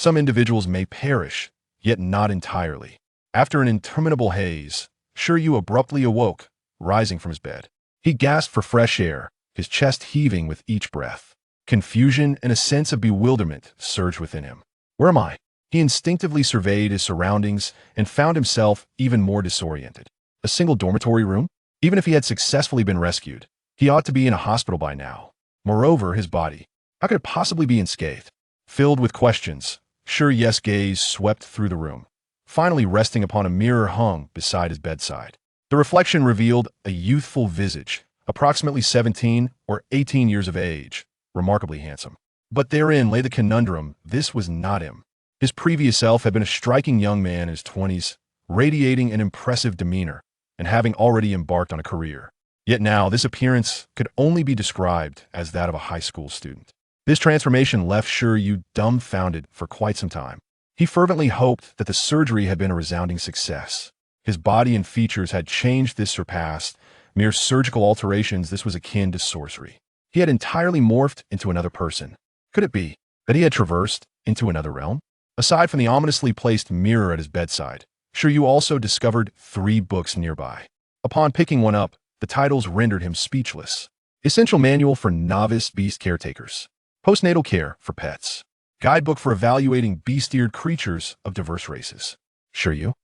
Some individuals may perish, yet not entirely. After an interminable haze, Shi Yu abruptly awoke, rising from his bed. He gasped for fresh air, his chest heaving with each breath. Confusion and a sense of bewilderment surged within him. Where am I? He instinctively surveyed his surroundings and found himself even more disoriented. A single dormitory room? Even if he had successfully been rescued, he ought to be in a hospital by now. Moreover, his body. How could it possibly be unscathed? Filled with questions, Shi Yu's gaze swept through the room, finally resting upon a mirror hung beside his bedside. The reflection revealed a youthful visage, approximately 17 or 18 years of age, remarkably handsome. But therein lay the conundrum: this was not him. His previous self had been a striking young man in his 20s, radiating an impressive demeanor, and having already embarked on a career. Yet now this appearance could only be described as that of a high school student. This transformation left Shi Yu dumbfounded for quite some time. He fervently hoped that the surgery had been a resounding success. His body and features had changed. This surpassed mere surgical alterations. This was akin to sorcery. He had entirely morphed into another person. Could it be that he had traversed into another realm? Aside from the ominously placed mirror at his bedside, Shi Yu also discovered 3 books nearby. Upon picking one up, the titles rendered him speechless. Essential Manual for Novice Beast Caretakers. Postnatal Care for Pets. Guidebook for Evaluating Beast-Eared Creatures of Diverse Races. Shi Yu?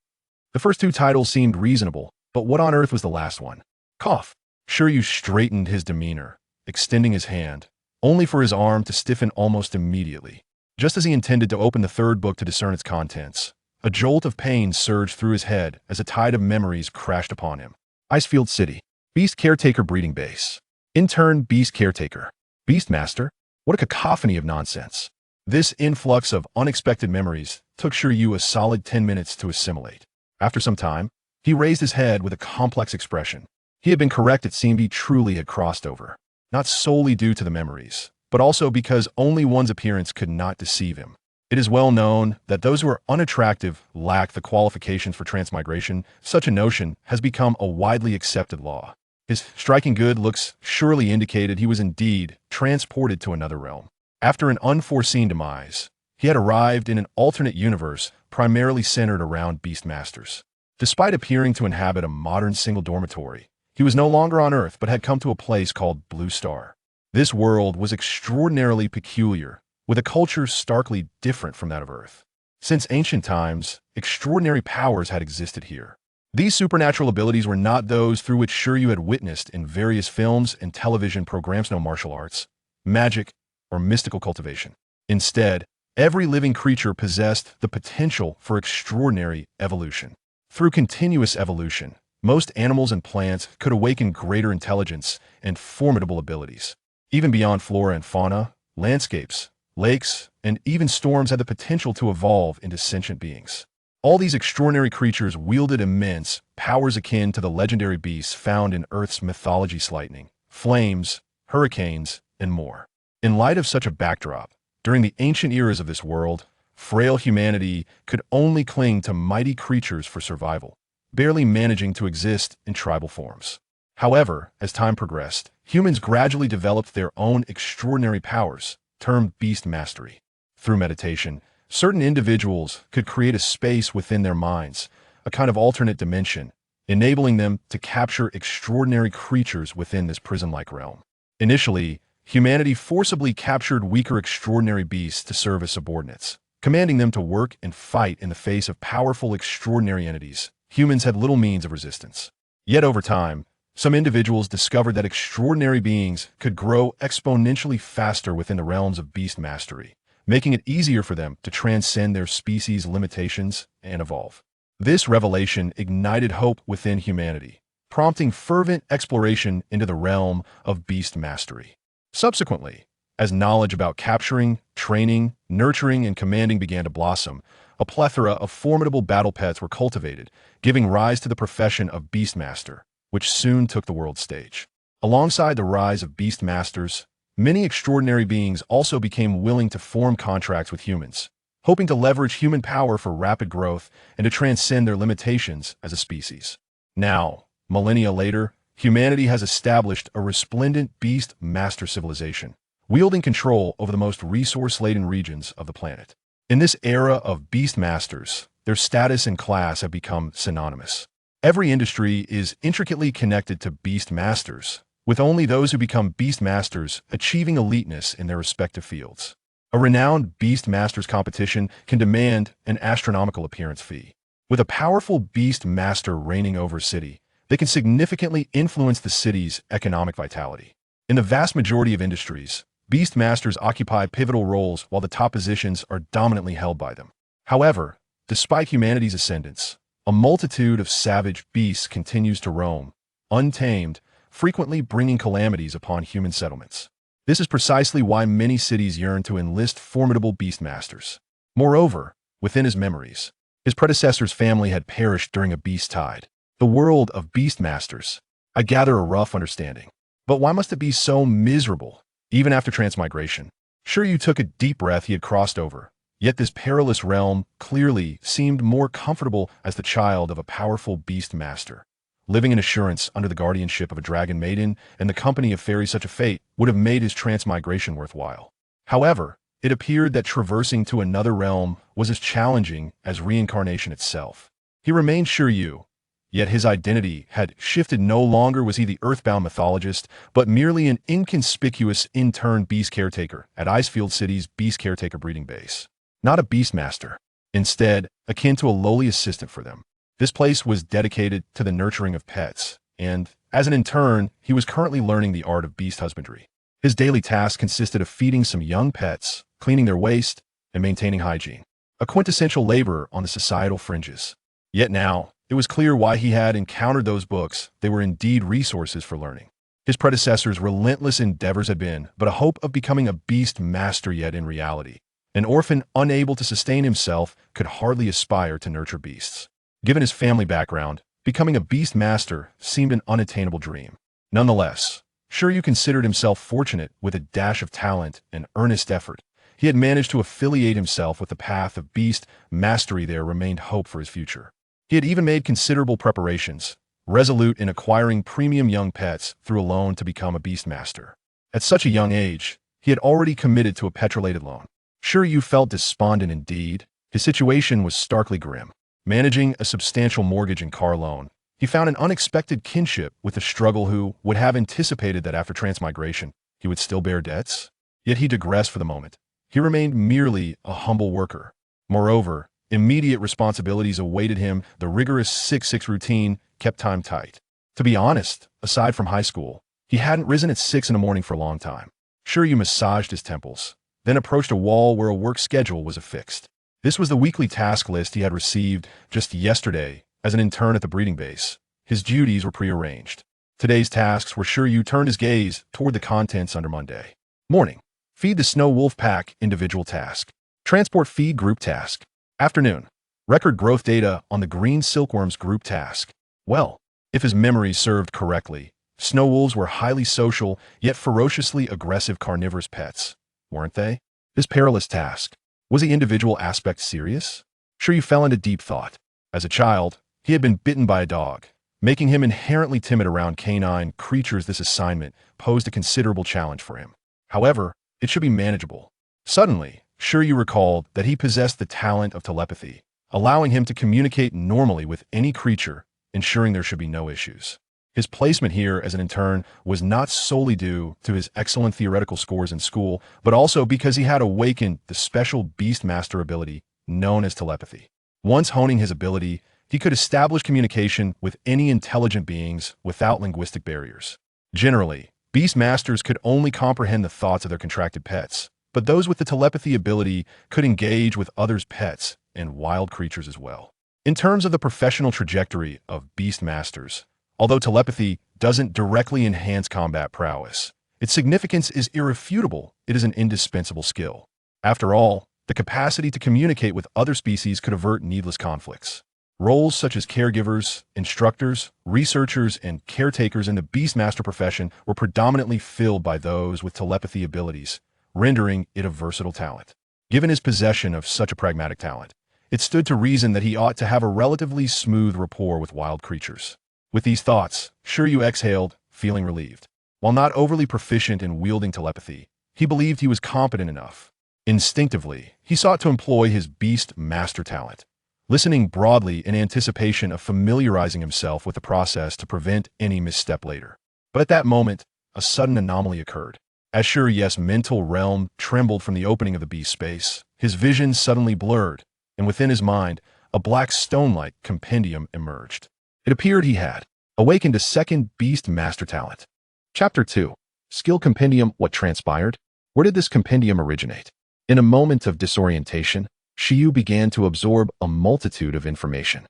The first 2 titles seemed reasonable, but what on earth was the last one? Cough. Shi Yu straightened his demeanor, extending his hand, only for his arm to stiffen almost immediately. Just as he intended to open the 3rd book to discern its contents, a jolt of pain surged through his head as a tide of memories crashed upon him. Icefield City. Beast Caretaker Breeding Base. Intern Beast Caretaker. Beast Master? What a cacophony of nonsense. This influx of unexpected memories took Shi Yu a solid 10 minutes to assimilate. After some time, he raised his head with a complex expression. He had been correct. It seemed he truly had crossed over. Not solely due to the memories, but also because only one's appearance could not deceive him. It is well known that those who are unattractive lack the qualifications for transmigration. Such a notion has become a widely accepted law. His striking good looks surely indicated he was indeed transported to another realm. After an unforeseen demise, he had arrived in an alternate universe primarily centered around beast masters. Despite appearing to inhabit a modern single dormitory, he was no longer on Earth but had come to a place called Blue Star. This world was extraordinarily peculiar, with a culture starkly different from that of Earth. Since ancient times, extraordinary powers had existed here. These supernatural abilities were not those through which Shi Yu had witnessed in various films and television programs. No martial arts, magic, or mystical cultivation. Instead, every living creature possessed the potential for extraordinary evolution. Through continuous evolution, most animals and plants could awaken greater intelligence and formidable abilities. Even beyond flora and fauna, landscapes, lakes, and even storms had the potential to evolve into sentient beings. All these extraordinary creatures wielded immense powers akin to the legendary beasts found in Earth's mythology: lightning, flames, hurricanes, and more. In light of such a backdrop, during the ancient eras of this world, frail humanity could only cling to mighty creatures for survival, barely managing to exist in tribal forms. However, as time progressed, humans gradually developed their own extraordinary powers, termed beast mastery. Through meditation, certain individuals could create a space within their minds, a kind of alternate dimension, enabling them to capture extraordinary creatures within this prison-like realm. Initially, humanity forcibly captured weaker extraordinary beasts to serve as subordinates, commanding them to work and fight in the face of powerful extraordinary entities. Humans had little means of resistance. Yet over time, some individuals discovered that extraordinary beings could grow exponentially faster within the realms of beast mastery, making it easier for them to transcend their species' limitations and evolve. This revelation ignited hope within humanity, prompting fervent exploration into the realm of beast mastery. Subsequently, as knowledge about capturing, training, nurturing, and commanding began to blossom, a plethora of formidable battle pets were cultivated, giving rise to the profession of Beastmaster, which soon took the world stage. Alongside the rise of beast masters, many extraordinary beings also became willing to form contracts with humans, hoping to leverage human power for rapid growth and to transcend their limitations as a species. Now, millennia later, humanity has established a resplendent beast master civilization, wielding control over the most resource-laden regions of the planet. In this era of beast masters, their status and class have become synonymous. Every industry is intricately connected to beast masters, with only those who become beast masters achieving eliteness in their respective fields. A renowned beast masters competition can demand an astronomical appearance fee. With a powerful beast master reigning over a city, they can significantly influence the city's economic vitality. In the vast majority of industries, beast masters occupy pivotal roles while the top positions are dominantly held by them. However, despite humanity's ascendance, a multitude of savage beasts continues to roam, untamed, frequently bringing calamities upon human settlements. This is precisely why many cities yearn to enlist formidable beast masters. Moreover, within his memories, his predecessor's family had perished during a beast tide. The world of beast masters. I gather a rough understanding. But why must it be so miserable? Even after transmigration, Shi Yu took a deep breath. He had crossed over. Yet this perilous realm clearly seemed more comfortable as the child of a powerful beast master. Living in assurance under the guardianship of a dragon maiden and the company of fairies, such a fate would have made his transmigration worthwhile. However, it appeared that traversing to another realm was as challenging as reincarnation itself. He remained Shi Yu, yet his identity had shifted. No longer was he the earthbound mythologist, but merely an inconspicuous intern beast caretaker at Icefield City's beast caretaker breeding base. Not a beast master. Instead, akin to a lowly assistant for them. This place was dedicated to the nurturing of pets, and, as an intern, he was currently learning the art of beast husbandry. His daily task consisted of feeding some young pets, cleaning their waste, and maintaining hygiene. A quintessential labor on the societal fringes. Yet now, it was clear why he had encountered those books. They were indeed resources for learning. His predecessor's relentless endeavors had been but a hope of becoming a beast master, yet in reality, an orphan unable to sustain himself could hardly aspire to nurture beasts. Given his family background, becoming a beast master seemed an unattainable dream. Nonetheless, Shi Yu considered himself fortunate. With a dash of talent and earnest effort, he had managed to affiliate himself with the path of beast mastery. There remained hope for his future. He had even made considerable preparations, resolute in acquiring premium young pets through a loan to become a beast master. At such a young age, he had already committed to a petrolated loan. Shi Yu felt despondent indeed. His situation was starkly grim. Managing a substantial mortgage and car loan, he found an unexpected kinship with the struggle who would have anticipated that after transmigration, he would still bear debts. Yet he digressed for the moment. He remained merely a humble worker. Moreover, immediate responsibilities awaited him. The rigorous 6-6 routine kept time tight. To be honest, aside from high school, he hadn't risen at 6 in the morning for a long time. Shi Yu massaged his temples, then approached a wall where a work schedule was affixed. This was the weekly task list he had received just yesterday as an intern at the breeding base. His duties were prearranged. Today's tasks were Shi Yu turned his gaze toward the contents under Monday. Morning. Feed the snow wolf pack individual task. Transport feed group task. Afternoon. Record growth data on the green silkworms group task. Well, if his memory served correctly, snow wolves were highly social yet ferociously aggressive carnivorous pets, weren't they? This perilous task. Was the individual aspect serious? Shi Yu fell into deep thought. As a child, he had been bitten by a dog, making him inherently timid around canine creatures. This assignment posed a considerable challenge for him. However, it should be manageable. Suddenly, Shi Yu recalled that he possessed the talent of telepathy, allowing him to communicate normally with any creature, ensuring there should be no issues. His placement here as an intern was not solely due to his excellent theoretical scores in school, but also because he had awakened the special beast master ability known as telepathy. Once honing his ability, he could establish communication with any intelligent beings without linguistic barriers. Generally, beast masters could only comprehend the thoughts of their contracted pets, but those with the telepathy ability could engage with others' pets and wild creatures as well. In terms of the professional trajectory of beast masters, although telepathy doesn't directly enhance combat prowess, its significance is irrefutable. It is an indispensable skill. After all, the capacity to communicate with other species could avert needless conflicts. Roles such as caregivers, instructors, researchers, and caretakers in the beastmaster profession were predominantly filled by those with telepathy abilities, rendering it a versatile talent. Given his possession of such a pragmatic talent, it stood to reason that he ought to have a relatively smooth rapport with wild creatures. With these thoughts, Shi Yu exhaled, feeling relieved. While not overly proficient in wielding telepathy, he believed he was competent enough. Instinctively, he sought to employ his beast master talent, listening broadly in anticipation of familiarizing himself with the process to prevent any misstep later. But at that moment, a sudden anomaly occurred. As Shi Yu's mental realm trembled from the opening of the beast space, his vision suddenly blurred, and within his mind, a black stone-like compendium emerged. It appeared he had awakened a second beast master talent. Chapter 2. Skill Compendium. What transpired? Where did this compendium originate? In a moment of disorientation, Shi Yu began to absorb a multitude of information.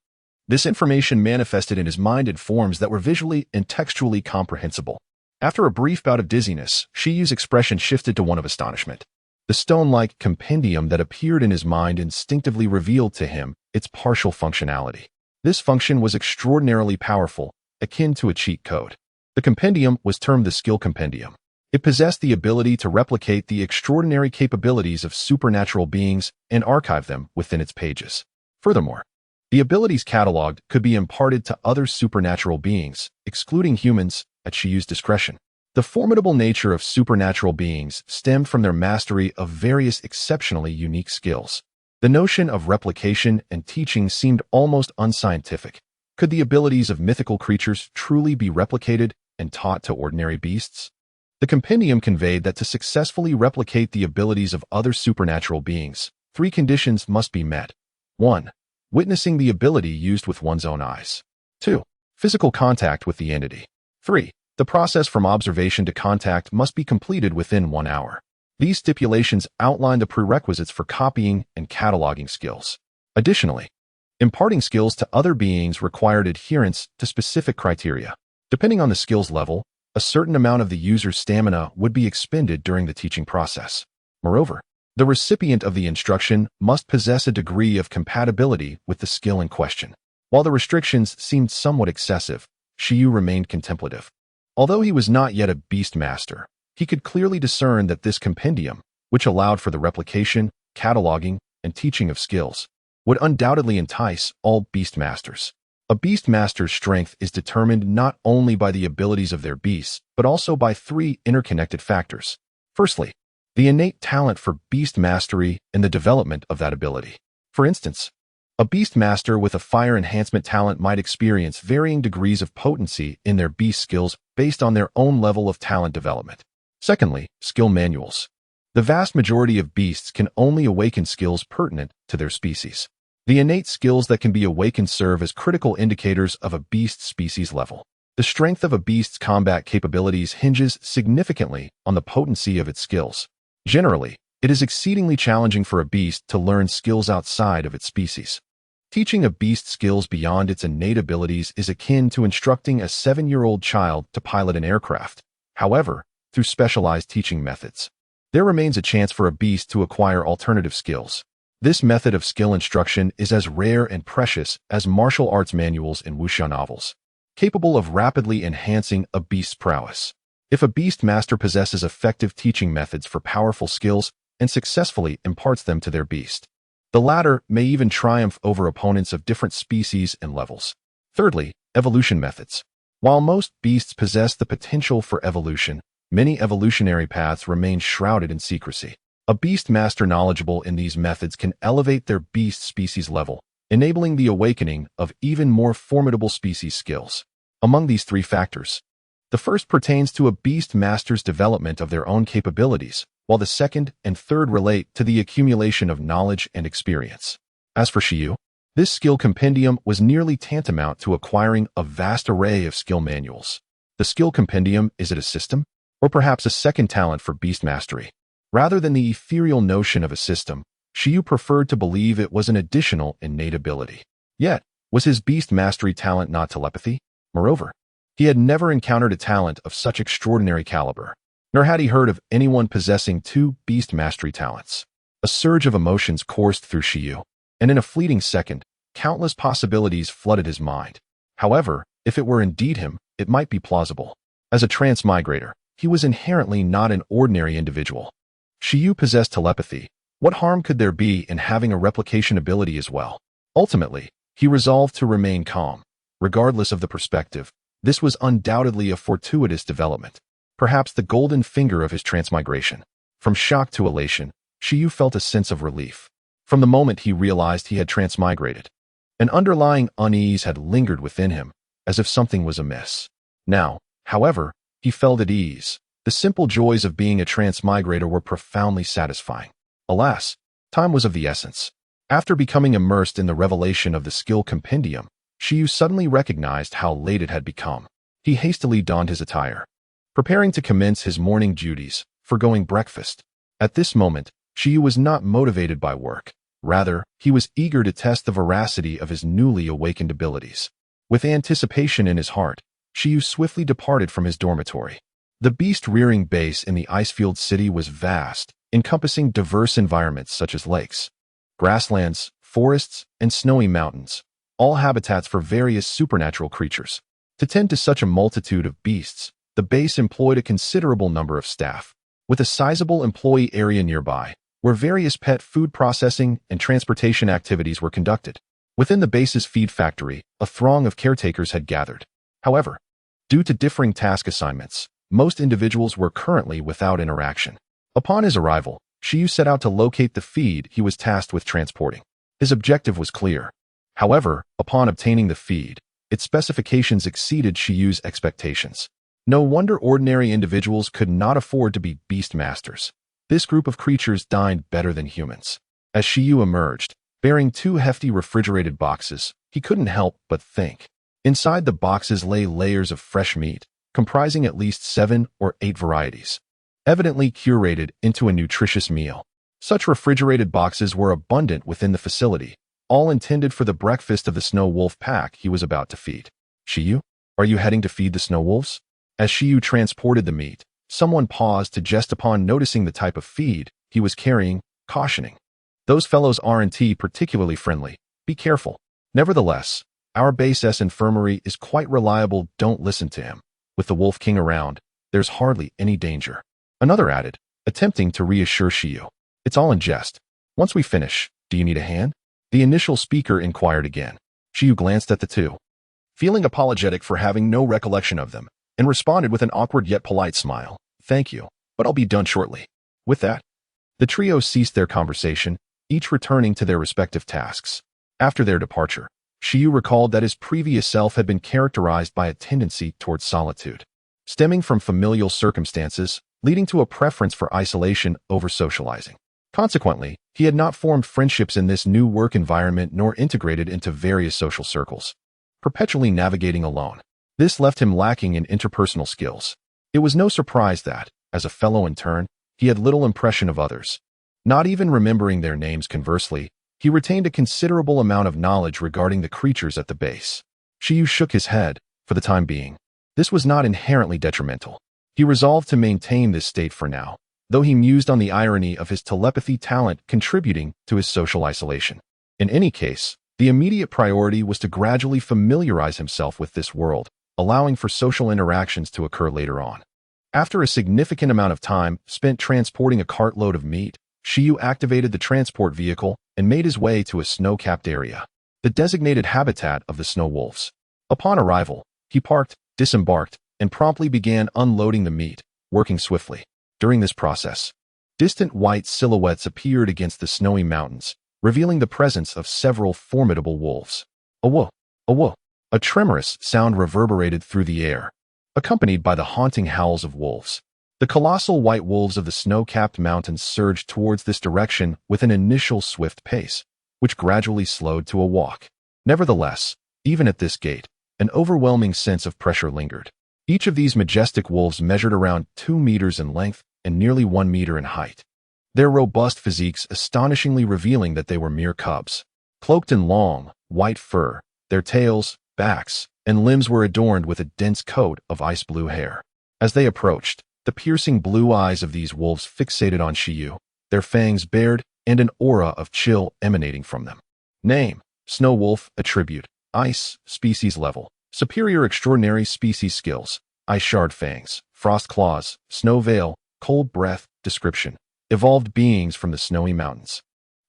This information manifested in his mind in forms that were visually and textually comprehensible. After a brief bout of dizziness, Shi Yu's expression shifted to one of astonishment. The stone-like compendium that appeared in his mind instinctively revealed to him its partial functionality. This function was extraordinarily powerful, akin to a cheat code. The compendium was termed the Skill Compendium. It possessed the ability to replicate the extraordinary capabilities of supernatural beings and archive them within its pages. Furthermore, the abilities cataloged could be imparted to other supernatural beings, excluding humans, at Shi Yu's discretion. The formidable nature of supernatural beings stemmed from their mastery of various exceptionally unique skills. The notion of replication and teaching seemed almost unscientific. Could the abilities of mythical creatures truly be replicated and taught to ordinary beasts? The compendium conveyed that to successfully replicate the abilities of other supernatural beings, 3 conditions must be met. 1. Witnessing the ability used with one's own eyes. 2. Physical contact with the entity. 3. The process from observation to contact must be completed within 1 hour. These stipulations outline the prerequisites for copying and cataloging skills. Additionally, imparting skills to other beings required adherence to specific criteria. Depending on the skill's level, a certain amount of the user's stamina would be expended during the teaching process. Moreover, the recipient of the instruction must possess a degree of compatibility with the skill in question. While the restrictions seemed somewhat excessive, Shi Yu remained contemplative. Although he was not yet a beast master, he could clearly discern that this compendium, which allowed for the replication, cataloging, and teaching of skills, would undoubtedly entice all beast masters. A beast master's strength is determined not only by the abilities of their beasts, but also by 3 interconnected factors. Firstly, the innate talent for beast mastery and the development of that ability. For instance, a beast master with a fire enhancement talent might experience varying degrees of potency in their beast skills based on their own level of talent development. Secondly, skill manuals. The vast majority of beasts can only awaken skills pertinent to their species. The innate skills that can be awakened serve as critical indicators of a beast species level. The strength of a beast's combat capabilities hinges significantly on the potency of its skills. Generally, it is exceedingly challenging for a beast to learn skills outside of its species. Teaching a beast skills beyond its innate abilities is akin to instructing a 7-year-old child to pilot an aircraft. However, through specialized teaching methods, there remains a chance for a beast to acquire alternative skills. This method of skill instruction is as rare and precious as martial arts manuals in wuxia novels, capable of rapidly enhancing a beast's prowess. If a beast master possesses effective teaching methods for powerful skills and successfully imparts them to their beast, the latter may even triumph over opponents of different species and levels. Thirdly, evolution methods. While most beasts possess the potential for evolution, many evolutionary paths remain shrouded in secrecy. A beast master knowledgeable in these methods can elevate their beast species level, enabling the awakening of even more formidable species skills. Among these 3 factors, the first pertains to a beast master's development of their own capabilities, while the second and third relate to the accumulation of knowledge and experience. As for Shi Yu, this skill compendium was nearly tantamount to acquiring a vast array of skill manuals. The skill compendium, is it a system? Or perhaps a second talent for beast mastery? Rather than the ethereal notion of a system, Shi Yu preferred to believe it was an additional innate ability. Yet, was his beast mastery talent not telepathy? Moreover, he had never encountered a talent of such extraordinary caliber, nor had he heard of anyone possessing 2 beast mastery talents. A surge of emotions coursed through Shi Yu, and in a fleeting second, countless possibilities flooded his mind. However, if it were indeed him, it might be plausible. As a transmigrator, he was inherently not an ordinary individual. Shi Yu possessed telepathy. What harm could there be in having a replication ability as well? Ultimately, he resolved to remain calm. Regardless of the perspective, this was undoubtedly a fortuitous development, perhaps the golden finger of his transmigration. From shock to elation, Shi Yu felt a sense of relief. From the moment he realized he had transmigrated, an underlying unease had lingered within him, as if something was amiss. Now, however, he felt at ease. The simple joys of being a transmigrator were profoundly satisfying. Alas, time was of the essence. After becoming immersed in the revelation of the skill compendium, Shi Yu suddenly recognized how late it had become. He hastily donned his attire, preparing to commence his morning duties, foregoing breakfast. At this moment, Shi Yu was not motivated by work. Rather, he was eager to test the veracity of his newly awakened abilities. With anticipation in his heart, Shi Yu swiftly departed from his dormitory. The beast-rearing base in the ice-filled city was vast, encompassing diverse environments such as lakes, grasslands, forests, and snowy mountains, all habitats for various supernatural creatures. To tend to such a multitude of beasts, the base employed a considerable number of staff, with a sizable employee area nearby, where various pet food processing and transportation activities were conducted. Within the base's feed factory, a throng of caretakers had gathered. However, due to differing task assignments, most individuals were currently without interaction. Upon his arrival, Shi Yu set out to locate the feed he was tasked with transporting. His objective was clear. However, upon obtaining the feed, its specifications exceeded Shi Yu's expectations. No wonder ordinary individuals could not afford to be beast masters. This group of creatures dined better than humans. As Shi Yu emerged, bearing 2 hefty refrigerated boxes, he couldn't help but think. Inside the boxes lay layers of fresh meat, comprising at least 7 or 8 varieties, evidently curated into a nutritious meal. Such refrigerated boxes were abundant within the facility, all intended for the breakfast of the snow wolf pack he was about to feed. Shi Yu, are you heading to feed the snow wolves? As Shi Yu transported the meat, someone paused to jest upon noticing the type of feed he was carrying, cautioning. Those fellows aren't particularly friendly. Be careful. Nevertheless, our base's infirmary is quite reliable. Don't listen to him. With the Wolf King around, there's hardly any danger. Another added, attempting to reassure Shi Yu. It's all in jest. Once we finish, do you need a hand? The initial speaker inquired again. Shi Yu glanced at the two, feeling apologetic for having no recollection of them, and responded with an awkward yet polite smile. Thank you, but I'll be done shortly. With that, the trio ceased their conversation, each returning to their respective tasks. After their departure, Shi Yu recalled that his previous self had been characterized by a tendency towards solitude, stemming from familial circumstances, leading to a preference for isolation over socializing. Consequently, he had not formed friendships in this new work environment nor integrated into various social circles, perpetually navigating alone. This left him lacking in interpersonal skills. It was no surprise that, as a fellow intern, he had little impression of others. Not even remembering their names. Conversely, he retained a considerable amount of knowledge regarding the creatures at the base. Shi Yu shook his head. For the time being, this was not inherently detrimental. He resolved to maintain this state for now, though he mused on the irony of his telepathy talent contributing to his social isolation. In any case, the immediate priority was to gradually familiarize himself with this world, allowing for social interactions to occur later on. After a significant amount of time spent transporting a cartload of meat, Shi Yu activated the transport vehicle and made his way to a snow-capped area, the designated habitat of the snow wolves. Upon arrival, he parked, disembarked, and promptly began unloading the meat, working swiftly. During this process, distant white silhouettes appeared against the snowy mountains, revealing the presence of several formidable wolves. A whoa. A tremorous sound reverberated through the air, accompanied by the haunting howls of wolves. The colossal white wolves of the snow-capped mountains surged towards this direction with an initial swift pace, which gradually slowed to a walk. Nevertheless, even at this gait, an overwhelming sense of pressure lingered. Each of these majestic wolves measured around 2 meters in length and nearly 1 meter in height, their robust physiques astonishingly revealing that they were mere cubs. Cloaked in long, white fur, their tails, backs, and limbs were adorned with a dense coat of ice-blue hair. As they approached, the piercing blue eyes of these wolves fixated on Shi Yu, their fangs bared, and an aura of chill emanating from them. Name: Snow Wolf. Attribute: Ice. Species level: Superior. Extraordinary species skills: Ice Shard Fangs, Frost Claws, Snow Veil, Cold Breath. Description: Evolved beings from the snowy mountains.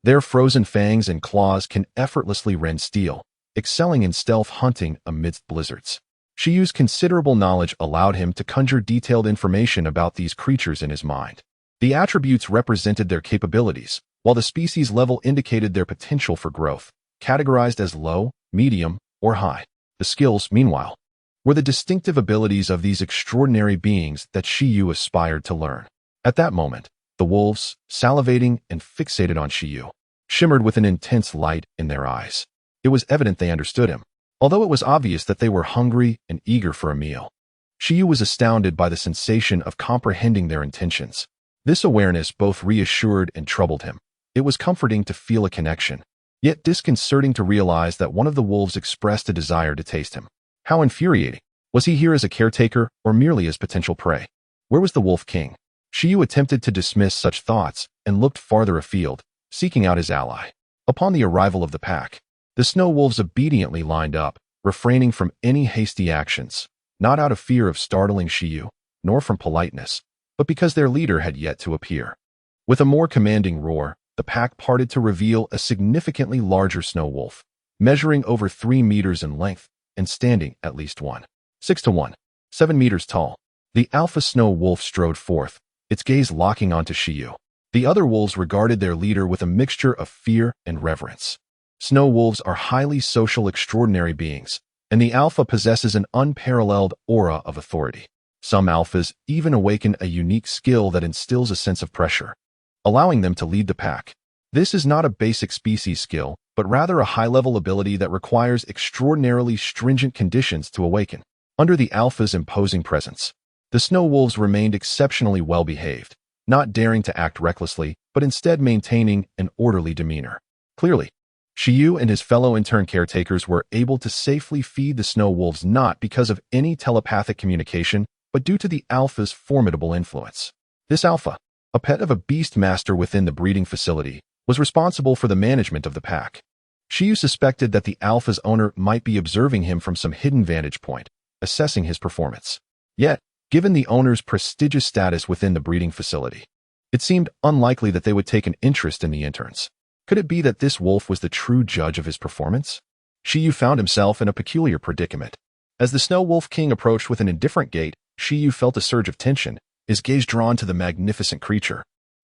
Their frozen fangs and claws can effortlessly rend steel, excelling in stealth hunting amidst blizzards. Shi Yu's considerable knowledge allowed him to conjure detailed information about these creatures in his mind. The attributes represented their capabilities, while the species level indicated their potential for growth, categorized as low, medium, or high. The skills, meanwhile, were the distinctive abilities of these extraordinary beings that Shi Yu aspired to learn. At that moment, the wolves, salivating and fixated on Shi Yu, shimmered with an intense light in their eyes. It was evident they understood him, although it was obvious that they were hungry and eager for a meal. Shi Yu was astounded by the sensation of comprehending their intentions. This awareness both reassured and troubled him. It was comforting to feel a connection, yet disconcerting to realize that one of the wolves expressed a desire to taste him. How infuriating. Was he here as a caretaker or merely as potential prey? Where was the Wolf King? Shi Yu attempted to dismiss such thoughts and looked farther afield, seeking out his ally. Upon the arrival of the pack, the snow wolves obediently lined up, refraining from any hasty actions, not out of fear of startling Shi Yu, nor from politeness, but because their leader had yet to appear. With a more commanding roar, the pack parted to reveal a significantly larger snow wolf, measuring over 3 meters in length and standing at least 6 to 7 meters tall. The alpha snow wolf strode forth, its gaze locking onto Shi Yu. The other wolves regarded their leader with a mixture of fear and reverence. Snow wolves are highly social, extraordinary beings, and the alpha possesses an unparalleled aura of authority. Some alphas even awaken a unique skill that instills a sense of pressure, allowing them to lead the pack. This is not a basic species skill, but rather a high-level ability that requires extraordinarily stringent conditions to awaken. Under the alpha's imposing presence, the snow wolves remained exceptionally well-behaved, not daring to act recklessly, but instead maintaining an orderly demeanor. Clearly, Shi Yu and his fellow intern caretakers were able to safely feed the snow wolves not because of any telepathic communication, but due to the alpha's formidable influence. This alpha, a pet of a beast master within the breeding facility, was responsible for the management of the pack. Shi Yu suspected that the alpha's owner might be observing him from some hidden vantage point, assessing his performance. Yet, given the owner's prestigious status within the breeding facility, it seemed unlikely that they would take an interest in the interns. Could it be that this wolf was the true judge of his performance? Shi Yu found himself in a peculiar predicament. As the Snow Wolf King approached with an indifferent gait, Shi Yu felt a surge of tension, his gaze drawn to the magnificent creature.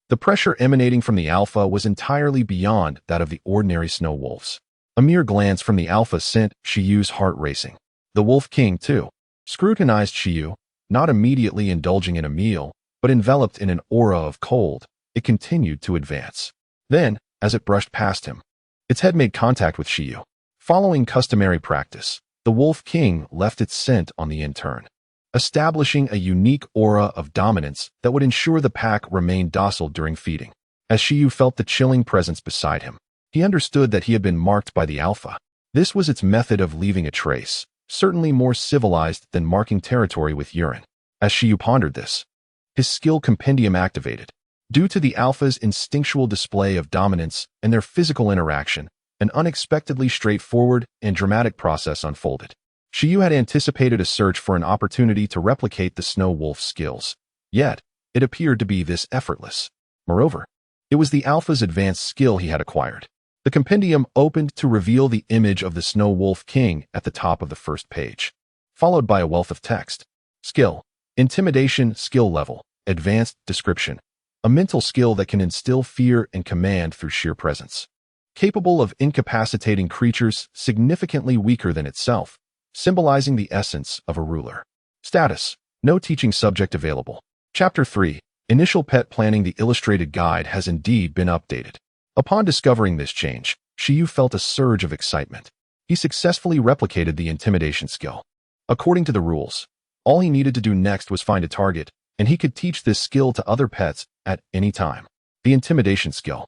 The pressure emanating from the alpha was entirely beyond that of the ordinary snow wolves. A mere glance from the alpha sent Shi Yu's heart racing. The Wolf King, too, scrutinized Shi Yu, not immediately indulging in a meal, but enveloped in an aura of cold. It continued to advance. Then, as it brushed past him, its head made contact with Shi Yu. Following customary practice, the Wolf King left its scent on the intern, establishing a unique aura of dominance that would ensure the pack remained docile during feeding. As Shi Yu felt the chilling presence beside him, he understood that he had been marked by the alpha. This was its method of leaving a trace, certainly more civilized than marking territory with urine. As Shi Yu pondered this, his skill compendium activated. Due to the alpha's instinctual display of dominance and their physical interaction, an unexpectedly straightforward and dramatic process unfolded. Shi Yu had anticipated a search for an opportunity to replicate the snow wolf's skills, yet it appeared to be this effortless. Moreover, it was the alpha's advanced skill he had acquired. The compendium opened to reveal the image of the Snow Wolf King at the top of the first page, followed by a wealth of text. Skill, intimidation, skill level, advanced description. A mental skill that can instill fear and command through sheer presence. Capable of incapacitating creatures significantly weaker than itself, symbolizing the essence of a ruler. Status, no teaching subject available. Chapter 3, Initial Pet Planning. The illustrated guide has indeed been updated. Upon discovering this change, Shi Yu felt a surge of excitement. He successfully replicated the intimidation skill. According to the rules, all he needed to do next was find a target, and he could teach this skill to other pets at any time. The intimidation skill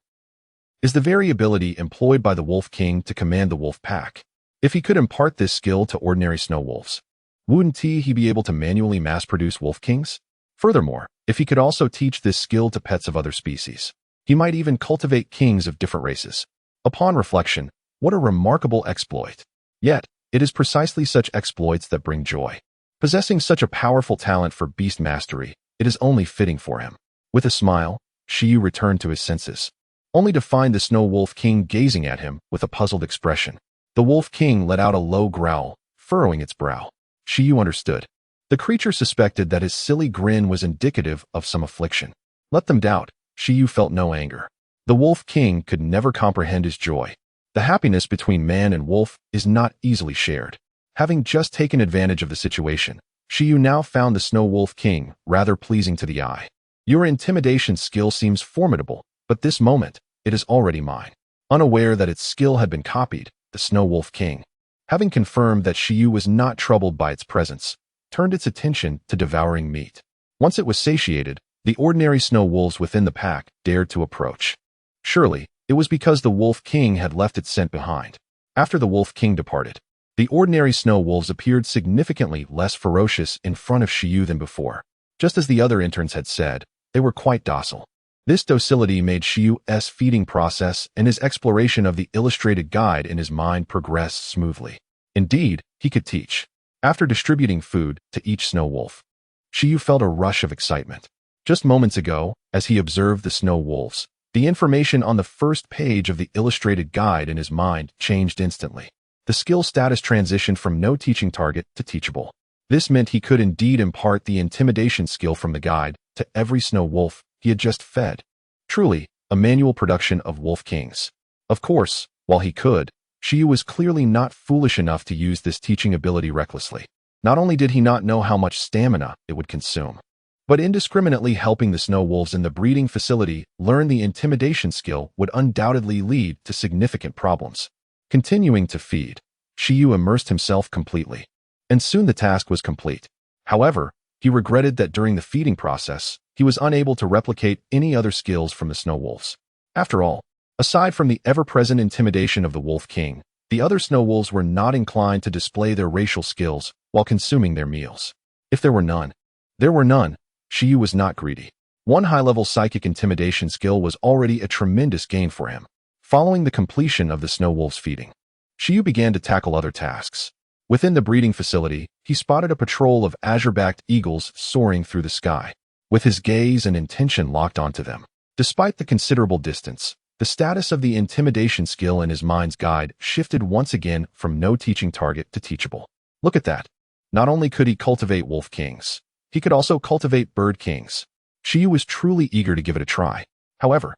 is the variability employed by the Wolf King to command the wolf pack. If he could impart this skill to ordinary snow wolves, wouldn't he be able to manually mass-produce Wolf Kings? Furthermore, if he could also teach this skill to pets of other species, he might even cultivate kings of different races. Upon reflection, what a remarkable exploit. Yet, it is precisely such exploits that bring joy. Possessing such a powerful talent for beast mastery, it is only fitting for him. With a smile, Shi Yu returned to his senses, only to find the Snow Wolf King gazing at him with a puzzled expression. The Wolf King let out a low growl, furrowing its brow. Shi Yu understood. The creature suspected that his silly grin was indicative of some affliction. Let them doubt. Shi Yu felt no anger. The Wolf King could never comprehend his joy. The happiness between man and wolf is not easily shared. Having just taken advantage of the situation, Shi Yu now found the Snow Wolf King rather pleasing to the eye. Your intimidation skill seems formidable, but this moment, it is already mine. Unaware that its skill had been copied, the Snow Wolf King, having confirmed that Shi Yu was not troubled by its presence, turned its attention to devouring meat. Once it was satiated, the ordinary snow wolves within the pack dared to approach. Surely, it was because the Wolf King had left its scent behind. After the Wolf King departed, the ordinary snow wolves appeared significantly less ferocious in front of Shi Yu than before. Just as the other interns had said, they were quite docile. This docility made Shi Yu's feeding process and his exploration of the illustrated guide in his mind progress smoothly. Indeed, he could teach. After distributing food to each snow wolf, Shi Yu felt a rush of excitement. Just moments ago, as he observed the snow wolves, the information on the first page of the illustrated guide in his mind changed instantly. The skill status transitioned from no teaching target to teachable. This meant he could indeed impart the intimidation skill from the guide to every snow wolf he had just fed. Truly, a manual production of Wolf Kings. Of course, while he could, Shi Yu was clearly not foolish enough to use this teaching ability recklessly. Not only did he not know how much stamina it would consume, but indiscriminately helping the snow wolves in the breeding facility learn the intimidation skill would undoubtedly lead to significant problems. Continuing to feed, Shi Yu immersed himself completely, and soon the task was complete. However, he regretted that during the feeding process, he was unable to replicate any other skills from the snow wolves. After all, aside from the ever-present intimidation of the Wolf King, the other snow wolves were not inclined to display their racial skills while consuming their meals. If there were none, there were none. Shi Yu was not greedy. One high-level psychic intimidation skill was already a tremendous gain for him. Following the completion of the snow wolves' feeding, Shi Yu began to tackle other tasks. Within the breeding facility, he spotted a patrol of azure-backed eagles soaring through the sky, with his gaze and intention locked onto them. Despite the considerable distance, the status of the intimidation skill in his mind's guide shifted once again from no teaching target to teachable. Look at that. Not only could he cultivate wolf kings, he could also cultivate bird kings. Shi Yu was truly eager to give it a try. However,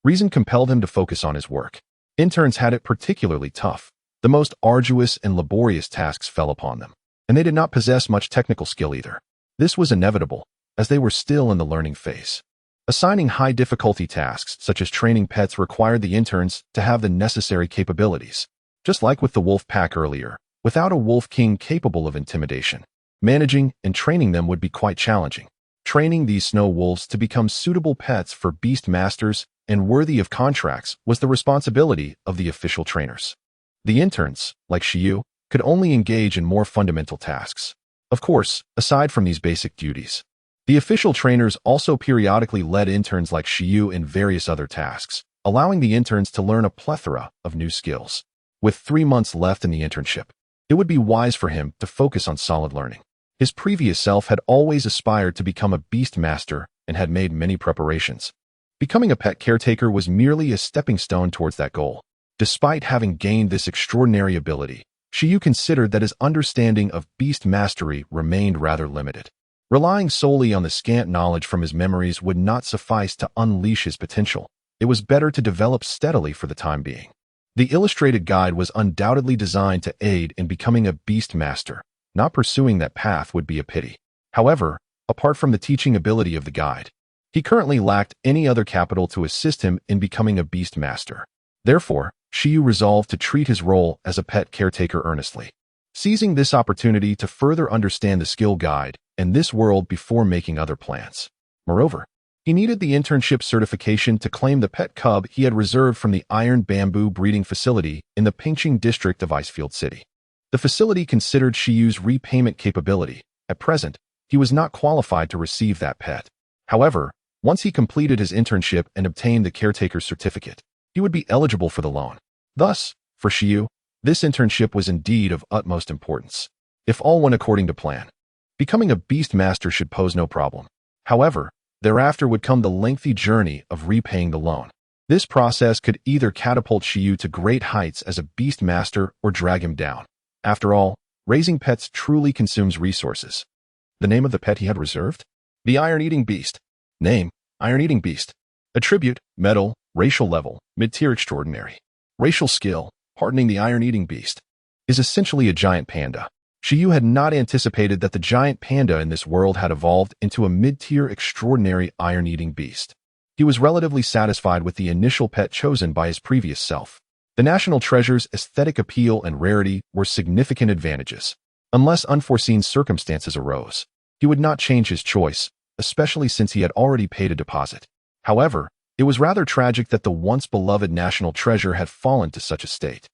reason compelled him to focus on his work. Interns had it particularly tough. The most arduous and laborious tasks fell upon them, and they did not possess much technical skill either. This was inevitable, as they were still in the learning phase. Assigning high-difficulty tasks, such as training pets, required the interns to have the necessary capabilities. Just like with the wolf pack earlier, without a wolf king capable of intimidation, managing and training them would be quite challenging. Training these snow wolves to become suitable pets for beast masters and worthy of contracts was the responsibility of the official trainers. The interns, like Shi Yu, could only engage in more fundamental tasks. Of course, aside from these basic duties, the official trainers also periodically led interns like Shi Yu in various other tasks, allowing the interns to learn a plethora of new skills. With 3 months left in the internship, it would be wise for him to focus on solid learning. His previous self had always aspired to become a beast master and had made many preparations. Becoming a pet caretaker was merely a stepping stone towards that goal. Despite having gained this extraordinary ability, Shi Yu considered that his understanding of beast mastery remained rather limited. Relying solely on the scant knowledge from his memories would not suffice to unleash his potential. It was better to develop steadily for the time being. The illustrated guide was undoubtedly designed to aid in becoming a beast master. Not pursuing that path would be a pity. However, apart from the teaching ability of the guide, he currently lacked any other capital to assist him in becoming a beast master. Therefore, Shi Yu resolved to treat his role as a pet caretaker earnestly, seizing this opportunity to further understand the skill guide and this world before making other plans. Moreover, he needed the internship certification to claim the pet cub he had reserved from the iron bamboo breeding facility in the Pingqing district of Icefield City. The facility considered Shi Yu's repayment capability. At present, he was not qualified to receive that pet. However, once he completed his internship and obtained the caretaker's certificate, he would be eligible for the loan. Thus, for Shi Yu, this internship was indeed of utmost importance. If all went according to plan, becoming a beast master should pose no problem. However, thereafter would come the lengthy journey of repaying the loan. This process could either catapult Shi Yu to great heights as a beast master or drag him down. After all, raising pets truly consumes resources. The name of the pet he had reserved? The iron-eating beast. Name: Iron-eating beast. Attribute, metal, racial level, mid-tier extraordinary. Racial skill, hardening the iron-eating beast, is essentially a giant panda. Shi Yu had not anticipated that the giant panda in this world had evolved into a mid-tier extraordinary iron-eating beast. He was relatively satisfied with the initial pet chosen by his previous self. The national treasure's aesthetic appeal and rarity were significant advantages. Unless unforeseen circumstances arose, he would not change his choice, especially since he had already paid a deposit. However, it was rather tragic that the once beloved national treasure had fallen to such a state.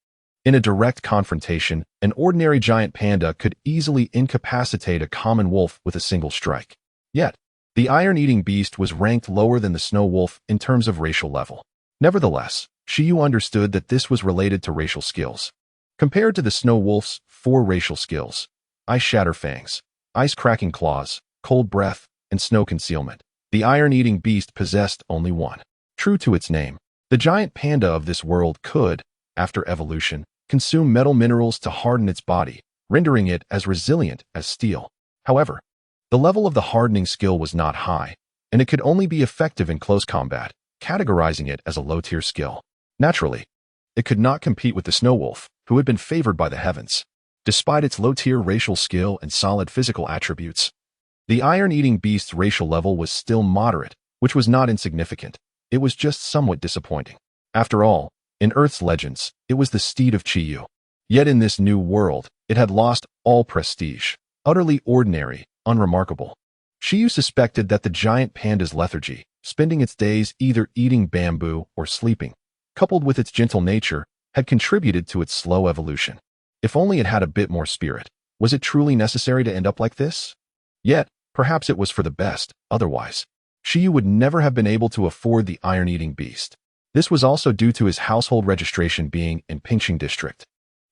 In a direct confrontation, an ordinary giant panda could easily incapacitate a common wolf with a single strike. Yet, the iron-eating beast was ranked lower than the snow wolf in terms of racial level. Nevertheless, Shi Yu understood that this was related to racial skills. Compared to the snow wolf's 4 racial skills, ice shatter fangs, ice-cracking claws, cold breath, and snow concealment, the iron-eating beast possessed only 1. True to its name, the giant panda of this world could, after evolution, consume metal minerals to harden its body, rendering it as resilient as steel. However, the level of the hardening skill was not high, and it could only be effective in close combat, categorizing it as a low-tier skill. Naturally, it could not compete with the snow wolf, who had been favored by the heavens. Despite its low-tier racial skill and solid physical attributes, the iron-eating beast's racial level was still moderate, which was not insignificant. It was just somewhat disappointing. After all, in Earth's legends, it was the steed of Shi Yu. Yet in this new world, it had lost all prestige, utterly ordinary, unremarkable. Shi Yu suspected that the giant panda's lethargy, spending its days either eating bamboo or sleeping, coupled with its gentle nature, had contributed to its slow evolution. If only it had a bit more spirit. Was it truly necessary to end up like this? Yet, perhaps it was for the best, otherwise, Shi Yu would never have been able to afford the iron-eating beast. This was also due to his household registration being in Pingxing district,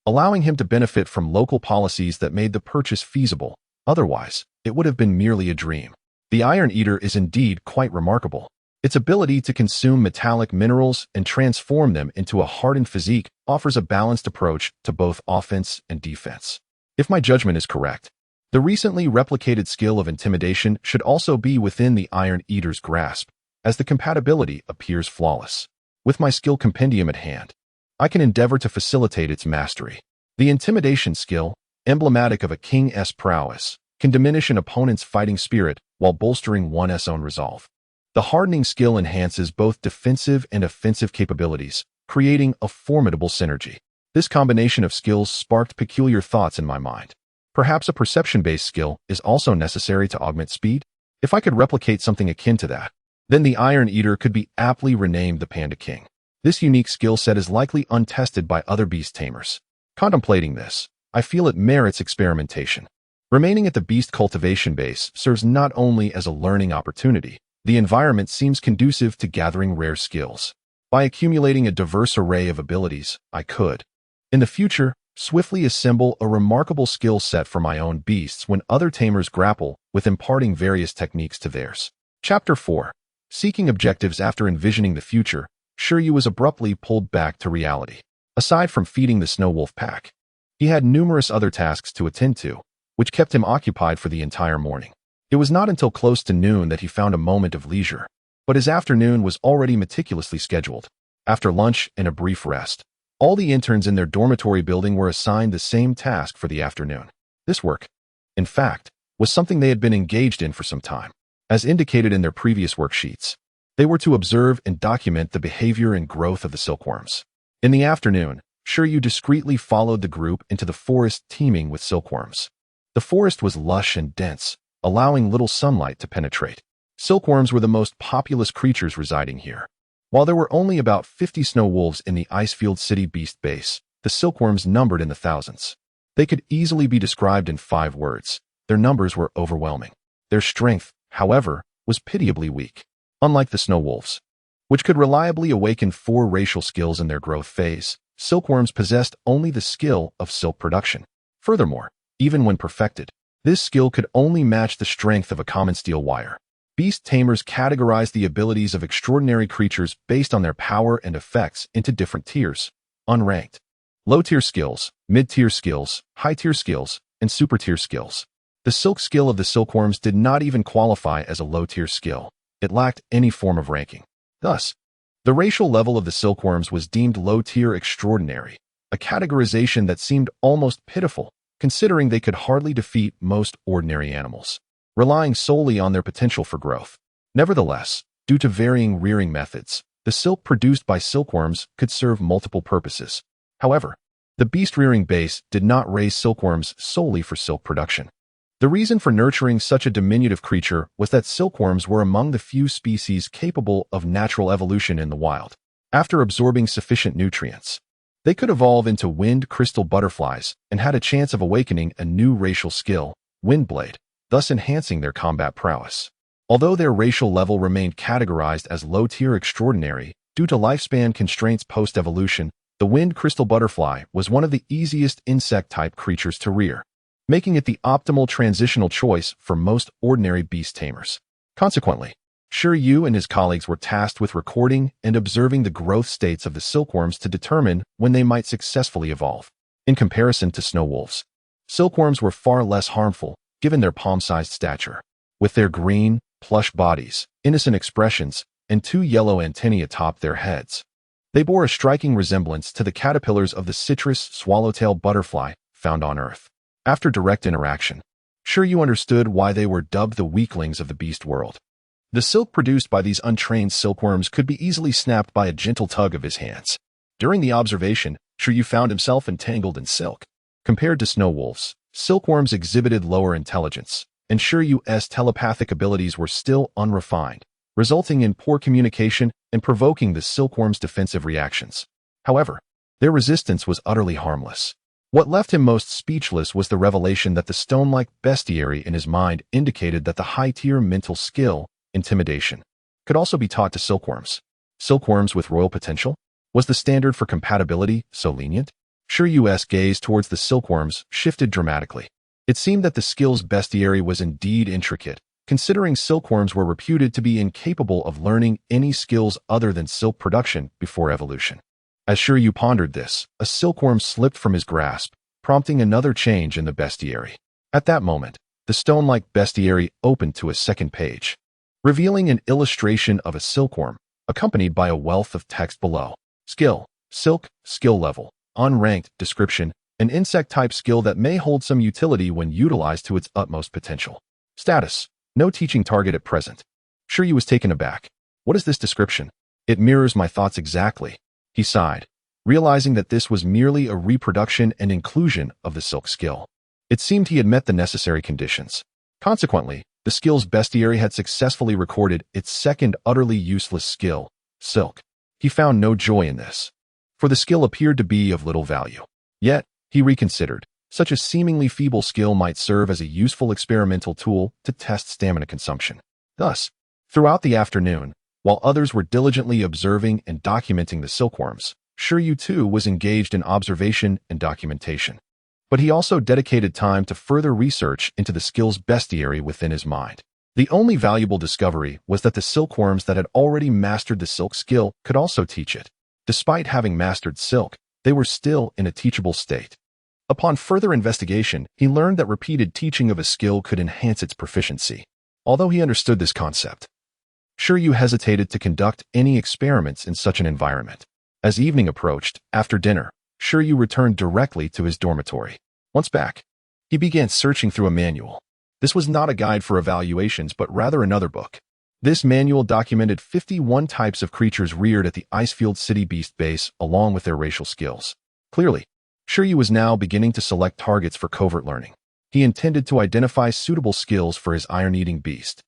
allowing him to benefit from local policies that made the purchase feasible. Otherwise, it would have been merely a dream. The Iron Eater is indeed quite remarkable. Its ability to consume metallic minerals and transform them into a hardened physique offers a balanced approach to both offense and defense. If my judgment is correct, the recently replicated skill of intimidation should also be within the Iron Eater's grasp, as the compatibility appears flawless. With my skill compendium at hand, I can endeavor to facilitate its mastery. The intimidation skill, emblematic of a king's prowess, can diminish an opponent's fighting spirit while bolstering one's own resolve. The hardening skill enhances both defensive and offensive capabilities, creating a formidable synergy. This combination of skills sparked peculiar thoughts in my mind. Perhaps a perception-based skill is also necessary to augment speed? If I could replicate something akin to that, then the Iron Eater could be aptly renamed the Panda King. This unique skill set is likely untested by other beast tamers. Contemplating this, I feel it merits experimentation. Remaining at the beast cultivation base serves not only as a learning opportunity, the environment seems conducive to gathering rare skills. By accumulating a diverse array of abilities, I could, in the future, swiftly assemble a remarkable skill set for my own beasts when other tamers grapple with imparting various techniques to theirs. Chapter 4. Seeking objectives after envisioning the future, Shi Yu was abruptly pulled back to reality. Aside from feeding the snow wolf pack, he had numerous other tasks to attend to, which kept him occupied for the entire morning. It was not until close to noon that he found a moment of leisure, but his afternoon was already meticulously scheduled. After lunch and a brief rest, all the interns in their dormitory building were assigned the same task for the afternoon. This work, in fact, was something they had been engaged in for some time. As indicated in their previous worksheets, they were to observe and document the behavior and growth of the silkworms. In the afternoon, Shi Yu discreetly followed the group into the forest teeming with silkworms. The forest was lush and dense, allowing little sunlight to penetrate. Silkworms were the most populous creatures residing here. While there were only about 50 snow wolves in the Icefield City Beast Base, the silkworms numbered in the thousands. They could easily be described in 5 words. Their numbers were overwhelming. Their strength, however, was pitiably weak. Unlike the snow wolves, which could reliably awaken 4 racial skills in their growth phase, silkworms possessed only the skill of silk production. Furthermore, even when perfected, this skill could only match the strength of a common steel wire. Beast tamers categorize the abilities of extraordinary creatures based on their power and effects into different tiers, unranked. Low-tier skills, mid-tier skills, high-tier skills, and super-tier skills. The silk skill of the silkworms did not even qualify as a low-tier skill. it lacked any form of ranking. Thus, the racial level of the silkworms was deemed low-tier extraordinary, a categorization that seemed almost pitiful, considering they could hardly defeat most ordinary animals, relying solely on their potential for growth. Nevertheless, due to varying rearing methods, the silk produced by silkworms could serve multiple purposes. However, the beast-rearing base did not raise silkworms solely for silk production. The reason for nurturing such a diminutive creature was that silkworms were among the few species capable of natural evolution in the wild. After absorbing sufficient nutrients, they could evolve into wind crystal butterflies and had a chance of awakening a new racial skill, Windblade, thus enhancing their combat prowess. Although their racial level remained categorized as low-tier extraordinary due to lifespan constraints post-evolution, the wind crystal butterfly was one of the easiest insect-type creatures to rear, making it the optimal transitional choice for most ordinary beast tamers. Consequently, Shi Yu and his colleagues were tasked with recording and observing the growth states of the silkworms to determine when they might successfully evolve. In comparison to snow wolves, silkworms were far less harmful given their palm-sized stature. With their green, plush bodies, innocent expressions, and two yellow antennae atop their heads, they bore a striking resemblance to the caterpillars of the citrus swallowtail butterfly found on Earth. After direct interaction, Shi Yu understood why they were dubbed the weaklings of the beast world. The silk produced by these untrained silkworms could be easily snapped by a gentle tug of his hands. During the observation, Shi Yu found himself entangled in silk. Compared to snow wolves, silkworms exhibited lower intelligence, and Shi Yu's telepathic abilities were still unrefined, resulting in poor communication and provoking the silkworm's defensive reactions. However, their resistance was utterly harmless. What left him most speechless was the revelation that the stone-like bestiary in his mind indicated that the high-tier mental skill, intimidation, could also be taught to silkworms. Silkworms with royal potential? Was the standard for compatibility so lenient? Shi Yu's gaze towards the silkworms shifted dramatically. It seemed that the skill's bestiary was indeed intricate, considering silkworms were reputed to be incapable of learning any skills other than silk production before evolution. As Shi Yu pondered this, a silkworm slipped from his grasp, prompting another change in the bestiary. At that moment, the stone-like bestiary opened to a second page, revealing an illustration of a silkworm, accompanied by a wealth of text below. Skill, silk, skill level, unranked, description, an insect-type skill that may hold some utility when utilized to its utmost potential. Status, no teaching target at present. Shi Yu was taken aback. What is this description? It mirrors my thoughts exactly. He sighed, realizing that this was merely a reproduction and inclusion of the silk skill. It seemed he had met the necessary conditions. Consequently, the skill's bestiary had successfully recorded its second utterly useless skill, silk. He found no joy in this, for the skill appeared to be of little value. Yet, he reconsidered. Such a seemingly feeble skill might serve as a useful experimental tool to test stamina consumption. Thus, throughout the afternoon, while others were diligently observing and documenting the silkworms, Shi Yu too was engaged in observation and documentation. But he also dedicated time to further research into the skill's bestiary within his mind. The only valuable discovery was that the silkworms that had already mastered the silk skill could also teach it. Despite having mastered silk, they were still in a teachable state. Upon further investigation, he learned that repeated teaching of a skill could enhance its proficiency. Although he understood this concept, Shi Yu hesitated to conduct any experiments in such an environment. As evening approached, after dinner, Shi Yu returned directly to his dormitory. Once back, he began searching through a manual. This was not a guide for evaluations, but rather another book. This manual documented 51 types of creatures reared at the Icefield City Beast Base along with their racial skills. Clearly, Shi Yu was now beginning to select targets for covert learning. He intended to identify suitable skills for his iron-eating beast.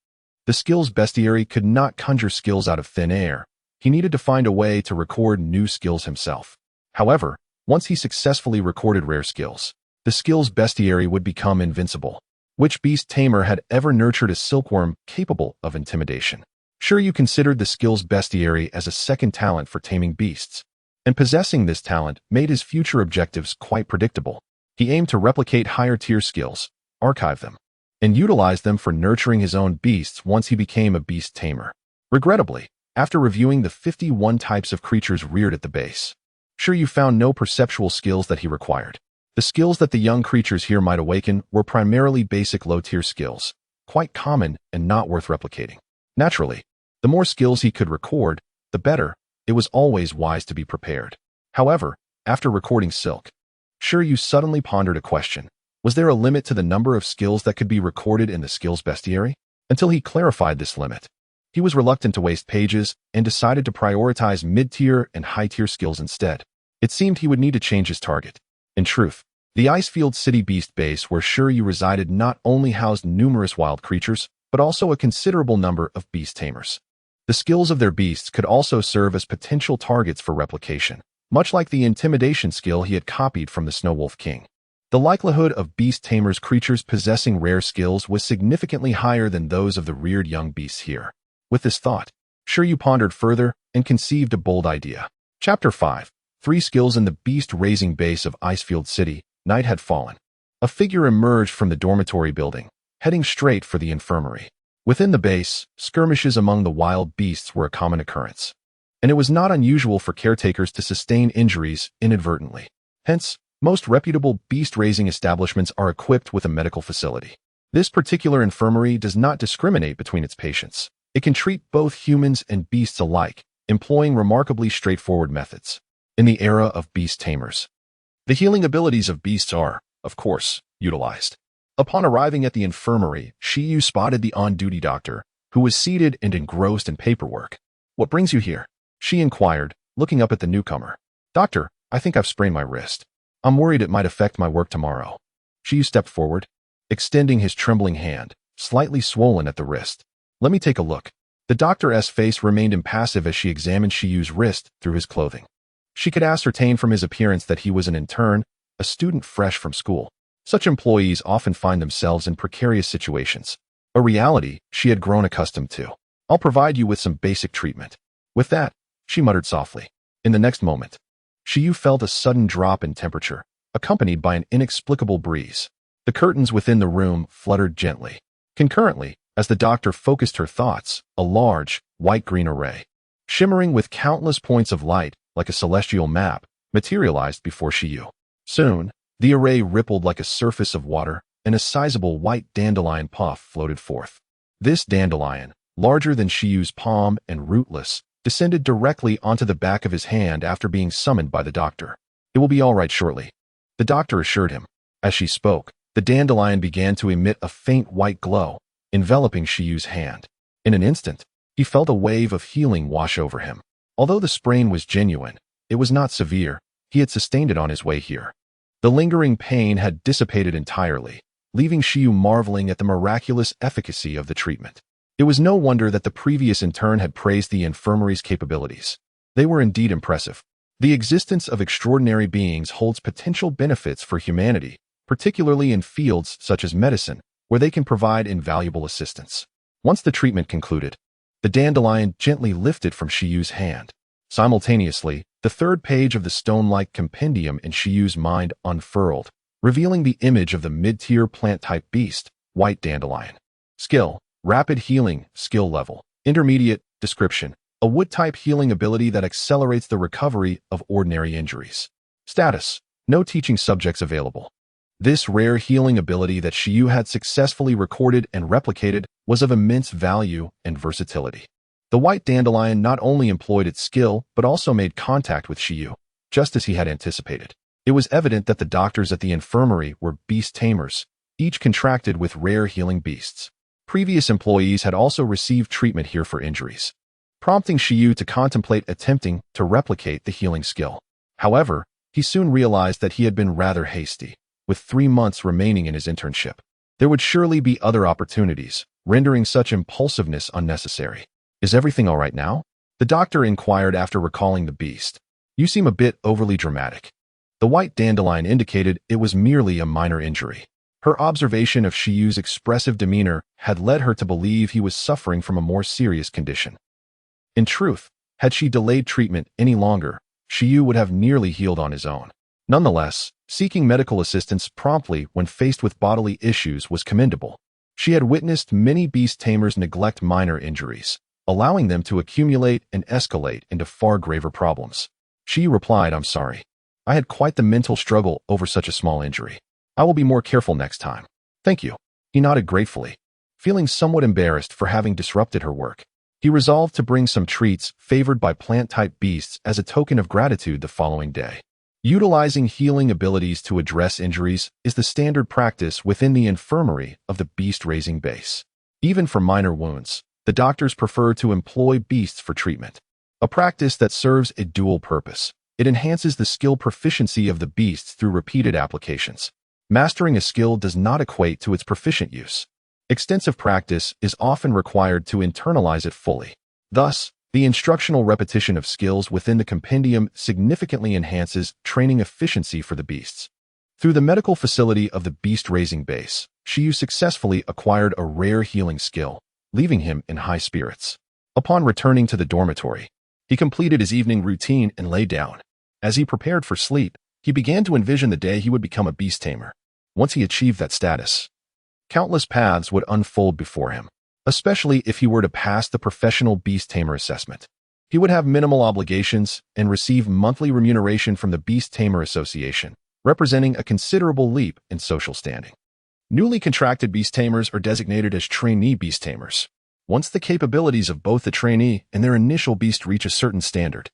The skills bestiary could not conjure skills out of thin air. He needed to find a way to record new skills himself. However, once he successfully recorded rare skills, the skills bestiary would become invincible. Which beast tamer had ever nurtured a silkworm capable of intimidation? Shi Yu considered the skills bestiary as a second talent for taming beasts, and possessing this talent made his future objectives quite predictable. He aimed to replicate higher-tier skills, archive them, and utilize them for nurturing his own beasts once he became a beast tamer. Regrettably, after reviewing the 51 types of creatures reared at the base, Shi Yu found no perceptual skills that he required. The skills that the young creatures here might awaken were primarily basic low-tier skills, quite common and not worth replicating. Naturally, The more skills he could record, the better. It was always wise to be prepared. However, after recording Silk, Shi Yu suddenly pondered a question. Was there a limit to the number of skills that could be recorded in the skills bestiary? Until he clarified this limit, he was reluctant to waste pages and decided to prioritize mid-tier and high-tier skills instead. It seemed he would need to change his target. In truth, the Icefield City Beast base where Shi Yu resided not only housed numerous wild creatures, but also a considerable number of beast tamers. The skills of their beasts could also serve as potential targets for replication, much like the intimidation skill he had copied from the Snow Wolf King. The likelihood of beast tamers creatures possessing rare skills was significantly higher than those of the reared young beasts here. With this thought, Shi Yu pondered further and conceived a bold idea. Chapter 5. 3 skills in the beast-raising base of Icefield City. Night had fallen. A figure emerged from the dormitory building, heading straight for the infirmary. Within the base, skirmishes among the wild beasts were a common occurrence, and it was not unusual for caretakers to sustain injuries inadvertently. Hence, most reputable beast-raising establishments are equipped with a medical facility. This particular infirmary does not discriminate between its patients. It can treat both humans and beasts alike, employing remarkably straightforward methods. In the era of beast tamers, the healing abilities of beasts are, of course, utilized. Upon arriving at the infirmary, Shi Yu spotted the on-duty doctor, who was seated and engrossed in paperwork. "What brings you here?" Shi inquired, looking up at the newcomer. "Doctor, I think I've sprained my wrist. I'm worried it might affect my work tomorrow." Shi Yu stepped forward, extending his trembling hand, slightly swollen at the wrist. "Let me take a look." The doctor's face remained impassive as she examined Shi Yu's wrist through his clothing. She could ascertain from his appearance that he was an intern, a student fresh from school. Such employees often find themselves in precarious situations, a reality she had grown accustomed to. "I'll provide you with some basic treatment." With that, she muttered softly. In the next moment, Shi Yu felt a sudden drop in temperature, accompanied by an inexplicable breeze. The curtains within the room fluttered gently. Concurrently, as the doctor focused her thoughts, a large, white-green array, shimmering with countless points of light like a celestial map, materialized before Shi Yu. Soon, the array rippled like a surface of water, and a sizable white dandelion puff floated forth. This dandelion, larger than Shi Yu's palm and rootless, descended directly onto the back of his hand after being summoned by the doctor. "It will be all right shortly," the doctor assured him. As she spoke, the dandelion began to emit a faint white glow, enveloping Shi Yu's hand. In an instant, he felt a wave of healing wash over him. Although the sprain was genuine, it was not severe. He had sustained it on his way here. The lingering pain had dissipated entirely, leaving Shi Yu marveling at the miraculous efficacy of the treatment. It was no wonder that the previous intern had praised the infirmary's capabilities. They were indeed impressive. The existence of extraordinary beings holds potential benefits for humanity, particularly in fields such as medicine, where they can provide invaluable assistance. Once the treatment concluded, the dandelion gently lifted from Shi Yu's hand. Simultaneously, the third page of the stone-like compendium in Shi Yu's mind unfurled, revealing the image of the mid-tier plant-type beast, white dandelion. Skill: rapid healing, skill level. Intermediate. Description: a wood-type healing ability that accelerates the recovery of ordinary injuries. Status: no teaching subjects available. This rare healing ability that Shi Yu had successfully recorded and replicated was of immense value and versatility. The white dandelion not only employed its skill, but also made contact with Shi Yu, just as he had anticipated. It was evident that the doctors at the infirmary were beast tamers, each contracted with rare healing beasts. Previous employees had also received treatment here for injuries, prompting Shi Yu to contemplate attempting to replicate the healing skill. However, he soon realized that he had been rather hasty. With 3 months remaining in his internship, there would surely be other opportunities, rendering such impulsiveness unnecessary. "Is everything all right now?" the doctor inquired after recalling the beast. "You seem a bit overly dramatic." The white dandelion indicated it was merely a minor injury. Her observation of Shi Yu's expressive demeanor had led her to believe he was suffering from a more serious condition. In truth, had she delayed treatment any longer, Shi Yu would have nearly healed on his own. Nonetheless, seeking medical assistance promptly when faced with bodily issues was commendable. She had witnessed many beast tamers neglect minor injuries, allowing them to accumulate and escalate into far graver problems. She replied, "I'm sorry. I had quite the mental struggle over such a small injury. I will be more careful next time." "Thank you." He nodded gratefully, feeling somewhat embarrassed for having disrupted her work. He resolved to bring some treats favored by plant-type beasts as a token of gratitude the following day. Utilizing healing abilities to address injuries is the standard practice within the infirmary of the beast-raising base. Even for minor wounds, the doctors prefer to employ beasts for treatment, a practice that serves a dual purpose. It enhances the skill proficiency of the beasts through repeated applications. Mastering a skill does not equate to its proficient use. Extensive practice is often required to internalize it fully. Thus, the instructional repetition of skills within the compendium significantly enhances training efficiency for the beasts. Through the medical facility of the beast-raising base, Shi Yu successfully acquired a rare healing skill, leaving him in high spirits. Upon returning to the dormitory, he completed his evening routine and lay down. As he prepared for sleep, he began to envision the day he would become a beast tamer. Once he achieved that status, countless paths would unfold before him, especially if he were to pass the professional beast tamer assessment. He would have minimal obligations and receive monthly remuneration from the Beast Tamer Association, representing a considerable leap in social standing. Newly contracted beast tamers are designated as trainee beast tamers. Once the capabilities of both the trainee and their initial beast reach a certain standard,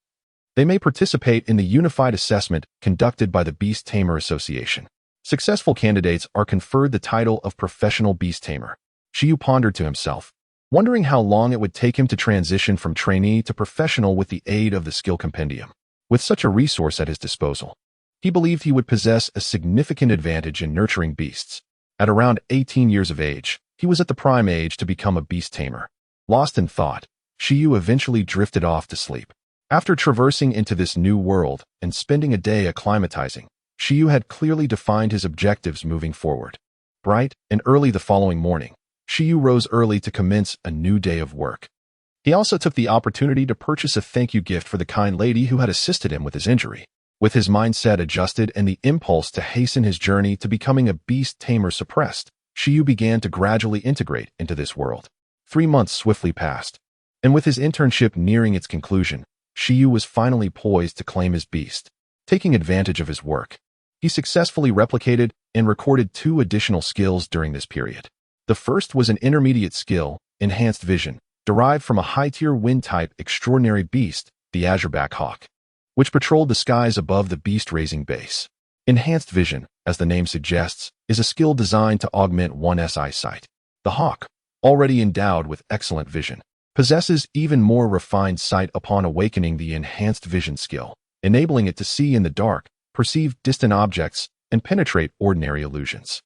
they may participate in the unified assessment conducted by the Beast Tamer Association. Successful candidates are conferred the title of professional beast tamer. Shi Yu pondered to himself, wondering how long it would take him to transition from trainee to professional with the aid of the skill compendium. With such a resource at his disposal, he believed he would possess a significant advantage in nurturing beasts. At around 18 years of age, he was at the prime age to become a beast tamer. Lost in thought, Shi Yu eventually drifted off to sleep. After traversing into this new world and spending a day acclimatizing, Shi Yu had clearly defined his objectives moving forward. Bright and early the following morning, Shi Yu rose early to commence a new day of work. He also took the opportunity to purchase a thank you gift for the kind lady who had assisted him with his injury. With his mindset adjusted and the impulse to hasten his journey to becoming a beast tamer suppressed, Shi Yu began to gradually integrate into this world. 3 months swiftly passed, and with his internship nearing its conclusion, Shi Yu was finally poised to claim his beast. Taking advantage of his work, he successfully replicated and recorded 2 additional skills during this period. The first was an intermediate skill, enhanced vision, derived from a high-tier wind-type extraordinary beast, the Azurback Hawk, which patrolled the skies above the beast-raising base. Enhanced vision, as the name suggests, is a skill designed to augment one's eyesight. The hawk, already endowed with excellent vision, possesses even more refined sight upon awakening the enhanced vision skill, enabling it to see in the dark, perceive distant objects, and penetrate ordinary illusions.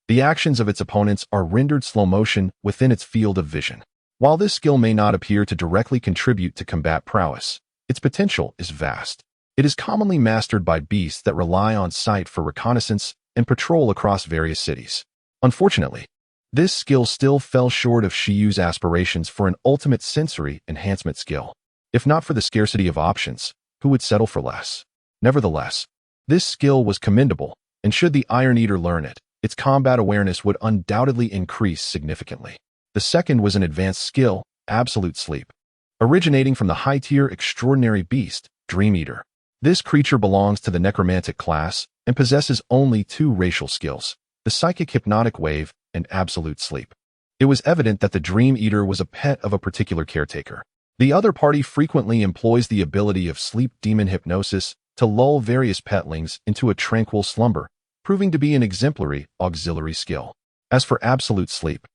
The actions of its opponents are rendered slow motion within its field of vision. While this skill may not appear to directly contribute to combat prowess, its potential is vast. It is commonly mastered by beasts that rely on sight for reconnaissance and patrol across various cities. Unfortunately, this skill still fell short of Shi Yu's aspirations for an ultimate sensory enhancement skill. If not for the scarcity of options, who would settle for less? Nevertheless, this skill was commendable, and should the Iron Eater learn it, its combat awareness would undoubtedly increase significantly. The second was an advanced skill, absolute sleep, originating from the high-tier extraordinary beast, Dream Eater. This creature belongs to the necromantic class and possesses only 2 racial skills, the psychic hypnotic wave and absolute sleep. It was evident that the Dream Eater was a pet of a particular caretaker. The other party frequently employs the ability of sleep demon hypnosis to lull various petlings into a tranquil slumber, proving to be an exemplary auxiliary skill. As for absolute sleep,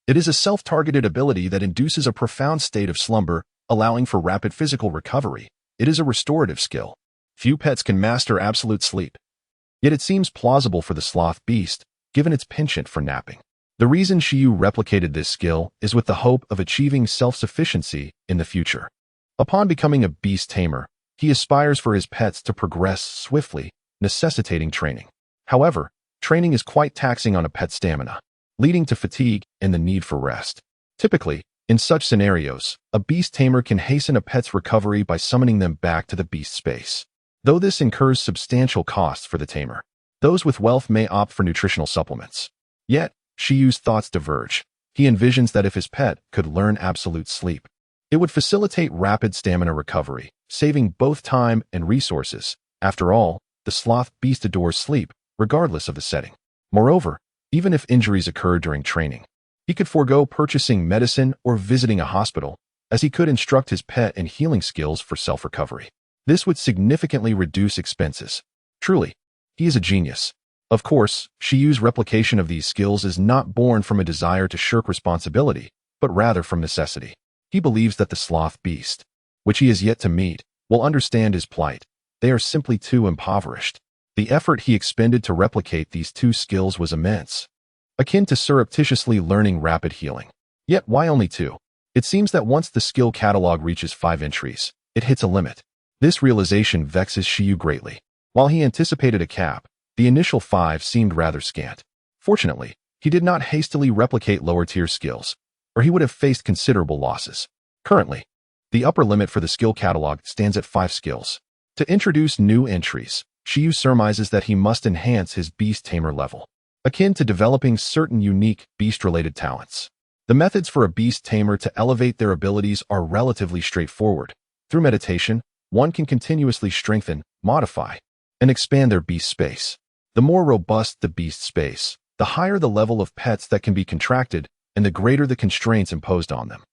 it is a self-targeted ability that induces a profound state of slumber, allowing for rapid physical recovery. It is a restorative skill. Few pets can master absolute sleep. Yet it seems plausible for the sloth beast, given its penchant for napping. The reason Shi Yu replicated this skill is with the hope of achieving self-sufficiency in the future. Upon becoming a beast tamer, he aspires for his pets to progress swiftly, necessitating training. However, training is quite taxing on a pet's stamina, leading to fatigue and the need for rest. Typically, in such scenarios, a beast tamer can hasten a pet's recovery by summoning them back to the beast space. Though this incurs substantial costs for the tamer, those with wealth may opt for nutritional supplements. Yet, Shi Yu's thoughts diverge. He envisions that if his pet could learn absolute sleep, it would facilitate rapid stamina recovery, saving both time and resources. After all, the sloth beast adores sleep, regardless of the setting. Moreover, even if injuries occur during training, he could forego purchasing medicine or visiting a hospital, as he could instruct his pet in healing skills for self-recovery. This would significantly reduce expenses. Truly, he is a genius. Of course, Shi Yu's replication of these skills is not born from a desire to shirk responsibility, but rather from necessity. He believes that the sloth beast, which he has yet to meet, will understand his plight. They are simply too impoverished. The effort he expended to replicate these two skills was immense, akin to surreptitiously learning rapid healing. Yet why only 2? It seems that once the skill catalog reaches 5 entries, it hits a limit. This realization vexes Shi Yu greatly. While he anticipated a cap, the initial 5 seemed rather scant. Fortunately, he did not hastily replicate lower-tier skills, or he would have faced considerable losses. Currently, the upper limit for the skill catalog stands at 5 skills. To introduce new entries, Shi Yu surmises that he must enhance his Beast Tamer level, akin to developing certain unique beast-related talents. The methods for a Beast Tamer to elevate their abilities are relatively straightforward. Through meditation, one can continuously strengthen, modify, and expand their beast space. The more robust the beast space, the higher the level of pets that can be contracted and the greater the constraints imposed on them.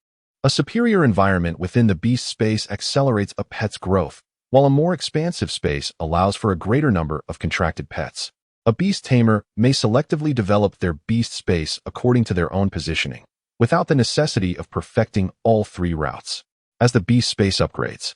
A superior environment within the beast space accelerates a pet's growth, while a more expansive space allows for a greater number of contracted pets. A beast tamer may selectively develop their beast space according to their own positioning, without the necessity of perfecting all 3 routes. As the beast space upgrades,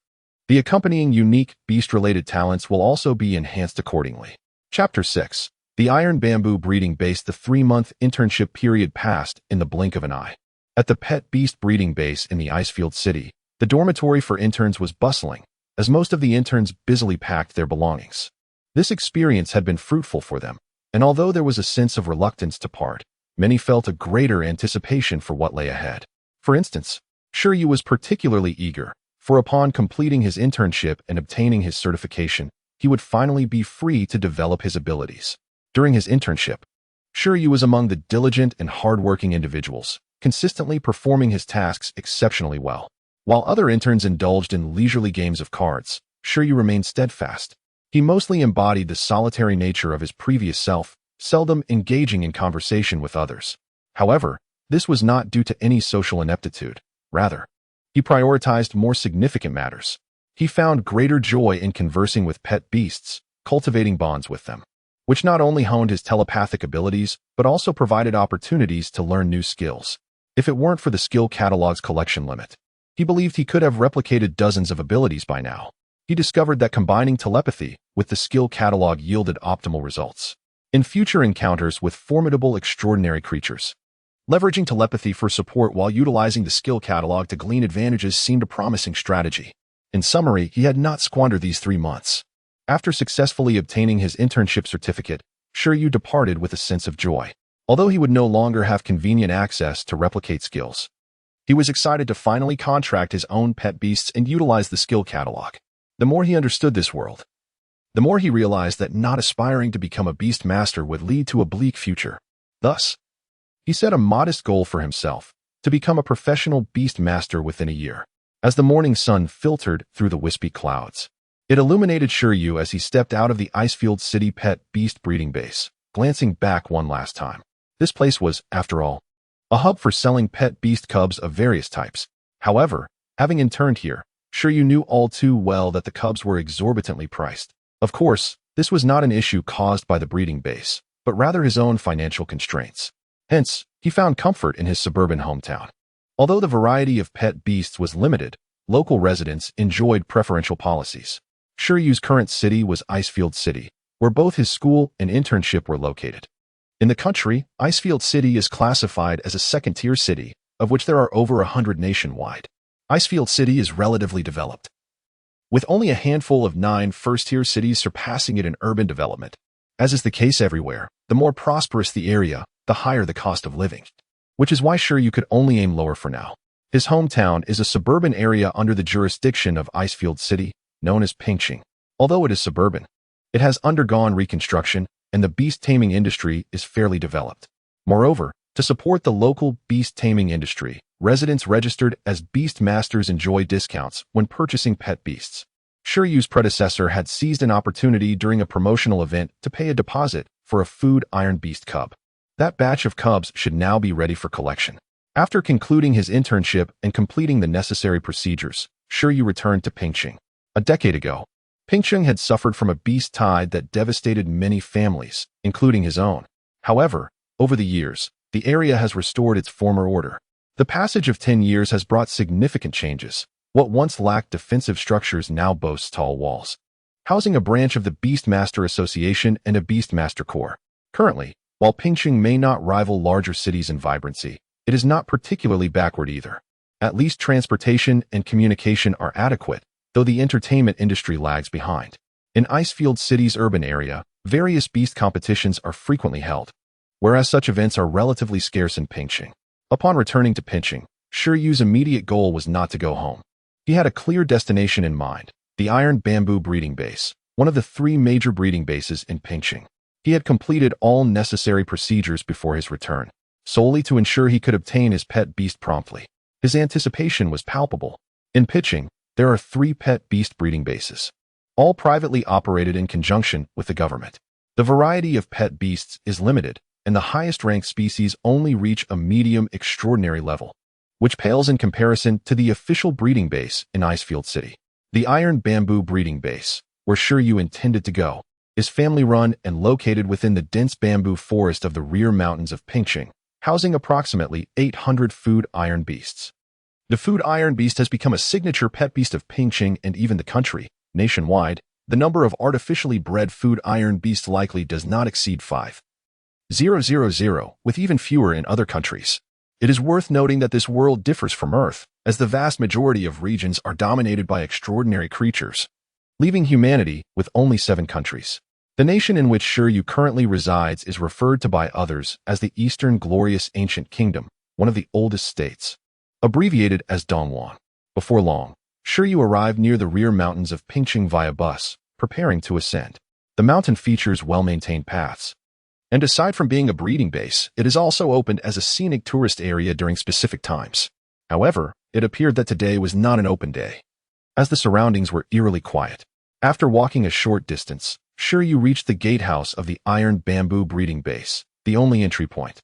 the accompanying unique beast-related talents will also be enhanced accordingly. Chapter 6. The Iron Bamboo Breeding Base. The 3-month internship period passed in the blink of an eye. At the Pet Beast Breeding Base in the Icefield City, the dormitory for interns was bustling, as most of the interns busily packed their belongings. This experience had been fruitful for them, and although there was a sense of reluctance to part, many felt a greater anticipation for what lay ahead. For instance, Shi Yu was particularly eager, for upon completing his internship and obtaining his certification, he would finally be free to develop his abilities. During his internship, Shi Yu was among the diligent and hard-working individuals, consistently performing his tasks exceptionally well. While other interns indulged in leisurely games of cards, Shi Yu remained steadfast. He mostly embodied the solitary nature of his previous self, seldom engaging in conversation with others. However, this was not due to any social ineptitude. Rather, he prioritized more significant matters. He found greater joy in conversing with pet beasts, cultivating bonds with them, which not only honed his telepathic abilities, but also provided opportunities to learn new skills. If it weren't for the skill catalog's collection limit, he believed he could have replicated dozens of abilities by now. He discovered that combining telepathy with the skill catalog yielded optimal results in future encounters with formidable, extraordinary creatures. Leveraging telepathy for support while utilizing the skill catalog to glean advantages seemed a promising strategy. In summary, he had not squandered these 3 months. After successfully obtaining his internship certificate, Shi Yu departed with a sense of joy. Although he would no longer have convenient access to replicate skills, he was excited to finally contract his own pet beasts and utilize the skill catalog. The more he understood this world, the more he realized that not aspiring to become a beast master would lead to a bleak future. Thus, he set a modest goal for himself, to become a professional beast master within a year. As the morning sun filtered through the wispy clouds, it illuminated Shi Yu as he stepped out of the Icefield City Pet Beast Breeding Base, glancing back one last time. This place was, after all, a hub for selling pet beast cubs of various types. However, having interned here, Shi Yu knew all too well that the cubs were exorbitantly priced. Of course, this was not an issue caused by the breeding base, but rather his own financial constraints. Hence, he found comfort in his suburban hometown. Although the variety of pet beasts was limited, local residents enjoyed preferential policies. Shi Yu's current city was Icefield City, where both his school and internship were located. In the country, Icefield City is classified as a second-tier city, of which there are over 100 nationwide. Icefield City is relatively developed, with only a handful of 9 first-tier cities surpassing it in urban development. As is the case everywhere, the more prosperous the area, the higher the cost of living, which is why Shi Yu could only aim lower for now. His hometown is a suburban area under the jurisdiction of Icefield City, known as Pingqing. Although it is suburban, it has undergone reconstruction, and the beast taming industry is fairly developed. Moreover, to support the local beast taming industry, residents registered as beast masters enjoy discounts when purchasing pet beasts. Shi Yu's predecessor had seized an opportunity during a promotional event to pay a deposit for a food iron beast cub. That batch of cubs should now be ready for collection. After concluding his internship and completing the necessary procedures, Shi Yu returned to Pingqing. A decade ago, Pingqing had suffered from a beast tide that devastated many families, including his own. However, over the years, the area has restored its former order. The passage of 10 years has brought significant changes. What once lacked defensive structures now boasts tall walls, housing a branch of the Beastmaster Association and a Beastmaster Corps. Currently, while Pingqing may not rival larger cities in vibrancy, it is not particularly backward either. At least transportation and communication are adequate, though the entertainment industry lags behind. In Icefield City's urban area, various beast competitions are frequently held, whereas such events are relatively scarce in Pingqing. Upon returning to Pingqing, Shi Yu's immediate goal was not to go home. He had a clear destination in mind, the Iron Bamboo Breeding Base, one of the 3 major breeding bases in Pingqing. He had completed all necessary procedures before his return, solely to ensure he could obtain his pet beast promptly. His anticipation was palpable. In Pingqing, there are 3 pet beast breeding bases, all privately operated in conjunction with the government. The variety of pet beasts is limited, and the highest-ranked species only reach a medium extraordinary level, which pales in comparison to the official breeding base in Icefield City. The Iron Bamboo Breeding Base, where Shi Yu intended to go, is family-run and located within the dense bamboo forest of the rear mountains of Pingqing, housing approximately 800 food iron beasts. The food iron beast has become a signature pet beast of Pingqing and even the country. Nationwide, the number of artificially bred food iron beasts likely does not exceed 5,000, with even fewer in other countries. It is worth noting that this world differs from Earth, as the vast majority of regions are dominated by extraordinary creatures, leaving humanity with only 7 countries. The nation in which Shi Yu currently resides is referred to by others as the Eastern Glorious Ancient Kingdom, one of the oldest states, abbreviated as Donghuang. Before long, Shi Yu arrived near the rear mountains of Pingqing via bus, preparing to ascend. The mountain features well-maintained paths, and aside from being a breeding base, it is also opened as a scenic tourist area during specific times. However, it appeared that today was not an open day, as the surroundings were eerily quiet. After walking a short distance, Shi Yu reached the gatehouse of the Iron Bamboo Breeding Base, the only entry point.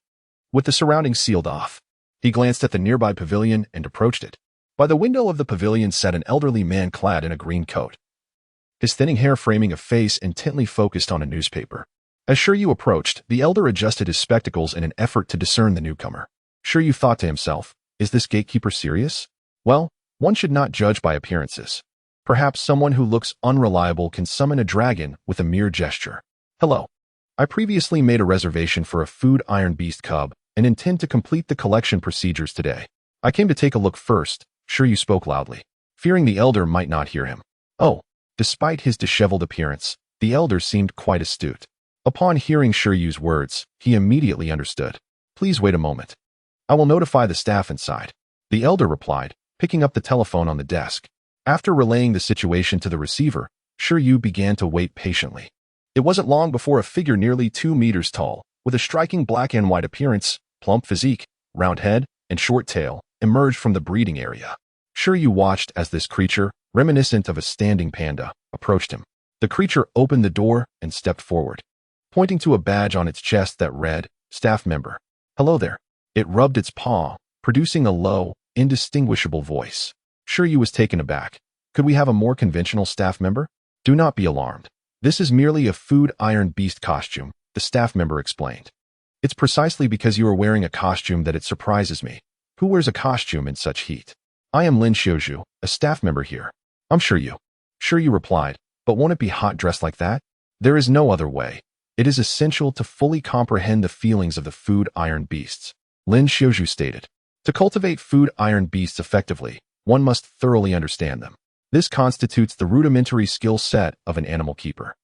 With the surroundings sealed off, he glanced at the nearby pavilion and approached it. By the window of the pavilion sat an elderly man clad in a green coat, his thinning hair framing a face intently focused on a newspaper. As Shi Yu approached, the elder adjusted his spectacles in an effort to discern the newcomer. Shi Yu thought to himself, is this gatekeeper serious? Well, one should not judge by appearances. Perhaps someone who looks unreliable can summon a dragon with a mere gesture. Hello. I previously made a reservation for a food iron beast cub and intend to complete the collection procedures today. I came to take a look first, Shi Yu spoke loudly, fearing the elder might not hear him. Oh, despite his disheveled appearance, the elder seemed quite astute. Upon hearing Shi Yu's words, he immediately understood. Please wait a moment. I will notify the staff inside. The elder replied, picking up the telephone on the desk. After relaying the situation to the receiver, Shi Yu began to wait patiently. It wasn't long before a figure nearly 2 meters tall, with a striking black and white appearance, plump physique, round head, and short tail, emerged from the breeding area. Shi Yu watched as this creature, reminiscent of a standing panda, approached him. The creature opened the door and stepped forward, pointing to a badge on its chest that read, Staff Member. Hello there. It rubbed its paw, producing a low, indistinguishable voice. Shi Yu was taken aback. Could we have a more conventional staff member? Do not be alarmed. This is merely a food iron beast costume, the staff member explained. It's precisely because you are wearing a costume that it surprises me. Who wears a costume in such heat? I am Lin Xiuzhu, a staff member here. I'm Shi Yu. Shi Yu replied, but won't it be hot dressed like that? There is no other way. It is essential to fully comprehend the feelings of the food iron beasts, Lin Xiuzhu stated. To cultivate food iron beasts effectively, one must thoroughly understand them. This constitutes the rudimentary skill set of an animal keeper.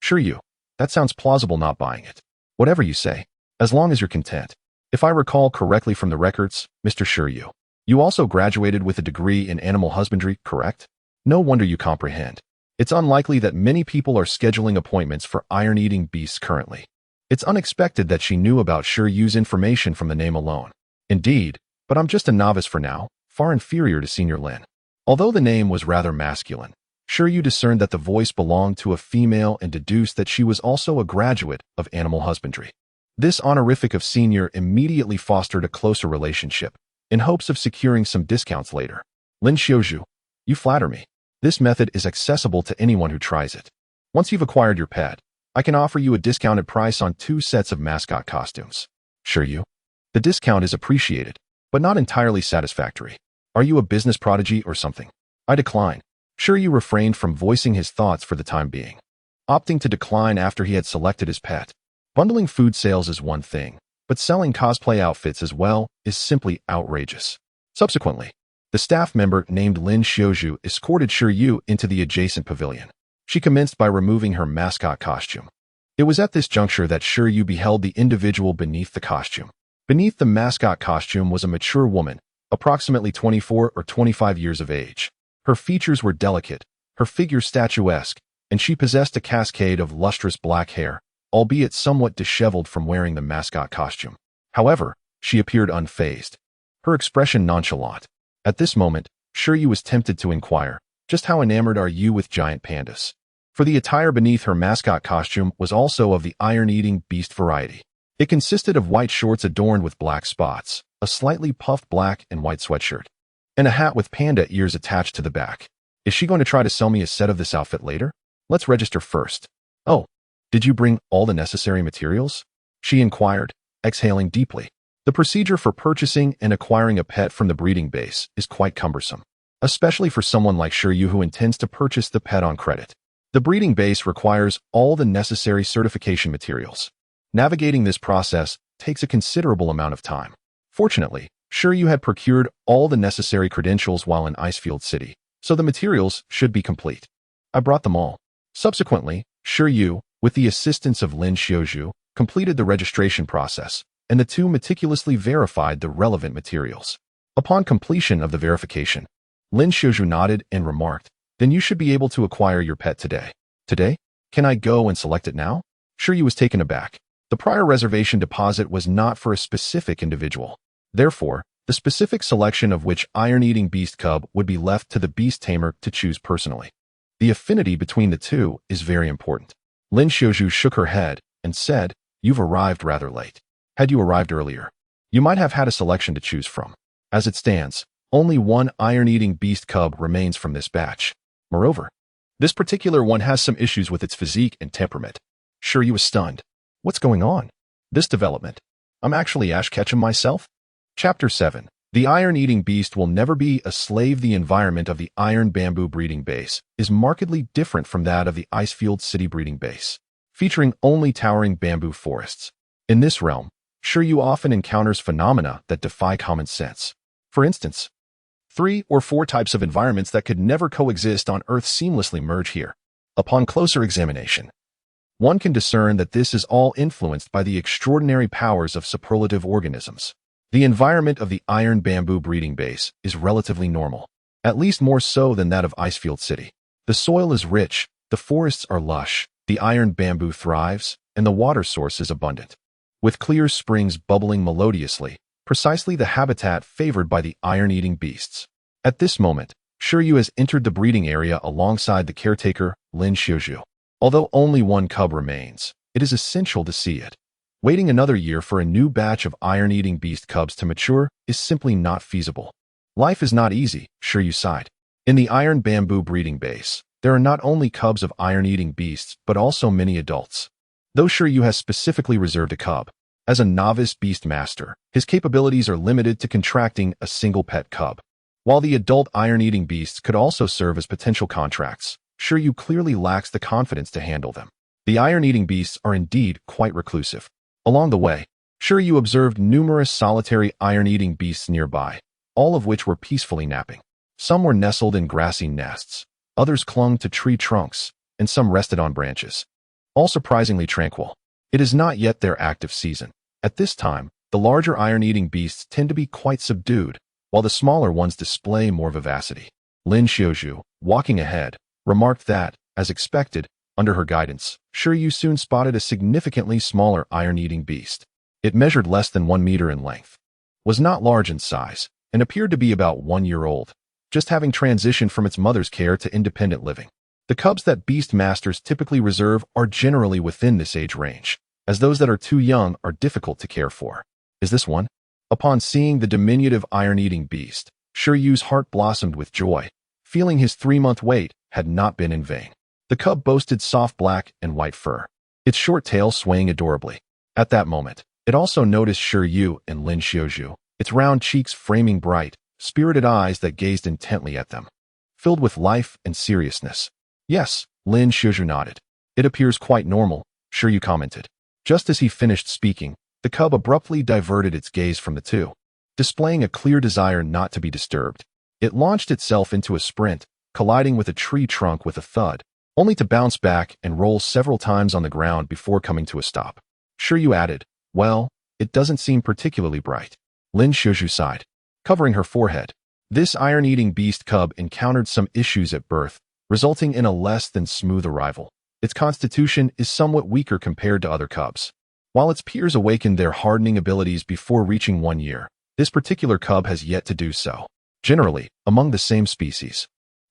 Shi Yu, that sounds plausible, not buying it. Whatever you say, as long as you're content. If I recall correctly from the records, Mr. Shi Yu, you also graduated with a degree in animal husbandry, correct? No wonder you comprehend. It's unlikely that many people are scheduling appointments for iron-eating beasts currently. It's unexpected that she knew about Shi Yu's information from the name alone. Indeed, but I'm just a novice for now, far inferior to Senior Lin. Although the name was rather masculine, Shi Yu discerned that the voice belonged to a female and deduced that she was also a graduate of animal husbandry. This honorific of senior immediately fostered a closer relationship, in hopes of securing some discounts later. Lin Xiaoju, you flatter me. This method is accessible to anyone who tries it. Once you've acquired your pet, I can offer you a discounted price on 2 sets of mascot costumes. Shi Yu. The discount is appreciated, but not entirely satisfactory. Are you a business prodigy or something? I decline. Shi Yu refrained from voicing his thoughts for the time being, opting to decline after he had selected his pet. Bundling food sales is one thing, but selling cosplay outfits as well is simply outrageous. Subsequently, the staff member named Lin Xiaoju escorted Shi Yu into the adjacent pavilion. She commenced by removing her mascot costume. It was at this juncture that Shi Yu beheld the individual beneath the costume. Beneath the mascot costume was a mature woman, approximately 24 or 25 years of age. Her features were delicate, her figure statuesque, and she possessed a cascade of lustrous black hair, albeit somewhat disheveled from wearing the mascot costume. However, she appeared unfazed, her expression nonchalant. At this moment, Shi Yu was tempted to inquire, just how enamored are you with giant pandas? For the attire beneath her mascot costume was also of the iron-eating beast variety. It consisted of white shorts adorned with black spots, a slightly puffed black and white sweatshirt, and a hat with panda ears attached to the back. Is she going to try to sell me a set of this outfit later? Let's register first. Oh, did you bring all the necessary materials? She inquired, exhaling deeply. The procedure for purchasing and acquiring a pet from the breeding base is quite cumbersome, especially for someone like Shi Yu who intends to purchase the pet on credit. The breeding base requires all the necessary certification materials. Navigating this process takes a considerable amount of time. Fortunately, Shi Yu had procured all the necessary credentials while in Icefield City, so the materials should be complete. I brought them all. Subsequently, Shi Yu, with the assistance of Lin Xiaoju, completed the registration process, and the two meticulously verified the relevant materials. Upon completion of the verification, Lin Xiaoju nodded and remarked, then you should be able to acquire your pet today. Today? Can I go and select it now? Shi Yu was taken aback. The prior reservation deposit was not for a specific individual. Therefore, the specific selection of which iron-eating beast cub would be left to the Beast Tamer to choose personally. The affinity between the two is very important. Lin Xiaoju shook her head and said, you've arrived rather late. Had you arrived earlier, you might have had a selection to choose from. As it stands, only one iron-eating beast cub remains from this batch. Moreover, this particular one has some issues with its physique and temperament. Shi Yu was stunned. What's going on? This development. I'm actually Ash Ketchum myself? Chapter 7. The iron-eating beast will never be a slave. The environment of the iron bamboo breeding base is markedly different from that of the Icefield City breeding base, featuring only towering bamboo forests. In this realm, Shi Yu often encounters phenomena that defy common sense. For instance, 3 or 4 types of environments that could never coexist on Earth seamlessly merge here. Upon closer examination, one can discern that this is all influenced by the extraordinary powers of superlative organisms. The environment of the iron bamboo breeding base is relatively normal, at least more so than that of Icefield City. The soil is rich, the forests are lush, the iron bamboo thrives, and the water source is abundant, with clear springs bubbling melodiously, precisely the habitat favored by the iron-eating beasts. At this moment, Shi Yu has entered the breeding area alongside the caretaker, Lin Xiaoju. Although only one cub remains, it is essential to see it. Waiting another year for a new batch of iron-eating beast cubs to mature is simply not feasible. Life is not easy, Shi Yu sighed. In the iron bamboo breeding base, there are not only cubs of iron-eating beasts but also many adults. Though Shi Yu has specifically reserved a cub, as a novice beast master, his capabilities are limited to contracting a single pet cub. While the adult iron-eating beasts could also serve as potential contracts, Shi Yu clearly lacks the confidence to handle them. The iron-eating beasts are indeed quite reclusive. Along the way, Shi Yu observed numerous solitary iron-eating beasts nearby, all of which were peacefully napping. Some were nestled in grassy nests, others clung to tree trunks, and some rested on branches. All surprisingly tranquil. It is not yet their active season. At this time, the larger iron-eating beasts tend to be quite subdued, while the smaller ones display more vivacity. Lin Xiaoju, walking ahead, remarked that, as expected, under her guidance, Shi Yu soon spotted a significantly smaller iron-eating beast. It measured less than 1 meter in length, was not large in size, and appeared to be about 1 year old, just having transitioned from its mother's care to independent living. The cubs that beast masters typically reserve are generally within this age range, as those that are too young are difficult to care for. Is this one? Upon seeing the diminutive iron-eating beast, Shi Yu's heart blossomed with joy, feeling his 3-month wait had not been in vain. The cub boasted soft black and white fur, its short tail swaying adorably. At that moment, it also noticed Shi Yu and Lin Xiuzhu, its round cheeks framing bright, spirited eyes that gazed intently at them, filled with life and seriousness. Yes, Lin Xiuzhu nodded. It appears quite normal, Shi Yu commented. Just as he finished speaking, the cub abruptly diverted its gaze from the two, displaying a clear desire not to be disturbed. It launched itself into a sprint, colliding with a tree trunk with a thud, only to bounce back and roll several times on the ground before coming to a stop. Shi Yu added, "Well, it doesn't seem particularly bright." Lin Xiuzhu sighed, covering her forehead. This iron-eating beast cub encountered some issues at birth, resulting in a less than smooth arrival. Its constitution is somewhat weaker compared to other cubs. While its peers awakened their hardening abilities before reaching 1 year, this particular cub has yet to do so. Generally, among the same species,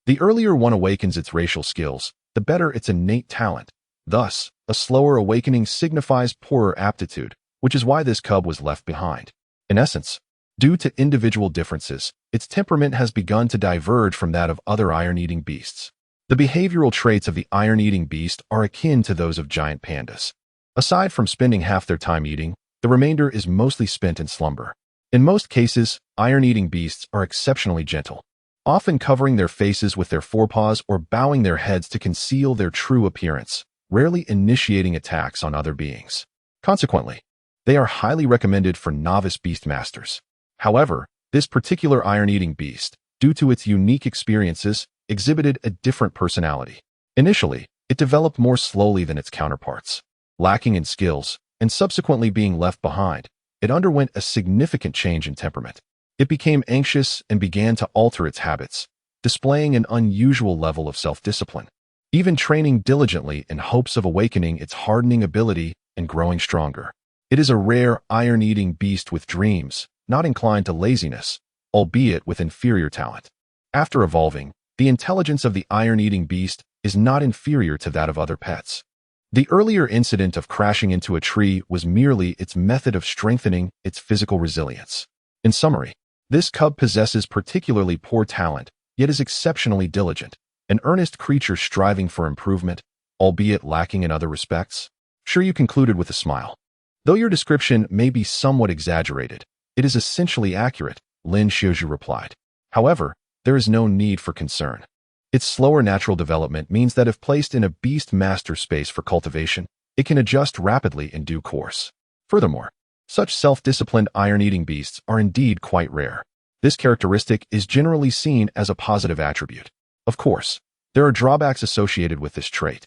the earlier one awakens its racial skills, the better its innate talent. Thus, a slower awakening signifies poorer aptitude, which is why this cub was left behind. In essence, due to individual differences, its temperament has begun to diverge from that of other iron-eating beasts. The behavioral traits of the iron-eating beast are akin to those of giant pandas. Aside from spending half their time eating, the remainder is mostly spent in slumber. In most cases, iron-eating beasts are exceptionally gentle, often covering their faces with their forepaws or bowing their heads to conceal their true appearance, rarely initiating attacks on other beings. Consequently, they are highly recommended for novice beast masters. However, this particular iron-eating beast, due to its unique experiences, exhibited a different personality. Initially, it developed more slowly than its counterparts. Lacking in skills, and subsequently being left behind, it underwent a significant change in temperament. It became anxious and began to alter its habits, displaying an unusual level of self-discipline, even training diligently in hopes of awakening its hardening ability and growing stronger. It is a rare iron-eating beast with dreams, not inclined to laziness, albeit with inferior talent. After evolving, the intelligence of the iron-eating beast is not inferior to that of other pets. The earlier incident of crashing into a tree was merely its method of strengthening its physical resilience. In summary, this cub possesses particularly poor talent, yet is exceptionally diligent, an earnest creature striving for improvement, albeit lacking in other respects. Shi Yu concluded with a smile. Though your description may be somewhat exaggerated, it is essentially accurate, Lin Xiuzhu replied. However, there is no need for concern. Its slower natural development means that if placed in a beast master space for cultivation, it can adjust rapidly in due course. Furthermore, such self-disciplined iron-eating beasts are indeed quite rare. This characteristic is generally seen as a positive attribute. Of course, there are drawbacks associated with this trait.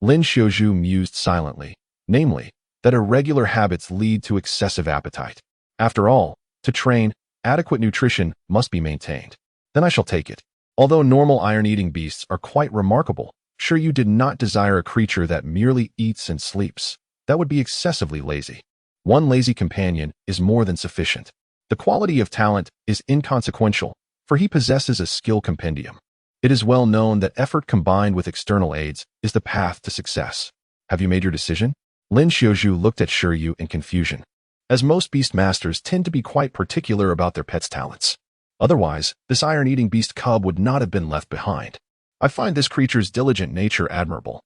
Lin Xiuzhu mused silently, namely, that irregular habits lead to excessive appetite. After all, to train, adequate nutrition must be maintained. Then I shall take it. Although normal iron-eating beasts are quite remarkable, Shi Yu did not desire a creature that merely eats and sleeps. That would be excessively lazy. One lazy companion is more than sufficient. The quality of talent is inconsequential, for he possesses a skill compendium. It is well known that effort combined with external aids is the path to success. Have you made your decision? Lin Xiuzhu looked at Shi Yu in confusion, as most beast masters tend to be quite particular about their pets' talents. Otherwise, this iron-eating beast cub would not have been left behind. I find this creature's diligent nature admirable.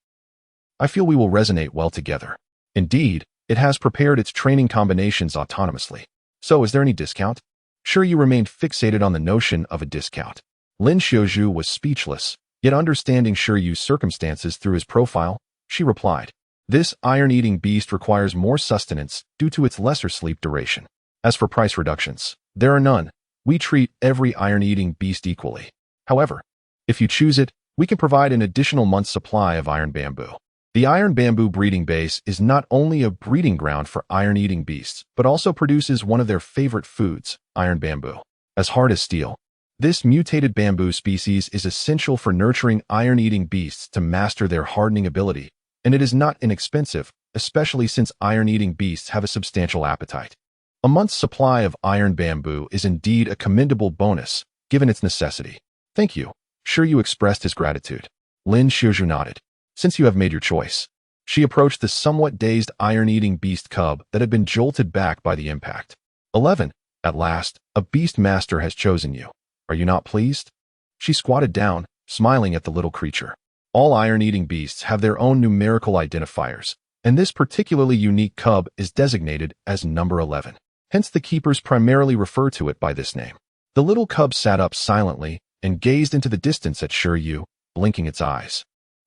I feel we will resonate well together. Indeed, it has prepared its training combinations autonomously. So is there any discount? Shi Yu remained fixated on the notion of a discount. Lin Xiuzhu was speechless, yet understanding Shi Yu's circumstances through his profile, she replied, "This iron-eating beast requires more sustenance due to its lesser sleep duration. As for price reductions, there are none. We treat every iron-eating beast equally. However, if you choose it, we can provide an additional month's supply of iron bamboo." The iron bamboo breeding base is not only a breeding ground for iron-eating beasts, but also produces one of their favorite foods, iron bamboo. As hard as steel, this mutated bamboo species is essential for nurturing iron-eating beasts to master their hardening ability, and it is not inexpensive, especially since iron-eating beasts have a substantial appetite. A month's supply of iron bamboo is indeed a commendable bonus, given its necessity. Thank you. Shi Yu expressed his gratitude. Lin Xiuzhu nodded. Since you have made your choice. She approached the somewhat dazed iron-eating beast cub that had been jolted back by the impact. 11. At last, a beast master has chosen you. Are you not pleased? She squatted down, smiling at the little creature. All iron-eating beasts have their own numerical identifiers, and this particularly unique cub is designated as number 11. Hence the keepers primarily refer to it by this name. The little cub sat up silently and gazed into the distance at Shi Yu, blinking its eyes.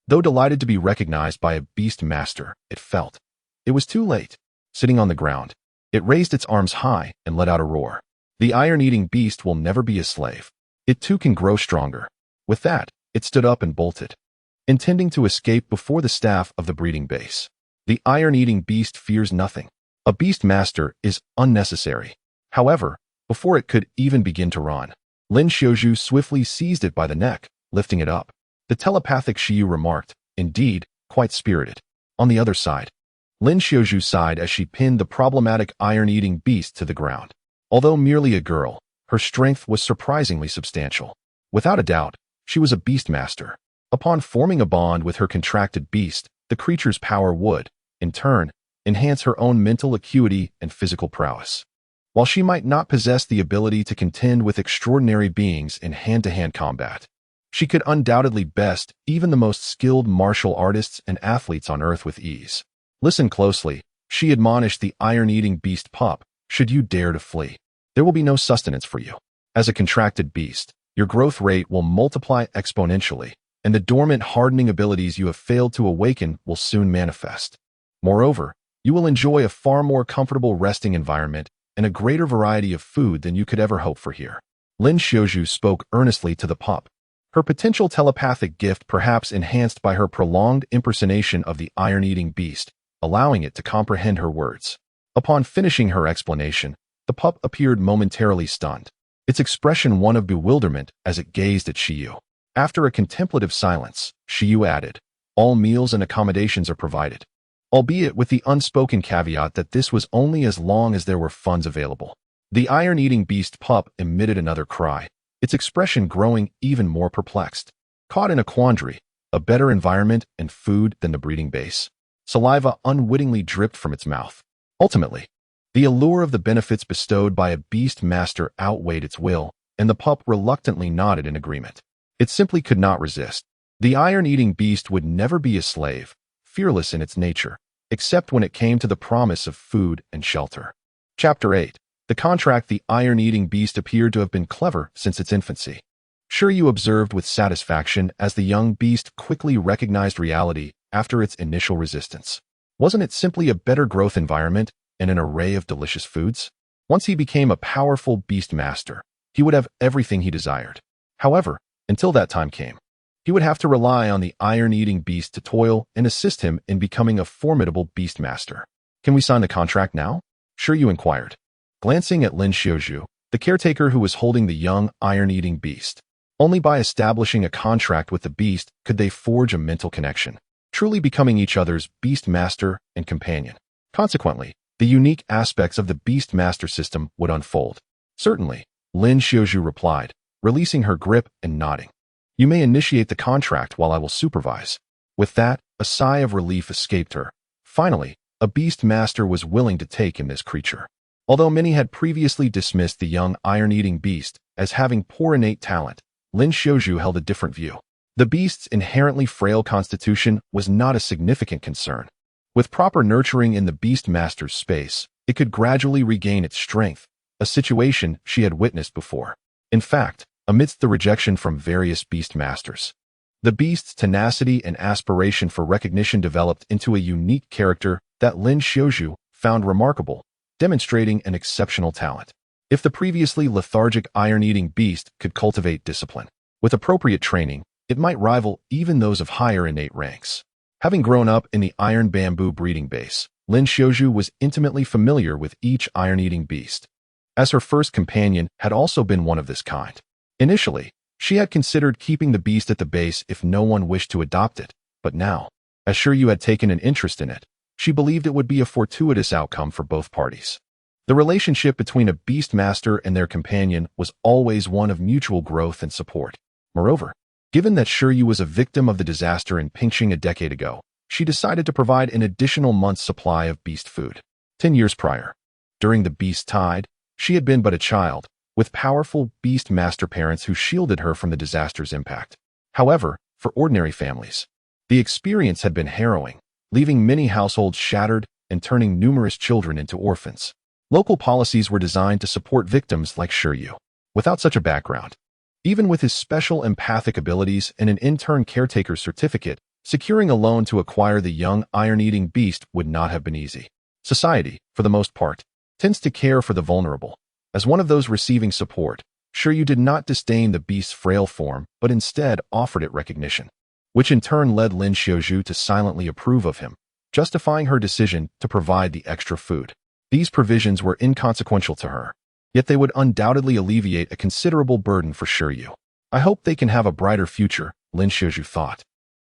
Though delighted to be recognized by a beast master, it felt it was too late. Sitting on the ground, it raised its arms high and let out a roar. The iron-eating beast will never be a slave. It too can grow stronger. With that, it stood up and bolted, intending to escape before the staff of the breeding base. The iron-eating beast fears nothing. A beast master is unnecessary. However, before it could even begin to run, Lin Xiaoju swiftly seized it by the neck, lifting it up. The telepathic Shi Yu remarked, indeed, quite spirited. On the other side, Lin Xiaoju sighed as she pinned the problematic iron-eating beast to the ground. Although merely a girl, her strength was surprisingly substantial. Without a doubt, she was a beast master. Upon forming a bond with her contracted beast, the creature's power would, in turn, enhance her own mental acuity and physical prowess. While she might not possess the ability to contend with extraordinary beings in hand-to-hand combat, she could undoubtedly best even the most skilled martial artists and athletes on Earth with ease. Listen closely, she admonished the iron-eating beast pup, should you dare to flee, there will be no sustenance for you. As a contracted beast, your growth rate will multiply exponentially, and the dormant hardening abilities you have failed to awaken will soon manifest. Moreover, you will enjoy a far more comfortable resting environment and a greater variety of food than you could ever hope for here. Lin Xiaoju spoke earnestly to the pup, her potential telepathic gift perhaps enhanced by her prolonged impersonation of the iron-eating beast, allowing it to comprehend her words. Upon finishing her explanation, the pup appeared momentarily stunned, its expression one of bewilderment as it gazed at Shi Yu. After a contemplative silence, Shi Yu added, all meals and accommodations are provided, albeit with the unspoken caveat that this was only as long as there were funds available. The iron-eating beast pup emitted another cry, its expression growing even more perplexed. Caught in a quandary, a better environment and food than the breeding base. Saliva unwittingly dripped from its mouth. Ultimately, the allure of the benefits bestowed by a beast master outweighed its will, and the pup reluctantly nodded in agreement. It simply could not resist. The iron-eating beast would never be a slave, fearless in its nature, except when it came to the promise of food and shelter. Chapter 8. The contract. The iron-eating beast appeared to have been clever since its infancy. Shi Yu observed with satisfaction as the young beast quickly recognized reality after its initial resistance. Wasn't it simply a better growth environment and an array of delicious foods? Once he became a powerful beast master, he would have everything he desired. However, until that time came, he would have to rely on the iron-eating beast to toil and assist him in becoming a formidable beast master. Can we sign the contract now? Shi Yu inquired, glancing at Lin Xiaoju, the caretaker who was holding the young iron-eating beast. Only by establishing a contract with the beast could they forge a mental connection, truly becoming each other's beast master and companion. Consequently, the unique aspects of the beast master system would unfold. Certainly, Lin Xiaoju replied, releasing her grip and nodding. You may initiate the contract while I will supervise. With that, a sigh of relief escaped her. Finally, a beast master was willing to take in this creature. Although many had previously dismissed the young iron-eating beast as having poor innate talent, Lin Xiaoju held a different view. The beast's inherently frail constitution was not a significant concern. With proper nurturing in the beast master's space, it could gradually regain its strength, a situation she had witnessed before. In fact, amidst the rejection from various beast masters, the beast's tenacity and aspiration for recognition developed into a unique character that Lin Xiaoju found remarkable, demonstrating an exceptional talent. If the previously lethargic iron-eating beast could cultivate discipline, with appropriate training, it might rival even those of higher innate ranks. Having grown up in the iron bamboo breeding base, Lin Xiaoju was intimately familiar with each iron-eating beast, as her first companion had also been one of this kind. Initially, she had considered keeping the beast at the base if no one wished to adopt it, but now, as Shi Yu had taken an interest in it, she believed it would be a fortuitous outcome for both parties. The relationship between a beast master and their companion was always one of mutual growth and support. Moreover, given that Shi Yu was a victim of the disaster in Pingxing a decade ago, she decided to provide an additional month's supply of beast food. 10 years prior, during the beast tide, She had been but a child, with powerful beast master parents who shielded her from the disaster's impact. However, for ordinary families, the experience had been harrowing, leaving many households shattered and turning numerous children into orphans. Local policies were designed to support victims like Shi Yu. Without such a background, even with his special empathic abilities and an intern caretaker's certificate, securing a loan to acquire the young iron-eating beast would not have been easy. Society, for the most part, tends to care for the vulnerable. As one of those receiving support, Shi Yu did not disdain the beast's frail form, but instead offered it recognition, which in turn led Lin Xiaozhu to silently approve of him, justifying her decision to provide the extra food. These provisions were inconsequential to her, yet they would undoubtedly alleviate a considerable burden for Shi Yu. I hope they can have a brighter future, Lin Xiaozhu thought.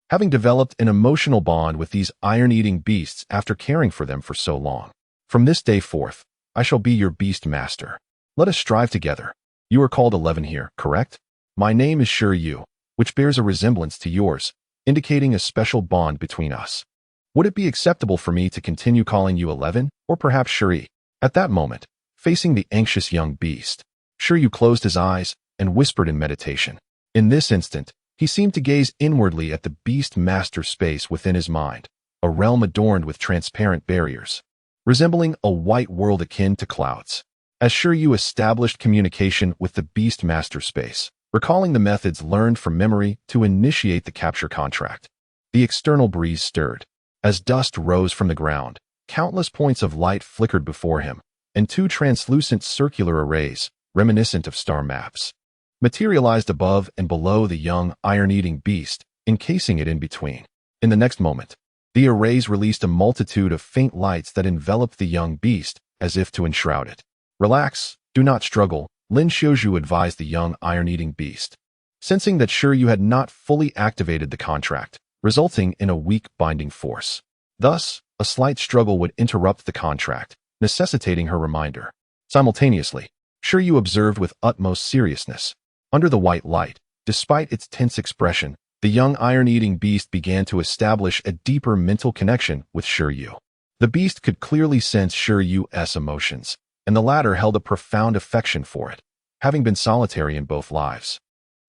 Having developed an emotional bond with these iron-eating beasts after caring for them for so long. From this day forth, I shall be your beast master. Let us strive together. You are called 11 here, correct? My name is Shi Yu, which bears a resemblance to yours, indicating a special bond between us. Would it be acceptable for me to continue calling you 11, or perhaps Shi? At that moment, facing the anxious young beast, Shi Yu closed his eyes and whispered in meditation. In this instant, he seemed to gaze inwardly at the beast master space within his mind, a realm adorned with transparent barriers, resembling a white world akin to clouds. As Shi Yu established communication with the beast master space, recalling the methods learned from memory to initiate the capture contract, the external breeze stirred. As dust rose from the ground, countless points of light flickered before him, and two translucent circular arrays, reminiscent of star maps, materialized above and below the young iron-eating beast, encasing it in between. In the next moment, the arrays released a multitude of faint lights that enveloped the young beast, as if to enshroud it. Relax, do not struggle, Lin Xiaozhu advised the young iron-eating beast, sensing that Shi Yu had not fully activated the contract, resulting in a weak binding force. Thus, a slight struggle would interrupt the contract, necessitating her reminder. Simultaneously, Shi Yu observed with utmost seriousness. Under the white light, despite its tense expression, the young iron-eating beast began to establish a deeper mental connection with Shi Yu. The beast could clearly sense Shi Yu's emotions, and the latter held a profound affection for it, having been solitary in both lives.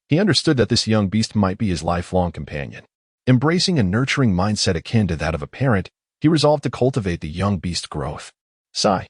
He understood that this young beast might be his lifelong companion. Embracing a nurturing mindset akin to that of a parent, he resolved to cultivate the young beast's growth. Sigh.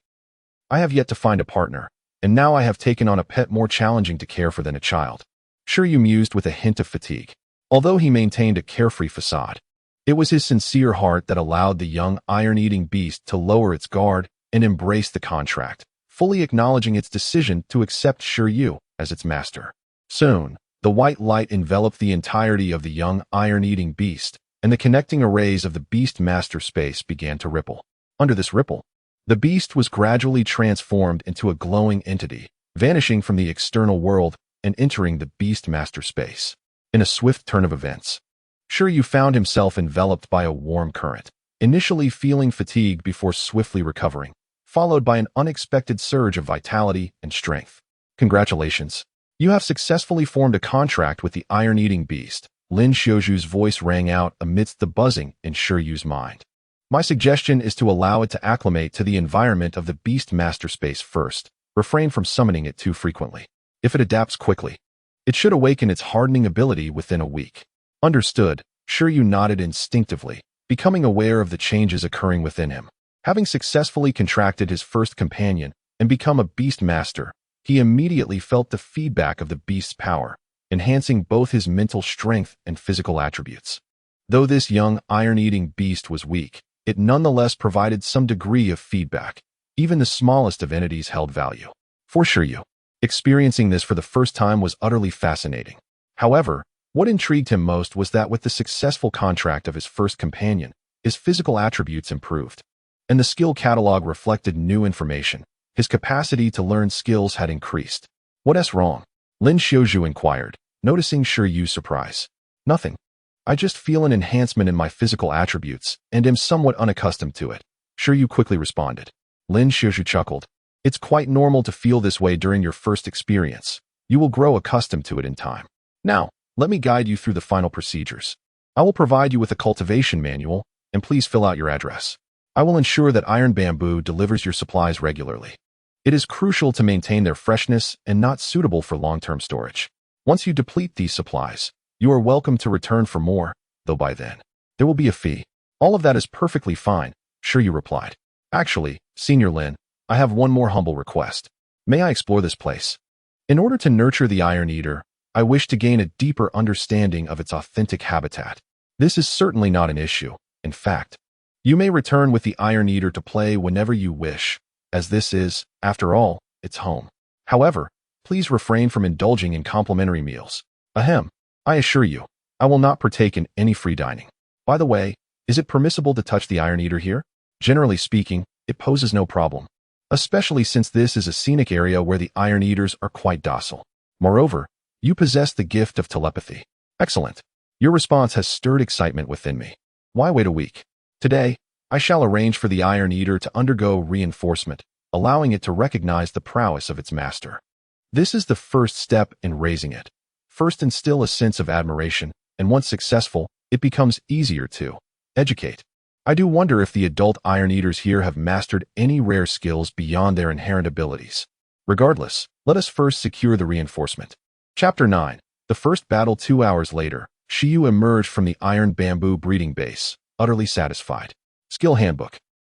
I have yet to find a partner, and now I have taken on a pet more challenging to care for than a child. Shi Yu mused with a hint of fatigue. Although he maintained a carefree facade, it was his sincere heart that allowed the young iron-eating beast to lower its guard and embrace the contract, fully acknowledging its decision to accept Shi Yu as its master. Soon, the white light enveloped the entirety of the young iron-eating beast, and the connecting arrays of the beast master space began to ripple. Under this ripple, the beast was gradually transformed into a glowing entity, vanishing from the external world and entering the beast master space. In a swift turn of events, Shi Yu found himself enveloped by a warm current, initially feeling fatigue before swiftly recovering, followed by an unexpected surge of vitality and strength. Congratulations. You have successfully formed a contract with the iron-eating beast. Lin Xiaozhu's voice rang out amidst the buzzing in Shi Yu's mind. My suggestion is to allow it to acclimate to the environment of the beast master space first. Refrain from summoning it too frequently. If it adapts quickly, it should awaken its hardening ability within a week. Understood, Shi Yu nodded instinctively, becoming aware of the changes occurring within him. Having successfully contracted his first companion and become a beast master, he immediately felt the feedback of the beast's power, enhancing both his mental strength and physical attributes. Though this young iron-eating beast was weak, it nonetheless provided some degree of feedback. Even the smallest of entities held value. For Shi Yu, experiencing this for the first time was utterly fascinating. However, what intrigued him most was that with the successful contract of his first companion, his physical attributes improved, and the skill catalog reflected new information. His capacity to learn skills had increased. What's wrong? Lin Xiaozhu inquired, noticing Shi Yu's surprise. Nothing. I just feel an enhancement in my physical attributes and am somewhat unaccustomed to it. Shi Yu quickly responded. Lin Xiaozhu chuckled. It's quite normal to feel this way during your first experience. You will grow accustomed to it in time. Now, let me guide you through the final procedures. I will provide you with a cultivation manual, and please fill out your address. I will ensure that Iron Bamboo delivers your supplies regularly. It is crucial to maintain their freshness and not suitable for long-term storage. Once you deplete these supplies, you are welcome to return for more, though by then, there will be a fee. All of that is perfectly fine, Shi Yu replied. Actually, Senior Lin, I have one more humble request. May I explore this place? In order to nurture the Iron Eater, I wish to gain a deeper understanding of its authentic habitat. This is certainly not an issue. In fact, you may return with the Iron Eater to play whenever you wish, as this is, after all, its home. However, please refrain from indulging in complimentary meals. Ahem, I assure you, I will not partake in any free dining. By the way, is it permissible to touch the Iron Eater here? Generally speaking, it poses no problem, especially since this is a scenic area where the Iron Eaters are quite docile. Moreover, you possess the gift of telepathy. Excellent. Your response has stirred excitement within me. Why wait a week? Today, I shall arrange for the Iron Eater to undergo reinforcement, allowing it to recognize the prowess of its master. This is the first step in raising it. First, instill a sense of admiration, and once successful, it becomes easier to educate. I do wonder if the adult Iron Eaters here have mastered any rare skills beyond their inherent abilities. Regardless, let us first secure the reinforcement. Chapter 9. The first battle. 2 hours later, Shi Yu emerged from the iron bamboo breeding base, utterly satisfied. Skill Handbook.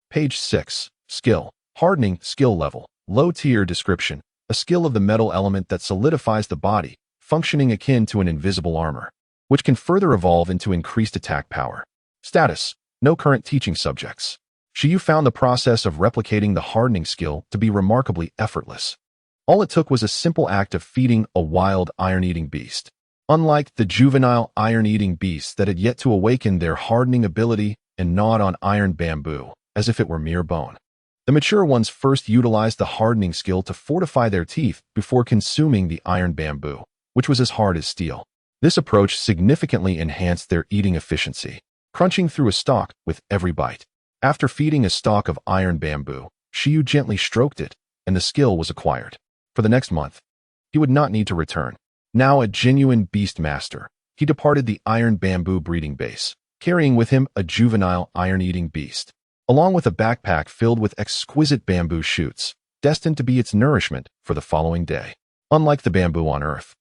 Page 6. Skill. Hardening. Skill level. Low tier. Description. A skill of the metal element that solidifies the body, functioning akin to an invisible armor, which can further evolve into increased attack power. Status. No current teaching subjects. Shi Yu found the process of replicating the hardening skill to be remarkably effortless. All it took was a simple act of feeding a wild iron-eating beast. Unlike the juvenile iron-eating beasts that had yet to awaken their hardening ability and gnawed on iron bamboo, as if it were mere bone, the mature ones first utilized the hardening skill to fortify their teeth before consuming the iron bamboo, which was as hard as steel. This approach significantly enhanced their eating efficiency, crunching through a stalk with every bite. After feeding a stalk of iron bamboo, Shi Yu gently stroked it, and the skill was acquired. For the next month, he would not need to return. Now a genuine beast master, he departed the iron bamboo breeding base, carrying with him a juvenile iron-eating beast, along with a backpack filled with exquisite bamboo shoots, destined to be its nourishment for the following day. Unlike the bamboo on Earth,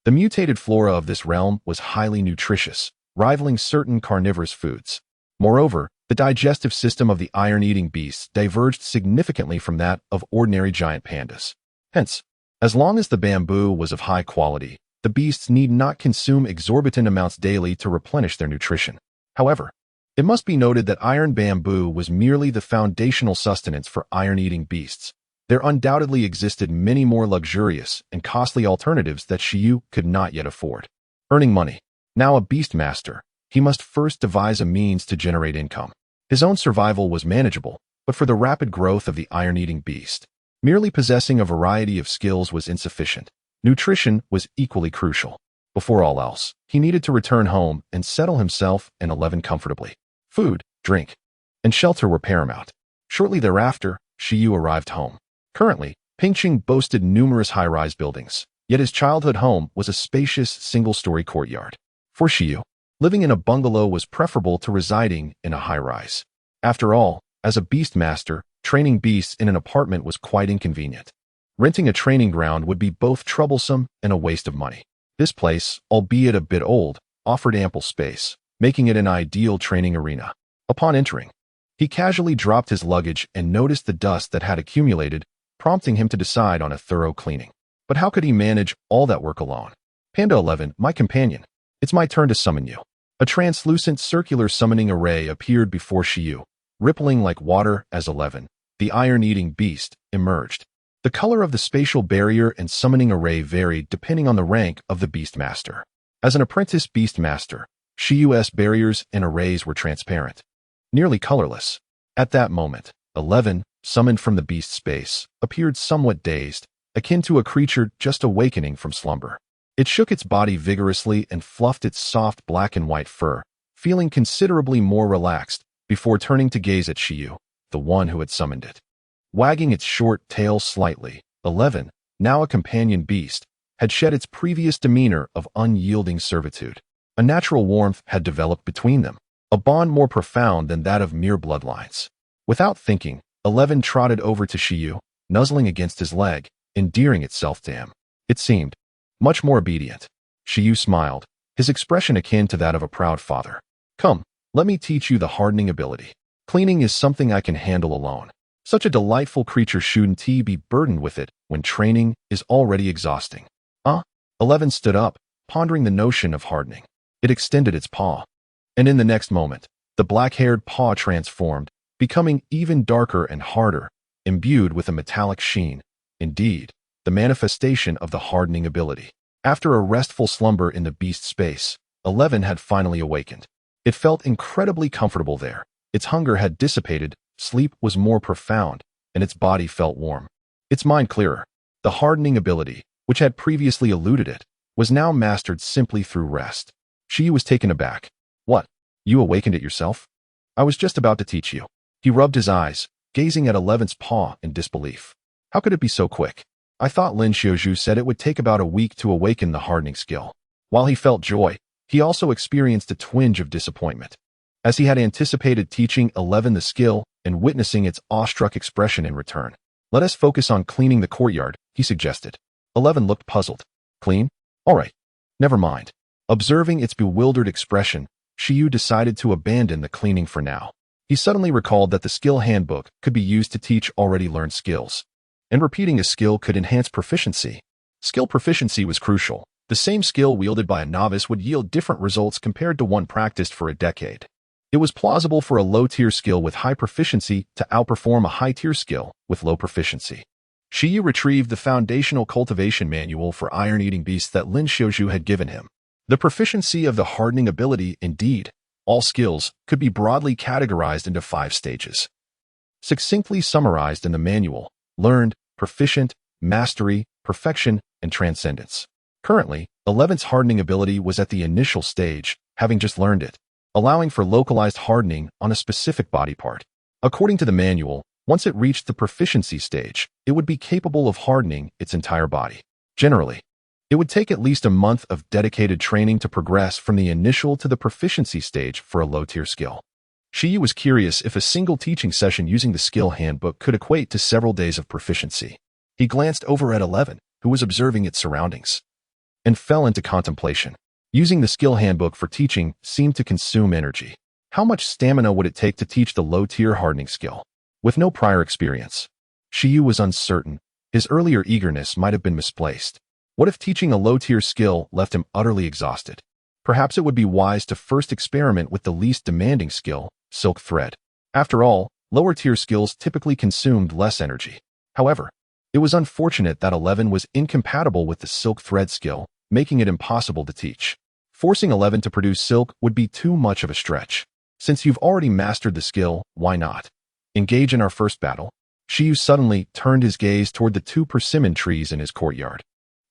the mutated flora of this realm was highly nutritious, rivaling certain carnivorous foods. Moreover, the digestive system of the iron-eating beasts diverged significantly from that of ordinary giant pandas. Hence, as long as the bamboo was of high quality, the beasts need not consume exorbitant amounts daily to replenish their nutrition. However, it must be noted that iron bamboo was merely the foundational sustenance for iron-eating beasts. There undoubtedly existed many more luxurious and costly alternatives that Shi Yu could not yet afford. Earning money. Now a beast master, he must first devise a means to generate income. His own survival was manageable, but for the rapid growth of the iron-eating beast, merely possessing a variety of skills was insufficient. Nutrition was equally crucial. Before all else, he needed to return home and settle himself and 11 comfortably. Food, drink, and shelter were paramount. Shortly thereafter, Shi Yu arrived home. Currently, Pingqing boasted numerous high-rise buildings, yet his childhood home was a spacious single-story courtyard. For Shi Yu, living in a bungalow was preferable to residing in a high-rise. After all, as a beast master, training beasts in an apartment was quite inconvenient. Renting a training ground would be both troublesome and a waste of money. This place, albeit a bit old, offered ample space, making it an ideal training arena. Upon entering, he casually dropped his luggage and noticed the dust that had accumulated, prompting him to decide on a thorough cleaning. But how could he manage all that work alone? Panda 11, my companion, it's my turn to summon you. A translucent circular summoning array appeared before Shi Yu, rippling like water as 11, the iron-eating beast, emerged. The color of the spatial barrier and summoning array varied depending on the rank of the beast master. As an apprentice beast master, Shi Yu's barriers and arrays were transparent, nearly colorless. At that moment, 11, summoned from the beast space, appeared somewhat dazed, akin to a creature just awakening from slumber. It shook its body vigorously and fluffed its soft black and white fur, feeling considerably more relaxed, before turning to gaze at Shi Yu, the one who had summoned it. Wagging its short tail slightly, 11, now a companion beast, had shed its previous demeanor of unyielding servitude. A natural warmth had developed between them, a bond more profound than that of mere bloodlines. Without thinking, 11 trotted over to Shi Yu, nuzzling against his leg, endearing itself to him. It seemed much more obedient. Shi Yu smiled, his expression akin to that of a proud father. Come, let me teach you the hardening ability. Cleaning is something I can handle alone. Such a delightful creature shouldn't he be burdened with it when training is already exhausting. 11 stood up, pondering the notion of hardening. It extended its paw. And in the next moment, the black-haired paw transformed, becoming even darker and harder, imbued with a metallic sheen. Indeed, the manifestation of the hardening ability. After a restful slumber in the beast space, 11 had finally awakened. It felt incredibly comfortable there. Its hunger had dissipated, sleep was more profound, and its body felt warm. Its mind clearer. The hardening ability, which had previously eluded it, was now mastered simply through rest. Shi Yu was taken aback. What? You awakened it yourself? I was just about to teach you. He rubbed his eyes, gazing at 11's paw in disbelief. How could it be so quick? I thought Lin Xiaozhu said it would take about a week to awaken the hardening skill. While he felt joy, he also experienced a twinge of disappointment. As he had anticipated teaching 11 the skill and witnessing its awestruck expression in return. Let us focus on cleaning the courtyard, he suggested. 11 looked puzzled. Clean? All right. Never mind. Observing its bewildered expression, Shi Yu decided to abandon the cleaning for now. He suddenly recalled that the skill handbook could be used to teach already learned skills. And repeating a skill could enhance proficiency. Skill proficiency was crucial. The same skill wielded by a novice would yield different results compared to one practiced for a decade. It was plausible for a low-tier skill with high proficiency to outperform a high-tier skill with low proficiency. Shi Yu retrieved the foundational cultivation manual for iron-eating beasts that Lin Xiaozhu had given him. The proficiency of the hardening ability, indeed, all skills, could be broadly categorized into 5 stages. Succinctly summarized in the manual: learned, proficient, mastery, perfection, and transcendence. Currently, 11's hardening ability was at the initial stage, having just learned it, allowing for localized hardening on a specific body part. According to the manual, once it reached the proficiency stage, it would be capable of hardening its entire body. Generally, it would take at least a month of dedicated training to progress from the initial to the proficiency stage for a low-tier skill. Shi Yu was curious if a single teaching session using the skill handbook could equate to several days of proficiency. He glanced over at 11, who was observing its surroundings, and fell into contemplation. Using the skill handbook for teaching seemed to consume energy. How much stamina would it take to teach the low-tier hardening skill? With no prior experience, Shi Yu was uncertain. His earlier eagerness might have been misplaced. What if teaching a low-tier skill left him utterly exhausted? Perhaps it would be wise to first experiment with the least demanding skill, silk thread. After all, lower-tier skills typically consumed less energy. However, it was unfortunate that 11 was incompatible with the silk thread skill, making it impossible to teach. Forcing 11 to produce silk would be too much of a stretch. Since you've already mastered the skill, why not engage in our first battle? Shi Yu suddenly turned his gaze toward the 2 persimmon trees in his courtyard,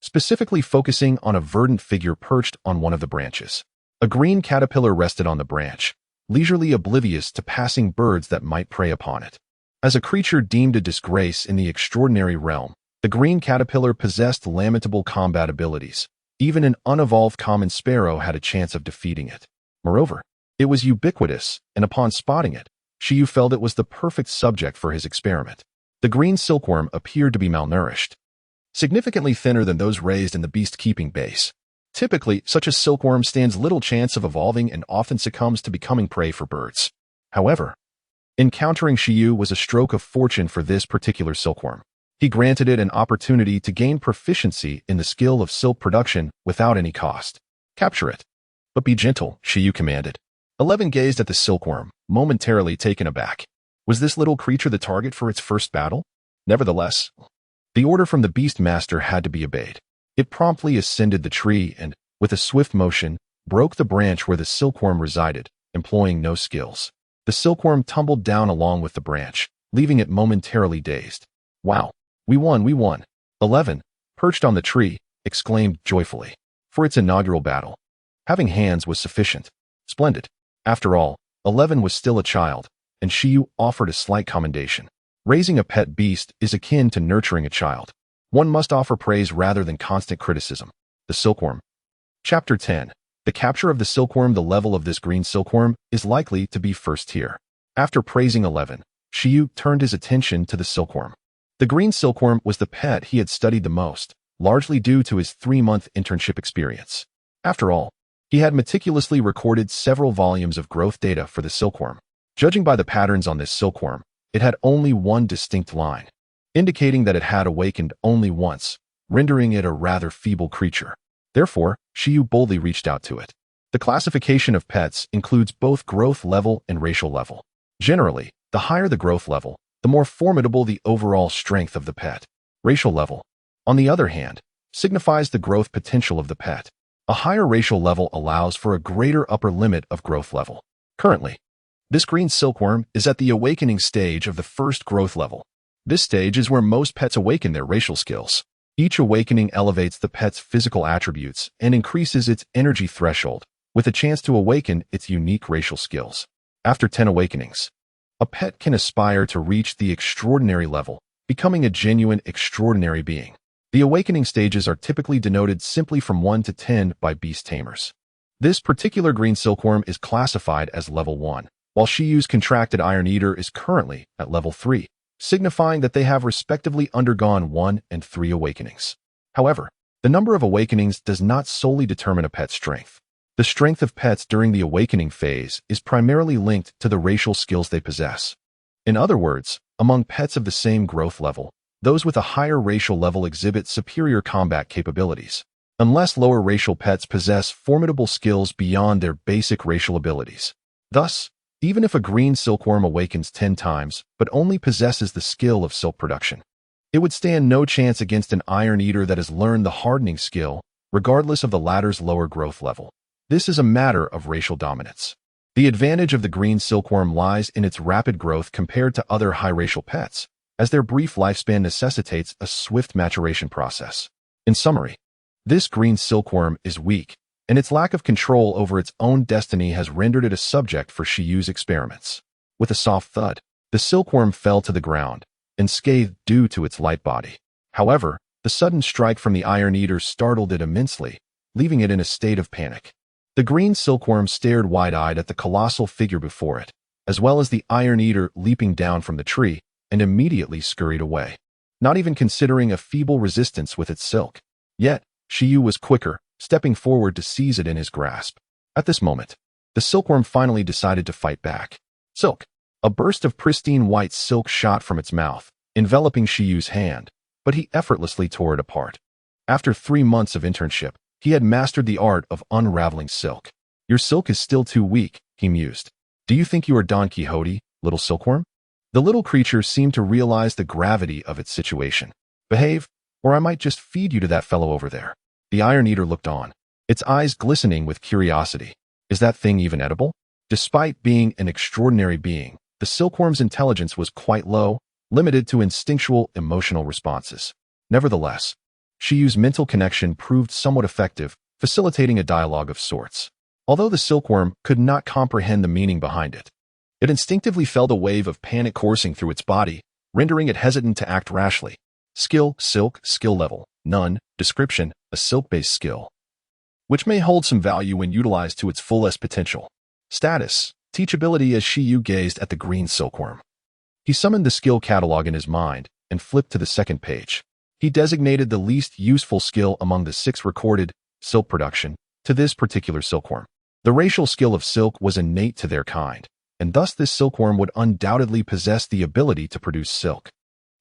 specifically focusing on a verdant figure perched on one of the branches. A green caterpillar rested on the branch, leisurely oblivious to passing birds that might prey upon it. As a creature deemed a disgrace in the extraordinary realm, the green caterpillar possessed lamentable combat abilities. Even an unevolved common sparrow had a chance of defeating it. Moreover, it was ubiquitous, and upon spotting it, Shi Yu felt it was the perfect subject for his experiment. The green silkworm appeared to be malnourished, significantly thinner than those raised in the beast-keeping base. Typically, such a silkworm stands little chance of evolving and often succumbs to becoming prey for birds. However, encountering Shi Yu was a stroke of fortune for this particular silkworm. He granted it an opportunity to gain proficiency in the skill of silk production without any cost. Capture it. But be gentle, Shi Yu commanded. 11 gazed at the silkworm, momentarily taken aback. Was this little creature the target for its first battle? Nevertheless, the order from the beast master had to be obeyed. It promptly ascended the tree and, with a swift motion, broke the branch where the silkworm resided, employing no skills. The silkworm tumbled down along with the branch, leaving it momentarily dazed. Wow, we won. 11, perched on the tree, exclaimed joyfully. For its inaugural battle, having hands was sufficient. Splendid. After all, 11 was still a child, and Shi Yu offered a slight commendation. Raising a pet beast is akin to nurturing a child. One must offer praise rather than constant criticism. The silkworm. Chapter 10. The capture of the silkworm. The level of this green silkworm is likely to be first tier. After praising 11, Shi Yu turned his attention to the silkworm. The green silkworm was the pet he had studied the most, largely due to his 3-month internship experience. After all, he had meticulously recorded several volumes of growth data for the silkworm. Judging by the patterns on this silkworm, it had only one distinct line, indicating that it had awakened only once, rendering it a rather feeble creature. Therefore, Shi Yu boldly reached out to it. The classification of pets includes both growth level and racial level. Generally, the higher the growth level, the more formidable the overall strength of the pet. Racial level, on the other hand, signifies the growth potential of the pet. A higher racial level allows for a greater upper limit of growth level. Currently, this green silkworm is at the awakening stage of the first growth level. This stage is where most pets awaken their racial skills. Each awakening elevates the pet's physical attributes and increases its energy threshold, with a chance to awaken its unique racial skills. After 10 awakenings, a pet can aspire to reach the extraordinary level, becoming a genuine extraordinary being. The awakening stages are typically denoted simply from 1 to 10 by beast tamers. This particular green silkworm is classified as level 1, while Shi Yu's contracted Iron Eater is currently at level 3, signifying that they have respectively undergone 1 and 3 awakenings. However, the number of awakenings does not solely determine a pet's strength. The strength of pets during the awakening phase is primarily linked to the racial skills they possess. In other words, among pets of the same growth level, those with a higher racial level exhibit superior combat capabilities, unless lower racial pets possess formidable skills beyond their basic racial abilities. Thus, even if a green silkworm awakens 10 times but only possesses the skill of silk production, it would stand no chance against an Iron Eater that has learned the hardening skill, regardless of the latter's lower growth level. This is a matter of racial dominance. The advantage of the green silkworm lies in its rapid growth compared to other high racial pets, as their brief lifespan necessitates a swift maturation process. In summary, this green silkworm is weak, and its lack of control over its own destiny has rendered it a subject for Shi Yu's experiments. With a soft thud, the silkworm fell to the ground, unscathed due to its light body. However, the sudden strike from the Iron Eater startled it immensely, leaving it in a state of panic. The green silkworm stared wide-eyed at the colossal figure before it, as well as the Iron Eater leaping down from the tree, and immediately scurried away, not even considering a feeble resistance with its silk. Yet, Shi Yu was quicker, stepping forward to seize it in his grasp. At this moment, the silkworm finally decided to fight back. Silk! A burst of pristine white silk shot from its mouth, enveloping Shi Yu's hand, but he effortlessly tore it apart. After 3 months of internship, he had mastered the art of unraveling silk. Your silk is still too weak, he mused. Do you think you are Don Quixote, little silkworm? The little creature seemed to realize the gravity of its situation. Behave, or I might just feed you to that fellow over there. The Iron Eater looked on, its eyes glistening with curiosity. Is that thing even edible? Despite being an extraordinary being, the silkworm's intelligence was quite low, limited to instinctual emotional responses. Nevertheless, Shi Yu's mental connection proved somewhat effective, facilitating a dialogue of sorts. Although the silkworm could not comprehend the meaning behind it, it instinctively felt a wave of panic coursing through its body, rendering it hesitant to act rashly. Skill, silk, skill level, none, description, a silk-based skill, which may hold some value when utilized to its fullest potential. Status, teachability. As Shi Yu gazed at the green silkworm, he summoned the skill catalog in his mind and flipped to the second page. He designated the least useful skill among the 6 recorded, silk production, to this particular silkworm. The racial skill of silk was innate to their kind, and thus this silkworm would undoubtedly possess the ability to produce silk.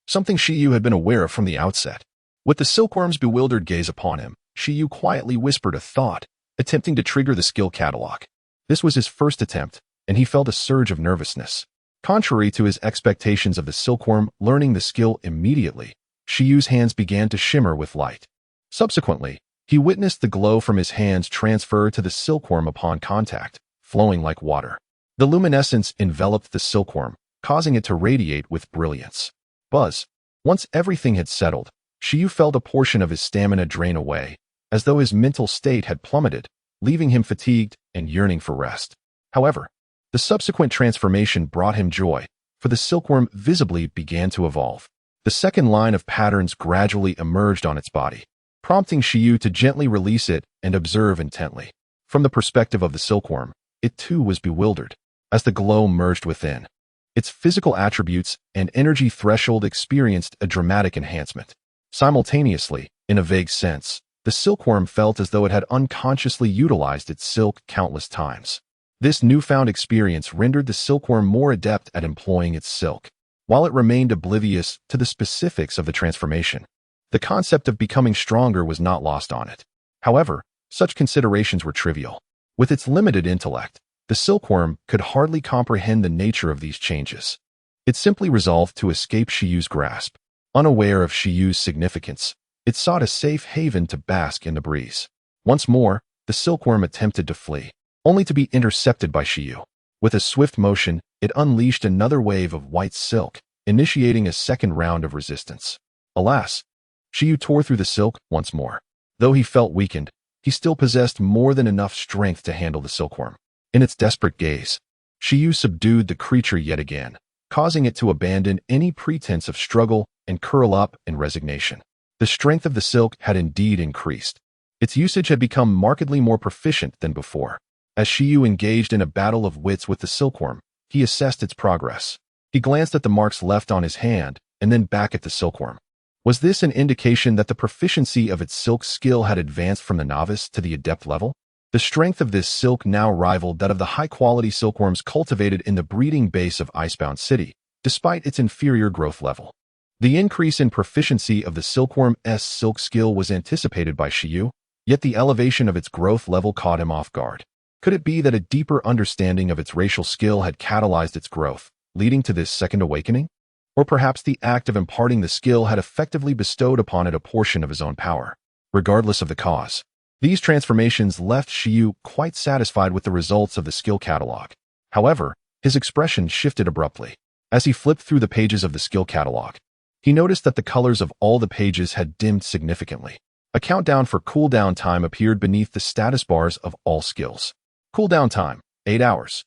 Something Shi Yu had been aware of from the outset. With the silkworm's bewildered gaze upon him, Shi Yu quietly whispered a thought, attempting to trigger the skill catalog. This was his first attempt, and he felt a surge of nervousness. Contrary to his expectations of the silkworm learning the skill immediately, Shi Yu's hands began to shimmer with light. Subsequently, he witnessed the glow from his hands transfer to the silkworm upon contact, flowing like water. The luminescence enveloped the silkworm, causing it to radiate with brilliance. Buzz. Once everything had settled, Shi Yu felt a portion of his stamina drain away, as though his mental state had plummeted, leaving him fatigued and yearning for rest. However, the subsequent transformation brought him joy, for the silkworm visibly began to evolve. The second line of patterns gradually emerged on its body, prompting Shi Yu to gently release it and observe intently. From the perspective of the silkworm, it too was bewildered, as the glow merged within. Its physical attributes and energy threshold experienced a dramatic enhancement. Simultaneously, in a vague sense, the silkworm felt as though it had unconsciously utilized its silk countless times. This newfound experience rendered the silkworm more adept at employing its silk. While it remained oblivious to the specifics of the transformation, the concept of becoming stronger was not lost on it. However, such considerations were trivial. With its limited intellect, the silkworm could hardly comprehend the nature of these changes. It simply resolved to escape Shi Yu's grasp. Unaware of Shi Yu's significance, it sought a safe haven to bask in the breeze. Once more, the silkworm attempted to flee, only to be intercepted by Shi Yu. With a swift motion, it unleashed another wave of white silk, initiating a second round of resistance. Alas, Shi Yu tore through the silk once more. Though he felt weakened, he still possessed more than enough strength to handle the silkworm. In its desperate gaze, Shi Yu subdued the creature yet again, causing it to abandon any pretense of struggle and curl up in resignation. The strength of the silk had indeed increased. Its usage had become markedly more proficient than before. As Shi Yu engaged in a battle of wits with the silkworm, he assessed its progress. He glanced at the marks left on his hand and then back at the silkworm. Was this an indication that the proficiency of its silk skill had advanced from the novice to the adept level? The strength of this silk now rivaled that of the high-quality silkworms cultivated in the breeding base of Icebound City, despite its inferior growth level. The increase in proficiency of the silkworm's silk skill was anticipated by Shi Yu, yet the elevation of its growth level caught him off guard. Could it be that a deeper understanding of its racial skill had catalyzed its growth, leading to this second awakening? Or perhaps the act of imparting the skill had effectively bestowed upon it a portion of his own power. Regardless of the cause, these transformations left Shi Yu quite satisfied with the results of the skill catalog. However, his expression shifted abruptly. As he flipped through the pages of the skill catalog, he noticed that the colors of all the pages had dimmed significantly. A countdown for cooldown time appeared beneath the status bars of all skills. Cooldown time, 8 hours.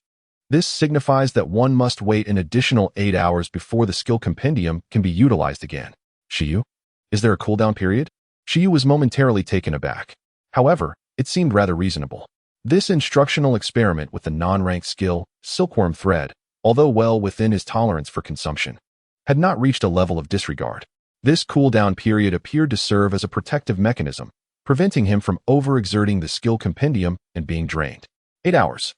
This signifies that one must wait an additional 8 hours before the skill compendium can be utilized again. Shi Yu? Is there a cooldown period? Shi Yu was momentarily taken aback. However, it seemed rather reasonable. This instructional experiment with the non-ranked skill, Silkworm Thread, although well within his tolerance for consumption, had not reached a level of disregard. This cooldown period appeared to serve as a protective mechanism, preventing him from overexerting the skill compendium and being drained. 8 hours.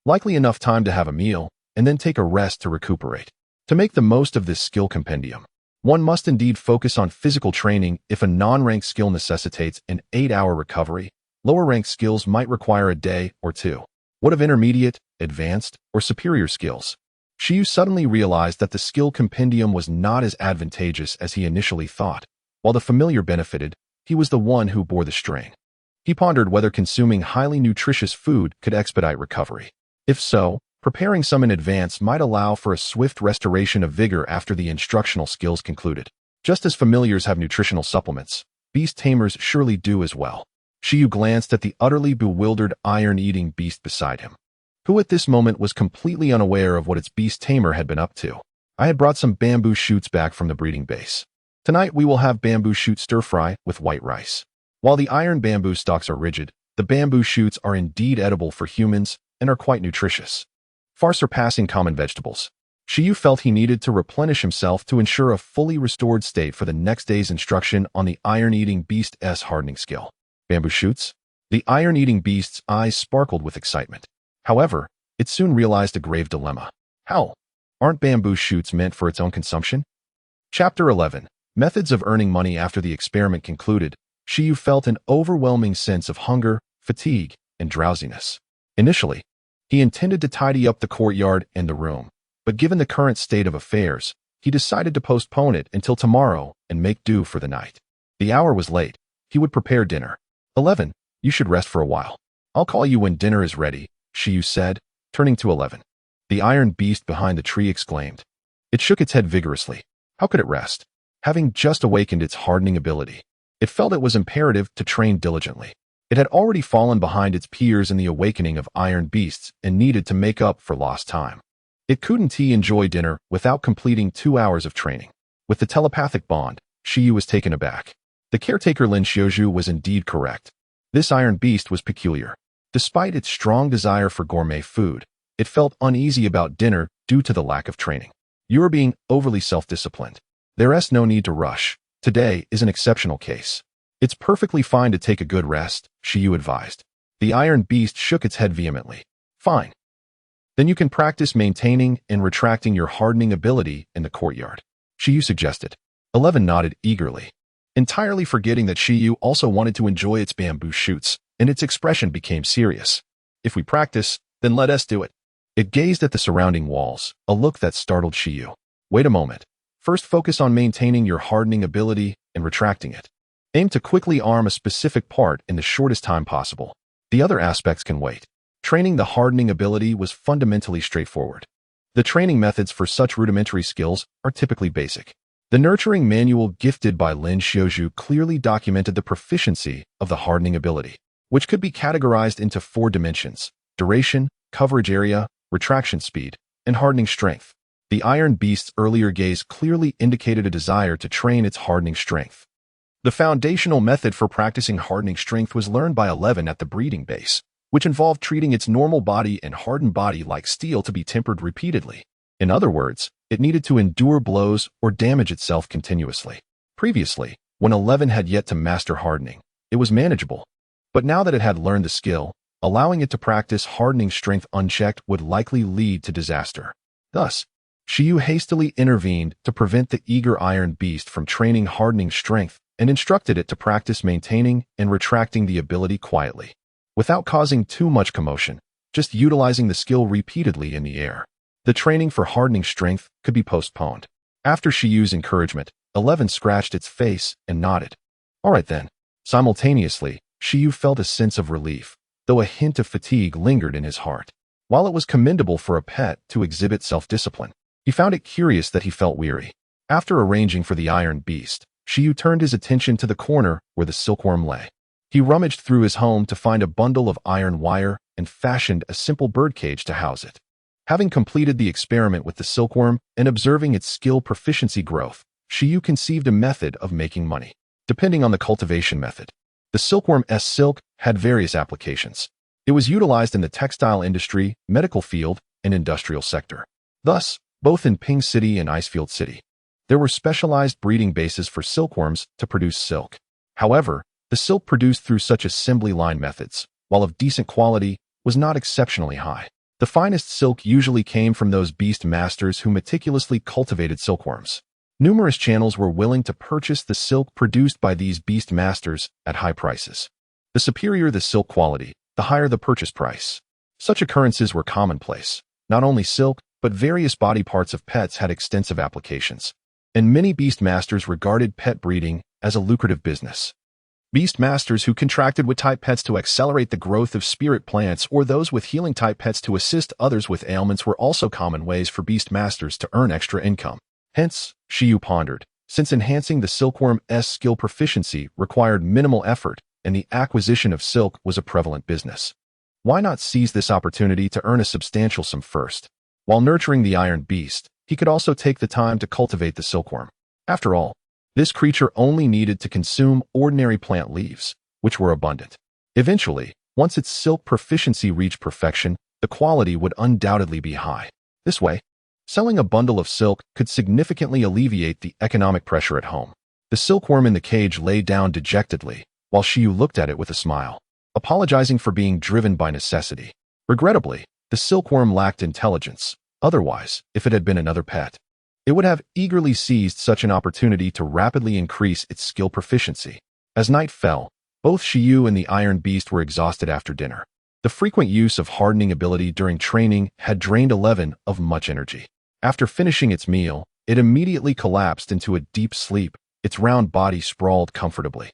Likely enough time to have a meal, and then take a rest to recuperate. To make the most of this skill compendium, one must indeed focus on physical training. If a non-ranked skill necessitates an 8-hour recovery, lower-ranked skills might require a day or two. What of intermediate, advanced, or superior skills? Shi Yu suddenly realized that the skill compendium was not as advantageous as he initially thought. While the familiar benefited, he was the one who bore the strain. He pondered whether consuming highly nutritious food could expedite recovery. If so, preparing some in advance might allow for a swift restoration of vigor after the instructional skills concluded. Just as familiars have nutritional supplements, beast tamers surely do as well. Shi Yu glanced at the utterly bewildered iron-eating beast beside him, who at this moment was completely unaware of what its beast tamer had been up to. I had brought some bamboo shoots back from the breeding base. Tonight we will have bamboo shoot stir-fry with white rice. While the iron bamboo stalks are rigid, the bamboo shoots are indeed edible for humans and are quite nutritious, far surpassing common vegetables. Shi Yu felt he needed to replenish himself to ensure a fully restored state for the next day's instruction on the iron-eating beast's hardening skill. Bamboo shoots? The iron-eating beast's eyes sparkled with excitement. However, it soon realized a grave dilemma. How? Aren't bamboo shoots meant for its own consumption? Chapter 11. Methods of earning money. After the experiment concluded, Shi Yu felt an overwhelming sense of hunger, fatigue, and drowsiness. Initially, he intended to tidy up the courtyard and the room, but given the current state of affairs, he decided to postpone it until tomorrow and make do for the night. The hour was late. He would prepare dinner. 11. You should rest for a while. I'll call you when dinner is ready, Shi Yu said, turning to 11. The iron beast behind the tree exclaimed. It shook its head vigorously. How could it rest? Having just awakened its hardening ability, it felt it was imperative to train diligently. It had already fallen behind its peers in the awakening of iron beasts and needed to make up for lost time. It couldn't enjoy dinner without completing 2 hours of training. With the telepathic bond, Shi Yu was taken aback. The caretaker Lin Xiaozhu was indeed correct. This iron beast was peculiar. Despite its strong desire for gourmet food, It felt uneasy about dinner due to the lack of training. You are being overly self-disciplined. There's no need to rush. Today is an exceptional case. It's perfectly fine to take a good rest, Shi Yu advised. The Iron Beast shook its head vehemently. Fine. Then you can practice maintaining and retracting your hardening ability in the courtyard, Shi Yu suggested. 11 nodded eagerly, entirely forgetting that Shi Yu also wanted to enjoy its bamboo shoots, and its expression became serious. If we practice, then let us do it. It gazed at the surrounding walls, a look that startled Shi Yu. Wait a moment. First focus on maintaining your hardening ability and retracting it. Aim to quickly arm a specific part in the shortest time possible. The other aspects can wait. Training the hardening ability was fundamentally straightforward. The training methods for such rudimentary skills are typically basic. The nurturing manual gifted by Lin Xiaozhu clearly documented the proficiency of the hardening ability, which could be categorized into 4 dimensions: duration, coverage area, retraction speed, and hardening strength. The Iron Beast's earlier gaze clearly indicated a desire to train its hardening strength. The foundational method for practicing hardening strength was learned by 11 at the breeding base, which involved treating its normal body and hardened body like steel to be tempered repeatedly. In other words, it needed to endure blows or damage itself continuously. Previously, when 11 had yet to master hardening, it was manageable. But now that it had learned the skill, allowing it to practice hardening strength unchecked would likely lead to disaster. Thus, Shi Yu hastily intervened to prevent the eager Iron Beast from training hardening strength and instructed it to practice maintaining and retracting the ability quietly, without causing too much commotion, just utilizing the skill repeatedly in the air. The training for hardening strength could be postponed. After Shi Yu's encouragement, 11 scratched its face and nodded. All right then. Simultaneously, Shi Yu felt a sense of relief, though a hint of fatigue lingered in his heart. While it was commendable for a pet to exhibit self-discipline, he found it curious that he felt weary. After arranging for the Iron Beast, Shi Yu turned his attention to the corner where the silkworm lay. He rummaged through his home to find a bundle of iron wire and fashioned a simple birdcage to house it. Having completed the experiment with the silkworm and observing its skill proficiency growth, Shi Yu conceived a method of making money, depending on the cultivation method. The silkworm's silk had various applications. It was utilized in the textile industry, medical field, and industrial sector. Thus, both in Ping City and Icefield City, there were specialized breeding bases for silkworms to produce silk. However, the silk produced through such assembly line methods, while of decent quality, was not exceptionally high. The finest silk usually came from those beast masters who meticulously cultivated silkworms. Numerous channels were willing to purchase the silk produced by these beast masters at high prices. The superior the silk quality, the higher the purchase price. Such occurrences were commonplace. Not only silk, but various body parts of pets had extensive applications, and many beast masters regarded pet breeding as a lucrative business. Beast masters who contracted with type pets to accelerate the growth of spirit plants or those with healing type pets to assist others with ailments were also common ways for beast masters to earn extra income. Hence, Shi Yu pondered, since enhancing the silkworm's skill proficiency required minimal effort and the acquisition of silk was a prevalent business, why not seize this opportunity to earn a substantial sum first? While nurturing the Iron Beast, he could also take the time to cultivate the silkworm. After all, this creature only needed to consume ordinary plant leaves, which were abundant. Eventually, once its silk proficiency reached perfection, the quality would undoubtedly be high. This way, selling a bundle of silk could significantly alleviate the economic pressure at home. The silkworm in the cage lay down dejectedly, while Shi Yu looked at it with a smile, apologizing for being driven by necessity. Regrettably, the silkworm lacked intelligence. Otherwise, if it had been another pet, it would have eagerly seized such an opportunity to rapidly increase its skill proficiency. As night fell, both Shi Yu and the Iron Beast were exhausted after dinner. The frequent use of hardening ability during training had drained 11 of much energy. After finishing its meal, it immediately collapsed into a deep sleep, its round body sprawled comfortably.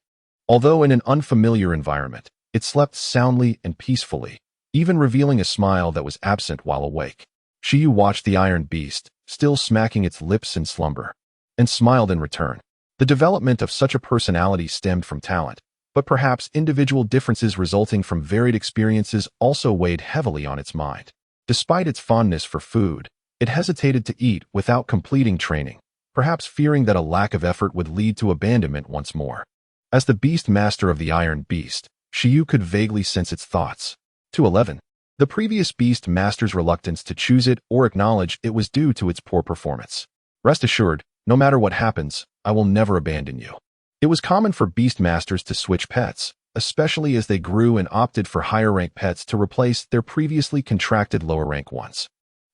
Although in an unfamiliar environment, it slept soundly and peacefully, even revealing a smile that was absent while awake. Shi Yu watched the Iron Beast, still smacking its lips in slumber, and smiled in return. The development of such a personality stemmed from talent, but perhaps individual differences resulting from varied experiences also weighed heavily on its mind. Despite its fondness for food, it hesitated to eat without completing training, perhaps fearing that a lack of effort would lead to abandonment once more. As the beast master of the Iron Beast, Shi Yu could vaguely sense its thoughts. To 11, The previous Beast Master's reluctance to choose it or acknowledge it was due to its poor performance. Rest assured, no matter what happens, I will never abandon you. It was common for Beast Masters to switch pets, especially as they grew and opted for higher-rank pets to replace their previously contracted lower-rank ones.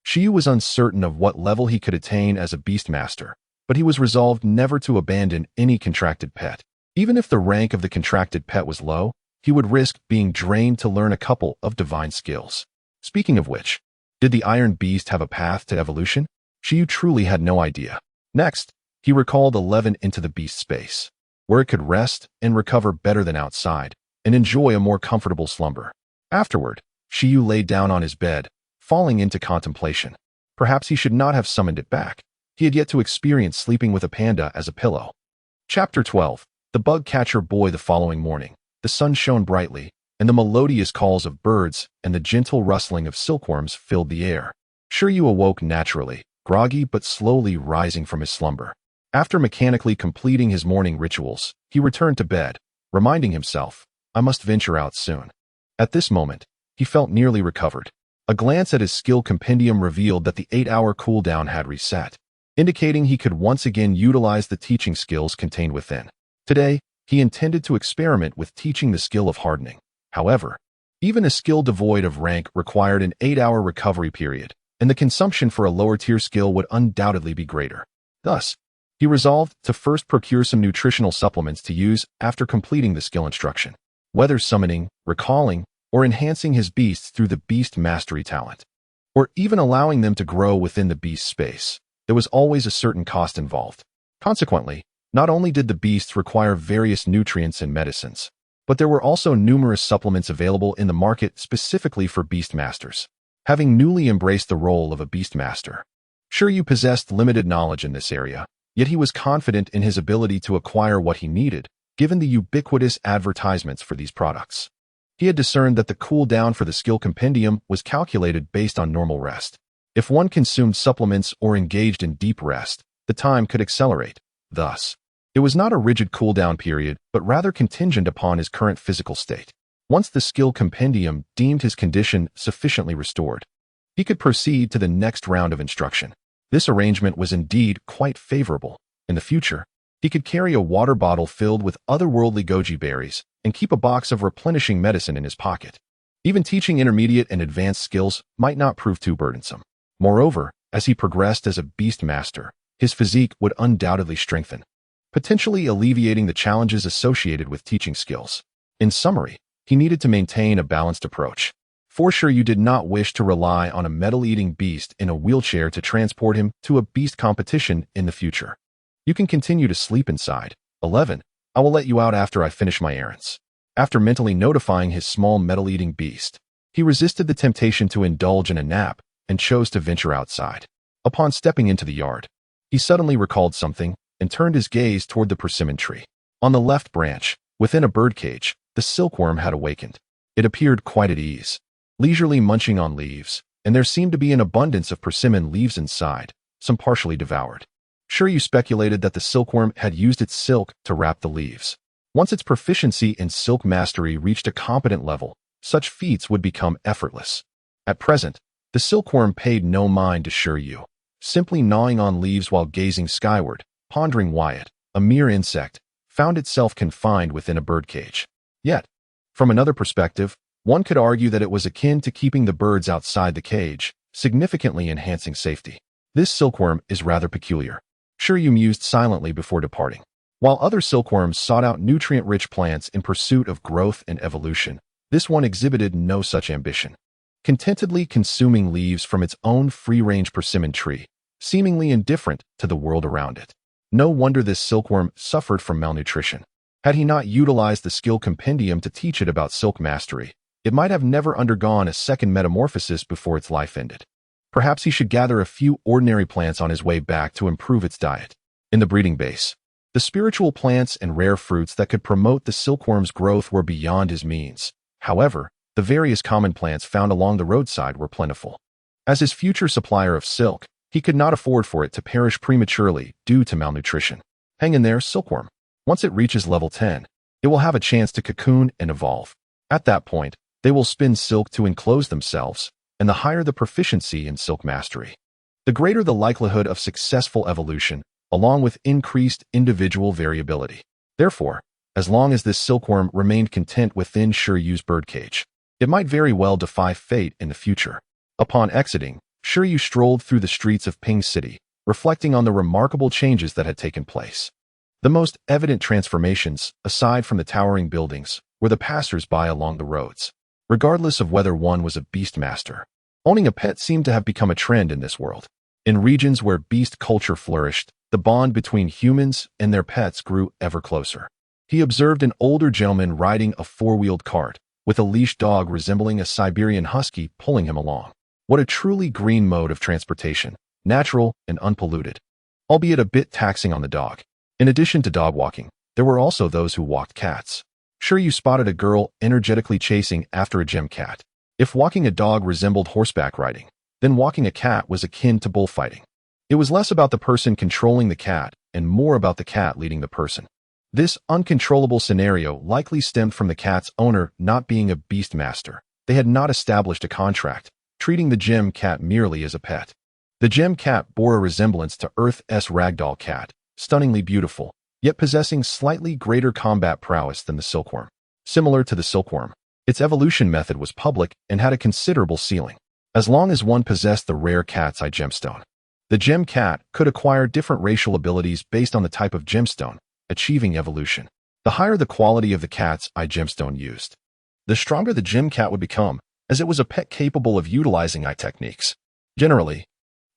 Shi Yu was uncertain of what level he could attain as a Beast Master, but he was resolved never to abandon any contracted pet. Even if the rank of the contracted pet was low, he would risk being drained to learn a couple of divine skills. Speaking of which, did the Iron Beast have a path to evolution? Shi Yu truly had no idea. Next, he recalled 11 into the beast space, where it could rest and recover better than outside, and enjoy a more comfortable slumber. Afterward, Shi Yu laid down on his bed, falling into contemplation. Perhaps he should not have summoned it back. He had yet to experience sleeping with a panda as a pillow. Chapter 12. The Bug Catcher Boy. The following morning, the sun shone brightly, and the melodious calls of birds and the gentle rustling of silkworms filled the air. Shi Yu awoke naturally, groggy but slowly rising from his slumber. After mechanically completing his morning rituals, he returned to bed, reminding himself, I must venture out soon. At this moment, he felt nearly recovered. A glance at his skill compendium revealed that the 8-hour cooldown had reset, indicating he could once again utilize the teaching skills contained within. Today, he intended to experiment with teaching the skill of hardening. However, even a skill devoid of rank required an 8-hour recovery period, and the consumption for a lower-tier skill would undoubtedly be greater. Thus, he resolved to first procure some nutritional supplements to use after completing the skill instruction, whether summoning, recalling, or enhancing his beasts through the beast mastery talent, or even allowing them to grow within the beast space. There was always a certain cost involved. Consequently, not only did the beasts require various nutrients and medicines, but there were also numerous supplements available in the market specifically for beast masters. Having newly embraced the role of a beast master, Shi Yu possessed limited knowledge in this area, yet he was confident in his ability to acquire what he needed, given the ubiquitous advertisements for these products. He had discerned that the cooldown for the skill compendium was calculated based on normal rest. If one consumed supplements or engaged in deep rest, the time could accelerate. Thus, it was not a rigid cooldown period, but rather contingent upon his current physical state. Once the skill compendium deemed his condition sufficiently restored, he could proceed to the next round of instruction. This arrangement was indeed quite favorable. In the future, he could carry a water bottle filled with otherworldly goji berries and keep a box of replenishing medicine in his pocket. Even teaching intermediate and advanced skills might not prove too burdensome. Moreover, as he progressed as a beast master, his physique would undoubtedly strengthen, potentially alleviating the challenges associated with teaching skills. In summary, he needed to maintain a balanced approach. For sure, you did not wish to rely on a metal-eating beast in a wheelchair to transport him to a beast competition in the future. You can continue to sleep inside. 11. I will let you out after I finish my errands. After mentally notifying his small metal-eating beast, he resisted the temptation to indulge in a nap and chose to venture outside. Upon stepping into the yard, he suddenly recalled something and turned his gaze toward the persimmon tree. On the left branch, within a birdcage, the silkworm had awakened. It appeared quite at ease, leisurely munching on leaves, and there seemed to be an abundance of persimmon leaves inside, some partially devoured. Shi Yu speculated that the silkworm had used its silk to wrap the leaves. Once its proficiency in silk mastery reached a competent level, such feats would become effortless. At present, the silkworm paid no mind to Shi Yu, simply gnawing on leaves while gazing skyward, pondering why it, a mere insect, found itself confined within a birdcage. Yet, from another perspective, one could argue that it was akin to keeping the birds outside the cage, significantly enhancing safety. This silkworm is rather peculiar. Shi Yu mused silently before departing. While other silkworms sought out nutrient-rich plants in pursuit of growth and evolution, this one exhibited no such ambition, contentedly consuming leaves from its own free-range persimmon tree, seemingly indifferent to the world around it. No wonder this silkworm suffered from malnutrition. Had he not utilized the skill compendium to teach it about silk mastery, it might have never undergone a second metamorphosis before its life ended. Perhaps he should gather a few ordinary plants on his way back to improve its diet. In the breeding base, the spiritual plants and rare fruits that could promote the silkworm's growth were beyond his means. However, the various common plants found along the roadside were plentiful. As his future supplier of silk, he could not afford for it to perish prematurely due to malnutrition. Hang in there, silkworm. Once it reaches level 10, it will have a chance to cocoon and evolve. At that point, They will spin silk to enclose themselves, and the higher the proficiency in silk mastery, the greater the likelihood of successful evolution, along with increased individual variability. Therefore, as long as this silkworm remained content within Shi Yu's birdcage, it might very well defy fate in the future. Upon exiting, Shi Yu strolled through the streets of Ping City, reflecting on the remarkable changes that had taken place. The most evident transformations, aside from the towering buildings, were the passers-by along the roads. Regardless of whether one was a beastmaster, owning a pet seemed to have become a trend in this world. In regions where beast culture flourished, the bond between humans and their pets grew ever closer. He observed an older gentleman riding a four-wheeled cart, with a leash dog resembling a Siberian husky pulling him along. What a truly green mode of transportation, natural and unpolluted, albeit a bit taxing on the dog. In addition to dog walking, there were also those who walked cats. Shi Yu spotted a girl energetically chasing after a gem cat. If walking a dog resembled horseback riding, then walking a cat was akin to bullfighting. It was less about the person controlling the cat and more about the cat leading the person. This uncontrollable scenario likely stemmed from the cat's owner not being a beastmaster. They had not established a contract, treating the gem cat merely as a pet. The gem cat bore a resemblance to Earth's ragdoll cat, stunningly beautiful, yet possessing slightly greater combat prowess than the silkworm. Similar to the silkworm, its evolution method was public and had a considerable ceiling. As long as one possessed the rare cat's eye gemstone, the gem cat could acquire different racial abilities based on the type of gemstone, achieving evolution. The higher the quality of the cat's eye gemstone used, the stronger the gem cat would become, as it was a pet capable of utilizing eye techniques. Generally,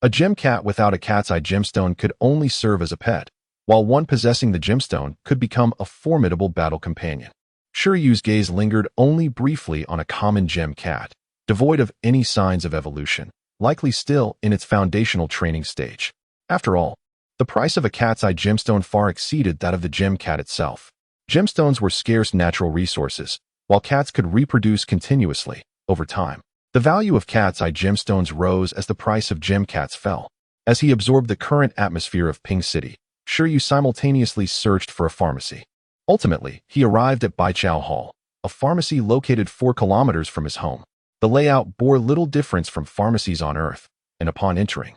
a gem cat without a cat's eye gemstone could only serve as a pet, while one possessing the gemstone could become a formidable battle companion. Shi Yu's gaze lingered only briefly on a common gem cat, devoid of any signs of evolution, likely still in its foundational training stage. After all, the price of a cat's eye gemstone far exceeded that of the gem cat itself. Gemstones were scarce natural resources, while cats could reproduce continuously. Over time, the value of cat's eye gemstones rose as the price of gem cats fell. As he absorbed the current atmosphere of Ping City, Shi Yu simultaneously searched for a pharmacy. Ultimately, he arrived at Baichao Hall, a pharmacy located 4 kilometers from his home. The layout bore little difference from pharmacies on Earth, and upon entering,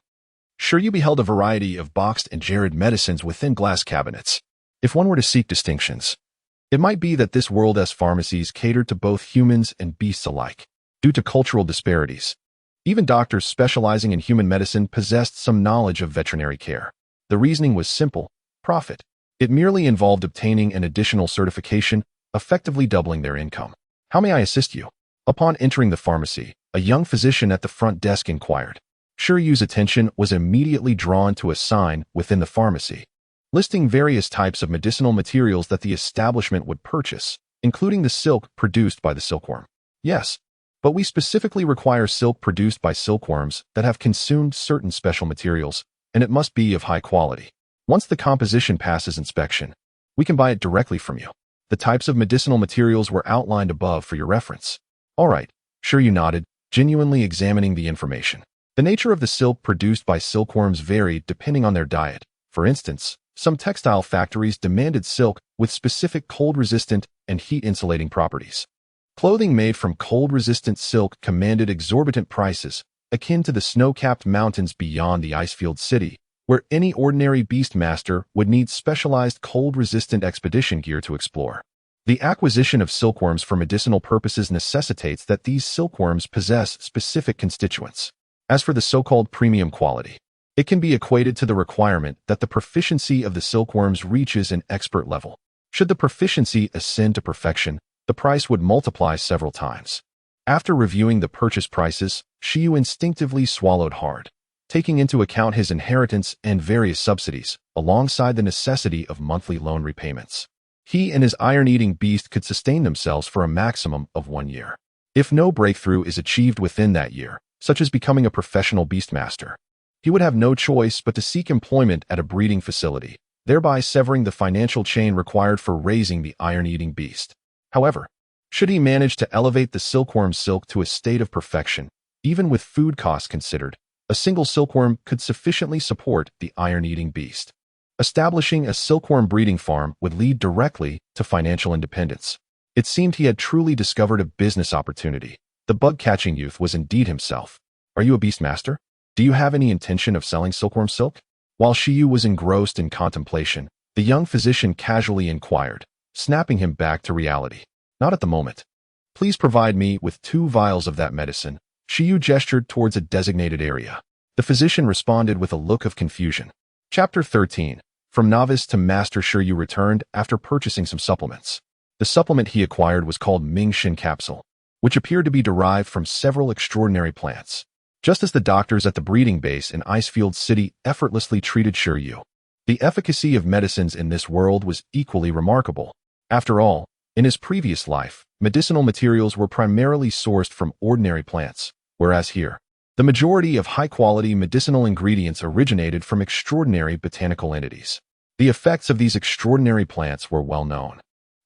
Shi Yu beheld a variety of boxed and jarred medicines within glass cabinets. If one were to seek distinctions, it might be that this world's pharmacies catered to both humans and beasts alike. Due to cultural disparities, even doctors specializing in human medicine possessed some knowledge of veterinary care. The reasoning was simple: profit. It merely involved obtaining an additional certification, effectively doubling their income. "How may I assist you?" Upon entering the pharmacy, a young physician at the front desk inquired. Shi Yu's attention was immediately drawn to a sign within the pharmacy, listing various types of medicinal materials that the establishment would purchase, including the silk produced by the silkworm. "Yes, but we specifically require silk produced by silkworms that have consumed certain special materials, and it must be of high quality. Once the composition passes inspection, we can buy it directly from you." The types of medicinal materials were outlined above for your reference. "All right," Shi Yu nodded, genuinely examining the information. The nature of the silk produced by silkworms varied depending on their diet. For instance, some textile factories demanded silk with specific cold-resistant and heat-insulating properties. Clothing made from cold-resistant silk commanded exorbitant prices, akin to the snow-capped mountains beyond the ice-filled city, where any ordinary beastmaster would need specialized cold-resistant expedition gear to explore. The acquisition of silkworms for medicinal purposes necessitates that these silkworms possess specific constituents. As for the so-called premium quality, it can be equated to the requirement that the proficiency of the silkworms reaches an expert level. Should the proficiency ascend to perfection, the price would multiply several times. After reviewing the purchase prices, Shi Yu instinctively swallowed hard, taking into account his inheritance and various subsidies, alongside the necessity of monthly loan repayments. He and his iron-eating beast could sustain themselves for a maximum of 1 year. If no breakthrough is achieved within that year, such as becoming a professional beastmaster, he would have no choice but to seek employment at a breeding facility, thereby severing the financial chain required for raising the iron-eating beast. However, should he manage to elevate the silkworm silk to a state of perfection, even with food costs considered, a single silkworm could sufficiently support the iron-eating beast. Establishing a silkworm breeding farm would lead directly to financial independence. It seemed he had truly discovered a business opportunity. The bug-catching youth was indeed himself. Are you a beast master? Do you have any intention of selling silkworm silk? While Shi Yu was engrossed in contemplation, the young physician casually inquired, snapping him back to reality. Not at the moment. Please provide me with 2 vials of that medicine. Shi Yu gestured towards a designated area. The physician responded with a look of confusion. Chapter 13. From novice to master, Shi Yu returned after purchasing some supplements. The supplement he acquired was called Ming Shin Capsule, which appeared to be derived from several extraordinary plants. Just as the doctors at the breeding base in Icefield City effortlessly treated Shi Yu, the efficacy of medicines in this world was equally remarkable. After all, in his previous life, medicinal materials were primarily sourced from ordinary plants, whereas here, the majority of high-quality medicinal ingredients originated from extraordinary botanical entities. The effects of these extraordinary plants were well known.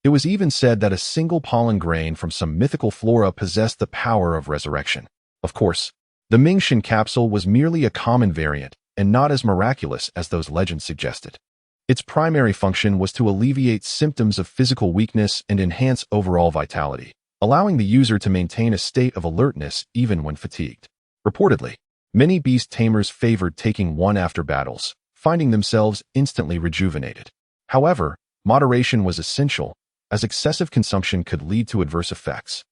It was even said that a single pollen grain from some mythical flora possessed the power of resurrection. Of course, the Ming Shin capsule was merely a common variant and not as miraculous as those legends suggested. Its primary function was to alleviate symptoms of physical weakness and enhance overall vitality, allowing the user to maintain a state of alertness even when fatigued. Reportedly, many beast tamers favored taking one after battles, finding themselves instantly rejuvenated. However, moderation was essential, as excessive consumption could lead to adverse effects.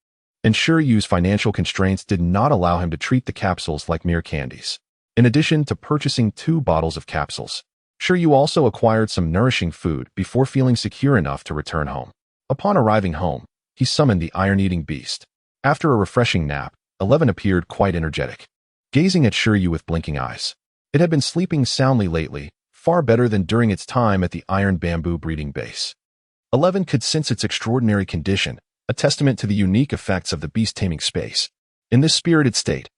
And Shi Yu's financial constraints did not allow him to treat the capsules like mere candies. In addition to purchasing 2 bottles of capsules, Shi Yu also acquired some nourishing food before feeling secure enough to return home. Upon arriving home, he summoned the iron-eating beast. After a refreshing nap, 11 appeared quite energetic, gazing at Shi Yu with blinking eyes. It had been sleeping soundly lately, far better than during its time at the iron bamboo breeding base. 11 could sense its extraordinary condition, a testament to the unique effects of the beast taming space. In this spirited state,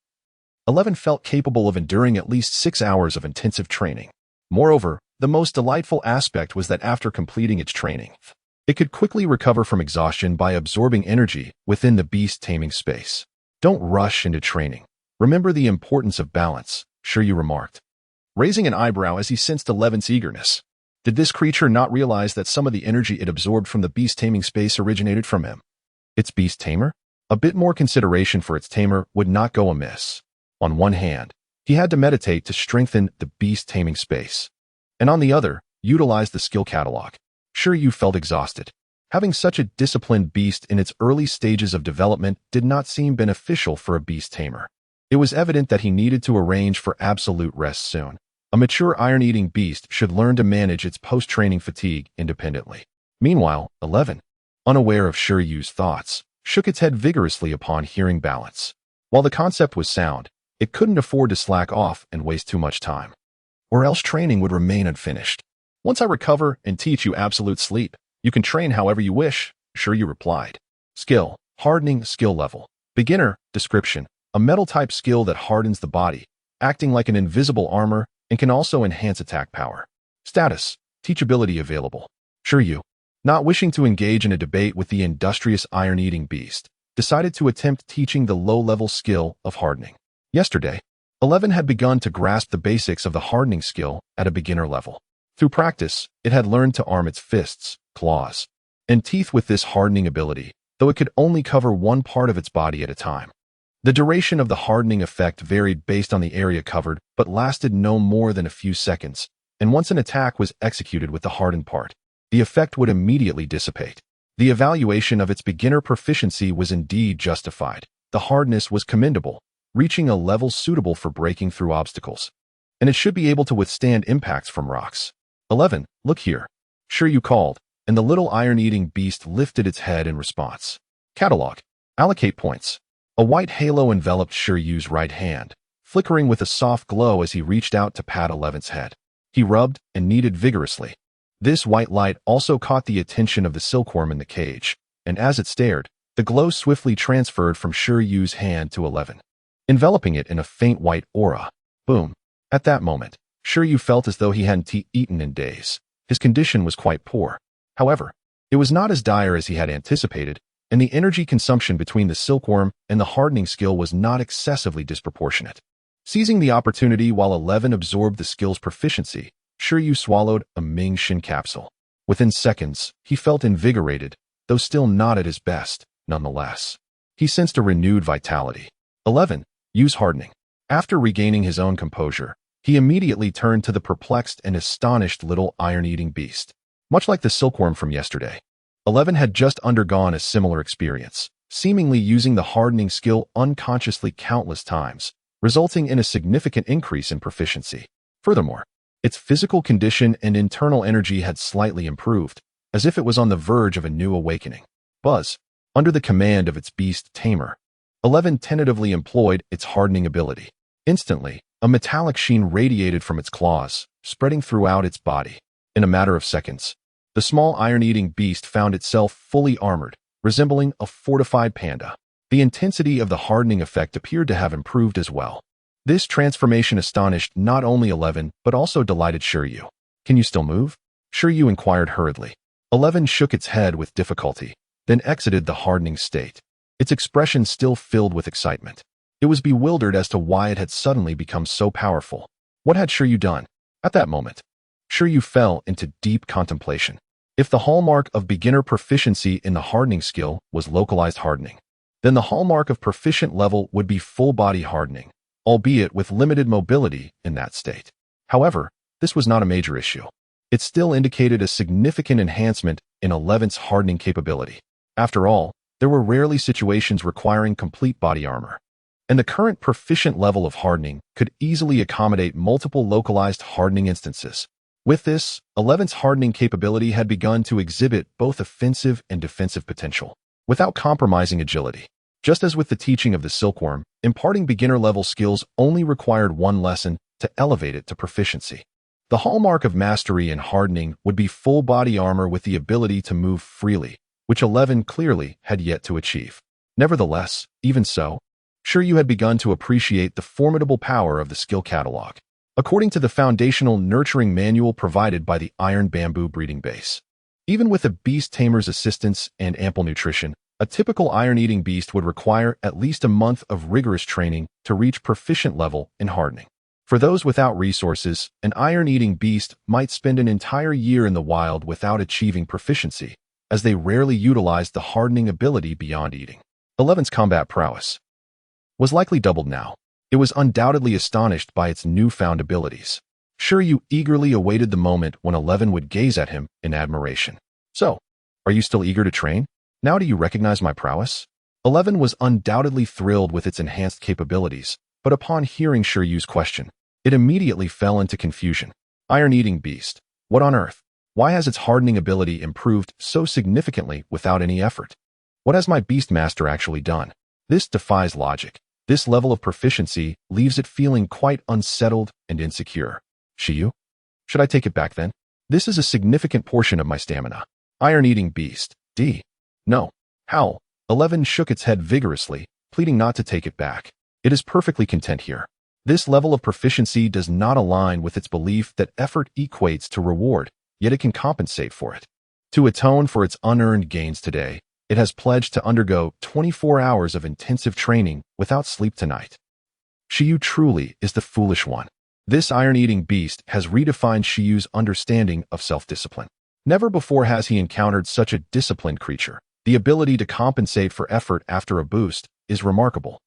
11 felt capable of enduring at least 6 hours of intensive training. Moreover, the most delightful aspect was that after completing its training, it could quickly recover from exhaustion by absorbing energy within the beast taming space. Don't rush into training. Remember the importance of balance, Shi Yu remarked, raising an eyebrow as he sensed 11's eagerness. Did this creature not realize that some of the energy it absorbed from the beast taming space originated from him? Its beast tamer? A bit more consideration for its tamer would not go amiss. On one hand, he had to meditate to strengthen the beast taming space, and on the other, utilize the skill catalog. Shi Yu felt exhausted. Having such a disciplined beast in its early stages of development did not seem beneficial for a beast tamer. It was evident that he needed to arrange for absolute rest soon. A mature iron-eating beast should learn to manage its post-training fatigue independently. Meanwhile, 11, unaware of Shi Yu's thoughts, shook its head vigorously upon hearing balance. While the concept was sound, it couldn't afford to slack off and waste too much time, or else training would remain unfinished. Once I recover and teach you absolute sleep, you can train however you wish, Shi Yu replied. Skill, hardening skill level. Beginner, description, a metal-type skill that hardens the body, acting like an invisible armor and can also enhance attack power. Status, teachability available. Shi Yu, not wishing to engage in a debate with the industrious iron-eating beast, decided to attempt teaching the low-level skill of hardening. Yesterday, 11 had begun to grasp the basics of the hardening skill at a beginner level. Through practice, it had learned to arm its fists, claws, and teeth with this hardening ability, though it could only cover one part of its body at a time. The duration of the hardening effect varied based on the area covered, but lasted no more than a few seconds, and once an attack was executed with the hardened part, the effect would immediately dissipate. The evaluation of its beginner proficiency was indeed justified. The hardness was commendable, reaching a level suitable for breaking through obstacles, and it should be able to withstand impacts from rocks. 11, look here, Shi Yu called, and the little iron-eating beast lifted its head in response. Catalog. Allocate points. A white halo enveloped Shi Yu's right hand, flickering with a soft glow as he reached out to pat 11's head. He rubbed and kneaded vigorously. This white light also caught the attention of the silkworm in the cage, and as it stared, the glow swiftly transferred from Shi Yu's hand to 11, enveloping it in a faint white aura. Boom. At that moment, Shi Yu felt as though he hadn't eaten in days. His condition was quite poor. However, it was not as dire as he had anticipated, and the energy consumption between the silkworm and the hardening skill was not excessively disproportionate. Seizing the opportunity while 11 absorbed the skill's proficiency, Shi Yu swallowed a Ming Shin capsule. Within seconds, he felt invigorated, though still not at his best, nonetheless. He sensed a renewed vitality. 11. Use hardening. After regaining his own composure, he immediately turned to the perplexed and astonished little iron-eating beast. Much like the silkworm from yesterday, 11 had just undergone a similar experience, seemingly using the hardening skill unconsciously countless times, resulting in a significant increase in proficiency. Furthermore, its physical condition and internal energy had slightly improved, as if it was on the verge of a new awakening. Buzz, under the command of its Beast Tamer, 11 tentatively employed its hardening ability. Instantly, a metallic sheen radiated from its claws, spreading throughout its body. In a matter of seconds, the small iron-eating beast found itself fully armored, resembling a fortified panda. The intensity of the hardening effect appeared to have improved as well. This transformation astonished not only 11, but also delighted Shi Yu. "Can you still move?" Shi Yu inquired hurriedly. 11 shook its head with difficulty, then exited the hardening state. Its expression still filled with excitement. It was bewildered as to why it had suddenly become so powerful. What had Shi Yu done? At that moment, Shi Yu fell into deep contemplation. If the hallmark of beginner proficiency in the hardening skill was localized hardening, then the hallmark of proficient level would be full-body hardening, albeit with limited mobility in that state. However, this was not a major issue. It still indicated a significant enhancement in 11's hardening capability. After all, there were rarely situations requiring complete body armor, and the current proficient level of hardening could easily accommodate multiple localized hardening instances. With this, 11's hardening capability had begun to exhibit both offensive and defensive potential, without compromising agility. Just as with the teaching of the silkworm, imparting beginner-level skills only required one lesson to elevate it to proficiency. The hallmark of mastery in hardening would be full body armor with the ability to move freely, which 11 clearly had yet to achieve. Nevertheless, even so, Shi Yu had begun to appreciate the formidable power of the skill catalog. According to the foundational nurturing manual provided by the Iron Bamboo breeding base, even with a beast tamer's assistance and ample nutrition, a typical iron-eating beast would require at least a month of rigorous training to reach proficient level in hardening. For those without resources, an iron-eating beast might spend an entire year in the wild without achieving proficiency, as they rarely utilized the hardening ability beyond eating. 11's combat prowess was likely doubled now. It was undoubtedly astonished by its newfound abilities. Shi Yu eagerly awaited the moment when 11 would gaze at him in admiration. "So, are you still eager to train? Now do you recognize my prowess?" 11 was undoubtedly thrilled with its enhanced capabilities, but upon hearing Shi Yu's question, it immediately fell into confusion. Iron-eating beast. What on earth? Why has its hardening ability improved so significantly without any effort? What has my beast master actually done? This defies logic. This level of proficiency leaves it feeling quite unsettled and insecure. "Shi Yu? Should I take it back then? This is a significant portion of my stamina." Iron-eating beast. D. No. Howl. 11 shook its head vigorously, pleading not to take it back. It is perfectly content here. This level of proficiency does not align with its belief that effort equates to reward, yet it can compensate for it. To atone for its unearned gains today, it has pledged to undergo 24 hours of intensive training without sleep tonight. Shi Yu truly is the foolish one. This iron-eating beast has redefined Shi Yu's understanding of self-discipline. Never before has he encountered such a disciplined creature. The ability to compensate for effort after a boost is remarkable.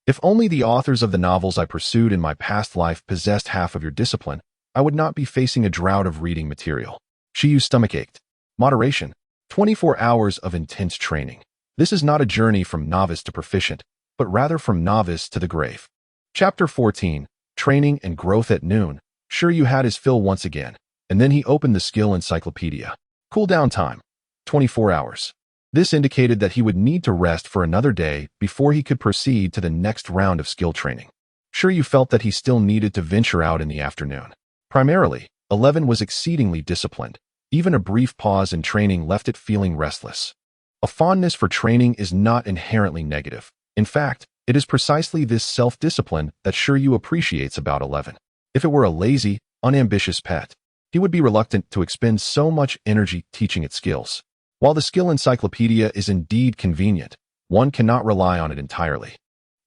If only the authors of the novels I pursued in my past life possessed half of your discipline, I would not be facing a drought of reading material. Shi Yu's stomach ached. Moderation. 24 hours of intense training. This is not a journey from novice to proficient, but rather from novice to the grave. Chapter 14. Training and Growth at Noon. Shi Yu had his fill once again, and then he opened the skill encyclopedia. Cooldown time. 24 hours. This indicated that he would need to rest for another day before he could proceed to the next round of skill training. Shi Yu felt that he still needed to venture out in the afternoon. Primarily, 11 was exceedingly disciplined. Even a brief pause in training left it feeling restless. A fondness for training is not inherently negative. In fact, it is precisely this self-discipline that Shi Yu appreciates about 11. If it were a lazy, unambitious pet, he would be reluctant to expend so much energy teaching it skills. While the skill encyclopedia is indeed convenient, one cannot rely on it entirely.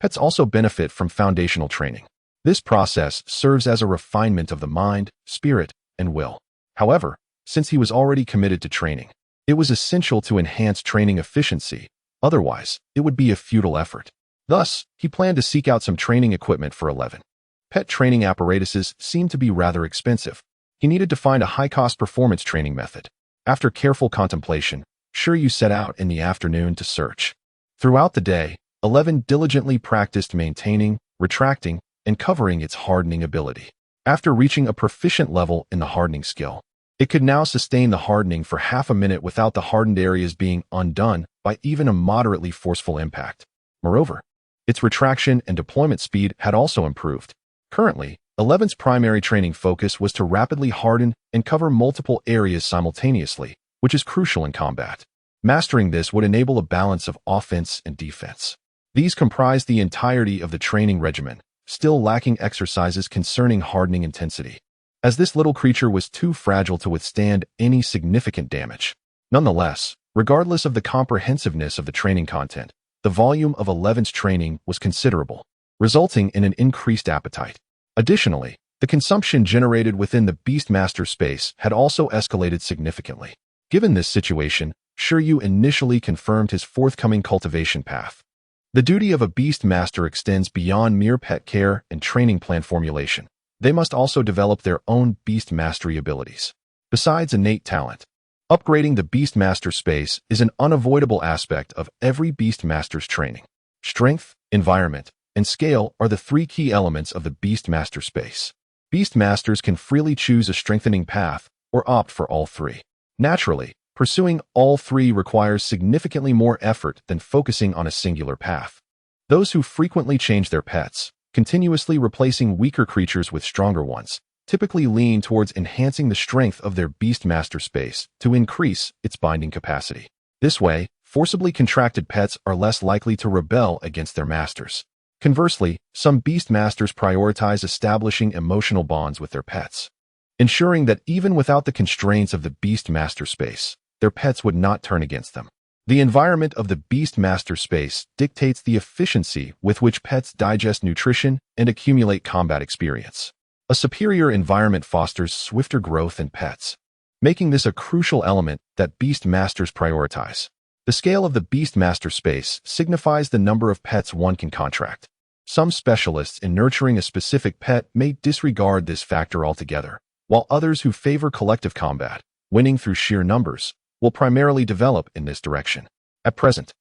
Pets also benefit from foundational training. This process serves as a refinement of the mind, spirit, and will. However, since he was already committed to training, It was essential to enhance training efficiency, otherwise, it would be a futile effort. Thus, he planned to seek out some training equipment for 11. Pet training apparatuses seemed to be rather expensive. He needed to find a high-cost performance training method. After careful contemplation, Shi Yu set out in the afternoon to search. Throughout the day, 11 diligently practiced maintaining, retracting, and covering its hardening ability. After reaching a proficient level in the hardening skill, it could now sustain the hardening for half a minute without the hardened areas being undone by even a moderately forceful impact. Moreover, its retraction and deployment speed had also improved. Currently, 11's primary training focus was to rapidly harden and cover multiple areas simultaneously, which is crucial in combat. Mastering this would enable a balance of offense and defense. These comprised the entirety of the training regimen, still lacking exercises concerning hardening intensity, as this little creature was too fragile to withstand any significant damage. Nonetheless, regardless of the comprehensiveness of the training content, the volume of 11's training was considerable, resulting in an increased appetite. Additionally, the consumption generated within the Beastmaster space had also escalated significantly. Given this situation, Shi Yu initially confirmed his forthcoming cultivation path. The duty of a Beastmaster extends beyond mere pet care and training plan formulation. They must also develop their own beast mastery abilities. Besides innate talent, upgrading the Beastmaster space is an unavoidable aspect of every Beastmaster's training. Strength, environment, and scale are the three key elements of the Beastmaster space. Beastmasters can freely choose a strengthening path or opt for all three. Naturally, pursuing all three requires significantly more effort than focusing on a singular path. Those who frequently change their pets, continuously replacing weaker creatures with stronger ones, typically lean towards enhancing the strength of their Beastmaster space to increase its binding capacity. This way, forcibly contracted pets are less likely to rebel against their masters. Conversely, some Beastmasters prioritize establishing emotional bonds with their pets, ensuring that even without the constraints of the Beastmaster space, their pets would not turn against them. The environment of the Beastmaster space dictates the efficiency with which pets digest nutrition and accumulate combat experience. A superior environment fosters swifter growth in pets, making this a crucial element that Beastmasters prioritize. The scale of the Beastmaster space signifies the number of pets one can contract. Some specialists in nurturing a specific pet may disregard this factor altogether, while others who favor collective combat, winning through sheer numbers, will primarily develop in this direction. At present,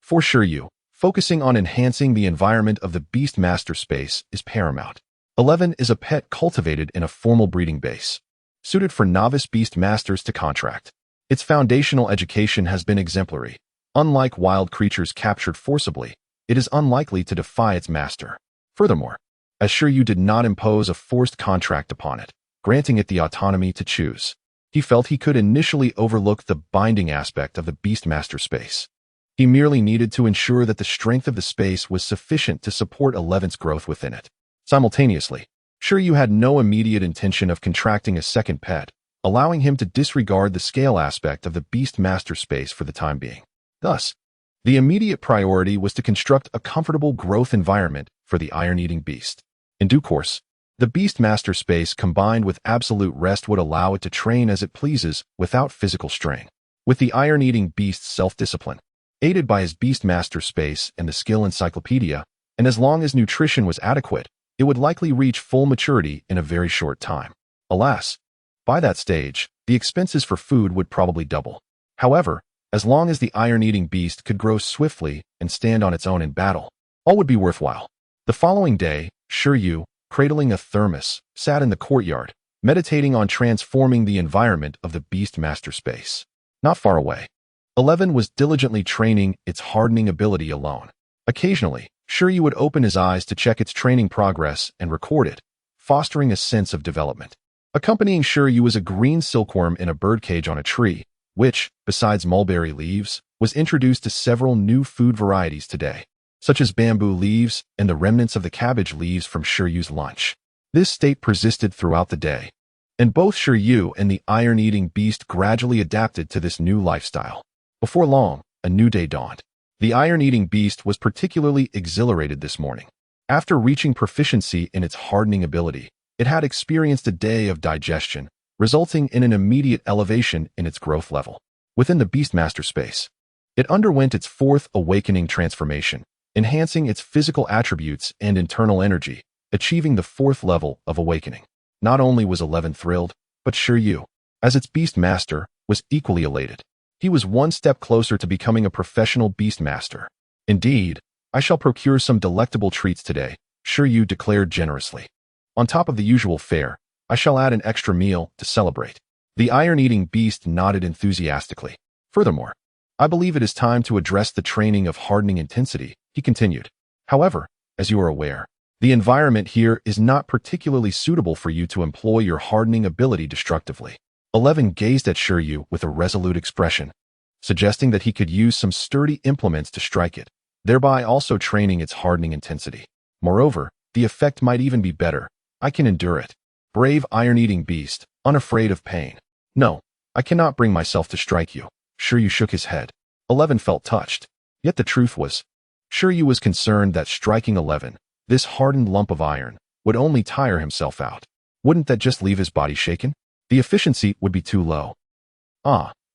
for Shi Yu, focusing on enhancing the environment of the Beastmaster space is paramount. 11 is a pet cultivated in a formal breeding base, suited for novice Beastmasters to contract. Its foundational education has been exemplary. Unlike wild creatures captured forcibly, it is unlikely to defy its master. Furthermore, as Shi Yu did not impose a forced contract upon it, granting it the autonomy to choose, he felt he could initially overlook the binding aspect of the Beastmaster space. He merely needed to ensure that the strength of the space was sufficient to support 11's growth within it. Simultaneously, Shi Yu had no immediate intention of contracting a second pet, allowing him to disregard the scale aspect of the Beastmaster space for the time being. Thus, the immediate priority was to construct a comfortable growth environment for the iron-eating beast. In due course, the Beastmaster space combined with absolute rest would allow it to train as it pleases without physical strain. With the iron-eating beast's self-discipline, aided by his Beastmaster space and the skill encyclopedia, and as long as nutrition was adequate, it would likely reach full maturity in a very short time. Alas, by that stage, the expenses for food would probably double. However, as long as the iron-eating beast could grow swiftly and stand on its own in battle, all would be worthwhile. The following day, Shi Yu, cradling a thermos, sat in the courtyard, meditating on transforming the environment of the Beastmaster space. Not far away, 11 was diligently training its hardening ability alone. Occasionally, Shi Yu would open his eyes to check its training progress and record it, fostering a sense of development. Accompanying Shi Yu was a green silkworm in a birdcage on a tree, which, besides mulberry leaves, was introduced to several new food varieties today, such as bamboo leaves and the remnants of the cabbage leaves from Shi Yu's lunch. This state persisted throughout the day, and both Shi Yu and the iron-eating beast gradually adapted to this new lifestyle. Before long, a new day dawned. The iron-eating beast was particularly exhilarated this morning. After reaching proficiency in its hardening ability, it had experienced a day of digestion, resulting in an immediate elevation in its growth level. within the Beastmaster space. It underwent its fourth awakening transformation, enhancing its physical attributes and internal energy, achieving the fourth level of awakening. Not only was 11 thrilled, but Shi Yu, as its Beastmaster, was equally elated. He was one step closer to becoming a professional Beastmaster. Indeed, I shall procure some delectable treats today, Shi Yu declared generously. On top of the usual fare, I shall add an extra meal to celebrate. The iron-eating beast nodded enthusiastically. Furthermore, I believe it is time to address the training of hardening intensity, he continued. However, as you are aware, the environment here is not particularly suitable for you to employ your hardening ability destructively. 11 gazed at Shi Yu with a resolute expression, suggesting that he could use some sturdy implements to strike it, thereby also training its hardening intensity. Moreover, the effect might even be better. I can endure it. Brave iron-eating beast, unafraid of pain. No, I cannot bring myself to strike you. Shi Yu shook his head. 11 felt touched. Yet the truth was, Shi Yu was concerned that striking 11, this hardened lump of iron, would only tire himself out. Wouldn't that just leave his body shaken? The efficiency would be too low.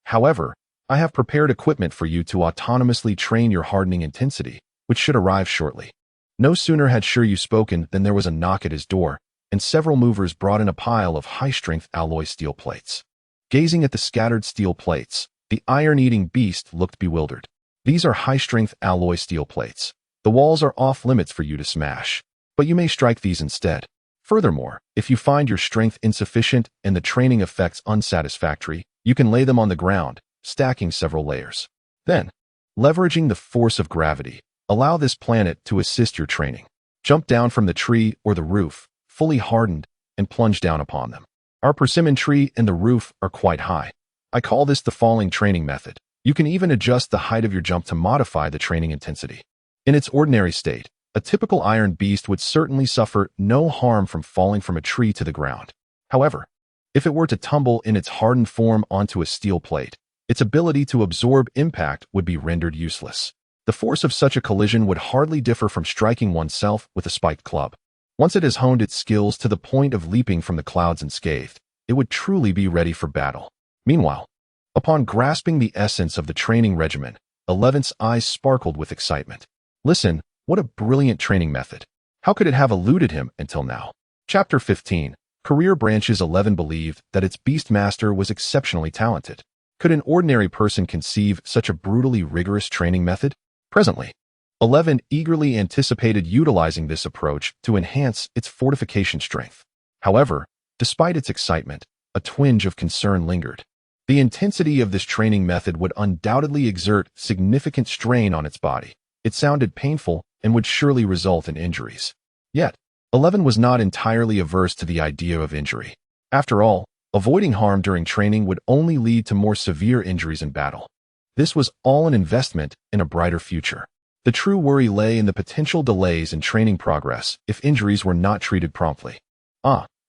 However, I have prepared equipment for you to autonomously train your hardening intensity, which should arrive shortly. No sooner had Shi Yu spoken than there was a knock at his door, and several movers brought in a pile of high-strength alloy steel plates. Gazing at the scattered steel plates, the iron-eating beast looked bewildered. These are high-strength alloy steel plates. The walls are off-limits for you to smash, but you may strike these instead. Furthermore, if you find your strength insufficient and the training effects unsatisfactory, you can lay them on the ground, stacking several layers. Then, leveraging the force of gravity, allow this planet to assist your training. Jump down from the tree or the roof, fully hardened, and plunge down upon them. Our persimmon tree and the roof are quite high. I call this the falling training method. You can even adjust the height of your jump to modify the training intensity. In its ordinary state, a typical iron beast would certainly suffer no harm from falling from a tree to the ground. However, if it were to tumble in its hardened form onto a steel plate, its ability to absorb impact would be rendered useless. The force of such a collision would hardly differ from striking oneself with a spiked club. Once it has honed its skills to the point of leaping from the clouds unscathed, it would truly be ready for battle. Meanwhile, upon grasping the essence of the training regimen, 11's eyes sparkled with excitement. Listen, what a brilliant training method. How could it have eluded him until now? Chapter 15. Career Branches. 11 believed that its Beastmaster was exceptionally talented. Could an ordinary person conceive such a brutally rigorous training method? Presently, 11 eagerly anticipated utilizing this approach to enhance its fortification strength. However, despite its excitement, a twinge of concern lingered. The intensity of this training method would undoubtedly exert significant strain on its body. It sounded painful and would surely result in injuries. Yet, 11 was not entirely averse to the idea of injury. After all, avoiding harm during training would only lead to more severe injuries in battle. This was all an investment in a brighter future. The true worry lay in the potential delays in training progress if injuries were not treated promptly.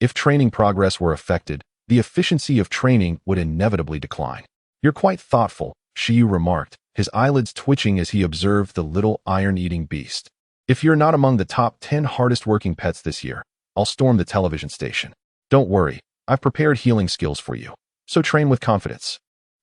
If training progress were affected, the efficiency of training would inevitably decline. You're quite thoughtful, Shi Yu remarked, his eyelids twitching as he observed the little iron-eating beast. If you're not among the top 10 hardest working pets this year, I'll storm the television station. Don't worry, I've prepared healing skills for you, so train with confidence.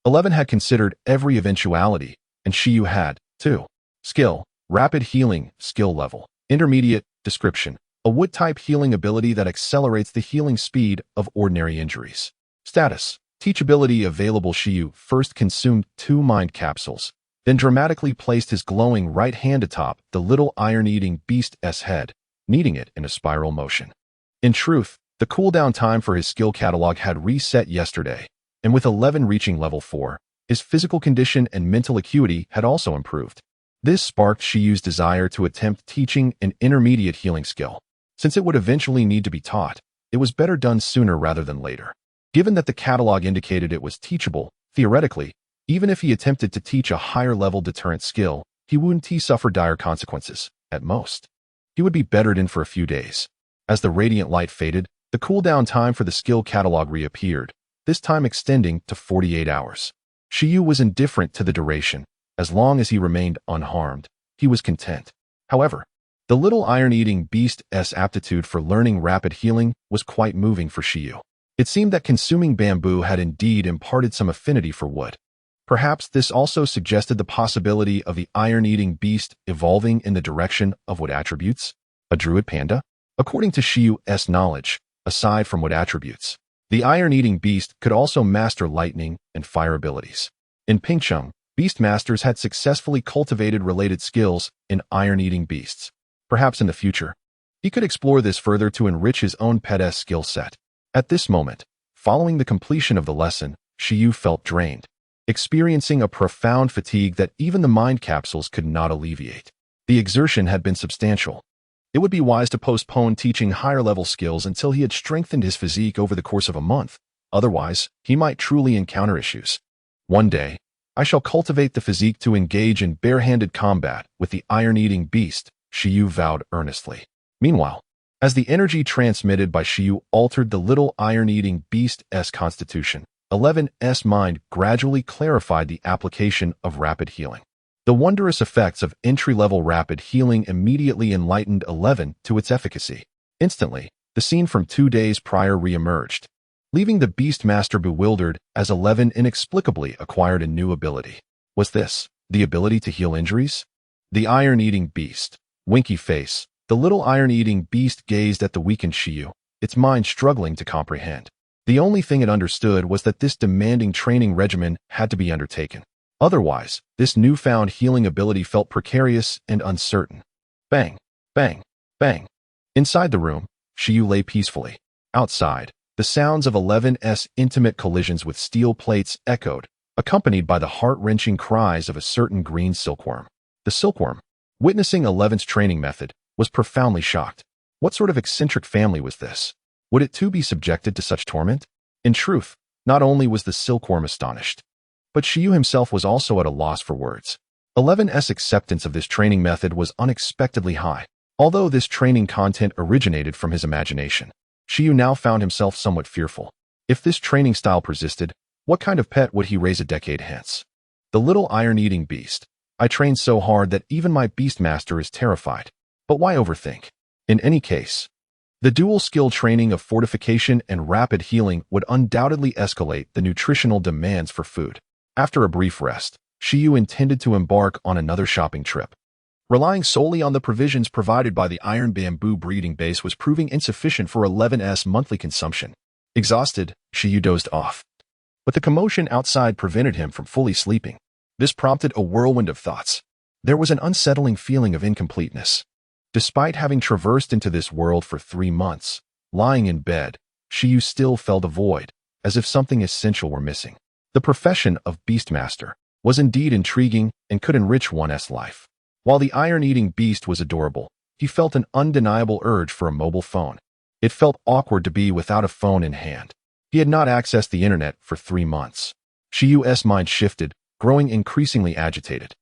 11 had considered every eventuality, and Shi Yu had, too. Skill, rapid healing, skill level, intermediate, description, a wood-type healing ability that accelerates the healing speed of ordinary injuries. Status, teachability available. Shi Yu first consumed 2 mind capsules, then dramatically placed his glowing right hand atop the little iron-eating beast's head, kneading it in a spiral motion. In truth, the cooldown time for his skill catalog had reset yesterday, and with 11 reaching level 4, his physical condition and mental acuity had also improved. This sparked Shi Yu's desire to attempt teaching an intermediate healing skill. Since it would eventually need to be taught, it was better done sooner rather than later. Given that the catalog indicated it was teachable, theoretically, even if he attempted to teach a higher-level deterrent skill, he wouldn't suffer dire consequences, at most. He would be bettered in for a few days. As the radiant light faded, the cooldown time for the skill catalog reappeared, this time extending to 48 hours. Shi Yu was indifferent to the duration. As long as he remained unharmed, he was content. However, the little iron-eating beast's aptitude for learning rapid healing was quite moving for Shi Yu. It seemed that consuming bamboo had indeed imparted some affinity for wood. Perhaps this also suggested the possibility of the iron-eating beast evolving in the direction of what attributes? A druid panda? According to Shi Yu's knowledge, aside from what attributes, the iron-eating beast could also master lightning and fire abilities. In Pingcheng, beast masters had successfully cultivated related skills in iron-eating beasts. Perhaps in the future, he could explore this further to enrich his own pet's skill set. At this moment, following the completion of the lesson, Shi Yu felt drained, experiencing a profound fatigue that even the mind capsules could not alleviate. The exertion had been substantial. It would be wise to postpone teaching higher-level skills until he had strengthened his physique over the course of a month. Otherwise, he might truly encounter issues. One day, I shall cultivate the physique to engage in bare-handed combat with the iron-eating beast, Shi Yu vowed earnestly. Meanwhile, as the energy transmitted by Shi Yu altered the little iron-eating beast's constitution, 11's mind gradually clarified the application of rapid healing. The wondrous effects of entry-level rapid healing immediately enlightened 11 to its efficacy. Instantly, the scene from 2 days prior re-emerged, leaving the Beastmaster bewildered as 11 inexplicably acquired a new ability. Was this the ability to heal injuries? The iron-eating beast, winky face, the little iron-eating beast gazed at the weakened Shi Yu, its mind struggling to comprehend. The only thing it understood was that this demanding training regimen had to be undertaken. Otherwise, this newfound healing ability felt precarious and uncertain. Bang, bang, bang. Inside the room, Shi Yu lay peacefully. Outside, the sounds of 11's intimate collisions with steel plates echoed, accompanied by the heart-wrenching cries of a certain green silkworm. The silkworm, witnessing 11's training method, was profoundly shocked. What sort of eccentric family was this? Would it too be subjected to such torment? In truth, not only was the silkworm astonished, but Shi Yu himself was also at a loss for words. 11's acceptance of this training method was unexpectedly high. Although this training content originated from his imagination, Shi Yu now found himself somewhat fearful. If this training style persisted, what kind of pet would he raise a decade hence? The little iron-eating beast. I trained so hard that even my Beastmaster is terrified. But why overthink? In any case, the dual-skill training of fortification and rapid healing would undoubtedly escalate the nutritional demands for food. After a brief rest, Shi Yu intended to embark on another shopping trip. Relying solely on the provisions provided by the iron bamboo breeding base was proving insufficient for 11's monthly consumption. Exhausted, Shi Yu dozed off. But the commotion outside prevented him from fully sleeping. This prompted a whirlwind of thoughts. There was an unsettling feeling of incompleteness. Despite having traversed into this world for 3 months, lying in bed, Shi Yu still felt a void, as if something essential were missing. The profession of Beastmaster was indeed intriguing and could enrich one's life. While the iron-eating beast was adorable, he felt an undeniable urge for a mobile phone. It felt awkward to be without a phone in hand. He had not accessed the internet for 3 months. Shi Yu's mind shifted, growing increasingly agitated.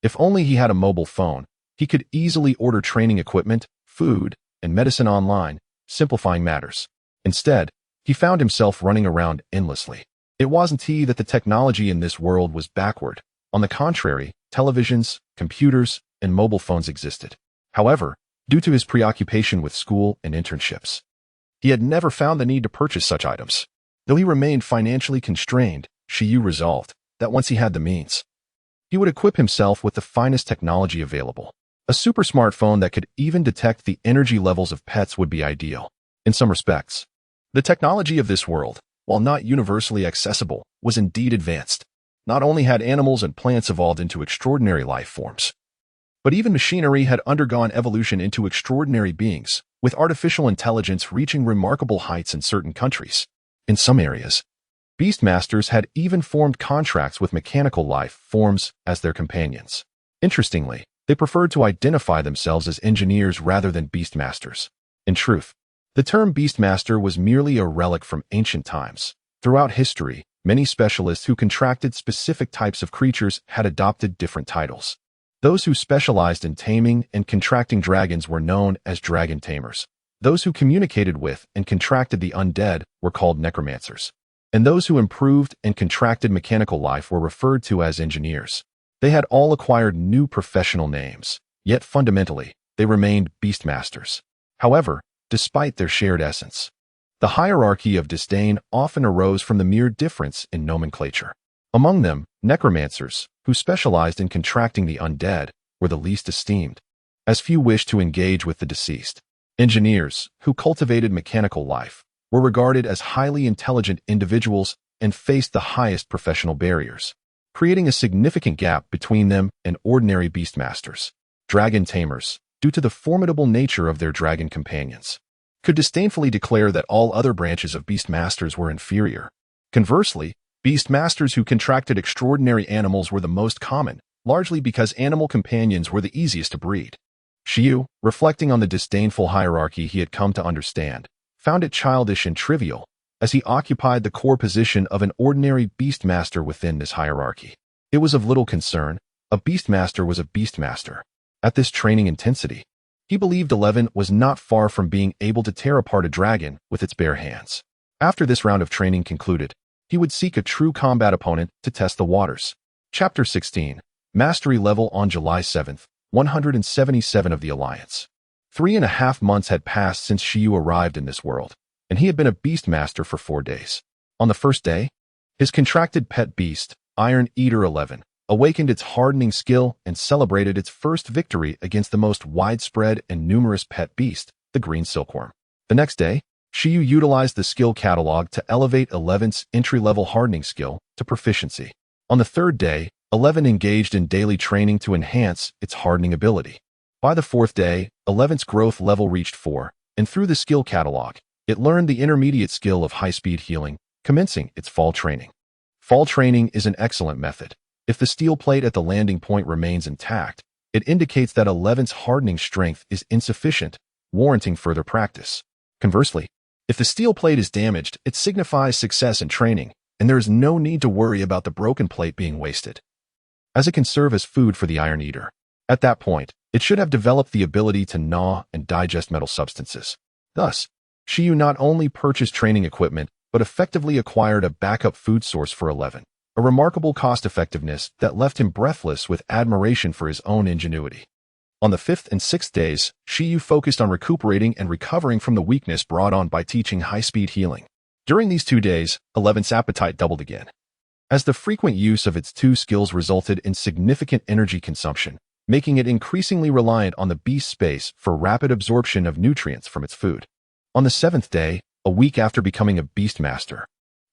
If only he had a mobile phone, he could easily order training equipment, food, and medicine online, simplifying matters. Instead, he found himself running around endlessly. It wasn't that the technology in this world was backward. On the contrary, televisions, computers, and mobile phones existed. However, due to his preoccupation with school and internships, he had never found the need to purchase such items. Though he remained financially constrained, Shi Yu resolved that once he had the means, he would equip himself with the finest technology available. A super smartphone that could even detect the energy levels of pets would be ideal. In some respects, the technology of this world, while not universally accessible, was indeed advanced. Not only had animals and plants evolved into extraordinary life forms, but even machinery had undergone evolution into extraordinary beings, with artificial intelligence reaching remarkable heights in certain countries. In some areas, Beastmasters had even formed contracts with mechanical life forms as their companions. Interestingly, they preferred to identify themselves as engineers rather than Beastmasters. In truth, the term Beastmaster was merely a relic from ancient times. Throughout history, many specialists who contracted specific types of creatures had adopted different titles. Those who specialized in taming and contracting dragons were known as dragon tamers. Those who communicated with and contracted the undead were called necromancers. And those who improved and contracted mechanical life were referred to as engineers. They had all acquired new professional names, yet fundamentally, they remained Beastmasters. However, despite their shared essence, the hierarchy of disdain often arose from the mere difference in nomenclature. Among them, necromancers, who specialized in contracting the undead, were the least esteemed, as few wished to engage with the deceased. Engineers, who cultivated mechanical life, were regarded as highly intelligent individuals and faced the highest professional barriers, creating a significant gap between them and ordinary beastmasters. Dragon tamers, due to the formidable nature of their dragon companions, could disdainfully declare that all other branches of beastmasters were inferior. Conversely, beastmasters who contracted extraordinary animals were the most common, largely because animal companions were the easiest to breed. Shi Yu, reflecting on the disdainful hierarchy he had come to understand, found it childish and trivial, as he occupied the core position of an ordinary beastmaster within this hierarchy. It was of little concern. A beastmaster was a beastmaster. At this training intensity, he believed 11 was not far from being able to tear apart a dragon with its bare hands. After this round of training concluded, he would seek a true combat opponent to test the waters. Chapter 16. Mastery Level on July 7th, 177 of the Alliance. 3.5 months had passed since Shi Yu arrived in this world, and he had been a beastmaster for 4 days. On the first day, his contracted pet beast, Iron Eater 11, awakened its hardening skill and celebrated its first victory against the most widespread and numerous pet beast, the green silkworm. The next day, Shi Yu utilized the skill catalog to elevate 11's entry-level hardening skill to proficiency. On the third day, 11 engaged in daily training to enhance its hardening ability. By the fourth day, 11's growth level reached 4, and through the skill catalog, it learned the intermediate skill of high-speed healing, commencing its fall training. Fall training is an excellent method. If the steel plate at the landing point remains intact, it indicates that 11's hardening strength is insufficient, warranting further practice. Conversely, if the steel plate is damaged, it signifies success in training, and there is no need to worry about the broken plate being wasted, as it can serve as food for the Iron Eater. At that point, it should have developed the ability to gnaw and digest metal substances. Thus, Shi Yu not only purchased training equipment, but effectively acquired a backup food source for 11, a remarkable cost-effectiveness that left him breathless with admiration for his own ingenuity. On the 5th and 6th days, Shi Yu focused on recuperating and recovering from the weakness brought on by teaching high-speed healing. During these 2 days, 11's appetite doubled again, as the frequent use of its 2 skills resulted in significant energy consumption, making it increasingly reliant on the beast space for rapid absorption of nutrients from its food. On the 7th day, a week after becoming a beastmaster,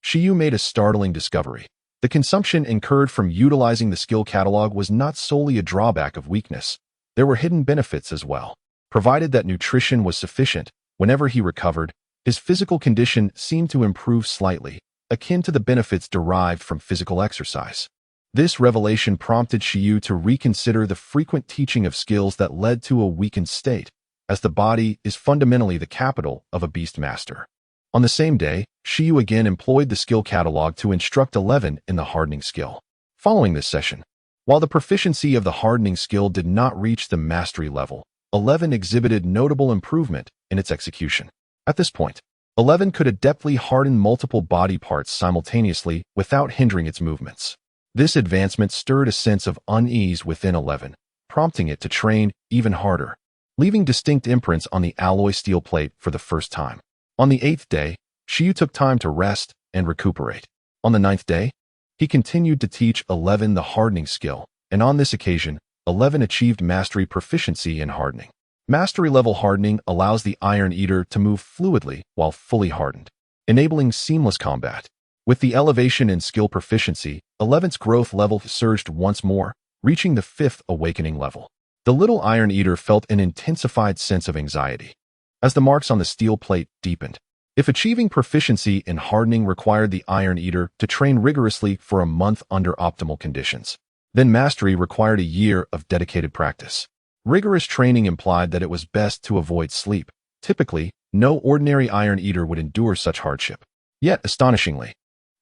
Shi Yu made a startling discovery. The consumption incurred from utilizing the skill catalog was not solely a drawback of weakness. There were hidden benefits as well. Provided that nutrition was sufficient, whenever he recovered, his physical condition seemed to improve slightly, akin to the benefits derived from physical exercise. This revelation prompted Shi Yu to reconsider the frequent teaching of skills that led to a weakened state, as the body is fundamentally the capital of a beastmaster. On the same day, Shi Yu again employed the skill catalog to instruct 11 in the hardening skill. Following this session, while the proficiency of the hardening skill did not reach the mastery level, 11 exhibited notable improvement in its execution. At this point, 11 could adeptly harden multiple body parts simultaneously without hindering its movements. This advancement stirred a sense of unease within 11, prompting it to train even harder, leaving distinct imprints on the alloy steel plate for the first time. On the 8th day, Shi Yu took time to rest and recuperate. On the 9th day, he continued to teach 11 the hardening skill, and on this occasion, 11 achieved mastery proficiency in hardening. Mastery-level hardening allows the Iron Eater to move fluidly while fully hardened, enabling seamless combat. With the elevation in skill proficiency, 11's growth level surged once more, reaching the 5th awakening level. The little Iron Eater felt an intensified sense of anxiety as the marks on the steel plate deepened. If achieving proficiency in hardening required the Iron Eater to train rigorously for a month under optimal conditions, then mastery required a year of dedicated practice. Rigorous training implied that it was best to avoid sleep. Typically, no ordinary Iron Eater would endure such hardship. Yet, astonishingly,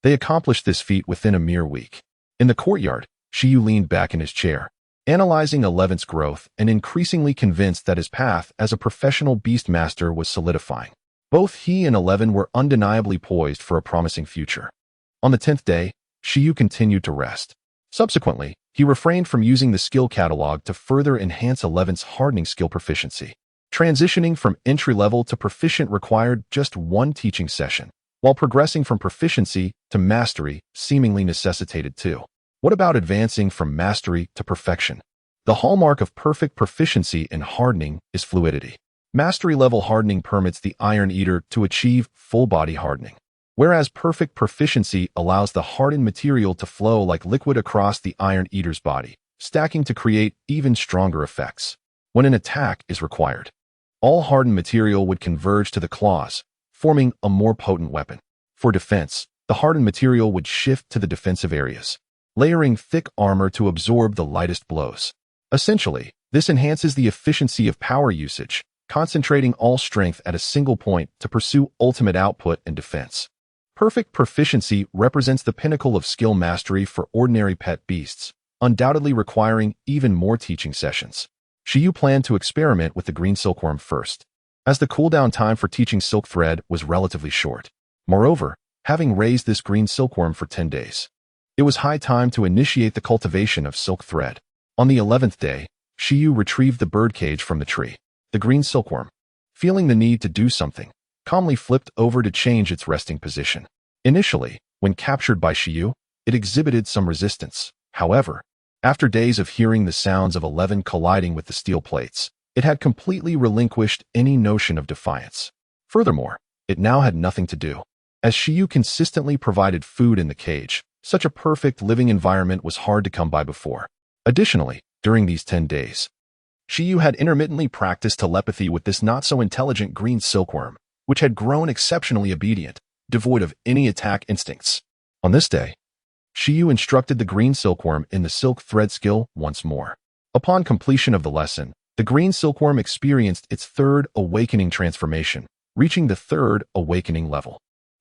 they accomplished this feat within a mere week. In the courtyard, Shi Yu leaned back in his chair, analyzing 11's growth and increasingly convinced that his path as a professional beastmaster was solidifying. Both he and 11 were undeniably poised for a promising future. On the 10th day, Shi Yu continued to rest. Subsequently, he refrained from using the skill catalog to further enhance 11's hardening skill proficiency. Transitioning from entry-level to proficient required just one teaching session. while progressing from proficiency to mastery seemingly necessitated too. What about advancing from mastery to perfection? The hallmark of perfect proficiency in hardening is fluidity. Mastery-level hardening permits the Iron Eater to achieve full-body hardening, whereas perfect proficiency allows the hardened material to flow like liquid across the Iron Eater's body, stacking to create even stronger effects. When an attack is required, all hardened material would converge to the claws, forming a more potent weapon. For defense, the hardened material would shift to the defensive areas, layering thick armor to absorb the lightest blows. Essentially, this enhances the efficiency of power usage, concentrating all strength at a single point to pursue ultimate output and defense. Perfect proficiency represents the pinnacle of skill mastery for ordinary pet beasts, undoubtedly requiring even more teaching sessions. Shi Yu planned to experiment with the green silkworm first, as the cooldown time for teaching silk thread was relatively short. Moreover, having raised this green silkworm for 10 days, it was high time to initiate the cultivation of silk thread. On the 11th day, Shi Yu retrieved the birdcage from the tree. The green silkworm, feeling the need to do something, calmly flipped over to change its resting position. Initially, when captured by Shi Yu, it exhibited some resistance. However, after days of hearing the sounds of 11 colliding with the steel plates, it had completely relinquished any notion of defiance. Furthermore, it now had nothing to do. As Shi Yu consistently provided food in the cage, such a perfect living environment was hard to come by before. Additionally, during these 10 days, Shi Yu had intermittently practiced telepathy with this not-so-intelligent green silkworm, which had grown exceptionally obedient, devoid of any attack instincts. On this day, Shi Yu instructed the green silkworm in the silk thread skill once more. Upon completion of the lesson, the green silkworm experienced its third awakening transformation, reaching the third awakening level.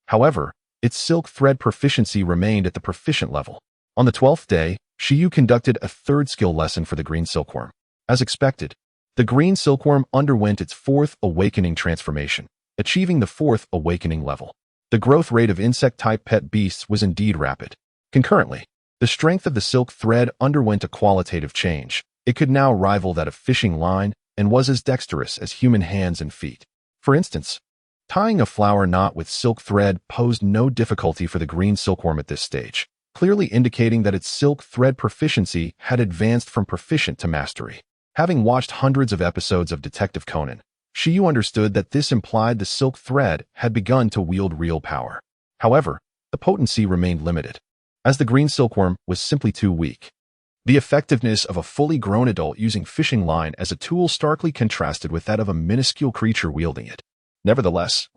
However, its silk thread proficiency remained at the proficient level. On the 12th day, Shi Yu conducted a third skill lesson for the green silkworm. As expected, the green silkworm underwent its fourth awakening transformation, achieving the fourth awakening level. The growth rate of insect-type pet beasts was indeed rapid. Concurrently, the strength of the silk thread underwent a qualitative change. It could now rival that of fishing line and was as dexterous as human hands and feet. For instance, tying a flower knot with silk thread posed no difficulty for the green silkworm at this stage, clearly indicating that its silk thread proficiency had advanced from proficient to mastery. Having watched hundreds of episodes of Detective Conan, Shi Yu understood that this implied the silk thread had begun to wield real power. However, the potency remained limited, as the green silkworm was simply too weak. The effectiveness of a fully grown adult using fishing line as a tool starkly contrasted with that of a minuscule creature wielding it. Nevertheless,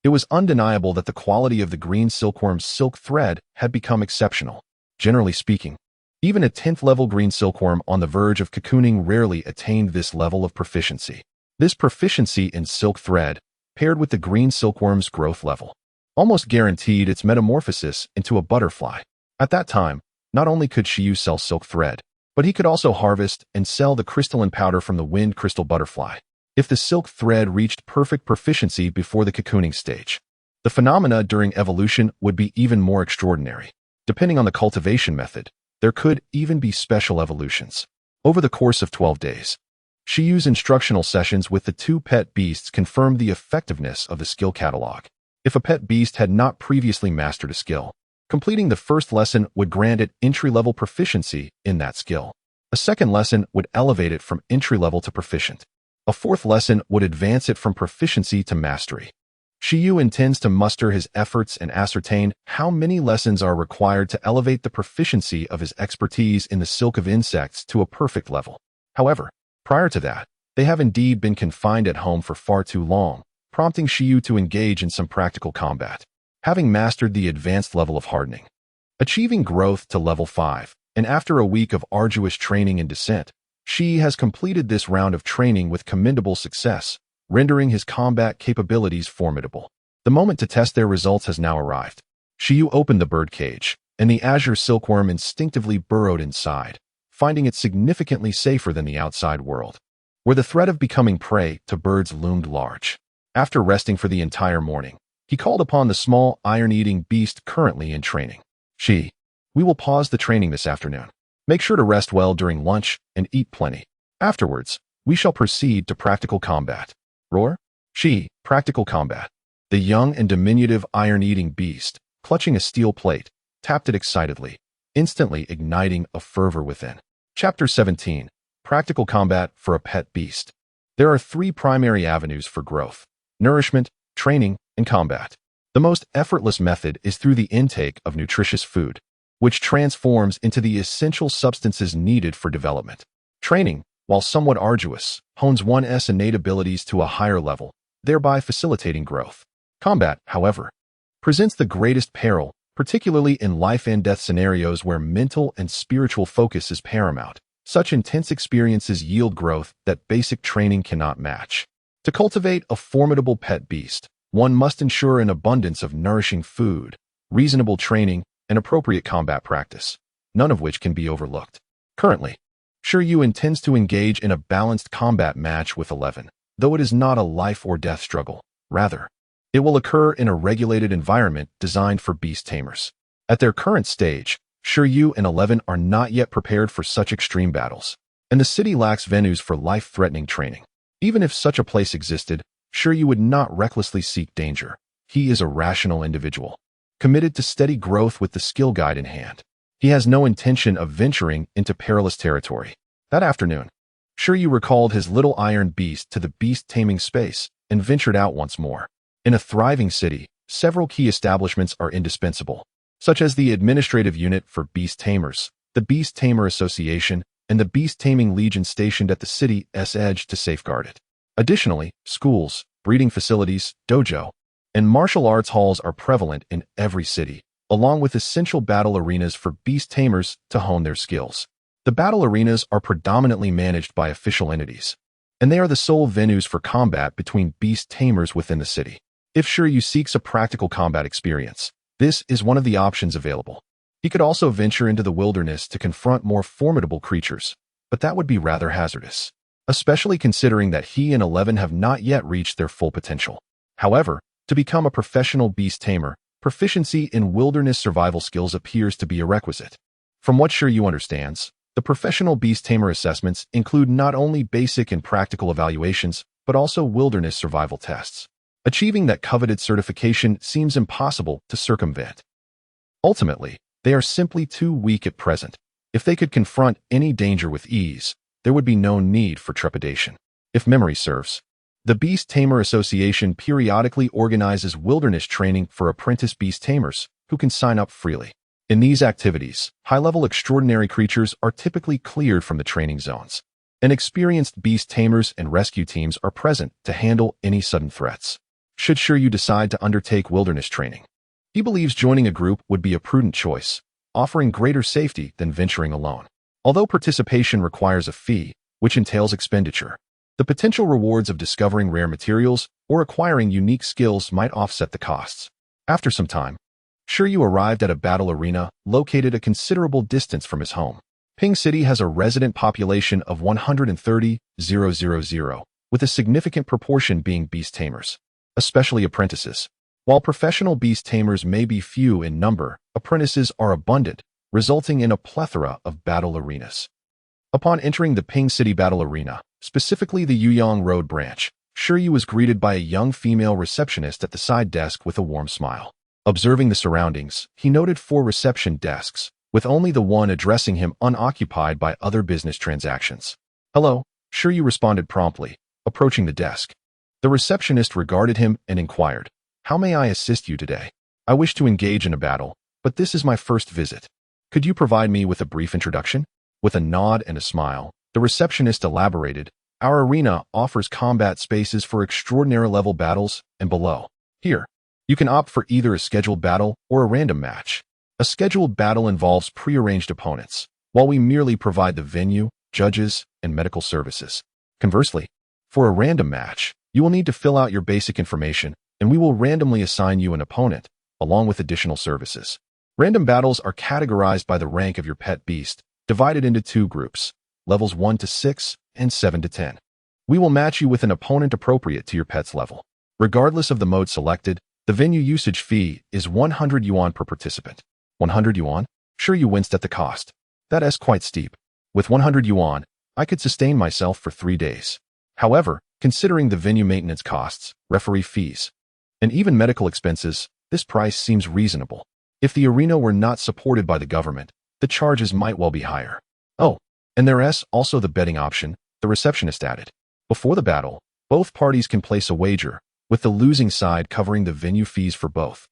it was undeniable that the quality of the green silkworm's silk thread had become exceptional. Generally speaking, even a 10th-level green silkworm on the verge of cocooning rarely attained this level of proficiency. This proficiency in silk thread, paired with the green silkworm's growth level, almost guaranteed its metamorphosis into a butterfly. At that time, not only could Shi Yu sell silk thread, but he could also harvest and sell the crystalline powder from the wind crystal butterfly. If the silk thread reached perfect proficiency before the cocooning stage, the phenomena during evolution would be even more extraordinary. Depending on the cultivation method, there could even be special evolutions. Over the course of 12 days, Shi Yu's instructional sessions with the two pet beasts confirmed the effectiveness of the skill catalog. If a pet beast had not previously mastered a skill, completing the first lesson would grant it entry-level proficiency in that skill. A second lesson would elevate it from entry-level to proficient. A fourth lesson would advance it from proficiency to mastery. Shi Yu intends to muster his efforts and ascertain how many lessons are required to elevate the proficiency of his expertise in the silk of insects to a perfect level. However, prior to that, they have indeed been confined at home for far too long, prompting Shi Yu to engage in some practical combat. Having mastered the advanced level of hardening, achieving growth to level 5, and after a week of arduous training and descent, Shi has completed this round of training with commendable success, rendering his combat capabilities formidable. The moment to test their results has now arrived. Shi Yu opened the bird cage, and the azure silkworm instinctively burrowed inside, finding it significantly safer than the outside world, where the threat of becoming prey to birds loomed large. After resting for the entire morning, he called upon the small iron-eating beast currently in training. Shi, we will pause the training this afternoon. Make sure to rest well during lunch and eat plenty. Afterwards, we shall proceed to practical combat. Roar? Shi, practical combat. The young and diminutive iron-eating beast, clutching a steel plate, tapped it excitedly, instantly igniting a fervor within. Chapter 17. Practical Combat for a Pet Beast. There are three primary avenues for growth: nourishment, training, and combat. The most effortless method is through the intake of nutritious food, which transforms into the essential substances needed for development. Training, while somewhat arduous, hones one's innate abilities to a higher level, thereby facilitating growth. Combat, however, presents the greatest peril, particularly in life-and-death scenarios where mental and spiritual focus is paramount. Such intense experiences yield growth that basic training cannot match. To cultivate a formidable pet beast, one must ensure an abundance of nourishing food, reasonable training, and appropriate combat practice, none of which can be overlooked. Currently, Shi Yu intends to engage in a balanced combat match with 11, though it is not a life-or-death struggle. Rather, it will occur in a regulated environment designed for beast tamers. At their current stage, Shi Yu and 11 are not yet prepared for such extreme battles, and the city lacks venues for life-threatening training. Even if such a place existed, Shi Yu would not recklessly seek danger. He is a rational individual, committed to steady growth with the skill guide in hand. He has no intention of venturing into perilous territory. That afternoon, Shi Yu recalled his little iron beast to the beast taming space and ventured out once more. In a thriving city, several key establishments are indispensable, such as the Administrative Unit for Beast Tamers, the Beast Tamer Association, and the Beast Taming Legion stationed at the city's edge to safeguard it. Additionally, schools, breeding facilities, dojo, and martial arts halls are prevalent in every city, along with essential battle arenas for beast tamers to hone their skills. The battle arenas are predominantly managed by official entities, and they are the sole venues for combat between beast tamers within the city. If Shi Yu seeks a practical combat experience, this is one of the options available. He could also venture into the wilderness to confront more formidable creatures, but that would be rather hazardous, especially considering that he and 11 have not yet reached their full potential. However, to become a professional beast tamer, proficiency in wilderness survival skills appears to be a requisite. From what Shi Yu understands, the professional beast tamer assessments include not only basic and practical evaluations, but also wilderness survival tests. Achieving that coveted certification seems impossible to circumvent. Ultimately, they are simply too weak at present. If they could confront any danger with ease, there would be no need for trepidation. If memory serves, the Beast Tamer Association periodically organizes wilderness training for apprentice beast tamers who can sign up freely. In these activities, high-level extraordinary creatures are typically cleared from the training zones, and experienced beast tamers and rescue teams are present to handle any sudden threats. Should Shi Yu decide to undertake wilderness training, he believes joining a group would be a prudent choice, offering greater safety than venturing alone. Although participation requires a fee, which entails expenditure, the potential rewards of discovering rare materials or acquiring unique skills might offset the costs. After some time, Shi Yu arrived at a battle arena located a considerable distance from his home. Ping City has a resident population of 130,000, with a significant proportion being beast tamers, especially apprentices. While professional beast tamers may be few in number, apprentices are abundant, resulting in a plethora of battle arenas. Upon entering the Ping City Battle Arena, specifically the Yuyang Road branch, Shi Yu was greeted by a young female receptionist at the side desk with a warm smile. Observing the surroundings, he noted 4 reception desks, with only the one addressing him unoccupied by other business transactions. "Hello," Shi Yu responded promptly, approaching the desk. The receptionist regarded him and inquired, "How may I assist you today? I wish to engage in a battle, but this is my first visit. Could you provide me with a brief introduction?" With a nod and a smile, the receptionist elaborated, "Our arena offers combat spaces for extraordinary level battles and below. Here, you can opt for either a scheduled battle or a random match. A scheduled battle involves pre-arranged opponents, while we merely provide the venue, judges, and medical services. Conversely, for a random match, you will need to fill out your basic information, and we will randomly assign you an opponent, along with additional services. Random battles are categorized by the rank of your pet beast, divided into 2 groups, levels 1 to 6 and 7 to 10. We will match you with an opponent appropriate to your pet's level. Regardless of the mode selected, the venue usage fee is 100 yuan per participant." 100 yuan? Shi Yu winced at the cost. That's quite steep. With 100 yuan, I could sustain myself for 3 days. However, considering the venue maintenance costs, referee fees, and even medical expenses, this price seems reasonable. If the arena were not supported by the government, the charges might well be higher. Oh, and there's also the betting option, the receptionist added. Before the battle, both parties can place a wager, with the losing side covering the venue fees for both.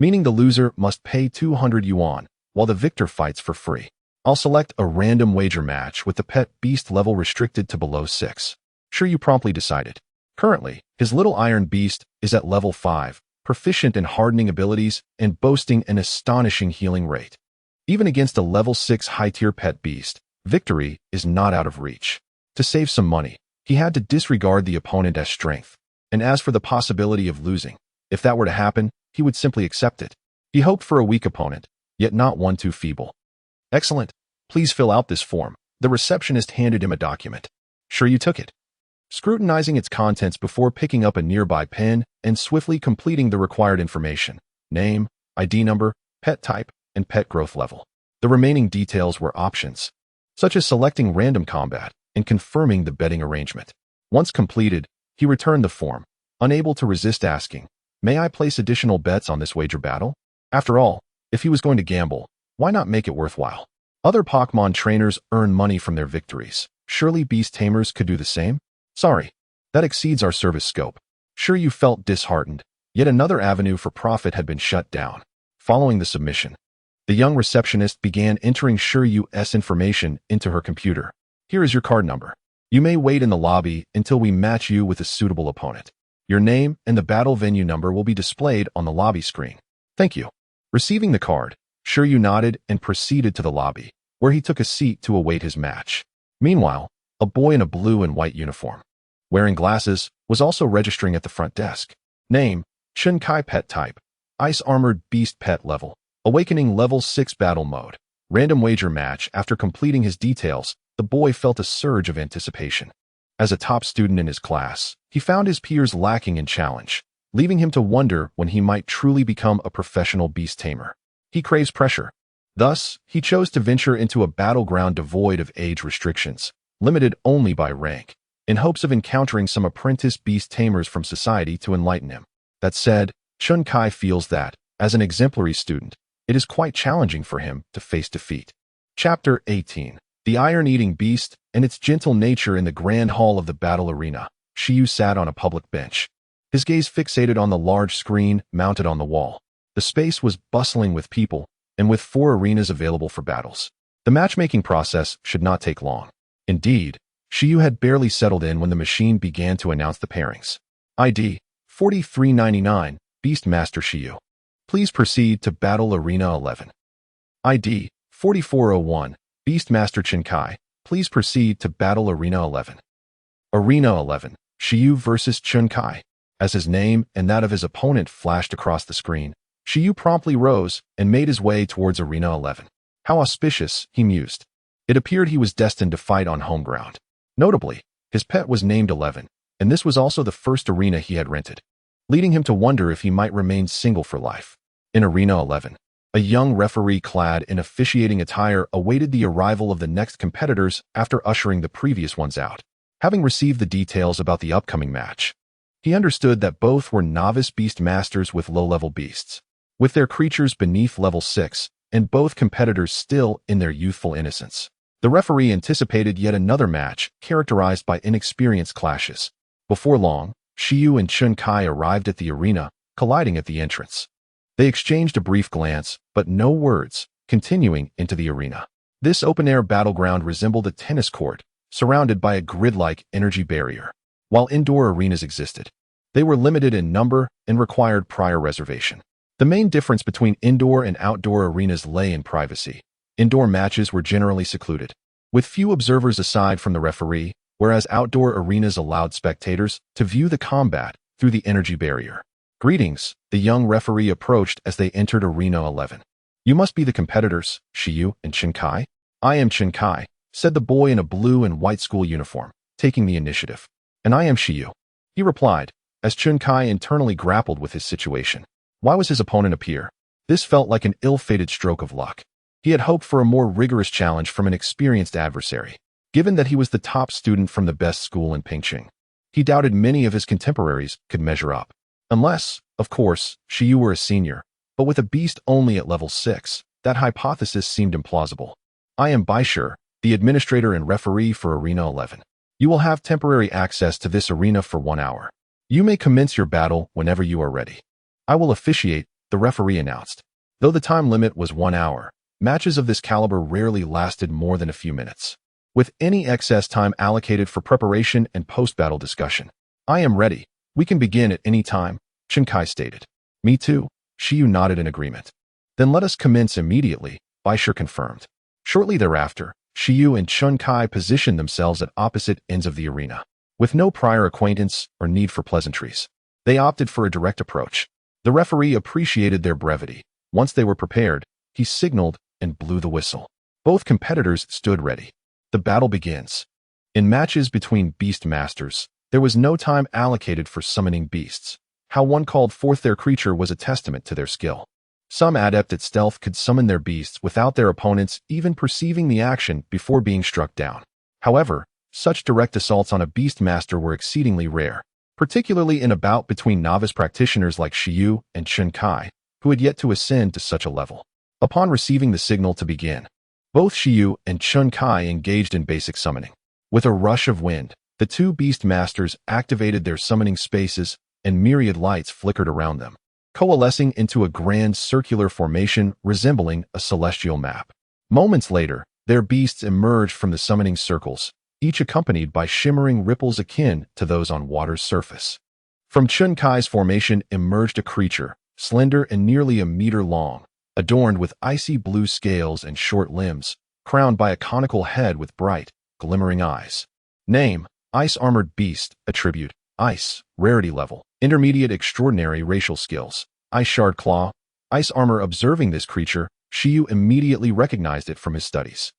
Meaning the loser must pay 200 yuan, while the victor fights for free. I'll select a random wager match with the pet beast level restricted to below 6. Shi Yu promptly decided. Currently, his little iron beast is at level 5, proficient in hardening abilities and boasting an astonishing healing rate. Even against a level 6 high-tier pet beast, victory is not out of reach. To save some money, he had to disregard the opponent's strength. And as for the possibility of losing, if that were to happen, he would simply accept it. He hoped for a weak opponent, yet not one too feeble. Excellent. Please fill out this form. The receptionist handed him a document. Shi Yu took it, scrutinizing its contents before picking up a nearby pen and swiftly completing the required information: name, ID number, pet type, and pet growth level. The remaining details were options, such as selecting random combat and confirming the betting arrangement. Once completed, he returned the form, unable to resist asking, "May I place additional bets on this wager battle?" After all, if he was going to gamble, why not make it worthwhile? Other Pokemon trainers earn money from their victories. Surely Beast Tamers could do the same? Sorry, that exceeds our service scope. Shi Yu felt disheartened. Yet another avenue for profit had been shut down. Following the submission, the young receptionist began entering Shi Yu's information into her computer. Here is your card number. You may wait in the lobby until we match you with a suitable opponent. Your name and the battle venue number will be displayed on the lobby screen. Thank you. Receiving the card, Shi Yu nodded and proceeded to the lobby, where he took a seat to await his match. Meanwhile, a boy in a blue and white uniform, wearing glasses, was also registering at the front desk. Name, Chunkai pet type, Ice Armored Beast pet level, awakening level 6 battle mode. Random wager match. After completing his details, the boy felt a surge of anticipation. As a top student in his class, he found his peers lacking in challenge, leaving him to wonder when he might truly become a professional beast tamer. He craves pressure. Thus, he chose to venture into a battleground devoid of age restrictions, limited only by rank, in hopes of encountering some apprentice beast tamers from society to enlighten him. That said, Chunkai feels that, as an exemplary student, it is quite challenging for him to face defeat. Chapter 18. The Iron-Eating Beast and its gentle nature. In the grand hall of the battle arena, Shi Yu sat on a public bench, his gaze fixated on the large screen mounted on the wall. The space was bustling with people, and with 4 arenas available for battles. The matchmaking process should not take long. Indeed, Shi Yu had barely settled in when the machine began to announce the pairings. ID 4399, Beast Master Shi Yu. Please proceed to Battle Arena 11. ID 4401, Beast Master Chunkai. Please proceed to Battle Arena 11. Arena 11, Shi Yu versus Chunkai. As his name and that of his opponent flashed across the screen, Shi Yu promptly rose and made his way towards Arena 11. How auspicious, he mused. It appeared he was destined to fight on home ground. Notably, his pet was named 11, and this was also the first arena he had rented, leading him to wonder if he might remain single for life. In Arena 11, a young referee clad in officiating attire awaited the arrival of the next competitors after ushering the previous ones out. Having received the details about the upcoming match, he understood that both were novice beast masters with low-level beasts, with their creatures beneath level 6, and both competitors still in their youthful innocence. The referee anticipated yet another match characterized by inexperienced clashes. Before long, Shi Yu and Chunkai arrived at the arena, colliding at the entrance. They exchanged a brief glance, but no words, continuing into the arena. This open-air battleground resembled a tennis court, surrounded by a grid-like energy barrier. While indoor arenas existed, they were limited in number and required prior reservation. The main difference between indoor and outdoor arenas lay in privacy. Indoor matches were generally secluded, with few observers aside from the referee, whereas outdoor arenas allowed spectators to view the combat through the energy barrier. Greetings, the young referee approached as they entered Arena 11. You must be the competitors, Shi Yu and Chunkai. I am Chunkai, said the boy in a blue and white school uniform, taking the initiative. And I am Shi Yu, he replied, as Chunkai internally grappled with his situation. Why was his opponent appear? This felt like an ill-fated stroke of luck. He had hoped for a more rigorous challenge from an experienced adversary, given that he was the top student from the best school in Pingqing. He doubted many of his contemporaries could measure up. Unless, of course, Shi Yu were a senior, but with a beast only at level 6, that hypothesis seemed implausible. I am Baishur, the administrator and referee for Arena 11. You will have temporary access to this arena for 1 hour. You may commence your battle whenever you are ready. I will officiate, the referee announced. Though the time limit was 1 hour, matches of this caliber rarely lasted more than a few minutes, with any excess time allocated for preparation and post-battle discussion. I am ready. We can begin at any time, Chen Kai stated. Me too, Shi Yu nodded in agreement. Then let us commence immediately, Baishur confirmed. Shortly thereafter, Shi Yu and Chen Kai positioned themselves at opposite ends of the arena. With no prior acquaintance or need for pleasantries, they opted for a direct approach. The referee appreciated their brevity. Once they were prepared, he signaled and blew the whistle. Both competitors stood ready. The battle begins. In matches between beast masters, there was no time allocated for summoning beasts. How one called forth their creature was a testament to their skill. Some adept at stealth could summon their beasts without their opponents even perceiving the action before being struck down. However, such direct assaults on a beast master were exceedingly rare, particularly in a bout between novice practitioners like Shi Yu and Chen Kai, who had yet to ascend to such a level. Upon receiving the signal to begin, both Shi Yu and Chen Kai engaged in basic summoning. With a rush of wind, the two beast masters activated their summoning spaces, and myriad lights flickered around them, coalescing into a grand circular formation resembling a celestial map. Moments later, their beasts emerged from the summoning circles, each accompanied by shimmering ripples akin to those on water's surface. From Chen Kai's formation emerged a creature, slender and nearly a meter long, adorned with icy blue scales and short limbs, crowned by a conical head with bright, glimmering eyes. Name: Ice-Armored Beast. Attribute: Ice. Rarity level: Intermediate. Extraordinary racial skills: Ice Shard Claw. Ice Armor. Observing this creature, Shi Yu immediately recognized it from his studies.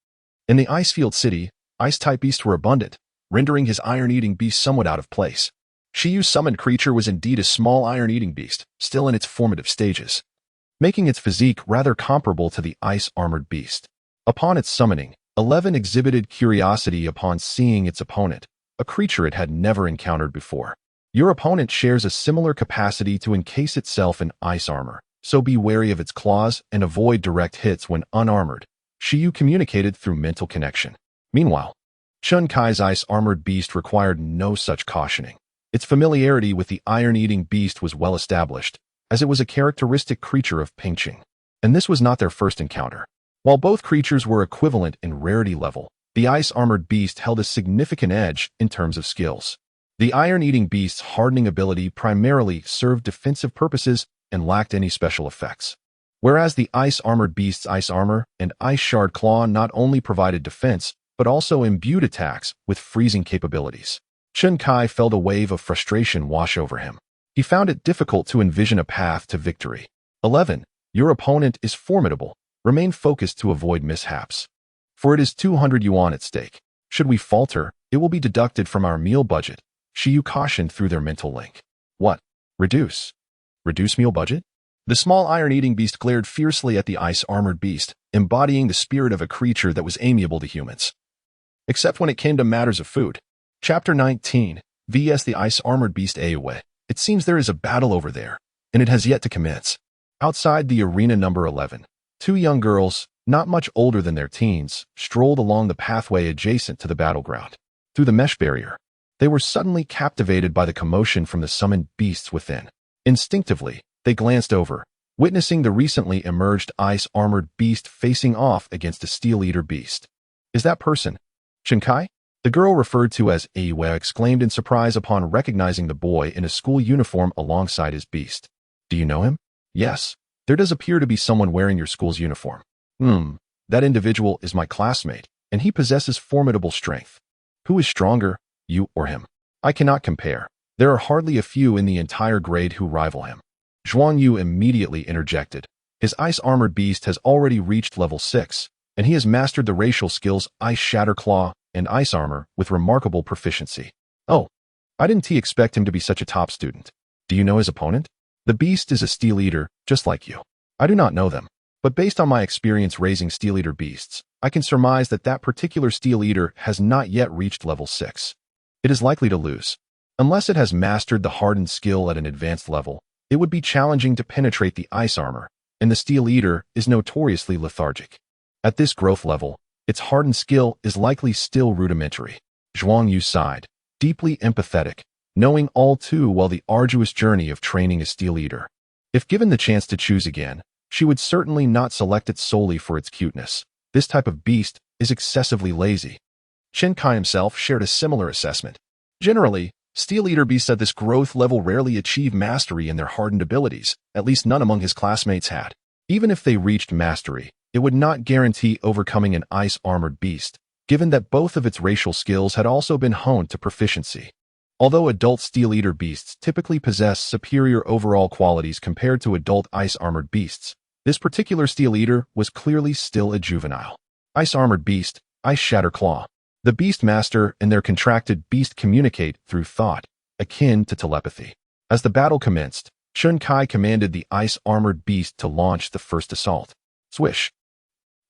In the Icefield City, Ice-type beasts were abundant, rendering his iron-eating beast somewhat out of place. Shi Yu's summoned creature was indeed a small iron-eating beast, still in its formative stages, making its physique rather comparable to the Ice-Armored Beast. Upon its summoning, 11 exhibited curiosity upon seeing its opponent, a creature it had never encountered before. Your opponent shares a similar capacity to encase itself in ice armor, so be wary of its claws and avoid direct hits when unarmored, Shi Yu communicated through mental connection. Meanwhile, Chen Kai's ice-armored beast required no such cautioning. Its familiarity with the iron-eating beast was well established, as it was a characteristic creature of Pingqing. And this was not their first encounter. While both creatures were equivalent in rarity level, the ice-armored beast held a significant edge in terms of skills. The iron-eating beast's hardening ability primarily served defensive purposes and lacked any special effects, whereas the ice-armored beast's ice armor and ice shard claw not only provided defense, but also imbued attacks with freezing capabilities. Chen Kai felt a wave of frustration wash over him. He found it difficult to envision a path to victory. 11. Your opponent is formidable. Remain focused to avoid mishaps, for it is 200 yuan at stake. Should we falter, it will be deducted from our meal budget, Shi Yu cautioned through their mental link. What? Reduce? Reduce meal budget? The small iron-eating beast glared fiercely at the ice-armored beast, embodying the spirit of a creature that was amiable to humans, except when it came to matters of food. Chapter 19, vs. the Ice-Armored Beast Away. It seems there is a battle over there, and it has yet to commence. Outside the arena number 11, two young girls, not much older than their teens, strolled along the pathway adjacent to the battleground. Through the mesh barrier, they were suddenly captivated by the commotion from the summoned beasts within. Instinctively, they glanced over, witnessing the recently emerged ice-armored beast facing off against a steel-eater beast. Is that person Chen Kai? The girl referred to as Yue exclaimed in surprise upon recognizing the boy in a school uniform alongside his beast. Do you know him? Yes. There does appear to be someone wearing your school's uniform. That individual is my classmate, and he possesses formidable strength. Who is stronger, you or him? I cannot compare. There are hardly a few in the entire grade who rival him. Zhuang Yu immediately interjected. His ice-armored beast has already reached level 6, and he has mastered the racial skills Ice Shatter Claw and Ice Armor with remarkable proficiency. Oh, I didn't expect him to be such a top student. Do you know his opponent? The beast is a Steel Eater, just like you. I do not know them, but based on my experience raising Steel Eater beasts, I can surmise that that particular Steel Eater has not yet reached level 6. It is likely to lose. Unless it has mastered the hardened skill at an advanced level, it would be challenging to penetrate the ice armor, and the Steel Eater is notoriously lethargic. At this growth level, its hardened skill is likely still rudimentary. Zhuang Yu sighed, deeply empathetic, knowing all too well the arduous journey of training a Steel Eater. If given the chance to choose again, she would certainly not select it solely for its cuteness. This type of beast is excessively lazy. Chen Kai himself shared a similar assessment. Generally, Steel Eater beasts at this growth level rarely achieve mastery in their hardened abilities, at least none among his classmates had. Even if they reached mastery, it would not guarantee overcoming an ice-armored beast, given that both of its racial skills had also been honed to proficiency. Although adult Steel Eater beasts typically possess superior overall qualities compared to adult ice-armored beasts, this particular Steel Eater was clearly still a juvenile. Ice-armored beast, Ice Shatter Claw. The Beast Master and their contracted beast communicate through thought, akin to telepathy. As the battle commenced, Chen Kai commanded the ice-armored beast to launch the first assault. Swish!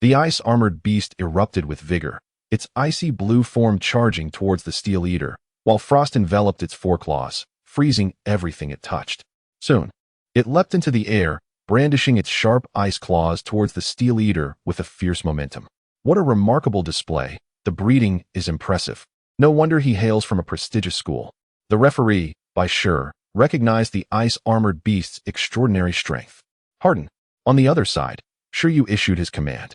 The ice-armored beast erupted with vigor, its icy blue form charging towards the Steel Eater, while frost enveloped its foreclaws, freezing everything it touched. Soon, it leapt into the air, brandishing its sharp ice claws towards the Steel Eater with a fierce momentum. What a remarkable display! The breeding is impressive. No wonder he hails from a prestigious school. The referee, by sure, recognized the ice-armored beast's extraordinary strength. Harden. On the other side, Shi Yu issued his command.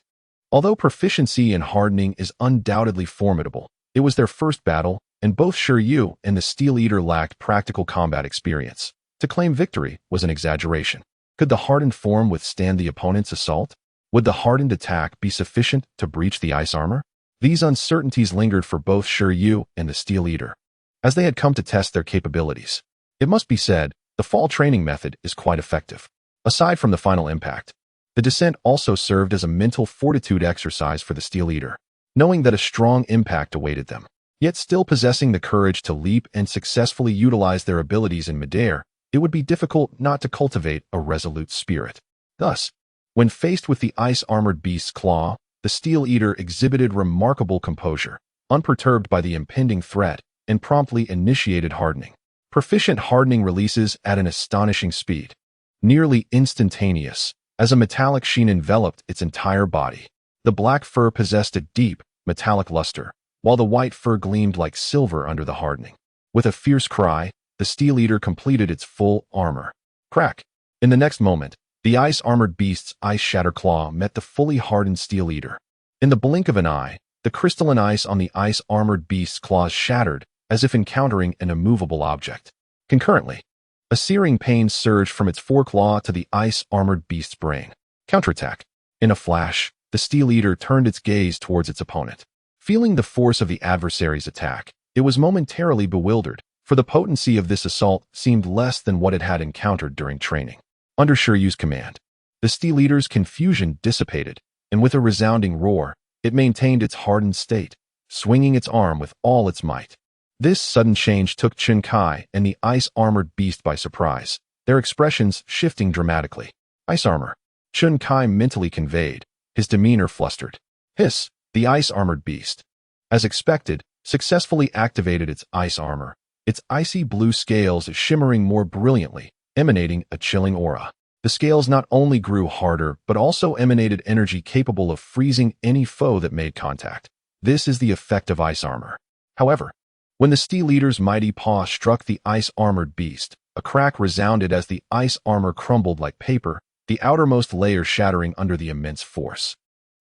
Although proficiency in hardening is undoubtedly formidable, it was their first battle, and both Shi Yu and the Steel Eater lacked practical combat experience. To claim victory was an exaggeration. Could the hardened form withstand the opponent's assault? Would the hardened attack be sufficient to breach the ice armor? These uncertainties lingered for both Shi Yu and the Steel Eater, as they had come to test their capabilities. It must be said, the fall training method is quite effective. Aside from the final impact, the descent also served as a mental fortitude exercise for the Steel Eater, knowing that a strong impact awaited them, yet still possessing the courage to leap and successfully utilize their abilities in midair. It would be difficult not to cultivate a resolute spirit. Thus, when faced with the ice-armored beast's claw, the Steel Eater exhibited remarkable composure, unperturbed by the impending threat, and promptly initiated hardening. Proficient hardening releases at an astonishing speed, nearly instantaneous, as a metallic sheen enveloped its entire body. The black fur possessed a deep, metallic luster, while the white fur gleamed like silver under the hardening. With a fierce cry, the Steel Eater completed its full armor. Crack! In the next moment, the ice-armored beast's ice shatter claw met the fully hardened Steel Eater. In the blink of an eye, the crystalline ice on the ice-armored beast's claws shattered, as if encountering an immovable object. Concurrently, a searing pain surged from its foreclaw to the ice-armored beast's brain. Counterattack. In a flash, the Steel Eater turned its gaze towards its opponent. Feeling the force of the adversary's attack, it was momentarily bewildered, for the potency of this assault seemed less than what it had encountered during training. Under Shi Yu's command, the Steel Eater's confusion dissipated, and with a resounding roar, it maintained its hardened state, swinging its arm with all its might. This sudden change took Chen Kai and the ice-armored beast by surprise, their expressions shifting dramatically. Ice armor, Chen Kai mentally conveyed, his demeanor flustered. Hiss, the ice-armored beast, as expected, successfully activated its ice armor, its icy blue scales shimmering more brilliantly, emanating a chilling aura. The scales not only grew harder, but also emanated energy capable of freezing any foe that made contact. This is the effect of ice armor. However, when the Steel Eater's mighty paw struck the ice-armored beast, a crack resounded as the ice armor crumbled like paper, the outermost layer shattering under the immense force.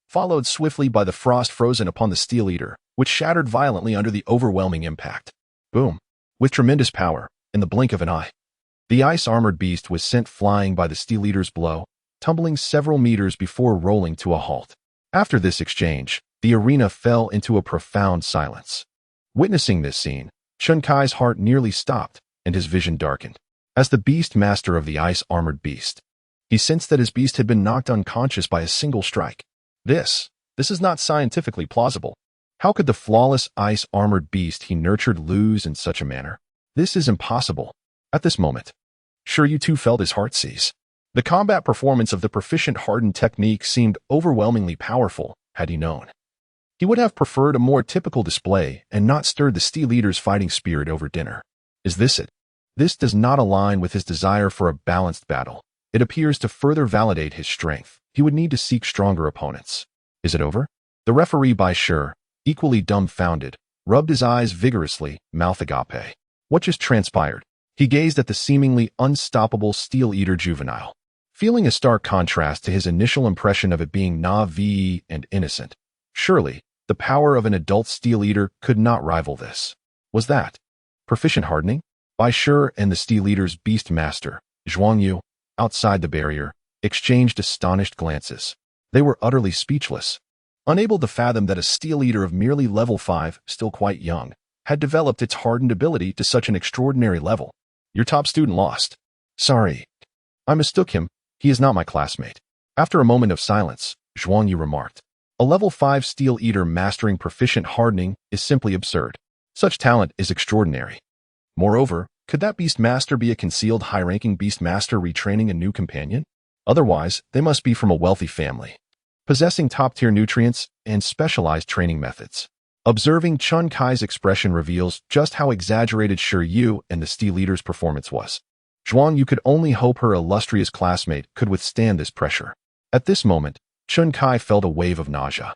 Followed swiftly by the frost frozen upon the Steel Eater, which shattered violently under the overwhelming impact. Boom! With tremendous power, in the blink of an eye, the ice-armored beast was sent flying by the Steel Eater's blow, tumbling several meters before rolling to a halt. After this exchange, the arena fell into a profound silence. Witnessing this scene, Chen Kai's heart nearly stopped, and his vision darkened. As the Beast Master of the ice-armored beast, he sensed that his beast had been knocked unconscious by a single strike. This is not scientifically plausible. How could the flawless ice-armored beast he nurtured lose in such a manner? This is impossible. At this moment, Shi Yu too felt his heart seize. The combat performance of the proficient hardened technique seemed overwhelmingly powerful, had he known. He would have preferred a more typical display and not stirred the Steel Eater's fighting spirit over dinner. Is this it? This does not align with his desire for a balanced battle. It appears to further validate his strength. He would need to seek stronger opponents. Is it over? The referee Bai Shi, equally dumbfounded, rubbed his eyes vigorously, mouth agape. What just transpired? He gazed at the seemingly unstoppable Steel Eater juvenile, feeling a stark contrast to his initial impression of it being naive and innocent. Surely, the power of an adult Steel Eater could not rival this. Was that proficient hardening? Bai Shi and the Steel Eater's Beast Master, Zhuang Yu, outside the barrier, exchanged astonished glances. They were utterly speechless, unable to fathom that a Steel Eater of merely level 5, still quite young, had developed its hardened ability to such an extraordinary level. Your top student lost. Sorry. I mistook him. He is not my classmate. After a moment of silence, Zhuang Yu remarked, a level 5 Steel Eater mastering proficient hardening is simply absurd. Such talent is extraordinary. Moreover, could that Beast Master be a concealed high-ranking Beast Master retraining a new companion? Otherwise, they must be from a wealthy family, possessing top-tier nutrients and specialized training methods. Observing Chun Kai's expression reveals just how exaggerated Shi Yu and the Steel Eater's performance was. Zhuang Yu could only hope her illustrious classmate could withstand this pressure. At this moment, Chun Kai felt a wave of nausea,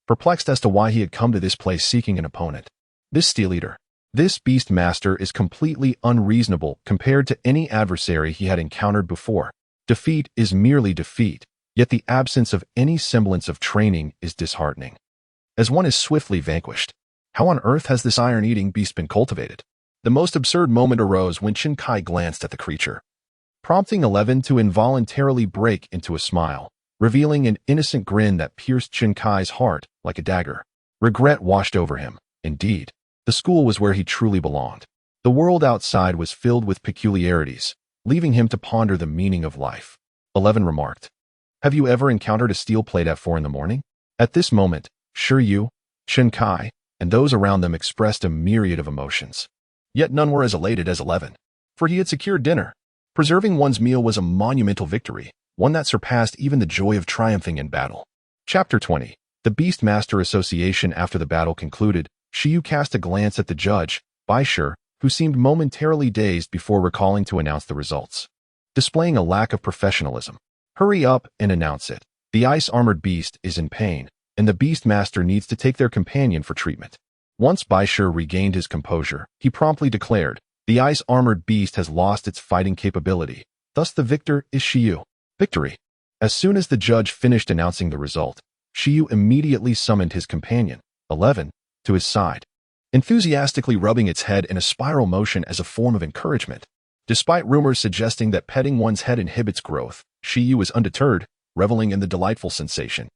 perplexed as to why he had come to this place seeking an opponent. This Steel Eater, this Beast Master is completely unreasonable compared to any adversary he had encountered before. Defeat is merely defeat, yet the absence of any semblance of training is disheartening. As one is swiftly vanquished, how on earth has this iron-eating beast been cultivated? The most absurd moment arose when Chun Kai glanced at the creature, prompting 11 to involuntarily break into a smile, revealing an innocent grin that pierced Chun Kai's heart like a dagger. Regret washed over him. Indeed, the school was where he truly belonged. The world outside was filled with peculiarities, leaving him to ponder the meaning of life. 11 remarked, have you ever encountered a steel plate at 4 in the morning? At this moment, Shi Yu, Chun Kai, and those around them expressed a myriad of emotions. Yet none were as elated as 11, for he had secured dinner. Preserving one's meal was a monumental victory, one that surpassed even the joy of triumphing in battle. Chapter 20. The Beast Master Association. After the battle concluded, Shi Yu cast a glance at the judge, Bai Shi, who seemed momentarily dazed before recalling to announce the results, displaying a lack of professionalism. Hurry up and announce it. The ice-armored beast is in pain, and the Beast Master needs to take their companion for treatment. Once Bai Shi regained his composure, he promptly declared, the ice-armored beast has lost its fighting capability. Thus the victor is Shi Yu. Victory. As soon as the judge finished announcing the result, Shi Yu immediately summoned his companion, 11, to his side, enthusiastically rubbing its head in a spiral motion as a form of encouragement. Despite rumors suggesting that petting one's head inhibits growth, Shi Yu was undeterred, reveling in the delightful sensation.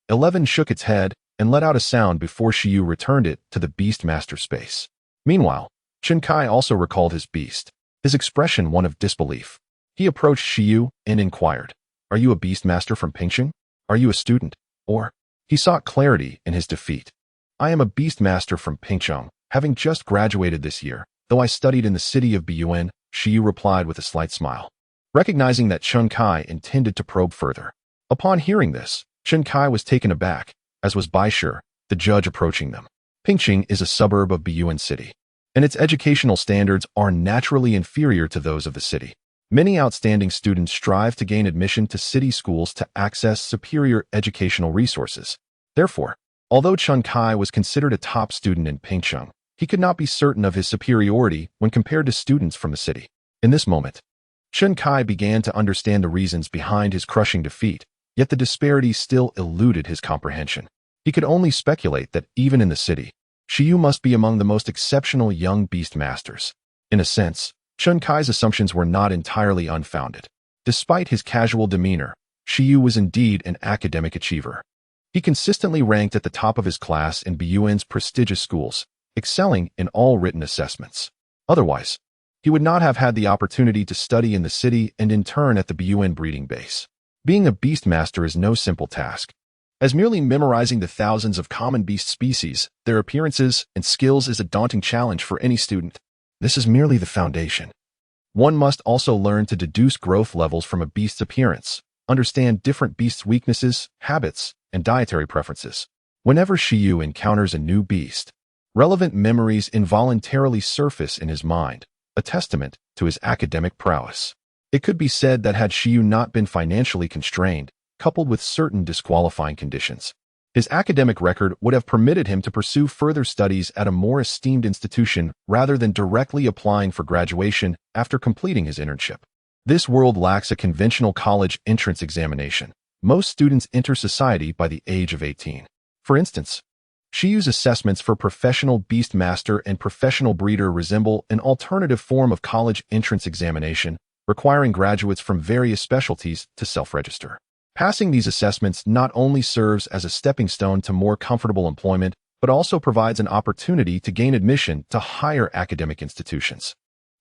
11 shook its head and let out a sound before Shi Yu returned it to the Beast Master space. Meanwhile, Chun Kai also recalled his beast, his expression one of disbelief. He approached Shi Yu and inquired, are you a Beast Master from Pingcheng? Are you a student? Or? He sought clarity in his defeat. I am a Beast Master from Pingcheng, having just graduated this year, though I studied in the city of Biyuan, Shi Yu replied with a slight smile, recognizing that Chun Kai intended to probe further. Upon hearing this, Chun Kai was taken aback, as was Bai Shi, the judge approaching them. Pingcheng is a suburb of Biyuan City, and its educational standards are naturally inferior to those of the city. Many outstanding students strive to gain admission to city schools to access superior educational resources. Therefore, although Chun Kai was considered a top student in Pingcheng, he could not be certain of his superiority when compared to students from the city. In this moment, Chun Kai began to understand the reasons behind his crushing defeat, yet the disparity still eluded his comprehension. He could only speculate that even in the city, Shi Yu must be among the most exceptional young beast masters. In a sense, Chun Kai's assumptions were not entirely unfounded. Despite his casual demeanor, Shi Yu was indeed an academic achiever. He consistently ranked at the top of his class in Biyuan's prestigious schools, excelling in all written assessments. Otherwise, he would not have had the opportunity to study in the city and intern at the Biyuan breeding base. Being a beast master is no simple task. As merely memorizing the thousands of common beast species, their appearances, and skills is a daunting challenge for any student. This is merely the foundation. One must also learn to deduce growth levels from a beast's appearance, understand different beasts' weaknesses, habits, and dietary preferences. Whenever Shi Yu encounters a new beast, Relevant memories involuntarily surface in his mind, a testament to his academic prowess. It could be said that had Shi Yu not been financially constrained, coupled with certain disqualifying conditions, his academic record would have permitted him to pursue further studies at a more esteemed institution rather than directly applying for graduation after completing his internship. This world lacks a conventional college entrance examination. Most students enter society by the age of 18. For instance, Shi Yu's assessments for Professional Beast Master and Professional Breeder resemble an alternative form of college entrance examination, requiring graduates from various specialties to self-register. Passing these assessments not only serves as a stepping stone to more comfortable employment, but also provides an opportunity to gain admission to higher academic institutions.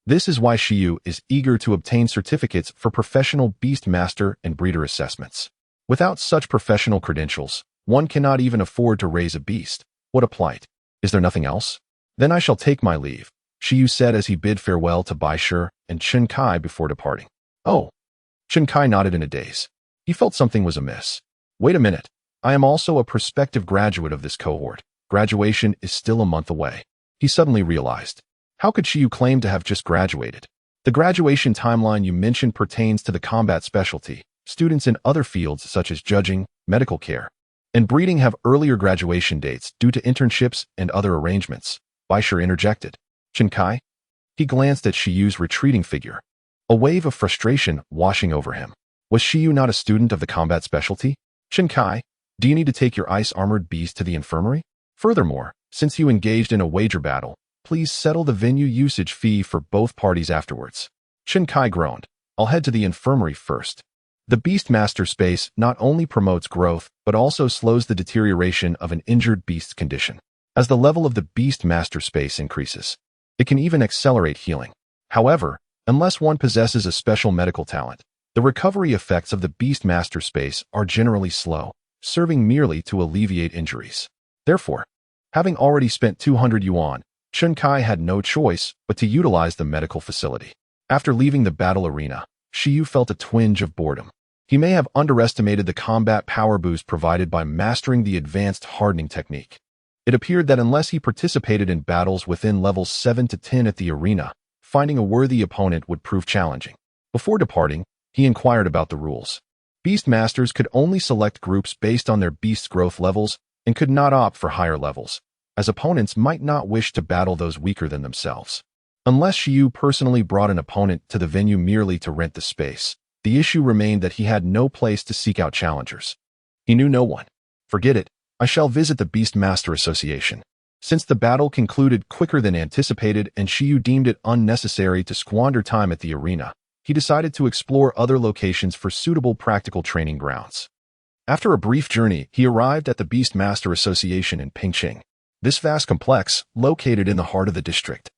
This is why Shi Yu is eager to obtain certificates for Professional Beast Master and Breeder assessments. Without such professional credentials, one cannot even afford to raise a beast. What a plight. Is there nothing else? Then I shall take my leave, Shi Yu said as he bid farewell to Bai Shi and Chen Kai before departing. Oh. Chen Kai nodded in a daze. He felt something was amiss. Wait a minute. I am also a prospective graduate of this cohort. Graduation is still a month away. He suddenly realized. How could Shi Yu claim to have just graduated? The graduation timeline you mentioned pertains to the combat specialty. Students in other fields such as judging, medical care, and breeding have earlier graduation dates due to internships and other arrangements. Bai Shi interjected. Chen Kai? He glanced at Shi Yu's retreating figure, a wave of frustration washing over him. Was Shi Yu not a student of the combat specialty? Chen Kai, do you need to take your ice-armored beast to the infirmary? Furthermore, since you engaged in a wager battle, please settle the venue usage fee for both parties afterwards. Chen Kai groaned. I'll head to the infirmary first. The Beastmaster space not only promotes growth, but also slows the deterioration of an injured beast's condition. As the level of the Beastmaster space increases, it can even accelerate healing. However, unless one possesses a special medical talent, the recovery effects of the Beastmaster space are generally slow, serving merely to alleviate injuries. Therefore, having already spent 200 yuan, Chen Kai had no choice but to utilize the medical facility. After leaving the battle arena, Shi Yu felt a twinge of boredom. He may have underestimated the combat power boost provided by mastering the advanced hardening technique. It appeared that unless he participated in battles within levels 7 to 10 at the arena, finding a worthy opponent would prove challenging. Before departing, he inquired about the rules. Beastmasters could only select groups based on their beast's growth levels and could not opt for higher levels, as opponents might not wish to battle those weaker than themselves. Unless Shi Yu personally brought an opponent to the venue merely to rent the space, the issue remained that he had no place to seek out challengers. He knew no one. Forget it, I shall visit the Beastmaster Association. Since the battle concluded quicker than anticipated and Shi Yu deemed it unnecessary to squander time at the arena, he decided to explore other locations for suitable practical training grounds. After a brief journey, he arrived at the Beastmaster Association in Pingqing. This vast complex, located in the heart of the district,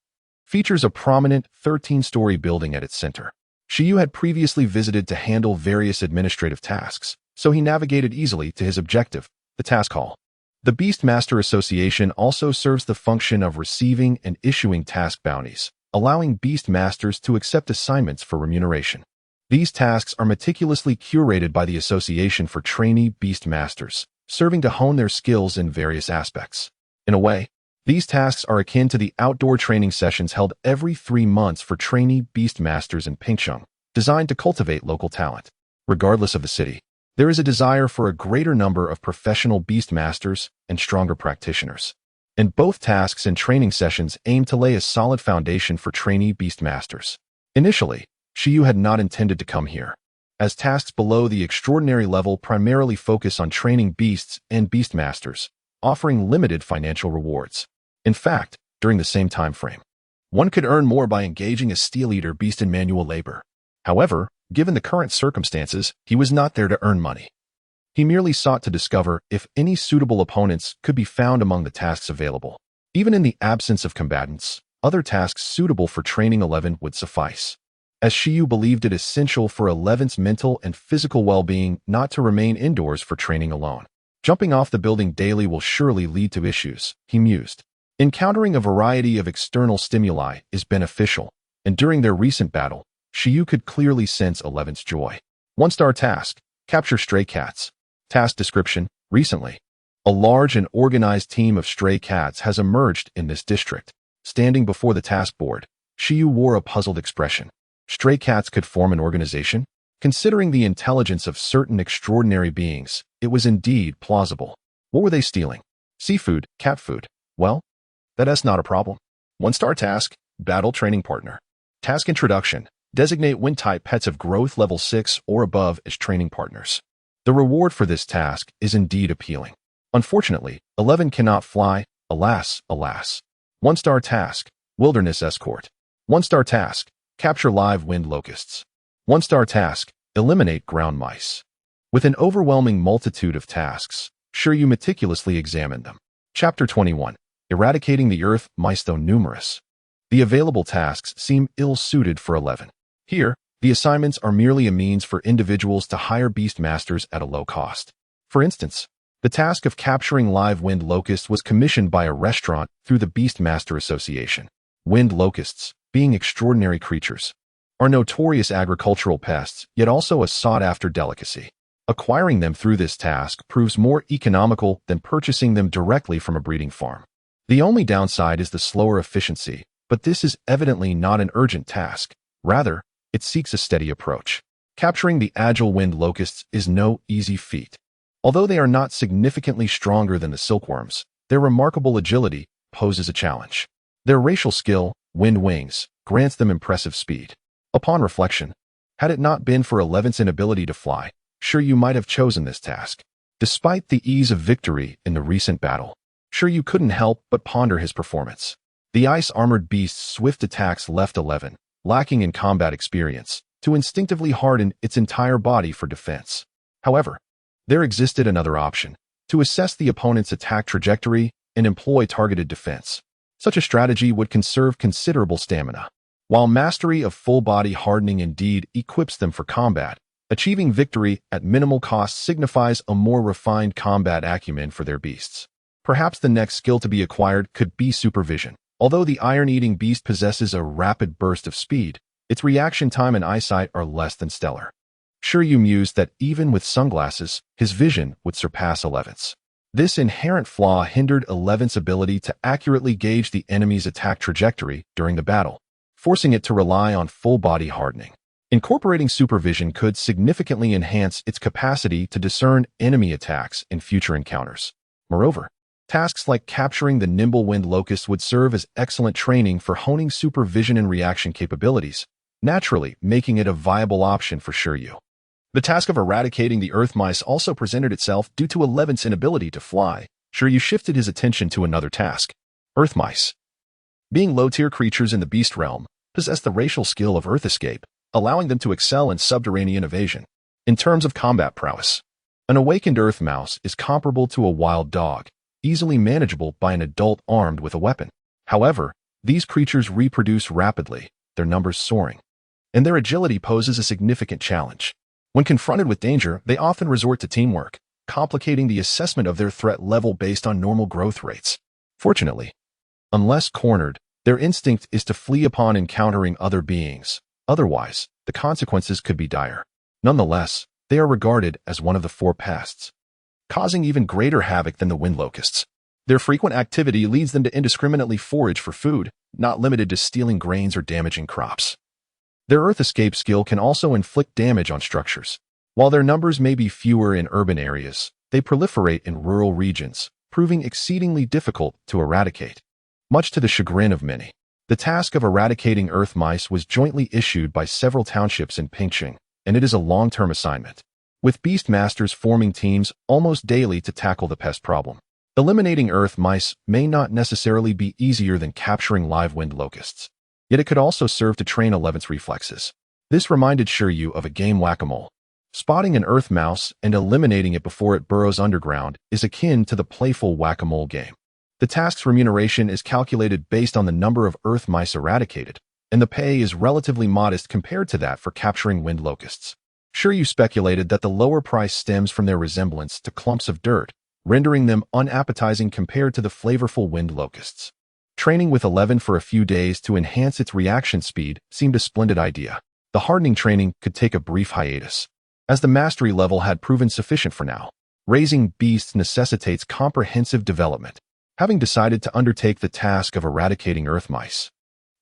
features a prominent 13-story building at its center. Shi Yu had previously visited to handle various administrative tasks, so he navigated easily to his objective, the task hall. The Beastmaster Association also serves the function of receiving and issuing task bounties, allowing Beastmasters to accept assignments for remuneration. These tasks are meticulously curated by the association for trainee Beastmasters, serving to hone their skills in various aspects. In a way, these tasks are akin to the outdoor training sessions held every 3 months for trainee Beastmasters in Pingqing, designed to cultivate local talent. Regardless of the city, there is a desire for a greater number of professional Beastmasters and stronger practitioners. And both tasks and training sessions aim to lay a solid foundation for trainee Beastmasters. Initially, Shi Yu had not intended to come here, as tasks below the extraordinary level primarily focus on training beasts and Beastmasters, offering limited financial rewards. In fact, during the same time frame, one could earn more by engaging a steel eater beast in manual labor. However, given the current circumstances, he was not there to earn money. He merely sought to discover if any suitable opponents could be found among the tasks available. Even in the absence of combatants, other tasks suitable for training 11 would suffice, as Shi Yu believed it essential for 11's mental and physical well-being not to remain indoors for training alone. Jumping off the building daily will surely lead to issues, he mused. Encountering a variety of external stimuli is beneficial, and during their recent battle, Shi Yu could clearly sense 11's joy. 1-star task, capture stray cats. Task description, recently, A large and organized team of stray cats has emerged in this district. Standing before the task board, Shi Yu wore a puzzled expression. Stray cats could form an organization? Considering the intelligence of certain extraordinary beings, it was indeed plausible. What were they stealing? Seafood, cat food. Well, that's not a problem. 1-star task, battle training partner. Task introduction. Designate wind-type pets of growth level 6 or above as training partners. The reward for this task is indeed appealing. Unfortunately, 11 cannot fly. Alas, alas. 1-star task, wilderness escort. 1-star task, capture live wind locusts. 1-star task, eliminate ground mice. With an overwhelming multitude of tasks, Shi Yu meticulously examined them. Chapter 21. Eradicating the earth mice. Though numerous, the available tasks seem ill-suited for 11. Here, the assignments are merely a means for individuals to hire beast masters at a low cost. For instance, the task of capturing live wind locusts was commissioned by a restaurant through the Beast Master Association. Wind locusts, being extraordinary creatures, are notorious agricultural pests, yet also a sought-after delicacy. Acquiring them through this task proves more economical than purchasing them directly from a breeding farm. The only downside is the slower efficiency, but this is evidently not an urgent task. Rather, it seeks a steady approach. Capturing the agile wind locusts is no easy feat. Although they are not significantly stronger than the silkworms, their remarkable agility poses a challenge. Their racial skill, wind wings, grants them impressive speed. Upon reflection, had it not been for 11's inability to fly, Shi Yu might have chosen this task. Despite the ease of victory in the recent battle, Shi Yu couldn't help but ponder his performance. The ice-armored beast's swift attacks left 11, lacking in combat experience, to instinctively harden its entire body for defense. However, there existed another option: to assess the opponent's attack trajectory and employ targeted defense. Such a strategy would conserve considerable stamina. While mastery of full-body hardening indeed equips them for combat, achieving victory at minimal cost signifies a more refined combat acumen for their beasts. Perhaps the next skill to be acquired could be supervision. Although the iron-eating beast possesses a rapid burst of speed, its reaction time and eyesight are less than stellar. Shi Yu mused that even with sunglasses, his vision would surpass 11's. This inherent flaw hindered 11's ability to accurately gauge the enemy's attack trajectory during the battle, forcing it to rely on full-body hardening. Incorporating supervision could significantly enhance its capacity to discern enemy attacks in future encounters. Moreover, tasks like capturing the nimble wind locust would serve as excellent training for honing supervision and reaction capabilities, naturally making it a viable option for Shi Yu. The task of eradicating the earth mice also presented itself due to 11's inability to fly. Shi Yu shifted his attention to another task. Earth mice, being low-tier creatures in the beast realm, possess the racial skill of earth escape, allowing them to excel in subterranean evasion. In terms of combat prowess, an awakened earth mouse is comparable to a wild dog, easily manageable by an adult armed with a weapon. However, these creatures reproduce rapidly, their numbers soaring, and their agility poses a significant challenge. When confronted with danger, they often resort to teamwork, complicating the assessment of their threat level based on normal growth rates. Fortunately, unless cornered, their instinct is to flee upon encountering other beings. Otherwise, the consequences could be dire. Nonetheless, they are regarded as one of the 4 pests, causing even greater havoc than the wind locusts. Their frequent activity leads them to indiscriminately forage for food, not limited to stealing grains or damaging crops. Their earth escape skill can also inflict damage on structures. While their numbers may be fewer in urban areas, they proliferate in rural regions, proving exceedingly difficult to eradicate. Much to the chagrin of many, the task of eradicating earth mice was jointly issued by several townships in Pingqing, and it is a long-term assignment, with beast masters forming teams almost daily to tackle the pest problem. Eliminating earth mice may not necessarily be easier than capturing live wind locusts, yet it could also serve to train 11's reflexes. This reminded Shi Yu of a game whack-a-mole. Spotting an earth mouse and eliminating it before it burrows underground is akin to the playful whack-a-mole game. The task's remuneration is calculated based on the number of earth mice eradicated, and the pay is relatively modest compared to that for capturing wind locusts. Shi Yu speculated that the lower price stems from their resemblance to clumps of dirt, rendering them unappetizing compared to the flavorful wind locusts. Training with 11 for a few days to enhance its reaction speed seemed a splendid idea. The hardening training could take a brief hiatus, as the mastery level had proven sufficient for now. Raising beasts necessitates comprehensive development. Having decided to undertake the task of eradicating earth mice,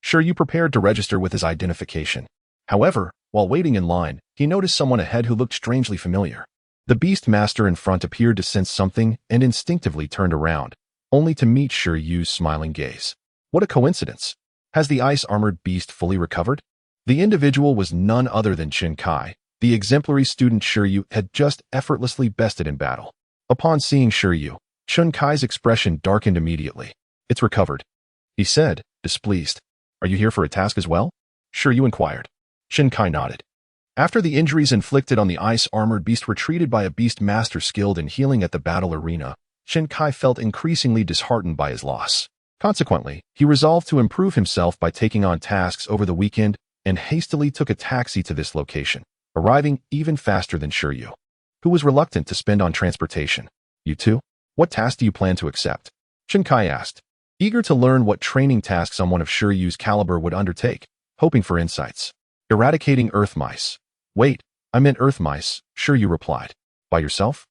Shi Yu prepared to register with his identification. However, while waiting in line, he noticed someone ahead who looked strangely familiar. The beast master in front appeared to sense something and instinctively turned around, only to meet Shi Yu's smiling gaze. What a coincidence! Has the ice-armored beast fully recovered? The individual was none other than Chen Kai, the exemplary student Shi Yu had just effortlessly bested in battle. Upon seeing Shi Yu, Chen Kai's expression darkened immediately. It's recovered, he said, displeased. Are you here for a task as well? Shi Yu inquired. Chen Kai nodded. After the injuries inflicted on the ice-armored beast were treated by a beast master skilled in healing at the battle arena, Chen Kai felt increasingly disheartened by his loss. Consequently, he resolved to improve himself by taking on tasks over the weekend and hastily took a taxi to this location, arriving even faster than Shi Yu, who was reluctant to spend on transportation. You too? What task do you plan to accept? Chen Kai asked, eager to learn what training tasks someone of Shi Yu's caliber would undertake, hoping for insights. Eradicating earth mice. Wait, I meant earth mice, Shi Yu replied. By yourself?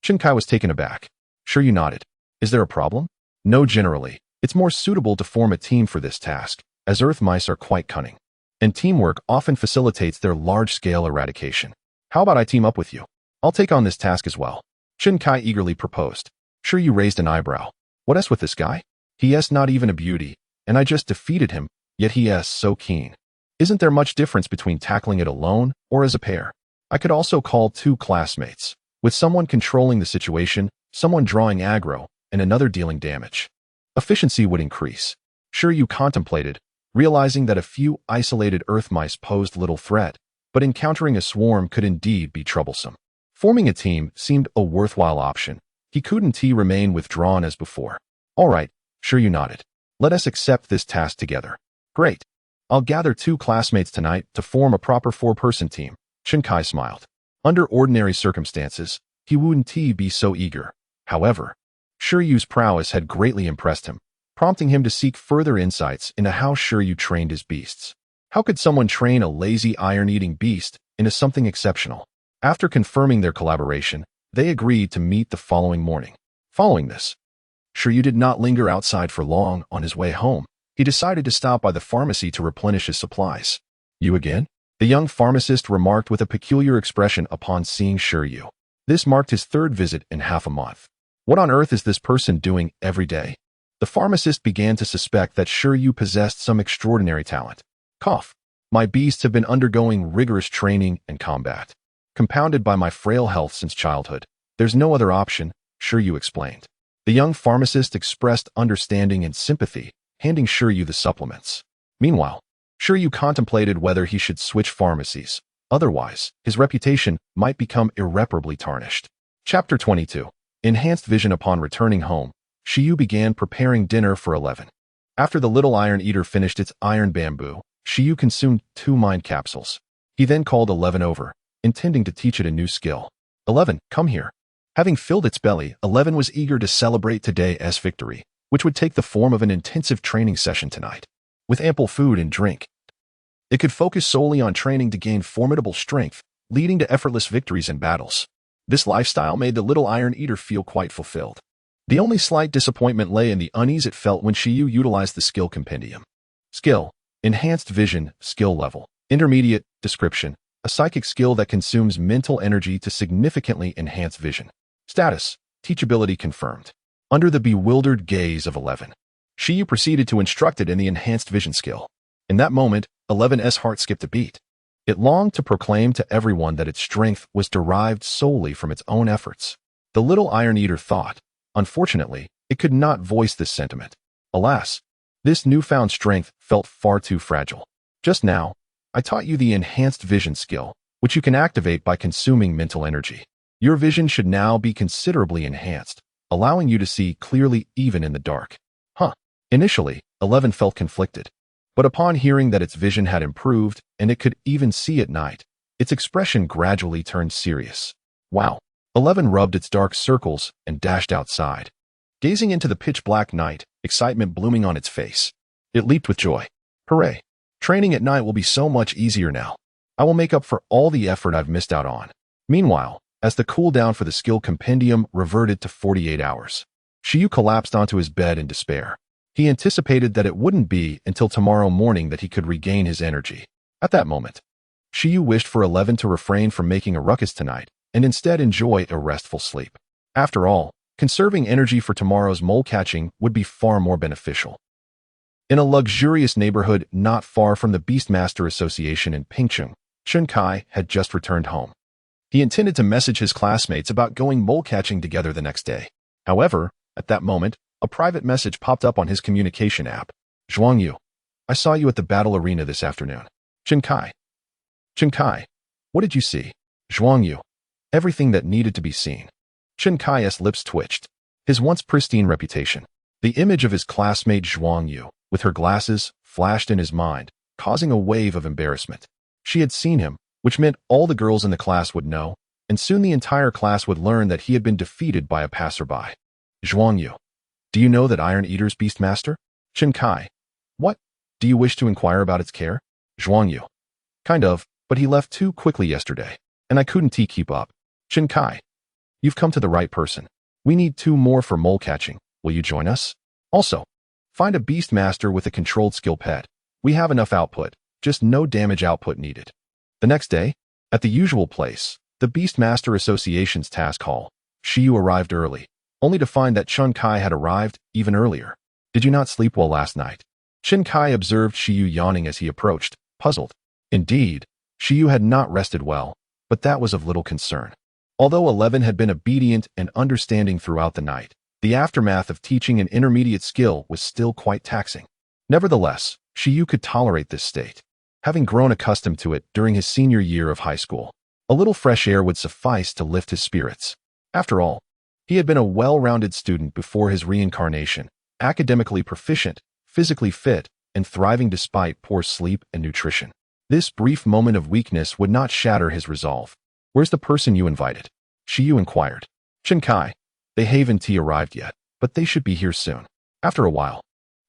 Chen Kai was taken aback. Shi Yu nodded. Is there a problem? No, generally. It's more suitable to form a team for this task, as earth mice are quite cunning, and teamwork often facilitates their large-scale eradication. How about I team up with you? I'll take on this task as well. Chen Kai eagerly proposed. Shi Yu raised an eyebrow. What else with this guy? He is not even a beauty, and I just defeated him, yet he is so keen. Isn't there much difference between tackling it alone or as a pair? I could also call 2 classmates, with someone controlling the situation, someone drawing aggro, and another dealing damage. Efficiency would increase. Shi Yu contemplated, realizing that a few isolated earth mice posed little threat, but encountering a swarm could indeed be troublesome. Forming a team seemed a worthwhile option. He couldn't remain withdrawn as before. All right, Shi Yu nodded. Let us accept this task together. Great. I'll gather 2 classmates tonight to form a proper 4-person team. Chen Kai smiled. Under ordinary circumstances, he wouldn't be so eager. However, Shi Yu's prowess had greatly impressed him, prompting him to seek further insights into how Shi Yu trained his beasts. How could someone train a lazy iron-eating beast into something exceptional? After confirming their collaboration, they agreed to meet the following morning. Following this, Shi Yu did not linger outside for long. On his way home, he decided to stop by the pharmacy to replenish his supplies. You again? The young pharmacist remarked with a peculiar expression upon seeing Shi Yu. This marked his 3rd visit in half a month. What on earth is this person doing every day? The pharmacist began to suspect that Shi Yu possessed some extraordinary talent. Cough. My beasts have been undergoing rigorous training and combat, compounded by my frail health since childhood. There's no other option, Shi Yu explained. The young pharmacist expressed understanding and sympathy, handing Shi Yu the supplements. Meanwhile, Shi Yu contemplated whether he should switch pharmacies. Otherwise, his reputation might become irreparably tarnished. Chapter 22. Enhanced vision. Upon returning home, Shi Yu began preparing dinner for 11. After the little iron eater finished its iron bamboo, Shi Yu consumed 2 mind capsules. He then called 11 over, intending to teach it a new skill. 11, come here. Having filled its belly, 11 was eager to celebrate today's victory, which would take the form of an intensive training session tonight. With ample food and drink, it could focus solely on training to gain formidable strength, leading to effortless victories in battles. This lifestyle made the little iron eater feel quite fulfilled. The only slight disappointment lay in the unease it felt when Shi Yu utilized the skill compendium. Skill: Enhanced Vision, Skill Level, Intermediate, Description, a psychic skill that consumes mental energy to significantly enhance vision. Status: Teachability confirmed. Under the bewildered gaze of 11, Shi Yu proceeded to instruct it in the enhanced vision skill. In that moment, 11's heart skipped a beat. It longed to proclaim to everyone that its strength was derived solely from its own efforts. The little iron eater thought. Unfortunately, it could not voice this sentiment. Alas, this newfound strength felt far too fragile. Just now, I taught you the enhanced vision skill, which you can activate by consuming mental energy. Your vision should now be considerably enhanced, allowing you to see clearly even in the dark. Initially, 11 felt conflicted. But upon hearing that its vision had improved and it could even see at night, its expression gradually turned serious. Wow! 11 rubbed its dark circles and dashed outside. Gazing into the pitch-black night, excitement blooming on its face, it leaped with joy. Hooray! Training at night will be so much easier now. I will make up for all the effort I've missed out on. Meanwhile, as the cooldown for the skill compendium reverted to 48 hours. Shi Yu collapsed onto his bed in despair. He anticipated that it wouldn't be until tomorrow morning that he could regain his energy. At that moment, Shi Yu wished for 11 to refrain from making a ruckus tonight and instead enjoy a restful sleep. After all, conserving energy for tomorrow's mole catching would be far more beneficial. In a luxurious neighborhood not far from the Beastmaster Association in Pingcheng, Chun Kai had just returned home. He intended to message his classmates about going mole catching together the next day. However, at that moment, a private message popped up on his communication app. Zhuang Yu, I saw you at the battle arena this afternoon. Chun Kai. Chun Kai, what did you see? Zhuang Yu, everything that needed to be seen. Chun Kai's lips twitched. His once pristine reputation. The image of his classmate Zhuang Yu, with her glasses, flashed in his mind, causing a wave of embarrassment. She had seen him, which meant all the girls in the class would know, and soon the entire class would learn that he had been defeated by a passerby. Zhuang Yu, do you know that Iron Eater's Beastmaster? Chun Kai, what? Do you wish to inquire about its care? Zhuang Yu, kind of, but he left too quickly yesterday, and I couldn't keep up. Chun Kai, you've come to the right person. We need 2 more for mole catching. Will you join us? Also, find a Beastmaster with a controlled skill pet. We have enough output, just no damage output needed. The next day, at the usual place, the Beastmaster Association's task hall, Shi Yu arrived early, only to find that Chun Kai had arrived even earlier. Did you not sleep well last night? Chun Kai observed Shi Yu yawning as he approached, puzzled. Indeed, Shi Yu had not rested well, but that was of little concern. Although 11 had been obedient and understanding throughout the night, the aftermath of teaching an intermediate skill was still quite taxing. Nevertheless, Shi Yu could tolerate this state. Having grown accustomed to it during his senior year of high school, a little fresh air would suffice to lift his spirits. After all, he had been a well-rounded student before his reincarnation, academically proficient, physically fit, and thriving despite poor sleep and nutrition. This brief moment of weakness would not shatter his resolve. Where's the person you invited? Shi Yu inquired. Chun Kai, they haven't arrived yet, but they should be here soon. After a while,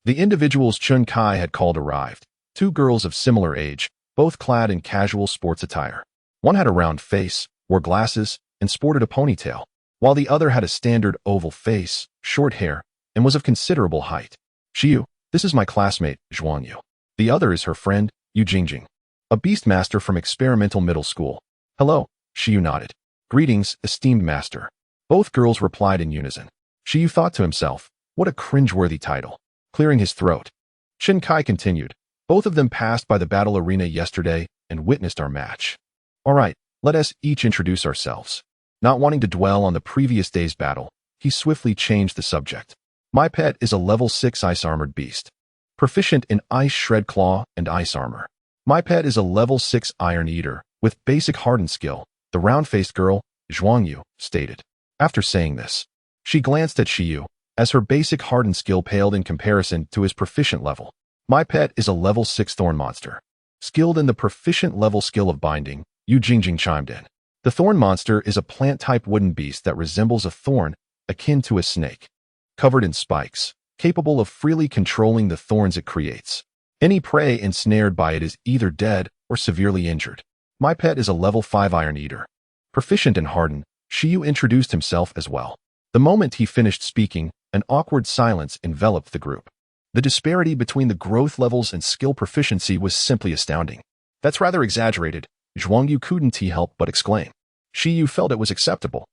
the individuals Chun Kai had called arrived, 2 girls of similar age, both clad in casual sports attire. One had a round face, wore glasses, and sported a ponytail, while the other had a standard oval face, short hair, and was of considerable height. Shi Yu, this is my classmate, Zhuang Yu. The other is her friend, Yu Jingjing, a Beastmaster from Experimental Middle School. Hello, Shi Yu nodded. Greetings, esteemed master. Both girls replied in unison. Shi Yu thought to himself, what a cringeworthy title. Clearing his throat, Chun Kai continued. Both of them passed by the battle arena yesterday and witnessed our match. All right, let us each introduce ourselves. Not wanting to dwell on the previous day's battle, he swiftly changed the subject. My pet is a level 6 ice-armored beast, proficient in Ice Shred Claw and Ice Armor. My pet is a level 6 Iron Eater with basic hardened skill, the round-faced girl, Zhuang Yu, stated. After saying this, she glanced at Shi Yu, as her basic hardened skill paled in comparison to his proficient level. My pet is a level 6 Thorn Monster. Skilled in the proficient level skill of Binding, Yu Jingjing chimed in. The Thorn Monster is a plant-type wooden beast that resembles a thorn, akin to a snake, covered in spikes, capable of freely controlling the thorns it creates. Any prey ensnared by it is either dead or severely injured. My pet is a level 5 Iron Eater. Proficient in Harden, Shi Yu introduced himself as well. The moment he finished speaking, an awkward silence enveloped the group. The disparity between the growth levels and skill proficiency was simply astounding. That's rather exaggerated, Zhuang Yu couldn't help but exclaim. Shi Yu felt it was acceptable.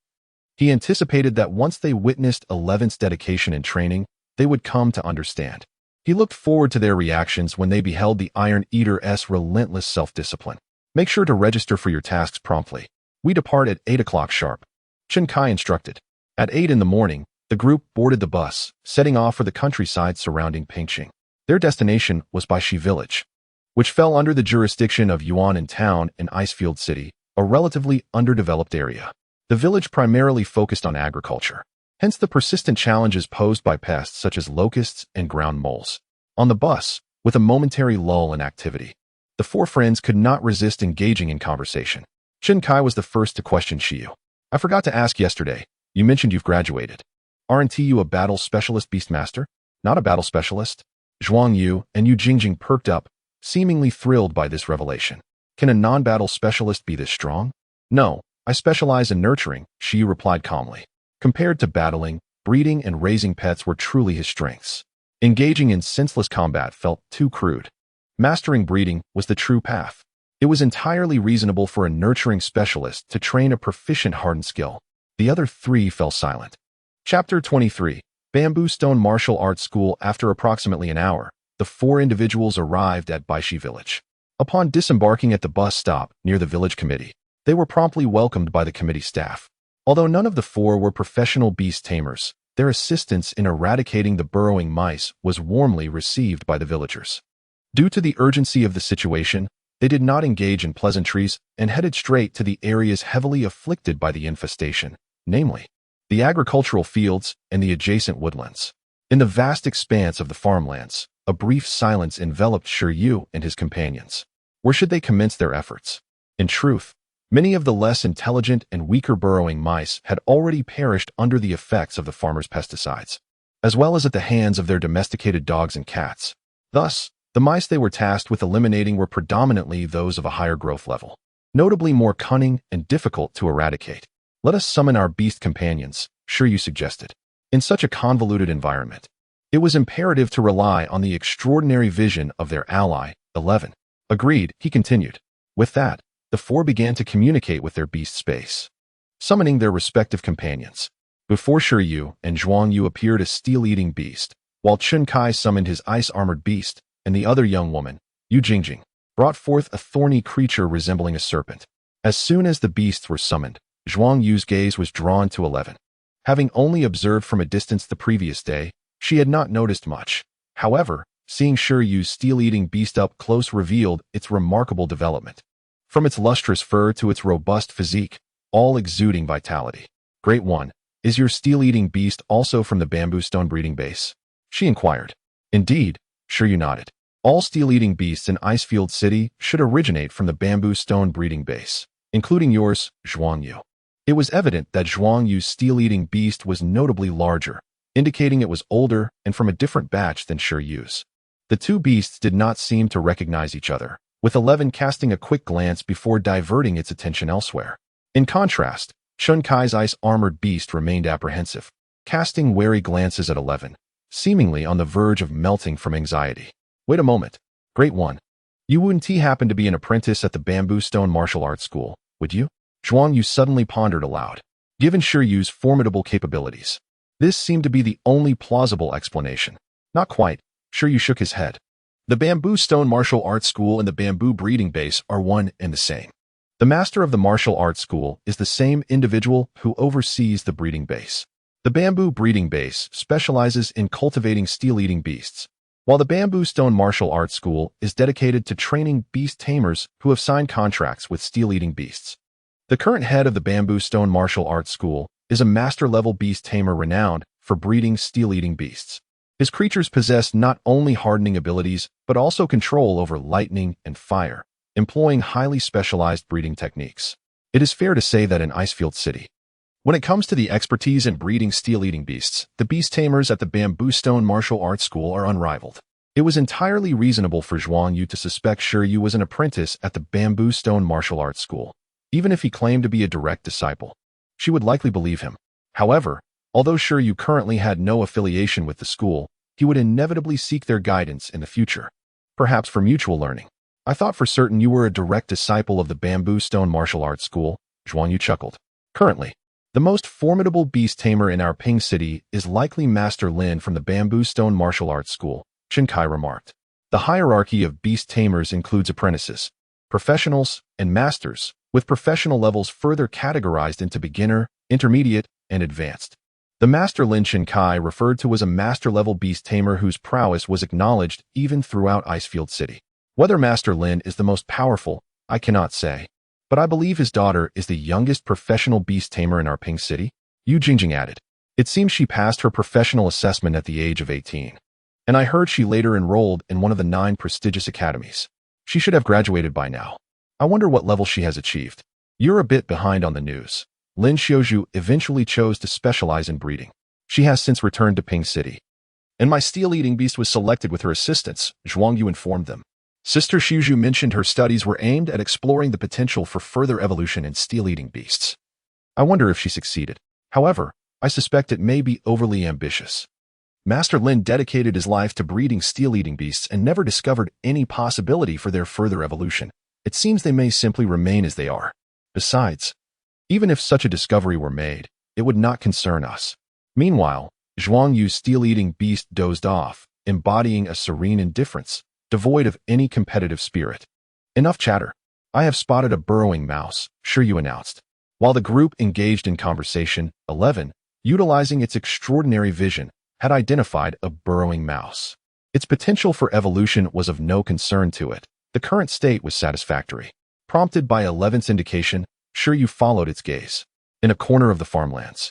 He anticipated that once they witnessed 11's dedication and training, they would come to understand. He looked forward to their reactions when they beheld the Iron Eater's relentless self-discipline. Make sure to register for your tasks promptly. We depart at 8 o'clock sharp. Chun Kai instructed. At 8 in the morning, the group boarded the bus, setting off for the countryside surrounding Pingcheng. Their destination was Baishi Village, which fell under the jurisdiction of Yuan Town and Icefield City, a relatively underdeveloped area. The village primarily focused on agriculture, hence the persistent challenges posed by pests such as locusts and ground moles. On the bus, with a momentary lull in activity, the 4 friends could not resist engaging in conversation. Chun Kai was the first to question Shi Yu. I forgot to ask yesterday, you mentioned you've graduated. Aren't you a battle specialist Beastmaster? Not a battle specialist? Zhuang Yu and Yu Jingjing perked up, seemingly thrilled by this revelation. Can a non-battle specialist be this strong? No, I specialize in nurturing, Shi Yu replied calmly. Compared to battling, breeding and raising pets were truly his strengths. Engaging in senseless combat felt too crude. Mastering breeding was the true path. It was entirely reasonable for a nurturing specialist to train a proficient hardened skill. The other three fell silent. Chapter 23. Bamboo Stone Martial Arts School. After approximately an hour, the four individuals arrived at Baishi village. Upon disembarking at the bus stop near the village committee, they were promptly welcomed by the committee staff. Although none of the four were professional beast tamers, their assistance in eradicating the burrowing mice was warmly received by the villagers. Due to the urgency of the situation, they did not engage in pleasantries and headed straight to the areas heavily afflicted by the infestation, namely, the agricultural fields and the adjacent woodlands. In the vast expanse of the farmlands, a brief silence enveloped Shi Yu and his companions. Where should they commence their efforts? In truth, many of the less intelligent and weaker burrowing mice had already perished under the effects of the farmers' pesticides, as well as at the hands of their domesticated dogs and cats. Thus, the mice they were tasked with eliminating were predominantly those of a higher growth level, notably more cunning and difficult to eradicate. Let us summon our beast companions, Shi Yu suggested. In such a convoluted environment, it was imperative to rely on the extraordinary vision of their ally, 11. Agreed, he continued. With that, the four began to communicate with their beast space, summoning their respective companions. Before Shi Yu and Zhuang Yu appeared a steel-eating beast, while Chun Kai summoned his ice-armored beast, and the other young woman, Yu Jingjing, brought forth a thorny creature resembling a serpent. As soon as the beasts were summoned, Zhuang Yu's gaze was drawn to 11. Having only observed from a distance the previous day, she had not noticed much. However, seeing Shi Yu's steel-eating beast up close revealed its remarkable development. From its lustrous fur to its robust physique, all exuding vitality. Great One, is your steel-eating beast also from the bamboo stone breeding base? She inquired. Indeed, Shi Yu nodded. All steel-eating beasts in Icefield City should originate from the bamboo stone breeding base, including yours, Zhuang Yu. It was evident that Zhuang Yu's steel-eating beast was notably larger, indicating it was older and from a different batch than Shi Yu's. The two beasts did not seem to recognize each other, with 11 casting a quick glance before diverting its attention elsewhere. In contrast, Chun Kai's ice-armored beast remained apprehensive, casting wary glances at 11, seemingly on the verge of melting from anxiety. Wait a moment. Great One. You wouldn't happen to be an apprentice at the Bamboo Stone Martial Arts School, would you? Zhuang Yu suddenly pondered aloud. Given Shi Yu's formidable capabilities, this seemed to be the only plausible explanation. Not quite. Shi Yu shook his head. The Bamboo Stone Martial Arts School and the Bamboo Breeding Base are one and the same. The master of the martial arts school is the same individual who oversees the breeding base. The Bamboo Breeding Base specializes in cultivating steel-eating beasts, while the Bamboo Stone Martial Arts School is dedicated to training beast tamers who have signed contracts with steel-eating beasts. The current head of the Bamboo Stone Martial Arts School is a master-level beast tamer renowned for breeding steel-eating beasts. His creatures possess not only hardening abilities, but also control over lightning and fire, employing highly specialized breeding techniques. It is fair to say that in Icefield City, when it comes to the expertise in breeding steel-eating beasts, the beast tamers at the Bamboo Stone Martial Arts School are unrivaled. It was entirely reasonable for Zhuang Yu to suspect Shi Yu was an apprentice at the Bamboo Stone Martial Arts School. Even if he claimed to be a direct disciple, she would likely believe him. However, although Shi Yu currently had no affiliation with the school, he would inevitably seek their guidance in the future, perhaps for mutual learning. I thought for certain you were a direct disciple of the Bamboo Stone Martial Arts School, Zhuang Yu chuckled. Currently, the most formidable beast tamer in our Ping City is likely Master Lin from the Bamboo Stone Martial Arts School, Chun Kai remarked. The hierarchy of beast tamers includes apprentices, professionals, and masters, with professional levels further categorized into beginner, intermediate, and advanced. The Master Lin Chun Kai referred to as a master-level beast tamer whose prowess was acknowledged even throughout Icefield City. Whether Master Lin is the most powerful, I cannot say, but I believe his daughter is the youngest professional beast tamer in our Ping City, Yu Jingjing added. It seems she passed her professional assessment at the age of 18, and I heard she later enrolled in one of the 9 prestigious academies. She should have graduated by now. I wonder what level she has achieved. You're a bit behind on the news. Lin Xiaozhu eventually chose to specialize in breeding. She has since returned to Ping City. And my steel-eating beast was selected with her assistance, Zhuang Yu informed them. Sister Shi Yu mentioned her studies were aimed at exploring the potential for further evolution in steel-eating beasts. I wonder if she succeeded. However, I suspect it may be overly ambitious. Master Lin dedicated his life to breeding steel-eating beasts and never discovered any possibility for their further evolution. It seems they may simply remain as they are. Besides, even if such a discovery were made, it would not concern us. Meanwhile, Zhuang Yu's steel-eating beast dozed off, embodying a serene indifference, devoid of any competitive spirit. Enough chatter. I have spotted a burrowing mouse, Shi Yu announced. While the group engaged in conversation, 11, utilizing its extraordinary vision, had identified a burrowing mouse. Its potential for evolution was of no concern to it. The current state was satisfactory. Prompted by 11's indication, Shi Yu followed its gaze. In a corner of the farmlands,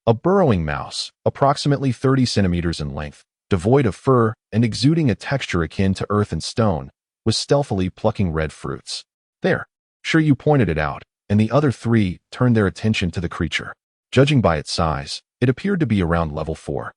a burrowing mouse, approximately 30 centimeters in length, devoid of fur and exuding a texture akin to earth and stone, was stealthily plucking red fruits. There, Shi Yu pointed it out, and the other three turned their attention to the creature. Judging by its size, it appeared to be around level 4.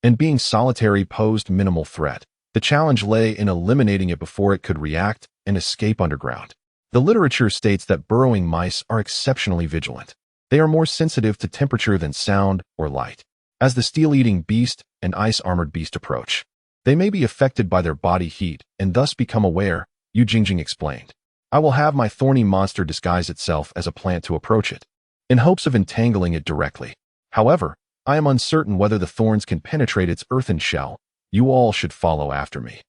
And being solitary posed minimal threat. The challenge lay in eliminating it before it could react and escape underground. The literature states that burrowing mice are exceptionally vigilant. They are more sensitive to temperature than sound or light. As the steel-eating beast and ice-armored beast approach, they may be affected by their body heat and thus become aware, Yu Jingjing explained. I will have my thorny monster disguise itself as a plant to approach it, in hopes of entangling it directly. However, I am uncertain whether the thorns can penetrate its earthen shell. You all should follow after me.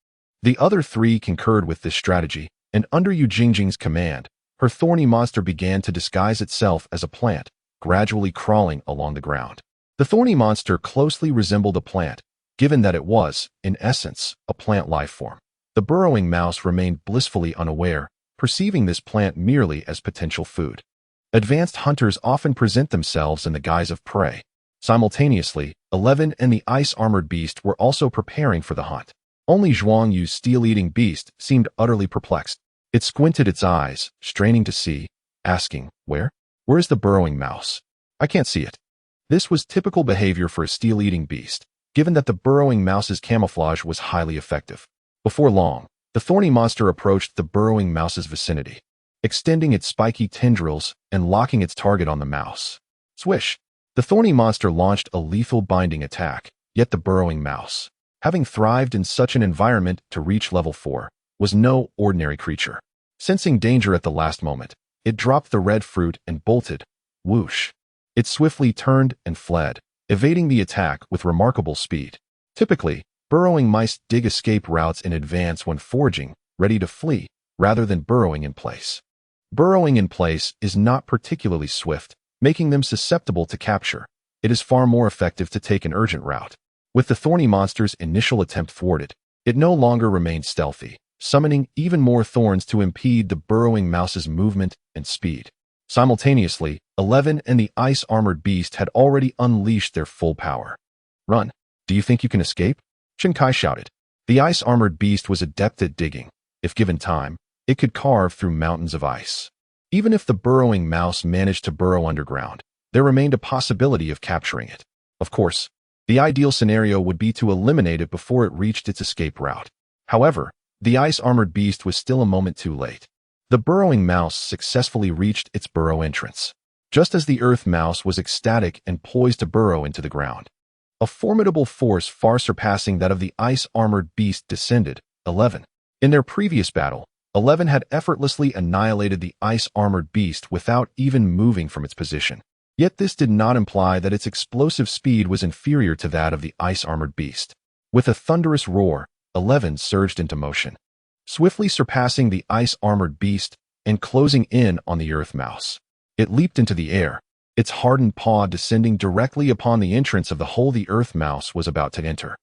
The other three concurred with this strategy, and under Yu Jingjing's command, her thorny monster began to disguise itself as a plant, gradually crawling along the ground. The thorny monster closely resembled a plant, given that it was, in essence, a plant life form. The burrowing mouse remained blissfully unaware, perceiving this plant merely as potential food. Advanced hunters often present themselves in the guise of prey. Simultaneously, 11 and the ice-armored beast were also preparing for the hunt. Only Zhuang Yu's steel-eating beast seemed utterly perplexed. It squinted its eyes, straining to see, asking, Where is the burrowing mouse? I can't see it. This was typical behavior for a steel-eating beast, given that the burrowing mouse's camouflage was highly effective. Before long, the thorny monster approached the burrowing mouse's vicinity, extending its spiky tendrils and locking its target on the mouse. Swish! The thorny monster launched a lethal binding attack, yet the burrowing mouse, having thrived in such an environment to reach level 4, was no ordinary creature. Sensing danger at the last moment, it dropped the red fruit and bolted. Whoosh! It swiftly turned and fled, evading the attack with remarkable speed. Typically, burrowing mice dig escape routes in advance when foraging, ready to flee, rather than burrowing in place. Burrowing in place is not particularly swift, making them susceptible to capture. It is far more effective to take an urgent route. With the thorny monster's initial attempt thwarted, it no longer remained stealthy, summoning even more thorns to impede the burrowing mouse's movement and speed. Simultaneously, 11 and the ice-armored beast had already unleashed their full power. Run! Do you think you can escape? Chen Kai shouted. The ice-armored beast was adept at digging. If given time, it could carve through mountains of ice. Even if the burrowing mouse managed to burrow underground, there remained a possibility of capturing it. Of course, the ideal scenario would be to eliminate it before it reached its escape route. However, the ice-armored beast was still a moment too late. The burrowing mouse successfully reached its burrow entrance, just as the earth mouse was ecstatic and poised to burrow into the ground. A formidable force far surpassing that of the ice-armored beast descended. 11. In their previous battle, 11 had effortlessly annihilated the ice-armored beast without even moving from its position. Yet this did not imply that its explosive speed was inferior to that of the ice-armored beast. With a thunderous roar, 11 surged into motion, swiftly surpassing the ice-armored beast and closing in on the earth mouse. It leaped into the air, its hardened paw descending directly upon the entrance of the hole the earth mouse was about to enter.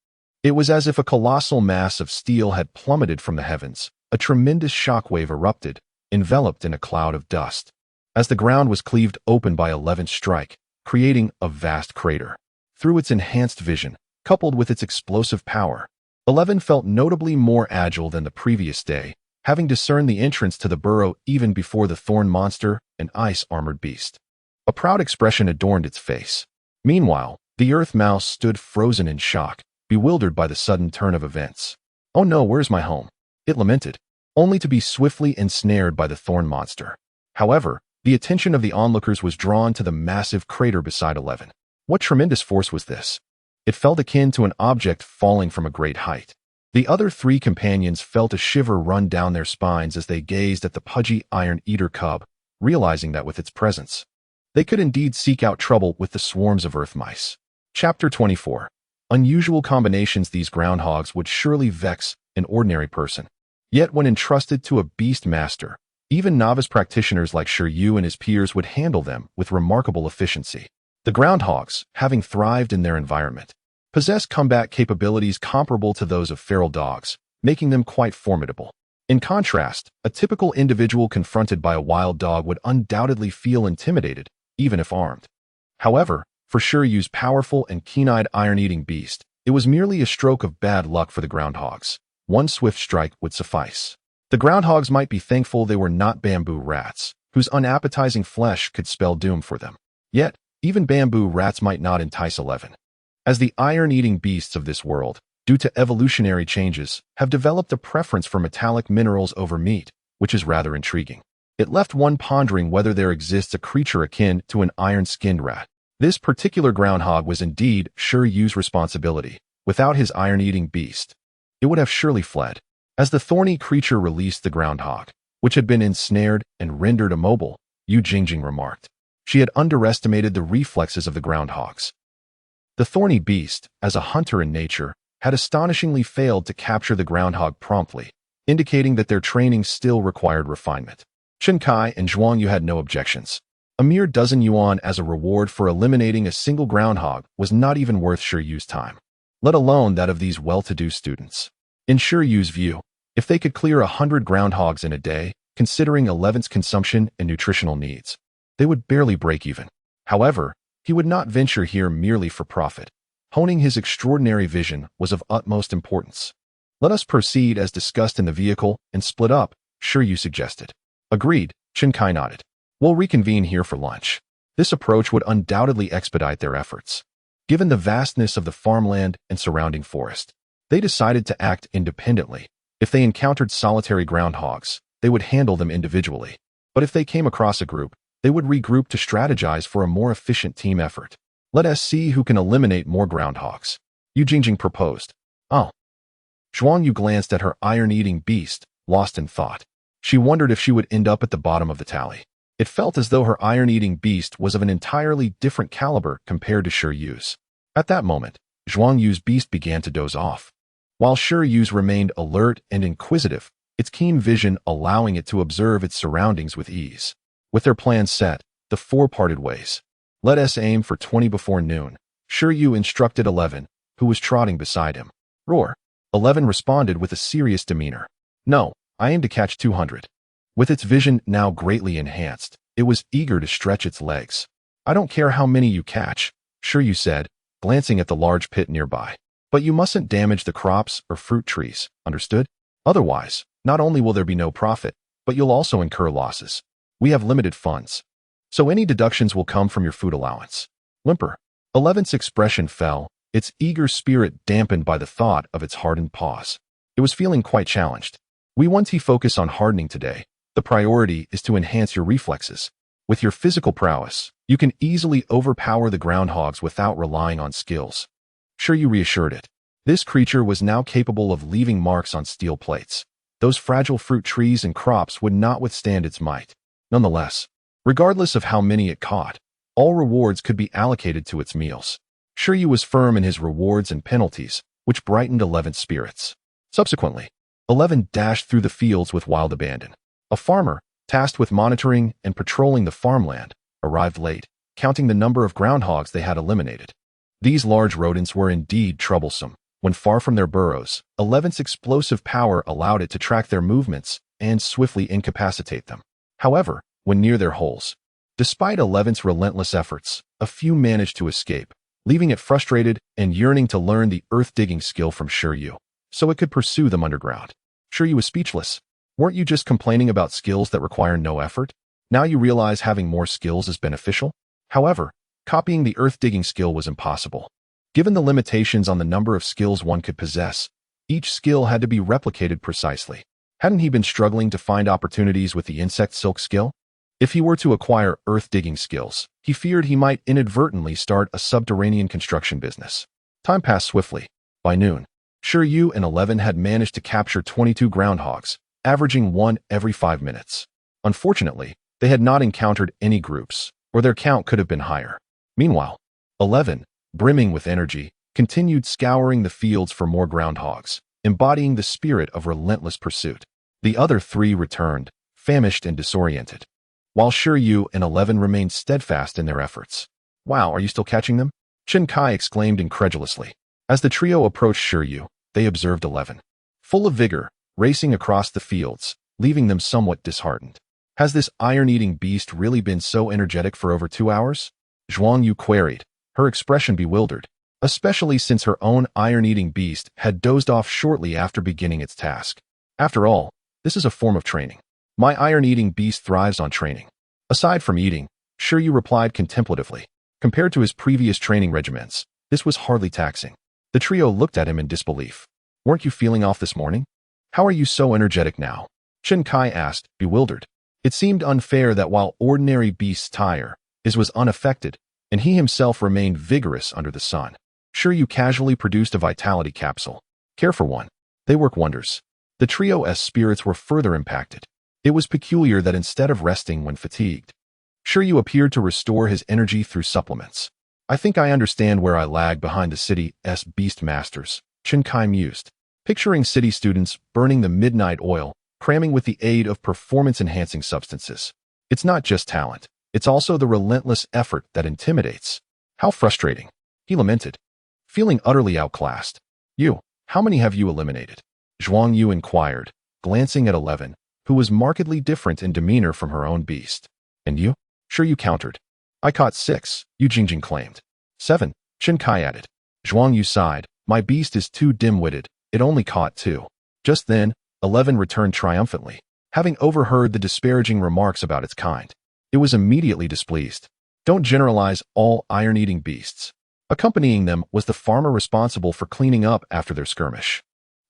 It was as if a colossal mass of steel had plummeted from the heavens. A tremendous shockwave erupted, enveloped in a cloud of dust, as the ground was cleaved open by 11's strike, creating a vast crater. Through its enhanced vision, coupled with its explosive power, 11 felt notably more agile than the previous day, having discerned the entrance to the burrow even before the thorn monster and ice-armored beast. A proud expression adorned its face. Meanwhile, the earth mouse stood frozen in shock, bewildered by the sudden turn of events. Oh no, where's my home? It lamented. only to be swiftly ensnared by the thorn monster. However, the attention of the onlookers was drawn to the massive crater beside 11. What tremendous force was this? It felt akin to an object falling from a great height. The other three companions felt a shiver run down their spines as they gazed at the pudgy Iron Eater cub, realizing that with its presence, they could indeed seek out trouble with the swarms of earth mice. Chapter 24. Unusual combinations. These groundhogs would surely vex an ordinary person. Yet when entrusted to a beast master, even novice practitioners like Shi Yu and his peers would handle them with remarkable efficiency. The groundhogs, having thrived in their environment, possess combat capabilities comparable to those of feral dogs, making them quite formidable. In contrast, a typical individual confronted by a wild dog would undoubtedly feel intimidated, even if armed. However, for Shi Yu's powerful and keen-eyed iron-eating beast, it was merely a stroke of bad luck for the groundhogs. One swift strike would suffice. The groundhogs might be thankful they were not bamboo rats, whose unappetizing flesh could spell doom for them. Yet, even bamboo rats might not entice 11. As the iron-eating beasts of this world, due to evolutionary changes, have developed a preference for metallic minerals over meat, which is rather intriguing. It left one pondering whether there exists a creature akin to an iron-skinned rat. This particular groundhog was indeed Shi Yu's responsibility. Without his iron-eating beast, it would have surely fled. As the thorny creature released the groundhog, which had been ensnared and rendered immobile, Yu Jingjing remarked. She had underestimated the reflexes of the groundhogs. The thorny beast, as a hunter in nature, had astonishingly failed to capture the groundhog promptly, indicating that their training still required refinement. Chen Kai and Zhuang Yu had no objections. A mere dozen yuan as a reward for eliminating a single groundhog was not even worth Shi Yu's time, let alone that of these well-to-do students. In Shi Yu's view, if they could clear 100 groundhogs in a day, considering 11's consumption and nutritional needs, they would barely break even. However, he would not venture here merely for profit. Honing his extraordinary vision was of utmost importance. Let us proceed as discussed in the vehicle and split up, Shi Yu suggested. Agreed, Chen Kai nodded. We'll reconvene here for lunch. This approach would undoubtedly expedite their efforts. Given the vastness of the farmland and surrounding forest, they decided to act independently. If they encountered solitary groundhogs, they would handle them individually. But if they came across a group, they would regroup to strategize for a more efficient team effort. Let us see who can eliminate more groundhogs, Yu Jingjing proposed. Oh. Zhuang Yu glanced at her iron-eating beast, lost in thought. She wondered if she would end up at the bottom of the tally. It felt as though her iron-eating beast was of an entirely different caliber compared to Shi Yu's. At that moment, Zhuang Yu's beast began to doze off, while Shi Yu's remained alert and inquisitive, its keen vision allowing it to observe its surroundings with ease. With their plans set, the four parted ways. Let us aim for 20 before noon, Shi Yu instructed 11, who was trotting beside him. Roar. 11 responded with a serious demeanor. No, I aim to catch 200. With its vision now greatly enhanced, it was eager to stretch its legs. I don't care how many you catch, Shi Yu said, glancing at the large pit nearby. But you mustn't damage the crops or fruit trees, understood? Otherwise, not only will there be no profit, but you'll also incur losses. We have limited funds, so any deductions will come from your food allowance. Whimper. 11's expression fell, its eager spirit dampened by the thought of its hardened paws. It was feeling quite challenged. We want to focus on hardening today. The priority is to enhance your reflexes. With your physical prowess, you can easily overpower the groundhogs without relying on skills. Shi Yu reassured it. This creature was now capable of leaving marks on steel plates. Those fragile fruit trees and crops would not withstand its might. Nonetheless, regardless of how many it caught, all rewards could be allocated to its meals. Shi Yu was firm in his rewards and penalties, which brightened 11's spirits. Subsequently, 11 dashed through the fields with wild abandon. A farmer, tasked with monitoring and patrolling the farmland, arrived late, counting the number of groundhogs they had eliminated. These large rodents were indeed troublesome. When far from their burrows, 11's explosive power allowed it to track their movements and swiftly incapacitate them. However, when near their holes, despite 11's relentless efforts, a few managed to escape, leaving it frustrated and yearning to learn the earth-digging skill from Shi Yu, so it could pursue them underground. Shi Yu was speechless. Weren't you just complaining about skills that require no effort? Now you realize having more skills is beneficial? However, copying the earth-digging skill was impossible. Given the limitations on the number of skills one could possess, each skill had to be replicated precisely. Hadn't he been struggling to find opportunities with the insect silk skill? If he were to acquire earth-digging skills, he feared he might inadvertently start a subterranean construction business. Time passed swiftly. By noon, Shi Yu and 11 had managed to capture 22 groundhogs, averaging one every 5 minutes. Unfortunately, they had not encountered any groups, or their count could have been higher. Meanwhile, 11, brimming with energy, continued scouring the fields for more groundhogs, embodying the spirit of relentless pursuit. The other 3 returned, famished and disoriented, while Shi Yu and 11 remained steadfast in their efforts. "Wow, are you still catching them?" Chen Kai exclaimed incredulously. As the trio approached Shi Yu, they observed 11, full of vigor, racing across the fields, leaving them somewhat disheartened. "Has this iron-eating beast really been so energetic for over 2 hours?" Zhuang Yu queried, her expression bewildered, especially since her own iron-eating beast had dozed off shortly after beginning its task. "After all, this is a form of training. My iron-eating beast thrives on training." Aside from eating, Shi Yu replied contemplatively. Compared to his previous training regimens, this was hardly taxing. The trio looked at him in disbelief. "Weren't you feeling off this morning? How are you so energetic now?" Chen Kai asked, bewildered. It seemed unfair that while ordinary beasts tire, his was unaffected, and he himself remained vigorous under the sun. Shi Yu casually produced a vitality capsule. "Care for one. They work wonders." The trio's spirits were further impacted. It was peculiar that instead of resting when fatigued, Shi Yu appeared to restore his energy through supplements. "I think I understand where I lag behind the city's beast masters," Chen Kai mused, picturing city students burning the midnight oil, cramming with the aid of performance-enhancing substances. "It's not just talent. It's also the relentless effort that intimidates. How frustrating," he lamented, feeling utterly outclassed. "You, how many have you eliminated?" Zhuang Yu inquired, glancing at 11, who was markedly different in demeanor from her own beast. "And you?" Shi Yu countered. "I caught 6, Yu Jingjing claimed. 7, Chen Kai added. Zhuang Yu sighed. "My beast is too dim-witted. It only caught 2. Just then, 11 returned triumphantly, having overheard the disparaging remarks about its kind. It was immediately displeased. "Don't generalize all iron-eating beasts." Accompanying them was the farmer responsible for cleaning up after their skirmish.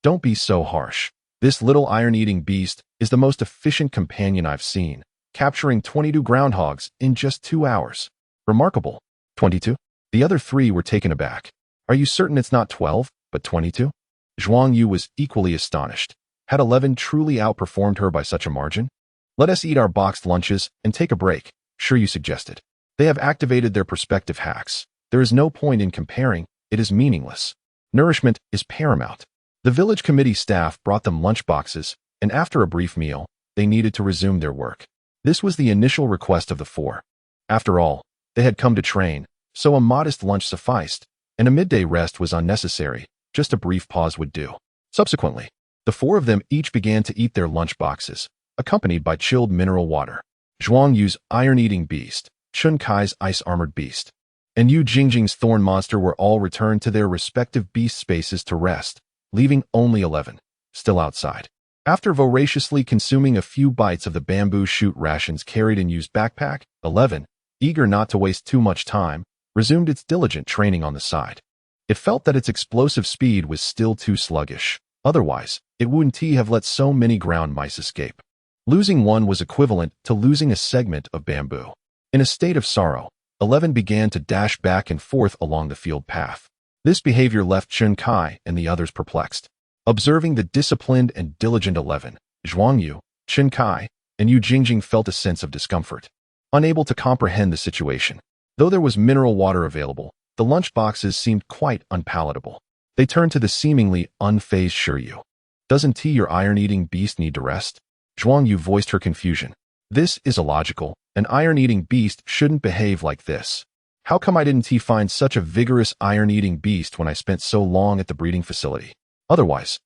"Don't be so harsh. This little iron-eating beast is the most efficient companion I've seen, capturing 22 groundhogs in just 2 hours. Remarkable." 22? The other 3 were taken aback. "Are you certain it's not 12, but 22? Zhuang Yu was equally astonished. Had 11 truly outperformed her by such a margin? "Let us eat our boxed lunches and take a break," Shi Yu suggested. "They have activated their perspective hacks. There is no point in comparing. It is meaningless. Nourishment is paramount." The village committee staff brought them lunch boxes, and after a brief meal, they needed to resume their work. This was the initial request of the 4. After all, they had come to train, so a modest lunch sufficed, and a midday rest was unnecessary. Just a brief pause would do. Subsequently, the 4 of them each began to eat their lunch boxes, accompanied by chilled mineral water. Zhuang Yu's iron-eating beast, Chen Kai's ice-armored beast, and Yu Jingjing's thorn monster were all returned to their respective beast spaces to rest, leaving only 11, still outside. After voraciously consuming a few bites of the bamboo shoot rations carried in Yu's backpack, 11, eager not to waste too much time, resumed its diligent training on the side. It felt that its explosive speed was still too sluggish. Otherwise, it wouldn't have let so many ground mice escape. Losing one was equivalent to losing a segment of bamboo. In a state of sorrow, 11 began to dash back and forth along the field path. This behavior left Chen Kai and the others perplexed. Observing the disciplined and diligent 11, Zhuang Yu, Chen Kai, and Yu Jingjing felt a sense of discomfort, unable to comprehend the situation. Though there was mineral water available, the lunch boxes seemed quite unpalatable. They turned to the seemingly unfazed Shi Yu. "Doesn't your iron-eating beast need to rest?" Zhuang Yu voiced her confusion. "This is illogical. An iron-eating beast shouldn't behave like this. How come I didn't find such a vigorous iron-eating beast when I spent so long at the breeding facility? Otherwise,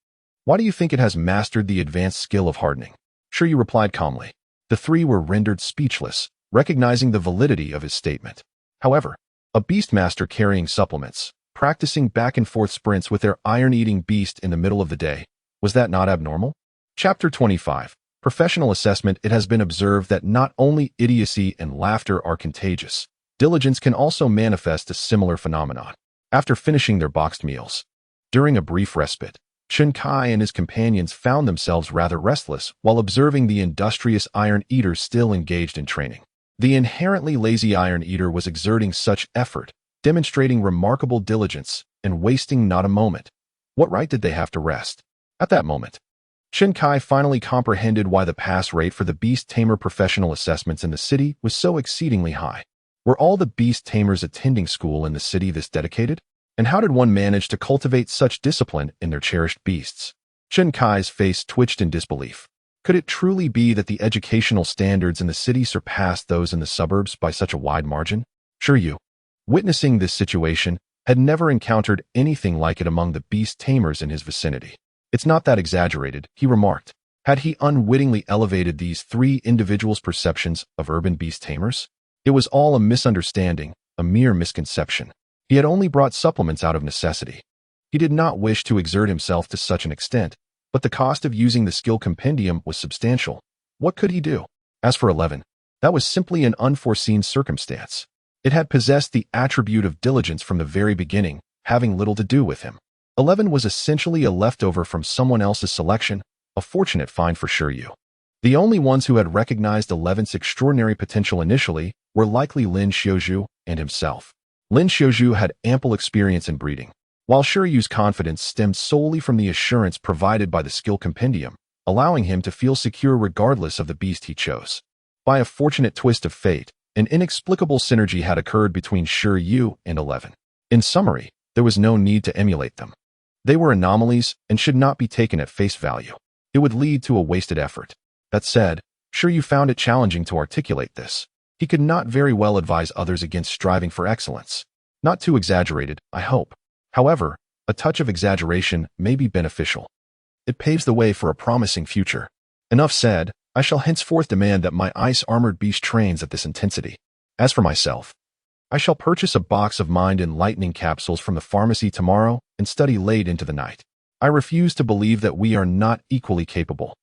why do you think it has mastered the advanced skill of hardening?" Shi Yu replied calmly. The 3 were rendered speechless, recognizing the validity of his statement. However, a beastmaster carrying supplements, practicing back-and-forth sprints with their iron-eating beast in the middle of the day, was that not abnormal? Chapter 25. Professional Assessment. It has been observed that not only idiocy and laughter are contagious, diligence can also manifest a similar phenomenon. After finishing their boxed meals, during a brief respite, Chen Kai and his companions found themselves rather restless while observing the industrious Iron Eater still engaged in training. The inherently lazy Iron Eater was exerting such effort, demonstrating remarkable diligence, and wasting not a moment. What right did they have to rest? At that moment, Chen Kai finally comprehended why the pass rate for the Beast Tamer professional assessments in the city was so exceedingly high. Were all the Beast Tamers attending school in the city this dedicated? And how did one manage to cultivate such discipline in their cherished beasts? Chen Kai's face twitched in disbelief. Could it truly be that the educational standards in the city surpassed those in the suburbs by such a wide margin? Shi Yu, witnessing this situation, had never encountered anything like it among the Beast Tamers in his vicinity. It's not that exaggerated, he remarked. Had he unwittingly elevated these three individuals' perceptions of urban Beast Tamers? It was all a misunderstanding, a mere misconception. He had only brought supplements out of necessity. He did not wish to exert himself to such an extent, but the cost of using the skill compendium was substantial. What could he do? As for 11, that was simply an unforeseen circumstance. It had possessed the attribute of diligence from the very beginning, having little to do with him. 11 was essentially a leftover from someone else's selection, a fortunate find for Shi Yu. The only ones who had recognized 11's extraordinary potential initially were likely Lin Xiuzhu and himself. Lin Xiuzhu had ample experience in breeding, while Shi Yu's confidence stemmed solely from the assurance provided by the skill compendium, allowing him to feel secure regardless of the beast he chose. By a fortunate twist of fate, an inexplicable synergy had occurred between Shi Yu and 11. In summary, there was no need to emulate them. They were anomalies and should not be taken at face value. It would lead to a wasted effort. That said, Shi Yu found it challenging to articulate this. He could not very well advise others against striving for excellence. Not too exaggerated, I hope. However, a touch of exaggeration may be beneficial. It paves the way for a promising future. Enough said, I shall henceforth demand that my ice-armored beast trains at this intensity. As for myself, I shall purchase a box of mind-enlightening capsules from the pharmacy tomorrow and study late into the night. I refuse to believe that we are not equally capable,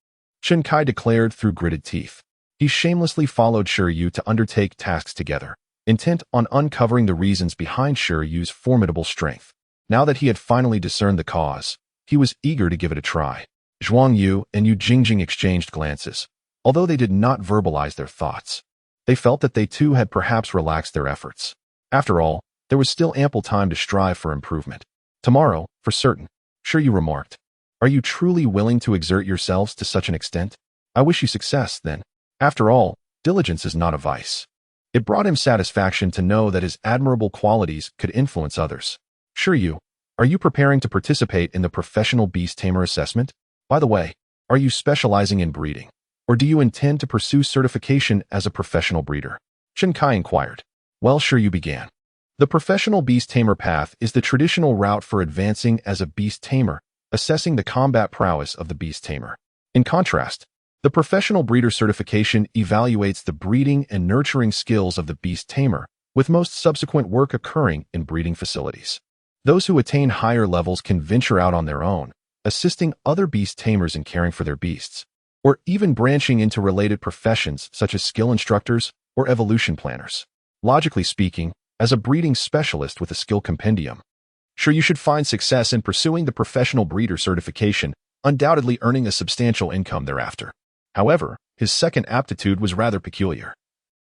Chen Kai declared through gritted teeth. He shamelessly followed Shi Yu to undertake tasks together, intent on uncovering the reasons behind Shi Yu's formidable strength. Now that he had finally discerned the cause, he was eager to give it a try. Zhuang Yu and Yu Jingjing exchanged glances, although they did not verbalize their thoughts. They felt that they too had perhaps relaxed their efforts. After all, there was still ample time to strive for improvement. Tomorrow, for certain, Shi Yu remarked. Are you truly willing to exert yourselves to such an extent? I wish you success, then. After all, diligence is not a vice. It brought him satisfaction to know that his admirable qualities could influence others. Shi Yu, are you preparing to participate in the professional Beast Tamer assessment? By the way, are you specializing in breeding? Or do you intend to pursue certification as a professional breeder? Chen Kai inquired. Well, Shi Yu began. The professional Beast Tamer path is the traditional route for advancing as a Beast Tamer, assessing the combat prowess of the Beast Tamer. In contrast, the professional breeder certification evaluates the breeding and nurturing skills of the Beast Tamer, with most subsequent work occurring in breeding facilities. Those who attain higher levels can venture out on their own, assisting other Beast Tamers in caring for their beasts, or even branching into related professions such as skill instructors or evolution planners. Logically speaking, as a breeding specialist with a skill compendium, Shi Yu should find success in pursuing the professional breeder certification, undoubtedly earning a substantial income thereafter. However, his second aptitude was rather peculiar,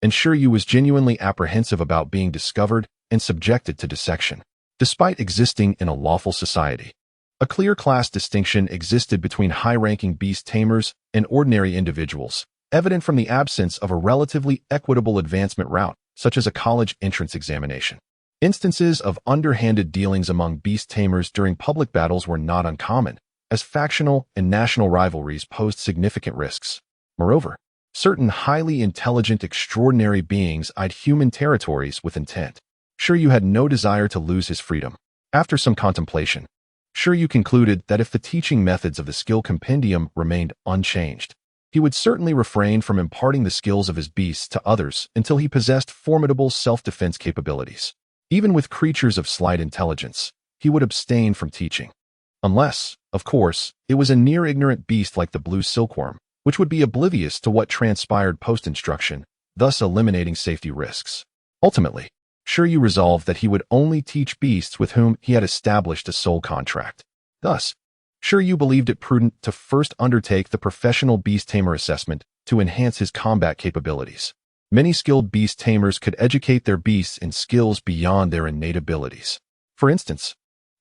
and Shi Yu was genuinely apprehensive about being discovered and subjected to dissection. Despite existing in a lawful society, a clear class distinction existed between high-ranking beast tamers and ordinary individuals, evident from the absence of a relatively equitable advancement route, such as a college entrance examination. Instances of underhanded dealings among beast tamers during public battles were not uncommon, as factional and national rivalries posed significant risks. Moreover, certain highly intelligent, extraordinary beings eyed human territories with intent. Shi Yu had no desire to lose his freedom. After some contemplation, Shi Yu concluded that if the teaching methods of the skill compendium remained unchanged, he would certainly refrain from imparting the skills of his beasts to others until he possessed formidable self-defense capabilities. Even with creatures of slight intelligence, he would abstain from teaching. Unless, of course, it was a near-ignorant beast like the blue silkworm, which would be oblivious to what transpired post-instruction, thus eliminating safety risks. Ultimately, Shi Yu resolved that he would only teach beasts with whom he had established a soul contract. Thus, Shi Yu believed it prudent to first undertake the professional Beast Tamer assessment to enhance his combat capabilities. Many skilled beast tamers could educate their beasts in skills beyond their innate abilities. For instance,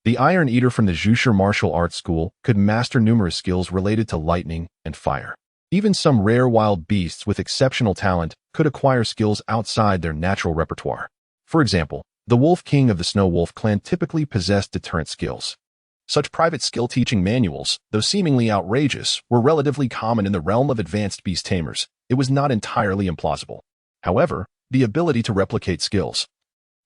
the Iron Eater from the Zhushi martial arts school could master numerous skills related to lightning and fire. Even some rare wild beasts with exceptional talent could acquire skills outside their natural repertoire. For example, the Wolf King of the Snow Wolf clan typically possessed deterrent skills. Such private skill-teaching manuals, though seemingly outrageous, were relatively common in the realm of advanced beast tamers. It was not entirely implausible. However, the ability to replicate skills,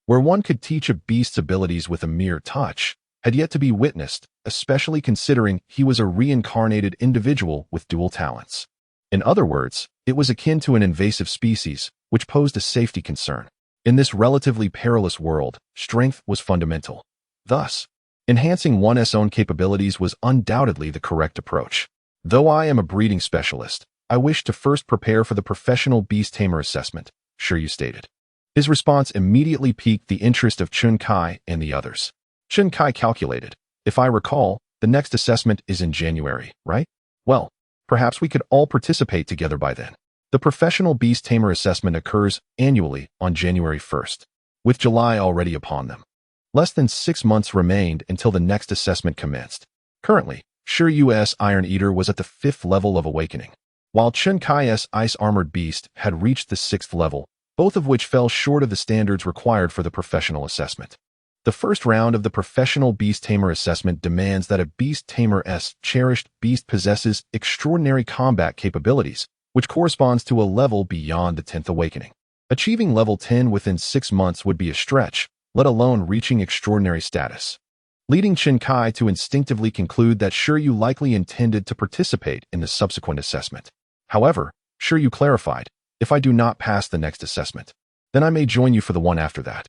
where one could teach a beast's abilities with a mere touch, had yet to be witnessed, especially considering he was a reincarnated individual with dual talents. In other words, it was akin to an invasive species, which posed a safety concern. In this relatively perilous world, strength was fundamental. Thus, enhancing one's own capabilities was undoubtedly the correct approach. Though I am a breeding specialist, I wish to first prepare for the professional beast tamer assessment, Shi Yu stated. His response immediately piqued the interest of Chun Kai and the others. Chun Kai calculated, if I recall, the next assessment is in January, right? Well, perhaps we could all participate together by then. The professional beast tamer assessment occurs annually on January 1st, with July already upon them. Less than 6 months remained until the next assessment commenced. Currently, Shi Yu's Iron Eater was at the 5th level of awakening, while Chun Kai's Ice-Armored Beast had reached the 6th level, both of which fell short of the standards required for the professional assessment. The first round of the professional beast tamer assessment demands that a beast tamer's cherished beast possesses extraordinary combat capabilities, which corresponds to a level beyond the 10th awakening. Achieving level 10 within 6 months would be a stretch, let alone reaching extraordinary status, leading Chun Kai to instinctively conclude that Shi Yu likely intended to participate in the subsequent assessment. However, Shi Yu clarified, if I do not pass the next assessment, then I may join you for the one after that.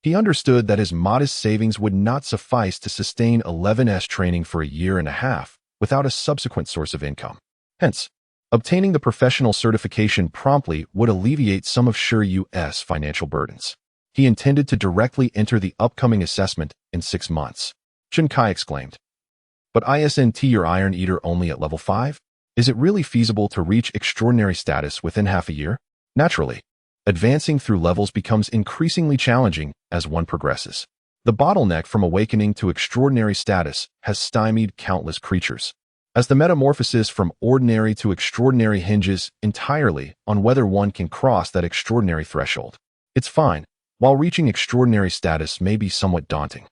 He understood that his modest savings would not suffice to sustain 11's training for a year and a half without a subsequent source of income. Hence, obtaining the professional certification promptly would alleviate some of Shi Yu's financial burdens. He intended to directly enter the upcoming assessment in 6 months. Chun Kai exclaimed, but isn't your Iron Eater only at level 5? Is it really feasible to reach extraordinary status within half a year? Naturally, advancing through levels becomes increasingly challenging as one progresses. The bottleneck from awakening to extraordinary status has stymied countless creatures, as the metamorphosis from ordinary to extraordinary hinges entirely on whether one can cross that extraordinary threshold. It's fine, while reaching extraordinary status may be somewhat daunting.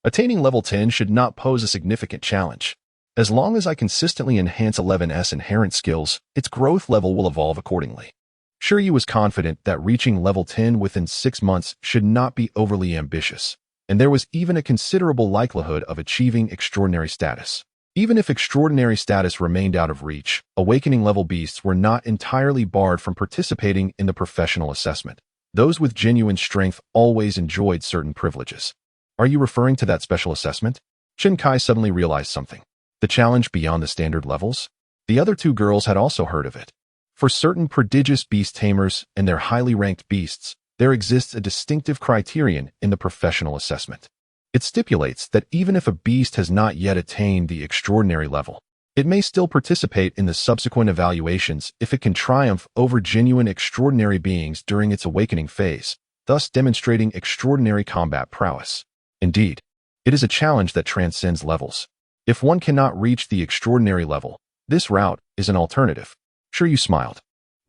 Attaining level 10 should not pose a significant challenge. As long as I consistently enhance 11's inherent skills, its growth level will evolve accordingly. Shi Yu was confident that reaching level 10 within 6 months should not be overly ambitious, and there was even a considerable likelihood of achieving extraordinary status. Even if extraordinary status remained out of reach, awakening level beasts were not entirely barred from participating in the professional assessment. Those with genuine strength always enjoyed certain privileges. Are you referring to that special assessment? Chun Kai suddenly realized something. The challenge beyond the standard levels? The other 2 girls had also heard of it. For certain prodigious beast tamers and their highly ranked beasts, there exists a distinctive criterion in the professional assessment. It stipulates that even if a beast has not yet attained the extraordinary level, it may still participate in the subsequent evaluations if it can triumph over genuine extraordinary beings during its awakening phase, thus demonstrating extraordinary combat prowess. Indeed, it is a challenge that transcends levels. If one cannot reach the extraordinary level, this route is an alternative. Shi Yu smiled.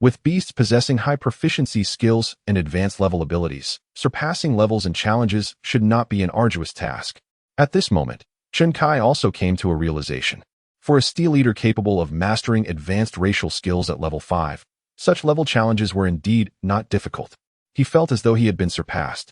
With beasts possessing high proficiency skills and advanced level abilities, surpassing levels and challenges should not be an arduous task. At this moment, Chun Kai also came to a realization. For a Steel Eater capable of mastering advanced racial skills at level 5, such level challenges were indeed not difficult. He felt as though he had been surpassed.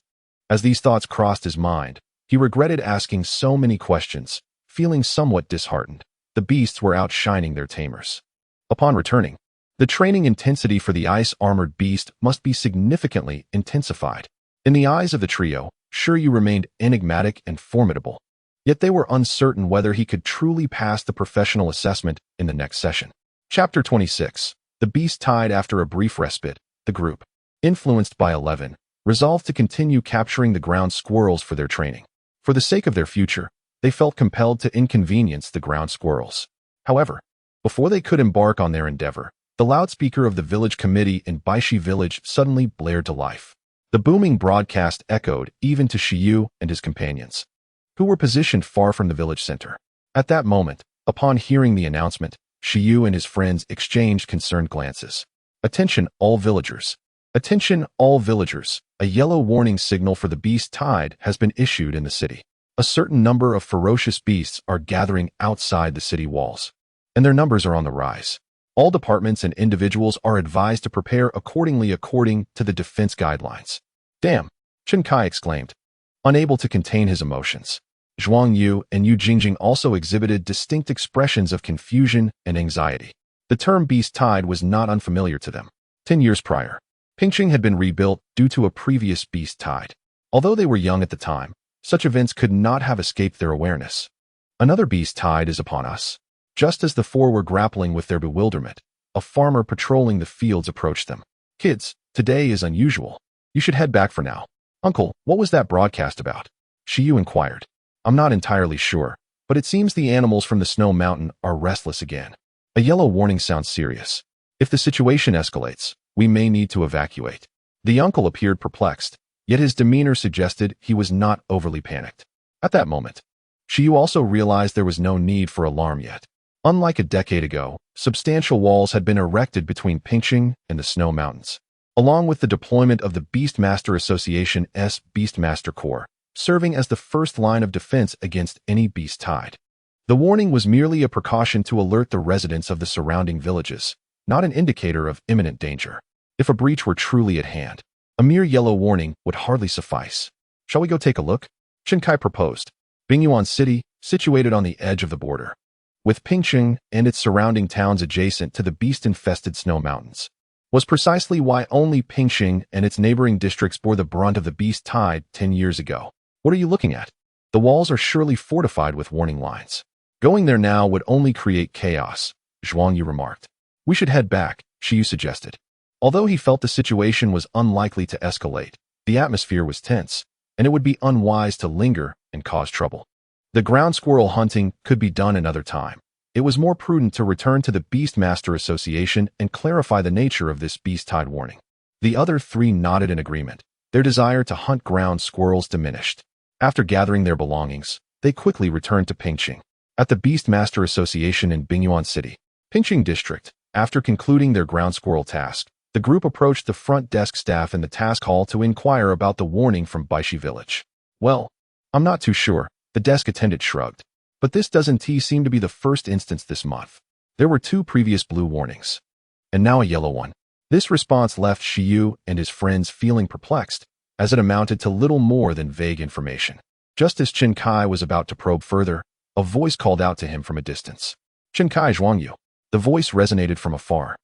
As these thoughts crossed his mind, he regretted asking so many questions, feeling somewhat disheartened. The beasts were outshining their tamers. Upon returning, the training intensity for the Ice-Armored Beast must be significantly intensified. In the eyes of the trio, Shi Yu remained enigmatic and formidable, yet they were uncertain whether he could truly pass the professional assessment in the next session. Chapter 26. The Beast Tide. After a brief respite, the group, influenced by 11, resolved to continue capturing the ground squirrels for their training. For the sake of their future, They felt compelled to inconvenience the ground squirrels. However, before they could embark on their endeavor, the loudspeaker of the village committee in Baishi village suddenly blared to life. The booming broadcast echoed even to Shi Yu and his companions, who were positioned far from the village center. At that moment, upon hearing the announcement, Shi Yu and his friends exchanged concerned glances. Attention, all villagers. Attention, all villagers. A yellow warning signal for the beast tide has been issued in the city. A certain number of ferocious beasts are gathering outside the city walls, and their numbers are on the rise. All departments and individuals are advised to prepare accordingly according to the defense guidelines. Damn, Chen Kai exclaimed, unable to contain his emotions. Zhuang Yu and Yu Jingjing also exhibited distinct expressions of confusion and anxiety. The term beast tide was not unfamiliar to them. 10 years prior, Pingqing had been rebuilt due to a previous beast tide. Although they were young at the time, such events could not have escaped their awareness. Another beast tide is upon us. Just as the four were grappling with their bewilderment, a farmer patrolling the fields approached them. Kids, today is unusual. You should head back for now. Uncle, what was that broadcast about? Shi Yu inquired. I'm not entirely sure, but it seems the animals from the snow mountain are restless again. A yellow warning sounds serious. If the situation escalates, we may need to evacuate. The uncle appeared perplexed, yet his demeanor suggested he was not overly panicked. At that moment, Shi Yu also realized there was no need for alarm yet. Unlike a decade ago, substantial walls had been erected between Pingqing and the snow mountains, along with the deployment of the Beastmaster Association's Beastmaster Corps, serving as the first line of defense against any beast tide. The warning was merely a precaution to alert the residents of the surrounding villages, not an indicator of imminent danger. If a breach were truly at hand, a mere yellow warning would hardly suffice. Shall we go take a look? Chen Kai proposed. Bingyuan City, situated on the edge of the border, with Pingqing and its surrounding towns adjacent to the beast-infested snow mountains, was precisely why only Pingqing and its neighboring districts bore the brunt of the beast tide 10 years ago. What are you looking at? The walls are surely fortified with warning lines. Going there now would only create chaos, Zhuang Yu remarked. We should head back, Shi Yu suggested. Although he felt the situation was unlikely to escalate, the atmosphere was tense, and it would be unwise to linger and cause trouble. The ground squirrel hunting could be done another time. It was more prudent to return to the Beastmaster Association and clarify the nature of this beast tide warning. The other three nodded in agreement. Their desire to hunt ground squirrels diminished. After gathering their belongings, they quickly returned to Pingqing. At the Beastmaster Association in Bingyuan City, Pingqing District, after concluding their ground squirrel task, the group approached the front desk staff in the task hall to inquire about the warning from Baishi Village. Well, I'm not too sure, the desk attendant shrugged. But this doesn't seem to be the first instance this month. There were 2 previous blue warnings, and now a yellow one. This response left Shi Yu and his friends feeling perplexed, as it amounted to little more than vague information. Just as Chen Kai was about to probe further, a voice called out to him from a distance. Chen Kai, Zhuang Yu. The voice resonated from afar,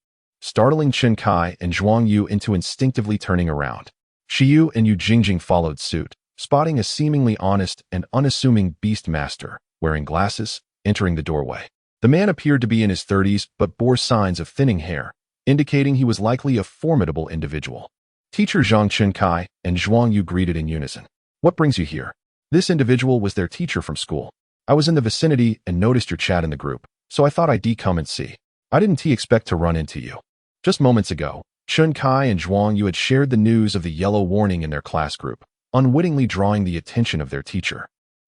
startling Chen Kai and Zhuang Yu into instinctively turning around. Shi Yu and Yu Jingjing followed suit, spotting a seemingly honest and unassuming beastmaster, wearing glasses, entering the doorway. The man appeared to be in his 30s but bore signs of thinning hair, indicating he was likely a formidable individual. Teacher Zhang Chen Kai and Zhuang Yu greeted in unison. What brings you here? This individual was their teacher from school. I was in the vicinity and noticed your chat in the group, so I thought I'd come and see. I didn't expect to run into you. Just moments ago, Chen Kai and Zhuang Yu had shared the news of the yellow warning in their class group, unwittingly drawing the attention of their teacher,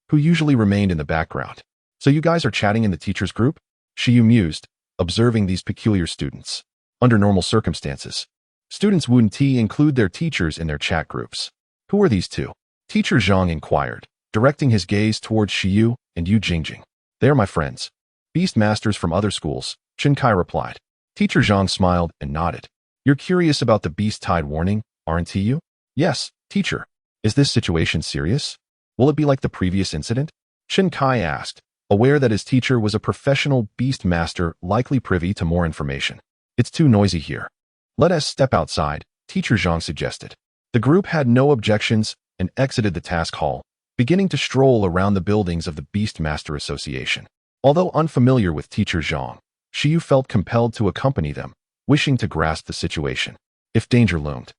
who usually remained in the background. So you guys are chatting in the teacher's group? Shi Yu mused, observing these peculiar students. Under normal circumstances, students wouldn't include their teachers in their chat groups. Who are these 2? Teacher Zhang inquired, directing his gaze towards Shi Yu and Yu Jingjing. They are my friends. Beast masters from other schools, Chen Kai replied. Teacher Zhang smiled and nodded. You're curious about the beast tide warning, aren't you? Yes, teacher. Is this situation serious? Will it be like the previous incident? Chen Kai asked, aware that his teacher was a professional beast master likely privy to more information. It's too noisy here. Let us step outside, Teacher Zhang suggested. The group had no objections and exited the task hall, beginning to stroll around the buildings of the Beastmaster Association. Although unfamiliar with Teacher Zhang, Shi Yu felt compelled to accompany them, wishing to grasp the situation. If danger loomed,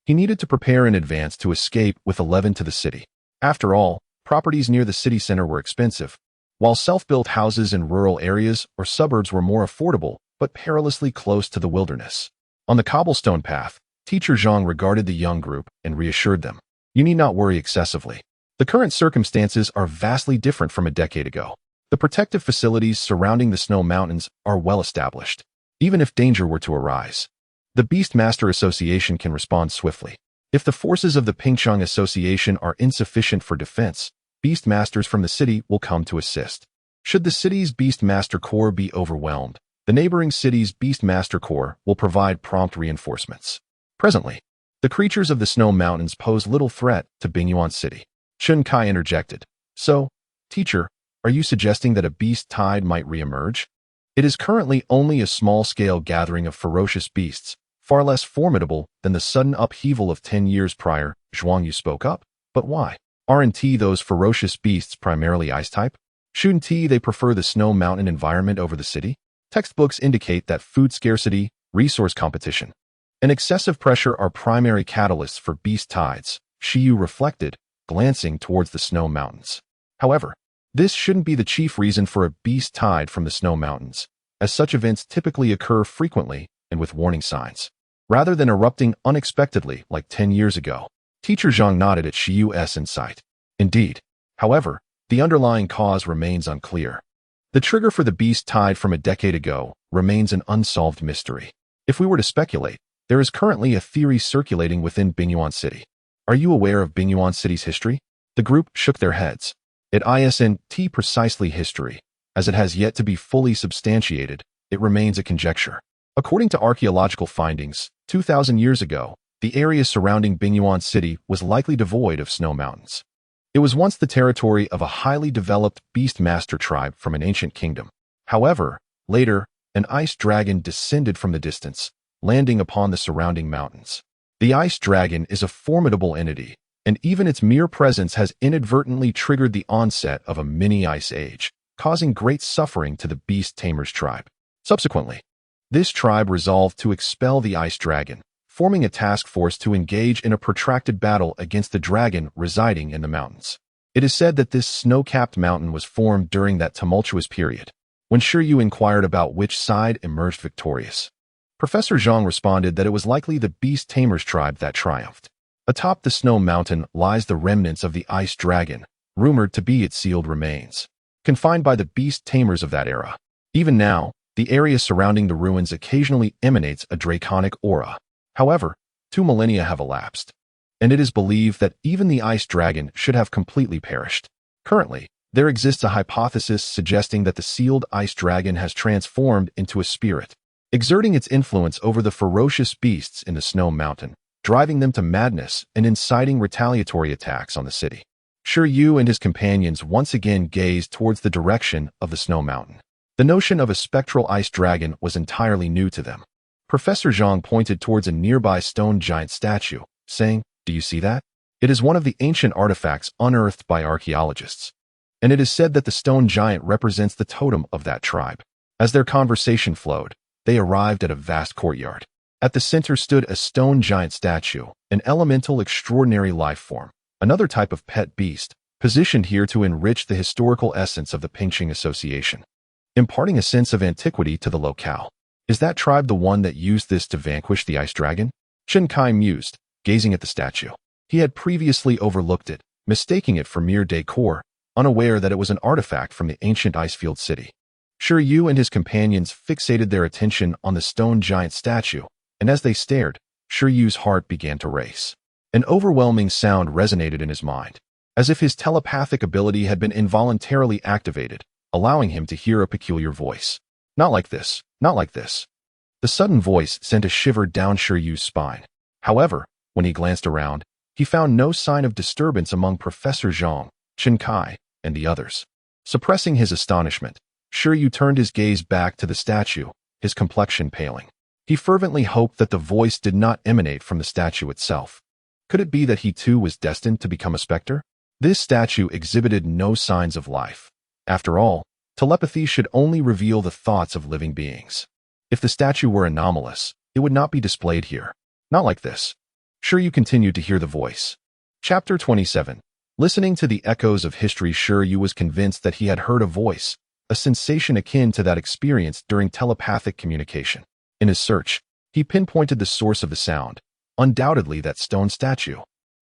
he needed to prepare in advance to escape with 11 to the city. After all, properties near the city center were expensive, while self-built houses in rural areas or suburbs were more affordable but perilously close to the wilderness. On the cobblestone path, Teacher Zhang regarded the young group and reassured them. You need not worry excessively. The current circumstances are vastly different from a decade ago. The protective facilities surrounding the snow mountains are well established. Even if danger were to arise, the Beastmaster Association can respond swiftly. If the forces of the Pingcheng Association are insufficient for defense, Beastmasters from the city will come to assist. Should the city's Beastmaster Corps be overwhelmed, the neighboring city's Beastmaster Corps will provide prompt reinforcements. Presently, the creatures of the snow mountains pose little threat to Bingyuan City. Chun Kai interjected. So, teacher, are you suggesting that a beast tide might reemerge? It is currently only a small-scale gathering of ferocious beasts, far less formidable than the sudden upheaval of 10 years prior. Zhuang Yu spoke up. But why? Aren't those ferocious beasts primarily ice-type? Shouldn't they prefer the snow mountain environment over the city? Textbooks indicate that food scarcity, resource competition, and excessive pressure are primary catalysts for beast tides, Shi Yu reflected, glancing towards the snow mountains. However, this shouldn't be the chief reason for a beast tide from the snow mountains, as such events typically occur frequently and with warning signs, rather than erupting unexpectedly like 10 years ago. Teacher Zhang nodded at Shi Yu's insight. Indeed, however, the underlying cause remains unclear. The trigger for the beast tide from a decade ago remains an unsolved mystery. If we were to speculate, there is currently a theory circulating within Bingyuan City. Are you aware of Bingyuan City's history? The group shook their heads. It isn't precisely history, as it has yet to be fully substantiated. It remains a conjecture. According to archaeological findings, 2,000 years ago, the area surrounding Bingyuan City was likely devoid of snow mountains. It was once the territory of a highly developed Beastmaster tribe from an ancient kingdom. However, later, an ice dragon descended from the distance, landing upon the surrounding mountains. The ice dragon is a formidable entity, and even its mere presence has inadvertently triggered the onset of a mini-ice age, causing great suffering to the Beast Tamer's tribe. Subsequently, this tribe resolved to expel the ice dragon, forming a task force to engage in a protracted battle against the dragon residing in the mountains. It is said that this snow-capped mountain was formed during that tumultuous period, when Shi Yu inquired about which side emerged victorious. Professor Zhang responded that it was likely the Beast Tamer's tribe that triumphed. Atop the snow mountain lies the remnants of the ice dragon, rumored to be its sealed remains, confined by the beast tamers of that era. Even now, the area surrounding the ruins occasionally emanates a draconic aura. However, 2 millennia have elapsed, and it is believed that even the ice dragon should have completely perished. Currently, there exists a hypothesis suggesting that the sealed ice dragon has transformed into a spirit, exerting its influence over the ferocious beasts in the snow mountain, driving them to madness and inciting retaliatory attacks on the city. Shi Yu and his companions once again gazed towards the direction of the snow mountain. The notion of a spectral ice dragon was entirely new to them. Professor Zhang pointed towards a nearby stone giant statue, saying, "Do you see that? It is one of the ancient artifacts unearthed by archaeologists, and it is said that the stone giant represents the totem of that tribe." As their conversation flowed, they arrived at a vast courtyard. At the center stood a stone giant statue, an elemental extraordinary life form, another type of pet beast, positioned here to enrich the historical essence of the Pingcheng Association, imparting a sense of antiquity to the locale. Is that tribe the one that used this to vanquish the ice dragon? Chun Kai mused, gazing at the statue. He had previously overlooked it, mistaking it for mere decor, unaware that it was an artifact from the ancient icefield city. Shi Yu and his companions fixated their attention on the stone giant statue, and as they stared, Shi Yu's heart began to race. An overwhelming sound resonated in his mind, as if his telepathic ability had been involuntarily activated, allowing him to hear a peculiar voice. Not like this, not like this. The sudden voice sent a shiver down Shi Yu's spine. However, when he glanced around, he found no sign of disturbance among Professor Zhang, Chun Kai, and the others. Suppressing his astonishment, Shi Yu turned his gaze back to the statue, his complexion paling. He fervently hoped that the voice did not emanate from the statue itself. Could it be that he too was destined to become a specter? This statue exhibited no signs of life. After all, telepathy should only reveal the thoughts of living beings. If the statue were anomalous, it would not be displayed here. Not like this. Shi Yu continued to hear the voice. Chapter 27. Listening to the echoes of history, Shi Yu was convinced that he had heard a voice, a sensation akin to that experienced during telepathic communication. In his search, he pinpointed the source of the sound, undoubtedly that stone statue.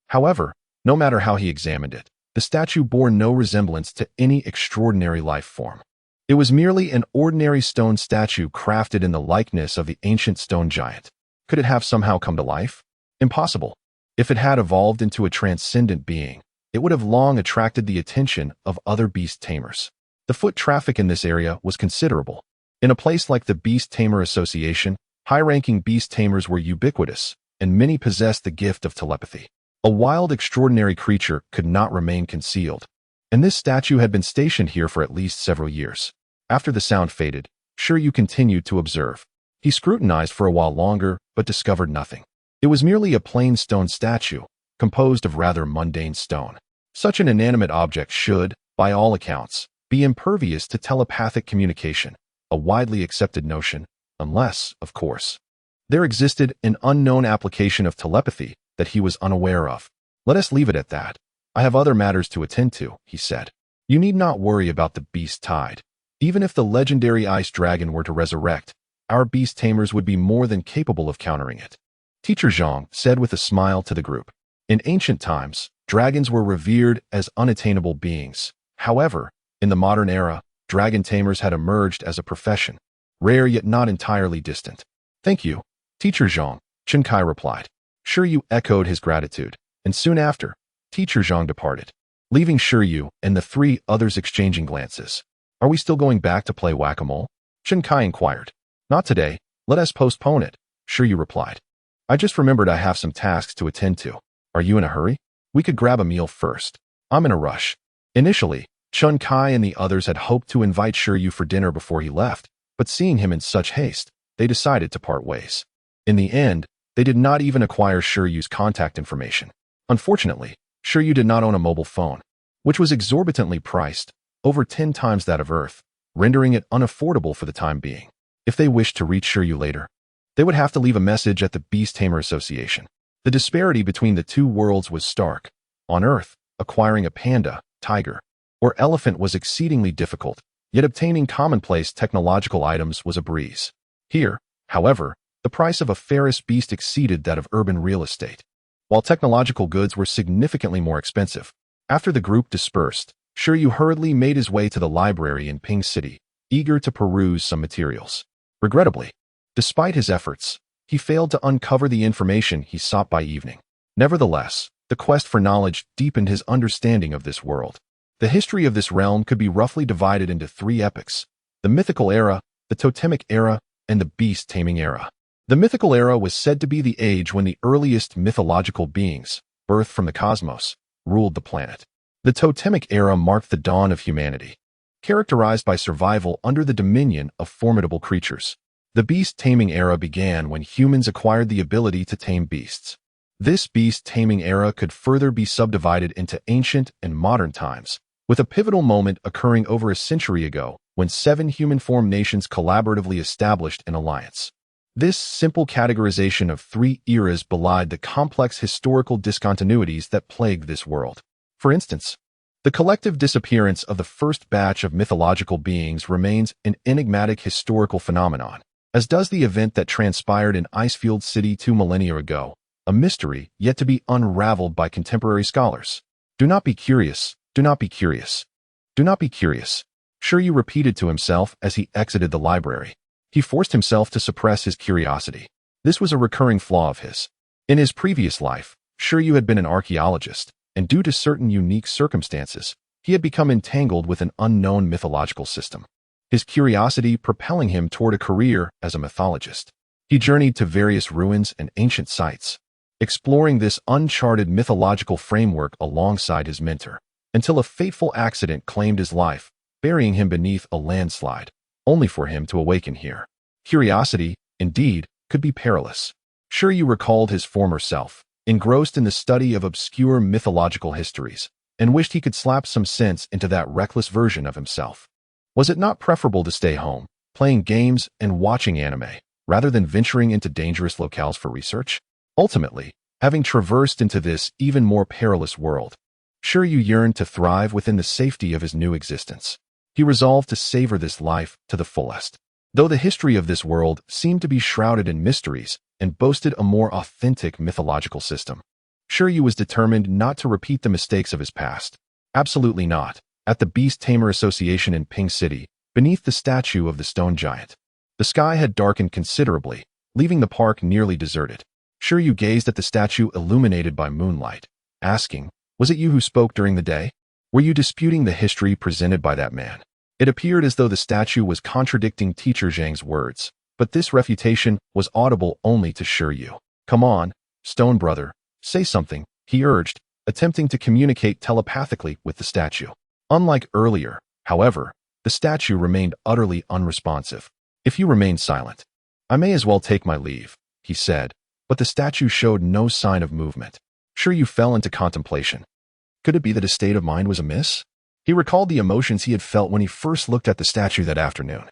However, no matter how he examined it, the statue bore no resemblance to any extraordinary life form. It was merely an ordinary stone statue crafted in the likeness of the ancient stone giant. Could it have somehow come to life? Impossible. If it had evolved into a transcendent being, it would have long attracted the attention of other beast tamers. The foot traffic in this area was considerable. In a place like the Beast Tamer Association, high-ranking beast tamers were ubiquitous, and many possessed the gift of telepathy. A wild, extraordinary creature could not remain concealed, and this statue had been stationed here for at least several years. After the sound faded, Shi Yu continued to observe. He scrutinized for a while longer, but discovered nothing. It was merely a plain stone statue, composed of rather mundane stone. Such an inanimate object should, by all accounts, be impervious to telepathic communication, a widely accepted notion, unless, of course, there existed an unknown application of telepathy that he was unaware of. Let us leave it at that. I have other matters to attend to, he said. You need not worry about the beast tide. Even if the legendary ice dragon were to resurrect, our beast tamers would be more than capable of countering it. Teacher Zhang said with a smile to the group. In ancient times, dragons were revered as unattainable beings. However, in the modern era, dragon tamers had emerged as a profession, rare yet not entirely distant. Thank you, Teacher Zhang, Chen Kai replied. Shi Yu echoed his gratitude, and soon after, Teacher Zhang departed, leaving Shi Yu and the three others exchanging glances. Are we still going back to play whack-a-mole? Chen Kai inquired. Not today. Let us postpone it, Shi Yu replied. I just remembered I have some tasks to attend to. Are you in a hurry? We could grab a meal first. I'm in a rush. Initially, Chen Kai and the others had hoped to invite Shi Yu for dinner before he left, but seeing him in such haste, they decided to part ways. In the end, they did not even acquire Shi Yu's contact information. Unfortunately, Shi Yu did not own a mobile phone, which was exorbitantly priced, over 10 times that of Earth, rendering it unaffordable for the time being. If they wished to reach Shi Yu later, they would have to leave a message at the Beast Tamer Association. The disparity between the two worlds was stark. On Earth, acquiring a panda, tiger, or elephant was exceedingly difficult, yet obtaining commonplace technological items was a breeze. Here, however, the price of a ferrous beast exceeded that of urban real estate, while technological goods were significantly more expensive. After the group dispersed, Shi Yu hurriedly made his way to the library in Ping City, eager to peruse some materials. Regrettably, despite his efforts, he failed to uncover the information he sought by evening. Nevertheless, the quest for knowledge deepened his understanding of this world. The history of this realm could be roughly divided into 3 epochs: the mythical era, the totemic era, and the beast taming era. The mythical era was said to be the age when the earliest mythological beings, birthed from the cosmos, ruled the planet. The totemic era marked the dawn of humanity, characterized by survival under the dominion of formidable creatures. The beast taming era began when humans acquired the ability to tame beasts. This beast taming era could further be subdivided into ancient and modern times, with a pivotal moment occurring over a century ago when 7 human-formed nations collaboratively established an alliance. This simple categorization of 3 eras belied the complex historical discontinuities that plagued this world. For instance, the collective disappearance of the first batch of mythological beings remains an enigmatic historical phenomenon, as does the event that transpired in Icefield City 2 millennia ago, a mystery yet to be unraveled by contemporary scholars. Do not be curious, do not be curious, do not be curious, Shi Yu repeated to himself as he exited the library. He forced himself to suppress his curiosity. This was a recurring flaw of his. In his previous life, Shi Yu had been an archaeologist, and due to certain unique circumstances, he had become entangled with an unknown mythological system, his curiosity propelling him toward a career as a mythologist. He journeyed to various ruins and ancient sites, exploring this uncharted mythological framework alongside his mentor, until a fateful accident claimed his life, burying him beneath a landslide, only for him to awaken here. Curiosity, indeed, could be perilous. Shi Yu recalled his former self, engrossed in the study of obscure mythological histories, and wished he could slap some sense into that reckless version of himself. Was it not preferable to stay home, playing games and watching anime, rather than venturing into dangerous locales for research? Ultimately, having traversed into this even more perilous world, Shi Yu yearned to thrive within the safety of his new existence. He resolved to savor this life to the fullest. Though the history of this world seemed to be shrouded in mysteries and boasted a more authentic mythological system, Shi Yu was determined not to repeat the mistakes of his past. Absolutely not. At the Beast Tamer Association in Ping City, beneath the statue of the stone giant, the sky had darkened considerably, leaving the park nearly deserted. Shi Yu gazed at the statue illuminated by moonlight, asking, "Was it you who spoke during the day? Were you disputing the history presented by that man?" It appeared as though the statue was contradicting Teacher Zhang's words, but this refutation was audible only to Shi Yu. "Come on, Stone Brother, say something," he urged, attempting to communicate telepathically with the statue. Unlike earlier, however, the statue remained utterly unresponsive. "If you remain silent, I may as well take my leave," he said, but the statue showed no sign of movement. Shi Yu fell into contemplation. Could it be that his state of mind was amiss? He recalled the emotions he had felt when he first looked at the statue that afternoon.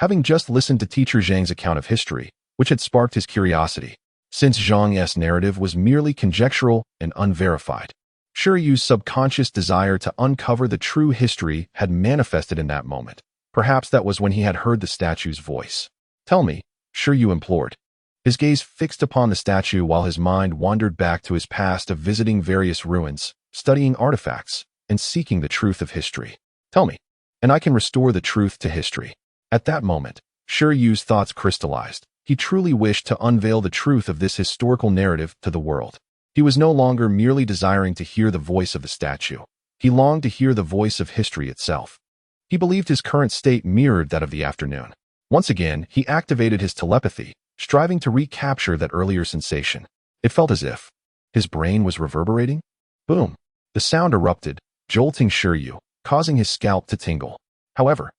Having just listened to Teacher Zhang's account of history, which had sparked his curiosity, since Zhang's narrative was merely conjectural and unverified, Shi Yu's subconscious desire to uncover the true history had manifested in that moment. Perhaps that was when he had heard the statue's voice. "Tell me," Shi Yu implored, his gaze fixed upon the statue while his mind wandered back to his past of visiting various ruins, studying artifacts, and seeking the truth of history. "Tell me, and I can restore the truth to history." At that moment, Shi Yu's thoughts crystallized. He truly wished to unveil the truth of this historical narrative to the world. He was no longer merely desiring to hear the voice of the statue. He longed to hear the voice of history itself. He believed his current state mirrored that of the afternoon. Once again, he activated his telepathy, striving to recapture that earlier sensation. It felt as if his brain was reverberating. Boom! The sound erupted, jolting Shi Yu, causing his scalp to tingle. However,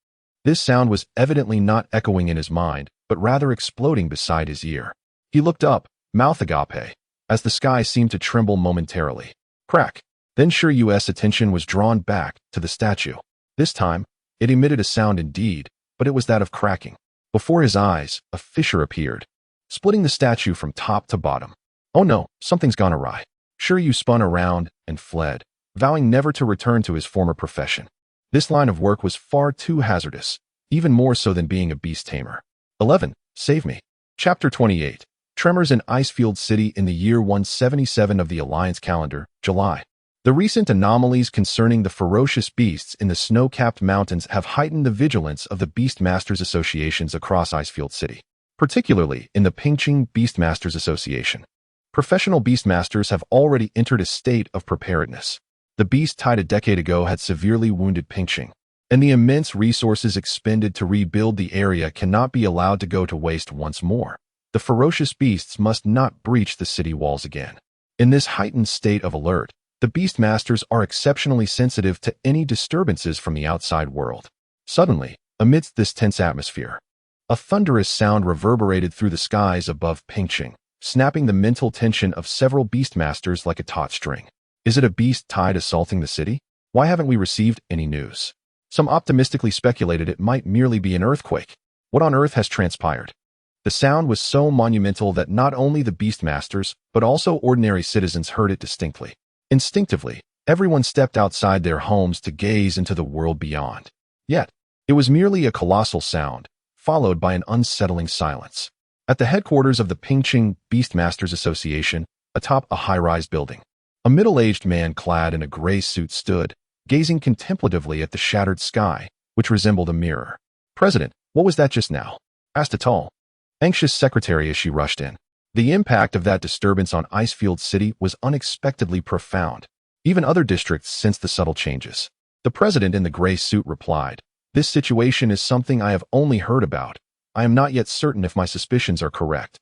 this sound was evidently not echoing in his mind, but rather exploding beside his ear. He looked up, mouth agape, as the sky seemed to tremble momentarily. Crack! Then Shi Yu's attention was drawn back to the statue. This time, it emitted a sound indeed, but it was that of cracking. Before his eyes, a fissure appeared, splitting the statue from top to bottom. "Oh no, something's gone awry." Shi Yu spun around and fled, vowing never to return to his former profession. This line of work was far too hazardous, even more so than being a beast tamer. 11. Save me. Chapter 28. Tremors in Icefield City in the year 177 of the Alliance calendar, July. The recent anomalies concerning the ferocious beasts in the snow-capped mountains have heightened the vigilance of the Beastmasters Associations across Icefield City, particularly in the Pingqing Beastmasters Association. Professional Beastmasters have already entered a state of preparedness. The beast tide a decade ago had severely wounded Pingqing, and the immense resources expended to rebuild the area cannot be allowed to go to waste once more. The ferocious beasts must not breach the city walls again. In this heightened state of alert, the Beastmasters are exceptionally sensitive to any disturbances from the outside world. Suddenly, amidst this tense atmosphere, a thunderous sound reverberated through the skies above Pingqing, snapping the mental tension of several Beastmasters like a taut string. Is it a beast tide assaulting the city? Why haven't we received any news? Some optimistically speculated it might merely be an earthquake. What on earth has transpired? The sound was so monumental that not only the Beastmasters, but also ordinary citizens heard it distinctly. Instinctively, everyone stepped outside their homes to gaze into the world beyond. Yet, it was merely a colossal sound, followed by an unsettling silence. At the headquarters of the Pingqing Beastmasters Association, atop a high-rise building, a middle-aged man clad in a gray suit stood, gazing contemplatively at the shattered sky, which resembled a mirror. "President, what was that just now?" asked a tall, anxious secretary as she rushed in. The impact of that disturbance on Icefield City was unexpectedly profound. Even other districts sensed the subtle changes. The president in the gray suit replied, "This situation is something I have only heard about. I am not yet certain if my suspicions are correct.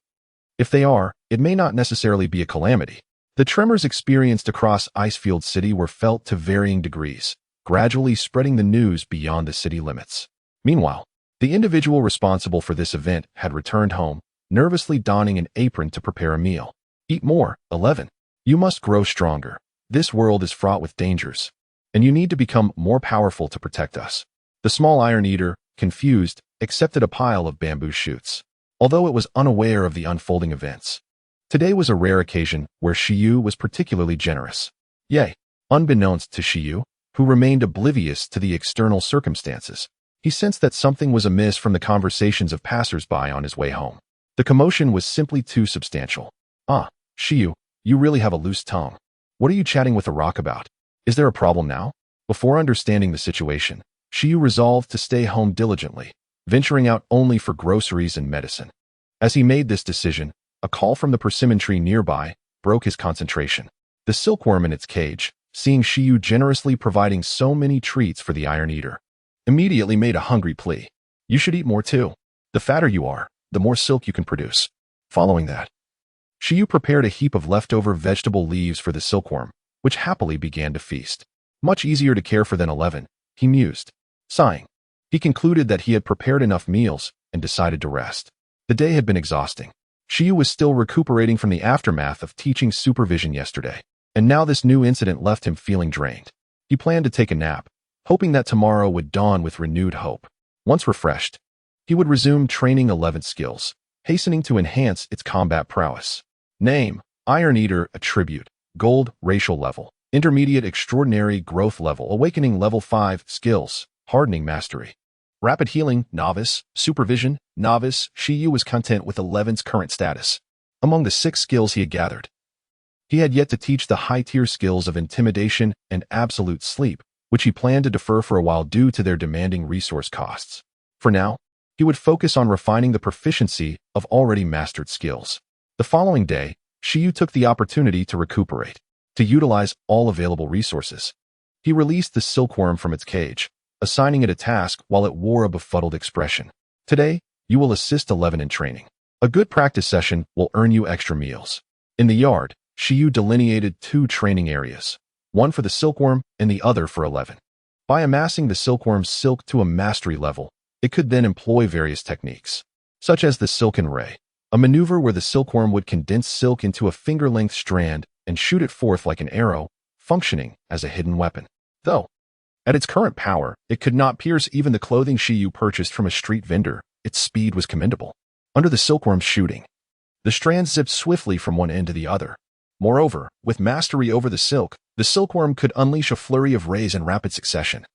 If they are, it may not necessarily be a calamity." The tremors experienced across Icefield City were felt to varying degrees, gradually spreading the news beyond the city limits. Meanwhile, the individual responsible for this event had returned home, nervously donning an apron to prepare a meal. "Eat more, 11. You must grow stronger. This world is fraught with dangers, and you need to become more powerful to protect us." The small Iron Eater, confused, accepted a pile of bamboo shoots, although it was unaware of the unfolding events. Today was a rare occasion where Shi Yu was particularly generous. "Yay, Unbeknownst to Shi Yu, who remained oblivious to the external circumstances, he sensed that something was amiss from the conversations of passers-by on his way home. The commotion was simply too substantial. "Ah, Shi Yu, you really have a loose tongue. What are you chatting with the rock about? Is there a problem now?" Before understanding the situation, Shi Yu resolved to stay home diligently, venturing out only for groceries and medicine. As he made this decision, a call from the persimmon tree nearby broke his concentration. The silkworm in its cage, seeing Shi Yu generously providing so many treats for the Iron Eater, immediately made a hungry plea. "You should eat more too. The fatter you are, the more silk you can produce." Following that, Shi Yu prepared a heap of leftover vegetable leaves for the silkworm, which happily began to feast. Much easier to care for than 11, he mused. Sighing, he concluded that he had prepared enough meals and decided to rest. The day had been exhausting. Shi Yu was still recuperating from the aftermath of teaching supervision yesterday, and now this new incident left him feeling drained. He planned to take a nap, hoping that tomorrow would dawn with renewed hope. Once refreshed, he would resume training 11th skills, hastening to enhance its combat prowess. Name: Iron Eater. Attribute: Gold. Racial level: Intermediate. Extraordinary growth level: Awakening level 5. Skills: Hardening Mastery. Rapid Healing. Novice. Supervision. Novice. Shi Yu was content with 11's current status. Among the 6 skills he had gathered, he had yet to teach the high-tier skills of Intimidation and Absolute Sleep, which he planned to defer for a while due to their demanding resource costs. For now, he would focus on refining the proficiency of already mastered skills. The following day, Shi Yu took the opportunity to recuperate, to utilize all available resources. He released the silkworm from its cage, assigning it a task while it wore a befuddled expression. "Today, you will assist 11 in training. A good practice session will earn you extra meals." In the yard, Shi Yu delineated 2 training areas, one for the silkworm and the other for 11. By amassing the silkworm's silk to a mastery level, it could then employ various techniques, such as the silken ray, a maneuver where the silkworm would condense silk into a finger-length strand and shoot it forth like an arrow, functioning as a hidden weapon. Though, at its current power, it could not pierce even the clothing Shi Yu purchased from a street vendor. Its speed was commendable. Under the silkworm's shooting, the strands zipped swiftly from one end to the other. Moreover, with mastery over the silkworm could unleash a flurry of rays in rapid succession,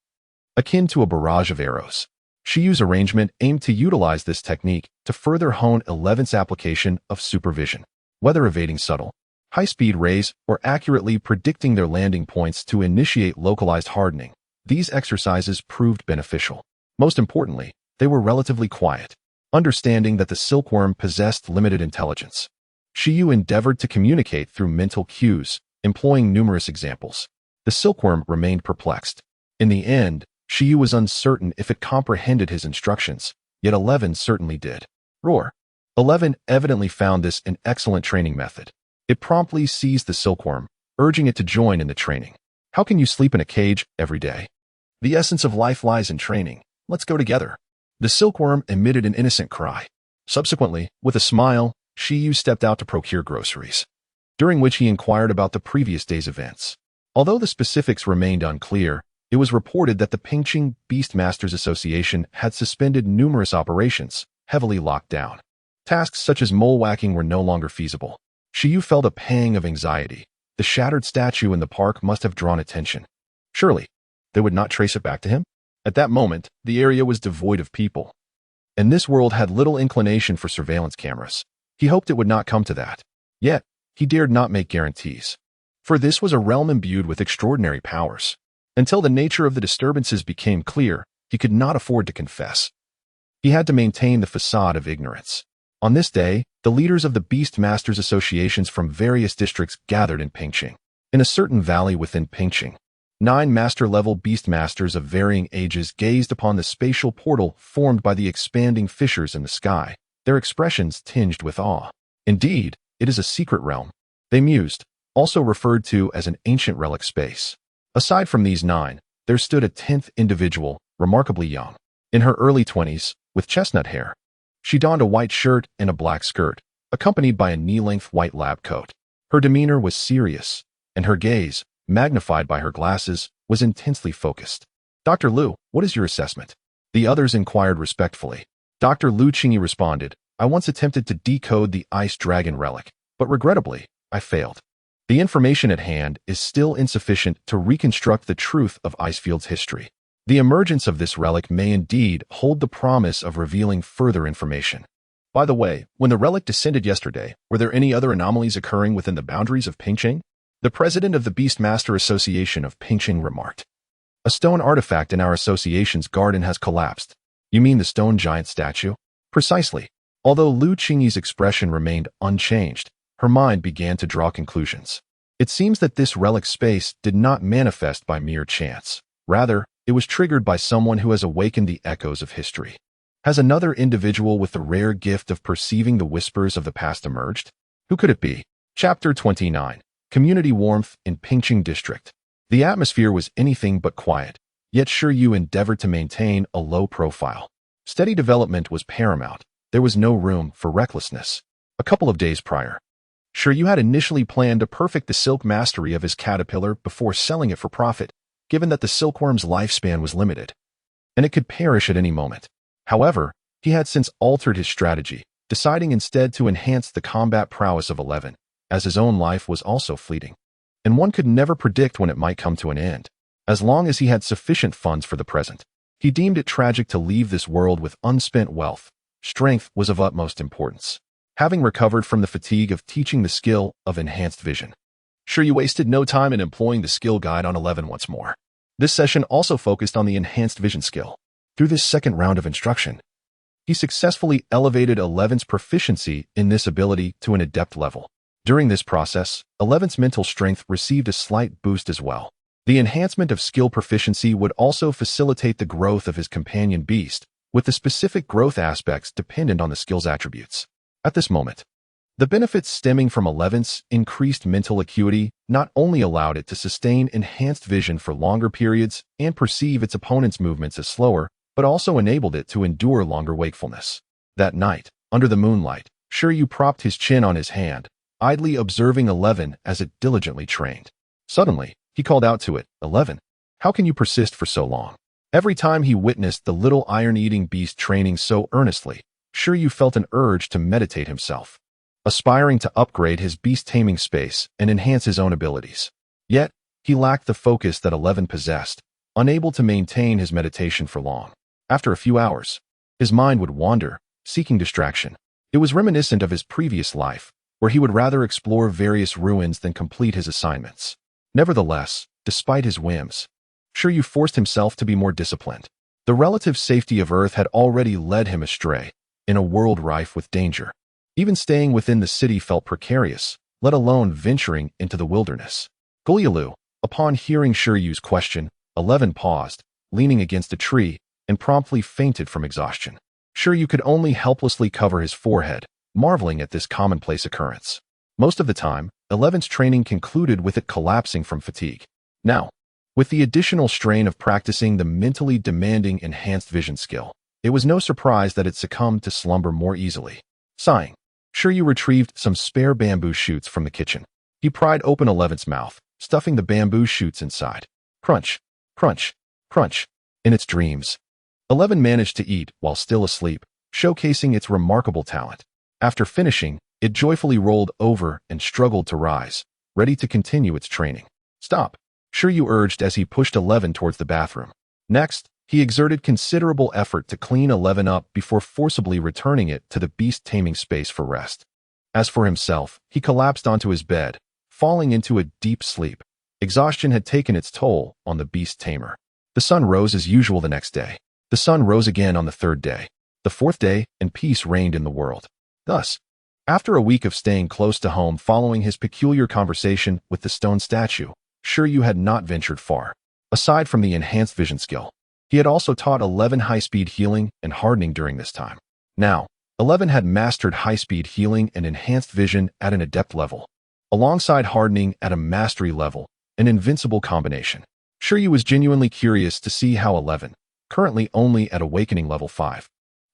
akin to a barrage of arrows. Shi Yu's arrangement aimed to utilize this technique to further hone 11's application of supervision, whether evading subtle, high-speed rays or accurately predicting their landing points to initiate localized hardening. These exercises proved beneficial. Most importantly, they were relatively quiet. Understanding that the silkworm possessed limited intelligence, Shi Yu endeavored to communicate through mental cues, employing numerous examples. The silkworm remained perplexed. In the end, Shi Yu was uncertain if it comprehended his instructions, yet 11 certainly did. Roar. 11 evidently found this an excellent training method. It promptly seized the silkworm, urging it to join in the training. "How can you sleep in a cage every day? The essence of life lies in training. Let's go together." The silkworm emitted an innocent cry. Subsequently, with a smile, Shi Yu stepped out to procure groceries, during which he inquired about the previous day's events. Although the specifics remained unclear, it was reported that the Pingqing Beastmasters Association had suspended numerous operations, heavily locked down. Tasks such as mole-whacking were no longer feasible. Shi Yu felt a pang of anxiety. The shattered statue in the park must have drawn attention. Surely, they would not trace it back to him? At that moment, the area was devoid of people, and this world had little inclination for surveillance cameras. He hoped it would not come to that. Yet, he dared not make guarantees, for this was a realm imbued with extraordinary powers. Until the nature of the disturbances became clear, he could not afford to confess. He had to maintain the facade of ignorance. On this day, the leaders of the Beastmasters Associations from various districts gathered in Pingqing. In a certain valley within Pingqing, 9 master-level Beastmasters of varying ages gazed upon the spatial portal formed by the expanding fissures in the sky, their expressions tinged with awe. Indeed, it is a secret realm, they mused, also referred to as an ancient relic space. Aside from these 9, there stood a 10th individual, remarkably young. In her early 20s, with chestnut hair. She donned a white shirt and a black skirt, accompanied by a knee-length white lab coat. Her demeanor was serious, and her gaze, magnified by her glasses, was intensely focused. "Dr. Liu, what is your assessment?" The others inquired respectfully. Dr. Liu Qingyi responded, "I once attempted to decode the Ice Dragon relic, but regrettably, I failed. The information at hand is still insufficient to reconstruct the truth of Icefield's history. The emergence of this relic may indeed hold the promise of revealing further information. By the way, when the relic descended yesterday, were there any other anomalies occurring within the boundaries of Pingqing? The president of the Beastmaster Association of Pingqing remarked. A stone artifact in our association's garden has collapsed. You mean the stone giant statue? Precisely. Although Lu Qingyi's expression remained unchanged, her mind began to draw conclusions. It seems that this relic space did not manifest by mere chance. Rather, it was triggered by someone who has awakened the echoes of history. Has another individual with the rare gift of perceiving the whispers of the past emerged? Who could it be? Chapter 29. Community Warmth in Pingqing District. The atmosphere was anything but quiet, yet Shi Yu endeavored to maintain a low profile. Steady development was paramount. There was no room for recklessness. A couple of days prior, Shi Yu had initially planned to perfect the silk mastery of his caterpillar before selling it for profit, given that the silkworm's lifespan was limited, and it could perish at any moment. However, he had since altered his strategy, deciding instead to enhance the combat prowess of 11, as his own life was also fleeting, and one could never predict when it might come to an end. As long as he had sufficient funds for the present, he deemed it tragic to leave this world with unspent wealth. Strength was of utmost importance. Having recovered from the fatigue of teaching the skill of enhanced vision, Shi Yu wasted no time in employing the skill guide on 11 once more. This session also focused on the enhanced vision skill. Through this second round of instruction, he successfully elevated 11's proficiency in this ability to an adept level. During this process, 11's mental strength received a slight boost as well. The enhancement of skill proficiency would also facilitate the growth of his companion beast, with the specific growth aspects dependent on the skill's attributes. At this moment, the benefits stemming from 11's increased mental acuity not only allowed it to sustain enhanced vision for longer periods and perceive its opponent's movements as slower, but also enabled it to endure longer wakefulness. That night, under the moonlight, Shi Yu propped his chin on his hand, idly observing 11 as it diligently trained. Suddenly, he called out to it, 11, how can you persist for so long? Every time he witnessed the little iron-eating beast training so earnestly, Shi Yu felt an urge to meditate himself, aspiring to upgrade his beast taming space and enhance his own abilities. Yet, he lacked the focus that 11 possessed, unable to maintain his meditation for long. After a few hours, his mind would wander, seeking distraction. It was reminiscent of his previous life, where he would rather explore various ruins than complete his assignments. Nevertheless, despite his whims, Shi Yu forced himself to be more disciplined. The relative safety of Earth had already led him astray, in a world rife with danger. Even staying within the city felt precarious, let alone venturing into the wilderness. Gulyalu, upon hearing Shi Yu's question, 11 paused, leaning against a tree, and promptly fainted from exhaustion. Shi Yu could only helplessly cover his forehead, marveling at this commonplace occurrence. Most of the time, 11's training concluded with it collapsing from fatigue. Now, with the additional strain of practicing the mentally demanding enhanced vision skill, it was no surprise that it succumbed to slumber more easily. Sighing, Shi Yu retrieved some spare bamboo shoots from the kitchen. He pried open 11's mouth, stuffing the bamboo shoots inside. Crunch, crunch, crunch. In its dreams, 11 managed to eat while still asleep, showcasing its remarkable talent. After finishing, it joyfully rolled over and struggled to rise, ready to continue its training. Stop, Shi Yu urged as he pushed 11 towards the bathroom. Next, he exerted considerable effort to clean 11 up before forcibly returning it to the beast taming space for rest. As for himself, he collapsed onto his bed, falling into a deep sleep. Exhaustion had taken its toll on the beast tamer. The sun rose as usual the next day. The sun rose again on the third day, the fourth day, and peace reigned in the world. Thus, after a week of staying close to home following his peculiar conversation with the stone statue, Shi Yu had not ventured far. Aside from the enhanced vision skill, he had also taught 11 high-speed healing and hardening during this time. Now, 11 had mastered high-speed healing and enhanced vision at an adept level, alongside hardening at a mastery level, an invincible combination. Shi Yu was genuinely curious to see how 11, currently only at awakening level 5,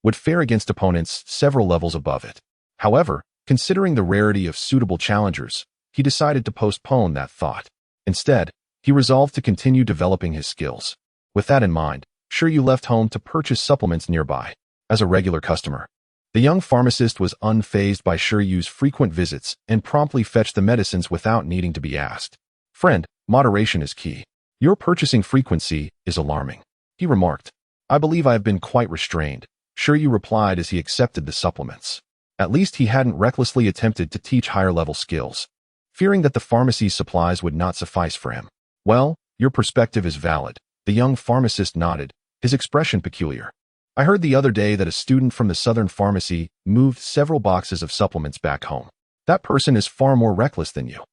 would fare against opponents several levels above it. However, considering the rarity of suitable challengers, he decided to postpone that thought. Instead, he resolved to continue developing his skills. With that in mind, Shi Yu left home to purchase supplements nearby. As a regular customer, The young pharmacist was unfazed by Shi Yu's frequent visits and promptly fetched the medicines without needing to be asked. "Friend, moderation is key. Your purchasing frequency is alarming," he remarked. "I believe I have been quite restrained," Shi Yu replied as he accepted the supplements. At least he hadn't recklessly attempted to teach higher-level skills, fearing that the pharmacy's supplies would not suffice for him. "Well, your perspective is valid," the young pharmacist nodded, his expression peculiar. "I heard the other day that a student from the Southern Pharmacy moved several boxes of supplements back home. That person is far more reckless than you."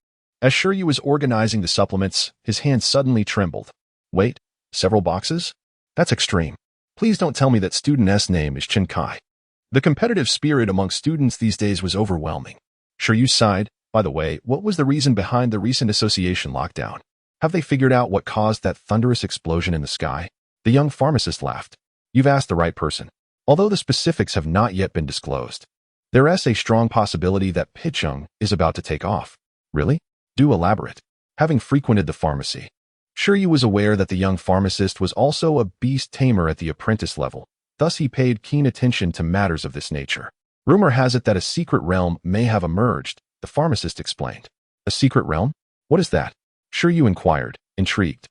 As Shi Yu was organizing the supplements, his hand suddenly trembled. "Wait, several boxes? That's extreme. Please don't tell me that student S name is Chen Kai." The competitive spirit among students these days was overwhelming. Shi Yu sighed. "By the way, what was the reason behind the recent association lockdown? Have they figured out what caused that thunderous explosion in the sky?" The young pharmacist laughed. "You've asked the right person. Although the specifics have not yet been disclosed, there is a strong possibility that Picheng is about to take off." "Really? Do elaborate." Having frequented the pharmacy, Shi Yu was aware that the young pharmacist was also a beast tamer at the apprentice level. Thus he paid keen attention to matters of this nature. "Rumor has it that a secret realm may have emerged," the pharmacist explained. "A secret realm? What is that?" Shi Yu inquired, intrigued.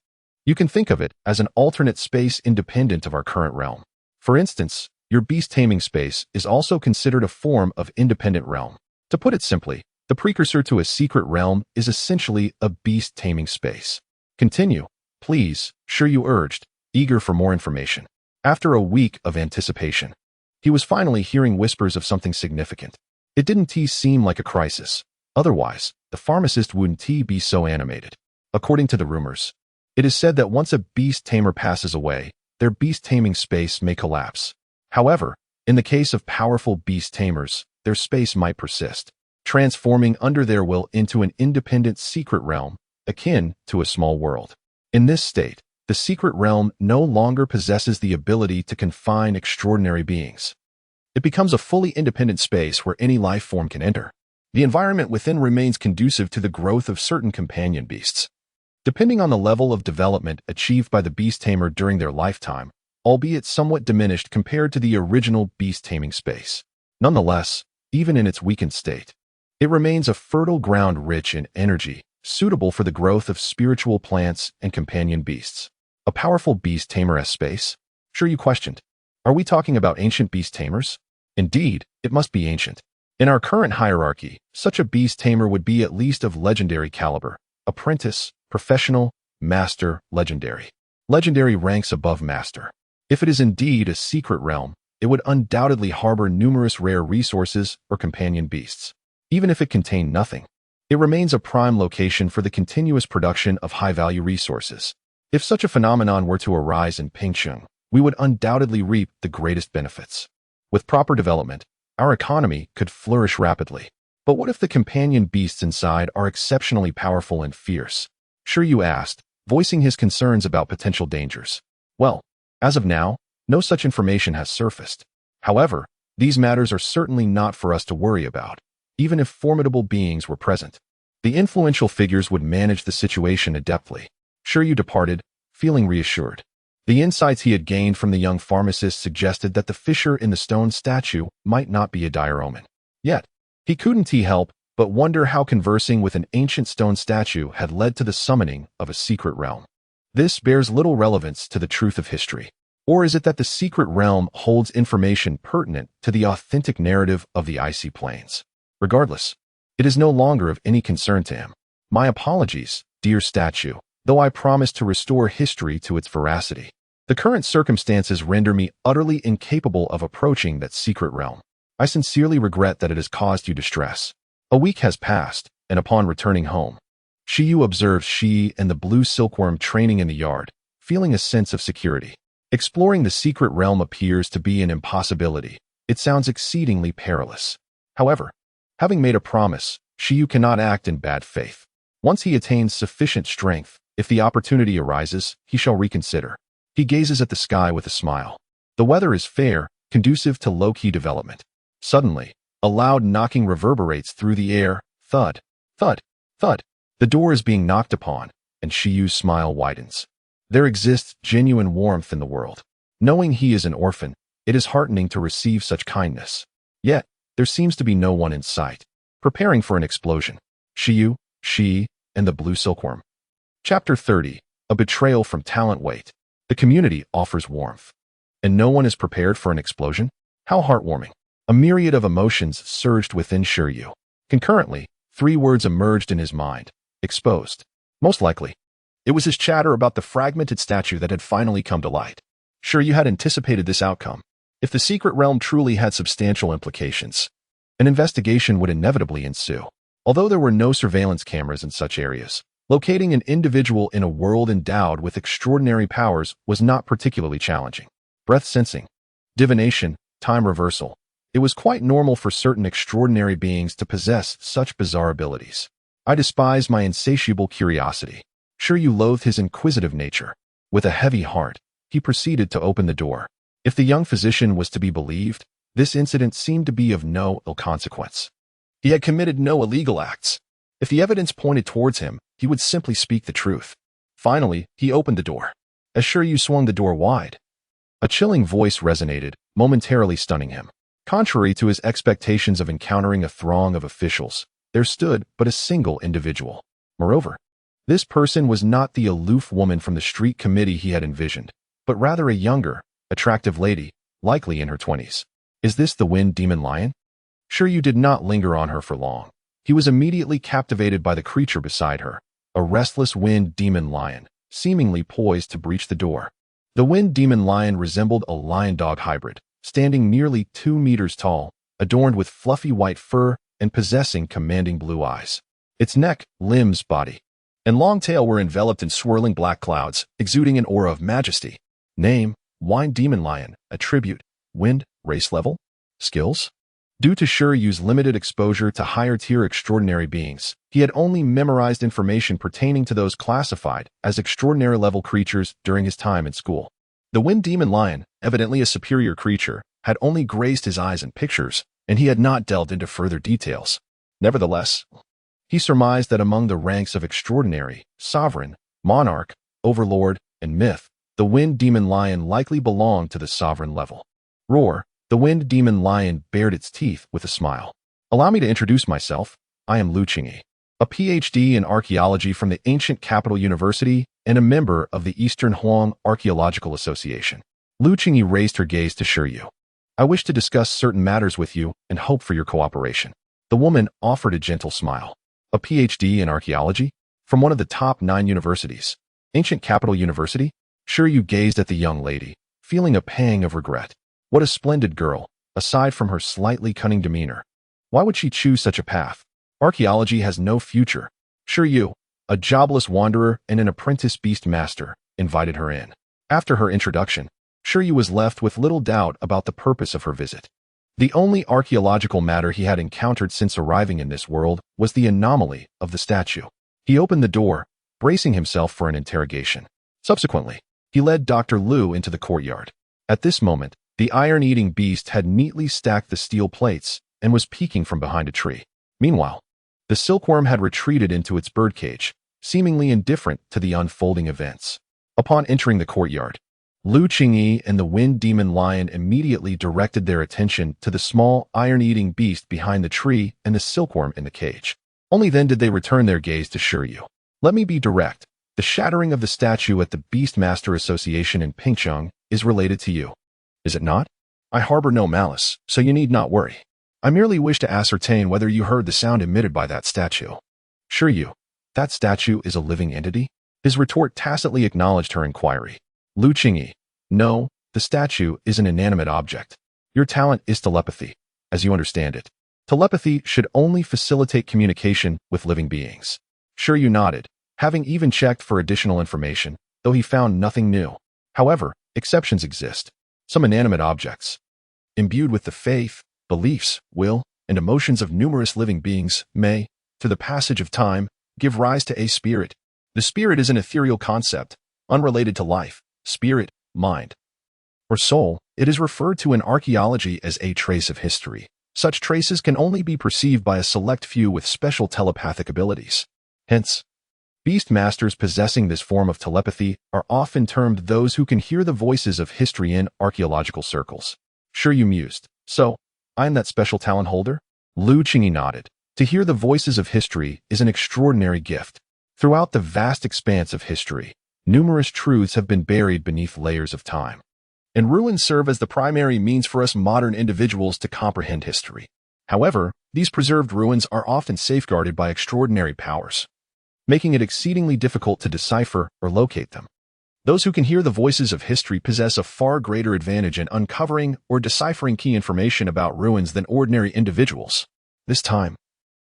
"You can think of it as an alternate space independent of our current realm. For instance, your beast taming space is also considered a form of independent realm. To put it simply, the precursor to a secret realm is essentially a beast taming space." "Continue, please," Shi Yu urged, eager for more information. After a week of anticipation, he was finally hearing whispers of something significant. It didn't seem like a crisis. Otherwise, the pharmacist wouldn't be so animated. According to the rumors, it is said that once a beast tamer passes away, their beast taming space may collapse. However, in the case of powerful beast tamers, their space might persist, transforming under their will into an independent secret realm, akin to a small world. In this state, the secret realm no longer possesses the ability to confine extraordinary beings. It becomes a fully independent space where any life form can enter. The environment within remains conducive to the growth of certain companion beasts, depending on the level of development achieved by the beast tamer during their lifetime, albeit somewhat diminished compared to the original beast taming space. Nonetheless, even in its weakened state, it remains a fertile ground rich in energy, suitable for the growth of spiritual plants and companion beasts. "A powerful beast tamer space?" Shi Yu questioned. "Are we talking about ancient beast tamers?" "Indeed, it must be ancient. In our current hierarchy, such a beast tamer would be at least of legendary caliber: apprentice, professional, master, legendary. Legendary ranks above master. If it is indeed a secret realm, it would undoubtedly harbor numerous rare resources or companion beasts. Even if it contained nothing, it remains a prime location for the continuous production of high-value resources. If such a phenomenon were to arise in Pingcheng, we would undoubtedly reap the greatest benefits. With proper development, our economy could flourish rapidly. But what if the companion beasts inside are exceptionally powerful and fierce?" Shi Yu asked, voicing his concerns about potential dangers. "Well, as of now, no such information has surfaced. However, these matters are certainly not for us to worry about. Even if formidable beings were present, the influential figures would manage the situation adeptly." Shi Yu departed, feeling reassured. The insights he had gained from the young pharmacist suggested that the fissure in the stone statue might not be a dire omen. Yet, he couldn't help but wonder how conversing with an ancient stone statue had led to the summoning of a secret realm. This bears little relevance to the truth of history. Or is it that the secret realm holds information pertinent to the authentic narrative of the icy plains? Regardless, it is no longer of any concern to him. "My apologies, dear statue, though I promise to restore history to its veracity. The current circumstances render me utterly incapable of approaching that secret realm. I sincerely regret that it has caused you distress." A week has passed, and upon returning home, Shi Yu observed Shi and the blue silkworm training in the yard, feeling a sense of security. Exploring the secret realm appears to be an impossibility. It sounds exceedingly perilous. However, having made a promise, Shi Yu cannot act in bad faith. Once he attains sufficient strength, if the opportunity arises, he shall reconsider. He gazes at the sky with a smile. The weather is fair, conducive to low-key development. Suddenly, a loud knocking reverberates through the air. Thud, thud, thud. The door is being knocked upon, and Shi Yu's smile widens. There exists genuine warmth in the world. Knowing he is an orphan, it is heartening to receive such kindness. Yet, there seems to be no one in sight, preparing for an explosion. Shi Yu, Shi, and the Blue Silkworm. Chapter 30. A betrayal from talent weight. The community offers warmth. And no one is prepared for an explosion? How heartwarming. A myriad of emotions surged within Shi Yu. Concurrently, 3 words emerged in his mind. Exposed. Most likely, it was his chatter about the fragmented statue that had finally come to light. Shi Yu had anticipated this outcome. If the secret realm truly had substantial implications, an investigation would inevitably ensue. Although there were no surveillance cameras in such areas, locating an individual in a world endowed with extraordinary powers was not particularly challenging. Breath sensing, divination, time reversal. It was quite normal for certain extraordinary beings to possess such bizarre abilities. I despise my insatiable curiosity. Shi Yu loathed his inquisitive nature. With a heavy heart, he proceeded to open the door. If the young physician was to be believed, this incident seemed to be of no ill consequence. He had committed no illegal acts. If the evidence pointed towards him, he would simply speak the truth. Finally, he opened the door. As Shi Yu swung the door wide, a chilling voice resonated, momentarily stunning him. Contrary to his expectations of encountering a throng of officials, there stood but a single individual. Moreover, this person was not the aloof woman from the street committee he had envisioned, but rather a younger, attractive lady, likely in her 20s. Is this the Wind Demon Lion? Shi Yu did not linger on her for long. He was immediately captivated by the creature beside her, a restless Wind Demon Lion, seemingly poised to breach the door. The Wind Demon Lion resembled a lion-dog hybrid, standing nearly 2 meters tall, adorned with fluffy white fur and possessing commanding blue eyes. Its neck, limbs, body, and long tail were enveloped in swirling black clouds, exuding an aura of majesty. Name: Wind Demon Lion. Attribute: Wind. Race level? Skills? Due to Shi Yu's limited exposure to higher-tier extraordinary beings, he had only memorized information pertaining to those classified as extraordinary-level creatures during his time in school. The Wind Demon Lion, evidently a superior creature, had only grazed his eyes in pictures, and he had not delved into further details. Nevertheless, he surmised that among the ranks of extraordinary, sovereign, monarch, overlord, and myth, the Wind Demon Lion likely belonged to the sovereign level. Roar. The Wind Demon Lion bared its teeth with a smile. Allow me to introduce myself. I am Lu Qingyi, a PhD in archaeology from the ancient capital university and a member of the Eastern Huang Archaeological Association. Lu Qingyi raised her gaze to Shi Yu. I wish to discuss certain matters with you and hope for your cooperation. The woman offered a gentle smile. A PhD in archaeology? From one of the top 9 universities. Ancient Capital University? Shi Yu gazed at the young lady, feeling a pang of regret. What a splendid girl, aside from her slightly cunning demeanor. Why would she choose such a path? Archaeology has no future. Shi Yu, a jobless wanderer and an apprentice beast master, invited her in. After her introduction, Shi Yu was left with little doubt about the purpose of her visit. The only archaeological matter he had encountered since arriving in this world was the anomaly of the statue. He opened the door, bracing himself for an interrogation. Subsequently, he led Dr. Lu into the courtyard. At this moment, the iron-eating beast had neatly stacked the steel plates and was peeking from behind a tree. Meanwhile, the silkworm had retreated into its birdcage, seemingly indifferent to the unfolding events. Upon entering the courtyard, Lu Qingyi and the Wind Demon Lion immediately directed their attention to the small iron-eating beast behind the tree and the silkworm in the cage. Only then did they return their gaze to Shi Yu. Let me be direct. The shattering of the statue at the Beastmaster Association in Pingcheng is related to you. Is it not? I harbor no malice, so you need not worry. I merely wish to ascertain whether you heard the sound emitted by that statue. Shi Yu, that statue is a living entity? His retort tacitly acknowledged her inquiry. Lu Qingyi, no, the statue is an inanimate object. Your talent is telepathy, as you understand it. Telepathy should only facilitate communication with living beings. Shi Yu nodded, having even checked for additional information, though he found nothing new. However, exceptions exist. Some inanimate objects, imbued with the faith, beliefs, will, and emotions of numerous living beings, may, through the passage of time, give rise to a spirit. The spirit is an ethereal concept, unrelated to life, spirit, mind, or soul. It is referred to in archaeology as a trace of history. Such traces can only be perceived by a select few with special telepathic abilities. Hence, beast masters possessing this form of telepathy are often termed those who can hear the voices of history in archaeological circles. Shi Yu mused. So, I am that special talent holder? Lu Qingyi nodded. To hear the voices of history is an extraordinary gift. Throughout the vast expanse of history, numerous truths have been buried beneath layers of time. And ruins serve as the primary means for us modern individuals to comprehend history. However, these preserved ruins are often safeguarded by extraordinary powers, making it exceedingly difficult to decipher or locate them. Those who can hear the voices of history possess a far greater advantage in uncovering or deciphering key information about ruins than ordinary individuals. This time,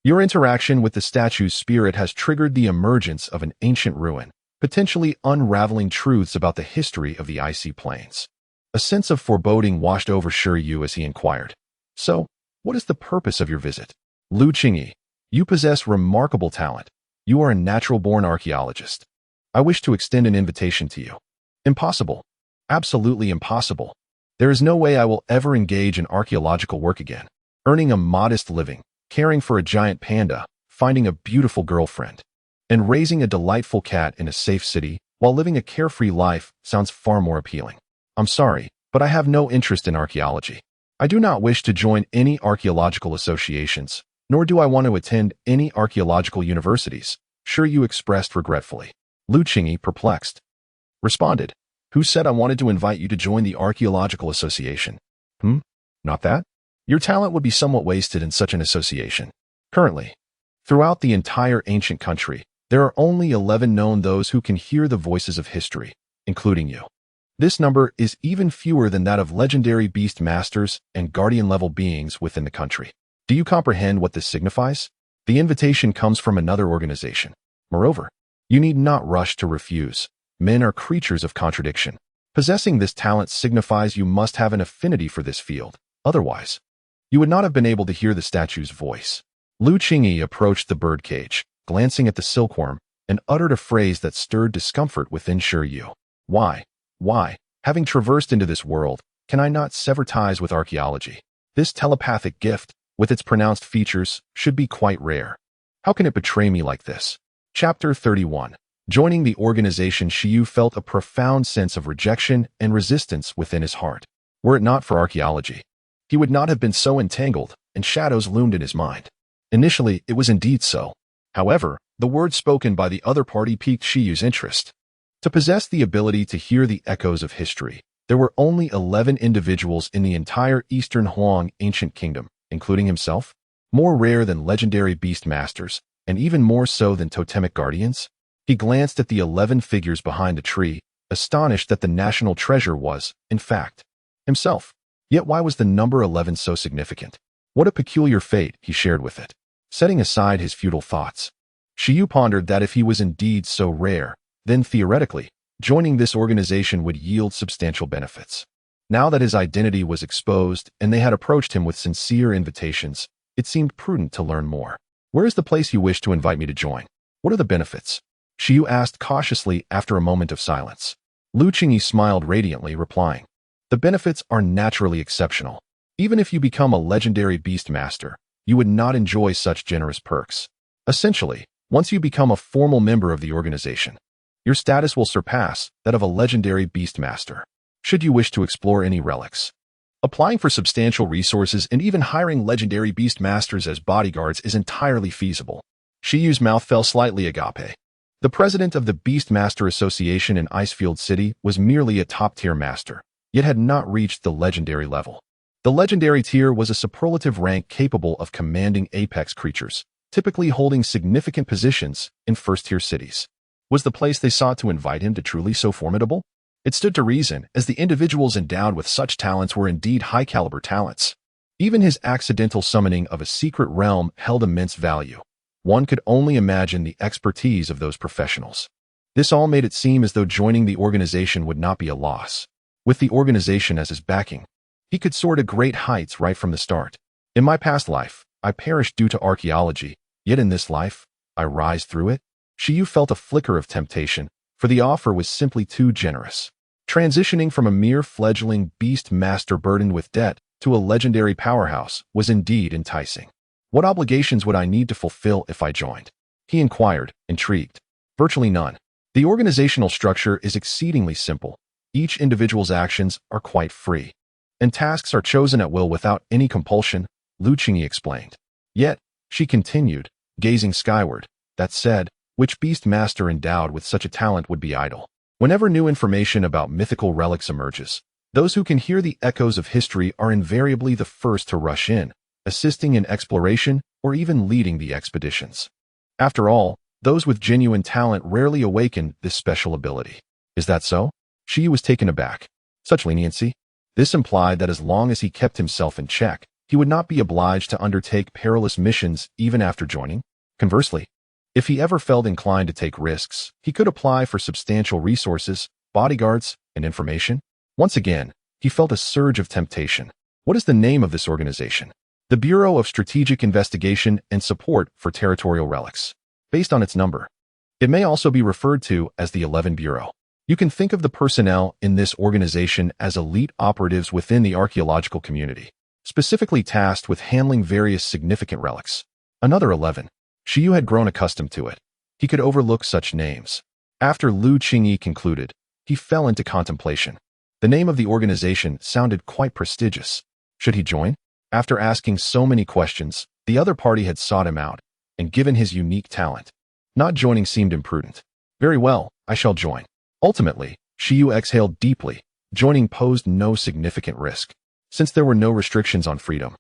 your interaction with the statue's spirit has triggered the emergence of an ancient ruin, potentially unraveling truths about the history of the icy plains. A sense of foreboding washed over Shi Yu as he inquired, "So, what is the purpose of your visit?" Lu Qingyi, you possess remarkable talent. You are a natural-born archaeologist. I wish to extend an invitation to you. Impossible. Absolutely impossible. There is no way I will ever engage in archaeological work again. Earning a modest living, caring for a giant panda, finding a beautiful girlfriend, and raising a delightful cat in a safe city while living a carefree life sounds far more appealing. I'm sorry, but I have no interest in archaeology. I do not wish to join any archaeological associations, nor do I want to attend any archaeological universities, Shi Yu expressed regretfully. Lu Qingyi, perplexed, responded, "Who said I wanted to invite you to join the Archaeological Association? Not that? Your talent would be somewhat wasted in such an association. Currently, throughout the entire ancient country, there are only 11 known those who can hear the voices of history, including you. This number is even fewer than that of legendary beast masters and guardian-level beings within the country. Do you comprehend what this signifies? The invitation comes from another organization. Moreover, you need not rush to refuse. Men are creatures of contradiction. Possessing this talent signifies you must have an affinity for this field. Otherwise, you would not have been able to hear the statue's voice." Lu Qingyi approached the birdcage, glancing at the silkworm, and uttered a phrase that stirred discomfort within Shi Yu. Why, having traversed into this world, can I not sever ties with archaeology? This telepathic gift, with its pronounced features, should be quite rare. How can it betray me like this? Chapter 31. Joining the organization, Shi Yu felt a profound sense of rejection and resistance within his heart. Were it not for archaeology, he would not have been so entangled, and shadows loomed in his mind. Initially, it was indeed so. However, the words spoken by the other party piqued Shi Yu's interest. To possess the ability to hear the echoes of history, there were only 11 individuals in the entire Eastern Huang ancient kingdom, including himself, more rare than legendary beast masters, and even more so than totemic guardians. He glanced at the 11 figures behind a tree, astonished that the national treasure was, in fact, himself. Yet why was the number 11 so significant? What a peculiar fate he shared with it. Setting aside his futile thoughts, Shi Yu pondered that if he was indeed so rare, then theoretically, joining this organization would yield substantial benefits. Now that his identity was exposed and they had approached him with sincere invitations, it seemed prudent to learn more. "Where is the place you wish to invite me to join? What are the benefits?" Shi Yu asked cautiously after a moment of silence. Lu Qingyi smiled radiantly, replying, "The benefits are naturally exceptional. Even if you become a legendary beast master, you would not enjoy such generous perks. Essentially, once you become a formal member of the organization, your status will surpass that of a legendary beast master. Should you wish to explore any relics, applying for substantial resources and even hiring legendary beast masters as bodyguards is entirely feasible." Shi Yu's mouth fell slightly agape. The president of the Beast Master Association in Icefield City was merely a top-tier master, yet had not reached the legendary level. The legendary tier was a superlative rank capable of commanding apex creatures, typically holding significant positions in first-tier cities. Was the place they sought to invite him to truly so formidable? It stood to reason, as the individuals endowed with such talents were indeed high-caliber talents. Even his accidental summoning of a secret realm held immense value. One could only imagine the expertise of those professionals. This all made it seem as though joining the organization would not be a loss. With the organization as his backing, he could soar to great heights right from the start. "In my past life, I perished due to archaeology, yet in this life, I rise through it." Shi Yu felt a flicker of temptation, for the offer was simply too generous. Transitioning from a mere fledgling beast master burdened with debt to a legendary powerhouse was indeed enticing. "What obligations would I need to fulfill if I joined?" he inquired, intrigued. "Virtually none. The organizational structure is exceedingly simple. Each individual's actions are quite free. and tasks are chosen at will without any compulsion, Lu Qingyi explained. Yet, she continued, gazing skyward, that said, which beast master endowed with such a talent would be idle? Whenever new information about mythical relics emerges, those who can hear the echoes of history are invariably the first to rush in, assisting in exploration or even leading the expeditions. After all, those with genuine talent rarely awaken this special ability. Is that so? Shi Yu was taken aback. Such leniency? This implied that as long as he kept himself in check, he would not be obliged to undertake perilous missions even after joining. Conversely, if he ever felt inclined to take risks, he could apply for substantial resources, bodyguards, and information. Once again, he felt a surge of temptation. What is the name of this organization? The Bureau of Strategic Investigation and Support for Territorial Relics. Based on its number, it may also be referred to as the 11 Bureau. You can think of the personnel in this organization as elite operatives within the archaeological community, specifically tasked with handling various significant relics. Another 11. Shi Yu had grown accustomed to it. He could overlook such names. After Lu Qingyi concluded, he fell into contemplation. The name of the organization sounded quite prestigious. Should he join? After asking so many questions, the other party had sought him out, and given his unique talent, not joining seemed imprudent. Very well, I shall join. Ultimately, Shi Yu exhaled deeply. Joining posed no significant risk, since there were no restrictions on freedom.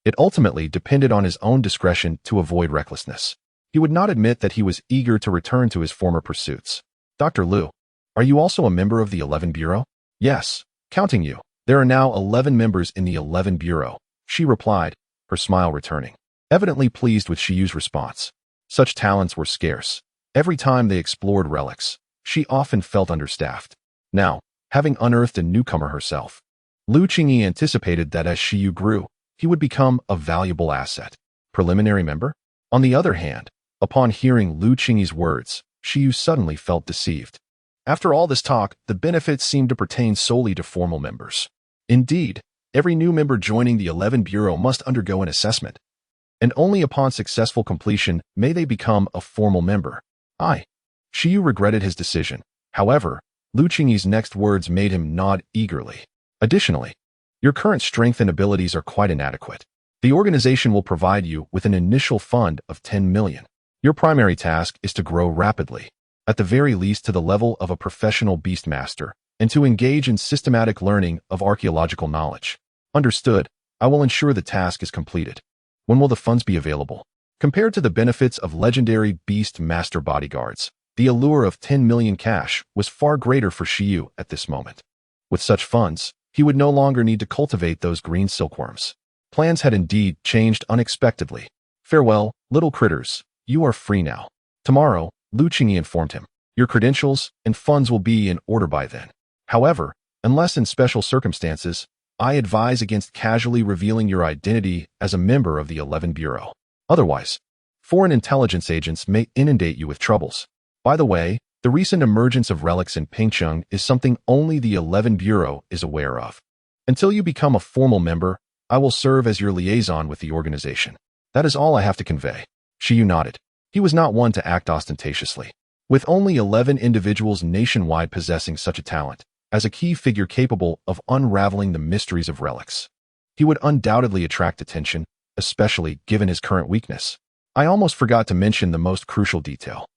It ultimately depended on his own discretion to avoid recklessness. He would not admit that he was eager to return to his former pursuits. Dr. Lu, are you also a member of the 11 Bureau? Yes, counting you. There are now 11 members in the 11 Bureau, she replied, her smile returning, evidently pleased with Shi Yu's response. Such talents were scarce. Every time they explored relics, she often felt understaffed. Now, having unearthed a newcomer herself, Lu Qingyi anticipated that as Shi Yu grew, he would become a valuable asset. Preliminary member? On the other hand, upon hearing Lu Qingyi's words, Shi Yu suddenly felt deceived. After all this talk, the benefits seemed to pertain solely to formal members. Indeed, every new member joining the 11 Bureau must undergo an assessment, and only upon successful completion may they become a formal member. Shi Yu regretted his decision. However, Lu Qingyi's next words made him nod eagerly. Additionally, your current strength and abilities are quite inadequate. The organization will provide you with an initial fund of 10 million. Your primary task is to grow rapidly, at the very least to the level of a professional beast master, and to engage in systematic learning of archaeological knowledge. Understood, I will ensure the task is completed. When will the funds be available? Compared to the benefits of legendary beast master bodyguards, the allure of 10 million cash was far greater for Shi Yu at this moment. With such funds, he would no longer need to cultivate those green silkworms. Plans had indeed changed unexpectedly. Farewell, little critters, you are free now. Tomorrow, Lu Qingyi informed him, your credentials and funds will be in order by then. However, unless in special circumstances, I advise against casually revealing your identity as a member of the 11 Bureau. Otherwise, foreign intelligence agents may inundate you with troubles. By the way, the recent emergence of relics in Pingcheng is something only the 11 Bureau is aware of. Until you become a formal member, I will serve as your liaison with the organization. That is all I have to convey. Shi Yu nodded. He was not one to act ostentatiously. With only 11 individuals nationwide possessing such a talent, as a key figure capable of unraveling the mysteries of relics, he would undoubtedly attract attention, especially given his current weakness. I almost forgot to mention the most crucial detail.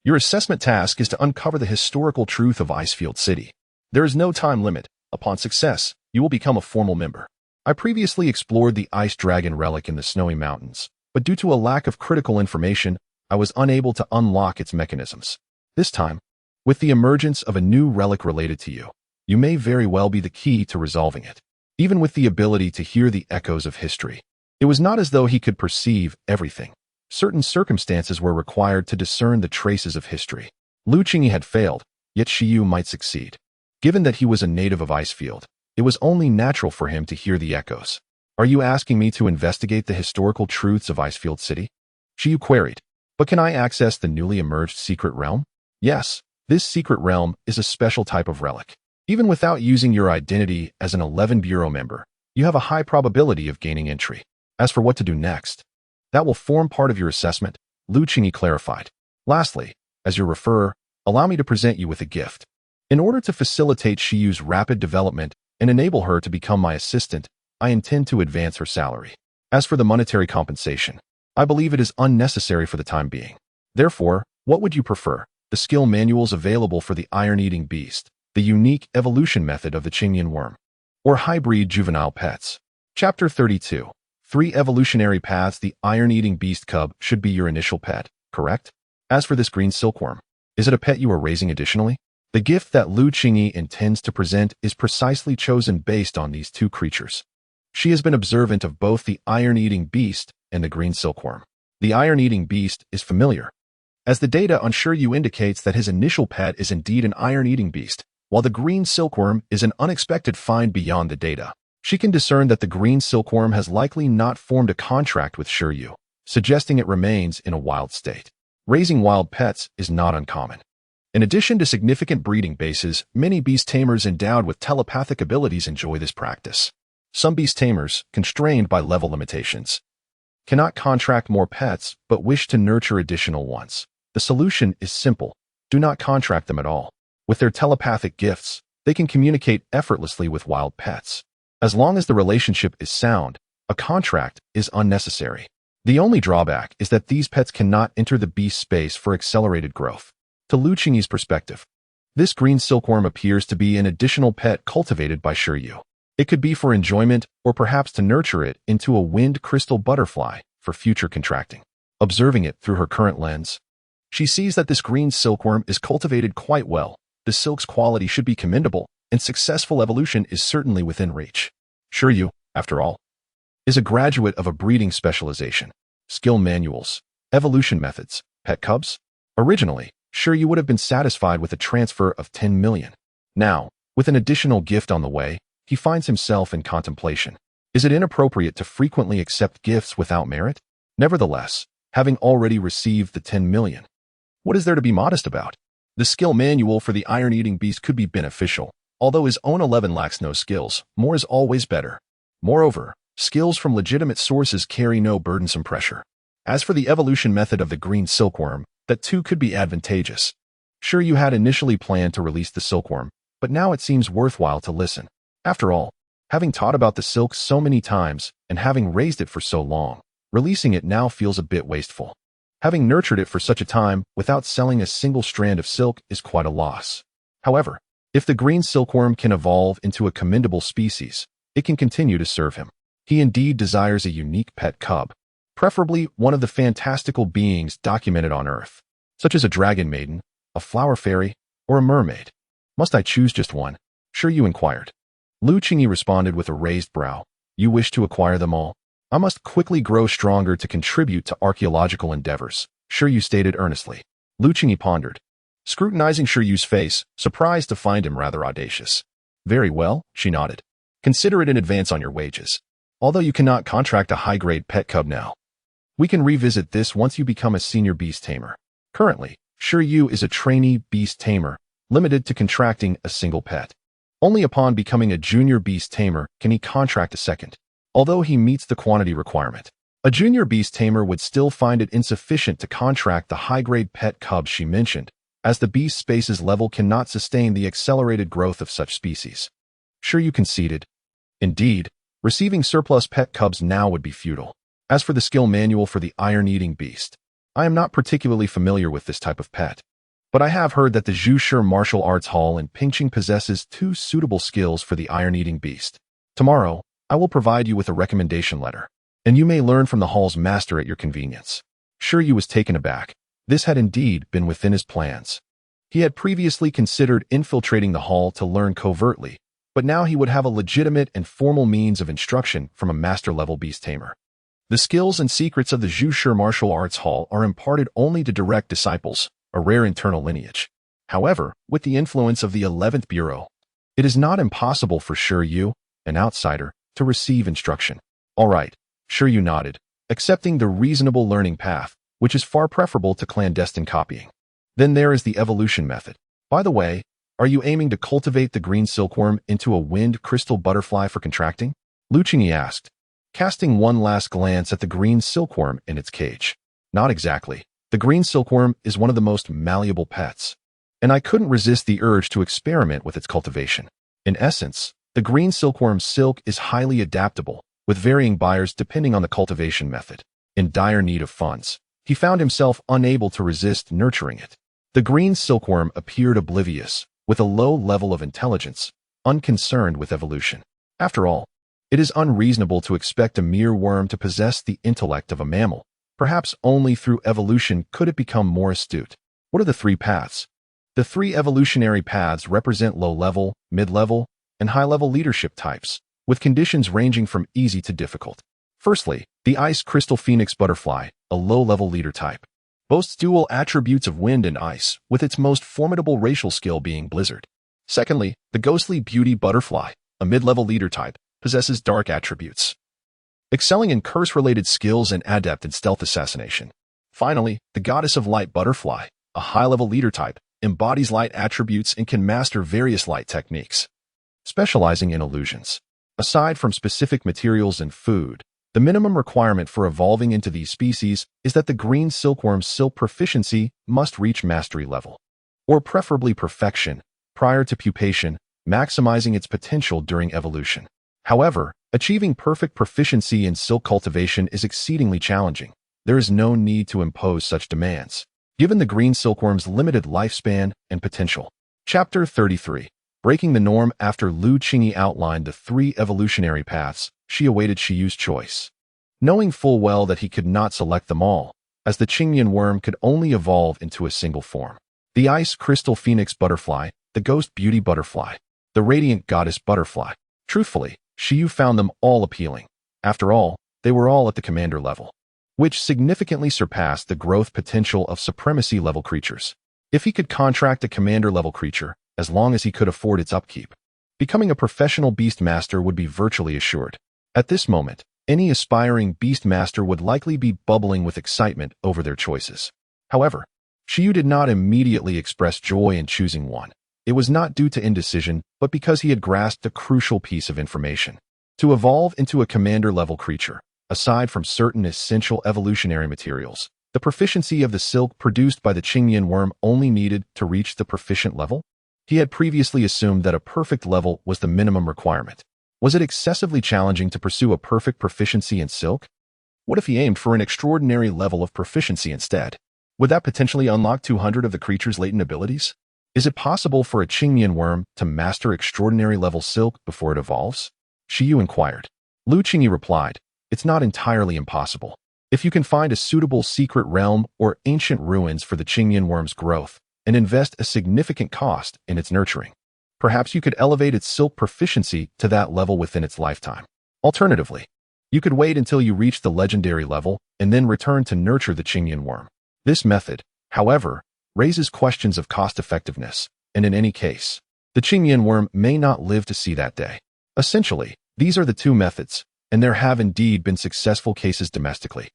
Your assessment task is to uncover the historical truth of Icefield City. There is no time limit. Upon success, you will become a formal member. I previously explored the Ice Dragon relic in the Snowy Mountains, but due to a lack of critical information, I was unable to unlock its mechanisms. This time, with the emergence of a new relic related to you, you may very well be the key to resolving it. Even with the ability to hear the echoes of history, it was not as though he could perceive everything. Certain circumstances were required to discern the traces of history. Lu Qingyi had failed, yet Shi Yu might succeed. Given that he was a native of Icefield, it was only natural for him to hear the echoes. Are you asking me to investigate the historical truths of Icefield City? Shi Yu queried. But can I access the newly emerged secret realm? Yes, this secret realm is a special type of relic. Even without using your identity as an 11 Bureau member, you have a high probability of gaining entry. As for what to do next, that will form part of your assessment, Lu Qingyi clarified. Lastly, as your referrer, allow me to present you with a gift. In order to facilitate Shi Yu's rapid development, and enable her to become my assistant, I intend to advance her salary. As for the monetary compensation, I believe it is unnecessary for the time being. Therefore, what would you prefer? The skill manuals available for the iron-eating beast, the unique evolution method of the Qingyan worm, or hybrid juvenile pets. Chapter 32. 3 evolutionary paths. The iron-eating beast cub should be your initial pet, correct? As for this green silkworm, is it a pet you are raising additionally? The gift that Lu Qingyi intends to present is precisely chosen based on these 2 creatures. She has been observant of both the iron-eating beast and the green silkworm. The iron-eating beast is familiar, as the data on Shi Yu indicates that his initial pet is indeed an iron-eating beast, while the green silkworm is an unexpected find beyond the data. She can discern that the green silkworm has likely not formed a contract with Shi Yu, suggesting it remains in a wild state. Raising wild pets is not uncommon. In addition to significant breeding bases, many beast tamers endowed with telepathic abilities enjoy this practice. Some beast tamers, constrained by level limitations, cannot contract more pets but wish to nurture additional ones. The solution is simple. Do not contract them at all. With their telepathic gifts, they can communicate effortlessly with wild pets. As long as the relationship is sound, a contract is unnecessary. The only drawback is that these pets cannot enter the beast space for accelerated growth. To Lu Qingyi's perspective, this green silkworm appears to be an additional pet cultivated by Shi Yu. It could be for enjoyment or perhaps to nurture it into a wind crystal butterfly for future contracting. Observing it through her current lens, she sees that this green silkworm is cultivated quite well. The silk's quality should be commendable, and successful evolution is certainly within reach. Shi Yu, after all, is a graduate of a breeding specialization, skill manuals, evolution methods, pet cubs. Originally, Shi Yu would have been satisfied with a transfer of 10 million. Now, with an additional gift on the way, he finds himself in contemplation. Is it inappropriate to frequently accept gifts without merit? Nevertheless, having already received the 10 million, what is there to be modest about? The skill manual for the iron-eating beast could be beneficial. Although his own 11 lacks no skills, more is always better. Moreover, skills from legitimate sources carry no burdensome pressure. As for the evolution method of the green silkworm, that too could be advantageous. Shi Yu had initially planned to release the silkworm, but now it seems worthwhile to listen. After all, having taught about the silk so many times and having raised it for so long, releasing it now feels a bit wasteful. Having nurtured it for such a time without selling a single strand of silk is quite a loss. However, if the green silkworm can evolve into a commendable species, it can continue to serve him. He indeed desires a unique pet cub, preferably one of the fantastical beings documented on Earth, such as a dragon maiden, a flower fairy, or a mermaid. Must I choose just one? Shi Yu inquired. Lu Qingyi responded with a raised brow. You wish to acquire them all? I must quickly grow stronger to contribute to archaeological endeavors, Shi Yu stated earnestly. Lu Qingyi pondered, scrutinizing Shi Yu's face, surprised to find him rather audacious. Very well, she nodded. Consider it in advance on your wages. Although you cannot contract a high-grade pet cub now, we can revisit this once you become a senior beast tamer. Currently, Shi Yu is a trainee beast tamer, limited to contracting a single pet. Only upon becoming a junior beast tamer can he contract a second, although he meets the quantity requirement. A junior beast tamer would still find it insufficient to contract the high-grade pet cubs she mentioned, as the beast space's level cannot sustain the accelerated growth of such species. Shi Yu conceded. Indeed, receiving surplus pet cubs now would be futile. As for the skill manual for the iron-eating beast, I am not particularly familiar with this type of pet, but I have heard that the Zhushi Martial Arts Hall in Pingqing possesses 2 suitable skills for the iron-eating beast. Tomorrow, I will provide you with a recommendation letter, and you may learn from the hall's master at your convenience. Shi Yu was taken aback. This had indeed been within his plans. He had previously considered infiltrating the hall to learn covertly, but now he would have a legitimate and formal means of instruction from a master-level beast tamer. The skills and secrets of the Zhushi Martial Arts Hall are imparted only to direct disciples, a rare internal lineage. However, with the influence of the 11th Bureau, it is not impossible for Shi Yu, an outsider, to receive instruction. All right, Shi Yu nodded, accepting the reasonable learning path, which is far preferable to clandestine copying. Then there is the evolution method. By the way, are you aiming to cultivate the green silkworm into a wind crystal butterfly for contracting? Lu Qingyi asked, casting one last glance at the green silkworm in its cage. Not exactly. The green silkworm is one of the most malleable pets, and I couldn't resist the urge to experiment with its cultivation. In essence, the The green silkworm's silk is highly adaptable, with varying buyers depending on the cultivation method. In dire need of funds, he found himself unable to resist nurturing it. The green silkworm appeared oblivious, with a low level of intelligence, unconcerned with evolution. After all, it is unreasonable to expect a mere worm to possess the intellect of a mammal. Perhaps only through evolution could it become more astute. What are the three paths? The three evolutionary paths represent low-level, mid-level, and high-level leadership types, with conditions ranging from easy to difficult. Firstly, the ice crystal phoenix butterfly, a low-level leader type, boasts dual attributes of wind and ice, with its most formidable racial skill being blizzard. Secondly, the ghostly beauty butterfly, a mid-level leader type, possesses dark attributes, excelling in curse-related skills and adept in stealth assassination. Finally, the goddess of light butterfly, a high-level leader type, embodies light attributes and can master various light techniques, specializing in illusions. Aside from specific materials and food, the minimum requirement for evolving into these species is that the green silkworm's silk proficiency must reach mastery level, or preferably perfection, prior to pupation, maximizing its potential during evolution. However, achieving perfect proficiency in silk cultivation is exceedingly challenging. There is no need to impose such demands, given the green silkworm's limited lifespan and potential. Chapter 33. Breaking the norm. After Lu Qingyi outlined the three evolutionary paths, she awaited Shi Yu's choice. Knowing full well that he could not select them all, as the Qingyan worm could only evolve into a single form. The ice crystal phoenix butterfly, the ghost beauty butterfly, the radiant goddess butterfly. Truthfully, Shi Yu found them all appealing. After all, they were all at the commander level, which significantly surpassed the growth potential of supremacy-level creatures. If he could contract a commander-level creature, as long as he could afford its upkeep, becoming a professional beast master would be virtually assured. At this moment, any aspiring beast master would likely be bubbling with excitement over their choices. However, Shi Yu did not immediately express joy in choosing one. It was not due to indecision, but because he had grasped a crucial piece of information. To evolve into a commander-level creature, aside from certain essential evolutionary materials, the proficiency of the silk produced by the Qingyan worm only needed to reach the proficient level. He had previously assumed that a perfect level was the minimum requirement. Was it excessively challenging to pursue a perfect proficiency in silk? What if he aimed for an extraordinary level of proficiency instead? Would that potentially unlock 200 of the creature's latent abilities? Is it possible for a Qingyan worm to master extraordinary level silk before it evolves? Shi Yu inquired. Lu Qingyi replied, it's not entirely impossible. If you can find a suitable secret realm or ancient ruins for the Qingyan worm's growth, and invest a significant cost in its nurturing, perhaps you could elevate its silk proficiency to that level within its lifetime. Alternatively, you could wait until you reach the legendary level and then return to nurture the Qingyan worm. This method, however, raises questions of cost-effectiveness, and in any case, the Qingyan worm may not live to see that day. Essentially, these are the two methods, and there have indeed been successful cases domestically.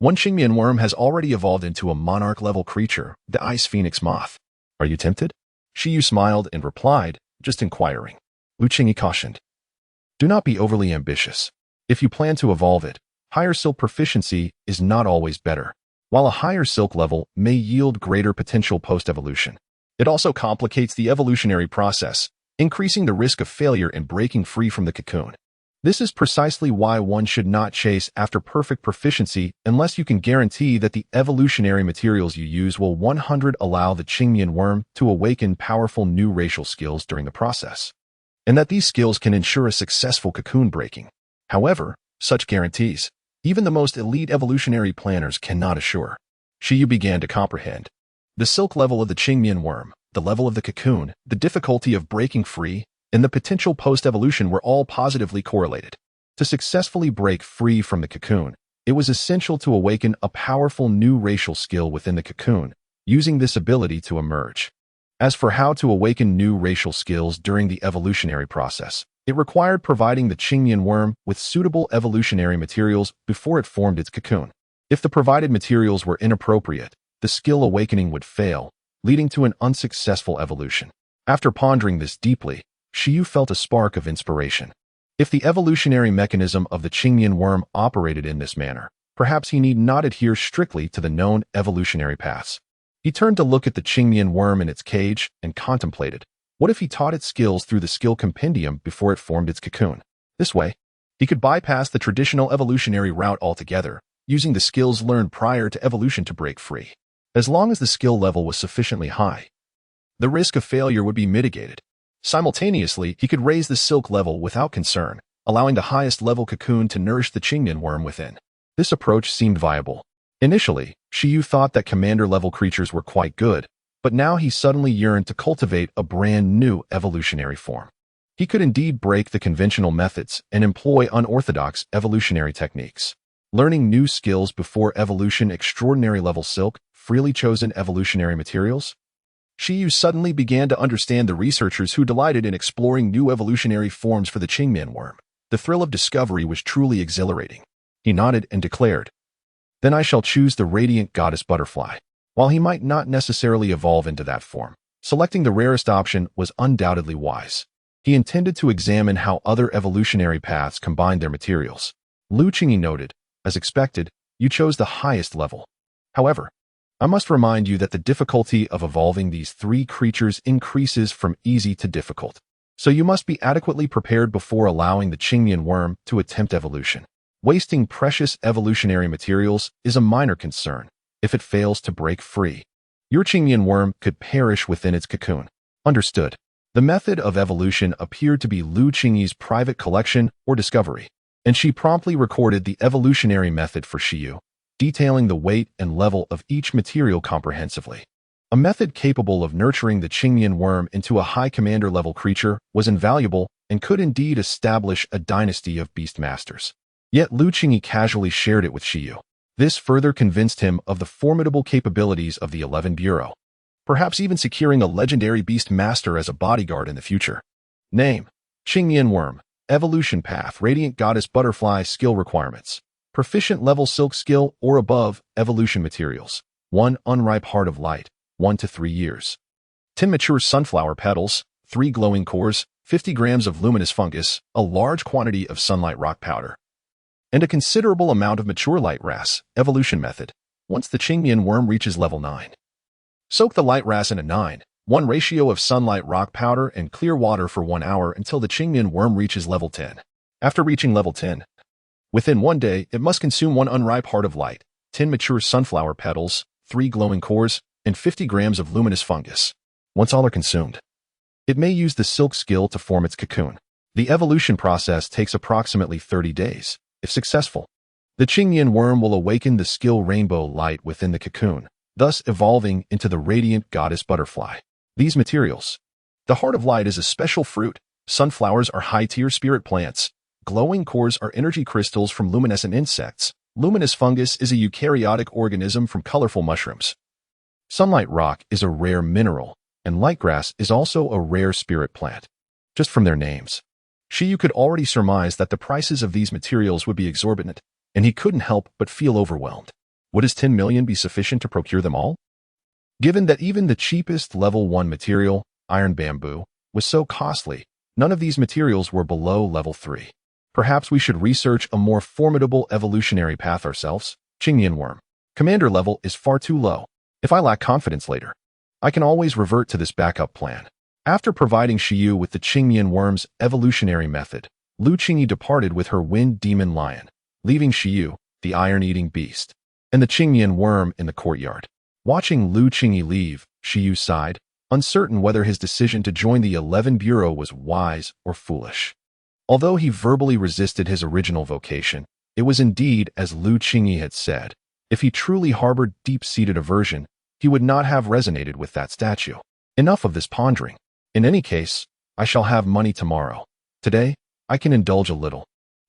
One Qingyan worm has already evolved into a monarch-level creature, the ice phoenix moth. Are you tempted? Shi Yu smiled and replied, just inquiring. Lu Qingyi cautioned. Do not be overly ambitious. If you plan to evolve it, higher silk proficiency is not always better. While a higher silk level may yield greater potential post-evolution, it also complicates the evolutionary process, increasing the risk of failure and breaking free from the cocoon. This is precisely why one should not chase after perfect proficiency unless you can guarantee that the evolutionary materials you use will 100% allow the Qingyan worm to awaken powerful new racial skills during the process, and that these skills can ensure a successful cocoon breaking. However, such guarantees, even the most elite evolutionary planners cannot assure. Shi Yu began to comprehend. The silk level of the Qingyan worm, the level of the cocoon, the difficulty of breaking free, and the potential post-evolution were all positively correlated. To successfully break free from the cocoon, it was essential to awaken a powerful new racial skill within the cocoon, using this ability to emerge. As for how to awaken new racial skills during the evolutionary process, it required providing the Qingyan worm with suitable evolutionary materials before it formed its cocoon. If the provided materials were inappropriate, the skill awakening would fail, leading to an unsuccessful evolution. After pondering this deeply, Shi Yu felt a spark of inspiration. If the evolutionary mechanism of the Qingyan worm operated in this manner, perhaps he need not adhere strictly to the known evolutionary paths. He turned to look at the Qingyan worm in its cage and contemplated, What if he taught it skills through the skill compendium before it formed its cocoon? This way, he could bypass the traditional evolutionary route altogether, using the skills learned prior to evolution to break free. As long as the skill level was sufficiently high, the risk of failure would be mitigated. Simultaneously, he could raise the silk level without concern, allowing the highest level cocoon to nourish the Qingyan worm within. This approach seemed viable. Initially, Shi Yu thought that commander-level creatures were quite good, but now he suddenly yearned to cultivate a brand new evolutionary form. He could indeed break the conventional methods and employ unorthodox evolutionary techniques. Learning new skills before evolution, extraordinary level silk, freely chosen evolutionary materials. Shi Yu suddenly began to understand the researchers who delighted in exploring new evolutionary forms for the Qingyan worm. The thrill of discovery was truly exhilarating. He nodded and declared, "Then I shall choose the radiant goddess butterfly." While he might not necessarily evolve into that form, selecting the rarest option was undoubtedly wise. He intended to examine how other evolutionary paths combined their materials. Lu Qingyi noted, "As expected, you chose the highest level. However, I must remind you that the difficulty of evolving these three creatures increases from easy to difficult. So you must be adequately prepared before allowing the Qingyan worm to attempt evolution. Wasting precious evolutionary materials is a minor concern. If it fails to break free, your Qingyan worm could perish within its cocoon." Understood. The method of evolution appeared to be Lu Qingyi's private collection or discovery, and she promptly recorded the evolutionary method for Shi Yu, detailing the weight and level of each material comprehensively. A method capable of nurturing the Qingyan worm into a high commander-level creature was invaluable and could indeed establish a dynasty of beast masters. Yet Lu Qingyi casually shared it with Shi Yu. This further convinced him of the formidable capabilities of the 11 Bureau, perhaps even securing a legendary beast master as a bodyguard in the future. Name: Qingyan worm. Evolution path: Radiant Goddess Butterfly. Skill requirements: proficient level silk skill or above. Evolution materials: 1 unripe heart of light, 1 to 3 years. 10 mature sunflower petals, 3 glowing cores, 50 grams of luminous fungus, a large quantity of sunlight rock powder, and a considerable amount of mature light ras. Evolution method: once the Qingyan worm reaches level 9, soak the light ras in a 9:1 ratio of sunlight rock powder and clear water for 1 hour until the Qingyan worm reaches level 10. After reaching level 10, within 1 day, it must consume 1 unripe heart of light, 10 mature sunflower petals, 3 glowing cores, and 50 grams of luminous fungus. Once all are consumed, it may use the silk skill to form its cocoon. The evolution process takes approximately 30 days. If successful, the Qingyan worm will awaken the skill rainbow light within the cocoon, thus evolving into the radiant goddess butterfly. These materials: the heart of light is a special fruit, sunflowers are high-tier spirit plants, glowing cores are energy crystals from luminescent insects, luminous fungus is a eukaryotic organism from colorful mushrooms. Sunlight rock is a rare mineral, and lightgrass is also a rare spirit plant. Just from their names, Shi Yu could already surmise that the prices of these materials would be exorbitant, and he couldn't help but feel overwhelmed. Would his 10 million be sufficient to procure them all? Given that even the cheapest level 1 material, iron bamboo, was so costly, none of these materials were below level 3. Perhaps we should research a more formidable evolutionary path ourselves. Qingyan worm. Commander level is far too low. If I lack confidence later, I can always revert to this backup plan. After providing Shi Yu with the Qingyan worm's evolutionary method, Lu Qingyi departed with her wind demon lion, leaving Shi Yu, the iron-eating beast, and the Qingyan worm in the courtyard. Watching Lu Qingyi leave, Shi Yu sighed, uncertain whether his decision to join the 11 Bureau was wise or foolish. Although he verbally resisted his original vocation, it was indeed as Lu Qingyi had said. If he truly harbored deep-seated aversion, he would not have resonated with that statue. Enough of this pondering. In any case, I shall have money tomorrow. Today, I can indulge a little.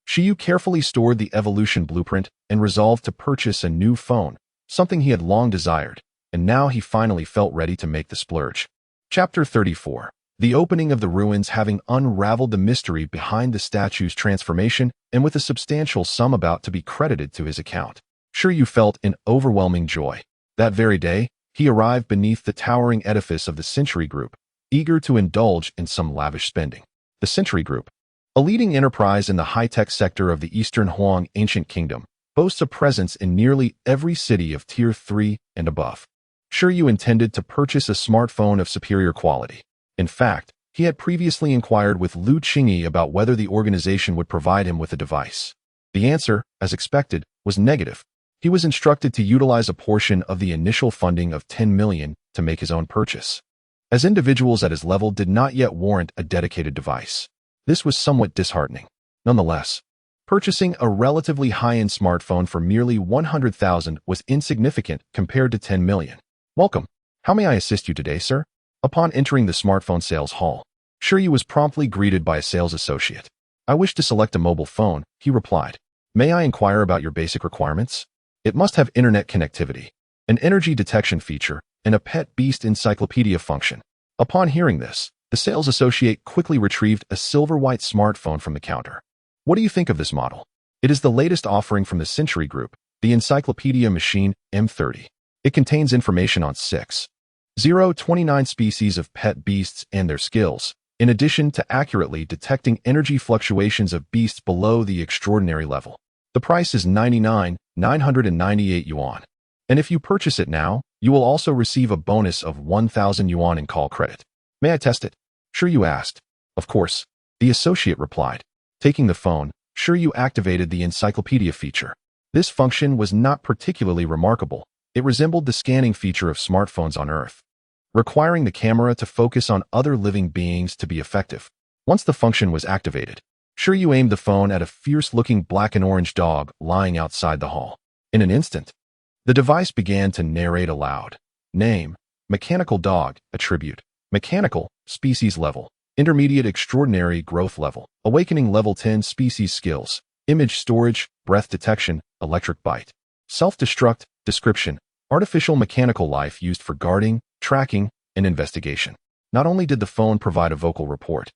Shi Yu carefully stored the evolution blueprint and resolved to purchase a new phone, something he had long desired, and now he finally felt ready to make the splurge. Chapter 34. The opening of the ruins. Having unraveled the mystery behind the statue's transformation, and with a substantial sum about to be credited to his account, Shi Yu felt an overwhelming joy. That very day, he arrived beneath the towering edifice of the Century Group, eager to indulge in some lavish spending. The Century Group, a leading enterprise in the high-tech sector of the Eastern Huang ancient kingdom, boasts a presence in nearly every city of Tier 3 and above. Shi Yu intended to purchase a smartphone of superior quality. In fact, He had previously inquired with Lu Qingyi about whether the organization would provide him with a device. The answer, as expected, was negative. He was instructed to utilize a portion of the initial funding of 10 million to make his own purchase, as individuals at his level did not yet warrant a dedicated device. This was somewhat disheartening. Nonetheless, purchasing a relatively high-end smartphone for merely 100,000 was insignificant compared to 10 million. Welcome. How may I assist you today, sir? Upon entering the smartphone sales hall, Shi Yu was promptly greeted by a sales associate. I wish to select a mobile phone, he replied. May I inquire about your basic requirements? It must have internet connectivity, an energy detection feature, and a pet beast encyclopedia function. Upon hearing this, the sales associate quickly retrieved a silver-white smartphone from the counter. What do you think of this model? It is the latest offering from the Century Group, the Encyclopedia Machine M30. It contains information on 6,029 species of pet beasts and their skills, in addition to accurately detecting energy fluctuations of beasts below the extraordinary level. The price is 99,998 yuan. And if you purchase it now, you will also receive a bonus of 1,000 yuan in call credit. May I test it? Shi Yu asked. Of course, the associate replied. Taking the phone, Shi Yu activated the encyclopedia feature. This function was not particularly remarkable. It resembled the scanning feature of smartphones on Earth, requiring the camera to focus on other living beings to be effective. Once the function was activated, Shi Yu aimed the phone at a fierce-looking black and orange dog lying outside the hall. In an instant, the device began to narrate aloud. Name: Mechanical Dog. Attribute: Mechanical, Species Level, Intermediate Extraordinary Growth Level, Awakening Level 10 Species Skills, Image Storage, Breath Detection, Electric Bite. Self-Destruct. Description: Artificial mechanical life used for guarding, tracking, and investigation. Not only did the phone provide a vocal report,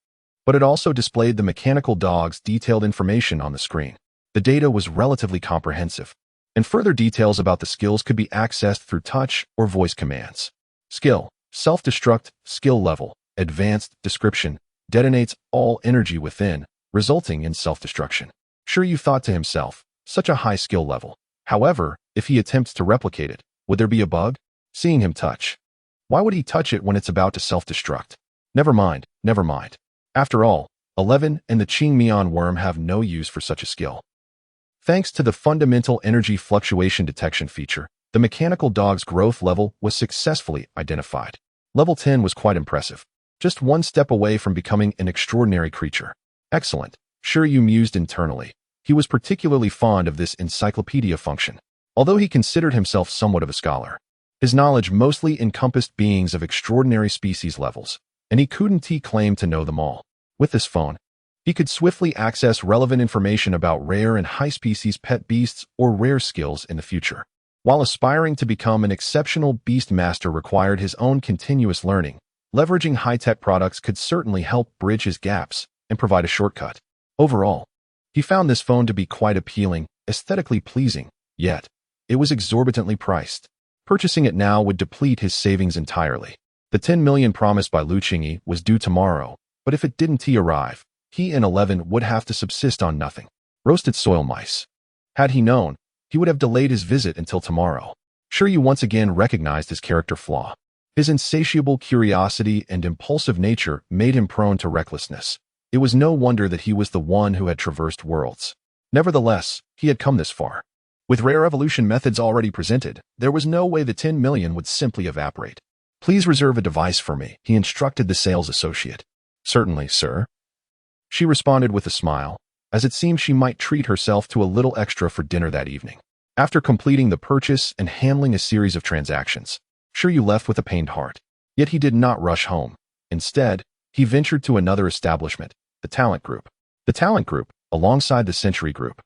but it also displayed the mechanical dog's detailed information on the screen. The data was relatively comprehensive, and further details about the skills could be accessed through touch or voice commands. Skill: Self-Destruct. Skill Level: Advanced. Description: Detonates all energy within, resulting in self-destruction. Shi Yu thought to himself, such a high skill level. However, if he attempts to replicate it, would there be a bug? Seeing him touch. Why would he touch it when it's about to self-destruct? Never mind, never mind. After all, 11 and the Qingmian worm have no use for such a skill. Thanks to the fundamental energy fluctuation detection feature, the mechanical dog's growth level was successfully identified. Level 10 was quite impressive. Just one step away from becoming an extraordinary creature. Excellent, Shi Yu mused internally. He was particularly fond of this encyclopedia function. Although he considered himself somewhat of a scholar, his knowledge mostly encompassed beings of extraordinary species levels, and he couldn't claim to know them all. With this phone, he could swiftly access relevant information about rare and high-species pet beasts or rare skills in the future. While aspiring to become an exceptional beast master required his own continuous learning, leveraging high-tech products could certainly help bridge his gaps and provide a shortcut. Overall, he found this phone to be quite appealing, aesthetically pleasing, yet it was exorbitantly priced. Purchasing it now would deplete his savings entirely. The 10 million promised by Lu Qingyi was due tomorrow, but if it didn't arrive, he and 11 would have to subsist on nothing. Roasted soil mice. Had he known, he would have delayed his visit until tomorrow. Shi Yu once again recognized his character flaw. His insatiable curiosity and impulsive nature made him prone to recklessness. It was no wonder that he was the one who had traversed worlds. Nevertheless, he had come this far. With rare evolution methods already presented, there was no way the 10 million would simply evaporate. Please reserve a device for me, he instructed the sales associate. Certainly, sir. She responded with a smile, as it seemed she might treat herself to a little extra for dinner that evening. After completing the purchase and handling a series of transactions, Shi Yu left with a pained heart. Yet he did not rush home. Instead, he ventured to another establishment, the Talent Group. The Talent Group, alongside the Century Group,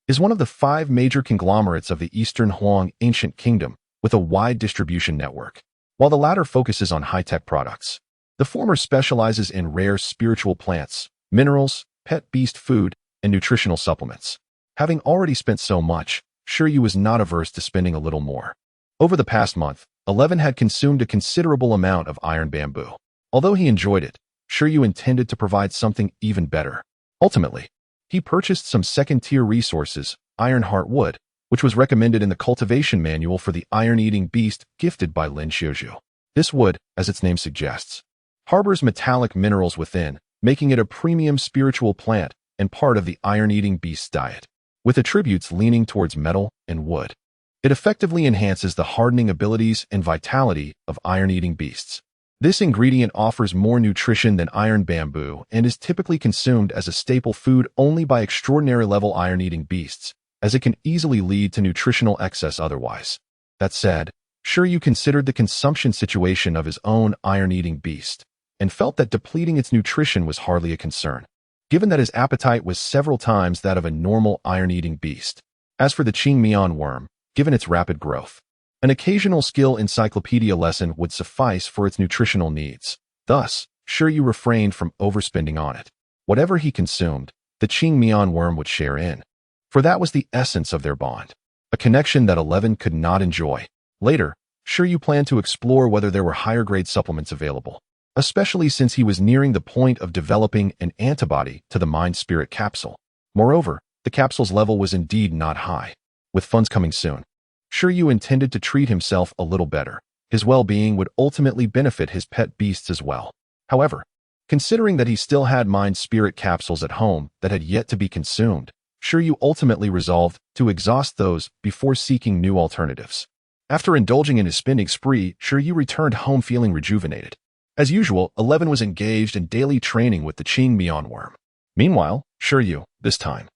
is one of the 5 major conglomerates of the Eastern Huang Ancient Kingdom with a wide distribution network. While the latter focuses on high-tech products, the former specializes in rare spiritual plants, minerals, pet beast food, and nutritional supplements. Having already spent so much, Shi Yu was not averse to spending a little more. Over the past month, 11 had consumed a considerable amount of iron bamboo. Although he enjoyed it, Shi Yu intended to provide something even better. Ultimately, he purchased some second-tier resources, iron heart wood, which was recommended in the cultivation manual for the iron-eating beast gifted by Lin Xiuzhu. This wood, as its name suggests, harbors metallic minerals within, making it a premium spiritual plant and part of the iron-eating beast's diet. With attributes leaning towards metal and wood, it effectively enhances the hardening abilities and vitality of iron-eating beasts. This ingredient offers more nutrition than iron bamboo and is typically consumed as a staple food only by extraordinary-level iron-eating beasts, as it can easily lead to nutritional excess otherwise. That said, Shi Yu considered the consumption situation of his own iron-eating beast, and felt that depleting its nutrition was hardly a concern, given that his appetite was several times that of a normal iron-eating beast. As for the Qingmian worm, given its rapid growth, an occasional skill encyclopedia lesson would suffice for its nutritional needs. Thus, Shi Yu refrained from overspending on it. Whatever he consumed, the Qingmian worm would share in, for that was the essence of their bond, a connection that 11 could not enjoy. Later, Shi Yu planned to explore whether there were higher-grade supplements available, especially since he was nearing the point of developing an antibody to the Mind-Spirit capsule. Moreover, the capsule's level was indeed not high. With funds coming soon, Shi Yu intended to treat himself a little better. His well-being would ultimately benefit his pet beasts as well. However, considering that he still had Mind-Spirit capsules at home that had yet to be consumed, Shi Yu ultimately resolved to exhaust those before seeking new alternatives. After indulging in his spending spree, Shi Yu returned home feeling rejuvenated. As usual, 11 was engaged in daily training with the Qingmian worm. Meanwhile, Shi Yu, this time,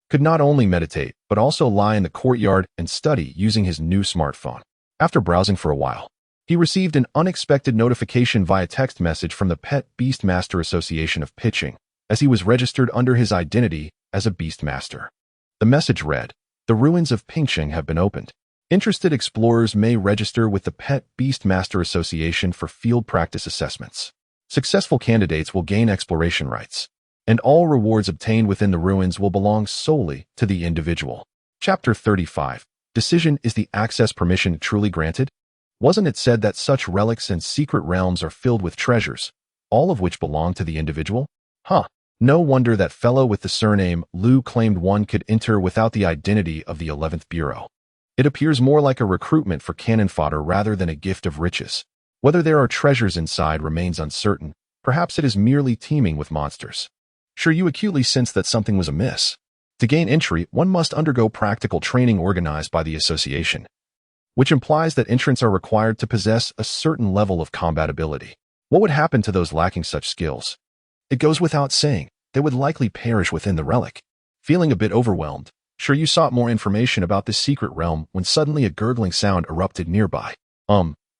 could not only meditate, but also lie in the courtyard and study using his new smartphone. After browsing for a while, he received an unexpected notification via text message from the Pet Beast Master Association of Pitching, as he was registered under his identity as a Beast Master. The message read, "The ruins of Pingsheng have been opened. Interested explorers may register with the Pet Beast Master Association for field practice assessments. Successful candidates will gain exploration rights, and all rewards obtained within the ruins will belong solely to the individual." Chapter 35. Decision: is the access permission truly granted? Wasn't it said that such relics and secret realms are filled with treasures, all of which belong to the individual? No wonder that fellow with the surname Liu claimed one could enter without the identity of the 11th Bureau. It appears more like a recruitment for cannon fodder rather than a gift of riches. Whether there are treasures inside remains uncertain. Perhaps it is merely teeming with monsters. Shi Yu acutely sensed that something was amiss. To gain entry, one must undergo practical training organized by the association, which implies that entrants are required to possess a certain level of combat ability. What would happen to those lacking such skills? It goes without saying, they would likely perish within the relic. Feeling a bit overwhelmed, Shi Yu sought more information about this secret realm when suddenly a gurgling sound erupted nearby.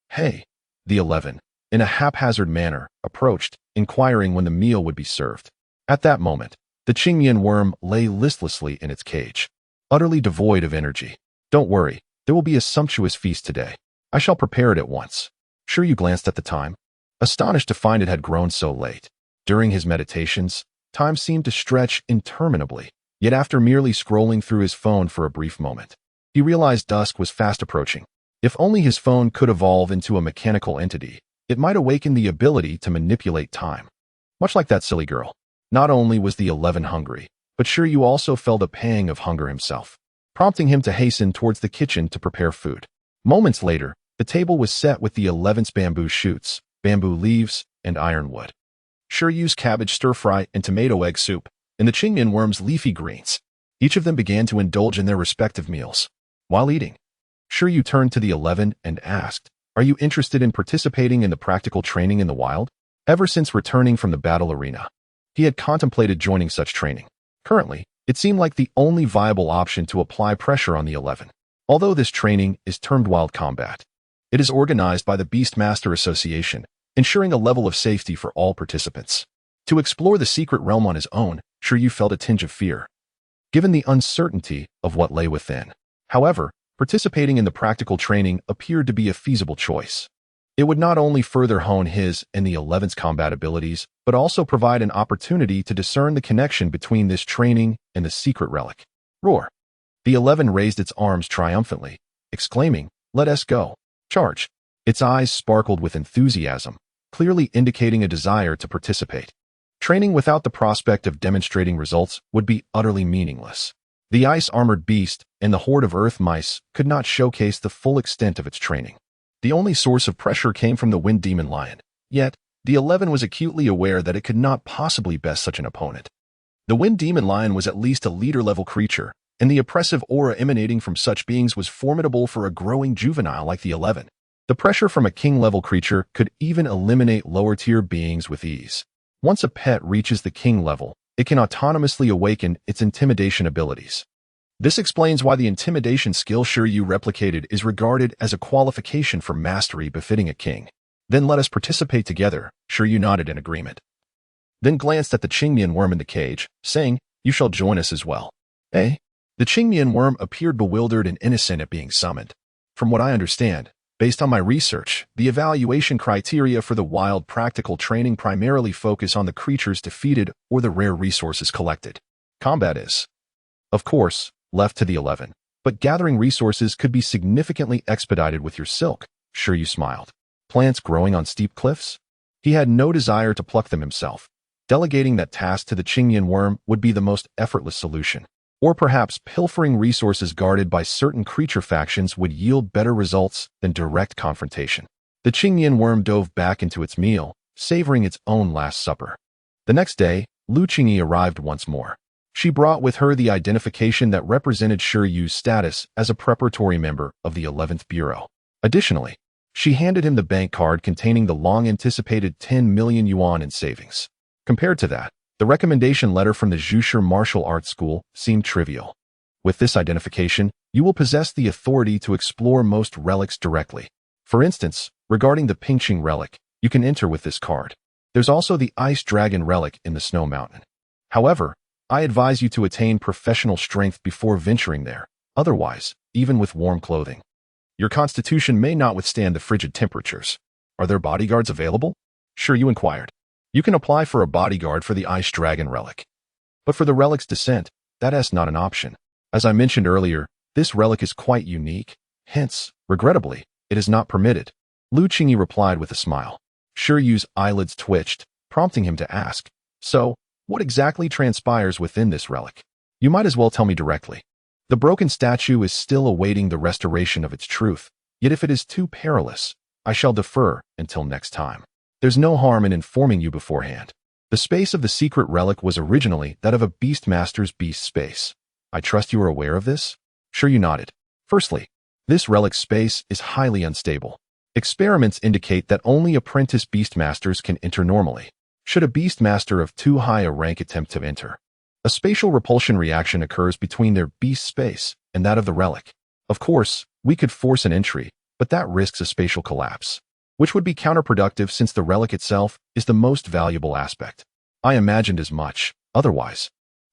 Hey. The 11, in a haphazard manner, approached, inquiring when the meal would be served. At that moment, the Qingmian worm lay listlessly in its cage, utterly devoid of energy. "Don't worry, there will be a sumptuous feast today. I shall prepare it at once." Shi Yu glanced at the time, astonished to find it had grown so late. During his meditations, time seemed to stretch interminably, yet after merely scrolling through his phone for a brief moment, he realized dusk was fast approaching. If only his phone could evolve into a mechanical entity, it might awaken the ability to manipulate time. Much like that silly girl. Not only was the 11 hungry, but Shi Yu also felt a pang of hunger himself, prompting him to hasten towards the kitchen to prepare food. Moments later, the table was set with the 11's bamboo shoots, bamboo leaves, and ironwood. Shi Yu's cabbage stir-fry and tomato egg soup, and the Qingmian worm's leafy greens. Each of them began to indulge in their respective meals. While eating, Shi Yu turned to the 11 and asked, "Are you interested in participating in the practical training in the wild?" Ever since returning from the battle arena, he had contemplated joining such training. Currently, it seemed like the only viable option to apply pressure on the 11. Although this training is termed wild combat, it is organized by the Beast Master Association, ensuring a level of safety for all participants. To explore the secret realm on his own, Shi Yu felt a tinge of fear, given the uncertainty of what lay within. However, participating in the practical training appeared to be a feasible choice. It would not only further hone his and the 11's combat abilities, but also provide an opportunity to discern the connection between this training and the secret relic. Roar! The 11 raised its arms triumphantly, exclaiming, "Let us go. Charge!" Its eyes sparkled with enthusiasm, clearly indicating a desire to participate. Training without the prospect of demonstrating results would be utterly meaningless. The ice-armored beast and the horde of earth mice could not showcase the full extent of its training. The only source of pressure came from the wind demon lion. Yet, The 11 was acutely aware that it could not possibly best such an opponent. The Wind Demon Lion was at least a leader-level creature, and the oppressive aura emanating from such beings was formidable for a growing juvenile like the 11. The pressure from a king-level creature could even eliminate lower-tier beings with ease. Once a pet reaches the king level, it can autonomously awaken its intimidation abilities. This explains why the intimidation skill Shi Yu replicated is regarded as a qualification for mastery befitting a king. Then let us participate together, Shi Yu nodded in agreement. Then glanced at the Qingmian worm in the cage, saying, "You shall join us as well." Eh? The Qingmian worm appeared bewildered and innocent at being summoned. From what I understand, based on my research, the evaluation criteria for the wild practical training primarily focus on the creatures defeated or the rare resources collected. Combat is, of course, left to the 11, but gathering resources could be significantly expedited with your silk, Shi Yu smiled. Plants growing on steep cliffs? He had no desire to pluck them himself. Delegating that task to the Qingmian worm would be the most effortless solution. Or perhaps pilfering resources guarded by certain creature factions would yield better results than direct confrontation. The Qingmian worm dove back into its meal, savoring its own last supper. The next day, Lu Qingyi arrived once more. She brought with her the identification that represented Shi Yu's status as a preparatory member of the 11th Bureau. Additionally, she handed him the bank card containing the long-anticipated 10 million yuan in savings. Compared to that, the recommendation letter from the Zhushi Martial Arts School seemed trivial. With this identification, you will possess the authority to explore most relics directly. For instance, regarding the Pingqing relic, you can enter with this card. There's also the Ice Dragon relic in the Snow Mountain. However, I advise you to attain professional strength before venturing there. Otherwise, even with warm clothing, your constitution may not withstand the frigid temperatures. Are there bodyguards available? Shi Yu inquired. You can apply for a bodyguard for the Ice Dragon relic. But for the relic's descent, that is not an option. As I mentioned earlier, this relic is quite unique. Hence, regrettably, it is not permitted. Lu Qingyi replied with a smile. Shi Yu's eyelids twitched, prompting him to ask, "So, what exactly transpires within this relic? You might as well tell me directly." The broken statue is still awaiting the restoration of its truth, yet if it is too perilous, I shall defer until next time. There's no harm in informing you beforehand. The space of the secret relic was originally that of a Beastmaster's beast space. I trust you are aware of this? Shi Yu nodded. Firstly, this relic's space is highly unstable. Experiments indicate that only apprentice Beastmasters can enter normally. Should a Beastmaster of too high a rank attempt to enter, a spatial repulsion reaction occurs between their beast space and that of the relic. Of course, we could force an entry, but that risks a spatial collapse, which would be counterproductive since the relic itself is the most valuable aspect. I imagined as much. Otherwise,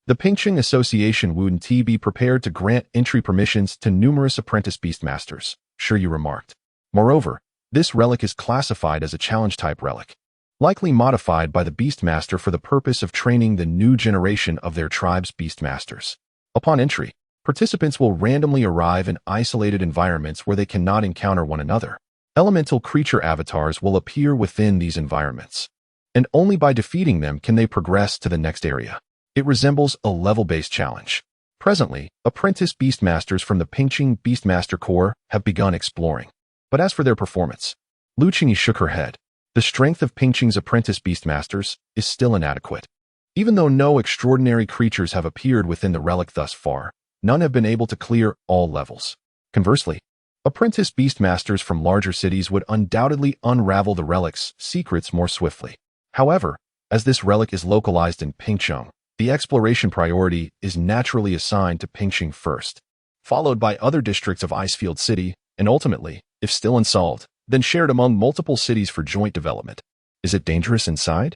the Pingqing Association wouldn't be prepared to grant entry permissions to numerous apprentice Beastmasters, Shi Yu remarked. Moreover, this relic is classified as a challenge-type relic, likely modified by the Beastmaster for the purpose of training the new generation of their tribe's Beastmasters. Upon entry, participants will randomly arrive in isolated environments where they cannot encounter one another. Elemental creature avatars will appear within these environments, and only by defeating them can they progress to the next area. It resembles a level-based challenge. Presently, apprentice Beastmasters from the Pingqing Beastmaster Corps have begun exploring. But as for their performance, Lu Qingyi shook her head. The strength of Pingqing's apprentice Beastmasters is still inadequate. Even though no extraordinary creatures have appeared within the relic thus far, none have been able to clear all levels. Conversely, apprentice Beastmasters from larger cities would undoubtedly unravel the relic's secrets more swiftly. However, as this relic is localized in Pingqing, the exploration priority is naturally assigned to Pingqing first, followed by other districts of Icefield City, and ultimately, if still unsolved, then shared among multiple cities for joint development. Is it dangerous inside?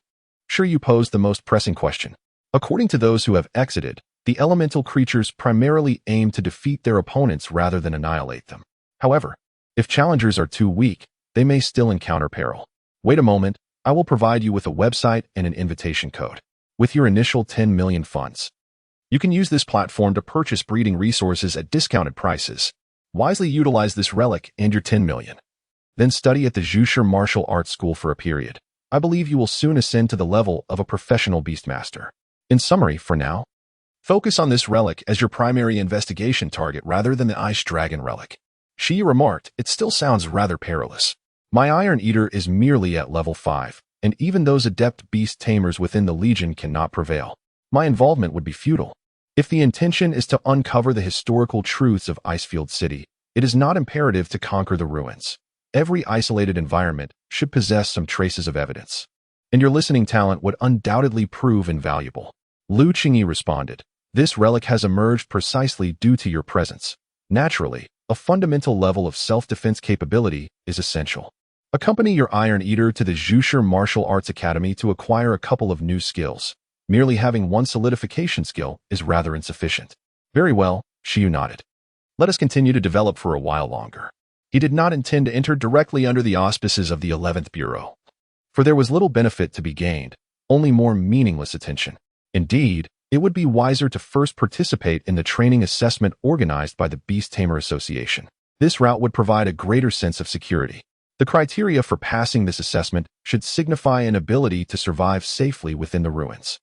Shi Yu posed the most pressing question. According to those who have exited, the elemental creatures primarily aim to defeat their opponents rather than annihilate them. However, if challengers are too weak, they may still encounter peril. Wait a moment, I will provide you with a website and an invitation code. With your initial 10 million funds, you can use this platform to purchase breeding resources at discounted prices. Wisely utilize this relic and your 10 million. Then study at the Zhushi Martial Arts School for a period. I believe you will soon ascend to the level of a professional Beastmaster. In summary, for now, focus on this relic as your primary investigation target rather than the Ice Dragon relic. Shi Yu remarked, it still sounds rather perilous. My Iron Eater is merely at level 5, and even those adept beast tamers within the Legion cannot prevail. My involvement would be futile. If the intention is to uncover the historical truths of Icefield City, it is not imperative to conquer the ruins. Every isolated environment should possess some traces of evidence, and your listening talent would undoubtedly prove invaluable. Lu Qingyi responded, "This relic has emerged precisely due to your presence. Naturally, a fundamental level of self-defense capability is essential. Accompany your Iron Eater to the Zhushi Martial Arts Academy to acquire a couple of new skills. Merely having one solidification skill is rather insufficient." "Very well," Shi Yu nodded. "Let us continue to develop for a while longer." He did not intend to enter directly under the auspices of the 11th Bureau, for there was little benefit to be gained, only more meaningless attention. Indeed, it would be wiser to first participate in the training assessment organized by the Beast Tamer Association. This route would provide a greater sense of security. The criteria for passing this assessment should signify an ability to survive safely within the ruins.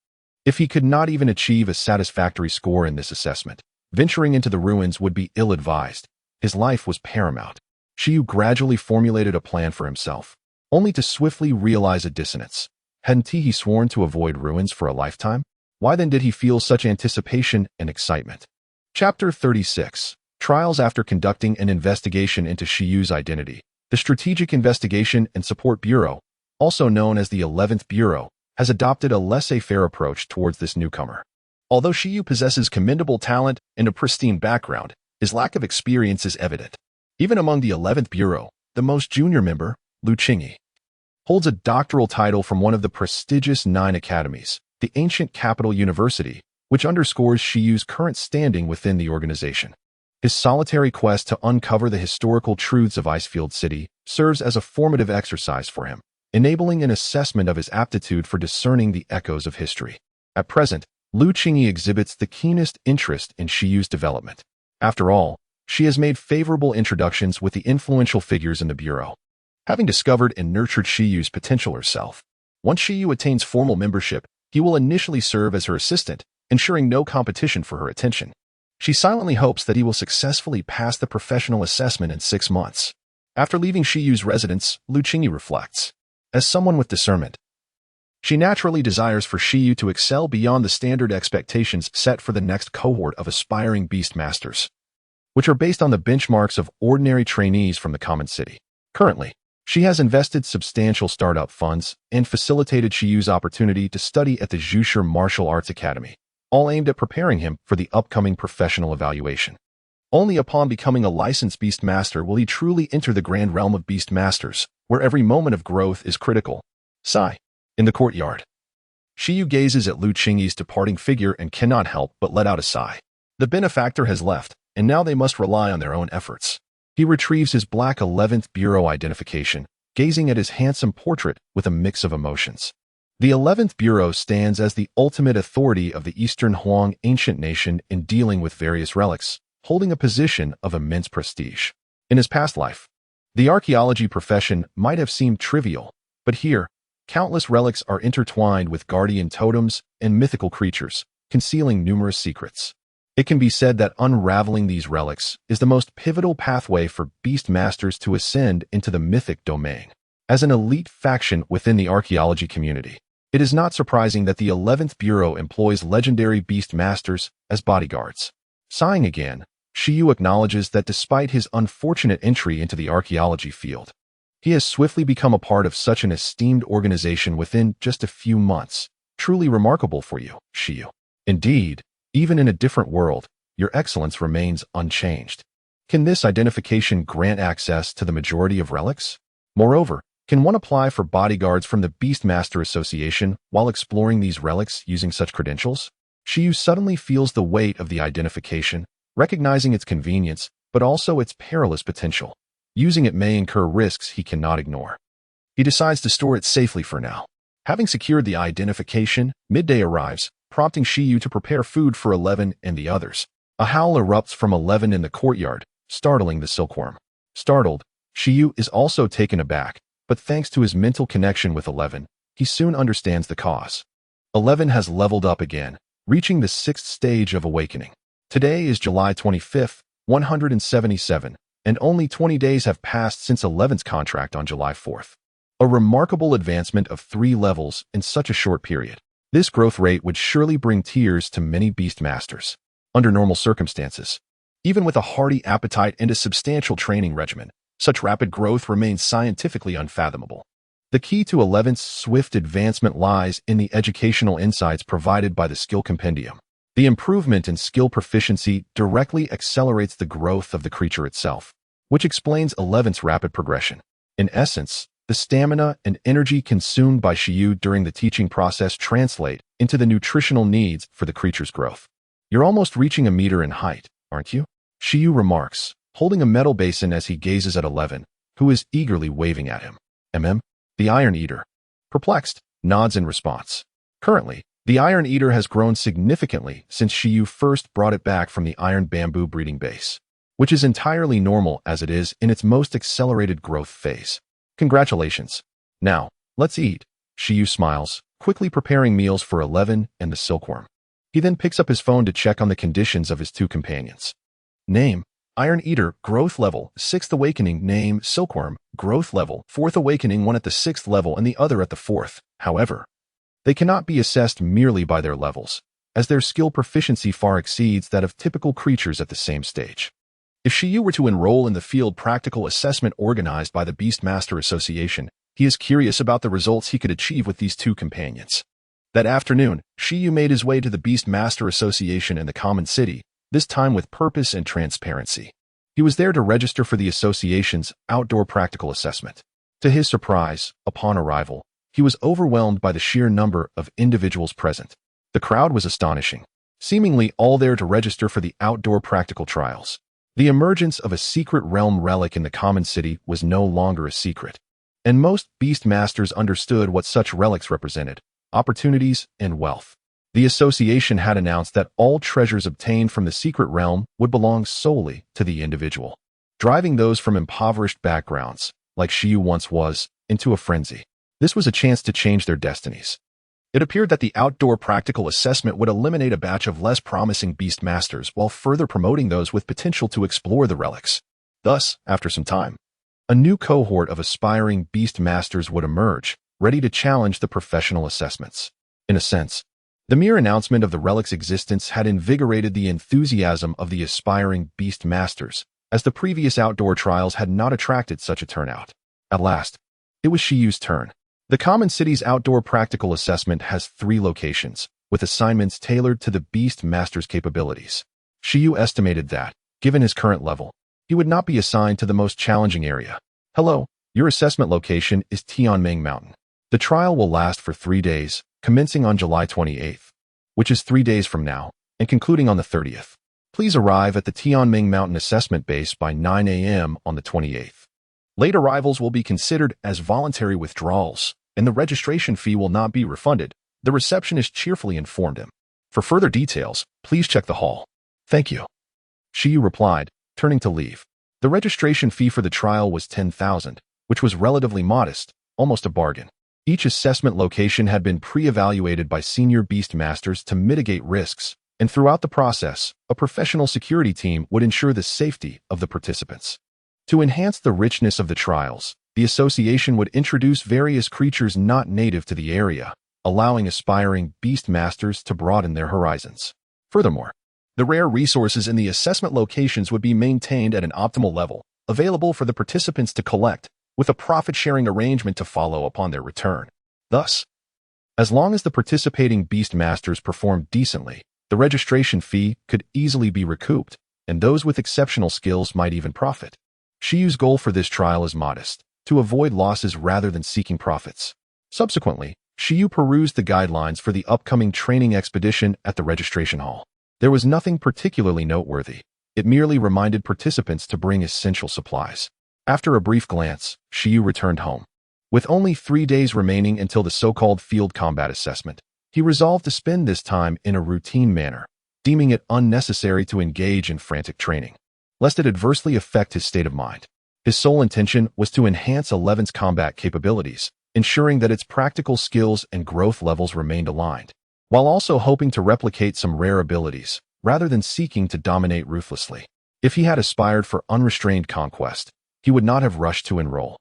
If he could not even achieve a satisfactory score in this assessment, venturing into the ruins would be ill-advised. His life was paramount. Shi Yu gradually formulated a plan for himself, only to swiftly realize a dissonance. Hadn't he sworn to avoid ruins for a lifetime? Why then did he feel such anticipation and excitement? Chapter 36. Trials. After conducting an investigation into Shi Yu's identity, the Strategic Investigation and Support Bureau, also known as the 11th Bureau, has adopted a laissez-faire approach towards this newcomer. Although Shi Yu possesses commendable talent and a pristine background, his lack of experience is evident. Even among the 11th Bureau, the most junior member, Lu Qingyi, holds a doctoral title from one of the prestigious 9 academies, the ancient capital university, which underscores Shi Yu's current standing within the organization. His solitary quest to uncover the historical truths of Icefield City serves as a formative exercise for him, enabling an assessment of his aptitude for discerning the echoes of history. At present, Lu Qingyi exhibits the keenest interest in Shi Yu's development. After all, she has made favorable introductions with the influential figures in the Bureau, having discovered and nurtured Shi Yu's potential herself. Once Shi Yu attains formal membership, he will initially serve as her assistant, ensuring no competition for her attention. She silently hopes that he will successfully pass the professional assessment in 6 months. After leaving Shi Yu's residence, Lu Qingyi reflects. As someone with discernment, she naturally desires for Shi Yu to excel beyond the standard expectations set for the next cohort of aspiring beast masters, which are based on the benchmarks of ordinary trainees from the common city. Currently, she has invested substantial startup funds and facilitated Shi Yu's opportunity to study at the Zhushi Martial Arts Academy, all aimed at preparing him for the upcoming professional evaluation. Only upon becoming a licensed beast master will he truly enter the grand realm of beast masters, where every moment of growth is critical. Sigh. In the courtyard, Shi Yu gazes at Lu Qingyi's departing figure and cannot help but let out a sigh. The benefactor has left, and now they must rely on their own efforts. He retrieves his black 11th Bureau identification, gazing at his handsome portrait with a mix of emotions. The 11th Bureau stands as the ultimate authority of the Eastern Huang ancient nation in dealing with various relics, holding a position of immense prestige. In his past life, the archaeology profession might have seemed trivial, but here, countless relics are intertwined with guardian totems and mythical creatures, concealing numerous secrets. It can be said that unraveling these relics is the most pivotal pathway for beast masters to ascend into the mythic domain. As an elite faction within the archaeology community, it is not surprising that the 11th Bureau employs legendary beast masters as bodyguards. Sighing again, Shi Yu acknowledges that despite his unfortunate entry into the archaeology field, he has swiftly become a part of such an esteemed organization within just a few months. Truly remarkable for you, Shi Yu. Indeed, even in a different world, your excellence remains unchanged. Can this identification grant access to the majority of relics? Moreover, can one apply for bodyguards from the Beastmaster Association while exploring these relics using such credentials? Shi Yu suddenly feels the weight of the identification, recognizing its convenience, but also its perilous potential. Using it may incur risks he cannot ignore. He decides to store it safely for now. Having secured the identification, midday arrives, prompting Shi Yu to prepare food for 11 and the others. A howl erupts from 11 in the courtyard, startling the silkworm. Startled, Shi Yu is also taken aback, but thanks to his mental connection with 11, he soon understands the cause. 11 has leveled up again, reaching the 6th stage of awakening. Today is July 25th, 177, and only 20 days have passed since 11's contract on July 4th. a remarkable advancement of 3 levels in such a short period. This growth rate would surely bring tears to many beast masters. Under normal circumstances, even with a hearty appetite and a substantial training regimen, such rapid growth remains scientifically unfathomable. The key to 11th's swift advancement lies in the educational insights provided by the skill compendium. The improvement in skill proficiency directly accelerates the growth of the creature itself, which explains 11th's rapid progression. In essence, the stamina and energy consumed by Shi Yu during the teaching process translate into the nutritional needs for the creature's growth. You're almost reaching a meter in height, aren't you? Shi Yu remarks, holding a metal basin as he gazes at 11, who is eagerly waving at him. The Iron Eater, perplexed, nods in response. Currently, the Iron Eater has grown significantly since Shi Yu first brought it back from the iron bamboo breeding base, which is entirely normal as it is in its most accelerated growth phase. Congratulations. Now, let's eat. Shi Yu smiles, quickly preparing meals for 11 and the silkworm. He then picks up his phone to check on the conditions of his 2 companions. Name: Iron Eater, growth level, 6th awakening. Name: Silkworm, growth level, 4th awakening, one at the 6th level and the other at the 4th. However, they cannot be assessed merely by their levels, as their skill proficiency far exceeds that of typical creatures at the same stage. If Shi Yu were to enroll in the field practical assessment organized by the Beastmaster Association, he is curious about the results he could achieve with these 2 companions. That afternoon, Shi Yu made his way to the Beastmaster Association in the common city, this time with purpose and transparency. He was there to register for the association's outdoor practical assessment. To his surprise, upon arrival, he was overwhelmed by the sheer number of individuals present. The crowd was astonishing, seemingly all there to register for the outdoor practical trials. The emergence of a secret realm relic in the common city was no longer a secret, and most beast masters understood what such relics represented: opportunities and wealth. The association had announced that all treasures obtained from the secret realm would belong solely to the individual, driving those from impoverished backgrounds, like Shi Yu once was, into a frenzy. This was a chance to change their destinies. It appeared that the outdoor practical assessment would eliminate a batch of less promising beast masters while further promoting those with potential to explore the relics. Thus, after some time, a new cohort of aspiring beast masters would emerge, ready to challenge the professional assessments. In a sense, the mere announcement of the relic's existence had invigorated the enthusiasm of the aspiring beast masters, as the previous outdoor trials had not attracted such a turnout. At last, it was Shi Yu's turn. The common city's outdoor practical assessment has 3 locations, with assignments tailored to the beast master's capabilities. Shi Yu estimated that, given his current level, he would not be assigned to the most challenging area. Hello, your assessment location is Taming Mountain. The trial will last for 3 days, commencing on July 28th, which is 3 days from now, and concluding on the 30th. Please arrive at the Taming Mountain assessment base by 9 a.m. on the 28th. Late arrivals will be considered as voluntary withdrawals, and the registration fee will not be refunded, the receptionist cheerfully informed him. For further details, please check the hall. Thank you. Shi Yu replied, turning to leave. The registration fee for the trial was 10,000, which was relatively modest, almost a bargain. Each assessment location had been pre-evaluated by senior beast masters to mitigate risks, and throughout the process, a professional security team would ensure the safety of the participants. To enhance the richness of the trials, the association would introduce various creatures not native to the area, allowing aspiring beast masters to broaden their horizons. Furthermore, the rare resources in the assessment locations would be maintained at an optimal level, available for the participants to collect, with a profit-sharing arrangement to follow upon their return. Thus, as long as the participating beast masters performed decently, the registration fee could easily be recouped, and those with exceptional skills might even profit. Shi Yu's goal for this trial is modest, to avoid losses rather than seeking profits. Subsequently, Shi Yu perused the guidelines for the upcoming training expedition at the registration hall. There was nothing particularly noteworthy. It merely reminded participants to bring essential supplies. After a brief glance, Shi Yu returned home. With only 3 days remaining until the so-called field combat assessment, he resolved to spend this time in a routine manner, deeming it unnecessary to engage in frantic training, lest it adversely affect his state of mind. His sole intention was to enhance 11's combat capabilities, ensuring that its practical skills and growth levels remained aligned, while also hoping to replicate some rare abilities, rather than seeking to dominate ruthlessly. If he had aspired for unrestrained conquest, he would not have rushed to enroll.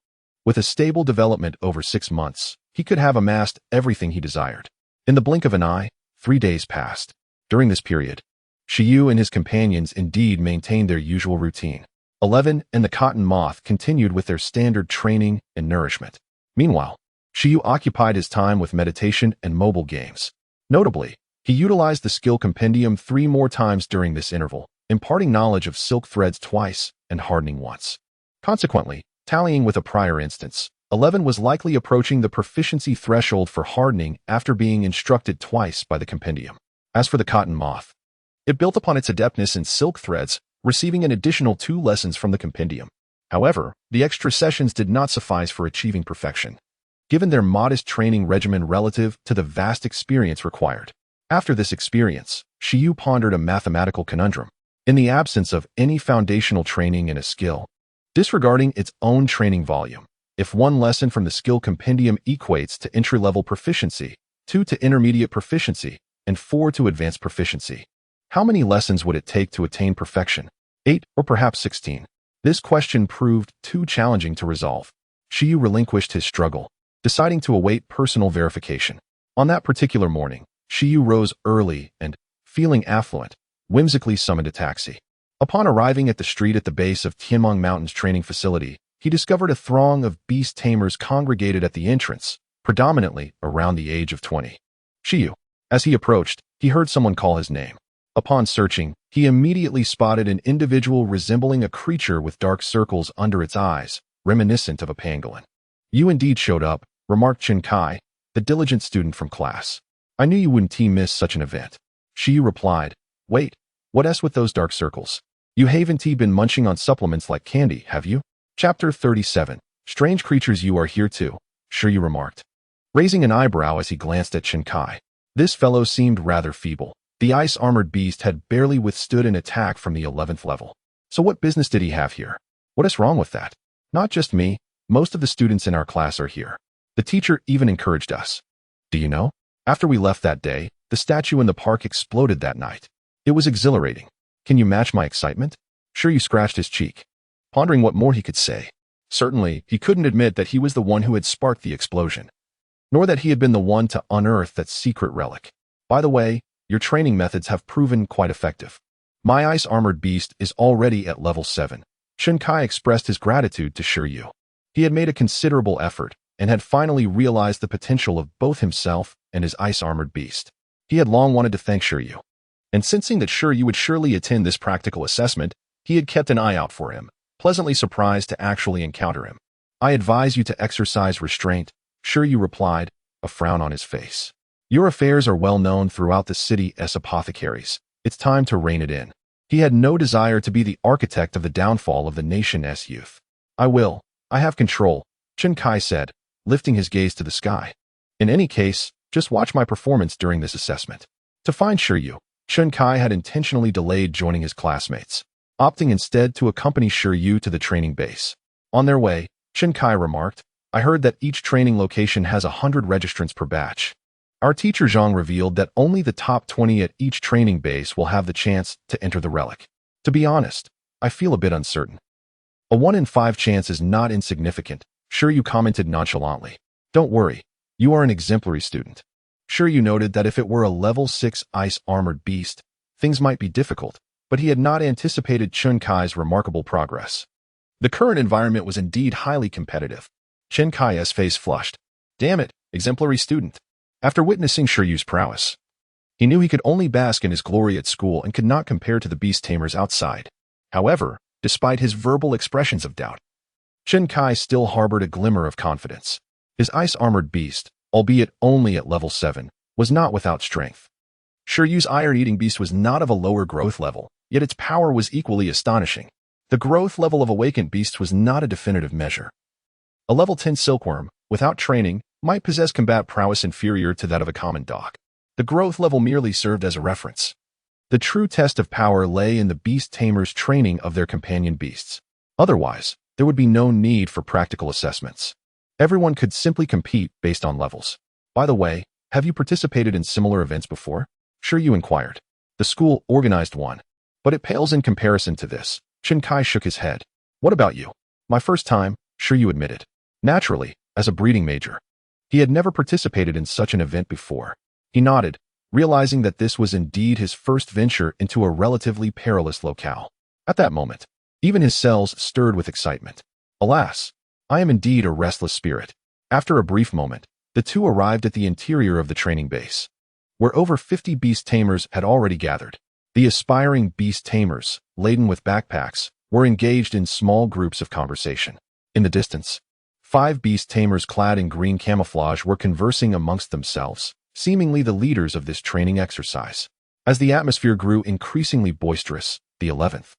With a stable development over 6 months, he could have amassed everything he desired. In the blink of an eye, 3 days passed. During this period, Shi Yu and his companions indeed maintained their usual routine. 11 and the cotton moth continued with their standard training and nourishment. Meanwhile, Shi Yu occupied his time with meditation and mobile games. Notably, he utilized the skill compendium 3 more times during this interval, imparting knowledge of silk threads twice and hardening once. Consequently, tallying with a prior instance, 11 was likely approaching the proficiency threshold for hardening after being instructed twice by the compendium. As for the cotton moth, it built upon its adeptness in silk threads, receiving an additional 2 lessons from the compendium. However, the extra sessions did not suffice for achieving perfection, given their modest training regimen relative to the vast experience required. After this experience, Shi Yu pondered a mathematical conundrum. In the absence of any foundational training in a skill, disregarding its own training volume, if 1 lesson from the skill compendium equates to entry-level proficiency, 2 to intermediate proficiency, and 4 to advanced proficiency, how many lessons would it take to attain perfection? 8 or perhaps 16? This question proved too challenging to resolve. Shi Yu relinquished his struggle, deciding to await personal verification. On that particular morning, Shi Yu rose early and, feeling affluent, whimsically summoned a taxi. Upon arriving at the street at the base of Tianmeng Mountain's training facility, he discovered a throng of beast tamers congregated at the entrance, predominantly around the age of 20. Shi Yu. As he approached, he heard someone call his name. Upon searching, he immediately spotted an individual resembling a creature with dark circles under its eyes, reminiscent of a pangolin. You indeed showed up, remarked Chen Kai, the diligent student from class. I knew you wouldn't miss such an event. Shi Yu replied, Wait, what else with those dark circles? You haven't been munching on supplements like candy, have you? Chapter 37. Strange creatures you are here too, Shi Yu remarked, raising an eyebrow as he glanced at Chen Kai. This fellow seemed rather feeble. The ice-armored beast had barely withstood an attack from the 11th level. So what business did he have here? What is wrong with that? Not just me, most of the students in our class are here. The teacher even encouraged us. Do you know? After we left that day, the statue in the park exploded that night. It was exhilarating. Can you match my excitement? Shi Yu scratched his cheek, pondering what more he could say. Certainly, he couldn't admit that he was the one who had sparked the explosion, nor that he had been the one to unearth that secret relic. By the way, your training methods have proven quite effective. My ice-armored beast is already at level 7. Chen Kai expressed his gratitude to Shi Yu. He had made a considerable effort and had finally realized the potential of both himself and his ice-armored beast. He had long wanted to thank Shi Yu, and sensing that Shi Yu would surely attend this practical assessment, he had kept an eye out for him, pleasantly surprised to actually encounter him. I advise you to exercise restraint, Shi Yu replied, a frown on his face. Your affairs are well known throughout the city as apothecaries. It's time to rein it in. He had no desire to be the architect of the downfall of the nation's youth. I have control, Chen Kai said, lifting his gaze to the sky. In any case, just watch my performance during this assessment. To find Shi Yu, Chen Kai had intentionally delayed joining his classmates, opting instead to accompany Shi Yu to the training base. On their way, Chen Kai remarked, I heard that each training location has 100 registrants per batch. Our teacher Zhang revealed that only the top 20 at each training base will have the chance to enter the relic. To be honest, I feel a bit uncertain. A 1 in 5 chance is not insignificant, Shi Yu commented nonchalantly. Don't worry, you are an exemplary student. Shi Yu noted that if it were a level 6 ice-armored beast, things might be difficult, but he had not anticipated Chen Kai's remarkable progress. The current environment was indeed highly competitive. Chen Kai's face flushed. Damn it, exemplary student. After witnessing Shi Yu's prowess, he knew he could only bask in his glory at school and could not compare to the beast tamers outside. However, despite his verbal expressions of doubt, Chen Kai still harbored a glimmer of confidence. His ice-armored beast, albeit only at level 7, was not without strength. Shi Yu's iron-eating beast was not of a lower growth level, yet its power was equally astonishing. The growth level of awakened beasts was not a definitive measure. A level 10 silkworm, without training, might possess combat prowess inferior to that of a common dog. The growth level merely served as a reference. The true test of power lay in the beast tamers' training of their companion beasts. Otherwise, there would be no need for practical assessments. Everyone could simply compete based on levels. By the way, have you participated in similar events before? Shi Yu inquired. The school organized one, but it pales in comparison to this. Chen Kai shook his head. What about you? My first time, Shi Yu admitted. Naturally, as a breeding major, he had never participated in such an event before. He nodded, realizing that this was indeed his first venture into a relatively perilous locale. At that moment, even his cells stirred with excitement. Alas, I am indeed a restless spirit. After a brief moment, the two arrived at the interior of the training base, where over 50 beast tamers had already gathered. The aspiring beast tamers, laden with backpacks, were engaged in small groups of conversation. In the distance, 5 beast tamers clad in green camouflage were conversing amongst themselves, seemingly the leaders of this training exercise. As the atmosphere grew increasingly boisterous, the 11th,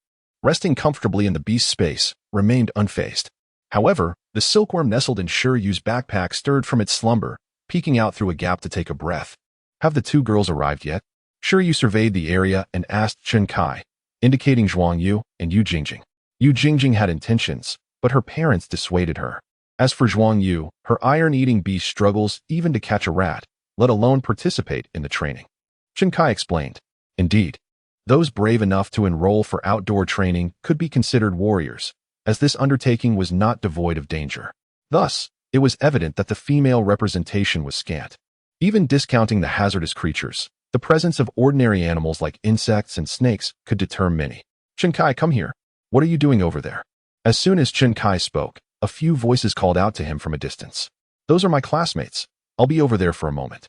resting comfortably in the beast space, remained unfazed. However, the silkworm nestled in Shi Yu's backpack stirred from its slumber, peeking out through a gap to take a breath. Have the two girls arrived yet? Shi Yu surveyed the area and asked Chen Kai, indicating Zhuang Yu and Yu Jingjing. Yu Jingjing had intentions, but her parents dissuaded her. As for Zhuang Yu, her iron-eating beast struggles even to catch a rat, let alone participate in the training. Chen Kai explained. Indeed, those brave enough to enroll for outdoor training could be considered warriors, as this undertaking was not devoid of danger. Thus, it was evident that the female representation was scant. Even discounting the hazardous creatures, the presence of ordinary animals like insects and snakes could deter many. Chen Kai, come here. What are you doing over there? As soon as Chen Kai spoke, a few voices called out to him from a distance. Those are my classmates. I'll be over there for a moment.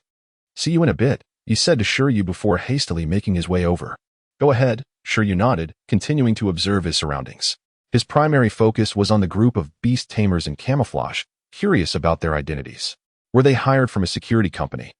See you in a bit, he said to Shi Yu before hastily making his way over. Go ahead, Shi Yu nodded, continuing to observe his surroundings. His primary focus was on the group of beast tamers in camouflage, curious about their identities. Were they hired from a security company?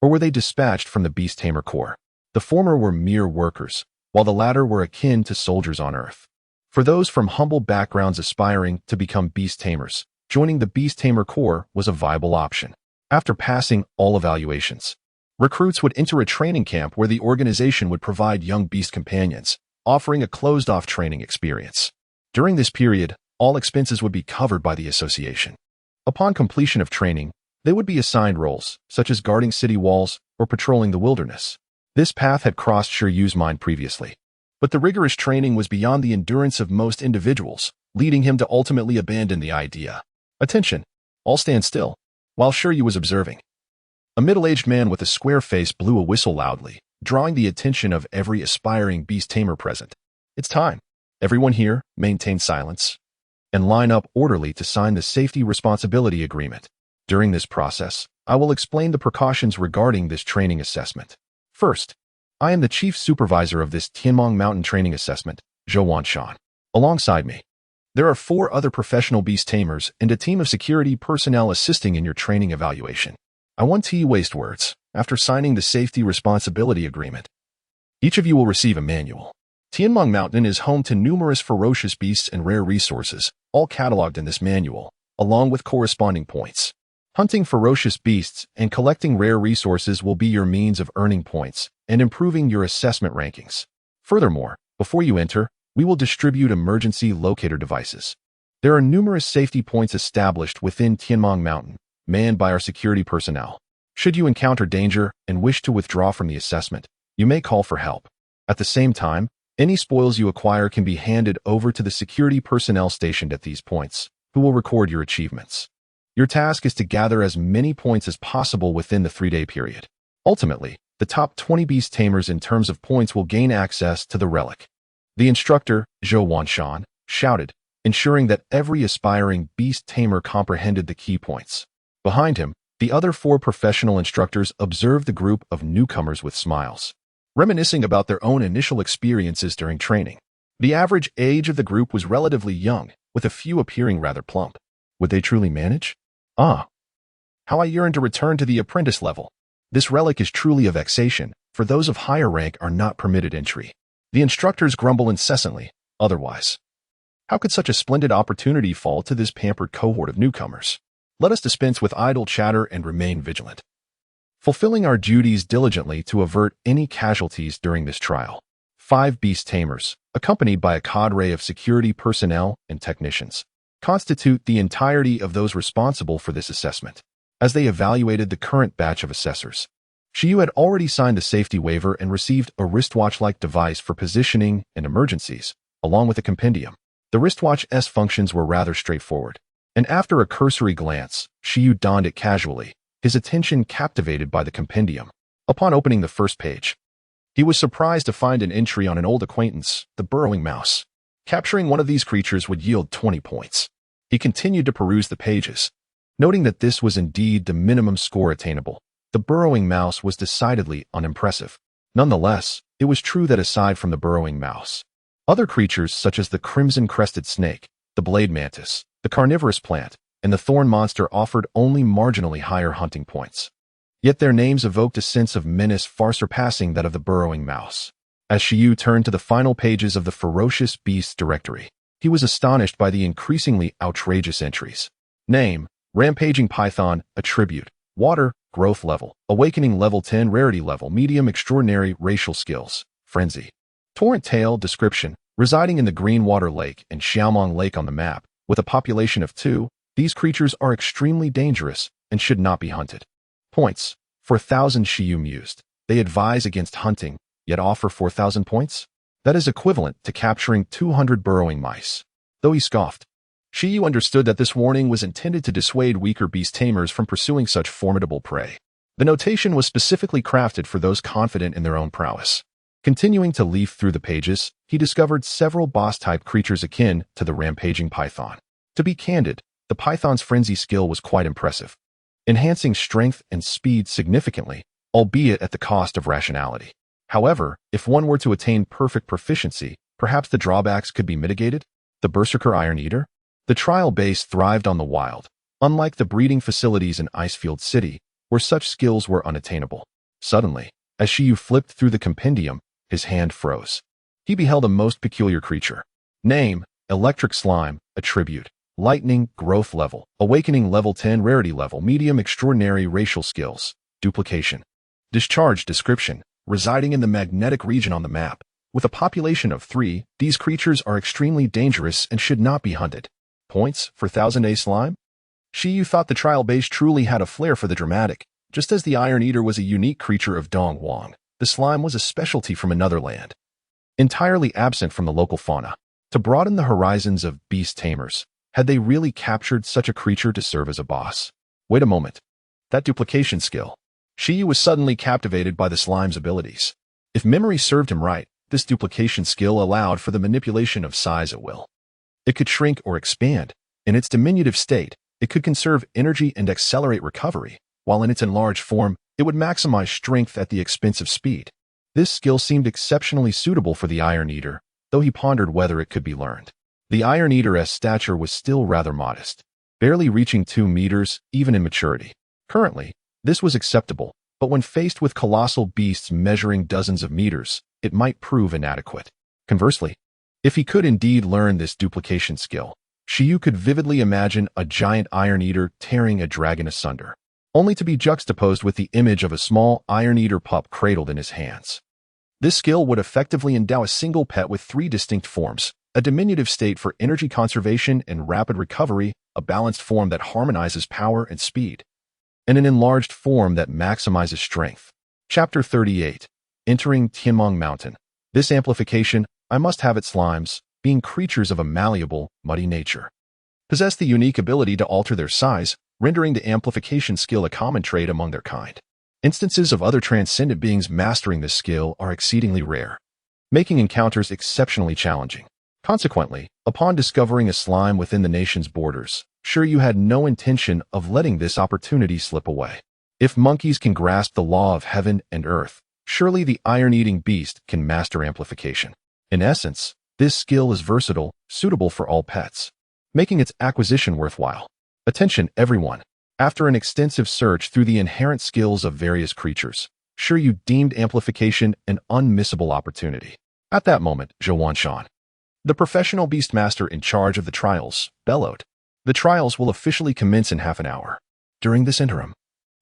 Or were they dispatched from the Beast Tamer Corps? The former were mere workers, while the latter were akin to soldiers on Earth. For those from humble backgrounds aspiring to become beast tamers, joining the Beast Tamer Corps was a viable option. After passing all evaluations, recruits would enter a training camp where the organization would provide young beast companions, offering a closed-off training experience. During this period, all expenses would be covered by the association. Upon completion of training, they would be assigned roles, such as guarding city walls or patrolling the wilderness. This path had crossed Shi Yu's mind previously, but the rigorous training was beyond the endurance of most individuals, leading him to ultimately abandon the idea. Attention! All stand still. While Shi Yu was observing, a middle-aged man with a square face blew a whistle loudly, drawing the attention of every aspiring beast tamer present. It's time. Everyone here, maintain silence, and line up orderly to sign the Safety Responsibility Agreement. During this process, I will explain the precautions regarding this training assessment. First, I am the Chief Supervisor of this Tianmong Mountain Training Assessment, Zhou Wanshan. Alongside me, there are 4 other professional beast tamers and a team of security personnel assisting in your training evaluation. I want to waste words. After signing the Safety Responsibility Agreement, each of you will receive a manual. Tianmong Mountain is home to numerous ferocious beasts and rare resources, all cataloged in this manual, along with corresponding points. Hunting ferocious beasts and collecting rare resources will be your means of earning points and improving your assessment rankings. Furthermore, before you enter, we will distribute emergency locator devices. There are numerous safety points established within Tianmong Mountain, manned by our security personnel. Should you encounter danger and wish to withdraw from the assessment, you may call for help. At the same time, any spoils you acquire can be handed over to the security personnel stationed at these points, who will record your achievements. Your task is to gather as many points as possible within the 3-day period. Ultimately, the top 20 beast tamers in terms of points will gain access to the relic. The instructor, Zhou Wanshan, shouted, ensuring that every aspiring beast tamer comprehended the key points. Behind him, the other 4 professional instructors observed the group of newcomers with smiles, reminiscing about their own initial experiences during training. The average age of the group was relatively young, with a few appearing rather plump. Would they truly manage? Ah, how I yearn to return to the apprentice level. This relic is truly a vexation, for those of higher rank are not permitted entry. The instructors grumble incessantly, otherwise. How could such a splendid opportunity fall to this pampered cohort of newcomers? Let us dispense with idle chatter and remain vigilant, fulfilling our duties diligently to avert any casualties during this trial. 5 beast tamers, accompanied by a cadre of security personnel and technicians, constitute the entirety of those responsible for this assessment. As they evaluated the current batch of assessors, Shi Yu had already signed the safety waiver and received a wristwatch-like device for positioning and emergencies, along with a compendium. The wristwatch's functions were rather straightforward. and after a cursory glance, Shi Yu donned it casually, his attention captivated by the compendium. Upon opening the first page, he was surprised to find an entry on an old acquaintance, the burrowing mouse. Capturing one of these creatures would yield 20 points. He continued to peruse the pages, noting that this was indeed the minimum score attainable. The burrowing mouse was decidedly unimpressive. Nonetheless, it was true that aside from the burrowing mouse, other creatures such as the crimson-crested snake, the blade mantis, the carnivorous plant, and the thorn monster offered only marginally higher hunting points. Yet their names evoked a sense of menace far surpassing that of the burrowing mouse. As Shi Yu turned to the final pages of the ferocious beasts directory, he was astonished by the increasingly outrageous entries. Name: Rampaging Python, Attribute, Water, Growth Level, Awakening Level 10, Rarity Level, Medium, Extraordinary, Racial Skills, Frenzy. Torrent Tail description: residing in the Greenwater Lake and Xiaomong Lake on the map, with a population of 2, these creatures are extremely dangerous and should not be hunted. Points: 4,000. Shi Yu mused. They advise against hunting, yet offer 4,000 points? That is equivalent to capturing 200 burrowing mice. Though he scoffed, Shi Yu understood that this warning was intended to dissuade weaker beast tamers from pursuing such formidable prey. The notation was specifically crafted for those confident in their own prowess. Continuing to leaf through the pages, he discovered several boss-type creatures akin to the rampaging python. To be candid, the python's frenzy skill was quite impressive, enhancing strength and speed significantly, albeit at the cost of rationality. However, if one were to attain perfect proficiency, perhaps the drawbacks could be mitigated. The Berserker Iron Eater? The trial base thrived on the wild, unlike the breeding facilities in Icefield City, where such skills were unattainable. Suddenly, as Shi Yu flipped through the compendium, his hand froze. He beheld a most peculiar creature. Name: Electric Slime, Attribute, Lightning, Growth Level, Awakening Level 10, Rarity Level, Medium, Extraordinary, Racial Skills, Duplication. Discharge description: residing in the magnetic region on the map, with a population of 3, these creatures are extremely dangerous and should not be hunted. Points: 4,000. A slime? Shi Yu thought the trial base truly had a flair for the dramatic. Just as the Iron Eater was a unique creature of Donghuang, the slime was a specialty from another land, entirely absent from the local fauna. To broaden the horizons of beast tamers, had they really captured such a creature to serve as a boss? Wait a moment. That duplication skill. Shi Yu was suddenly captivated by the slime's abilities. If memory served him right, this duplication skill allowed for the manipulation of size at will. It could shrink or expand. In its diminutive state, it could conserve energy and accelerate recovery, while in its enlarged form, it would maximize strength at the expense of speed. This skill seemed exceptionally suitable for the Iron Eater, though he pondered whether it could be learned. The Iron Eater's stature was still rather modest, barely reaching 2 meters, even in maturity. Currently, this was acceptable, but when faced with colossal beasts measuring dozens of meters, it might prove inadequate. Conversely, if he could indeed learn this duplication skill, Shi Yu could vividly imagine a giant Iron Eater tearing a dragon asunder, only to be juxtaposed with the image of a small Iron Eater pup cradled in his hands. This skill would effectively endow a single pet with 3 distinct forms: a diminutive state for energy conservation and rapid recovery, a balanced form that harmonizes power and speed, and an enlarged form that maximizes strength. Chapter 38. Entering Tianmong Mountain. This amplification, I must have it slimes, being creatures of a malleable, muddy nature, possess the unique ability to alter their size, rendering the amplification skill a common trait among their kind. Instances of other transcendent beings mastering this skill are exceedingly rare, making encounters exceptionally challenging. Consequently, upon discovering a slime within the nation's borders, Shi Yu had no intention of letting this opportunity slip away. If monkeys can grasp the law of heaven and earth, surely the iron-eating beast can master amplification. In essence, this skill is versatile, suitable for all pets, making its acquisition worthwhile. Attention, everyone. After an extensive search through the inherent skills of various creatures, Shi Yu deemed amplification an unmissable opportunity. At that moment, Zhou Wanshan, the professional beastmaster in charge of the trials, bellowed. The trials will officially commence in half an hour. During this interim,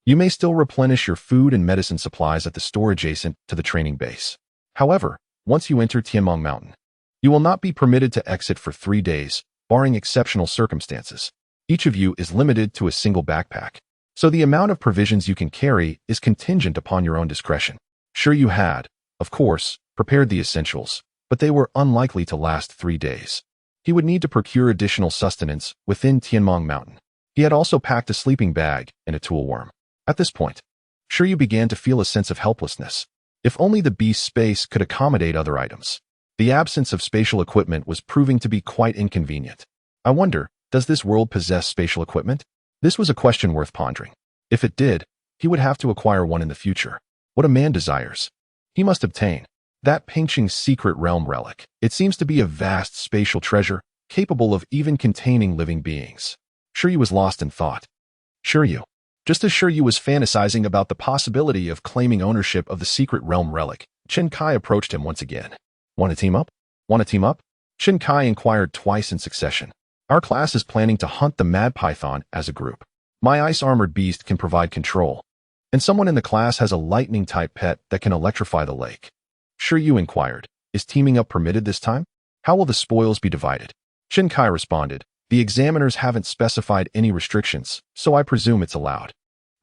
you may still replenish your food and medicine supplies at the store adjacent to the training base. However, once you enter Tianmong Mountain, you will not be permitted to exit for 3 days, barring exceptional circumstances. Each of you is limited to a single backpack, so the amount of provisions you can carry is contingent upon your own discretion. Shi Yu had, of course, prepared the essentials, but they were unlikely to last 3 days. He would need to procure additional sustenance within Tianmong Mountain. He had also packed a sleeping bag and a tool worm. At this point, Shi Yu began to feel a sense of helplessness. If only the beast space could accommodate other items. The absence of spatial equipment was proving to be quite inconvenient. I wonder, does this world possess spatial equipment? This was a question worth pondering. If it did, he would have to acquire one in the future. What a man desires, he must obtain. That Pingqing's secret realm relic. It seems to be a vast spatial treasure, capable of even containing living beings. Shi Yu was lost in thought. Shi Yu. Just as Shi Yu was fantasizing about the possibility of claiming ownership of the secret realm relic, Chen Kai approached him once again. Want to team up? Want to team up? Chen Kai inquired twice in succession. Our class is planning to hunt the Mad Python as a group. My ice-armored beast can provide control, and someone in the class has a lightning-type pet that can electrify the lake. Shi Yu inquired, is teaming up permitted this time? How will the spoils be divided? Chen Kai responded, the examiners haven't specified any restrictions, so I presume it's allowed.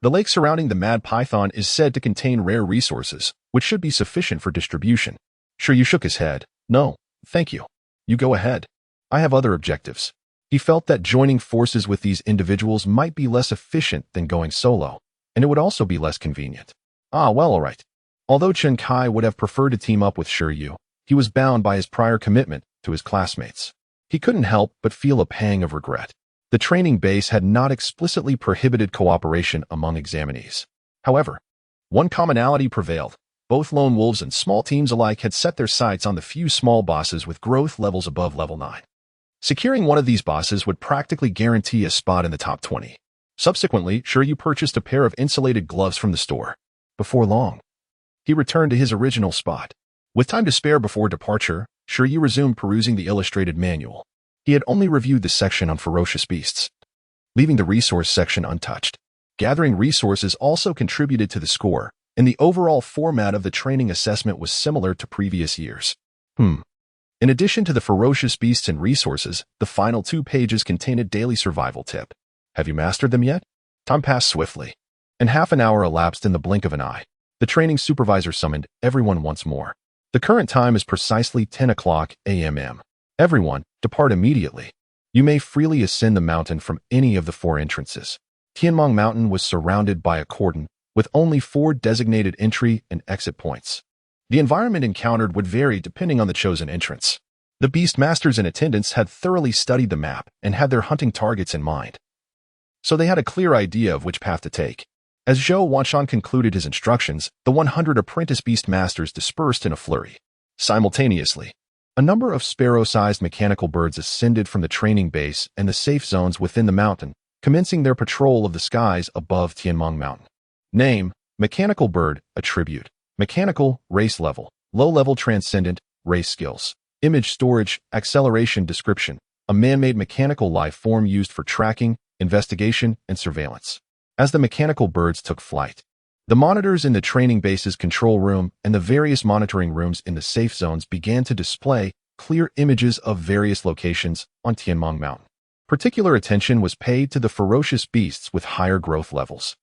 The lake surrounding the Mad Python is said to contain rare resources, which should be sufficient for distribution. Shi Yu shook his head. No, thank you. You go ahead. I have other objectives. He felt that joining forces with these individuals might be less efficient than going solo, and it would also be less convenient. Well, all right. Although Chen Kai would have preferred to team up with Shi Yu, he was bound by his prior commitment to his classmates. He couldn't help but feel a pang of regret. The training base had not explicitly prohibited cooperation among examinees. However, one commonality prevailed. Both lone wolves and small teams alike had set their sights on the few small bosses with growth levels above level 9. Securing one of these bosses would practically guarantee a spot in the top 20. Subsequently, Shi Yu purchased a pair of insulated gloves from the store. Before long, he returned to his original spot. With time to spare before departure, Shi Yu resumed perusing the illustrated manual. He had only reviewed the section on ferocious beasts, leaving the resource section untouched. Gathering resources also contributed to the score, and the overall format of the training assessment was similar to previous years. In addition to the ferocious beasts and resources, the final 2 pages contain a daily survival tip. Have you mastered them yet? Time passed swiftly, and half an hour elapsed in the blink of an eye. The training supervisor summoned everyone once more. The current time is precisely 10 o'clock a.m. Everyone, depart immediately. You may freely ascend the mountain from any of the 4 entrances. Tianmong Mountain was surrounded by a cordon, with only 4 designated entry and exit points. The environment encountered would vary depending on the chosen entrance. The beast masters in attendance had thoroughly studied the map and had their hunting targets in mind, so they had a clear idea of which path to take. As Zhou Wanshan concluded his instructions, the 100 apprentice beast masters dispersed in a flurry. Simultaneously, a number of sparrow-sized mechanical birds ascended from the training base and the safe zones within the mountain, commencing their patrol of the skies above Tianmong Mountain. Name: Mechanical Bird, Attribute. Mechanical, Race Level. Low-Level Transcendent, Race Skills. Image Storage, Acceleration Description. A man-made mechanical life form used for tracking, investigation, and surveillance. As the mechanical birds took flight, the monitors in the training base's control room and the various monitoring rooms in the safe zones began to display clear images of various locations on Tianmong Mountain. Particular attention was paid to the ferocious beasts with higher growth levels.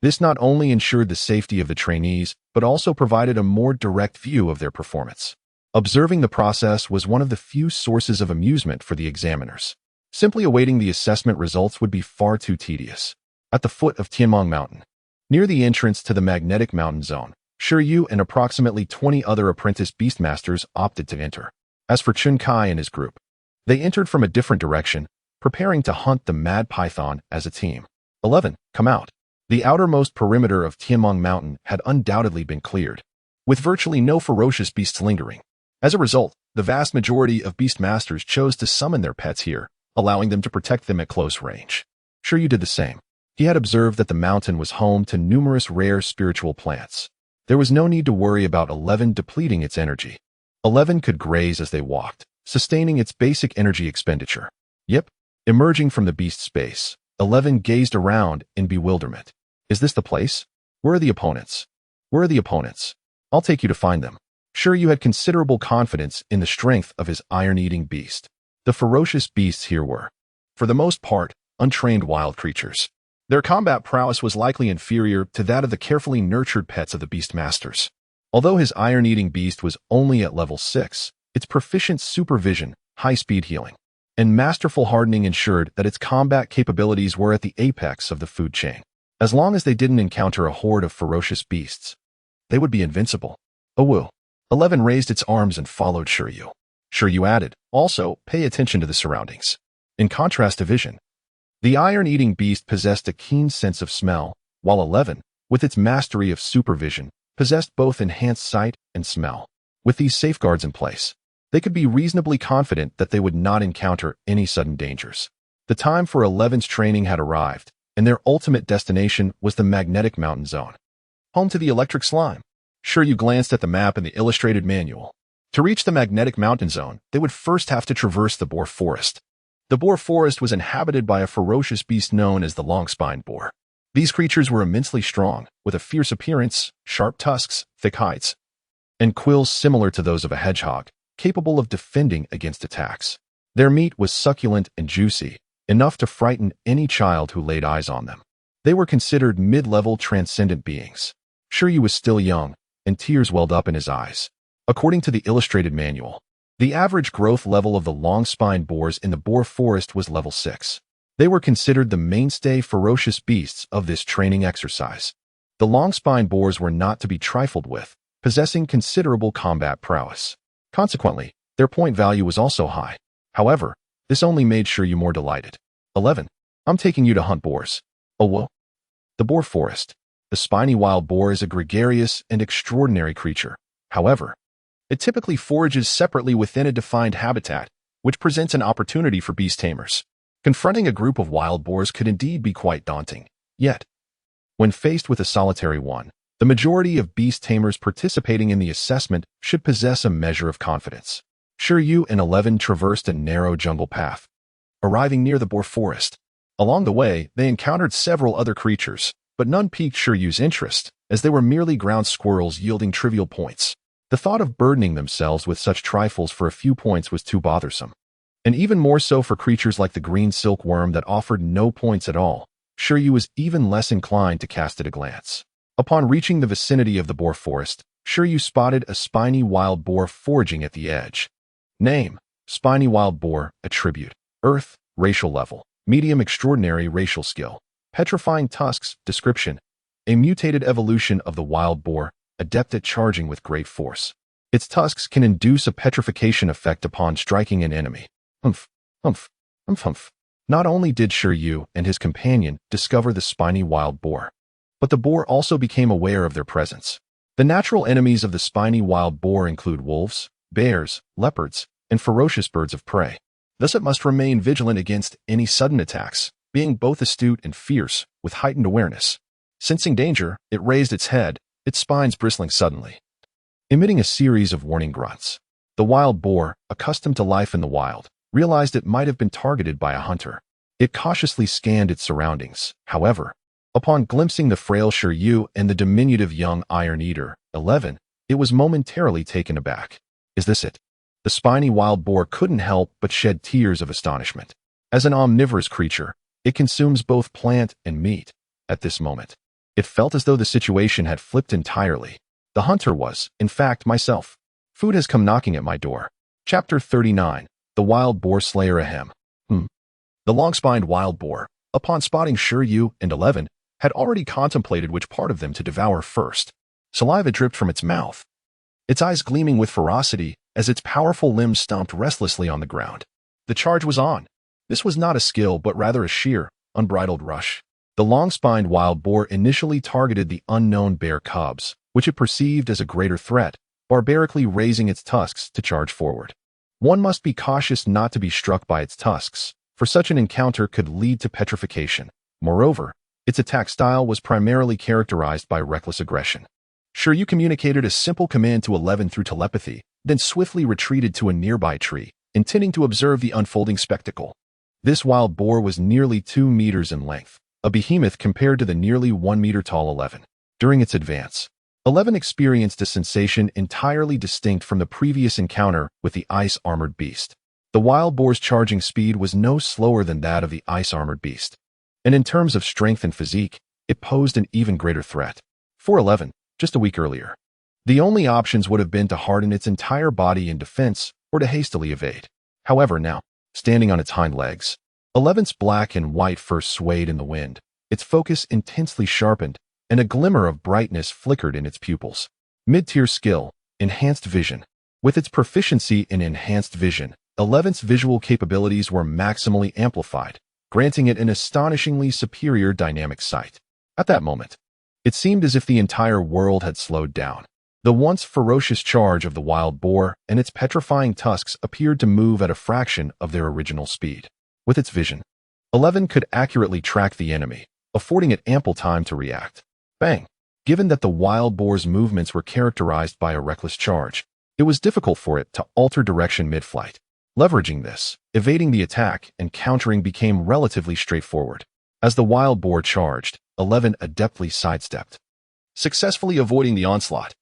This not only ensured the safety of the trainees, but also provided a more direct view of their performance. Observing the process was one of the few sources of amusement for the examiners. Simply awaiting the assessment results would be far too tedious. At the foot of Tianmong Mountain, near the entrance to the magnetic mountain zone, Shi Yu and approximately 20 other apprentice beastmasters opted to enter. As for Chen Kai and his group, they entered from a different direction, preparing to hunt the Mad Python as a team. 11. Come out. The outermost perimeter of Tianmong Mountain had undoubtedly been cleared, with virtually no ferocious beasts lingering. As a result, the vast majority of beastmasters chose to summon their pets here, allowing them to protect them at close range. Shi Yu did the same. He had observed that the mountain was home to numerous rare spiritual plants. There was no need to worry about 11 depleting its energy. 11 could graze as they walked, sustaining its basic energy expenditure. Yep. Emerging from the beast space, 11 gazed around in bewilderment. Is this the place? Where are the opponents? Where are the opponents? I'll take you to find them. Shi Yu had considerable confidence in the strength of his iron-eating beast. The ferocious beasts here were, for the most part, untrained wild creatures. Their combat prowess was likely inferior to that of the carefully nurtured pets of the beastmasters. Although his iron-eating beast was only at level 6, its proficient supervision, high-speed healing, and masterful hardening ensured that its combat capabilities were at the apex of the food chain. As long as they didn't encounter a horde of ferocious beasts, they would be invincible. Oh woo. 11 raised its arms and followed Shi Yu. Shi Yu added, also, pay attention to the surroundings. In contrast to vision, the iron-eating beast possessed a keen sense of smell, while 11, with its mastery of supervision, possessed both enhanced sight and smell. With these safeguards in place, they could be reasonably confident that they would not encounter any sudden dangers. The time for 11's training had arrived, and their ultimate destination was the magnetic mountain zone, home to the electric slime. Shi Yu glanced at the map and the illustrated manual. To reach the magnetic mountain zone, they would first have to traverse the boar forest. The boar forest was inhabited by a ferocious beast known as the long-spined boar. These creatures were immensely strong, with a fierce appearance, sharp tusks, thick hides, and quills similar to those of a hedgehog, capable of defending against attacks. Their meat was succulent and juicy, enough to frighten any child who laid eyes on them. They were considered mid-level transcendent beings. Shi Yu was still young, and tears welled up in his eyes. According to the illustrated manual, the average growth level of the long-spined boars in the boar forest was level 6. They were considered the mainstay ferocious beasts of this training exercise. The long-spined boars were not to be trifled with, possessing considerable combat prowess. Consequently, their point value was also high. However, this only made Shi Yu more delighted. 11. I'm taking you to hunt boars. Oh whoa. The boar forest. The spiny wild boar is a gregarious and extraordinary creature. However, it typically forages separately within a defined habitat, which presents an opportunity for beast tamers. Confronting a group of wild boars could indeed be quite daunting. Yet, when faced with a solitary one, the majority of beast tamers participating in the assessment should possess a measure of confidence. Shi Yu and 11 traversed a narrow jungle path, arriving near the boar forest. Along the way, they encountered several other creatures, but none piqued Shi Yu's interest, as they were merely ground squirrels yielding trivial points. The thought of burdening themselves with such trifles for a few points was too bothersome. And even more so for creatures like the green silkworm that offered no points at all. Shi Yu was even less inclined to cast it a glance. Upon reaching the vicinity of the boar forest, Shi Yu spotted a spiny wild boar foraging at the edge. Name: Spiny wild boar. Attribute: Earth. Racial level: medium. Extraordinary racial skill: petrifying tusks. Description: a mutated evolution of the wild boar, adept at charging with great force. Its tusks can induce a petrification effect upon striking an enemy. Humph, humph, humph, humph. Not only did Shi Yu and his companion discover the spiny wild boar, but the boar also became aware of their presence. The natural enemies of the spiny wild boar include wolves, bears, leopards, and ferocious birds of prey. Thus it must remain vigilant against any sudden attacks, being both astute and fierce, with heightened awareness. Sensing danger, it raised its head, its spines bristling suddenly, emitting a series of warning grunts. The wild boar, accustomed to life in the wild, realized it might have been targeted by a hunter. It cautiously scanned its surroundings. However, upon glimpsing the frail Shi Yu and the diminutive young Iron Eater, 11, it was momentarily taken aback. Is this it? The spiny wild boar couldn't help but shed tears of astonishment. As an omnivorous creature, it consumes both plant and meat. At this moment, it felt as though the situation had flipped entirely. The hunter was, in fact, myself. Food has come knocking at my door. Chapter 39. The Wild Boar Slayer Ahem. The long-spined wild boar, upon spotting Shi Yu and 11, had already contemplated which part of them to devour first. Saliva dripped from its mouth, its eyes gleaming with ferocity as its powerful limbs stomped restlessly on the ground. The charge was on. This was not a skill but rather a sheer, unbridled rush. The long-spined wild boar initially targeted the unknown bear cubs, which it perceived as a greater threat, barbarically raising its tusks to charge forward. One must be cautious not to be struck by its tusks, for such an encounter could lead to petrification. Moreover, its attack style was primarily characterized by reckless aggression. Shi Yu communicated a simple command to 11 through telepathy, then swiftly retreated to a nearby tree, intending to observe the unfolding spectacle. This wild boar was nearly 2 meters in length, a behemoth compared to the nearly 1 meter tall 11. During its advance, 11 experienced a sensation entirely distinct from the previous encounter with the ice-armored beast. The wild boar's charging speed was no slower than that of the ice-armored beast, and in terms of strength and physique, it posed an even greater threat. For 11, just a week earlier, the only options would have been to harden its entire body in defense or to hastily evade. However, now, standing on its hind legs. 11's black and white fur swayed in the wind, its focus intensely sharpened, and a glimmer of brightness flickered in its pupils. Mid-tier skill, enhanced vision. With its proficiency in enhanced vision, 11's visual capabilities were maximally amplified, granting it an astonishingly superior dynamic sight. At that moment, it seemed as if the entire world had slowed down. The once ferocious charge of the wild boar and its petrifying tusks appeared to move at a fraction of their original speed. With its vision, 11 could accurately track the enemy, affording it ample time to react. Bang! Given that the wild boar's movements were characterized by a reckless charge, it was difficult for it to alter direction mid-flight. Leveraging this, evading the attack and countering became relatively straightforward. As the wild boar charged, 11 adeptly sidestepped, successfully avoiding the onslaught.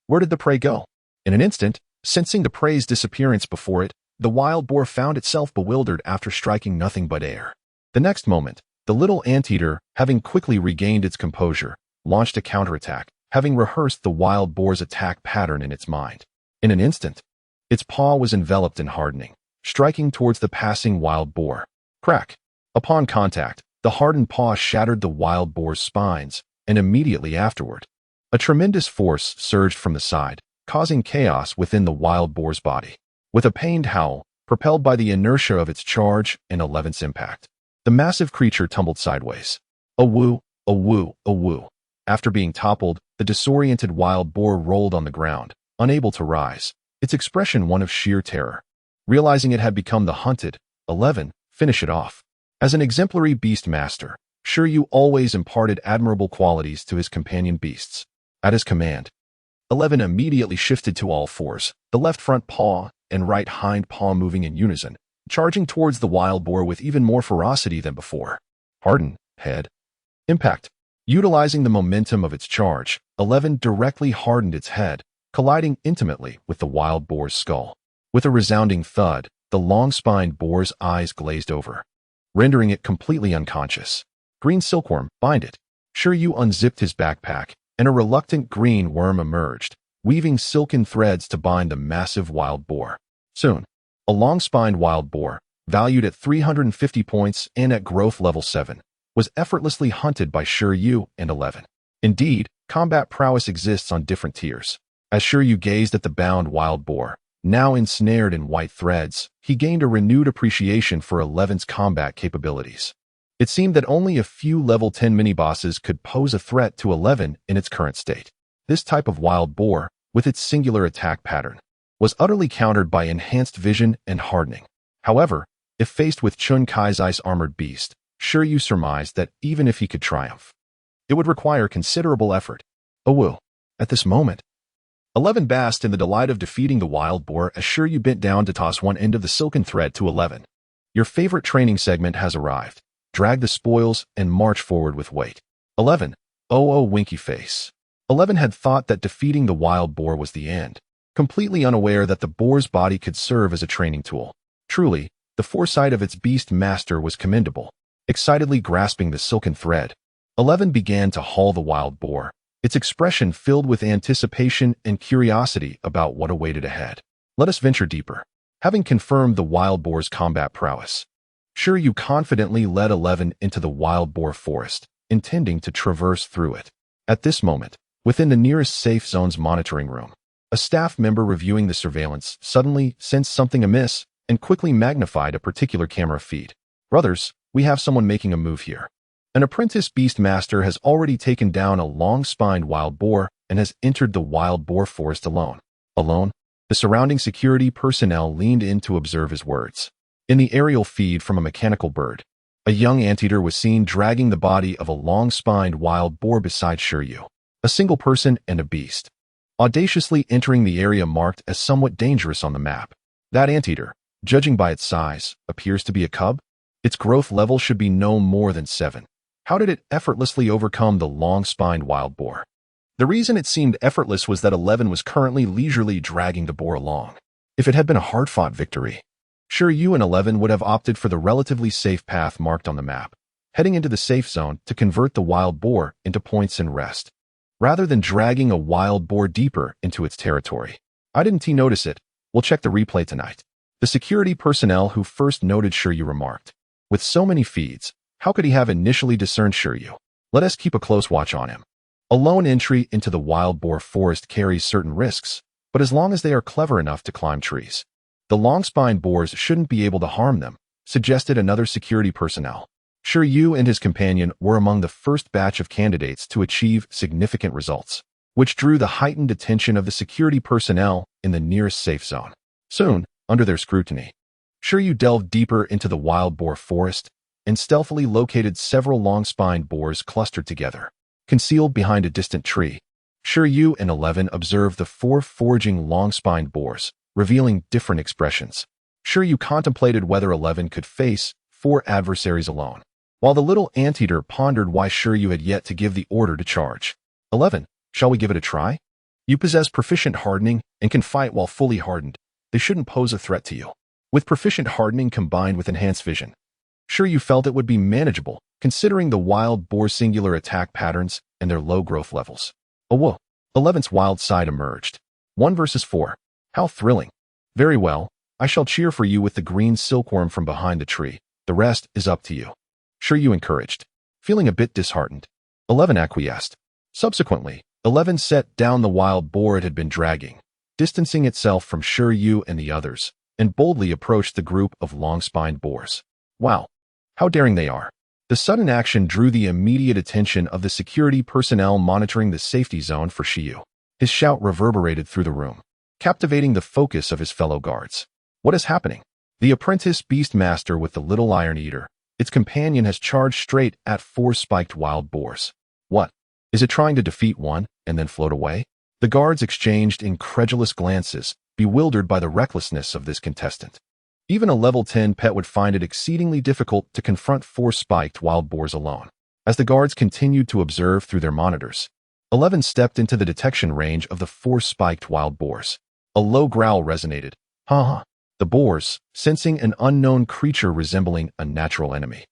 Where did the prey go? In an instant, sensing the prey's disappearance before it, the wild boar found itself bewildered after striking nothing but air. The next moment, the little anteater, having quickly regained its composure, launched a counterattack, having rehearsed the wild boar's attack pattern in its mind. In an instant, its paw was enveloped in hardening, striking towards the passing wild boar. Crack! Upon contact, the hardened paw shattered the wild boar's spines, and immediately afterward, a tremendous force surged from the side, causing chaos within the wild boar's body. With a pained howl, propelled by the inertia of its charge and 11's impact, the massive creature tumbled sideways. A woo, a woo, a woo. After being toppled, the disoriented wild boar rolled on the ground, unable to rise, its expression one of sheer terror. Realizing it had become the hunted, 11, finish it off. As an exemplary beast master, Shi Yu always imparted admirable qualities to his companion beasts. At his command, 11 immediately shifted to all fours, the left front paw and right hind paw moving in unison, charging towards the wild boar with even more ferocity than before. Harden, head, impact. Utilizing the momentum of its charge, 11 directly hardened its head, colliding intimately with the wild boar's skull. With a resounding thud, the long-spined boar's eyes glazed over, rendering it completely unconscious. Green silkworm, bind it. Shi Yu unzipped his backpack, and a reluctant green worm emerged, weaving silken threads to bind the massive wild boar. Soon, a long-spined wild boar, valued at 350 points and at growth level 7, was effortlessly hunted by Shi Yu and 11. Indeed, combat prowess exists on different tiers. As Shi Yu gazed at the bound wild boar, now ensnared in white threads, he gained a renewed appreciation for 11's combat capabilities. It seemed that only a few level 10 mini-bosses could pose a threat to 11 in its current state. This type of wild boar, with its singular attack pattern, was utterly countered by enhanced vision and hardening. However, if faced with Chun Kai's ice-armored beast, Shi Yu surmised that even if he could triumph, it would require considerable effort. Oh woo! At this moment, 11 basked in the delight of defeating the wild boar as Shi Yu bent down to toss one end of the silken thread to 11. Your favorite training segment has arrived. Drag the spoils and march forward with weight. 11. Oh winky face. 11 had thought that defeating the wild boar was the end, completely unaware that the boar's body could serve as a training tool. Truly, the foresight of its beast master was commendable. Excitedly grasping the silken thread, 11 began to haul the wild boar, its expression filled with anticipation and curiosity about what awaited ahead. Let us venture deeper. Having confirmed the wild boar's combat prowess, Shi Yu confidently led 11 into the wild boar forest, intending to traverse through it. At this moment, within the nearest safe zone's monitoring room, a staff member reviewing the surveillance suddenly sensed something amiss and quickly magnified a particular camera feed. Brothers, we have someone making a move here. An apprentice beast master has already taken down a long-spined wild boar and has entered the wild boar forest alone. Alone? The surrounding security personnel leaned in to observe his words. In the aerial feed from a mechanical bird, a young anteater was seen dragging the body of a long-spined wild boar beside Shi Yu, a single person and a beast, audaciously entering the area marked as somewhat dangerous on the map. That anteater, judging by its size, appears to be a cub. Its growth level should be no more than 7. How did it effortlessly overcome the long-spined wild boar? The reason it seemed effortless was that 11 was currently leisurely dragging the boar along. If it had been a hard-fought victory, Shi Yu and 11 would have opted for the relatively safe path marked on the map, heading into the safe zone to convert the wild boar into points and rest, rather than dragging a wild boar deeper into its territory. I didn't notice it. We'll check the replay tonight. The security personnel who first noted Shi Yu remarked. With so many feeds, how could he have initially discerned Shi Yu? Let us keep a close watch on him. A lone entry into the wild boar forest carries certain risks, but as long as they are clever enough to climb trees, the long-spined boars shouldn't be able to harm them, suggested another security personnel. Shi Yu and his companion were among the first batch of candidates to achieve significant results, which drew the heightened attention of the security personnel in the nearest safe zone. Soon, under their scrutiny, Shi Yu delved deeper into the wild boar forest and stealthily located several long-spined boars clustered together. Concealed behind a distant tree, Shi Yu and 11 observed the 4 foraging long-spined boars, revealing different expressions. Shi Yu contemplated whether 11 could face 4 adversaries alone, while the little anteater pondered why Shi Yu had yet to give the order to charge. 11, shall we give it a try? You possess proficient hardening and can fight while fully hardened. They shouldn't pose a threat to you. With proficient hardening combined with enhanced vision, Shi Yu felt it would be manageable, considering the wild boar singular attack patterns and their low growth levels. Oh whoa, 11's wild side emerged. 1 versus 4. How thrilling. Very well, I shall cheer for you with the green silkworm from behind the tree. The rest is up to you. Shi Yu encouraged. Feeling a bit disheartened, 11 acquiesced. Subsequently, 11 set down the wild boar it had been dragging, distancing itself from Shi Yu and the others, and boldly approached the group of long-spined boars. Wow, how daring they are. The sudden action drew the immediate attention of the security personnel monitoring the safety zone for Shi Yu. His shout reverberated through the room, captivating the focus of his fellow guards. What is happening? The apprentice beast master with the little iron eater, its companion, has charged straight at 4 spiked wild boars. What? Is it trying to defeat one and then float away? The guards exchanged incredulous glances, bewildered by the recklessness of this contestant. Even a level 10 pet would find it exceedingly difficult to confront 4 spiked wild boars alone. As the guards continued to observe through their monitors, 11 stepped into the detection range of the 4 spiked wild boars. A low growl resonated. Ha. The boars, sensing an unknown creature resembling a natural enemy,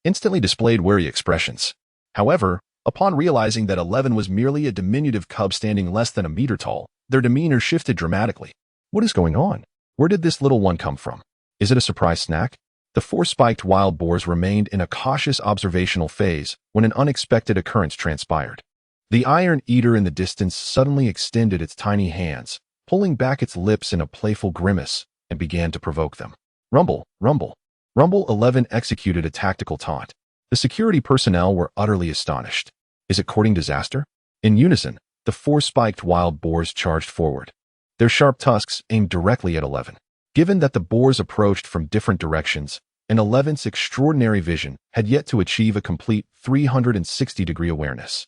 instantly displayed wary expressions. However, upon realizing that 11 was merely a diminutive cub standing less than a meter tall, their demeanor shifted dramatically. What is going on? Where did this little one come from? Is it a surprise snack? The 4 spiked wild boars remained in a cautious observational phase when an unexpected occurrence transpired. The iron eater in the distance suddenly extended its tiny hands, pulling back its lips in a playful grimace, and began to provoke them. Rumble, rumble. Rumble 11 executed a tactical taunt. The security personnel were utterly astonished. Is it courting disaster? In unison, the 4 spiked wild boars charged forward, their sharp tusks aimed directly at 11. Given that the boars approached from different directions, and 11's extraordinary vision had yet to achieve a complete 360-degree awareness,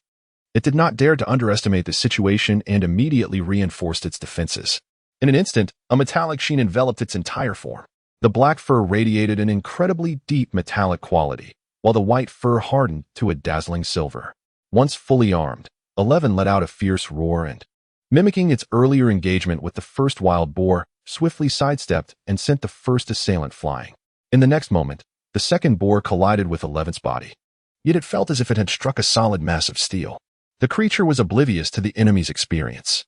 it did not dare to underestimate the situation and immediately reinforced its defenses. In an instant, a metallic sheen enveloped its entire form. The black fur radiated an incredibly deep metallic quality, while the white fur hardened to a dazzling silver. Once fully armed, 11 let out a fierce roar and, mimicking its earlier engagement with the first wild boar, swiftly sidestepped and sent the first assailant flying. In the next moment, the second boar collided with 11's body. Yet it felt as if it had struck a solid mass of steel. The creature was oblivious to the enemy's experience.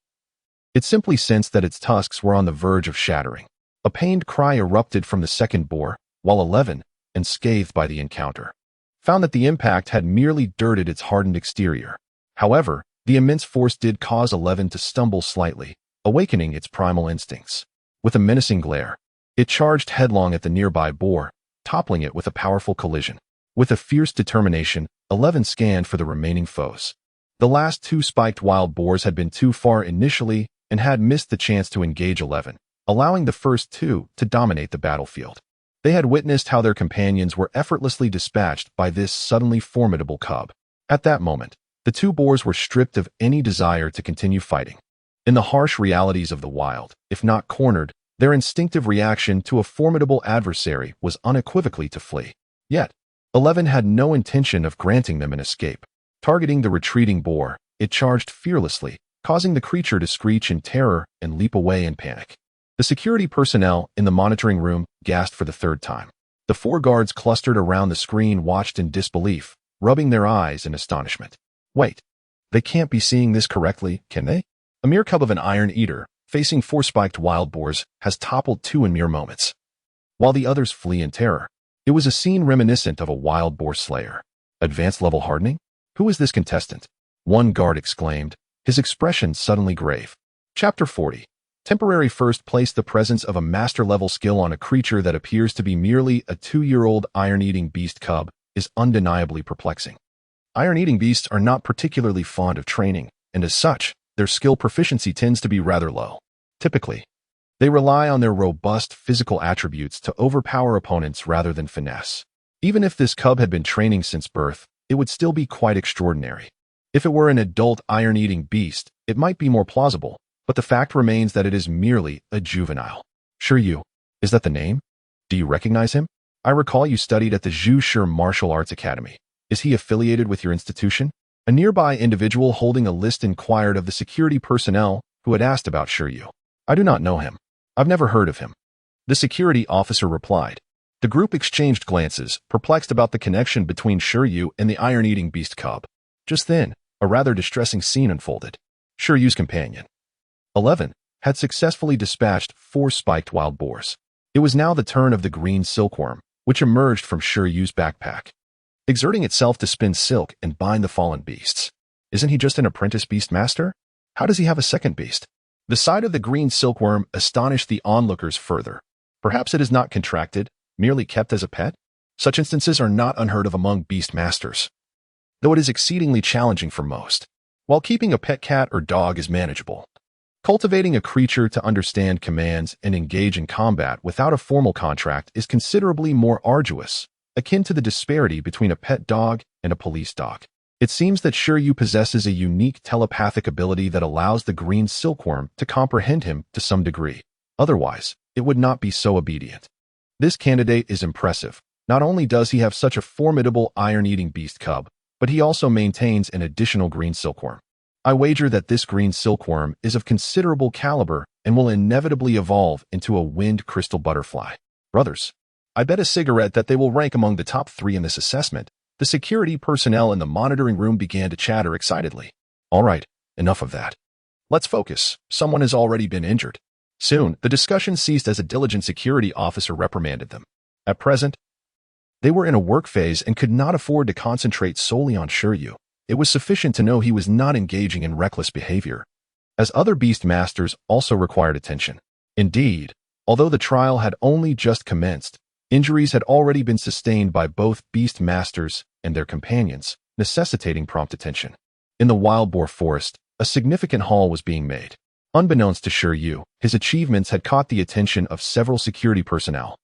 It simply sensed that its tusks were on the verge of shattering. A pained cry erupted from the second boar, while 11, unscathed by the encounter, found that the impact had merely dirted its hardened exterior. However, the immense force did cause 11 to stumble slightly, awakening its primal instincts. With a menacing glare, it charged headlong at the nearby boar, toppling it with a powerful collision. With a fierce determination, 11 scanned for the remaining foes. The last 2 spiked wild boars had been too far initially and had missed the chance to engage 11, allowing the first 2 to dominate the battlefield. They had witnessed how their companions were effortlessly dispatched by this suddenly formidable cub. At that moment, the 2 boars were stripped of any desire to continue fighting. In the harsh realities of the wild, if not cornered, their instinctive reaction to a formidable adversary was unequivocally to flee. Yet, 11 had no intention of granting them an escape. Targeting the retreating boar, it charged fearlessly, causing the creature to screech in terror and leap away in panic. The security personnel in the monitoring room gasped for the 3rd time. The 4 guards clustered around the screen watched in disbelief, rubbing their eyes in astonishment. Wait, they can't be seeing this correctly, can they? A mere cub of an iron eater, facing 4 spiked wild boars, has toppled 2 in mere moments. while the others flee in terror. It was a scene reminiscent of a wild boar slayer. Advanced level hardening? Who is this contestant? One guard exclaimed, his expression suddenly grave. Chapter 40. Temporary first place. The presence of a master-level skill on a creature that appears to be merely a 2-year-old iron-eating beast cub is undeniably perplexing. Iron-eating beasts are not particularly fond of training, and as such, their skill proficiency tends to be rather low. Typically, they rely on their robust physical attributes to overpower opponents rather than finesse. Even if this cub had been training since birth, it would still be quite extraordinary. If it were an adult iron-eating beast, it might be more plausible, but the fact remains that it is merely a juvenile. Shi Yu, is that the name? Do you recognize him? I recall you studied at the Zhu Shi Martial Arts Academy. Is he affiliated with your institution? A nearby individual holding a list inquired of the security personnel who had asked about Shi Yu. I do not know him. I've never heard of him. The security officer replied. The group exchanged glances, perplexed about the connection between Shi Yu and the iron-eating beast cub. Just then, a rather distressing scene unfolded. Shi Yu's companion, 11, had successfully dispatched 4 spiked wild boars. It was now the turn of the green silkworm, which emerged from Shi Yu's backpack, exerting itself to spin silk and bind the fallen beasts. Isn't he just an apprentice beast master? How does he have a second beast? The sight of the green silkworm astonished the onlookers further. Perhaps it is not contracted, merely kept as a pet? Such instances are not unheard of among beast masters, though it is exceedingly challenging for most. While keeping a pet cat or dog is manageable, cultivating a creature to understand commands and engage in combat without a formal contract is considerably more arduous, akin to the disparity between a pet dog and a police dog. It seems that Shi Yu possesses a unique telepathic ability that allows the green silkworm to comprehend him to some degree. Otherwise, it would not be so obedient. This candidate is impressive. Not only does he have such a formidable iron-eating beast cub, but he also maintains an additional green silkworm. I wager that this green silkworm is of considerable caliber and will inevitably evolve into a wind crystal butterfly. Brothers, I bet a cigarette that they will rank among the top 3 in this assessment. The security personnel in the monitoring room began to chatter excitedly. All right, enough of that. Let's focus. Someone has already been injured. Soon, the discussion ceased as a diligent security officer reprimanded them. At present, they were in a work phase and could not afford to concentrate solely on Shi Yu. It was sufficient to know he was not engaging in reckless behavior, as other beast masters also required attention. Indeed, although the trial had only just commenced, injuries had already been sustained by both beast masters and their companions, necessitating prompt attention. In the wild boar forest, a significant haul was being made. Unbeknownst to Shi Yu, his achievements had caught the attention of several security personnel.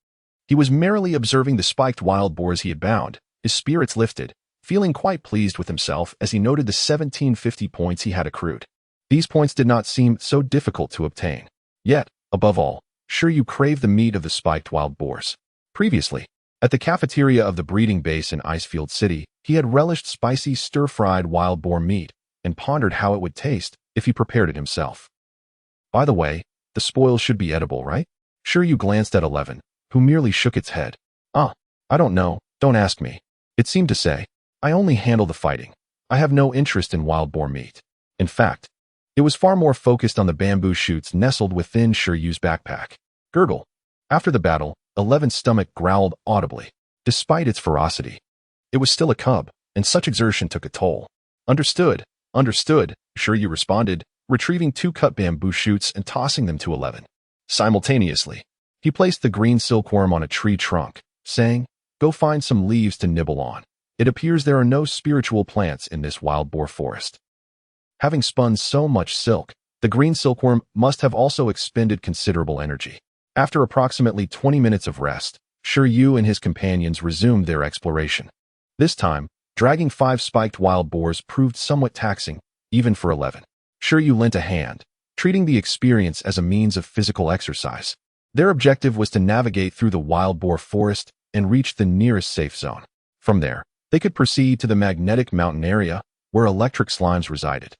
He was merely observing the spiked wild boars he had bound, his spirits lifted, feeling quite pleased with himself as he noted the 1750 points he had accrued. These points did not seem so difficult to obtain. Yet, above all, Shi Yu craved the meat of the spiked wild boars. Previously, at the cafeteria of the breeding base in Icefield City, he had relished spicy stir-fried wild boar meat and pondered how it would taste if he prepared it himself. By the way, the spoils should be edible, right? Shi Yu glanced at 11, who merely shook its head. I don't know, don't ask me. It seemed to say, I only handle the fighting. I have no interest in wild boar meat. In fact, it was far more focused on the bamboo shoots nestled within Shi Yu's backpack. Gurgle. After the battle, 11's stomach growled audibly. Despite its ferocity, it was still a cub, and such exertion took a toll. Understood, Shi Yu responded, retrieving 2 cut bamboo shoots and tossing them to 11. Simultaneously, he placed the green silkworm on a tree trunk, saying, Go find some leaves to nibble on. It appears there are no spiritual plants in this wild boar forest. Having spun so much silk, the green silkworm must have also expended considerable energy. After approximately 20 minutes of rest, Shi Yu and his companions resumed their exploration. This time, dragging 5 spiked wild boars proved somewhat taxing, even for 11. Shi Yu lent a hand, treating the experience as a means of physical exercise. Their objective was to navigate through the wild boar forest and reach the nearest safe zone. From there, they could proceed to the magnetic mountain area, where electric slimes resided.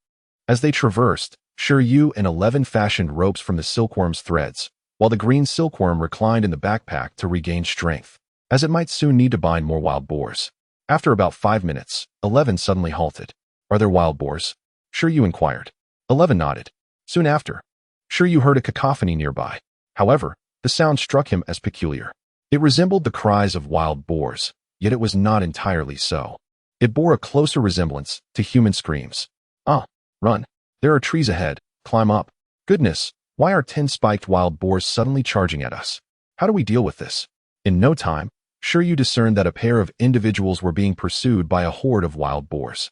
As they traversed, Shi Yu and 11 fashioned ropes from the silkworm's threads, while the green silkworm reclined in the backpack to regain strength, as it might soon need to bind more wild boars. After about 5 minutes, 11 suddenly halted. Are there wild boars? Shi Yu inquired. 11 nodded. Soon after, Shi Yu heard a cacophony nearby. However, the sound struck him as peculiar. It resembled the cries of wild boars, yet it was not entirely so. It bore a closer resemblance to human screams. Ah, run. There are trees ahead. Climb up. Goodness, why are 10 spiked wild boars suddenly charging at us? How do we deal with this? In no time, Shi Yu discerned that a pair of individuals were being pursued by a horde of wild boars.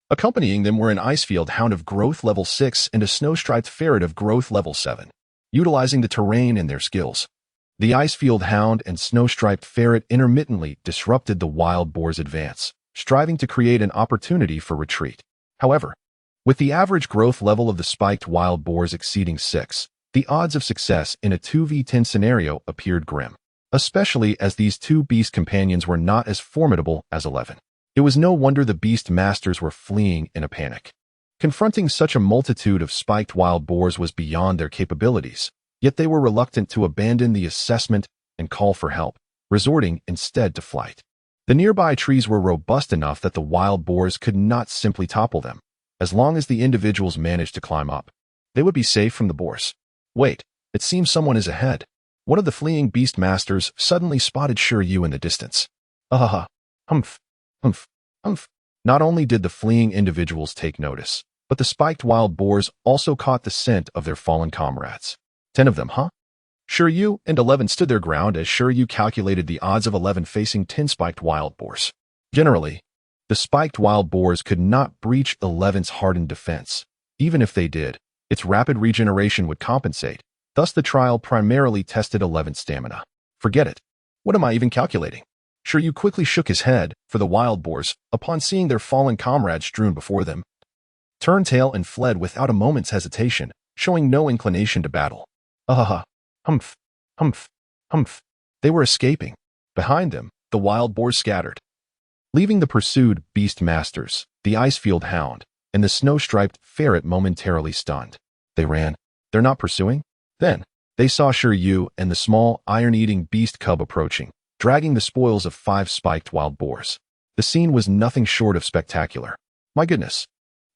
Accompanying them were an icefield hound of growth level 6 and a snow-striped ferret of growth level 7. Utilizing the terrain and their skills, the icefield hound and snow-striped ferret intermittently disrupted the wild boar's advance, striving to create an opportunity for retreat. However, with the average growth level of the spiked wild boars exceeding 6, the odds of success in a 2v10 scenario appeared grim, especially as these two beast companions were not as formidable as 11. It was no wonder the beast masters were fleeing in a panic. Confronting such a multitude of spiked wild boars was beyond their capabilities, yet they were reluctant to abandon the assessment and call for help, resorting instead to flight. The nearby trees were robust enough that the wild boars could not simply topple them. As long as the individuals managed to climb up, they would be safe from the boars. Wait, it seems someone is ahead. One of the fleeing beast masters suddenly spotted Shi Yu in the distance. Ahaha, humph, humph, humph. Not only did the fleeing individuals take notice, but the spiked wild boars also caught the scent of their fallen comrades. 10 of them, huh? Shi Yu and 11 stood their ground as Shi Yu calculated the odds of 11 facing 10 spiked wild boars. Generally, the spiked wild boars could not breach 11's hardened defense. Even if they did, its rapid regeneration would compensate. Thus, the trial primarily tested 11's stamina. Forget it. What am I even calculating? Shi Yu quickly shook his head for the wild boars upon seeing their fallen comrades strewn before them, turned tail and fled without a moment's hesitation, showing no inclination to battle. Ahaha, humph, humph, humph. They were escaping. Behind them, the wild boars scattered, leaving the pursued beast masters, the icefield hound, and the snow-striped ferret momentarily stunned. They ran. They're not pursuing? Then, they saw Shi Yu and the small, iron-eating beast cub approaching, dragging the spoils of 5 spiked wild boars. The scene was nothing short of spectacular. My goodness!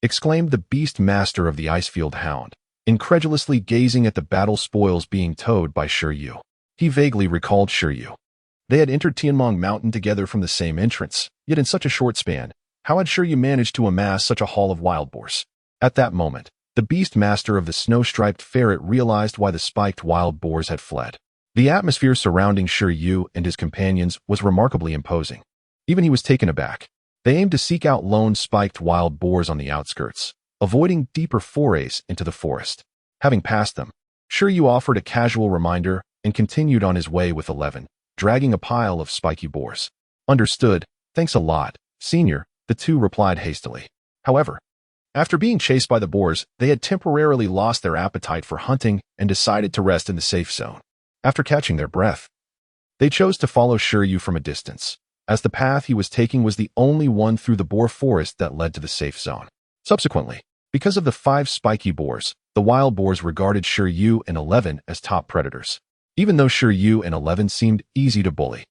Exclaimed the beast master of the icefield hound, incredulously gazing at the battle spoils being towed by Shi Yu. He vaguely recalled Shi Yu. They had entered Tianmong Mountain together from the same entrance, yet in such a short span, how had Shi Yu managed to amass such a haul of wild boars? At that moment, the beast master of the snow-striped ferret realized why the spiked wild boars had fled. The atmosphere surrounding Shi Yu and his companions was remarkably imposing. Even he was taken aback. They aimed to seek out lone spiked wild boars on the outskirts, avoiding deeper forays into the forest. Having passed them, Shi Yu offered a casual reminder and continued on his way with 11, dragging a pile of spiky boars. Understood. Thanks a lot, Senior, the two replied hastily. However, after being chased by the boars, they had temporarily lost their appetite for hunting and decided to rest in the safe zone. After catching their breath, they chose to follow Shi Yu from a distance, as the path he was taking was the only one through the boar forest that led to the safe zone. Subsequently, because of the 5 spiky boars, the wild boars regarded Shi Yu and 11 as top predators. Even though Shi Yu and 11 seemed easy to bully,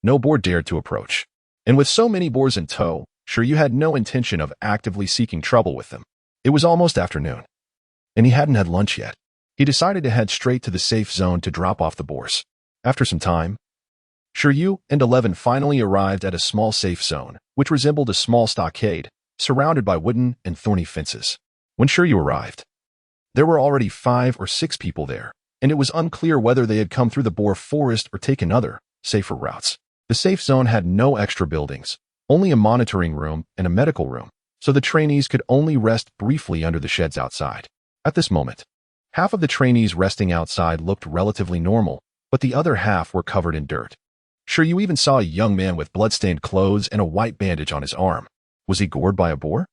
no boar dared to approach. And with so many boars in tow, Shi Yu had no intention of actively seeking trouble with them. It was almost afternoon, and he hadn't had lunch yet. He decided to head straight to the safe zone to drop off the boars. After some time, Shi Yu and 11 finally arrived at a small safe zone, which resembled a small stockade, surrounded by wooden and thorny fences. When Shi Yu arrived, there were already 5 or 6 people there, and it was unclear whether they had come through the boar forest or taken other, safer routes. The safe zone had no extra buildings, only a monitoring room and a medical room, so the trainees could only rest briefly under the sheds outside. At this moment, half of the trainees resting outside looked relatively normal, but the other half were covered in dirt. Shi Yu even saw a young man with blood-stained clothes and a white bandage on his arm. Was he gored by a boar?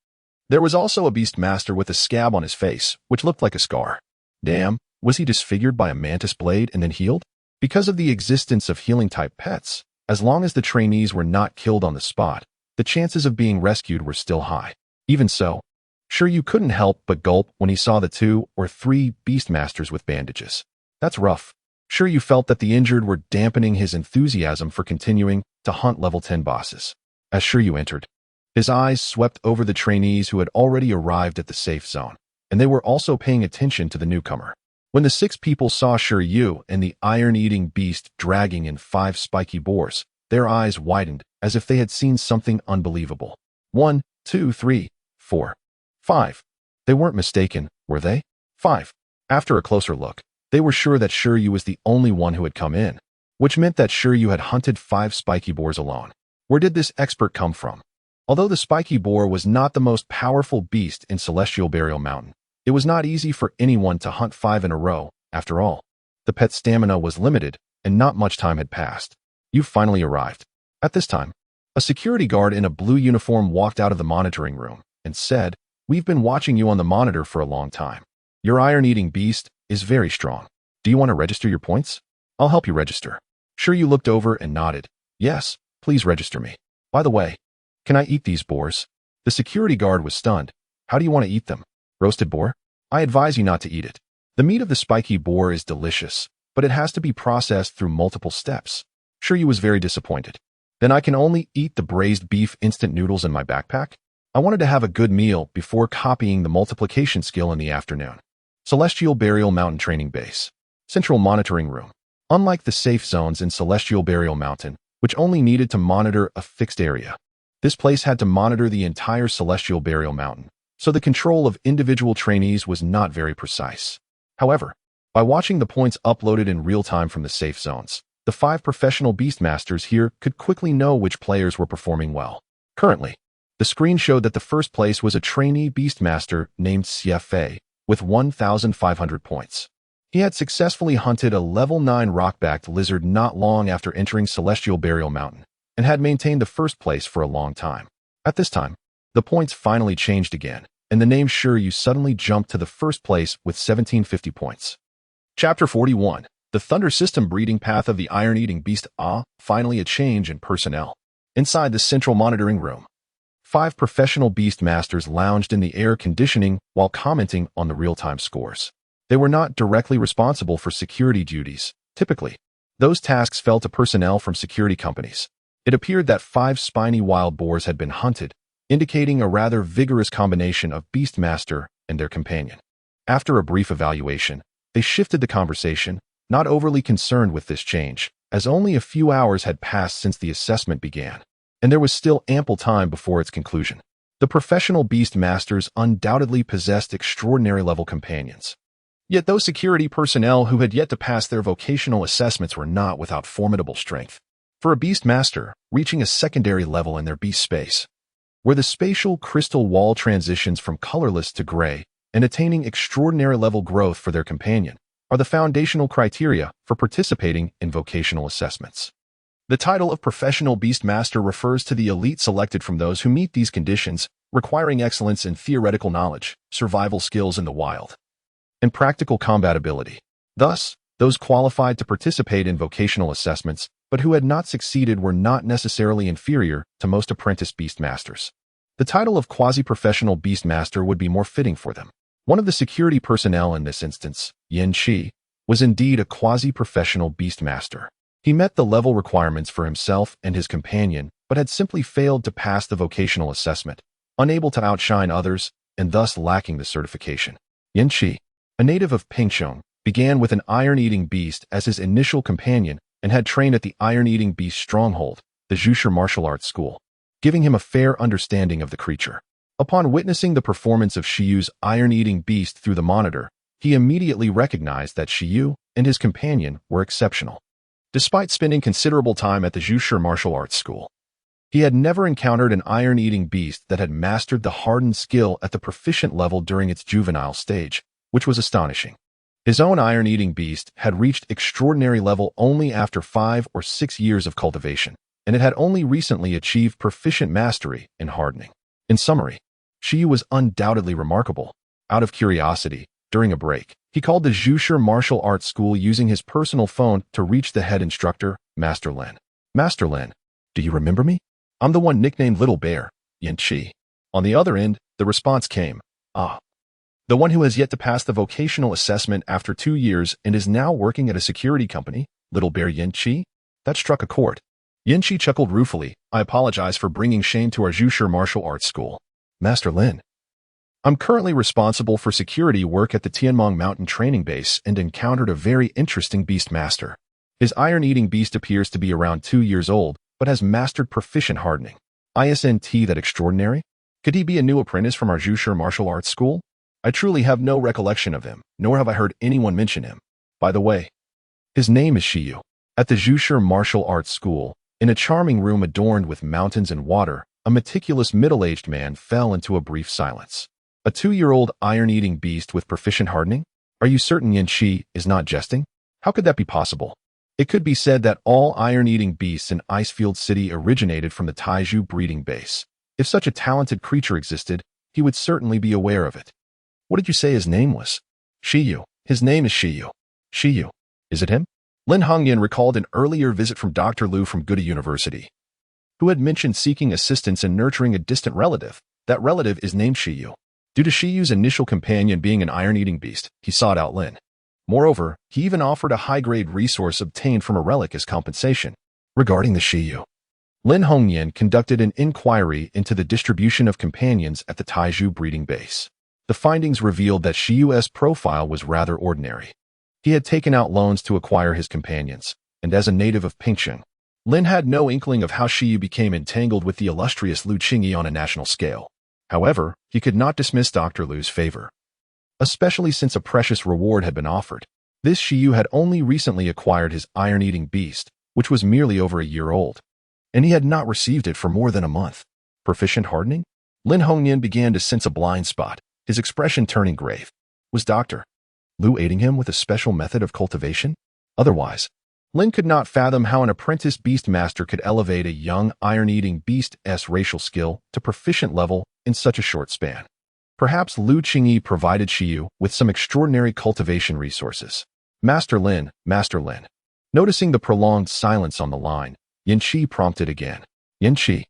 There was also a beast master with a scab on his face, which looked like a scar. Damn, was he disfigured by a mantis blade and then healed? Because of the existence of healing-type pets, as long as the trainees were not killed on the spot, the chances of being rescued were still high. Even so, Shi Yu couldn't help but gulp when he saw the 2 or 3 beastmasters with bandages. That's rough. Shi Yu felt that the injured were dampening his enthusiasm for continuing to hunt level 10 bosses. As Shi Yu entered, his eyes swept over the trainees who had already arrived at the safe zone, and they were also paying attention to the newcomer. When the 6 people saw Shi Yu and the iron-eating beast dragging in 5 spiky boars, their eyes widened as if they had seen something unbelievable. 1, 2, 3, 4, 5. They weren't mistaken, were they? 5. After a closer look, they were sure that Shi Yu was the only one who had come in, which meant that Shi Yu had hunted 5 spiky boars alone. Where did this expert come from? Although the spiky boar was not the most powerful beast in Celestial Burial Mountain, it was not easy for anyone to hunt 5 in a row, after all. The pet's stamina was limited, and not much time had passed. You finally arrived. At this time, a security guard in a blue uniform walked out of the monitoring room and said, "We've been watching you on the monitor for a long time. Your iron-eating beast is very strong. Do you want to register your points? I'll help you register." Shi Yu looked over and nodded. "Yes, please register me. By the way, can I eat these boars?" The security guard was stunned. "How do you want to eat them? Roasted boar? I advise you not to eat it. The meat of the spiky boar is delicious, but it has to be processed through multiple steps." Shi Yu was very disappointed. "Then I can only eat the braised beef instant noodles in my backpack? I wanted to have a good meal before copying the multiplication skill in the afternoon." Celestial Burial Mountain Training Base. Central Monitoring Room. Unlike the safe zones in Celestial Burial Mountain, which only needed to monitor a fixed area, this place had to monitor the entire Celestial Burial Mountain, so the control of individual trainees was not very precise. However, by watching the points uploaded in real time from the safe zones, the 5 professional Beastmasters here could quickly know which players were performing well. Currently, the screen showed that the first place was a trainee Beastmaster named Xie Fei with 1,500 points. He had successfully hunted a level 9 rock-backed lizard not long after entering Celestial Burial Mountain, and had maintained the first place for a long time. At this time, the points finally changed again, and the name Shi Yu suddenly jumped to the first place with 1,750 points. Chapter 41. The Thunder System Breeding Path of the Iron-Eating Beast. Finally a change in personnel. Inside the central monitoring room, 5 professional Beastmasters lounged in the air conditioning while commenting on the real-time scores. They were not directly responsible for security duties. Typically, those tasks fell to personnel from security companies. It appeared that 5 spiny wild boars had been hunted, indicating a rather vigorous combination of Beastmaster and their companion. After a brief evaluation, they shifted the conversation, not overly concerned with this change, as only a few hours had passed since the assessment began, and there was still ample time before its conclusion. The professional Beastmasters undoubtedly possessed extraordinary-level companions. Yet those security personnel who had yet to pass their vocational assessments were not without formidable strength. For a Beastmaster, reaching a secondary level in their beast space, where the spatial crystal wall transitions from colorless to gray, and attaining extraordinary-level growth for their companion, are the foundational criteria for participating in vocational assessments. The title of Professional Beastmaster refers to the elite selected from those who meet these conditions, requiring excellence in theoretical knowledge, survival skills in the wild, and practical combat ability. Thus, those qualified to participate in vocational assessments, but who had not succeeded, were not necessarily inferior to most apprentice Beastmasters. The title of Quasi-Professional Beastmaster would be more fitting for them. One of the security personnel in this instance, Yin Qi, was indeed a quasi-professional Beastmaster. He met the level requirements for himself and his companion, but had simply failed to pass the vocational assessment, unable to outshine others, and thus lacking the certification. Yin Qi, a native of Pingsheng, began with an iron-eating beast as his initial companion and had trained at the iron-eating beast stronghold, the Zhushi martial arts school, giving him a fair understanding of the creature. Upon witnessing the performance of Shi Yu's iron-eating beast through the monitor, he immediately recognized that Shi Yu and his companion were exceptional. Despite spending considerable time at the Zhushi martial arts school, he had never encountered an iron-eating beast that had mastered the hardened skill at the proficient level during its juvenile stage, which was astonishing. His own iron-eating beast had reached extraordinary level only after 5 or 6 years of cultivation, and it had only recently achieved proficient mastery in hardening. In summary, Shi Yu was undoubtedly remarkable. Out of curiosity, during a break, he called the Zhushi martial arts school using his personal phone to reach the head instructor, Master Lin. "Master Lin, do you remember me? I'm the one nicknamed Little Bear, Yin Qi." On the other end, the response came, "Ah. The one who has yet to pass the vocational assessment after 2 years and is now working at a security company, Little Bear Yin Qi?" That struck a chord. Yin Qi chuckled ruefully. "I apologize for bringing shame to our Zhushi martial arts school. Master Lin, I'm currently responsible for security work at the Tianmong Mountain Training Base and encountered a very interesting beast master. His iron-eating beast appears to be around 2 years old, but has mastered proficient hardening. Isn't that extraordinary? Could he be a new apprentice from our Zhushi martial arts school? I truly have no recollection of him, nor have I heard anyone mention him. By the way, his name is Shi Yu. At the Zhushi martial arts school, in a charming room adorned with mountains and water, a meticulous middle-aged man fell into a brief silence. A 2-year-old iron-eating beast with proficient hardening? Are you certain Yan Shi is not jesting? How could that be possible? It could be said that all iron-eating beasts in Icefield City originated from the Taizhou breeding base. If such a talented creature existed, he would certainly be aware of it. What did you say his name was? Shi Yu. His name is Shi Yu. Shi Yu. Is it him? Lin Hongyan recalled an earlier visit from Dr. Liu from Goethe University, who had mentioned seeking assistance in nurturing a distant relative. That relative is named Shi Yu. Due to Shi Yu's initial companion being an iron-eating beast, he sought out Lin. Moreover, he even offered a high-grade resource obtained from a relic as compensation. Regarding the Shi Yu, Lin Hongyan conducted an inquiry into the distribution of companions at the Taizhou breeding base. The findings revealed that Shi Yu's profile was rather ordinary. He had taken out loans to acquire his companions, and as a native of Pingsheng, Lin had no inkling of how Shi Yu became entangled with the illustrious Lu Qingyi on a national scale. However, he could not dismiss Dr. Liu's favor, especially since a precious reward had been offered. This Shi Yu had only recently acquired his iron-eating beast, which was merely over a year old, and he had not received it for more than a month. Proficient hardening? Lin Hongyan began to sense a blind spot, his expression turning grave. Was Dr. Liu aiding him with a special method of cultivation? Otherwise, Lin could not fathom how an apprentice beast master could elevate a young iron-eating beast's racial skill to proficient level in such a short span. Perhaps Lu Qingyi provided Shi Yu with some extraordinary cultivation resources. Master Lin. Noticing the prolonged silence on the line, Yan Shi prompted again. Yan Shi,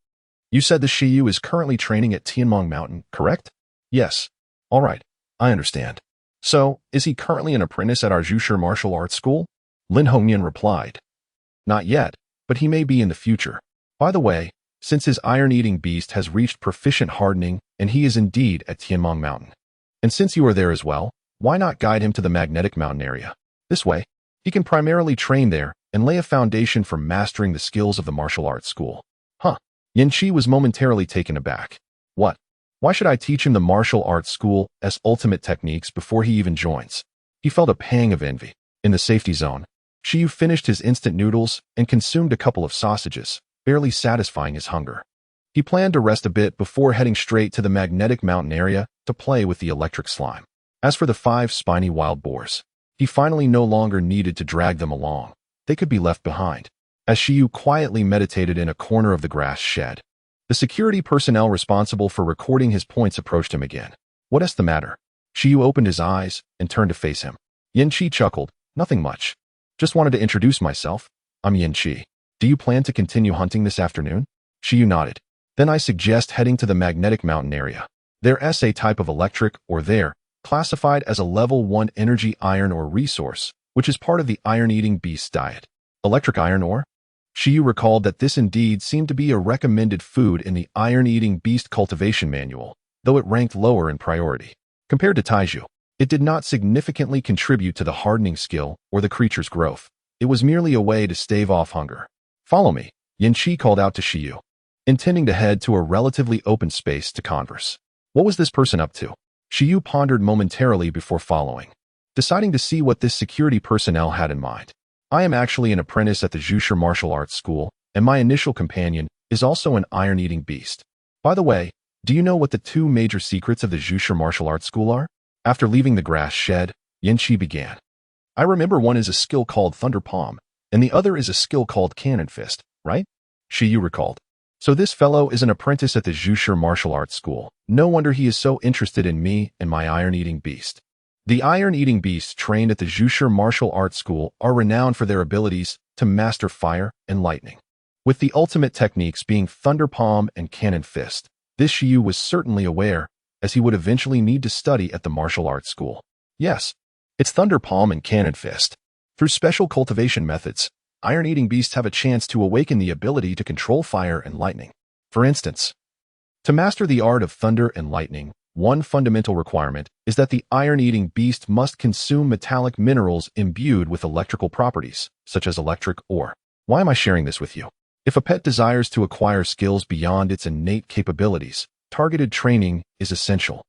you said the Shi Yu is currently training at Tianmong Mountain, correct? Yes. All right, I understand. So, is he currently an apprentice at our Zhushi martial arts school? Lin Hongyan replied. Not yet, but he may be in the future. By the way, since his iron-eating beast has reached proficient hardening and he is indeed at Tianmong Mountain, and since you are there as well, why not guide him to the magnetic mountain area? This way, he can primarily train there and lay a foundation for mastering the skills of the martial arts school. Huh. Yan Shi was momentarily taken aback. What? Why should I teach him the martial arts school's ultimate techniques before he even joins? He felt a pang of envy. In the safety zone, Shi Yu finished his instant noodles and consumed a couple of sausages, barely satisfying his hunger. He planned to rest a bit before heading straight to the magnetic mountain area to play with the electric slime. As for the 5 spiny wild boars, he finally no longer needed to drag them along. They could be left behind. As Shi Yu quietly meditated in a corner of the grass shed, the security personnel responsible for recording his points approached him again. What's the matter? Shi Yu opened his eyes and turned to face him. Yan Shi chuckled. Nothing much. Just wanted to introduce myself. I'm Yan Shi. Do you plan to continue hunting this afternoon? Shi Yu nodded. Then I suggest heading to the magnetic mountain area. There's a type of electric ore there, classified as a level 1 energy iron ore resource, which is part of the iron-eating beast's diet. Electric iron ore? Shi Yu recalled that this indeed seemed to be a recommended food in the iron-eating beast cultivation manual, though it ranked lower in priority. Compared to Taizhou, it did not significantly contribute to the hardening skill or the creature's growth. It was merely a way to stave off hunger. Follow me, Yan Shi called out to Shi Yu, intending to head to a relatively open space to converse. What was this person up to? Shi Yu pondered momentarily before following, deciding to see what this security personnel had in mind. I am actually an apprentice at the Zhushi martial arts school, and my initial companion is also an iron-eating beast. By the way, do you know what the 2 major secrets of the Zhushi martial arts school are? After leaving the grass shed, Yan Shi began. I remember one is a skill called Thunder Palm, and the other is a skill called Cannon Fist, right? Shi Yu recalled. So this fellow is an apprentice at the Zhushi martial arts school. No wonder he is so interested in me and my iron-eating beast. The iron-eating beasts trained at the Zhushi martial arts school are renowned for their abilities to master fire and lightning, with the ultimate techniques being Thunder Palm and Cannon Fist. This Shi Yu was certainly aware, as he would eventually need to study at the martial arts school. Yes, it's Thunder Palm and Cannon Fist. Through special cultivation methods, iron-eating beasts have a chance to awaken the ability to control fire and lightning. For instance, to master the art of thunder and lightning, One fundamental requirement is that the iron-eating beast must consume metallic minerals imbued with electrical properties, such as electric ore. Why am I sharing this with you? If a pet desires to acquire skills beyond its innate capabilities, targeted training is essential,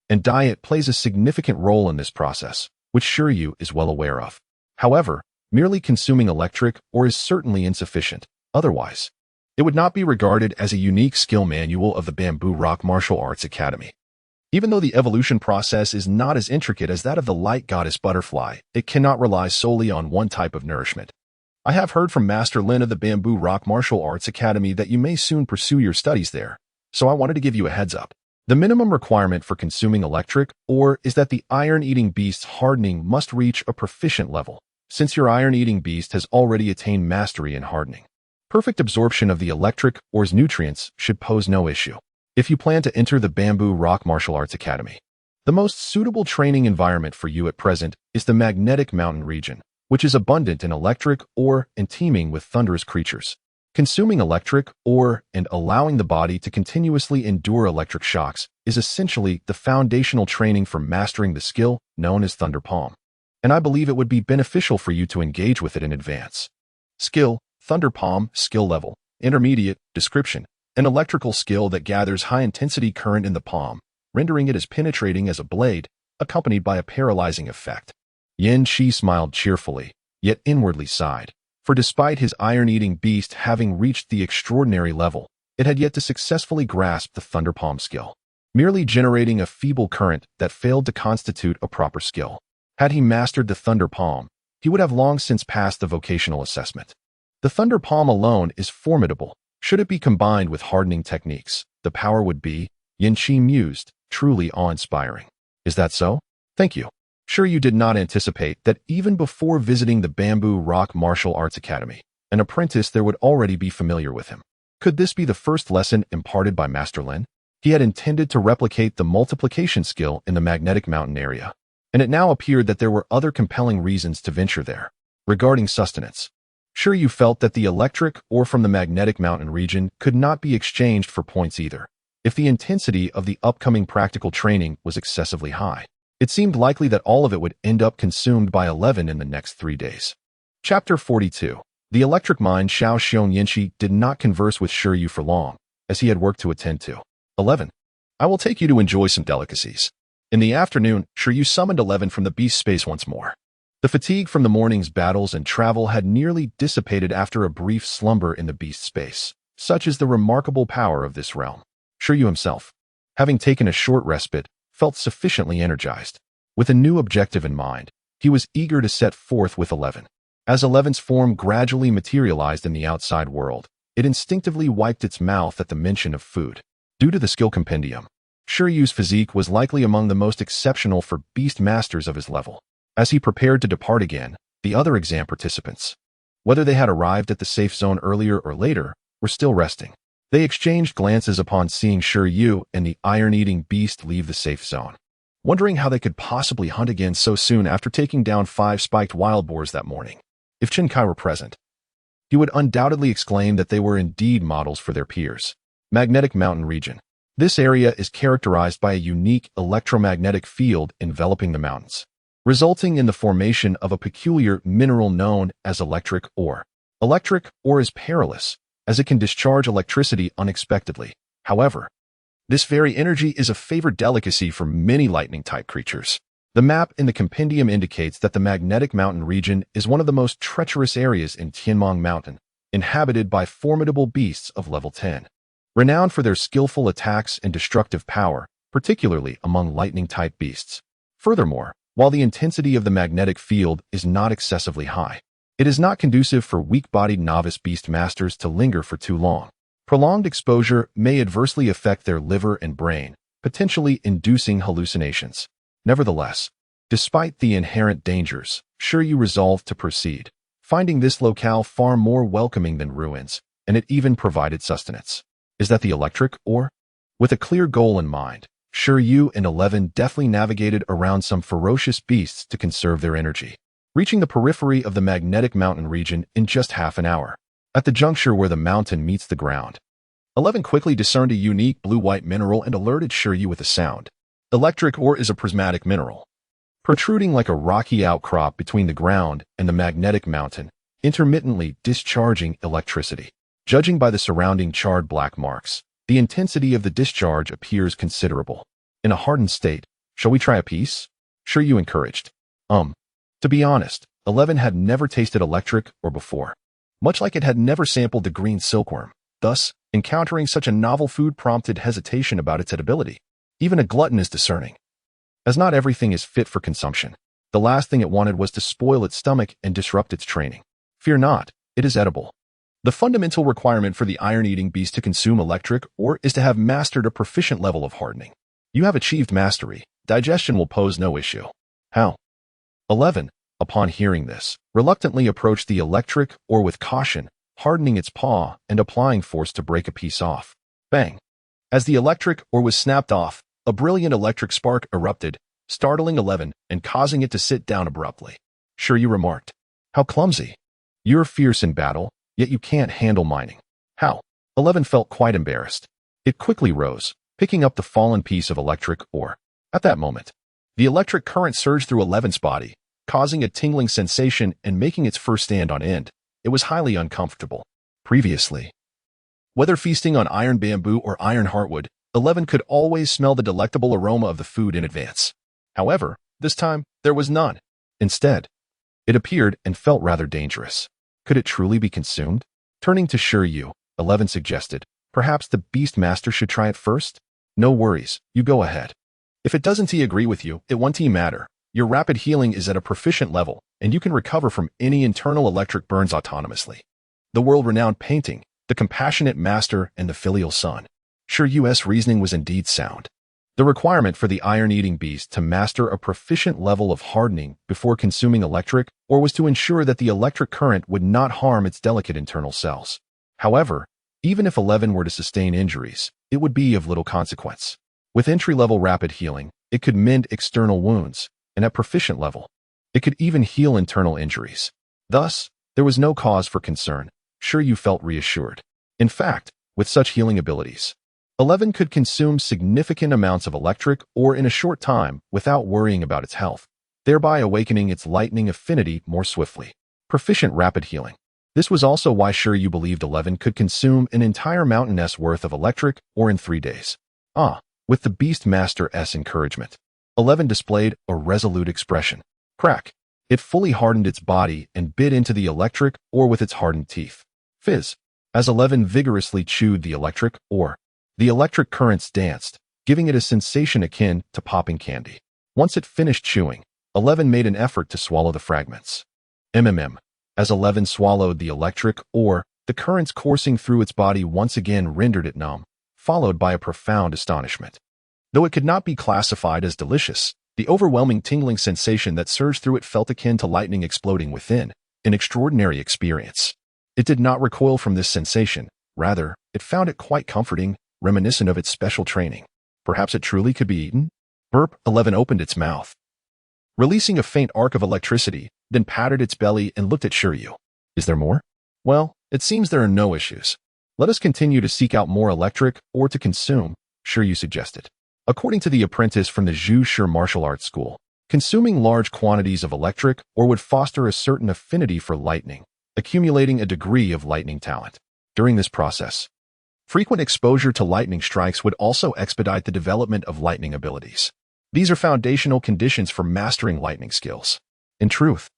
and diet plays a significant role in this process, which Shi Yu is well aware of. However, merely consuming electric ore is certainly insufficient. Otherwise, it would not be regarded as a unique skill manual of the Bamboo Rock Martial Arts Academy. Even though the evolution process is not as intricate as that of the light goddess butterfly, it cannot rely solely on one type of nourishment. I have heard from Master Lin of the Bamboo Rock Martial Arts Academy that you may soon pursue your studies there, so I wanted to give you a heads up. The minimum requirement for consuming electric ore is that the iron-eating beast's hardening must reach a proficient level, since your iron-eating beast has already attained mastery in hardening. Perfect absorption of the electric ore's nutrients should pose no issue if you plan to enter the Bamboo Rock Martial Arts Academy. The most suitable training environment for you at present is the Magnetic Mountain region, which is abundant in electric ore and teeming with thunderous creatures. Consuming electric ore and allowing the body to continuously endure electric shocks is essentially the foundational training for mastering the skill known as Thunder Palm, and I believe it would be beneficial for you to engage with it in advance. Skill: Thunder Palm, skill level, intermediate, description, an electrical skill that gathers high-intensity current in the palm, rendering it as penetrating as a blade, accompanied by a paralyzing effect. Yin Shi smiled cheerfully, yet inwardly sighed, for despite his iron-eating beast having reached the extraordinary level, it had yet to successfully grasp the Thunder Palm skill, merely generating a feeble current that failed to constitute a proper skill. Had he mastered the Thunder Palm, he would have long since passed the vocational assessment. The Thunder Palm alone is formidable. Should it be combined with hardening techniques, the power would be, Yin Shi mused, truly awe-inspiring. Is that so? Thank you. Shi Yu did not anticipate that even before visiting the Bamboo Rock Martial Arts Academy, an apprentice there would already be familiar with him. Could this be the first lesson imparted by Master Lin? He had intended to replicate the multiplication skill in the Magnetic Mountain area, and it now appeared that there were other compelling reasons to venture there. Regarding sustenance, Shi Yu felt that the electric ore from the Magnetic Mountain region could not be exchanged for points either. If the intensity of the upcoming practical training was excessively high, it seemed likely that all of it would end up consumed by 11 in the next 3 days. Chapter 42. The electric mind. Xiao Xiong Yinshi did not converse with Shi Yu for long, as he had work to attend to. 11. I will take you to enjoy some delicacies. In the afternoon, Shi Yu summoned 11 from the beast space once more. The fatigue from the morning's battles and travel had nearly dissipated after a brief slumber in the beast space. Such is the remarkable power of this realm. Shi Yu himself, having taken a short respite, felt sufficiently energized. With a new objective in mind, he was eager to set forth with 11. As 11's form gradually materialized in the outside world, it instinctively wiped its mouth at the mention of food. Due to the skill compendium, Shi Yu's physique was likely among the most exceptional for beast masters of his level. As he prepared to depart again, the other exam participants, whether they had arrived at the safe zone earlier or later, were still resting. They exchanged glances upon seeing Shi Yu and the iron-eating beast leave the safe zone, wondering how they could possibly hunt again so soon after taking down 5 spiked wild boars that morning. If Chen Kai were present, he would undoubtedly exclaim that they were indeed models for their peers. Magnetic Mountain region. This area is characterized by a unique electromagnetic field enveloping the mountains, resulting in the formation of a peculiar mineral known as electric ore. Electric ore is perilous, as it can discharge electricity unexpectedly. However, this very energy is a favored delicacy for many lightning-type creatures. The map in the compendium indicates that the Magnetic Mountain region is one of the most treacherous areas in Tianmong Mountain, inhabited by formidable beasts of level 10, renowned for their skillful attacks and destructive power, particularly among lightning-type beasts. Furthermore, while the intensity of the magnetic field is not excessively high, it is not conducive for weak-bodied novice beast masters to linger for too long. Prolonged exposure may adversely affect their liver and brain, potentially inducing hallucinations. Nevertheless, despite the inherent dangers, Shi Yu resolved to proceed, finding this locale far more welcoming than ruins, and it even provided sustenance. Is that the electric ore? With a clear goal in mind, Shi Yu and 11 deftly navigated around some ferocious beasts to conserve their energy, reaching the periphery of the Magnetic Mountain region in just half an hour. At the juncture where the mountain meets the ground, 11 quickly discerned a unique blue-white mineral and alerted Shi Yu with a sound. Electric ore is a prismatic mineral, protruding like a rocky outcrop between the ground and the magnetic mountain, intermittently discharging electricity. Judging by the surrounding charred black marks, the intensity of the discharge appears considerable. In a hardened state, shall we try a piece? Shi Yu encouraged. To be honest, 11 had never tasted electric ore before, much like it had never sampled the green silkworm. Thus, encountering such a novel food prompted hesitation about its edibility. Even a glutton is discerning, as not everything is fit for consumption. The last thing it wanted was to spoil its stomach and disrupt its training. Fear not, it is edible. The fundamental requirement for the iron-eating beast to consume electric ore is to have mastered a proficient level of hardening. You have achieved mastery. Digestion will pose no issue. How? 11, upon hearing this, reluctantly approached the electric ore with caution, hardening its paw and applying force to break a piece off. Bang! As the electric ore was snapped off, a brilliant electric spark erupted, startling 11 and causing it to sit down abruptly. Shi Yu remarked, "How clumsy. You're fierce in battle, yet you can't handle mining." How? 11 felt quite embarrassed. It quickly rose, picking up the fallen piece of electric ore. At that moment, the electric current surged through 11's body, causing a tingling sensation and making its fur stand on end. It was highly uncomfortable. Previously, whether feasting on iron bamboo or iron heartwood, 11 could always smell the delectable aroma of the food in advance. However, this time, there was none. Instead, it appeared and felt rather dangerous. Could it truly be consumed? Turning to Shi Yu, 11 suggested, "Perhaps the Beast Master should try it first?" "No worries, you go ahead. If it doesn't agree with you, it won't matter. Your rapid healing is at a proficient level, and you can recover from any internal electric burns autonomously." The world-renowned painting, the compassionate master, and the filial son. Shi Yu's reasoning was indeed sound. The requirement for the iron-eating beast to master a proficient level of hardening before consuming electric ore was to ensure that the electric current would not harm its delicate internal cells. However, even if 11 were to sustain injuries, it would be of little consequence. With entry-level rapid healing, it could mend external wounds, and at proficient level, it could even heal internal injuries. Thus, there was no cause for concern. Shi Yu felt reassured. In fact, with such healing abilities, 11 could consume significant amounts of electric ore in a short time without worrying about its health, thereby awakening its lightning affinity more swiftly. Proficient rapid healing. This was also why Shi Yu believed 11 could consume an entire mountain's worth of electric ore in 3 days. With the Beast Master's encouragement, 11 displayed a resolute expression. Crack! It fully hardened its body and bit into the electric ore with its hardened teeth. Fizz! As 11 vigorously chewed the electric ore, the electric currents danced, giving it a sensation akin to popping candy. Once it finished chewing, 11 made an effort to swallow the fragments. As 11 swallowed the electric ore, the currents coursing through its body once again rendered it numb, followed by a profound astonishment. Though it could not be classified as delicious, the overwhelming tingling sensation that surged through it felt akin to lightning exploding within, an extraordinary experience. It did not recoil from this sensation. Rather, it found it quite comforting, reminiscent of its special training. Perhaps it truly could be eaten? Burp! 11 opened its mouth, releasing a faint arc of electricity, then patted its belly and looked at Shi Yu. "Is there more?" "Well, it seems there are no issues. Let us continue to seek out more electric ore to consume," Shi Yu suggested. According to the apprentice from the Zhu Shi martial arts school, consuming large quantities of electric ore would foster a certain affinity for lightning, accumulating a degree of lightning talent. During this process, frequent exposure to lightning strikes would also expedite the development of lightning abilities. These are foundational conditions for mastering lightning skills. In truth,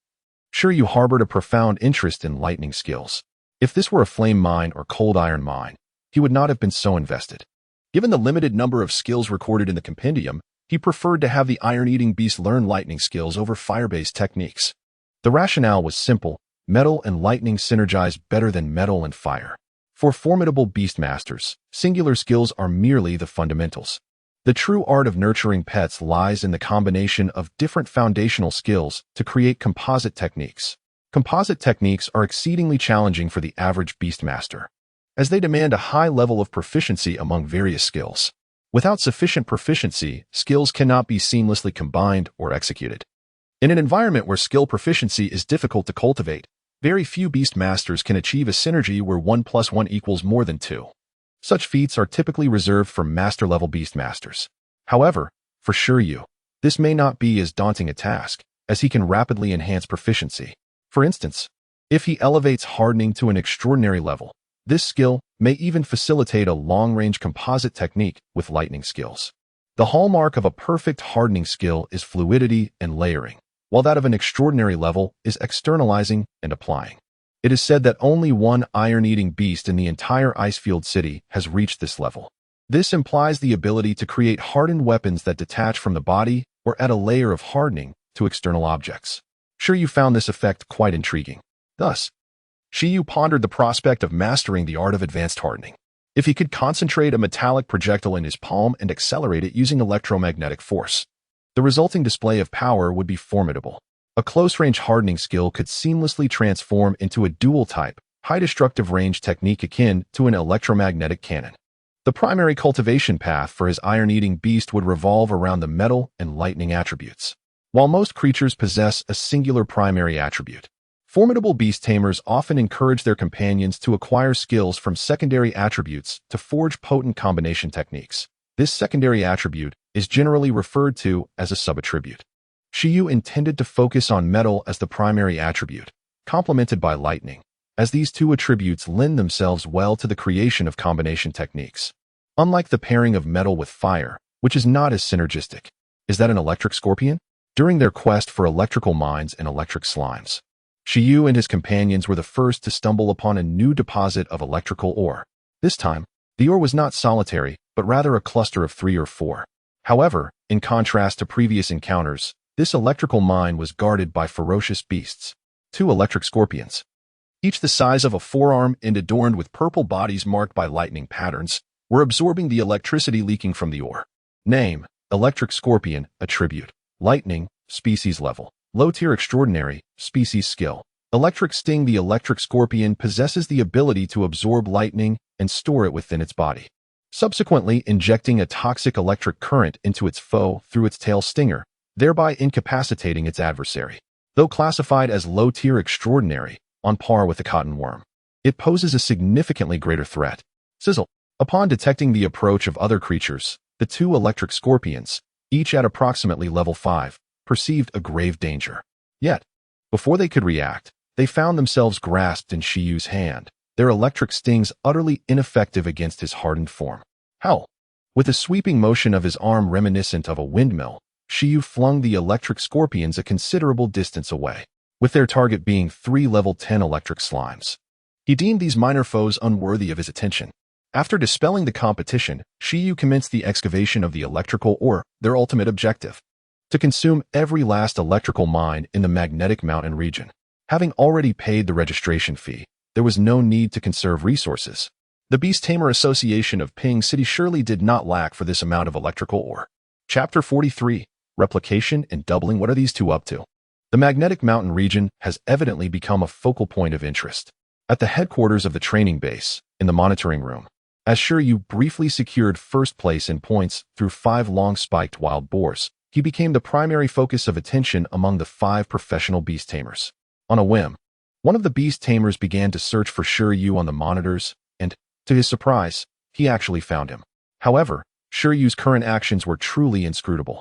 Shi Yu harbored a profound interest in lightning skills. If this were a flame mine or cold iron mine, he would not have been so invested. Given the limited number of skills recorded in the compendium, he preferred to have the iron-eating beast learn lightning skills over fire-based techniques. The rationale was simple: metal and lightning synergize better than metal and fire. For formidable beast masters, singular skills are merely the fundamentals. The true art of nurturing pets lies in the combination of different foundational skills to create composite techniques. Composite techniques are exceedingly challenging for the average beast master, as they demand a high level of proficiency among various skills. Without sufficient proficiency, skills cannot be seamlessly combined or executed. In an environment where skill proficiency is difficult to cultivate, very few beast masters can achieve a synergy where 1 + 1 equals more than 2. Such feats are typically reserved for master-level beast masters. However, For Shi Yu, this may not be as daunting a task, as he can rapidly enhance proficiency. For instance, if he elevates hardening to an extraordinary level, this skill may even facilitate a long-range composite technique with lightning skills. The hallmark of a perfect hardening skill is fluidity and layering, while that of an extraordinary level is externalizing and applying. It is said that only one iron-eating beast in the entire Icefield city has reached this level. This implies the ability to create hardened weapons that detach from the body or add a layer of hardening to external objects. Shi Yu found this effect quite intriguing. Thus, Shi Yu pondered the prospect of mastering the art of advanced hardening. If he could concentrate a metallic projectile in his palm and accelerate it using electromagnetic force, the resulting display of power would be formidable. A close-range hardening skill could seamlessly transform into a dual-type, high-destructive range technique akin to an electromagnetic cannon. The primary cultivation path for his iron-eating beast would revolve around the metal and lightning attributes. While most creatures possess a singular primary attribute, formidable beast tamers often encourage their companions to acquire skills from secondary attributes to forge potent combination techniques. This secondary attribute is generally referred to as a sub-attribute. Shi Yu intended to focus on metal as the primary attribute, complemented by lightning, as these two attributes lend themselves well to the creation of combination techniques. Unlike the pairing of metal with fire, which is not as synergistic. Is that an electric scorpion? During their quest for electrical mines and electric slimes, Shi Yu and his companions were the first to stumble upon a new deposit of electrical ore. This time, the ore was not solitary, but rather a cluster of 3 or 4. However, in contrast to previous encounters, this electrical mine was guarded by ferocious beasts. 2 electric scorpions, each the size of a forearm and adorned with purple bodies marked by lightning patterns, were absorbing the electricity leaking from the ore. Name: Electric Scorpion, Attribute: Lightning, Species Level: Low Tier Extraordinary, Species Skill: Electric Sting. The electric scorpion possesses the ability to absorb lightning and store it within its body, subsequently injecting a toxic electric current into its foe through its tail stinger, thereby incapacitating its adversary. Though classified as low-tier extraordinary, on par with the cotton worm, it poses a significantly greater threat. Sizzle. Upon detecting the approach of other creatures, the 2 electric scorpions, each at approximately level 5, perceived a grave danger. Yet, before they could react, they found themselves grasped in Shi Yu's hand, their electric stings utterly ineffective against his hardened form. Howl. With a sweeping motion of his arm reminiscent of a windmill, Shi Yu flung the electric scorpions a considerable distance away, with their target being 3 level 10 electric slimes. He deemed these minor foes unworthy of his attention. After dispelling the competition, Shi Yu commenced the excavation of the electrical ore, their ultimate objective: to consume every last electrical mine in the magnetic mountain region. Having already paid the registration fee, there was no need to conserve resources. The Beast Tamer Association of Ping City surely did not lack for this amount of electrical ore. Chapter 43. Replication and Doubling. What are these two up to? The magnetic mountain region has evidently become a focal point of interest. At the headquarters of the training base, in the monitoring room, as Shi Yu briefly secured first place in points through 5 long-spiked wild boars, he became the primary focus of attention among the 5 professional beast tamers. On a whim, one of the beast tamers began to search for Shi Yu on the monitors, and, to his surprise, he actually found him. However, Shi Yu's current actions were truly inscrutable.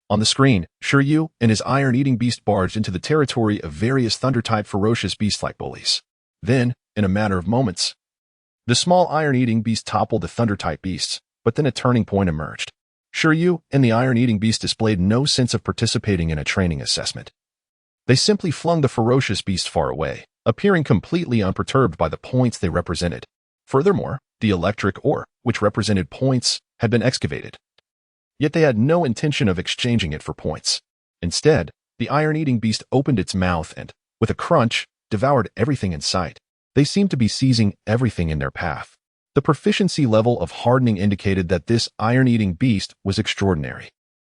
On the screen, Shi Yu and his iron-eating beast barged into the territory of various thunder-type ferocious beast-like bullies. Then, in a matter of moments, the small iron-eating beast toppled the thunder-type beasts, but then a turning point emerged. Shi Yu and the iron-eating beast displayed no sense of participating in a training assessment. They simply flung the ferocious beast far away, appearing completely unperturbed by the points they represented. Furthermore, the electric ore, which represented points, had been excavated. Yet they had no intention of exchanging it for points. Instead, the iron-eating beast opened its mouth and, with a crunch, devoured everything in sight. They seemed to be seizing everything in their path. The proficiency level of hardening indicated that this iron-eating beast was extraordinary.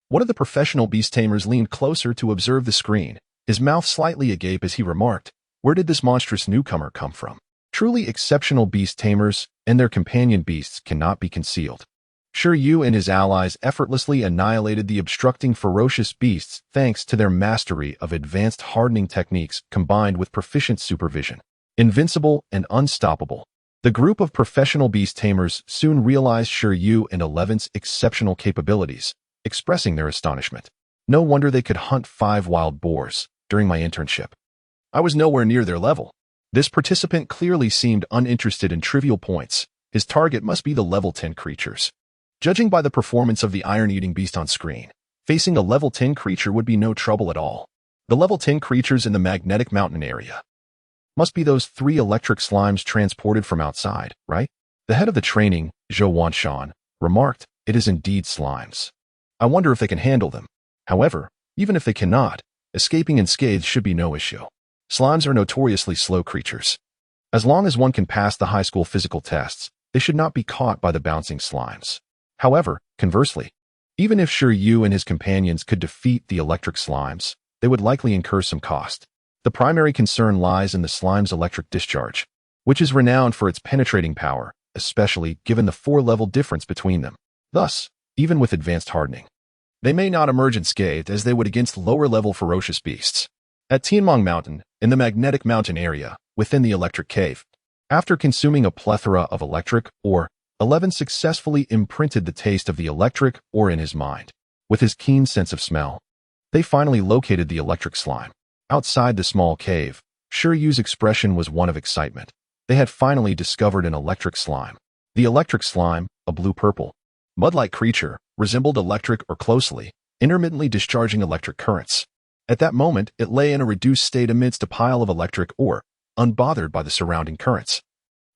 One of the professional beast tamers leaned closer to observe the screen, his mouth slightly agape as he remarked, "Where did this monstrous newcomer come from?" Truly exceptional beast tamers and their companion beasts cannot be concealed. Shi Yu and his allies effortlessly annihilated the obstructing ferocious beasts thanks to their mastery of advanced hardening techniques combined with proficient supervision. Invincible and unstoppable, the group of professional beast tamers soon realized Shi Yu and Eleven's exceptional capabilities, expressing their astonishment. No wonder they could hunt 5 wild boars during my internship. I was nowhere near their level. This participant clearly seemed uninterested in trivial points. His target must be the level 10 creatures. Judging by the performance of the iron-eating beast on screen, facing a level 10 creature would be no trouble at all. The level 10 creatures in the magnetic mountain area must be those 3 electric slimes transported from outside, right? The head of the training, Zhou Wanshan, remarked, "It is indeed slimes. I wonder if they can handle them. However, even if they cannot, escaping unscathed should be no issue. Slimes are notoriously slow creatures. As long as one can pass the high school physical tests, they should not be caught by the bouncing slimes. However, conversely, even if Shi Yu and his companions could defeat the electric slimes, they would likely incur some cost. The primary concern lies in the slime's electric discharge, which is renowned for its penetrating power, especially given the 4-level difference between them. Thus, even with advanced hardening, they may not emerge unscathed as they would against lower-level ferocious beasts." At Tianmong Mountain, in the magnetic mountain area, within the electric cave, after consuming a plethora of electric ore, 11 successfully imprinted the taste of the electric ore in his mind. With his keen sense of smell, they finally located the electric slime. Outside the small cave, Shi Yu's expression was one of excitement. They had finally discovered an electric slime. The electric slime, a blue-purple, mud-like creature, resembled electric or closely, intermittently discharging electric currents. At that moment, it lay in a reduced state amidst a pile of electric ore, unbothered by the surrounding currents,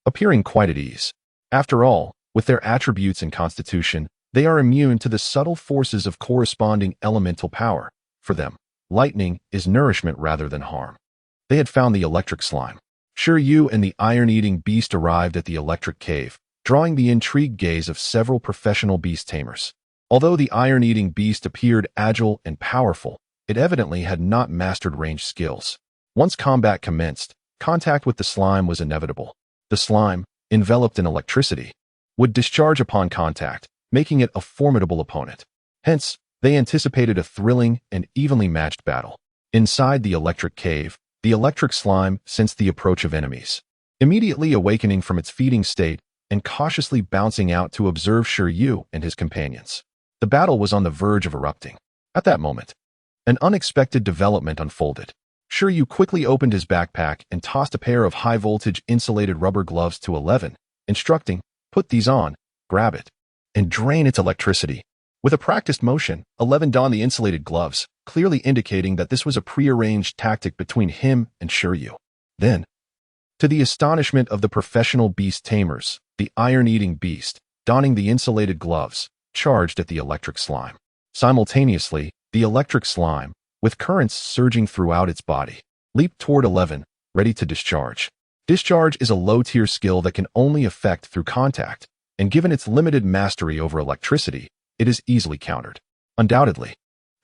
appearing quite at ease. After all, with their attributes and constitution, they are immune to the subtle forces of corresponding elemental power. For them, lightning is nourishment rather than harm. They had found the electric slime. Shi Yu and the iron-eating beast arrived at the electric cave, drawing the intrigued gaze of several professional beast tamers. Although the iron-eating beast appeared agile and powerful, it evidently had not mastered ranged skills. Once combat commenced, contact with the slime was inevitable. The slime, enveloped in electricity, would discharge upon contact, making it a formidable opponent. Hence, they anticipated a thrilling and evenly matched battle. Inside the electric cave, the electric slime sensed the approach of enemies. Immediately awakening from its feeding state and cautiously bouncing out to observe Shi Yu and his companions. The battle was on the verge of erupting. At that moment, an unexpected development unfolded. Shi Yu quickly opened his backpack and tossed a pair of high-voltage insulated rubber gloves to 11, instructing, "Put these on, grab it, and drain its electricity." With a practiced motion, 11 donned the insulated gloves, clearly indicating that this was a prearranged tactic between him and Shi Yu. Then, to the astonishment of the professional beast tamers, the iron-eating beast, donning the insulated gloves, charged at the electric slime. Simultaneously, the electric slime, with currents surging throughout its body, leaped toward 11, ready to discharge. Discharge is a low-tier skill that can only effect through contact, and given its limited mastery over electricity, it is easily countered. Undoubtedly,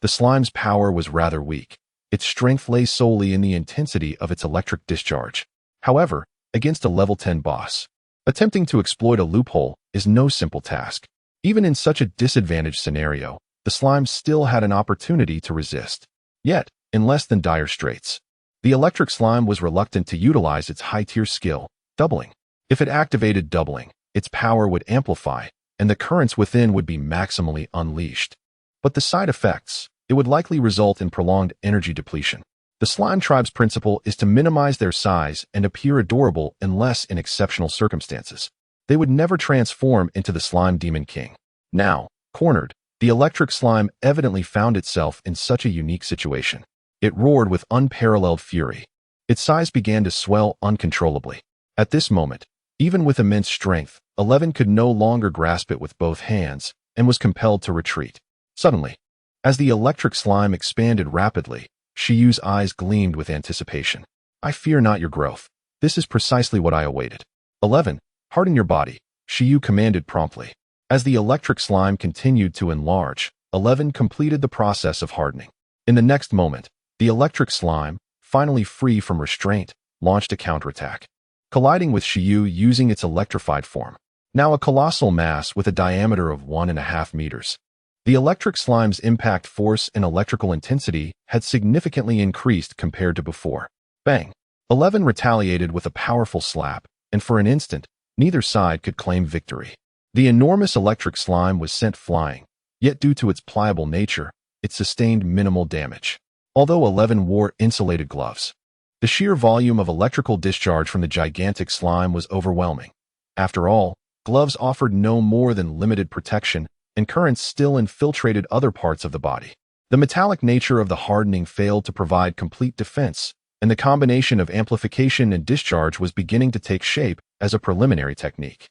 the slime's power was rather weak. Its strength lay solely in the intensity of its electric discharge. However, against a level 10 boss, attempting to exploit a loophole is no simple task. Even in such a disadvantaged scenario, the slime still had an opportunity to resist. Yet, in less than dire straits, the electric slime was reluctant to utilize its high-tier skill, doubling. If it activated doubling, its power would amplify, and the currents within would be maximally unleashed. But the side effects, it would likely result in prolonged energy depletion. The slime tribe's principle is to minimize their size and appear adorable unless in exceptional circumstances. They would never transform into the slime demon king. Now, cornered, the electric slime evidently found itself in such a unique situation. It roared with unparalleled fury. Its size began to swell uncontrollably. At this moment, even with immense strength, 11 could no longer grasp it with both hands and was compelled to retreat. Suddenly, as the electric slime expanded rapidly, Shi Yu's eyes gleamed with anticipation. "I fear not your growth. This is precisely what I awaited." 11. Harden your body, Shi Yu commanded promptly. As the electric slime continued to enlarge, 11 completed the process of hardening. In the next moment, the electric slime, finally free from restraint, launched a counterattack, colliding with Shi Yu using its electrified form. Now a colossal mass with a diameter of 1.5 meters. The electric slime's impact force and electrical intensity had significantly increased compared to before. Bang! 11 retaliated with a powerful slap, and for an instant, neither side could claim victory. The enormous electric slime was sent flying, Yet due to its pliable nature, it sustained minimal damage. Although 11 wore insulated gloves, the sheer volume of electrical discharge from the gigantic slime was overwhelming. After all, gloves offered no more than limited protection, and currents still infiltrated other parts of the body. The metallic nature of the hardening failed to provide complete defense, and the combination of amplification and discharge was beginning to take shape as a preliminary technique.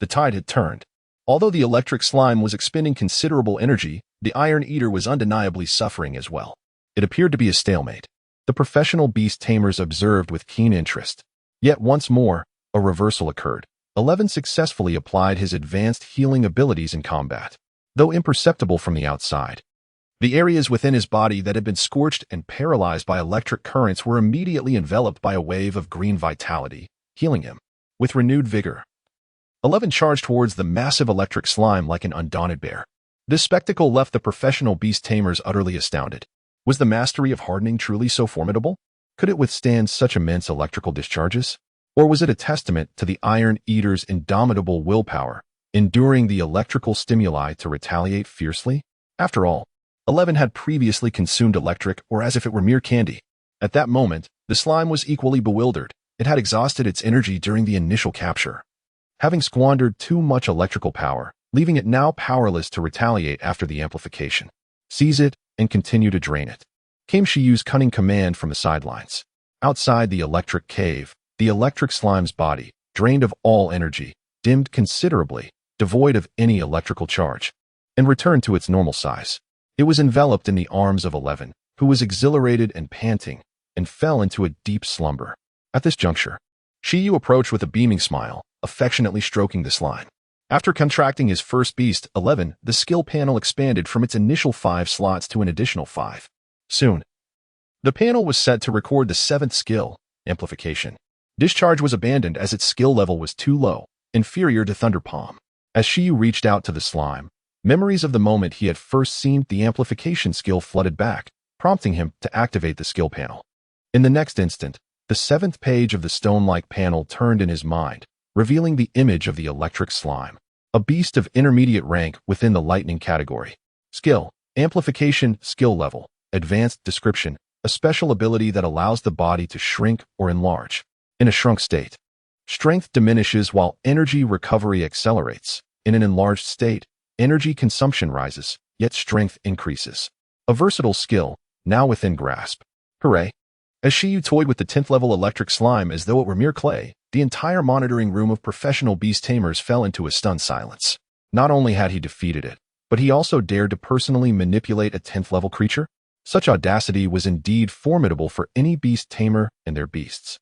The tide had turned. Although the electric slime was expending considerable energy, the Iron Eater was undeniably suffering as well. It appeared to be a stalemate. The professional beast tamers observed with keen interest. Yet once more, a reversal occurred. 11 successfully applied his advanced healing abilities in combat. Though imperceptible from the outside, the areas within his body that had been scorched and paralyzed by electric currents were immediately enveloped by a wave of green vitality, healing him. With renewed vigor, 11 charged towards the massive electric slime like an undaunted bear. This spectacle left the professional beast tamers utterly astounded. Was the mastery of hardening truly so formidable? Could it withstand such immense electrical discharges? Or was it a testament to the Iron Eater's indomitable willpower, enduring the electrical stimuli to retaliate fiercely? After all, 11 had previously consumed electric or as if it were mere candy. At that moment, the slime was equally bewildered. It had exhausted its energy during the initial capture, having squandered too much electrical power, leaving it now powerless to retaliate after the amplification. Seize it and continue to drain it, came Shi Yu's cunning command from the sidelines. Outside the electric cave, the electric slime's body, drained of all energy, dimmed considerably, devoid of any electrical charge, and returned to its normal size. It was enveloped in the arms of 11, who was exhilarated and panting, and fell into a deep slumber. At this juncture, Shi Yu approached with a beaming smile, affectionately stroking the slime. After contracting his first beast, 11, the skill panel expanded from its initial 5 slots to an additional 5. Soon, the panel was set to record the 7th skill, amplification. Discharge was abandoned as its skill level was too low, inferior to Thunder Palm. As Shi Yu reached out to the slime, memories of the moment he had first seen the amplification skill flooded back, prompting him to activate the skill panel. In the next instant, the 7th page of the stone-like panel turned in his mind, revealing the image of the electric slime, a beast of intermediate rank within the lightning category. Skill, amplification, skill level, advanced description, a special ability that allows the body to shrink or enlarge. In a shrunk state, strength diminishes while energy recovery accelerates. In an enlarged state, energy consumption rises, yet strength increases. A versatile skill, now within grasp. Hooray! As Shi Yu toyed with the 10th level electric slime as though it were mere clay, the entire monitoring room of professional beast tamers fell into a stunned silence. Not only had he defeated it, but he also dared to personally manipulate a 10th level creature? Such audacity was indeed formidable for any beast tamer and their beasts.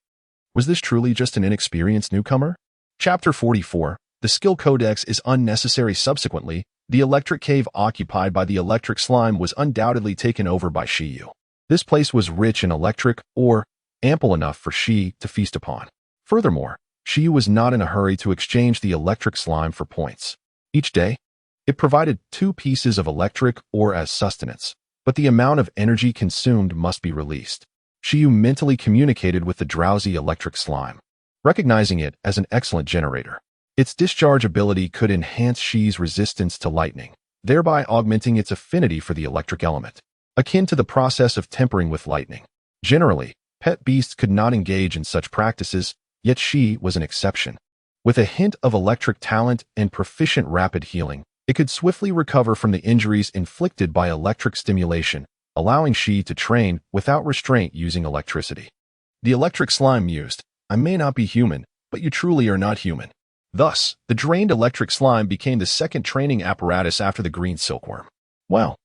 Was this truly just an inexperienced newcomer? Chapter 44. The skill codex is unnecessary. Subsequently, the electric cave occupied by the electric slime was undoubtedly taken over by Shi Yu. This place was rich in electric ore, ample enough for Shi to feast upon. Furthermore, Shi Yu was not in a hurry to exchange the electric slime for points. Each day, it provided 2 pieces of electric ore as sustenance, but the amount of energy consumed must be released. Shi Yu mentally communicated with the drowsy electric slime, recognizing it as an excellent generator. Its discharge ability could enhance Shi's resistance to lightning, thereby augmenting its affinity for the electric element, akin to the process of tempering with lightning. Generally, pet beasts could not engage in such practices, yet Shi was an exception. With a hint of electric talent and proficient rapid healing, it could swiftly recover from the injuries inflicted by electric stimulation, allowing Shi to train without restraint using electricity. The electric slime mused, "I may not be human, but you truly are not human." Thus, the drained electric slime became the second training apparatus after the green silkworm. Well,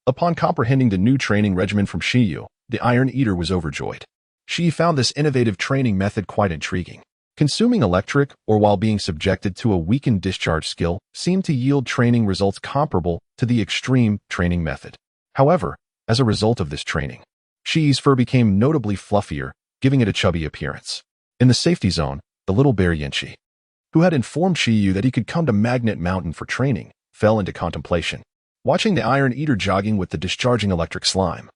upon comprehending the new training regimen from Shi Yu, the Iron Eater was overjoyed. Shi found this innovative training method quite intriguing. Consuming electric, or while being subjected to a weakened discharge skill, seemed to yield training results comparable to the extreme training method. However, as a result of this training, Shi's fur became notably fluffier, giving it a chubby appearance. In the safety zone, the little bear Yanqi, who had informed Shi Yu that he could come to Magnet Mountain for training, fell into contemplation, watching the Iron Eater jogging with the discharging electric slime.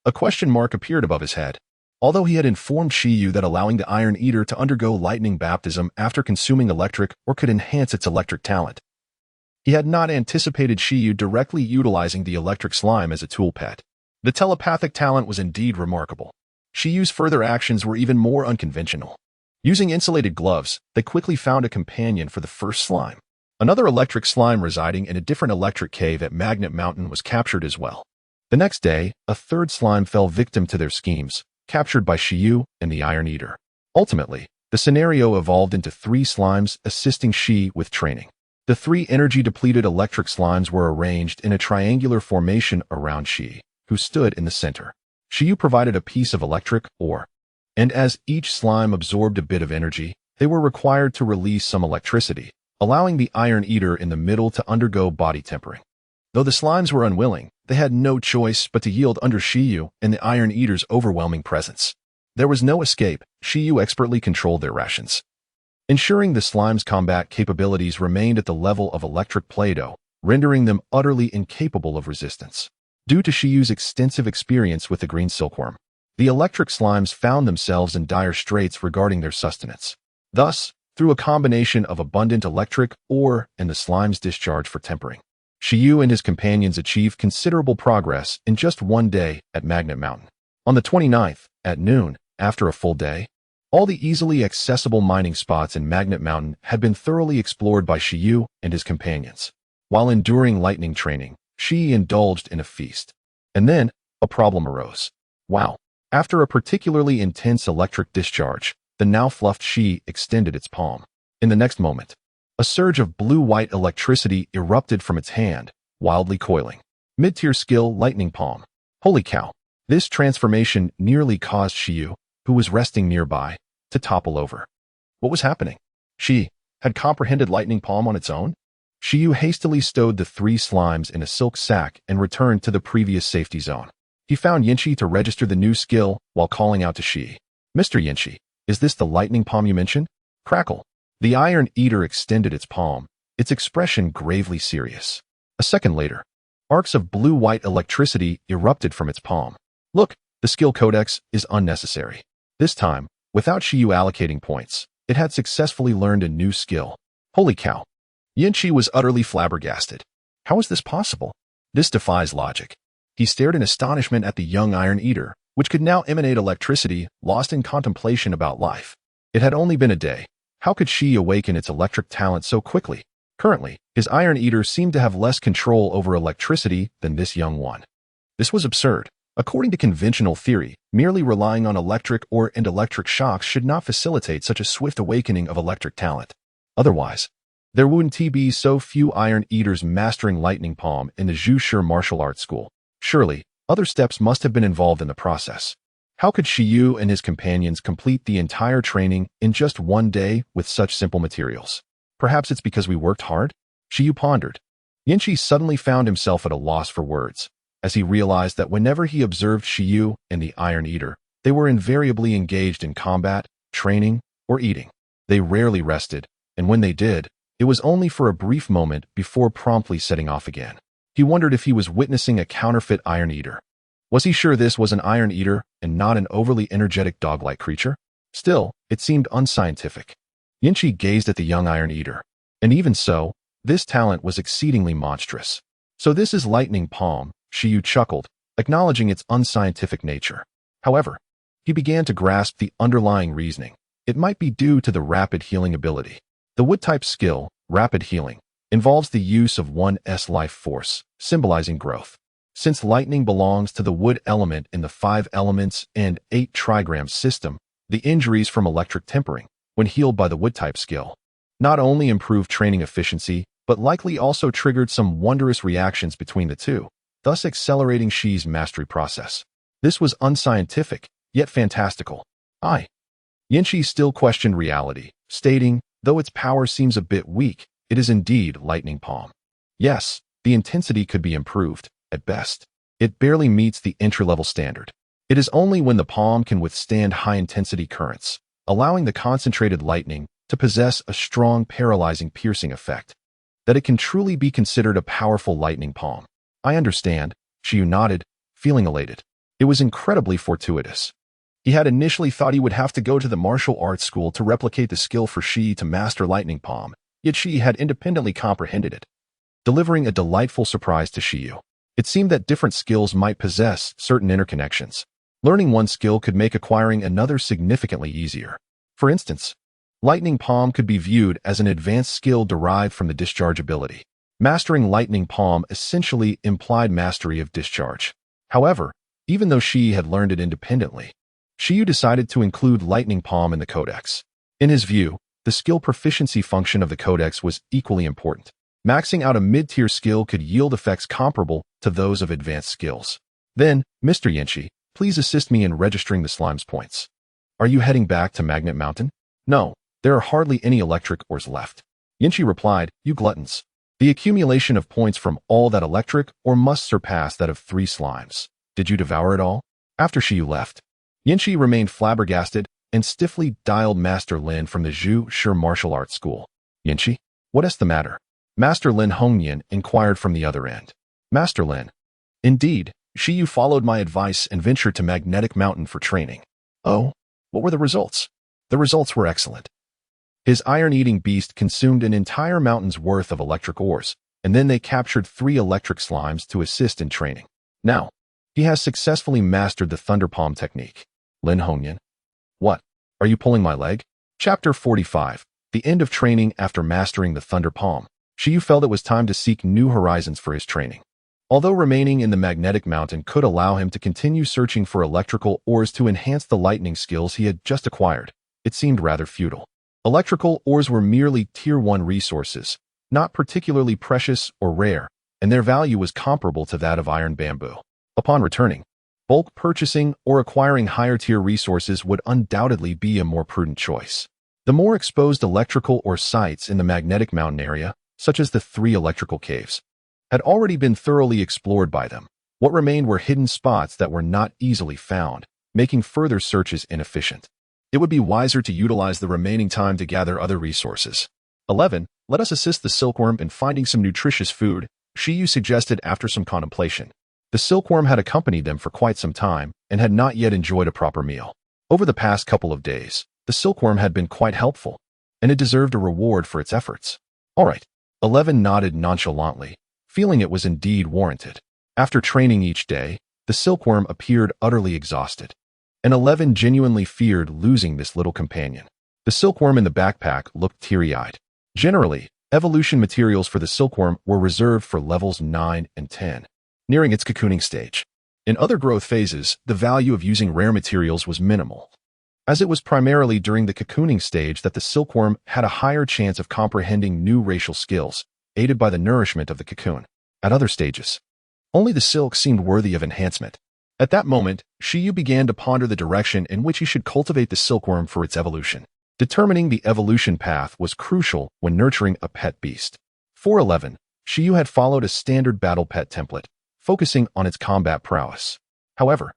A question mark appeared above his head. Although he had informed Shi Yu that allowing the Iron Eater to undergo lightning baptism after consuming electric or could enhance its electric talent, He had not anticipated Shi Yu directly utilizing the electric slime as a tool pet. The telepathic talent was indeed remarkable. Shi Yu's further actions were even more unconventional. Using insulated gloves, they quickly found a companion for the first slime. Another electric slime residing in a different electric cave at Magnet Mountain was captured as well. The next day, a third slime fell victim to their schemes, captured by Shi Yu and the Iron Eater. Ultimately, the scenario evolved into 3 slimes assisting Shi with training. The 3 energy-depleted electric slimes were arranged in a triangular formation around Shi, who stood in the center. Shi Yu provided a piece of electric ore, and as each slime absorbed a bit of energy, they were required to release some electricity, allowing the Iron Eater in the middle to undergo body tempering. Though the slimes were unwilling, they had no choice but to yield under Shi Yu and the Iron Eater's overwhelming presence. There was no escape. Shi Yu expertly controlled their rations, ensuring the slimes' combat capabilities remained at the level of electric Play-Doh, rendering them utterly incapable of resistance. Due to Shi Yu's extensive experience with the green silkworm, the electric slimes found themselves in dire straits regarding their sustenance. Thus, through a combination of abundant electric ore and the slime's discharge for tempering, Shi Yu and his companions achieved considerable progress in just one day at Magnet Mountain. On the 29th, at noon, after a full day, all the easily accessible mining spots in Magnet Mountain had been thoroughly explored by Shi Yu and his companions. While enduring lightning training, Shi indulged in a feast. And then, a problem arose. Wow! After a particularly intense electric discharge, the now fluffed Shi extended its palm. In the next moment, a surge of blue-white electricity erupted from its hand, wildly coiling. Mid-tier skill Lightning Palm. Holy cow! This transformation nearly caused Shi Yu, who was resting nearby, to topple over. What was happening? Shi had comprehended Lightning Palm on its own? Shi Yu hastily stowed the 3 slimes in a silk sack and returned to the previous safety zone. He found Yanqi to register the new skill while calling out to Shi. Mr. Yanqi, is this the Lightning Palm you mentioned? Crackle. The Iron Eater extended its palm, its expression gravely serious. A second later, arcs of blue-white electricity erupted from its palm. Look, the skill Codex is unnecessary. This time, without Shi Yu allocating points, it had successfully learned a new skill. Holy cow! Yanqi was utterly flabbergasted. How is this possible? This defies logic. He stared in astonishment at the young Iron Eater, which could now emanate electricity, lost in contemplation about life. It had only been a day. How could Shi awaken its electric talent so quickly? Currently, his Iron Eater seemed to have less control over electricity than this young one. This was absurd. According to conventional theory, merely relying on electric ore and electric shocks should not facilitate such a swift awakening of electric talent. Otherwise, there wouldn't be so few Iron Eaters mastering Lightning Palm in the Zhu martial arts school. Surely, other steps must have been involved in the process. How could Shi Yu and his companions complete the entire training in just one day with such simple materials? Perhaps it's because we worked hard? Shi Yu pondered. Yanqi suddenly found himself at a loss for words, as he realized that whenever he observed Shi Yu and the Iron Eater, they were invariably engaged in combat, training, or eating. They rarely rested, and when they did, it was only for a brief moment before promptly setting off again. He wondered if he was witnessing a counterfeit Iron Eater. Was he sure this was an Iron Eater and not an overly energetic dog-like creature? Still, it seemed unscientific. Yanqi gazed at the young Iron Eater. And even so, this talent was exceedingly monstrous. So this is Lightning Palm, Shi Yu chuckled, acknowledging its unscientific nature. However, he began to grasp the underlying reasoning. It might be due to the rapid healing ability. The wood-type skill, Rapid Healing, involves the use of 1's life force, symbolizing growth. Since lightning belongs to the wood element in the 5 elements and 8 trigram system, the injuries from electric tempering, when healed by the wood-type skill, not only improved training efficiency, but likely also triggered some wondrous reactions between the two, thus accelerating Shi's mastery process. This was unscientific, yet fantastical. Yanqi still questioned reality, stating, though its power seems a bit weak, it is indeed Lightning Palm. Yes, the intensity could be improved, at best. It barely meets the entry-level standard. It is only when the palm can withstand high-intensity currents, allowing the concentrated lightning to possess a strong paralyzing piercing effect, that it can truly be considered a powerful Lightning Palm. I understand, Shi Yu nodded, feeling elated. It was incredibly fortuitous. He had initially thought he would have to go to the martial arts school to replicate the skill for Shi to master Lightning Palm, yet Shi had independently comprehended it. delivering a delightful surprise to Shi Yu. It seemed that different skills might possess certain interconnections. Learning one skill could make acquiring another significantly easier. For instance, Lightning Palm could be viewed as an advanced skill derived from the discharge ability. Mastering Lightning Palm essentially implied mastery of discharge. However, even though Shi had learned it independently, Shi Yu decided to include Lightning Palm in the Codex. In his view, the skill proficiency function of the Codex was equally important. Maxing out a mid-tier skill could yield effects comparable to those of advanced skills. Then, Mr. Yanqi, please assist me in registering the slime's points. Are you heading back to Magnet Mountain? No, there are hardly any electric ores left. Yanqi replied, you gluttons. The accumulation of points from all that electric ore must surpass that of 3 slimes. Did you devour it all? After Shi Yu left, Yanqi remained flabbergasted and stiffly dialed Master Lin from the Zhu Shi martial arts school. Yanqi, what is the matter? Master Lin Hongyan inquired from the other end. Master Lin. Indeed, Shi Yu followed my advice and ventured to Magnetic Mountain for training. Oh, what were the results? The results were excellent. His iron-eating beast consumed an entire mountain's worth of electric ores, and then they captured 3 electric slimes to assist in training. Now, he has successfully mastered the Thunder Palm technique. Lin Hongyan. What? Are you pulling my leg? Chapter 45. The end of training after mastering the Thunder Palm. Shi Yu felt it was time to seek new horizons for his training. Although remaining in the Magnetic Mountain could allow him to continue searching for electrical ores to enhance the lightning skills he had just acquired, it seemed rather futile. Electrical ores were merely Tier 1 resources, not particularly precious or rare, and their value was comparable to that of iron bamboo. Upon returning, bulk purchasing or acquiring higher-tier resources would undoubtedly be a more prudent choice. The more exposed electrical ore sites in the Magnetic Mountain area, such as the 3 electrical caves, had already been thoroughly explored by them. What remained were hidden spots that were not easily found, making further searches inefficient. It would be wiser to utilize the remaining time to gather other resources. 11. Let us assist the silkworm in finding some nutritious food, Shi Yu suggested after some contemplation. The silkworm had accompanied them for quite some time and had not yet enjoyed a proper meal. Over the past couple of days, the silkworm had been quite helpful, and it deserved a reward for its efforts. All right. 11 nodded nonchalantly, feeling it was indeed warranted. After training each day, the silkworm appeared utterly exhausted, and 11 genuinely feared losing this little companion. The silkworm in the backpack looked teary-eyed. Generally, evolution materials for the silkworm were reserved for levels 9 and 10, nearing its cocooning stage. In other growth phases, the value of using rare materials was minimal, as it was primarily during the cocooning stage that the silkworm had a higher chance of comprehending new racial skills, aided by the nourishment of the cocoon. At other stages, only the silk seemed worthy of enhancement. At that moment, Shi Yu began to ponder the direction in which he should cultivate the silkworm for its evolution. Determining the evolution path was crucial when nurturing a pet beast. 411. Shi Yu had followed a standard battle pet template, focusing on its combat prowess. However,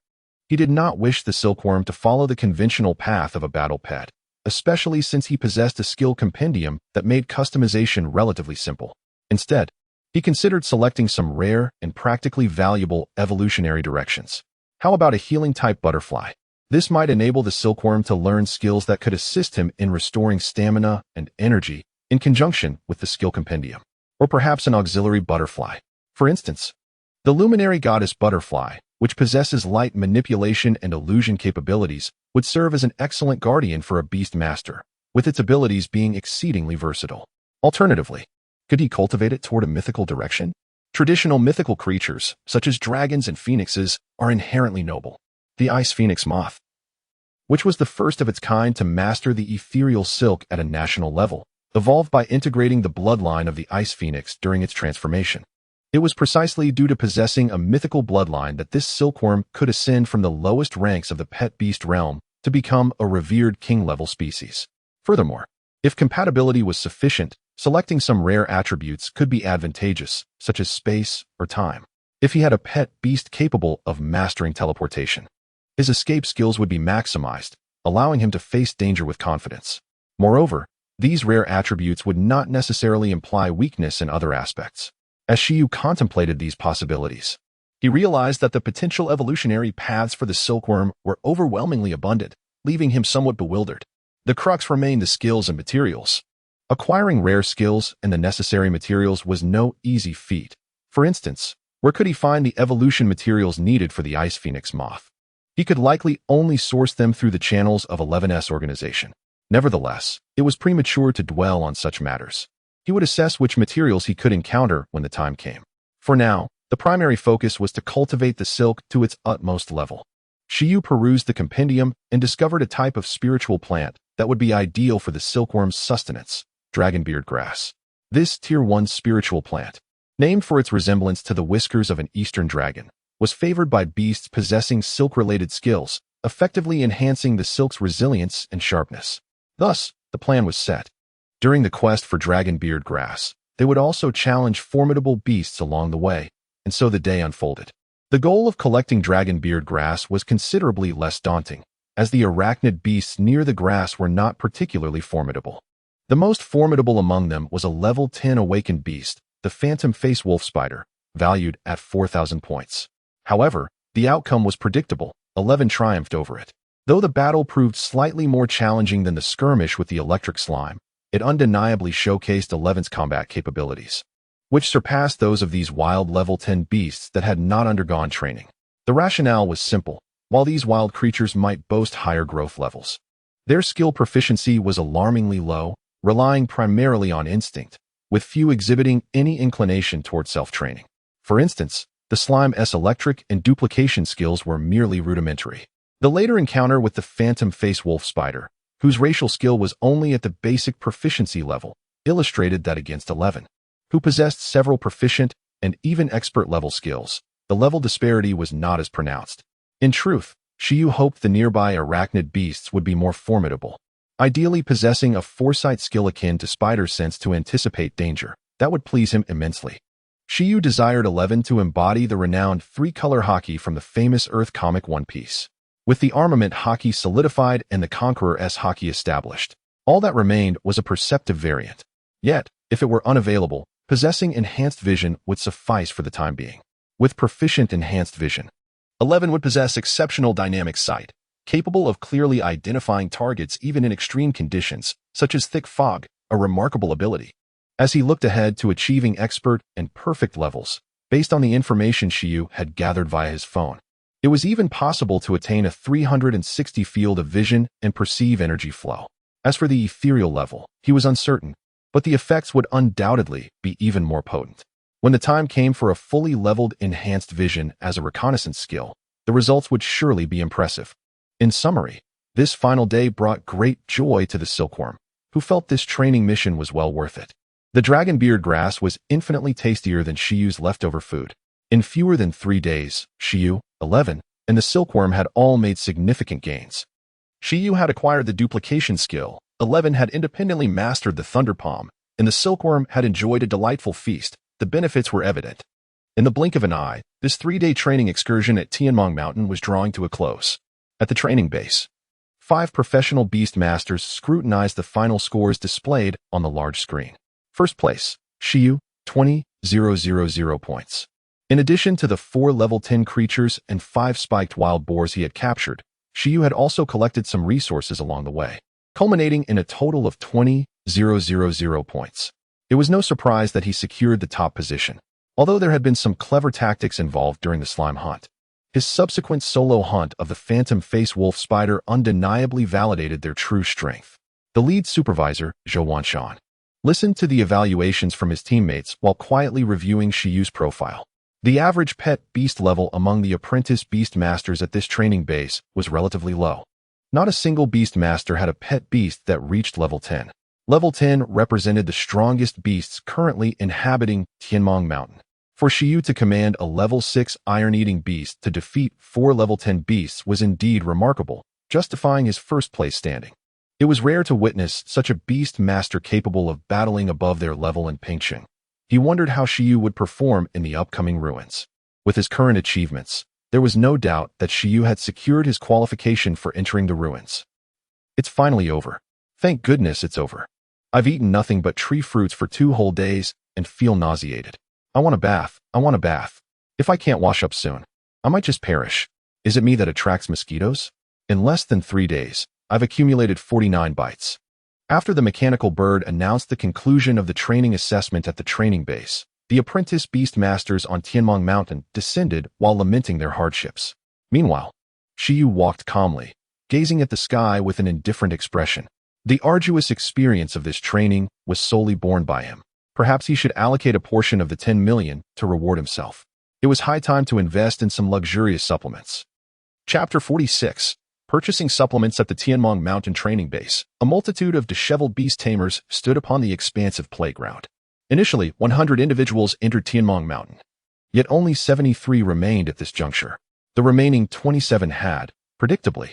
he did not wish the silkworm to follow the conventional path of a battle pet, especially since he possessed a skill compendium that made customization relatively simple. Instead, he considered selecting some rare and practically valuable evolutionary directions. How about a healing-type butterfly? This might enable the silkworm to learn skills that could assist him in restoring stamina and energy in conjunction with the skill compendium. Or perhaps an auxiliary butterfly. For instance, the luminary goddess butterfly, which possesses light manipulation and illusion capabilities, would serve as an excellent guardian for a beast master, with its abilities being exceedingly versatile. Alternatively, could he cultivate it toward a mythical direction? Traditional mythical creatures, such as dragons and phoenixes, are inherently noble. The ice phoenix moth, which was the first of its kind to master the ethereal silk at a national level, evolved by integrating the bloodline of the ice phoenix during its transformation. It was precisely due to possessing a mythical bloodline that this silkworm could ascend from the lowest ranks of the pet beast realm to become a revered king-level species. Furthermore, if compatibility was sufficient, selecting some rare attributes could be advantageous, such as space or time. If he had a pet beast capable of mastering teleportation, his escape skills would be maximized, allowing him to face danger with confidence. Moreover, these rare attributes would not necessarily imply weakness in other aspects. As Shi Yu contemplated these possibilities, he realized that the potential evolutionary paths for the silkworm were overwhelmingly abundant, leaving him somewhat bewildered. The crux remained the skills and materials. Acquiring rare skills and the necessary materials was no easy feat. For instance, where could he find the evolution materials needed for the Ice Phoenix moth? He could likely only source them through the channels of 11's organization. Nevertheless, it was premature to dwell on such matters. He would assess which materials he could encounter when the time came. For now, the primary focus was to cultivate the silk to its utmost level. Shi Yu perused the compendium and discovered a type of spiritual plant that would be ideal for the silkworm's sustenance, dragonbeard grass. This Tier 1 spiritual plant, named for its resemblance to the whiskers of an eastern dragon, was favored by beasts possessing silk-related skills, effectively enhancing the silk's resilience and sharpness. Thus, the plan was set. During the quest for dragonbeard grass, they would also challenge formidable beasts along the way, and so the day unfolded. The goal of collecting dragonbeard grass was considerably less daunting, as the arachnid beasts near the grass were not particularly formidable. The most formidable among them was a level 10 awakened beast, the phantom face wolf spider, valued at 4,000 points. However, the outcome was predictable. 11 triumphed over it. Though the battle proved slightly more challenging than the skirmish with the electric slime, it undeniably showcased 11's combat capabilities, which surpassed those of these wild level 10 beasts that had not undergone training. The rationale was simple. While these wild creatures might boast higher growth levels, their skill proficiency was alarmingly low, relying primarily on instinct, with few exhibiting any inclination toward self-training. For instance, the slime's electric and duplication skills were merely rudimentary. The later encounter with the phantom face wolf spider, whose racial skill was only at the basic proficiency level, illustrated that against 11, who possessed several proficient and even expert level skills, the level disparity was not as pronounced. In truth, Shi Yu hoped the nearby arachnid beasts would be more formidable, ideally possessing a foresight skill akin to spider sense to anticipate danger. That would please him immensely. Shi Yu desired 11 to embody the renowned three-color hockey from the famous Earth comic One Piece. With the armament hockey solidified and the Conqueror's hockey established, all that remained was a perceptive variant. Yet, if it were unavailable, possessing enhanced vision would suffice for the time being. With proficient enhanced vision, 11 would possess exceptional dynamic sight, capable of clearly identifying targets even in extreme conditions, such as thick fog, a remarkable ability. As he looked ahead to achieving expert and perfect levels, based on the information Shi Yu had gathered via his phone, it was even possible to attain a 360 field of vision and perceive energy flow. As for the ethereal level, he was uncertain, but the effects would undoubtedly be even more potent. When the time came for a fully leveled enhanced vision as a reconnaissance skill, the results would surely be impressive. In summary, this final day brought great joy to the silkworm, who felt this training mission was well worth it. The dragonbeard grass was infinitely tastier than Shi Yu's leftover food. In fewer than 3 days, Shi Yu, 11, and the silkworm had all made significant gains. Shi Yu had acquired the duplication skill, 11 had independently mastered the thunder palm, and the silkworm had enjoyed a delightful feast. The benefits were evident. In the blink of an eye, this 3-day training excursion at Tianmong Mountain was drawing to a close. At the training base, 5 professional beast masters scrutinized the final scores displayed on the large screen. First place, Shi Yu, 20,000 points. In addition to the 4 level 10 creatures and 5 spiked wild boars he had captured, Shi Yu had also collected some resources along the way, culminating in a total of 20,000 points. It was no surprise that he secured the top position, although there had been some clever tactics involved during the slime hunt. His subsequent solo hunt of the phantom face wolf spider undeniably validated their true strength. The lead supervisor, Zhou Wanshan, listened to the evaluations from his teammates while quietly reviewing Shi Yu's profile. The average pet beast level among the apprentice beast masters at this training base was relatively low. Not a single beast master had a pet beast that reached level 10. Level 10 represented the strongest beasts currently inhabiting Tianmong Mountain. For Shi Yu to command a level 6 iron-eating beast to defeat 4 level 10 beasts was indeed remarkable, justifying his first-place standing. It was rare to witness such a beast master capable of battling above their level in Pingxing. He wondered how Shi Yu would perform in the upcoming ruins. With his current achievements, there was no doubt that Shi Yu had secured his qualification for entering the ruins. It's finally over. Thank goodness it's over. I've eaten nothing but tree fruits for 2 whole days and feel nauseated. I want a bath. I want a bath. If I can't wash up soon, I might just perish. Is it me that attracts mosquitoes? In less than 3 days, I've accumulated 49 bites. After the mechanical bird announced the conclusion of the training assessment at the training base, the apprentice beast masters on Tianmong Mountain descended while lamenting their hardships. Meanwhile, Shi Yu walked calmly, gazing at the sky with an indifferent expression. The arduous experience of this training was solely borne by him. Perhaps he should allocate a portion of the 10 million to reward himself. It was high time to invest in some luxurious supplements. Chapter 46. Purchasing supplements at the Tianmong Mountain Training Base. A multitude of disheveled beast tamers stood upon the expansive playground. Initially, 100 individuals entered Tianmong Mountain. Yet only 73 remained at this juncture. The remaining 27 had, predictably,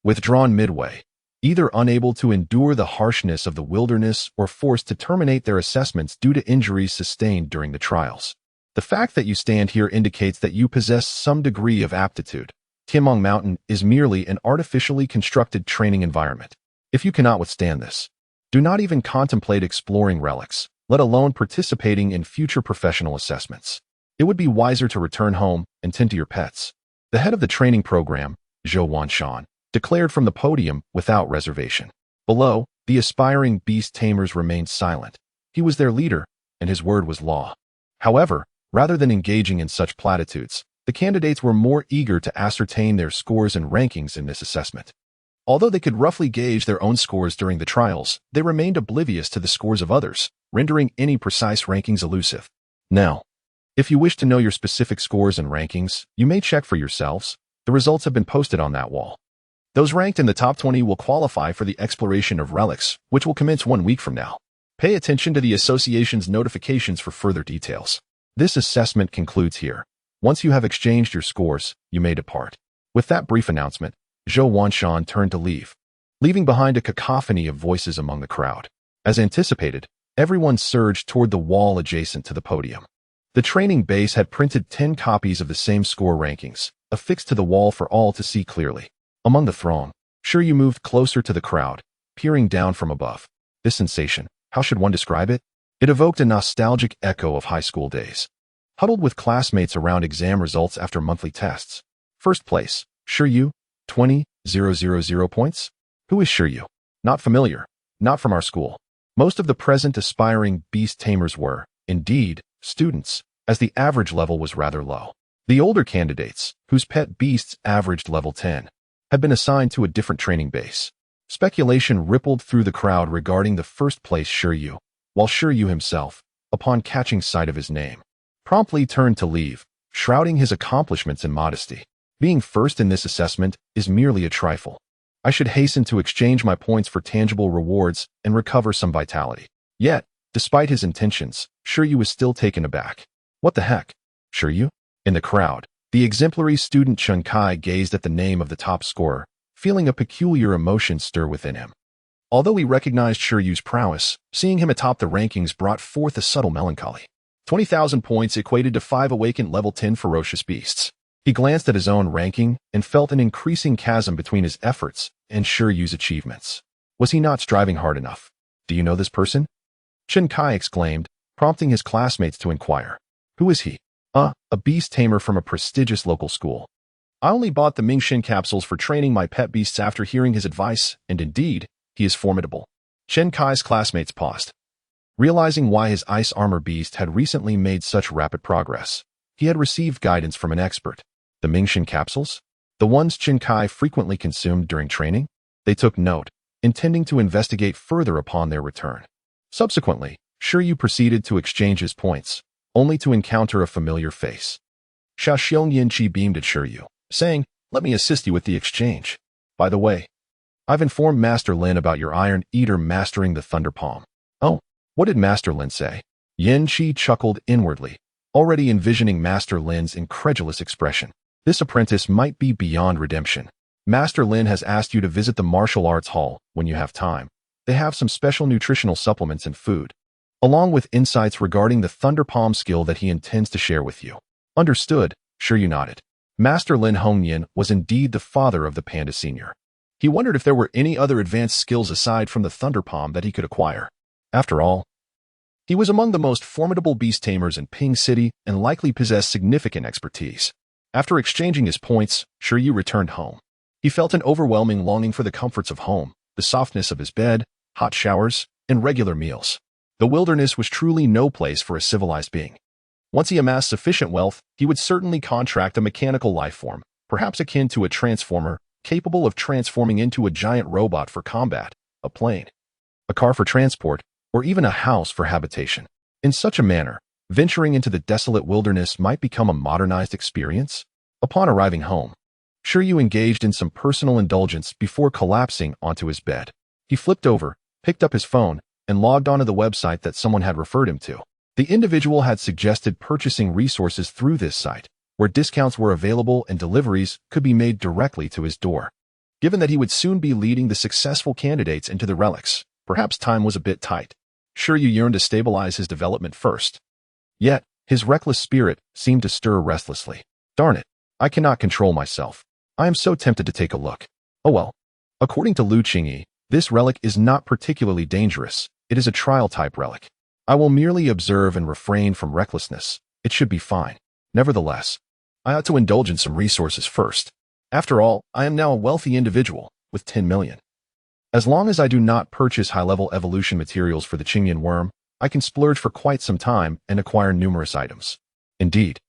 withdrawn midway, either unable to endure the harshness of the wilderness or forced to terminate their assessments due to injuries sustained during the trials. The fact that you stand here indicates that you possess some degree of aptitude. Tianmong Mountain is merely an artificially constructed training environment. If you cannot withstand this, do not even contemplate exploring relics, let alone participating in future professional assessments. It would be wiser to return home and tend to your pets. The head of the training program, Zhou Wanshan, declared from the podium without reservation. Below, the aspiring beast tamers remained silent. He was their leader, and his word was law. However, rather than engaging in such platitudes, the candidates were more eager to ascertain their scores and rankings in this assessment. Although they could roughly gauge their own scores during the trials, they remained oblivious to the scores of others, rendering any precise rankings elusive. Now, if you wish to know your specific scores and rankings, you may check for yourselves. The results have been posted on that wall. Those ranked in the top 20 will qualify for the exploration of relics, which will commence 1 week from now. Pay attention to the association's notifications for further details. This assessment concludes here. Once you have exchanged your scores, you may depart. With that brief announcement, Zhou Wanshan turned to leave, leaving behind a cacophony of voices among the crowd. As anticipated, everyone surged toward the wall adjacent to the podium. The training base had printed 10 copies of the same score rankings, affixed to the wall for all to see clearly. Among the throng, Shi Yu moved closer to the crowd, peering down from above. This sensation, how should one describe it? It evoked a nostalgic echo of high school days. Huddled with classmates around exam results after monthly tests. First place, Shi Yu, 20,000 points. Who is Shi Yu? Not familiar, not from our school. Most of the present aspiring beast tamers were, indeed, students, as the average level was rather low. The older candidates, whose pet beasts averaged level 10, had been assigned to a different training base. Speculation rippled through the crowd regarding the first place Shi Yu, while Shi Yu himself, upon catching sight of his name, promptly turned to leave, shrouding his accomplishments in modesty. Being first in this assessment is merely a trifle. I should hasten to exchange my points for tangible rewards and recover some vitality. Yet, despite his intentions, Shi Yu was still taken aback. What the heck? Shi Yu? In the crowd, the exemplary student Chen Kai gazed at the name of the top scorer, feeling a peculiar emotion stir within him. Although he recognized Shi Yu's prowess, seeing him atop the rankings brought forth a subtle melancholy. 20,000 points equated to 5 awakened level 10 ferocious beasts. He glanced at his own ranking and felt an increasing chasm between his efforts and Shi Yu's achievements. Was he not striving hard enough? Do you know this person? Chen Kai exclaimed, prompting his classmates to inquire. Who is he? A beast tamer from a prestigious local school. I only bought the Mingshin capsules for training my pet beasts after hearing his advice, and indeed, he is formidable. Chen Kai's classmates paused. Realizing why his ice armor beast had recently made such rapid progress, he had received guidance from an expert. The Mingshin capsules? The ones Chen Kai frequently consumed during training? They took note, intending to investigate further upon their return. Subsequently, Shi Yu proceeded to exchange his points, only to encounter a familiar face. Xiaoxiong Yanqi beamed at Shi Yu, saying, "Let me assist you with the exchange. By the way, I've informed Master Lin about your Iron Eater mastering the Thunder Palm." Oh, what did Master Lin say? Yanqi chuckled inwardly, already envisioning Master Lin's incredulous expression. This apprentice might be beyond redemption. Master Lin has asked you to visit the martial arts hall when you have time. They have some special nutritional supplements and food, along with insights regarding the Thunder Palm skill that he intends to share with you. Understood, Shi Yu nodded. Master Lin Hongyan was indeed the father of the Panda Senior. He wondered if there were any other advanced skills aside from the Thunder Palm that he could acquire. After all, he was among the most formidable beast tamers in Ping City and likely possessed significant expertise. After exchanging his points, Shi Yu returned home. He felt an overwhelming longing for the comforts of home, the softness of his bed, hot showers, and regular meals. The wilderness was truly no place for a civilized being. Once he amassed sufficient wealth, he would certainly contract a mechanical life form, perhaps akin to a transformer, capable of transforming into a giant robot for combat, a plane, a car for transport, or even a house for habitation. In such a manner, venturing into the desolate wilderness might become a modernized experience. Upon arriving home, Shi Yu engaged in some personal indulgence before collapsing onto his bed. He flipped over, picked up his phone, and logged onto the website that someone had referred him to. The individual had suggested purchasing resources through this site, where discounts were available and deliveries could be made directly to his door. Given that he would soon be leading the successful candidates into the relics, perhaps time was a bit tight. Shi Yu yearned to stabilize his development first. Yet, his reckless spirit seemed to stir restlessly. Darn it, I cannot control myself. I am so tempted to take a look. Oh well. According to Lu Qingyi, this relic is not particularly dangerous. It is a trial-type relic. I will merely observe and refrain from recklessness. It should be fine. Nevertheless, I ought to indulge in some resources first. After all, I am now a wealthy individual with 10 million. As long as I do not purchase high-level evolution materials for the Qingyan worm, I can splurge for quite some time and acquire numerous items. Indeed,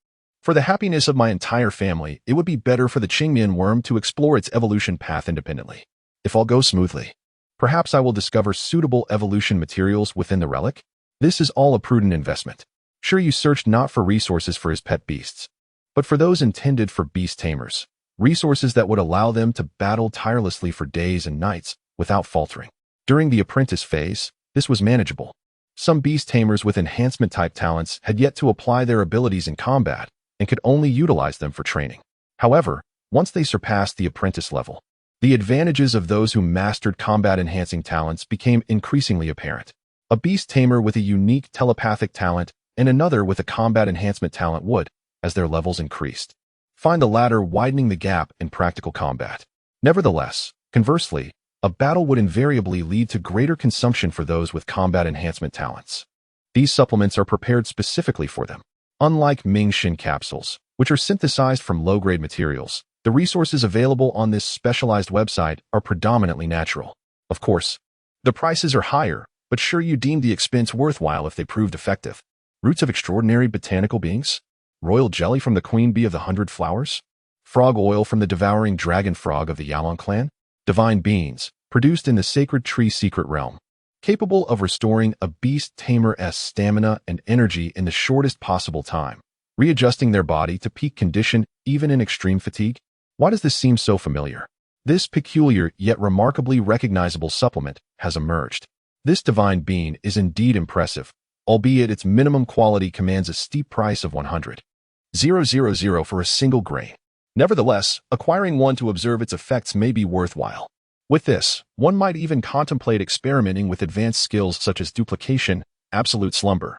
for the happiness of my entire family, it would be better for the Qingyan worm to explore its evolution path independently. If all goes smoothly, perhaps I will discover suitable evolution materials within the relic. This is all a prudent investment. Shi Yu searched not for resources for his pet beasts, but for those intended for beast tamers, resources that would allow them to battle tirelessly for days and nights without faltering. During the apprentice phase, this was manageable. Some beast tamers with enhancement-type talents had yet to apply their abilities in combat and could only utilize them for training. However, once they surpassed the apprentice level, the advantages of those who mastered combat-enhancing talents became increasingly apparent. A beast tamer with a unique telepathic talent and another with a combat enhancement talent would, as their levels increased, find the latter widening the gap in practical combat. Nevertheless, conversely, a battle would invariably lead to greater consumption for those with combat enhancement talents. These supplements are prepared specifically for them. Unlike Ming Shin capsules, which are synthesized from low-grade materials, the resources available on this specialized website are predominantly natural. Of course, the prices are higher, but Shi Yu deemed the expense worthwhile if they proved effective. Roots of extraordinary botanical beings? Royal jelly from the queen bee of the 100 flowers? Frog oil from the devouring dragon frog of the Yalan clan? Divine beans, produced in the sacred tree secret realm, capable of restoring a beast tamer's stamina and energy in the shortest possible time, readjusting their body to peak condition even in extreme fatigue? Why does this seem so familiar? This peculiar yet remarkably recognizable supplement has emerged. This divine bean is indeed impressive, albeit its minimum quality commands a steep price of 100,000 for a single grain. Nevertheless, acquiring one to observe its effects may be worthwhile. With this, one might even contemplate experimenting with advanced skills such as duplication, absolute slumber,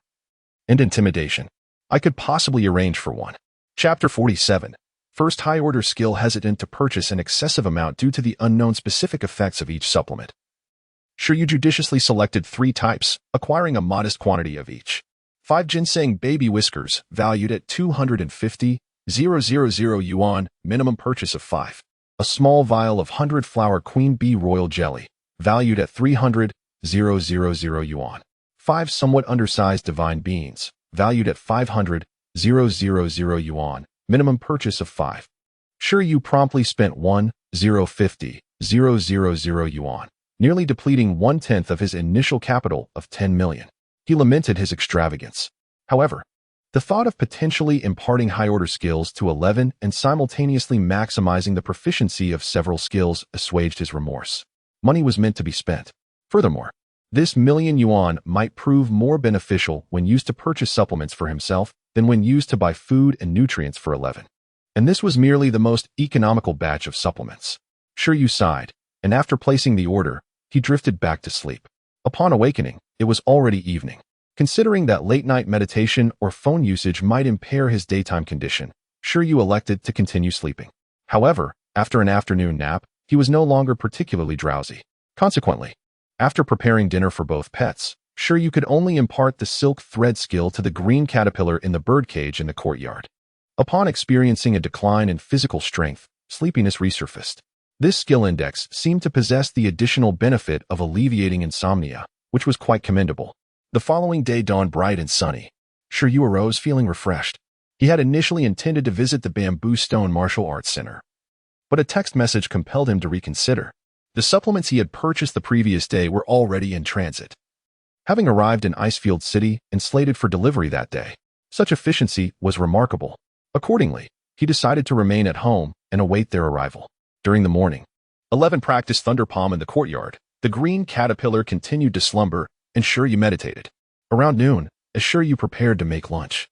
and intimidation. I could possibly arrange for one. Chapter 47. First high-order skill hesitant to purchase an excessive amount due to the unknown specific effects of each supplement. Shi Yu judiciously selected 3 types, acquiring a modest quantity of each. 5 ginseng baby whiskers, valued at 250,000 yuan, minimum purchase of 5. A small vial of 100-flower queen bee royal jelly, valued at 300,000 yuan. 5 somewhat undersized divine beans, valued at 500,000 yuan, minimum purchase of 5. Shi Yu promptly spent 1,050,000 yuan, nearly depleting 1/10 of his initial capital of 10 million. He lamented his extravagance. However, the thought of potentially imparting high-order skills to 11 and simultaneously maximizing the proficiency of several skills assuaged his remorse. Money was meant to be spent. Furthermore, this million yuan might prove more beneficial when used to purchase supplements for himself than when used to buy food and nutrients for 11. And this was merely the most economical batch of supplements. Shi Yu sighed, and after placing the order, he drifted back to sleep. Upon awakening, it was already evening. Considering that late-night meditation or phone usage might impair his daytime condition, Shi Yu elected to continue sleeping. However, after an afternoon nap, he was no longer particularly drowsy. Consequently, after preparing dinner for both pets, Shi Yu could only impart the silk thread skill to the green caterpillar in the birdcage in the courtyard. Upon experiencing a decline in physical strength, sleepiness resurfaced. This skill index seemed to possess the additional benefit of alleviating insomnia, which was quite commendable. The following day dawned bright and sunny. Shi Yu arose feeling refreshed. He had initially intended to visit the Bamboo Stone Martial Arts Center, but a text message compelled him to reconsider. The supplements he had purchased the previous day were already in transit, having arrived in Icefield City and slated for delivery that day. Such efficiency was remarkable. Accordingly, he decided to remain at home and await their arrival. During the morning, 11 practiced Thunder Palm in the courtyard. The green caterpillar continued to slumber, and Shi Yu meditated. Around noon, as Shi Yu prepared to make lunch,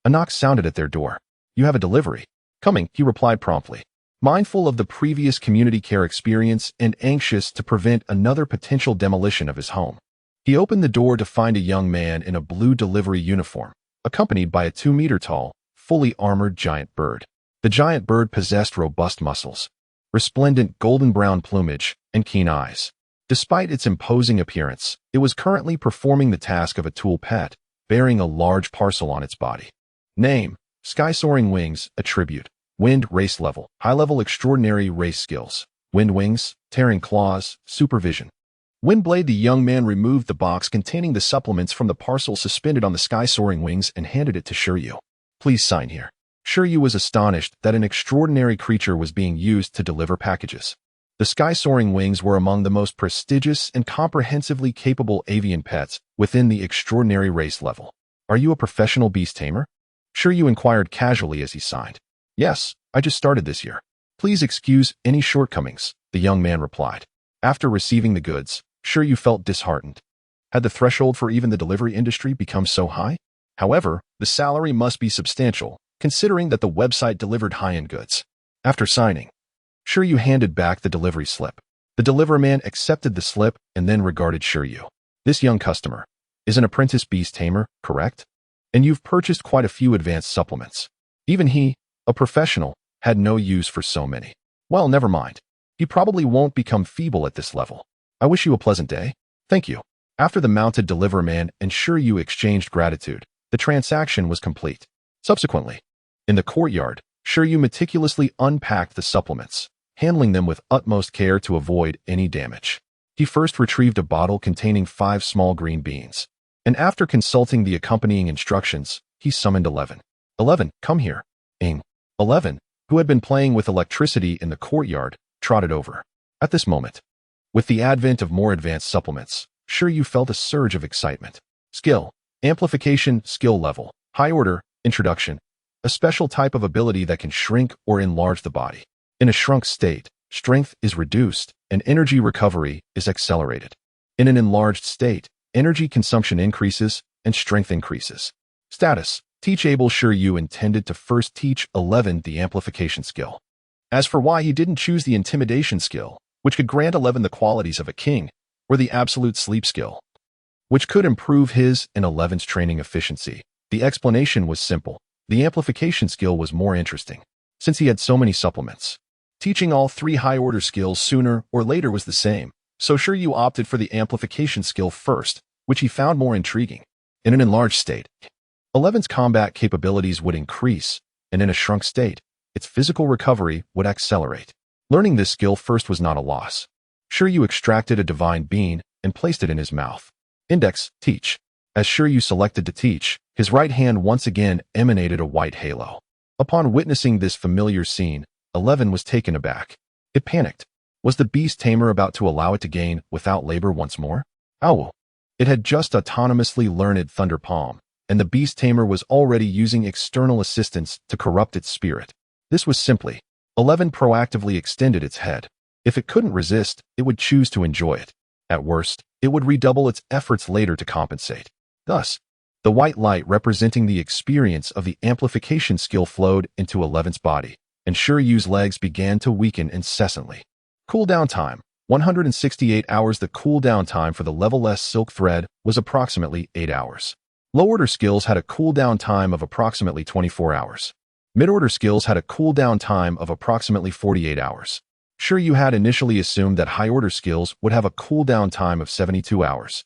a knock sounded at their door. "You have a delivery." "Coming," he replied promptly. Mindful of the previous community care experience and anxious to prevent another potential demolition of his home, he opened the door to find a young man in a blue delivery uniform, accompanied by a 2-meter-tall, fully armored giant bird. The giant bird possessed robust muscles, resplendent golden-brown plumage, and keen eyes. Despite its imposing appearance, it was currently performing the task of a tool pet, bearing a large parcel on its body. Name: Sky-Soaring Wings. Attribute: Wind Race Level. High-Level Extraordinary Race Skills: Wind Wings, Tearing Claws, Supervision. Windblade. The young man removed the box containing the supplements from the parcel suspended on the Sky-Soaring Wings and handed it to Shi Yu. "Please sign here." Shi Yu was astonished that an extraordinary creature was being used to deliver packages. The Sky-Soaring Wings were among the most prestigious and comprehensively capable avian pets within the extraordinary race level. "Are you a professional beast tamer?" Shi Yu inquired casually as he signed. "Yes, I just started this year." "Please excuse any shortcomings," the young man replied. After receiving the goods, Shi Yu felt disheartened. Had the threshold for even the delivery industry become so high? However, the salary must be substantial, considering that the website delivered high-end goods. After signing, Shi Yu handed back the delivery slip. The deliverman accepted the slip and then regarded Shi Yu. "This young customer is an apprentice beast tamer, correct? And you've purchased quite a few advanced supplements." Even he, a professional, had no use for so many. "Well, never mind. He probably won't become feeble at this level. I wish you a pleasant day." "Thank you." After the mounted deliverman and Shi Yu exchanged gratitude, the transaction was complete. Subsequently, in the courtyard, Shi Yu meticulously unpacked the supplements, handling them with utmost care to avoid any damage. He first retrieved a bottle containing 5 small green beans, and after consulting the accompanying instructions, he summoned 11. "11, come here." 11, who had been playing with electricity in the courtyard, trotted over. At this moment, with the advent of more advanced supplements, Shi Yu felt a surge of excitement. Skill: Amplification. Skill level: High order. Introduction: a special type of ability that can shrink or enlarge the body. In a shrunk state, strength is reduced and energy recovery is accelerated. In an enlarged state, energy consumption increases and strength increases. Status: Teach able. Shi Yu intended to first teach 11 the amplification skill. As for why he didn't choose the intimidation skill, which could grant 11 the qualities of a king, or the absolute sleep skill, which could improve his and 11's training efficiency, the explanation was simple. The amplification skill was more interesting, since he had so many supplements. Teaching all 3 high-order skills sooner or later was the same, so Shi Yu opted for the amplification skill first, which he found more intriguing. In an enlarged state, 11's combat capabilities would increase, and in a shrunk state, its physical recovery would accelerate. Learning this skill first was not a loss. Shi Yu extracted a divine bean and placed it in his mouth. Index: Teach. As Shi Yu selected to teach, his right hand once again emanated a white halo. Upon witnessing this familiar scene, 11 was taken aback. It panicked. Was the beast tamer about to allow it to gain without labor once more? Ow! It had just autonomously learned Thunder Palm, and the beast tamer was already using external assistance to corrupt its spirit. This was simply: 11 proactively extended its head. If it couldn't resist, it would choose to enjoy it. At worst, it would redouble its efforts later to compensate. Thus, the white light representing the experience of the amplification skill flowed into 11's body, and Shi Yu's legs began to weaken incessantly. Cooldown time: 168 hours. The cooldown time for the level S silk thread was approximately 8 hours. Low-order skills had a cooldown time of approximately 24 hours. Mid-order skills had a cooldown time of approximately 48 hours. Shi Yu had initially assumed that high-order skills would have a cooldown time of 72 hours,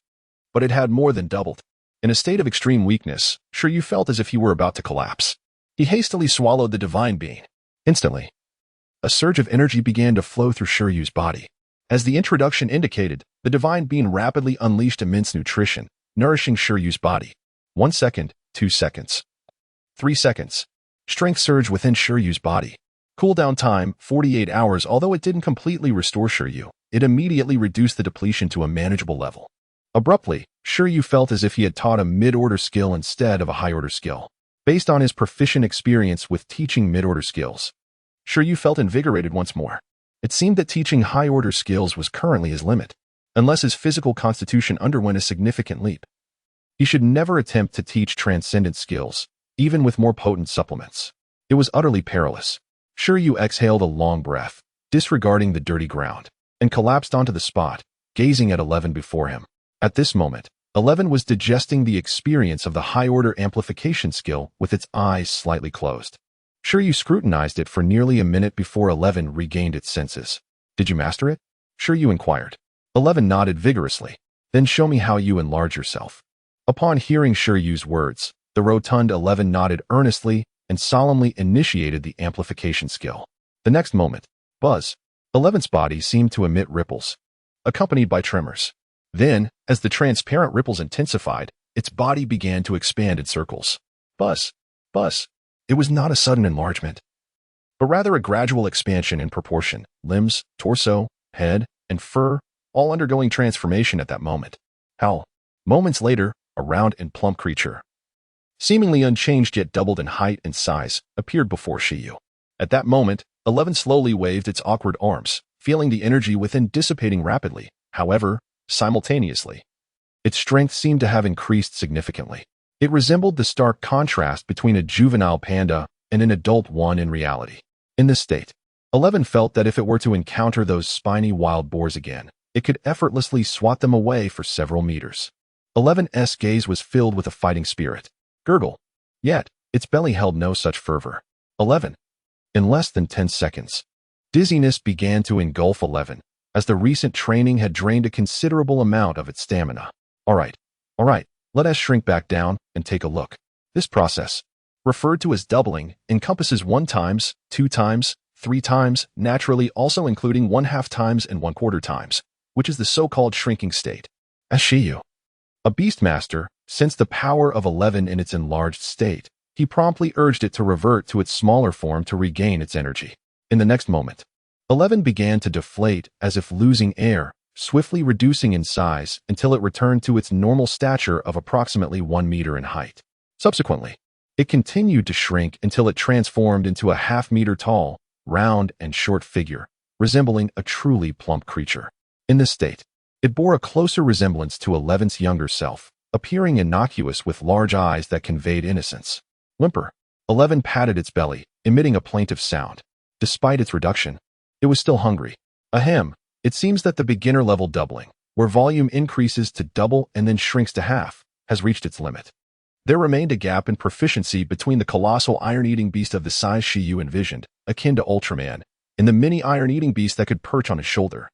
but it had more than doubled. In a state of extreme weakness, Shi Yu felt as if he were about to collapse. He hastily swallowed the divine bean. Instantly, A surge of energy began to flow through Shi Yu's body. As the introduction indicated, the divine being rapidly unleashed immense nutrition, nourishing Shi Yu's body. 1 second, 2 seconds, 3 seconds. Strength surge within Shi Yu's body. Cooldown time, 48 hours. Although it didn't completely restore Shi Yu, it immediately reduced the depletion to a manageable level. Abruptly, Shi Yu felt as if he had taught a mid-order skill instead of a high-order skill. Based on his proficient experience with teaching mid-order skills, Shi Yu felt invigorated once more. It seemed that teaching high-order skills was currently his limit, unless his physical constitution underwent a significant leap. He should never attempt to teach transcendent skills, even with more potent supplements. It was utterly perilous. Shi Yu exhaled a long breath, disregarding the dirty ground, and collapsed onto the spot, gazing at 11 before him. At this moment, 11 was digesting the experience of the high-order amplification skill with its eyes slightly closed. Shi Yu scrutinized it for nearly a minute before 11 regained its senses. "Did you master it?" Shi Yu inquired. 11 nodded vigorously. "Then show me how you enlarge yourself." Upon hearing Shi Yu's words, the rotund 11 nodded earnestly and solemnly initiated the amplification skill. The next moment, buzz. 11's body seemed to emit ripples, accompanied by tremors. Then, as the transparent ripples intensified, its body began to expand in circles. Buzz. Buzz. It was not a sudden enlargement, but rather a gradual expansion in proportion. Limbs, torso, head, and fur, all undergoing transformation at that moment. Howl. Moments later, a round and plump creature, seemingly unchanged yet doubled in height and size, appeared before Shi Yu. At that moment, 11 slowly waved its awkward arms, feeling the energy within dissipating rapidly. However, simultaneously, its strength seemed to have increased significantly. It resembled the stark contrast between a juvenile panda and an adult one in reality. In this state, 11 felt that if it were to encounter those spiny wild boars again, it could effortlessly swat them away for several meters. 11's gaze was filled with a fighting spirit. Gurgle. Yet, its belly held no such fervor. 11. In less than 10 seconds, dizziness began to engulf 11, as the recent training had drained a considerable amount of its stamina. All right, let us shrink back down and take a look. This process, referred to as doubling, encompasses 1 times, 2 times, 3 times, naturally also including 1/2 times and 1/4 times, which is the so-called shrinking state. As Shi Yu, a beastmaster, sensed the power of 11 in its enlarged state, he promptly urged it to revert to its smaller form to regain its energy. In the next moment, 11 began to deflate as if losing air, swiftly reducing in size until it returned to its normal stature of approximately 1 meter in height. Subsequently, it continued to shrink until it transformed into a half-meter tall, round and short figure, resembling a truly plump creature. In this state, it bore a closer resemblance to 11's younger self, appearing innocuous with large eyes that conveyed innocence. Whimper. 11 patted its belly, emitting a plaintive sound. Despite its reduction, it was still hungry. Ahem. It seems that the beginner-level doubling, where volume increases to double and then shrinks to half, has reached its limit. There remained a gap in proficiency between the colossal iron-eating beast of the size Shi Yu envisioned, akin to Ultraman, and the mini iron-eating beast that could perch on his shoulder,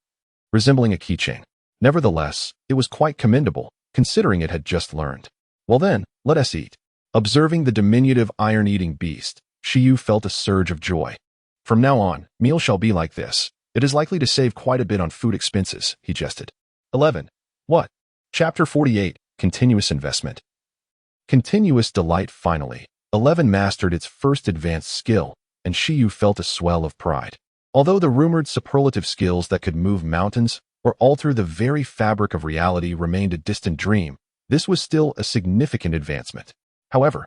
resembling a keychain. Nevertheless, it was quite commendable, considering it had just learned. Well then, let us eat. Observing the diminutive iron-eating beast, Shi Yu felt a surge of joy. From now on, meal shall be like this. It is likely to save quite a bit on food expenses, he jested. 11. What? Chapter 48, Continuous Investment. Continuous delight. Finally, 11 mastered its first advanced skill, and Shi Yu felt a swell of pride. Although the rumored superlative skills that could move mountains or alter the very fabric of reality remained a distant dream, this was still a significant advancement. However,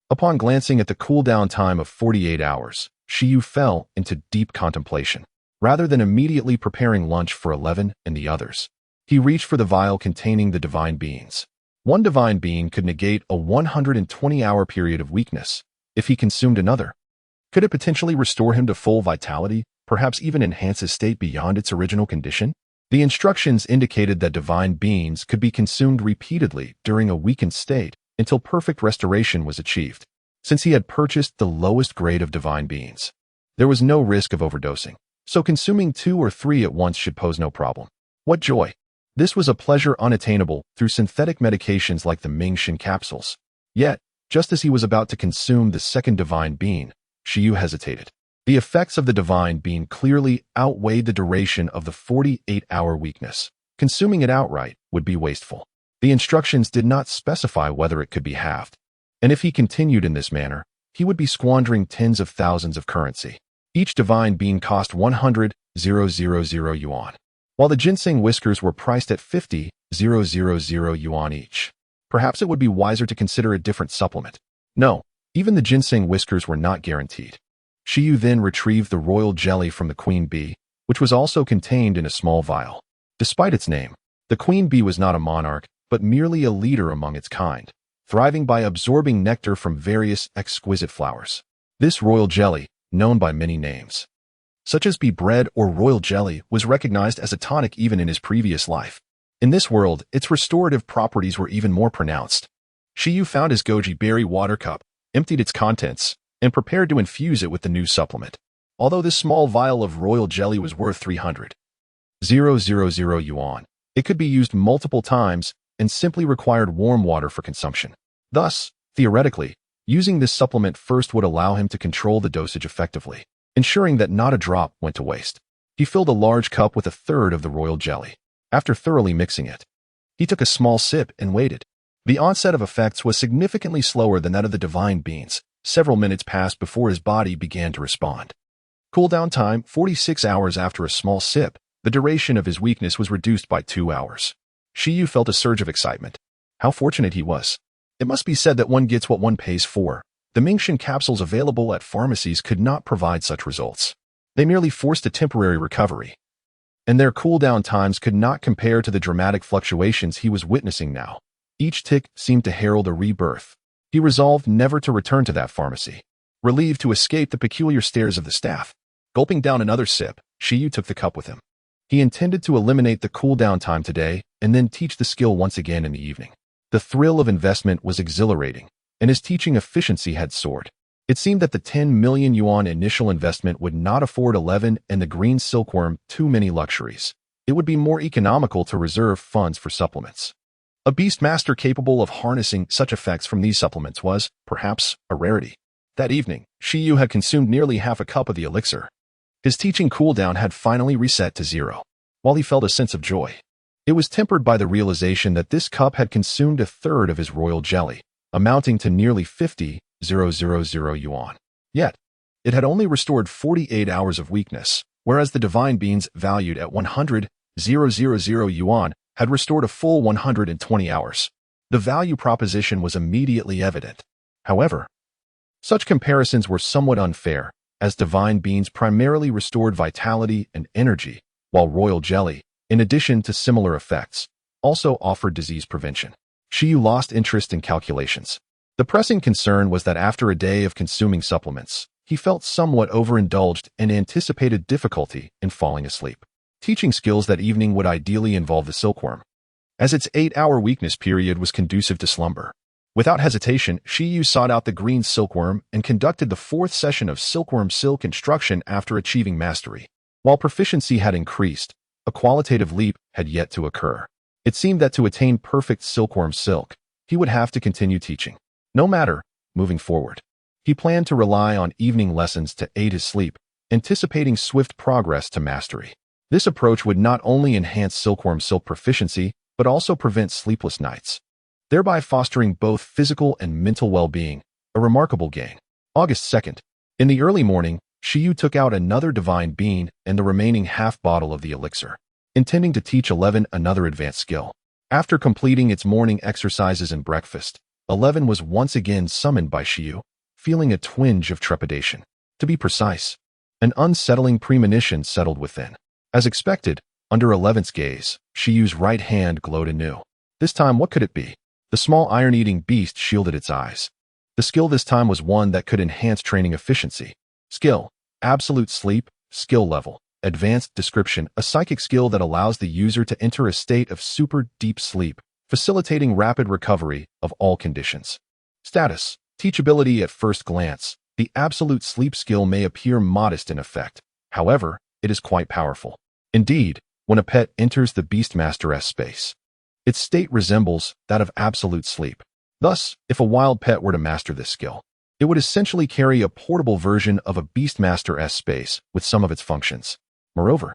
upon glancing at the cooldown time of 48 hours, Shi Yu fell into deep contemplation. Rather than immediately preparing lunch for 11 and the others, he reached for the vial containing the divine beans. One divine bean could negate a 120-hour period of weakness. If he consumed another, could it potentially restore him to full vitality, perhaps even enhance his state beyond its original condition? The instructions indicated that divine beans could be consumed repeatedly during a weakened state until perfect restoration was achieved. Since he had purchased the lowest grade of divine beans, there was no risk of overdosing, so consuming 2 or 3 at once should pose no problem. What joy! This was a pleasure unattainable through synthetic medications like the Ming-Shin capsules. Yet, just as he was about to consume the second divine bean, Shi Yu hesitated. The effects of the divine being clearly outweighed the duration of the 48-hour weakness. Consuming it outright would be wasteful. The instructions did not specify whether it could be halved, and if he continued in this manner, he would be squandering tens of thousands of currency. Each divine being cost 100,000 yuan, while the ginseng whiskers were priced at 50,000 yuan each. Perhaps it would be wiser to consider a different supplement. No, even the ginseng whiskers were not guaranteed. Shi Yu then retrieved the royal jelly from the queen bee, which was also contained in a small vial. Despite its name, the queen bee was not a monarch, but merely a leader among its kind, thriving by absorbing nectar from various exquisite flowers. This royal jelly, known by many names, such as bee bread or royal jelly, was recognized as a tonic even in his previous life. In this world, its restorative properties were even more pronounced. Shi Yu found his goji berry water cup, emptied its contents, and prepared to infuse it with the new supplement. Although this small vial of royal jelly was worth 300,000 yuan, it could be used multiple times and simply required warm water for consumption. Thus, theoretically, using this supplement first would allow him to control the dosage effectively, ensuring that not a drop went to waste. He filled a large cup with a third of the royal jelly. After thoroughly mixing it, he took a small sip and waited. The onset of effects was significantly slower than that of the divine beans. Several minutes passed before his body began to respond. Cooldown time, 46 hours after a small sip. The duration of his weakness was reduced by 2 hours. Shi Yu felt a surge of excitement. How fortunate he was. It must be said that one gets what one pays for. The Mingshan capsules available at pharmacies could not provide such results. They merely forced a temporary recovery, and their cooldown times could not compare to the dramatic fluctuations he was witnessing now. Each tick seemed to herald a rebirth. He resolved never to return to that pharmacy. Relieved to escape the peculiar stares of the staff, gulping down another sip, Shi Yu took the cup with him. He intended to eliminate the cooldown time today and then teach the skill once again in the evening. The thrill of investment was exhilarating, and his teaching efficiency had soared. It seemed that the 10 million yuan initial investment would not afford 11 and the green silkworm too many luxuries. It would be more economical to reserve funds for supplements. A beast master capable of harnessing such effects from these supplements was, perhaps, a rarity. That evening, Shi Yu had consumed nearly half a cup of the elixir. His teaching cooldown had finally reset to 0. While he felt a sense of joy, it was tempered by the realization that this cup had consumed a third of his royal jelly, amounting to nearly 50,000 yuan. Yet, it had only restored 48 hours of weakness, whereas the divine beans valued at 100,000 yuan had restored a full 120 hours. The value proposition was immediately evident. However, such comparisons were somewhat unfair, as divine beans primarily restored vitality and energy, while royal jelly, in addition to similar effects, also offered disease prevention. Shi Yu lost interest in calculations. The pressing concern was that after a day of consuming supplements, he felt somewhat overindulged and anticipated difficulty in falling asleep. Teaching skills that evening would ideally involve the silkworm, as its 8-hour weakness period was conducive to slumber. Without hesitation, Shi Yu sought out the green silkworm and conducted the 4th session of silkworm silk instruction after achieving mastery. While proficiency had increased, a qualitative leap had yet to occur. It seemed that to attain perfect silkworm silk, he would have to continue teaching. No matter, moving forward, he planned to rely on evening lessons to aid his sleep, anticipating swift progress to mastery. This approach would not only enhance silkworm silk proficiency, but also prevent sleepless nights, thereby fostering both physical and mental well-being, a remarkable gain. August 2nd. In the early morning, Shi Yu took out another divine bean and the remaining half bottle of the elixir, intending to teach 11 another advanced skill. After completing its morning exercises and breakfast, 11 was once again summoned by Shi Yu, feeling a twinge of trepidation. To be precise, an unsettling premonition settled within. As expected, under 11's gaze, Shi Yu's right hand glowed anew. This time, what could it be? The small iron-eating beast shielded its eyes. The skill this time was one that could enhance training efficiency. Skill: absolute sleep, skill level, advanced description, a psychic skill that allows the user to enter a state of super deep sleep, facilitating rapid recovery of all conditions. Status: teachability. At first glance, the absolute sleep skill may appear modest in effect. However, it is quite powerful. Indeed, when a pet enters the Beastmaster's space, its state resembles that of absolute sleep. Thus, if a wild pet were to master this skill, It would essentially carry a portable version of a Beastmaster's space with some of its functions. Moreover,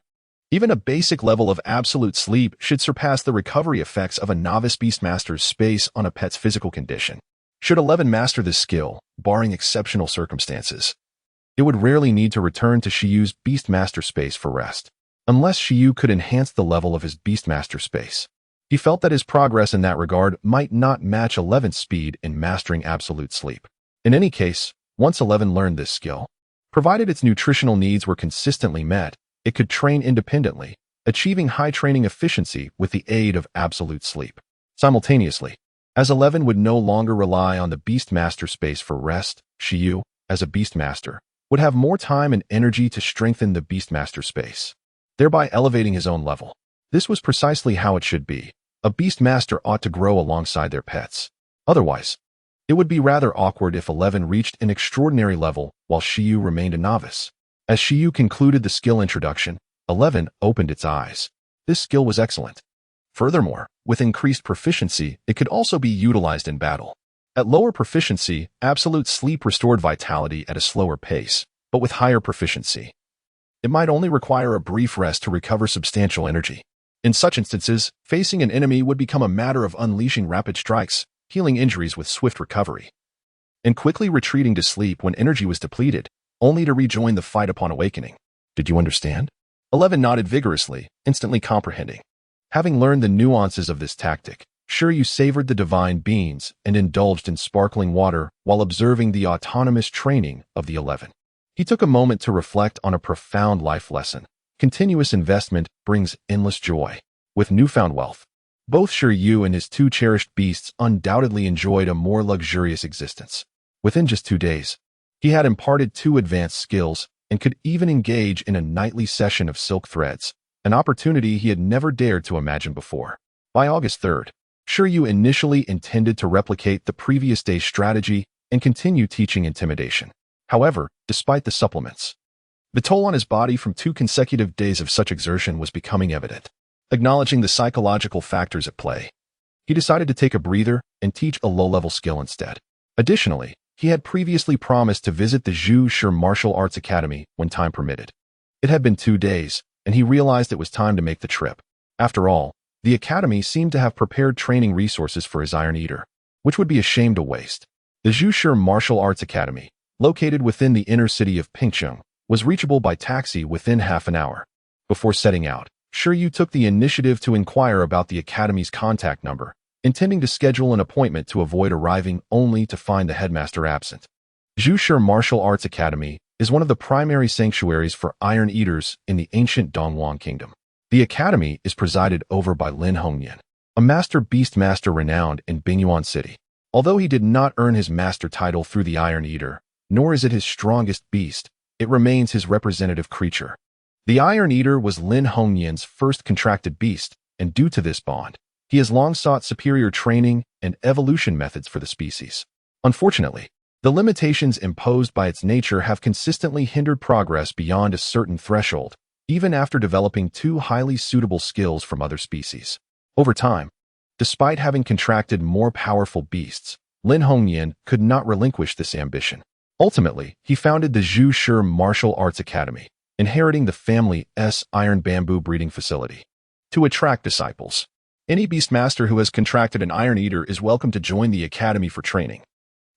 even a basic level of absolute sleep should surpass the recovery effects of a novice Beastmaster's space on a pet's physical condition. Should 11 master this skill, barring exceptional circumstances, it would rarely need to return to Shi Yu's Beastmaster space for rest, unless Shi Yu could enhance the level of his Beastmaster space. He felt that his progress in that regard might not match 11's speed in mastering absolute sleep. In any case, once 11 learned this skill, provided its nutritional needs were consistently met, it could train independently, achieving high training efficiency with the aid of absolute sleep. Simultaneously, as 11 would no longer rely on the Beastmaster space for rest, Shi Yu, as a Beastmaster, would have more time and energy to strengthen the Beastmaster space, thereby elevating his own level. This was precisely how it should be. A Beastmaster ought to grow alongside their pets. Otherwise, it would be rather awkward if 11 reached an extraordinary level while Shi Yu remained a novice. As Shi Yu concluded the skill introduction, 11 opened its eyes. This skill was excellent. Furthermore, with increased proficiency, it could also be utilized in battle. At lower proficiency, absolute sleep restored vitality at a slower pace, but with higher proficiency, it might only require a brief rest to recover substantial energy. In such instances, facing an enemy would become a matter of unleashing rapid strikes, healing injuries with swift recovery, and quickly retreating to sleep when energy was depleted, only to rejoin the fight upon awakening. Did you understand? 11 nodded vigorously, instantly comprehending. Having learned the nuances of this tactic, Shi Yu savored the divine beans and indulged in sparkling water while observing the autonomous training of the 11. He took a moment to reflect on a profound life lesson. Continuous investment brings endless joy. With newfound wealth, both Shi Yu and his two cherished beasts undoubtedly enjoyed a more luxurious existence. Within just 2 days, he had imparted 2 advanced skills and could even engage in a nightly session of silk threads, an opportunity he had never dared to imagine before. By August 3rd, Shi Yu initially intended to replicate the previous day's strategy and continue teaching intimidation. However, despite the supplements, the toll on his body from 2 consecutive days of such exertion was becoming evident. Acknowledging the psychological factors at play, he decided to take a breather and teach a low-level skill instead. Additionally, he had previously promised to visit the Zhu Shi Martial Arts Academy when time permitted. It had been 2 days, and he realized it was time to make the trip. After all, the academy seemed to have prepared training resources for his Iron Eater, which would be a shame to waste. The Zhu Shi Martial Arts Academy, located within the inner city of Pingcheng, was reachable by taxi within half an hour. Before setting out, Shi Yu took the initiative to inquire about the academy's contact number, intending to schedule an appointment to avoid arriving only to find the headmaster absent. Zhu Shi Martial Arts Academy is one of the primary sanctuaries for Iron Eaters in the ancient Donghuang Kingdom. The academy is presided over by Lin Hongyan, a master beastmaster renowned in Bingyuan City. Although he did not earn his master title through the Iron Eater, nor is it his strongest beast, it remains his representative creature. The Iron Eater was Lin Hongyan's first contracted beast, and due to this bond, he has long sought superior training and evolution methods for the species. Unfortunately, the limitations imposed by its nature have consistently hindered progress beyond a certain threshold, even after developing 2 highly suitable skills from other species. Over time, despite having contracted more powerful beasts, Lin Hongyan could not relinquish this ambition. Ultimately, he founded the Zhu Shi Martial Arts Academy, inheriting the family's iron bamboo breeding facility. To attract disciples, any beastmaster who has contracted an Iron Eater is welcome to join the academy for training.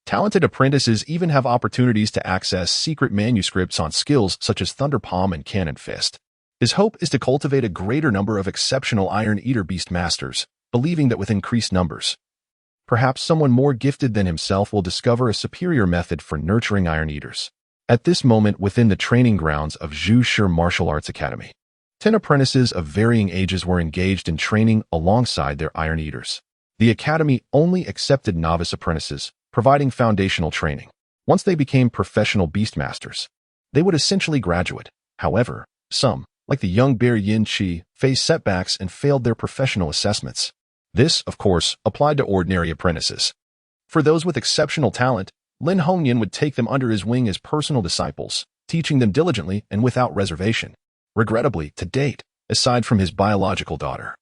Talented apprentices even have opportunities to access secret manuscripts on skills such as Thunder Palm and Cannon Fist. His hope is to cultivate a greater number of exceptional Iron Eater beastmasters, believing that with increased numbers, perhaps someone more gifted than himself will discover a superior method for nurturing Iron Eaters. At this moment within the training grounds of Zhu Shi Martial Arts Academy, 10 apprentices of varying ages were engaged in training alongside their Iron Eaters. The academy only accepted novice apprentices, providing foundational training. Once they became professional beastmasters, they would essentially graduate. However, some, like the young bear Yin Qi, faced setbacks and failed their professional assessments. This, of course, applied to ordinary apprentices. For those with exceptional talent, Lin Hongyan would take them under his wing as personal disciples, teaching them diligently and without reservation. Regrettably, to date, aside from his biological daughter,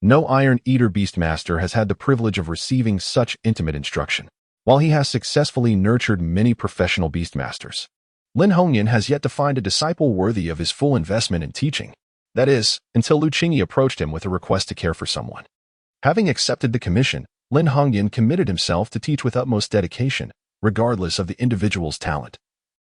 no Iron Eater beastmaster has had the privilege of receiving such intimate instruction. While he has successfully nurtured many professional beastmasters, Lin Hongyan has yet to find a disciple worthy of his full investment in teaching. That is, until Lu Qingyi approached him with a request to care for someone. Having accepted the commission, Lin Hongyan committed himself to teach with utmost dedication, regardless of the individual's talent.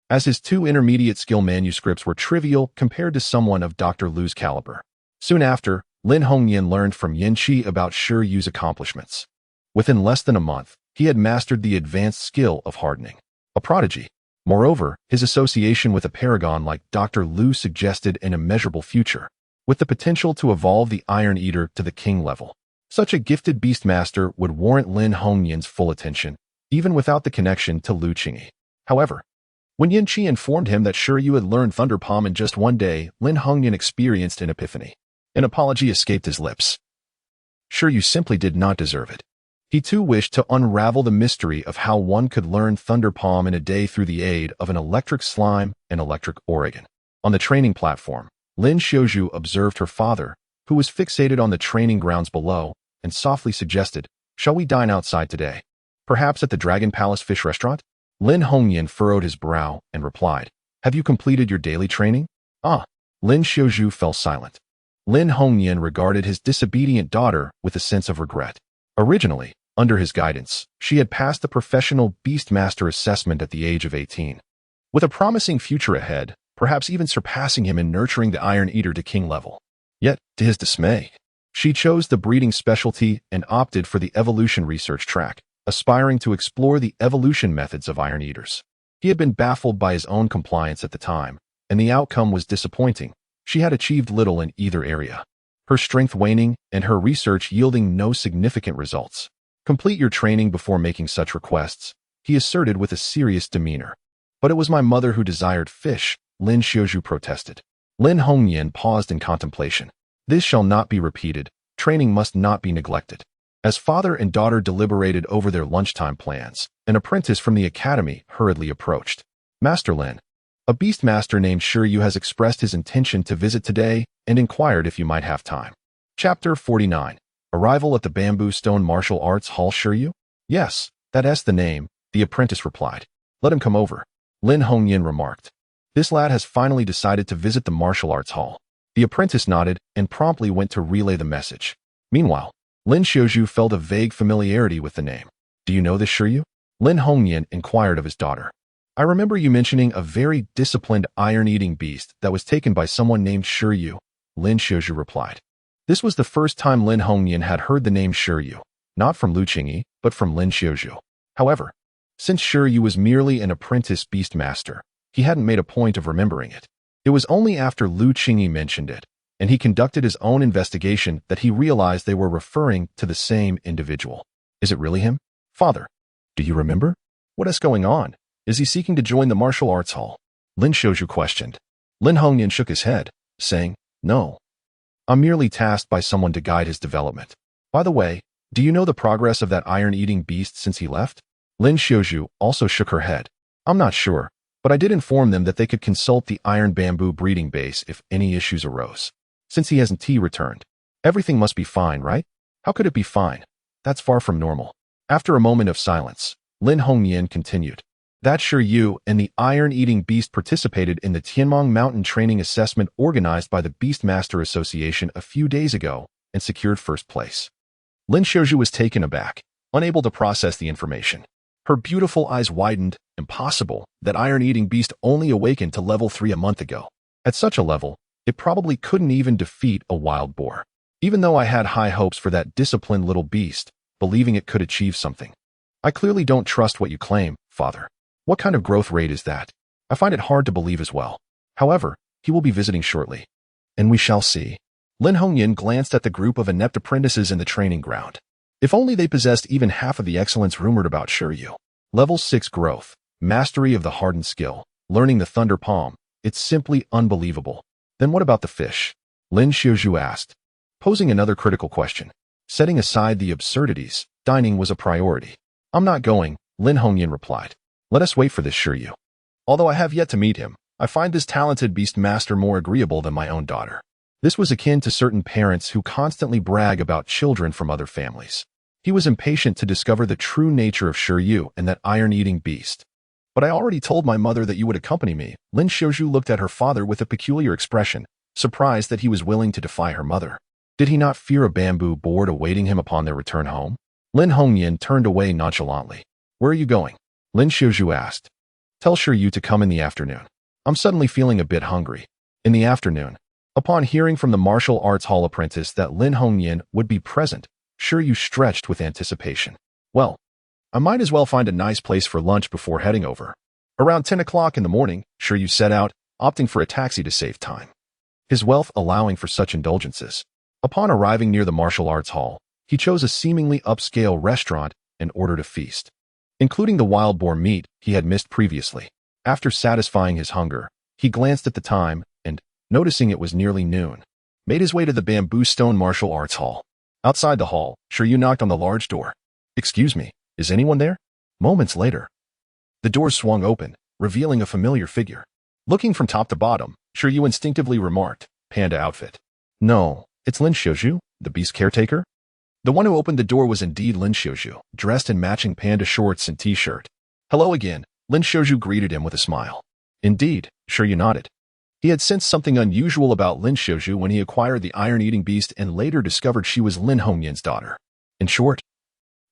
As his 2 intermediate skill manuscripts were trivial compared to someone of Dr. Lu's caliber. Soon after, Lin Hongyan learned from Yin Qi about Shi Yu's accomplishments. Within less than a month, he had mastered the advanced skill of hardening. A prodigy. Moreover, his association with a paragon like Dr. Lu suggested an immeasurable future, with the potential to evolve the Iron Eater to the king level. Such a gifted beastmaster would warrant Lin Hongyan's full attention, even without the connection to Lu Qingyi. However, when Yin Qi informed him that Shi Yu had learned Thunder Palm in just one day, Lin Hongyan experienced an epiphany. An apology escaped his lips. Shi Yu simply did not deserve it. He too wished to unravel the mystery of how one could learn Thunder Palm in a day through the aid of an electric slime and electric Oregon. On the training platform, Lin Xiaoju observed her father, who was fixated on the training grounds below, and softly suggested, "Shall we dine outside today? Perhaps at the Dragon Palace Fish Restaurant?" Lin Hongyan furrowed his brow and replied, "Have you completed your daily training?" "Ah." Lin Xiaoju fell silent. Lin Hongyan regarded his disobedient daughter with a sense of regret. Originally, under his guidance, she had passed the professional Beastmaster assessment at the age of 18. With a promising future ahead, perhaps even surpassing him in nurturing the Iron Eater to king level. Yet, to his dismay, she chose the breeding specialty and opted for the evolution research track, aspiring to explore the evolution methods of Iron Eaters. He had been baffled by his own compliance at the time, and the outcome was disappointing. She had achieved little in either area, her strength waning and her research yielding no significant results. "Complete your training before making such requests," he asserted with a serious demeanor. "But it was my mother who desired fish," Lin Xiaoju protested. Lin Hongyan paused in contemplation. "This shall not be repeated. Training must not be neglected." As father and daughter deliberated over their lunchtime plans, an apprentice from the academy hurriedly approached. "Master Lin, a beastmaster named Shi Yu has expressed his intention to visit today and inquired if you might have time." Chapter 49. Arrival at the Bamboo Stone Martial Arts Hall. Shi Yu? "Yes, that's the name," the apprentice replied. "Let him come over," Lin Hongyan remarked. "This lad has finally decided to visit the martial arts hall." The apprentice nodded and promptly went to relay the message. Meanwhile, Lin Xiaoju felt a vague familiarity with the name. "Do you know this Shi Yu?" Lin Hongyan inquired of his daughter. "I remember you mentioning a very disciplined iron-eating beast that was taken by someone named Shi Yu," Lin Xiaoju replied. This was the first time Lin Hongyan had heard the name Shi Yu, not from Lu Qingyi, but from Lin Xiaoju. However, since Shi Yu was merely an apprentice beastmaster, he hadn't made a point of remembering it. It was only after Lu Qingyi mentioned it, and he conducted his own investigation, that he realized they were referring to the same individual. "Is it really him? Father, do you remember? What is going on? Is he seeking to join the martial arts hall?" Lin Xiaoju questioned. Lin Hongyan shook his head, saying, "No. I'm merely tasked by someone to guide his development. By the way, do you know the progress of that iron-eating beast since he left?" Lin Xiaoju also shook her head. "I'm not sure, but I did inform them that they could consult the iron bamboo breeding base if any issues arose. Since he hasn't returned, everything must be fine, right?" "How could it be fine? That's far from normal." After a moment of silence, Lin Hongyan continued. "That Shi Yu and the iron-eating beast participated in the Tianmong Mountain training assessment organized by the Beastmaster Association a few days ago and secured first place." Lin Xiaoju was taken aback, unable to process the information. Her beautiful eyes widened. Impossible. That iron-eating beast only awakened to level 3 a month ago. At such a level, it probably couldn't even defeat a wild boar. Even though I had high hopes for that disciplined little beast, believing it could achieve something. "I clearly don't trust what you claim, father. What kind of growth rate is that? I find it hard to believe as well. However, he will be visiting shortly, and we shall see." Lin Hongyan glanced at the group of inept apprentices in the training ground. If only they possessed even half of the excellence rumored about Shi Yu. Level 6 growth, mastery of the hardened skill, learning the Thunder Palm. It's simply unbelievable. "Then what about the fish?" Lin Xiaoju asked, posing another critical question. Setting aside the absurdities, dining was a priority. "I'm not going," Lin Hongyan replied. "Let us wait for this Shi Yu. Although I have yet to meet him, I find this talented beastmaster more agreeable than my own daughter." This was akin to certain parents who constantly brag about children from other families. He was impatient to discover the true nature of Shi Yu and that iron-eating beast. But I already told my mother that you would accompany me. Lin Xiaozhu looked at her father with a peculiar expression, surprised that he was willing to defy her mother. Did he not fear a bamboo board awaiting him upon their return home? Lin Hongyan turned away nonchalantly. Where are you going? Lin Xiaozhu asked. Tell Shi Yu to come in the afternoon. I'm suddenly feeling a bit hungry. In the afternoon, upon hearing from the martial arts hall apprentice that Lin Hongyan would be present, Shi Yu stretched with anticipation. Well, I might as well find a nice place for lunch before heading over. Around 10 o'clock in the morning, Shi Yu set out, opting for a taxi to save time. His wealth allowing for such indulgences. Upon arriving near the martial arts hall, he chose a seemingly upscale restaurant and ordered a feast, including the wild boar meat he had missed previously. After satisfying his hunger, he glanced at the time and, noticing it was nearly noon, made his way to the bamboo stone martial arts hall. Outside the hall, Shi Yu knocked on the large door. Excuse me, is anyone there? Moments later, the door swung open, revealing a familiar figure. Looking from top to bottom, Shi Yu instinctively remarked, Panda outfit. No, it's Lin Xiaozhu, the beast caretaker? The one who opened the door was indeed Lin Xiaozhu, dressed in matching panda shorts and t-shirt. Hello again, Lin Xiaozhu greeted him with a smile. Indeed, Shi Yu nodded. He had sensed something unusual about Lin Xiaozhu when he acquired the iron-eating beast and later discovered she was Lin Hongyan's daughter. In short,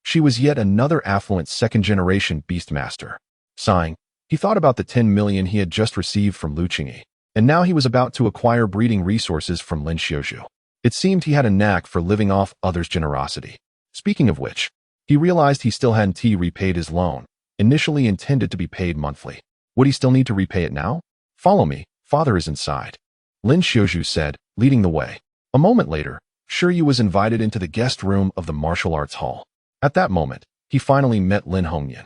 she was yet another affluent second-generation beastmaster. Sighing, he thought about the 10 million he had just received from Lu Qingyi, and now he was about to acquire breeding resources from Lin Xiaozhu. It seemed he had a knack for living off others' generosity. Speaking of which, he realized he still hadn't repaid his loan, initially intended to be paid monthly. Would he still need to repay it now? Follow me, father is inside, Lin Xiaozhu said, leading the way. A moment later, Shi Yu was invited into the guest room of the martial arts hall. At that moment, he finally met Lin Hongyan,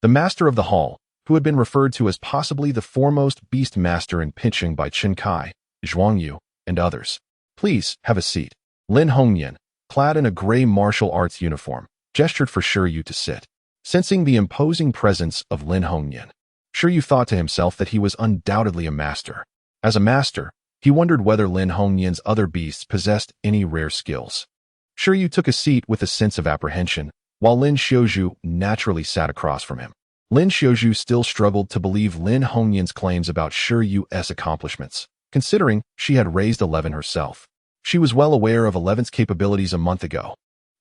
the master of the hall, who had been referred to as possibly the foremost beast master in pitching by Chen Kai, Zhuang Yu, and others. Please, have a seat. Lin Hongyan, clad in a gray martial arts uniform, gestured for Shi Yu to sit. Sensing the imposing presence of Lin Hongyan, Shi Yu thought to himself that he was undoubtedly a master. As a master, he wondered whether Lin Hongyan's other beasts possessed any rare skills. Shi Yu took a seat with a sense of apprehension, while Lin Xiaozhu naturally sat across from him. Lin Xiaozhu still struggled to believe Lin Hongyan's claims about Shi Yu's accomplishments, considering she had raised 11 herself. She was well aware of 11's capabilities a month ago.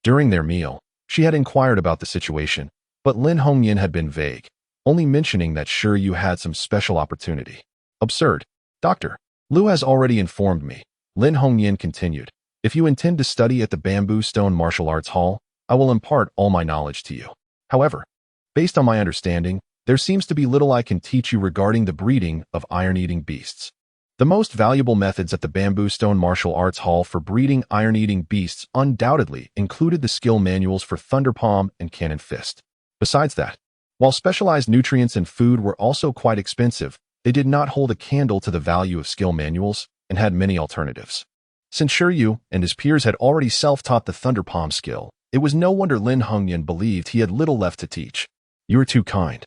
During their meal, she had inquired about the situation, but Lin Hongyan had been vague, only mentioning that Shi Yu had some special opportunity. Absurd. Doctor, Lu has already informed me, Lin Hongyan continued. If you intend to study at the Bamboo Stone Martial Arts Hall, I will impart all my knowledge to you. However, based on my understanding, there seems to be little I can teach you regarding the breeding of iron-eating beasts. The most valuable methods at the Bamboo Stone Martial Arts Hall for breeding iron-eating beasts undoubtedly included the skill manuals for Thunder Palm and Cannon Fist. Besides that, while specialized nutrients and food were also quite expensive, they did not hold a candle to the value of skill manuals and had many alternatives. Since Shi Yu and his peers had already self-taught the Thunder Palm skill, it was no wonder Lin Hongyan believed he had little left to teach. You are too kind,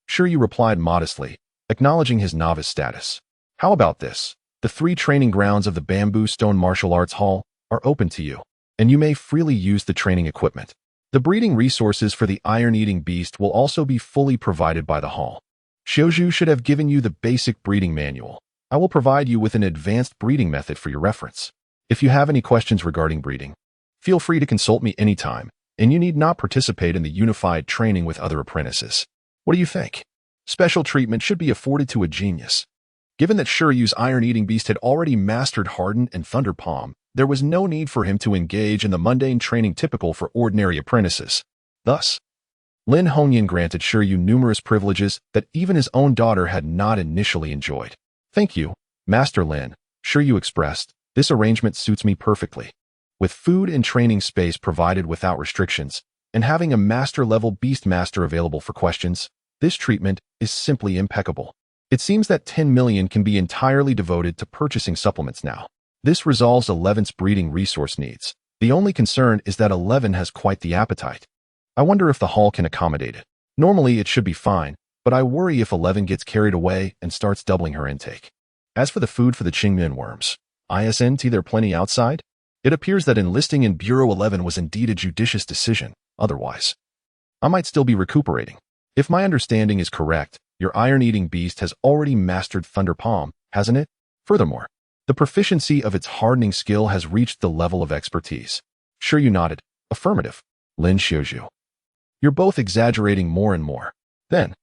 Shi Yu replied modestly, acknowledging his novice status. How about this? The 3 training grounds of the Bamboo Stone Martial Arts Hall are open to you, and you may freely use the training equipment. The breeding resources for the iron-eating beast will also be fully provided by the hall. Xiaozhu should have given you the basic breeding manual. I will provide you with an advanced breeding method for your reference. If you have any questions regarding breeding, feel free to consult me anytime, and you need not participate in the unified training with other apprentices. What do you think? Special treatment should be afforded to a genius. Given that Shi Yu's iron-eating beast had already mastered Harden and Thunder Palm, there was no need for him to engage in the mundane training typical for ordinary apprentices. Thus, Lin Hongyan granted Shi Yu numerous privileges that even his own daughter had not initially enjoyed. Thank you, Master Lin, Shi Yu expressed. This arrangement suits me perfectly. With food and training space provided without restrictions, and having a master-level beastmaster available for questions, this treatment is simply impeccable. It seems that 10 million can be entirely devoted to purchasing supplements now. This resolves 11's breeding resource needs. The only concern is that 11 has quite the appetite. I wonder if the hall can accommodate it. Normally it should be fine, but I worry if 11 gets carried away and starts doubling her intake. As for the food for the Qingmen worms, isn't there plenty outside? It appears that enlisting in Bureau 11 was indeed a judicious decision. Otherwise, I might still be recuperating. If my understanding is correct, your iron-eating beast has already mastered Thunder Palm, hasn't it? Furthermore, the proficiency of its hardening skill has reached the level of expertise. Shi Yu nodded. Affirmative. Lin Xiaoju. You're both exaggerating more and more. Then,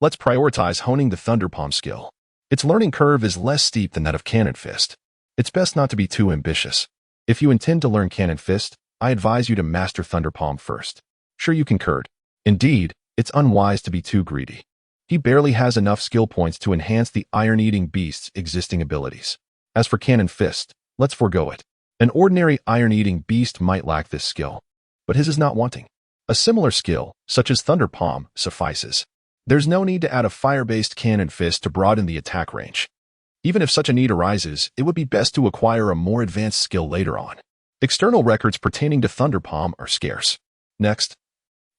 let's prioritize honing the Thunder Palm skill. Its learning curve is less steep than that of Cannon Fist. It's best not to be too ambitious. If you intend to learn Cannon Fist, I advise you to master Thunder Palm first. Shi Yu concurred. Indeed, it's unwise to be too greedy. He barely has enough skill points to enhance the iron-eating beast's existing abilities. As for Cannon Fist, let's forego it. An ordinary iron-eating beast might lack this skill, but his is not wanting. A similar skill, such as Thunder Palm, suffices. There's no need to add a fire-based Cannon Fist to broaden the attack range. Even if such a need arises, it would be best to acquire a more advanced skill later on. External records pertaining to Thunder Palm are scarce. Next,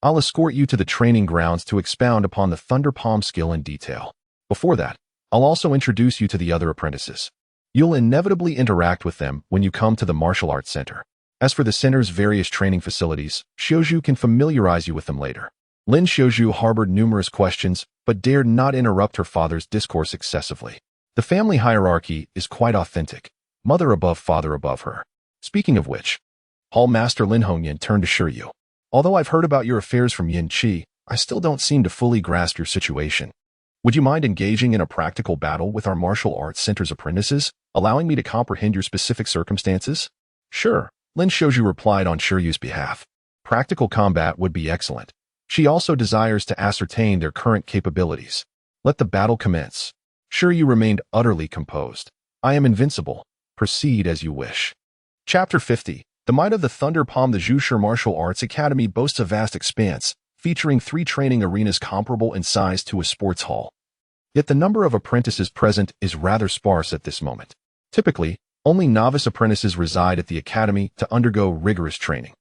I'll escort you to the training grounds to expound upon the Thunder Palm skill in detail. Before that, I'll also introduce you to the other apprentices. You'll inevitably interact with them when you come to the Martial Arts Center. As for the center's various training facilities, Xiaoju can familiarize you with them later. Lin Xiaoju harbored numerous questions, but dared not interrupt her father's discourse excessively. The family hierarchy is quite authentic. Mother above, father above her. Speaking of which, Hall Master Lin Hongyan turned to Shi Yu. Although I've heard about your affairs from Yin Qi, I still don't seem to fully grasp your situation. Would you mind engaging in a practical battle with our martial arts center's apprentices, allowing me to comprehend your specific circumstances? Sure, Lin Xiaoju replied on Shi Yu's behalf. Practical combat would be excellent. She also desires to ascertain their current capabilities. Let the battle commence. Shi Yu remained utterly composed. I am invincible. Proceed as you wish. Chapter 50. The might of the Thunder Palm. The Zhushi Martial Arts Academy boasts a vast expanse, featuring 3 training arenas comparable in size to a sports hall. Yet the number of apprentices present is rather sparse at this moment. Typically, only novice apprentices reside at the academy to undergo rigorous training.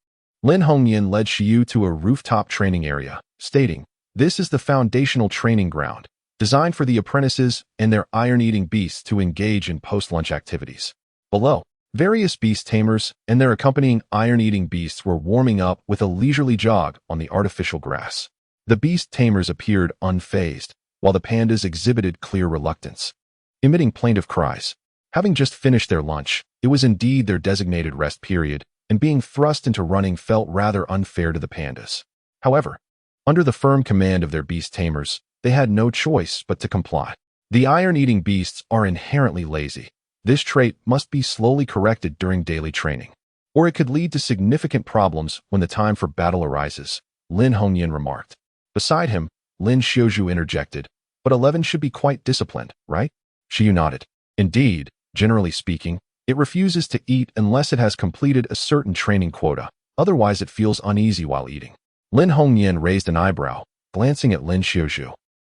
Lin Hongyan led Shi Yu to a rooftop training area, stating, "This is the foundational training ground, designed for the apprentices and their iron-eating beasts to engage in post-lunch activities." Below, various beast tamers and their accompanying iron-eating beasts were warming up with a leisurely jog on the artificial grass. The beast tamers appeared unfazed, while the pandas exhibited clear reluctance, emitting plaintive cries. Having just finished their lunch, it was indeed their designated rest period, and being thrust into running felt rather unfair to the pandas. However, under the firm command of their beast tamers, they had no choice but to comply. The iron-eating beasts are inherently lazy. This trait must be slowly corrected during daily training, or it could lead to significant problems when the time for battle arises, Lin Hongyan remarked. Beside him, Lin Xiaoju interjected, "But 11 should be quite disciplined, right?" Shi Yu nodded. Indeed, generally speaking, it refuses to eat unless it has completed a certain training quota, otherwise it feels uneasy while eating. Lin Hongyan raised an eyebrow, glancing at Lin Xiaoju.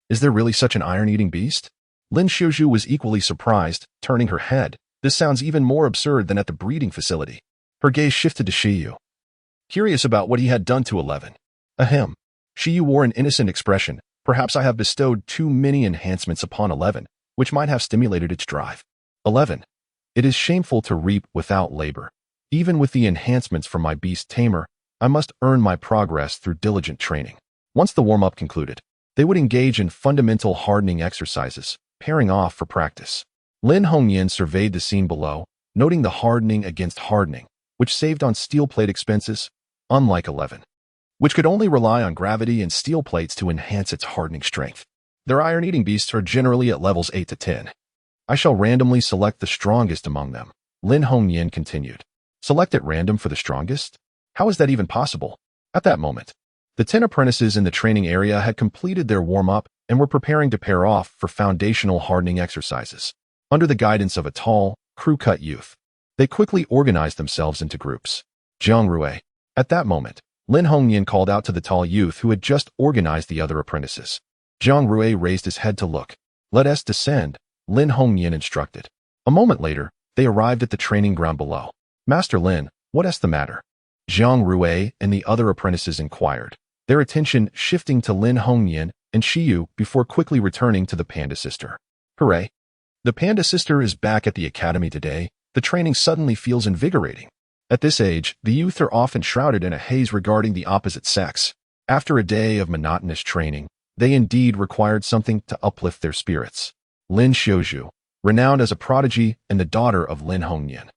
Is there really such an iron-eating beast? Lin Xiaoju was equally surprised, turning her head. This sounds even more absurd than at the breeding facility. Her gaze shifted to Shi Yu, curious about what he had done to 11. Ahem. Shi Yu wore an innocent expression. Perhaps I have bestowed too many enhancements upon 11, which might have stimulated its drive. 11. It is shameful to reap without labor. Even with the enhancements from my beast tamer, I must earn my progress through diligent training. Once the warm-up concluded, they would engage in fundamental hardening exercises, pairing off for practice. Lin Hongyan surveyed the scene below, noting the hardening against hardening, which saved on steel plate expenses, unlike 11, which could only rely on gravity and steel plates to enhance its hardening strength. Their iron-eating beasts are generally at levels 8 to 10. I shall randomly select the strongest among them, Lin Hongyan continued. Select at random for the strongest? How is that even possible? At that moment, the 10 apprentices in the training area had completed their warm-up and were preparing to pair off for foundational hardening exercises. Under the guidance of a tall, crew-cut youth, they quickly organized themselves into groups. Jiang Rui. At that moment, Lin Hongyan called out to the tall youth who had just organized the other apprentices. Jiang Rui raised his head to look. Let us descend, Lin Hongyan instructed. A moment later, they arrived at the training ground below. Master Lin, what is the matter? Jiang Rui and the other apprentices inquired, their attention shifting to Lin Hongyan and Shi Yu before quickly returning to the Panda Sister. Hooray! The Panda Sister is back at the academy today. The training suddenly feels invigorating. At this age, the youth are often shrouded in a haze regarding the opposite sex. After a day of monotonous training, they indeed required something to uplift their spirits. Lin Xiaoju, renowned as a prodigy and the daughter of Lin Hongyan,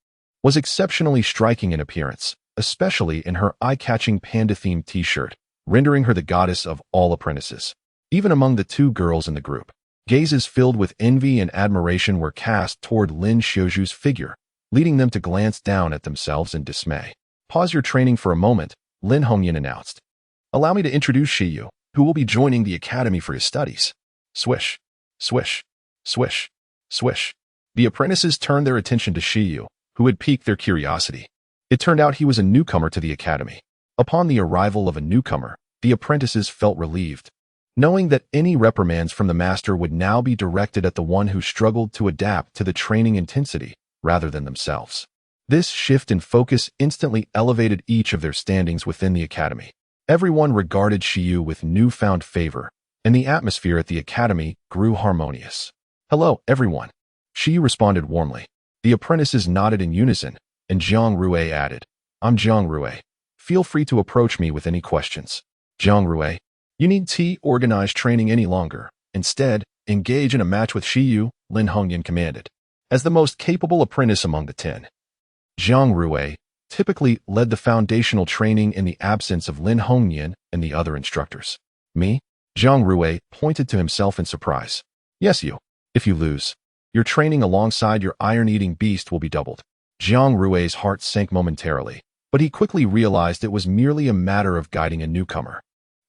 was exceptionally striking in appearance, especially in her eye-catching panda-themed t-shirt, rendering her the goddess of all apprentices. Even among the two girls in the group, gazes filled with envy and admiration were cast toward Lin Xiaoju's figure, leading them to glance down at themselves in dismay. Pause your training for a moment, Lin Hongyan announced. Allow me to introduce Shi Yu, who will be joining the academy for his studies. Swish, swish, swish, swish. The apprentices turned their attention to Shi Yu, who had piqued their curiosity. It turned out he was a newcomer to the academy. Upon the arrival of a newcomer, the apprentices felt relieved, knowing that any reprimands from the master would now be directed at the one who struggled to adapt to the training intensity rather than themselves. This shift in focus instantly elevated each of their standings within the academy. Everyone regarded Shi Yu with newfound favor, and the atmosphere at the academy grew harmonious. Hello, everyone. Shi Yu responded warmly. The apprentices nodded in unison, and Jiang Rue added, I'm Jiang Rue. Feel free to approach me with any questions. Jiang Rue, you need to organize training any longer. Instead, engage in a match with Shi Yu, Lin Hongyan commanded. As the most capable apprentice among the 10, Jiang Rue typically led the foundational training in the absence of Lin Hongyan and the other instructors. Me? Jiang Rue pointed to himself in surprise. Yes, you. If you lose, your training alongside your iron-eating beast will be doubled. Jiang Rue's heart sank momentarily, but he quickly realized it was merely a matter of guiding a newcomer.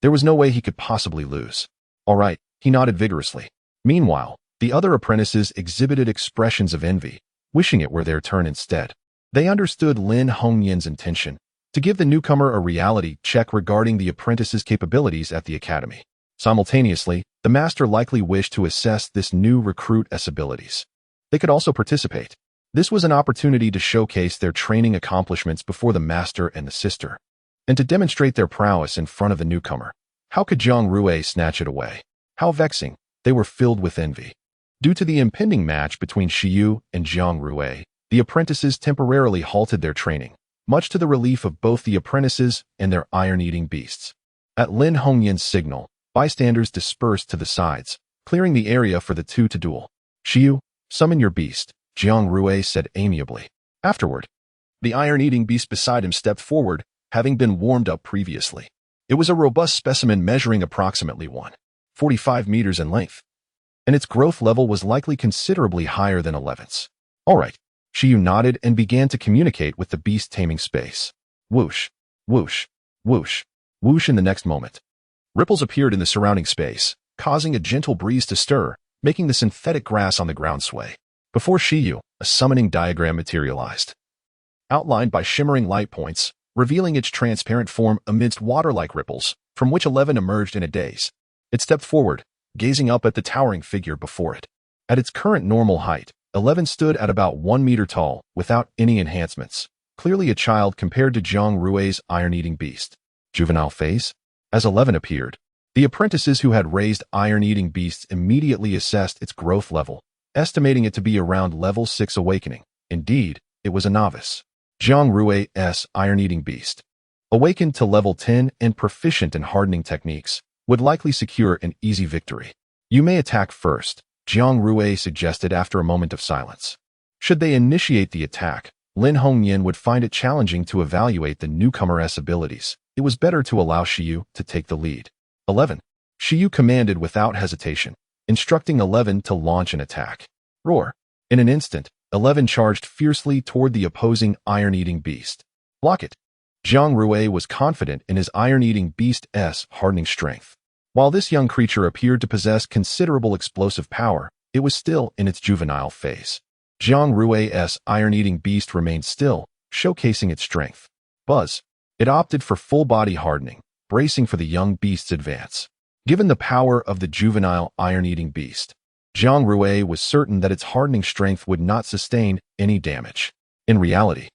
There was no way he could possibly lose. All right, he nodded vigorously. Meanwhile, the other apprentices exhibited expressions of envy, wishing it were their turn instead. They understood Lin Hongyan's intention to give the newcomer a reality check regarding the apprentice's capabilities at the academy. Simultaneously, the master likely wished to assess this new recruit's abilities. They could also participate. This was an opportunity to showcase their training accomplishments before the master and the sister, and to demonstrate their prowess in front of the newcomer. How could Jiang Rue snatch it away? How vexing. They were filled with envy. Due to the impending match between Shi Yu and Jiang Rue, the apprentices temporarily halted their training, much to the relief of both the apprentices and their iron-eating beasts. At Lin Hongyan's signal, bystanders dispersed to the sides, clearing the area for the two to duel. Shi Yu, summon your beast, Jiang Rue said amiably. Afterward, the iron-eating beast beside him stepped forward, having been warmed up previously. It was a robust specimen measuring approximately 1.45 meters in length, and its growth level was likely considerably higher than 11's. All right. Shi Yu nodded and began to communicate with the beast taming space. Whoosh, whoosh, whoosh, whoosh. In the next moment, ripples appeared in the surrounding space, causing a gentle breeze to stir, making the synthetic grass on the ground sway. Before Shi Yu, a summoning diagram materialized, outlined by shimmering light points, revealing its transparent form amidst water-like ripples, from which 11 emerged in a daze. It stepped forward, gazing up at the towering figure before it. At its current normal height, 11 stood at about 1 meter tall, without any enhancements, clearly a child compared to Jiang Rue's iron-eating beast. Juvenile phase? As 11 appeared, the apprentices who had raised iron-eating beasts immediately assessed its growth level, estimating it to be around level 6 awakening. Indeed, it was a novice. Jiang Rue's iron-eating beast, awakened to level 10 and proficient in hardening techniques, would likely secure an easy victory. You may attack first, Jiang Rue suggested after a moment of silence. Should they initiate the attack, Lin Hongyan would find it challenging to evaluate the newcomer's abilities. It was better to allow Shi Yu to take the lead. 11. Shi Yu commanded without hesitation, instructing 11 to launch an attack. Roar. In an instant, 11 charged fiercely toward the opposing iron-eating beast. Block it. Jiang Rue was confident in his iron-eating beast's hardening strength. While this young creature appeared to possess considerable explosive power, it was still in its juvenile phase. Jiang Rue's iron-eating beast remained still, showcasing its strength. Buzz. It opted for full-body hardening, bracing for the young beast's advance. Given the power of the juvenile iron-eating beast, Jiang Rue was certain that its hardening strength would not sustain any damage. In reality,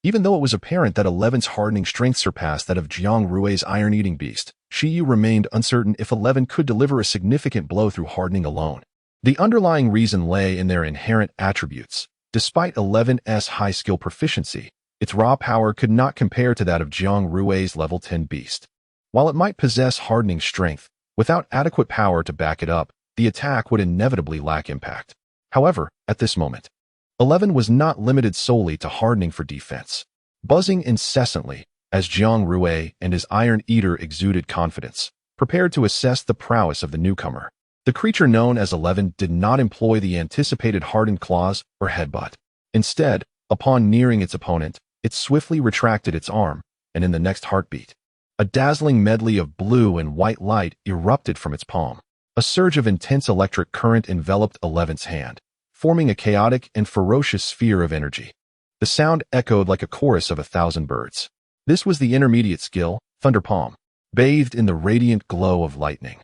even though it was apparent that 11's hardening strength surpassed that of Jiang Rue's iron-eating beast, Shi Yu remained uncertain if 11 could deliver a significant blow through hardening alone. The underlying reason lay in their inherent attributes. Despite 11's high skill proficiency, its raw power could not compare to that of Jiang Rui's level 10 beast. While it might possess hardening strength, without adequate power to back it up, the attack would inevitably lack impact. However, at this moment, 11 was not limited solely to hardening for defense. Buzzing incessantly, as Jiang Rui and his Iron Eater exuded confidence, prepared to assess the prowess of the newcomer. The creature known as 11 did not employ the anticipated hardened claws or headbutt. Instead, upon nearing its opponent, it swiftly retracted its arm, and in the next heartbeat, a dazzling medley of blue and white light erupted from its palm. A surge of intense electric current enveloped 11's hand, forming a chaotic and ferocious sphere of energy. The sound echoed like a chorus of 1,000 birds. This was the intermediate skill, Thunder Palm, bathed in the radiant glow of lightning.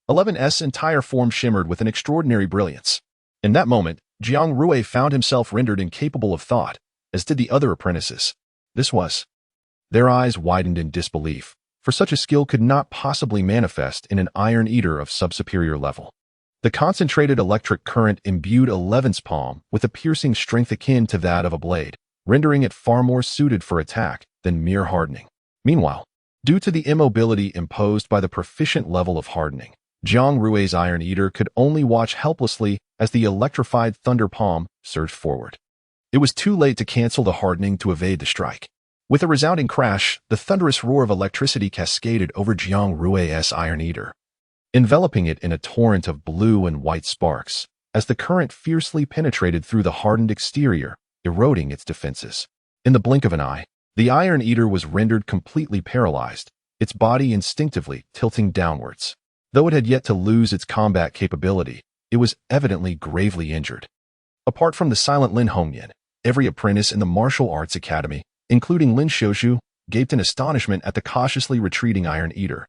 11's entire form shimmered with an extraordinary brilliance. In that moment, Jiang Rui found himself rendered incapable of thought, as did the other apprentices. This was. Their eyes widened in disbelief, for such a skill could not possibly manifest in an Iron Eater of sub-superior level. The concentrated electric current imbued 11's palm with a piercing strength akin to that of a blade, rendering it far more suited for attack than mere hardening. Meanwhile, due to the immobility imposed by the proficient level of hardening, Jiang Rui's Iron Eater could only watch helplessly as the electrified Thunder Palm surged forward. It was too late to cancel the hardening to evade the strike. With a resounding crash, the thunderous roar of electricity cascaded over Jiang Rui's Iron Eater, enveloping it in a torrent of blue and white sparks, as the current fiercely penetrated through the hardened exterior, eroding its defenses. In the blink of an eye, the Iron Eater was rendered completely paralyzed, its body instinctively tilting downwards. Though it had yet to lose its combat capability, it was evidently gravely injured. Apart from the silent Lin Hongyan, every apprentice in the martial arts academy, including Lin Xiuzhu, gaped in astonishment at the cautiously retreating Iron Eater,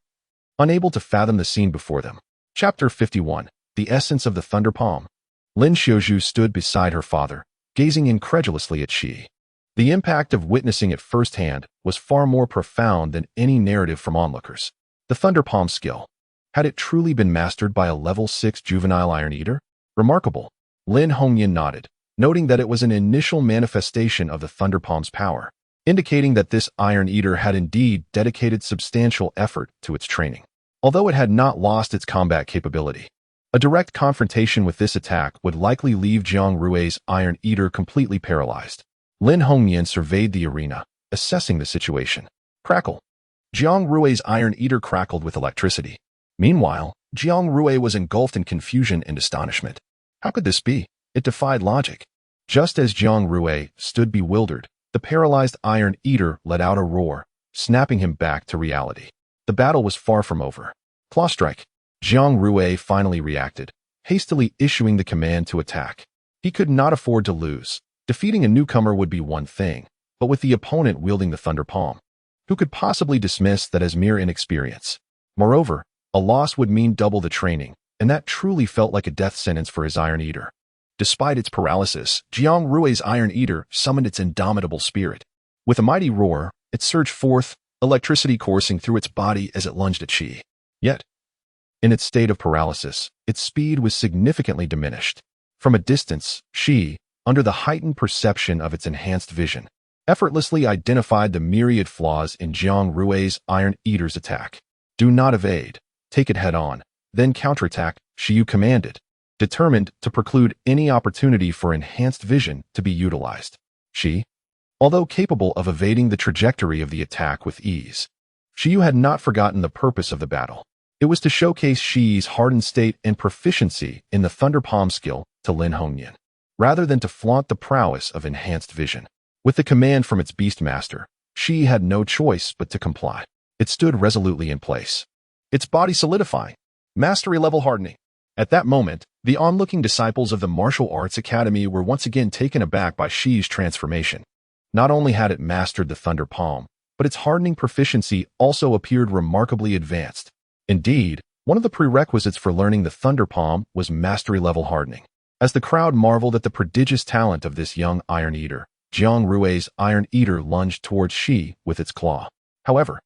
unable to fathom the scene before them. Chapter 51. The Essence of the Thunder Palm. Lin Xiuzhu stood beside her father, gazing incredulously at Shi. The impact of witnessing it firsthand was far more profound than any narrative from onlookers. The Thunder Palm skill. Had it truly been mastered by a level 6 juvenile Iron Eater? Remarkable. Lin Hongyan nodded, noting that it was an initial manifestation of the Thunder Palm's power, indicating that this Iron Eater had indeed dedicated substantial effort to its training. Although it had not lost its combat capability, a direct confrontation with this attack would likely leave Jiang Rui's Iron Eater completely paralyzed. Lin Hongyan surveyed the arena, assessing the situation. Crackle. Jiang Rui's Iron Eater crackled with electricity. Meanwhile, Jiang Rui was engulfed in confusion and astonishment. How could this be? It defied logic. Just as Jiang Rui stood bewildered, the paralyzed Iron Eater let out a roar, snapping him back to reality. The battle was far from over. Claw strike. Jiang Rui finally reacted, hastily issuing the command to attack. He could not afford to lose. Defeating a newcomer would be one thing, but with the opponent wielding the Thunder Palm, who could possibly dismiss that as mere inexperience? Moreover, a loss would mean double the training, and that truly felt like a death sentence for his Iron Eater. Despite its paralysis, Jiang Rui's Iron Eater summoned its indomitable spirit. With a mighty roar, it surged forth, electricity coursing through its body as it lunged at Shi. Yet, in its state of paralysis, its speed was significantly diminished. From a distance, Shi, under the heightened perception of its enhanced vision, effortlessly identified the myriad flaws in Jiang Rui's Iron Eater's attack. Do not evade. Take it head-on, then counterattack, Shi Yu commanded, determined to preclude any opportunity for enhanced vision to be utilized. Shi, although capable of evading the trajectory of the attack with ease, Shi Yu had not forgotten the purpose of the battle. It was to showcase Shi's hardened state and proficiency in the Thunder Palm skill to Lin Hongyan, rather than to flaunt the prowess of enhanced vision. With the command from its beast master, Shi had no choice but to comply. It stood resolutely in place, its body solidifying, mastery-level hardening. At that moment, the onlooking disciples of the Martial Arts Academy were once again taken aback by Shi's transformation. Not only had it mastered the Thunder Palm, but its hardening proficiency also appeared remarkably advanced. Indeed, one of the prerequisites for learning the Thunder Palm was mastery-level hardening. As the crowd marveled at the prodigious talent of this young Iron Eater, Jiang Rui's Iron Eater lunged towards Shi with its claw. However,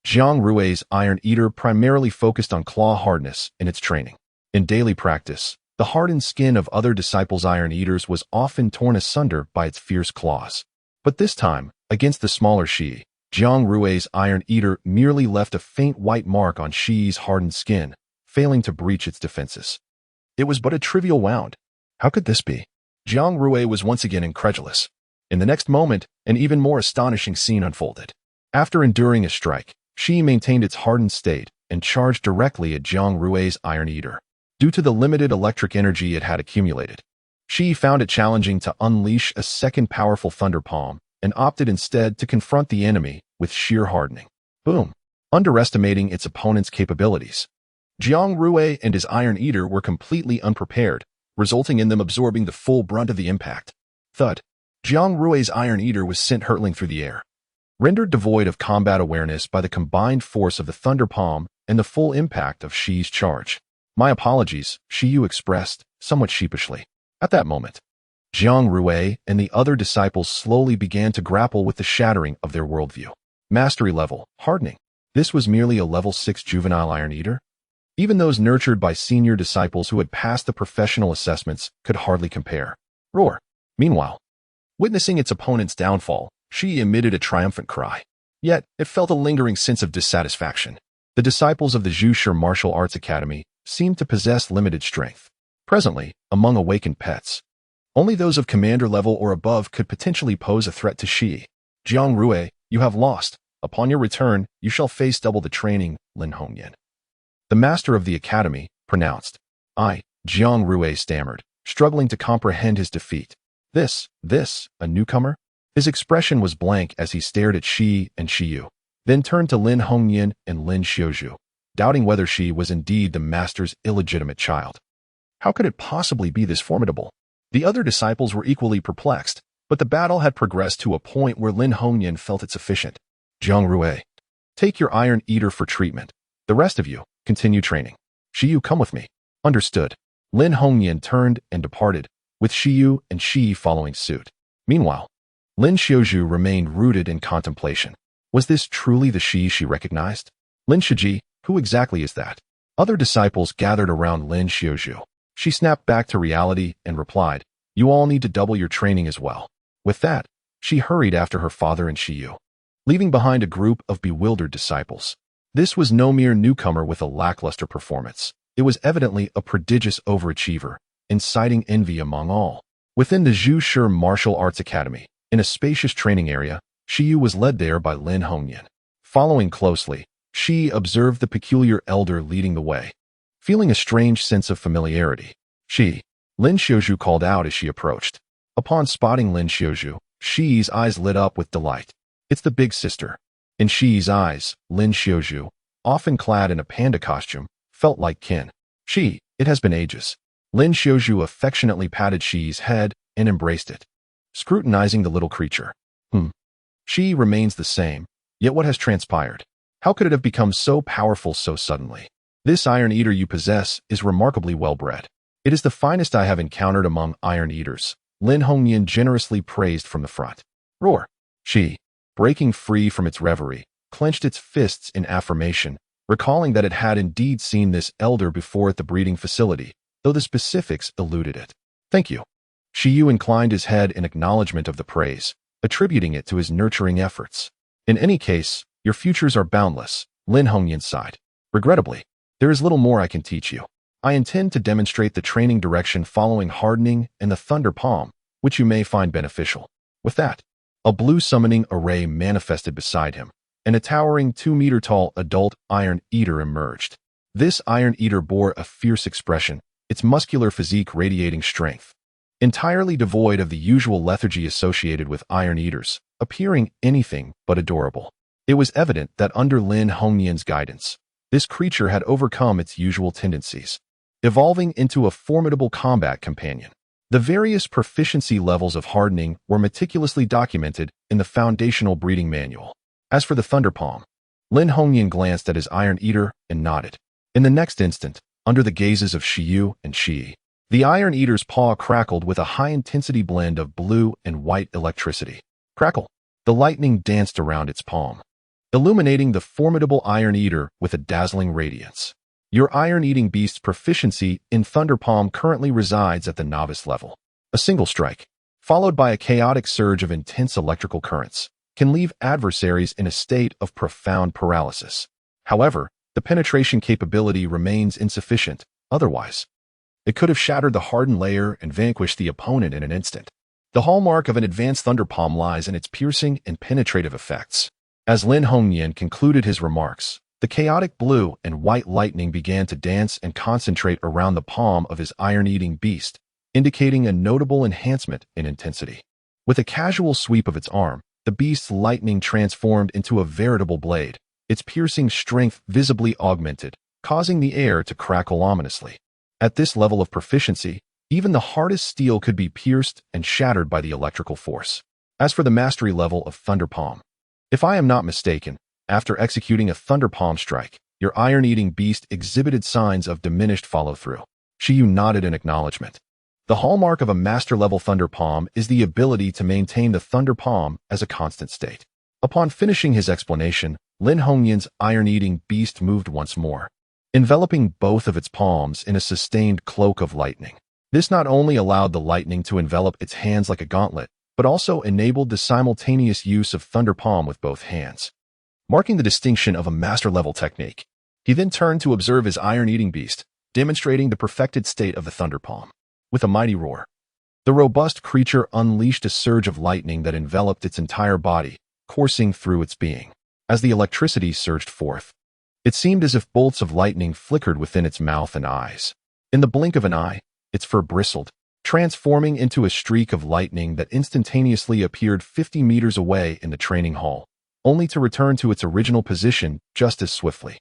Jiang Rui's Iron Eater primarily focused on claw hardness in its training. In daily practice, the hardened skin of other disciples' Iron Eaters was often torn asunder by its fierce claws. But this time, against the smaller Shi, Jiang Rui's Iron Eater merely left a faint white mark on Shi's hardened skin, failing to breach its defenses. It was but a trivial wound. How could this be? Jiang Rui was once again incredulous. In the next moment, an even more astonishing scene unfolded. After enduring a strike, Shi maintained its hardened state and charged directly at Jiang Rui's Iron Eater. Due to the limited electric energy it had accumulated, Shi found it challenging to unleash a second powerful Thunder Palm and opted instead to confront the enemy with sheer hardening. Boom! Underestimating its opponent's capabilities. Jiang Rui and his Iron Eater were completely unprepared, resulting in them absorbing the full brunt of the impact. Thud! Jiang Rui's Iron Eater was sent hurtling through the air. Rendered devoid of combat awareness by the combined force of the Thunder Palm and the full impact of Shi's charge. My apologies, Shi Yu expressed, somewhat sheepishly. At that moment, Jiang Rui and the other disciples slowly began to grapple with the shattering of their worldview. Mastery level, hardening. This was merely a level 6 juvenile Iron Eater? Even those nurtured by senior disciples who had passed the professional assessments could hardly compare. Roar. Meanwhile, witnessing its opponent's downfall, Shi emitted a triumphant cry. Yet, it felt a lingering sense of dissatisfaction. The disciples of the Zhushi Martial Arts Academy seemed to possess limited strength. Presently, among awakened pets, only those of commander level or above could potentially pose a threat to Shi. Jiang Rui, you have lost. Upon your return, you shall face double the training, Lin Hongyan. The master of the academy pronounced. Jiang Rui stammered, struggling to comprehend his defeat. This, a newcomer? His expression was blank as he stared at Shi and Shi Yu, then turned to Lin Hongyan and Lin Xiuzhu, doubting whether Shi was indeed the master's illegitimate child. How could it possibly be this formidable? The other disciples were equally perplexed, but the battle had progressed to a point where Lin Hongyan felt it sufficient. Jiang Rui, take your Iron Eater for treatment. The rest of you, continue training. Shi Yu, come with me. Understood. Lin Hongyan turned and departed, with Shi Yu and Shi following suit. Meanwhile, Lin Xiuzhu remained rooted in contemplation. Was this truly the Shi she recognized? Lin Shiji, who exactly is that? Other disciples gathered around Lin Xiuzhu. She snapped back to reality and replied, you all need to double your training as well. With that, she hurried after her father and Shi Yu, leaving behind a group of bewildered disciples. This was no mere newcomer with a lackluster performance. It was evidently a prodigious overachiever, inciting envy among all. Within the Zhushi Martial Arts Academy, in a spacious training area, Shi Yu was led there by Lin Hongyan. Following closely, Shi observed the peculiar elder leading the way. Feeling a strange sense of familiarity, Lin Xiuzhu called out as she approached. Upon spotting Lin Xiuzhu, Shi's eyes lit up with delight. It's the big sister. In Shi's eyes, Lin Xiuzhu, often clad in a panda costume, felt like kin. It has been ages. Lin Xiuzhu affectionately patted Shi's head and embraced it, scrutinizing the little creature. Shi remains the same, yet what has transpired? How could it have become so powerful so suddenly? This Iron Eater you possess is remarkably well-bred. It is the finest I have encountered among Iron Eaters, Lin Hongyan generously praised from the front. Roar! Shi, breaking free from its reverie, clenched its fists in affirmation, recalling that it had indeed seen this elder before at the breeding facility, though the specifics eluded it. Thank you. Shi Yu inclined his head in acknowledgement of the praise, attributing it to his nurturing efforts. In any case, your futures are boundless, Lin Hongyan sighed. Regrettably, there is little more I can teach you. I intend to demonstrate the training direction following hardening and the Thunder Palm, which you may find beneficial. With that, a blue summoning array manifested beside him, and a towering 2-meter-tall adult Iron Eater emerged. This Iron Eater bore a fierce expression, its muscular physique radiating strength. Entirely devoid of the usual lethargy associated with Iron Eaters, appearing anything but adorable. It was evident that under Lin Hongyan's guidance, this creature had overcome its usual tendencies, evolving into a formidable combat companion. The various proficiency levels of hardening were meticulously documented in the foundational breeding manual. As for the Thunder Palm, Lin Hongyan glanced at his Iron Eater and nodded. In the next instant, under the gazes of Shi Yu and Shi, the Iron Eater's paw crackled with a high-intensity blend of blue and white electricity. Crackle! The lightning danced around its palm, illuminating the formidable Iron Eater with a dazzling radiance. Your iron-eating beast's proficiency in Thunder Palm currently resides at the novice level. A single strike, followed by a chaotic surge of intense electrical currents, can leave adversaries in a state of profound paralysis. However, the penetration capability remains insufficient. Otherwise, it could have shattered the hardened layer and vanquished the opponent in an instant. The hallmark of an advanced Thunder Palm lies in its piercing and penetrative effects. As Lin Hongyan concluded his remarks, the chaotic blue and white lightning began to dance and concentrate around the palm of his iron-eating beast, indicating a notable enhancement in intensity. With a casual sweep of its arm, the beast's lightning transformed into a veritable blade, its piercing strength visibly augmented, causing the air to crackle ominously. At this level of proficiency, even the hardest steel could be pierced and shattered by the electrical force. As for the mastery level of Thunder Palm, if I am not mistaken, after executing a Thunder Palm strike, your iron-eating beast exhibited signs of diminished follow-through. Shi Yu nodded in acknowledgement. The hallmark of a master-level Thunder Palm is the ability to maintain the Thunder Palm as a constant state. Upon finishing his explanation, Lin Hongyan's iron-eating beast moved once more, enveloping both of its palms in a sustained cloak of lightning. This not only allowed the lightning to envelop its hands like a gauntlet, but also enabled the simultaneous use of Thunder Palm with both hands, marking the distinction of a master-level technique. He then turned to observe his iron-eating beast, demonstrating the perfected state of the Thunder Palm. With a mighty roar, the robust creature unleashed a surge of lightning that enveloped its entire body, coursing through its being. As the electricity surged forth, it seemed as if bolts of lightning flickered within its mouth and eyes. In the blink of an eye, its fur bristled, transforming into a streak of lightning that instantaneously appeared 50 meters away in the training hall, only to return to its original position just as swiftly.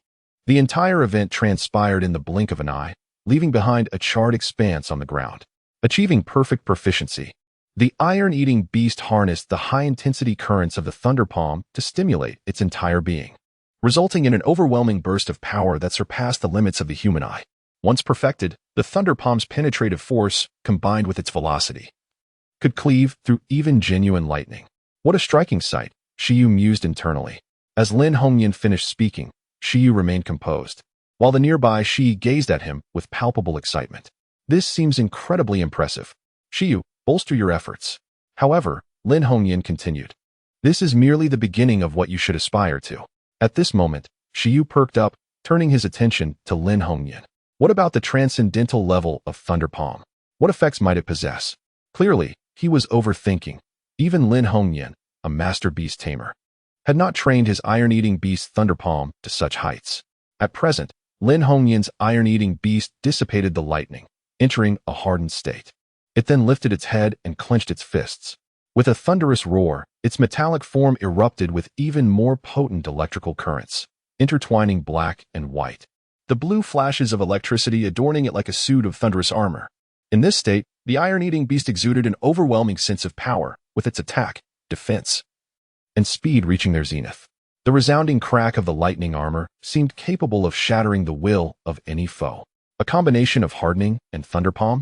The entire event transpired in the blink of an eye, leaving behind a charred expanse on the ground. Achieving perfect proficiency, the iron-eating beast harnessed the high-intensity currents of the Thunder Palm to stimulate its entire being, resulting in an overwhelming burst of power that surpassed the limits of the human eye. Once perfected, the Thunder Palm's penetrative force, combined with its velocity, could cleave through even genuine lightning. What a striking sight, Shi Yu mused internally. As Lin Hongyan finished speaking, Shi Yu remained composed, while the nearby Shi gazed at him with palpable excitement. This seems incredibly impressive. Shi Yu, bolster your efforts. However, Lin Hongyan continued, this is merely the beginning of what you should aspire to. At this moment, Shi Yu perked up, turning his attention to Lin Hongyan. What about the transcendental level of Thunder Palm? What effects might it possess? Clearly, he was overthinking. Even Lin Hongyan, a master beast tamer, had not trained his iron-eating beast Thunder Palm to such heights. At present, Lin Hongyan's iron-eating beast dissipated the lightning, entering a hardened state. It then lifted its head and clenched its fists. With a thunderous roar, its metallic form erupted with even more potent electrical currents, intertwining black and white, the blue flashes of electricity adorning it like a suit of thunderous armor. In this state, the iron-eating beast exuded an overwhelming sense of power, with its attack, defense, and speed reaching their zenith. The resounding crack of the lightning armor seemed capable of shattering the will of any foe. A combination of hardening and Thunder Palm?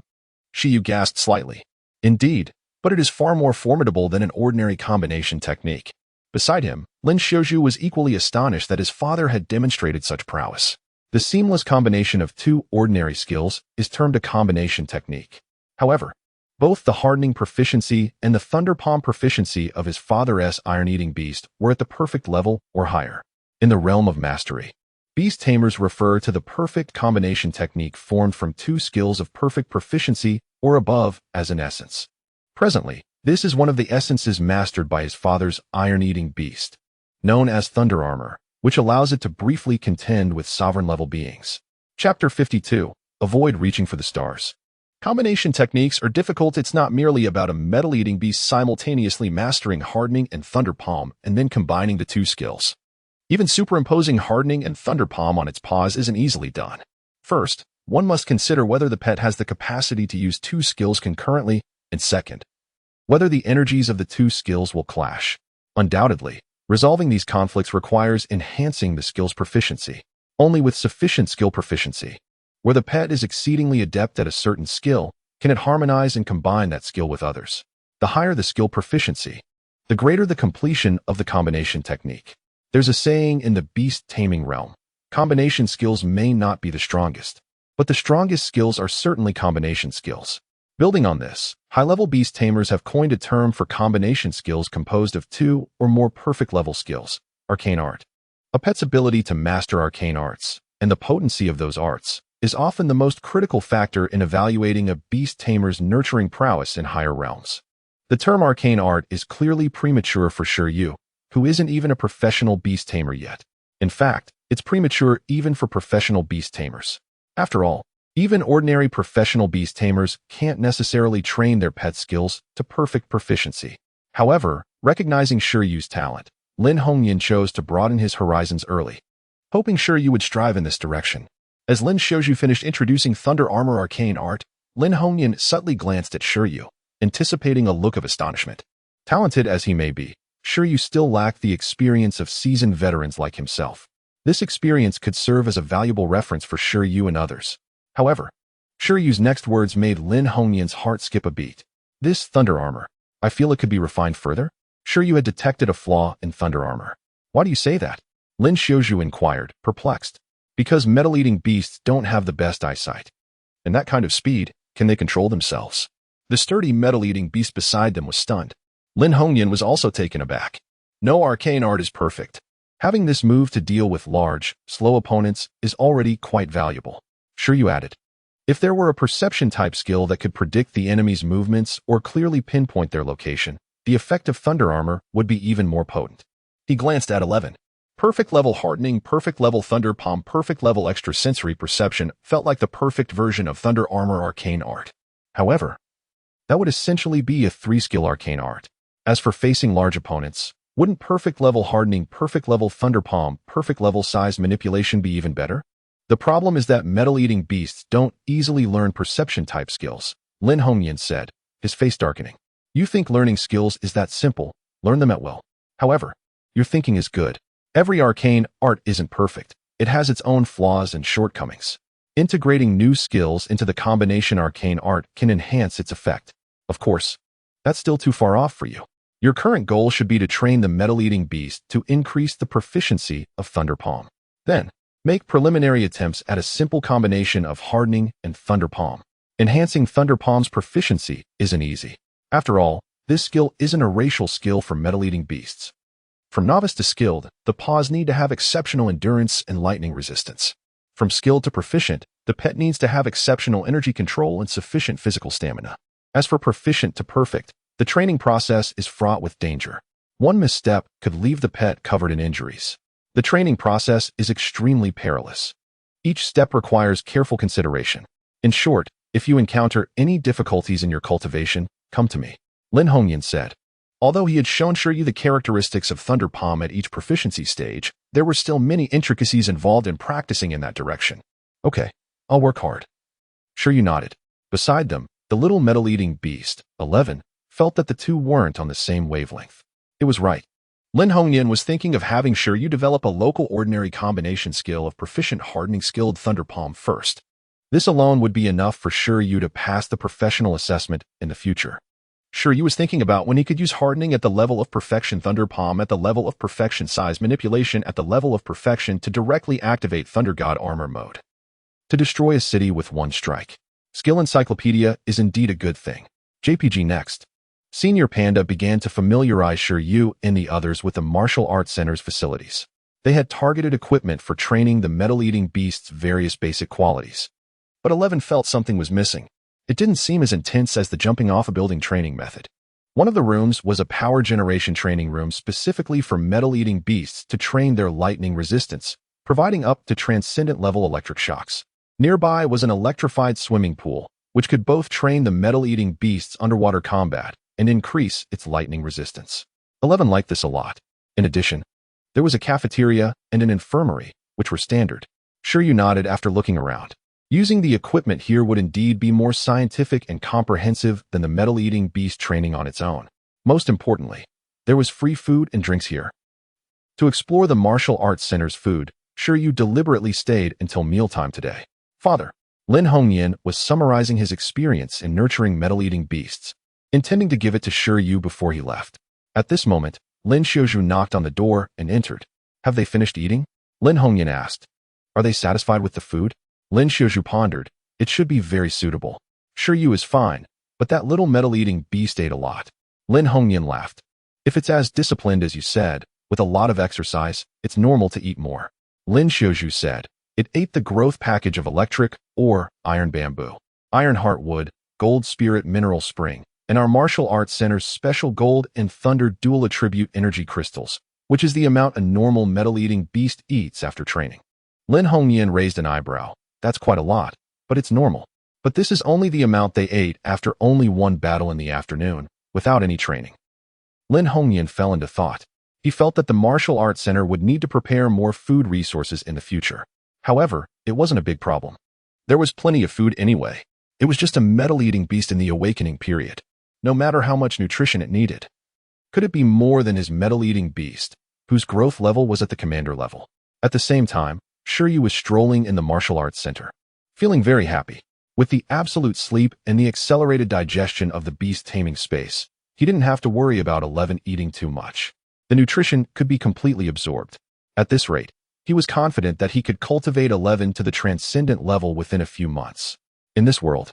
Shi Yu gasped slightly. Indeed, but it is far more formidable than an ordinary combination technique. Beside him, Lin Xiaozhu was equally astonished that his father had demonstrated such prowess. The seamless combination of two ordinary skills is termed a combination technique. However, both the hardening proficiency and the Thunder Palm proficiency of his father's iron-eating beast were at the perfect level or higher. In the realm of mastery, beast tamers refer to the perfect combination technique formed from two skills of perfect proficiency or above as an essence. Presently, this is one of the essences mastered by his father's iron-eating beast, known as Thunder Armor, which allows it to briefly contend with sovereign-level beings. Chapter 52. Avoid reaching for the stars. Combination techniques are difficult. It's not merely about a metal-eating beast simultaneously mastering hardening and Thunder Palm and then combining the two skills. Even superimposing hardening and Thunder Palm on its paws isn't easily done. First, one must consider whether the pet has the capacity to use two skills concurrently, and second, whether the energies of the two skills will clash. Undoubtedly, resolving these conflicts requires enhancing the skill's proficiency. Only with sufficient skill proficiency, where the pet is exceedingly adept at a certain skill, can it harmonize and combine that skill with others. The higher the skill proficiency, the greater the completion of the combination technique. There's a saying in the beast taming realm, combination skills may not be the strongest, but the strongest skills are certainly combination skills. Building on this, high-level beast tamers have coined a term for combination skills composed of 2 or more perfect-level skills, arcane art. A pet's ability to master arcane arts, and the potency of those arts, is often the most critical factor in evaluating a beast tamer's nurturing prowess in higher realms. The term arcane art is clearly premature for Shi Yu, who isn't even a professional beast tamer yet. In fact, it's premature even for professional beast tamers. After all, even ordinary professional beast tamers can't necessarily train their pet skills to perfect proficiency. However, recognizing Shi Yu's talent, Lin Hongyan chose to broaden his horizons early, hoping Shi Yu would strive in this direction. As Lin Xiaoju finished introducing Thunder Armor arcane art, Lin Hongyan subtly glanced at Shi Yu, anticipating a look of astonishment. Talented as he may be, Shi Yu still lacked the experience of seasoned veterans like himself. This experience could serve as a valuable reference for Shi Yu and others. However, Shi Yu's next words made Lin Hongyan's heart skip a beat. This Thunder Armor, I feel it could be refined further? Shi Yu had detected a flaw in Thunder Armor. Why do you say that? Lin Xiaoju inquired, perplexed. Because metal-eating beasts don't have the best eyesight. And that kind of speed, can they control themselves? The sturdy metal-eating beast beside them was stunned. Lin Hongyan was also taken aback. No arcane art is perfect. Having this move to deal with large, slow opponents is already quite valuable. Shi Yu added. If there were a perception-type skill that could predict the enemy's movements or clearly pinpoint their location, the effect of Thunder Armor would be even more potent. He glanced at 11. Perfect level hardening, perfect level thunder palm, perfect level extrasensory perception felt like the perfect version of Thunder Armor arcane art. However, that would essentially be a 3-skill arcane art. As for facing large opponents, wouldn't perfect level hardening, perfect level thunder palm, perfect level size manipulation be even better? The problem is that metal-eating beasts don't easily learn perception-type skills, Lin Hongyan said, his face darkening. You think learning skills is that simple, learn them at will. However, your thinking is good. Every arcane art isn't perfect. It has its own flaws and shortcomings. Integrating new skills into the combination arcane art can enhance its effect. Of course, that's still too far off for you. Your current goal should be to train the metal-eating beast to increase the proficiency of Thunder Palm. Then, make preliminary attempts at a simple combination of hardening and Thunder Palm. Enhancing Thunder Palm's proficiency isn't easy. After all, this skill isn't a racial skill for metal-eating beasts. From novice to skilled, the paws need to have exceptional endurance and lightning resistance. From skilled to proficient, the pet needs to have exceptional energy control and sufficient physical stamina. As for proficient to perfect, the training process is fraught with danger. One misstep could leave the pet covered in injuries. The training process is extremely perilous. Each step requires careful consideration. In short, if you encounter any difficulties in your cultivation, come to me, Lin Hongyan said. Although he had shown Shi Yu the characteristics of Thunder Palm at each proficiency stage, there were still many intricacies involved in practicing in that direction. Okay, I'll work hard. Shi Yu nodded. Beside them, the little metal-eating beast, 11, felt that the two weren't on the same wavelength. It was right. Lin Hongyan was thinking of having Shi Yu develop a local ordinary combination skill of proficient hardening skilled Thunder Palm first. This alone would be enough for Shi Yu to pass the professional assessment in the future. Shi Yu was thinking about when he could use hardening at the level of perfection, Thunder Palm at the level of perfection, size manipulation at the level of perfection to directly activate Thunder God Armor mode. To destroy a city with one strike. Skill Encyclopedia is indeed a good thing. JPG next. Senior Panda began to familiarize Shi Yu and the others with the Martial Arts Center's facilities. They had targeted equipment for training the metal-eating beast's various basic qualities. But 11 felt something was missing. It didn't seem as intense as the jumping-off-a-building training method. One of the rooms was a power generation training room specifically for metal-eating beasts to train their lightning resistance, providing up to transcendent-level electric shocks. Nearby was an electrified swimming pool, which could both train the metal-eating beast's underwater combat and increase its lightning resistance. 11 liked this a lot. In addition, there was a cafeteria and an infirmary, which were standard. Shi Yu nodded after looking around. Using the equipment here would indeed be more scientific and comprehensive than the metal-eating beast training on its own. Most importantly, there was free food and drinks here. To explore the Martial Arts Center's food, Shi Yu deliberately stayed until mealtime today. Father, Lin Hongyan was summarizing his experience in nurturing metal-eating beasts, intending to give it to Shi Yu before he left. At this moment, Lin Xiaoju knocked on the door and entered. Have they finished eating? Lin Hongyan asked. Are they satisfied with the food? Lin Xiaoju pondered. It should be very suitable. Shi Yu is fine, but that little metal-eating beast ate a lot. Lin Hongyan laughed. If it's as disciplined as you said, with a lot of exercise, it's normal to eat more. Lin Xiaozhu said. It ate the growth package of electric, or iron bamboo, iron heartwood, gold spirit mineral spring, and our martial arts center's special gold and thunder dual attribute energy crystals, which is the amount a normal metal-eating beast eats after training. Lin Hongyan raised an eyebrow. That's quite a lot, but it's normal. But this is only the amount they ate after only one battle in the afternoon, without any training. Lin Hongyan fell into thought. He felt that the martial arts center would need to prepare more food resources in the future. However, it wasn't a big problem. There was plenty of food anyway. It was just a metal-eating beast in the awakening period, no matter how much nutrition it needed. Could it be more than his metal-eating beast, whose growth level was at the commander level? At the same time, Shi Yu was strolling in the martial arts center, feeling very happy. With the absolute sleep and the accelerated digestion of the beast taming space, he didn't have to worry about 11 eating too much. The nutrition could be completely absorbed. At this rate, he was confident that he could cultivate 11 to the transcendent level within a few months. In this world,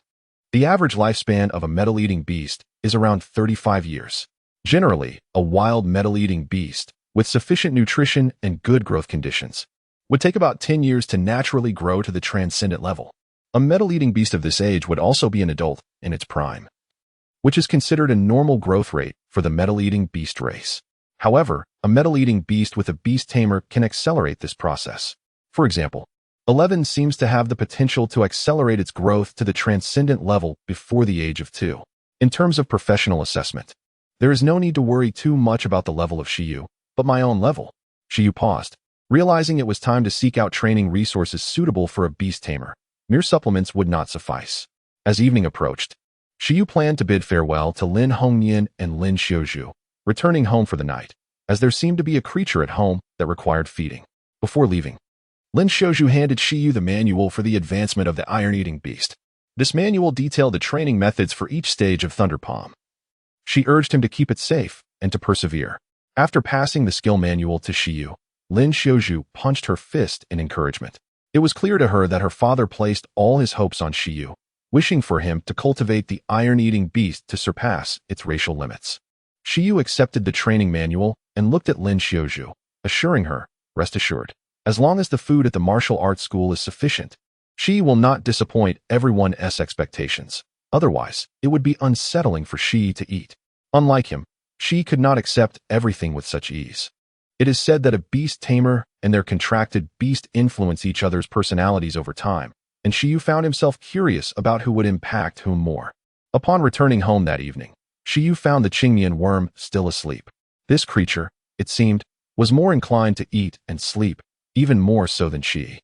the average lifespan of a metal-eating beast is around 35 years. Generally, a wild metal-eating beast, with sufficient nutrition and good growth conditions, would take about 10 years to naturally grow to the transcendent level. A metal-eating beast of this age would also be an adult in its prime, which is considered a normal growth rate for the metal-eating beast race. However, a metal-eating beast with a beast tamer can accelerate this process. For example, 11 seems to have the potential to accelerate its growth to the transcendent level before the age of 2. In terms of professional assessment, there is no need to worry too much about the level of Shi Yu, but my own level. Shi Yu paused, realizing it was time to seek out training resources suitable for a beast tamer. Mere supplements would not suffice. As evening approached, Shi Yu planned to bid farewell to Lin Hongyan and Lin Xiaozhu, returning home for the night, as there seemed to be a creature at home that required feeding. Before leaving, Lin Xiaozhu handed Shi Yu the manual for the advancement of the iron-eating beast. This manual detailed the training methods for each stage of Thunder Palm. She urged him to keep it safe and to persevere. After passing the skill manual to Shi Yu, Lin Xiaozhu punched her fist in encouragement. It was clear to her that her father placed all his hopes on Shi Yu, wishing for him to cultivate the iron-eating beast to surpass its racial limits. Shi Yu accepted the training manual and looked at Lin Xiaozhu, assuring her, rest assured, as long as the food at the martial arts school is sufficient, Shi will not disappoint everyone's expectations. Otherwise, it would be unsettling for Shi to eat. Unlike him, Shi could not accept everything with such ease. It is said that a beast tamer and their contracted beast influence each other's personalities over time, and Shi Yu found himself curious about who would impact whom more. Upon returning home that evening, Shi Yu found the Qingmian worm still asleep. This creature, it seemed, was more inclined to eat and sleep, even more so than Shi.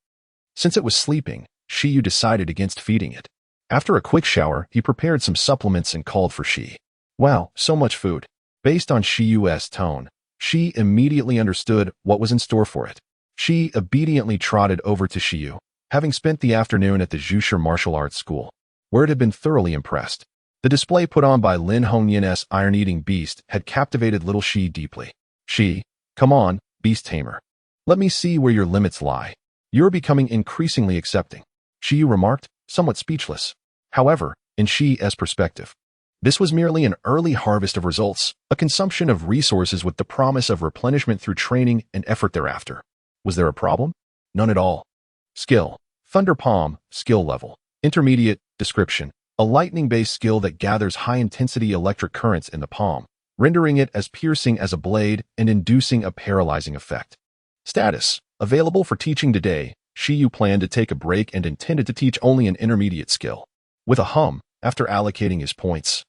Since it was sleeping, Shi Yu decided against feeding it. After a quick shower, he prepared some supplements and called for Shi. Wow, so much food. Based on Shi Yu's tone, Shi immediately understood what was in store for it. Shi obediently trotted over to Shi Yu, having spent the afternoon at the Zhushi martial arts school, where it had been thoroughly impressed. The display put on by Lin Hongyan's iron-eating beast had captivated little Shi deeply. Shi, come on, beast tamer. Let me see where your limits lie. You're becoming increasingly accepting, Shi Yu remarked, somewhat speechless. However, in Shi's perspective, this was merely an early harvest of results, a consumption of resources with the promise of replenishment through training and effort thereafter. Was there a problem? None at all. Skill. Thunder Palm, skill level. Intermediate, description. A lightning-based skill that gathers high-intensity electric currents in the palm, rendering it as piercing as a blade and inducing a paralyzing effect. Status. Available for teaching today, Shi Yu planned to take a break and intended to teach only an intermediate skill. With a hum, after allocating his points,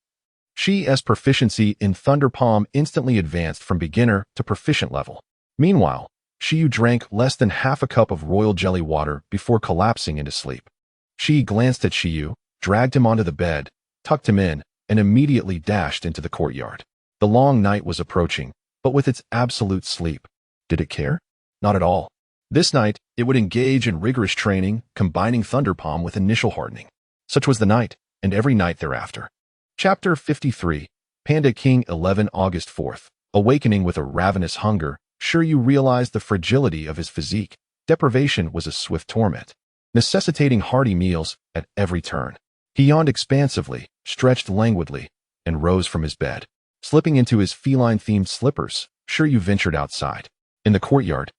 Shi's proficiency in Thunder Palm instantly advanced from beginner to proficient level. Meanwhile, Shi Yu drank less than half a cup of royal jelly water before collapsing into sleep. Shi glanced at Shi Yu, dragged him onto the bed, tucked him in, and immediately dashed into the courtyard. The long night was approaching, but with its absolute sleep, did it care? Not at all. This night, it would engage in rigorous training, combining Thunder Palm with initial hardening. Such was the night, and every night thereafter. Chapter 53, Panda King 11 August 4th. Awakening with a ravenous hunger, Shi Yu realized the fragility of his physique. Deprivation was a swift torment, necessitating hearty meals at every turn. He yawned expansively, stretched languidly, and rose from his bed. Slipping into his feline-themed slippers, Shi Yu ventured outside. In the courtyard,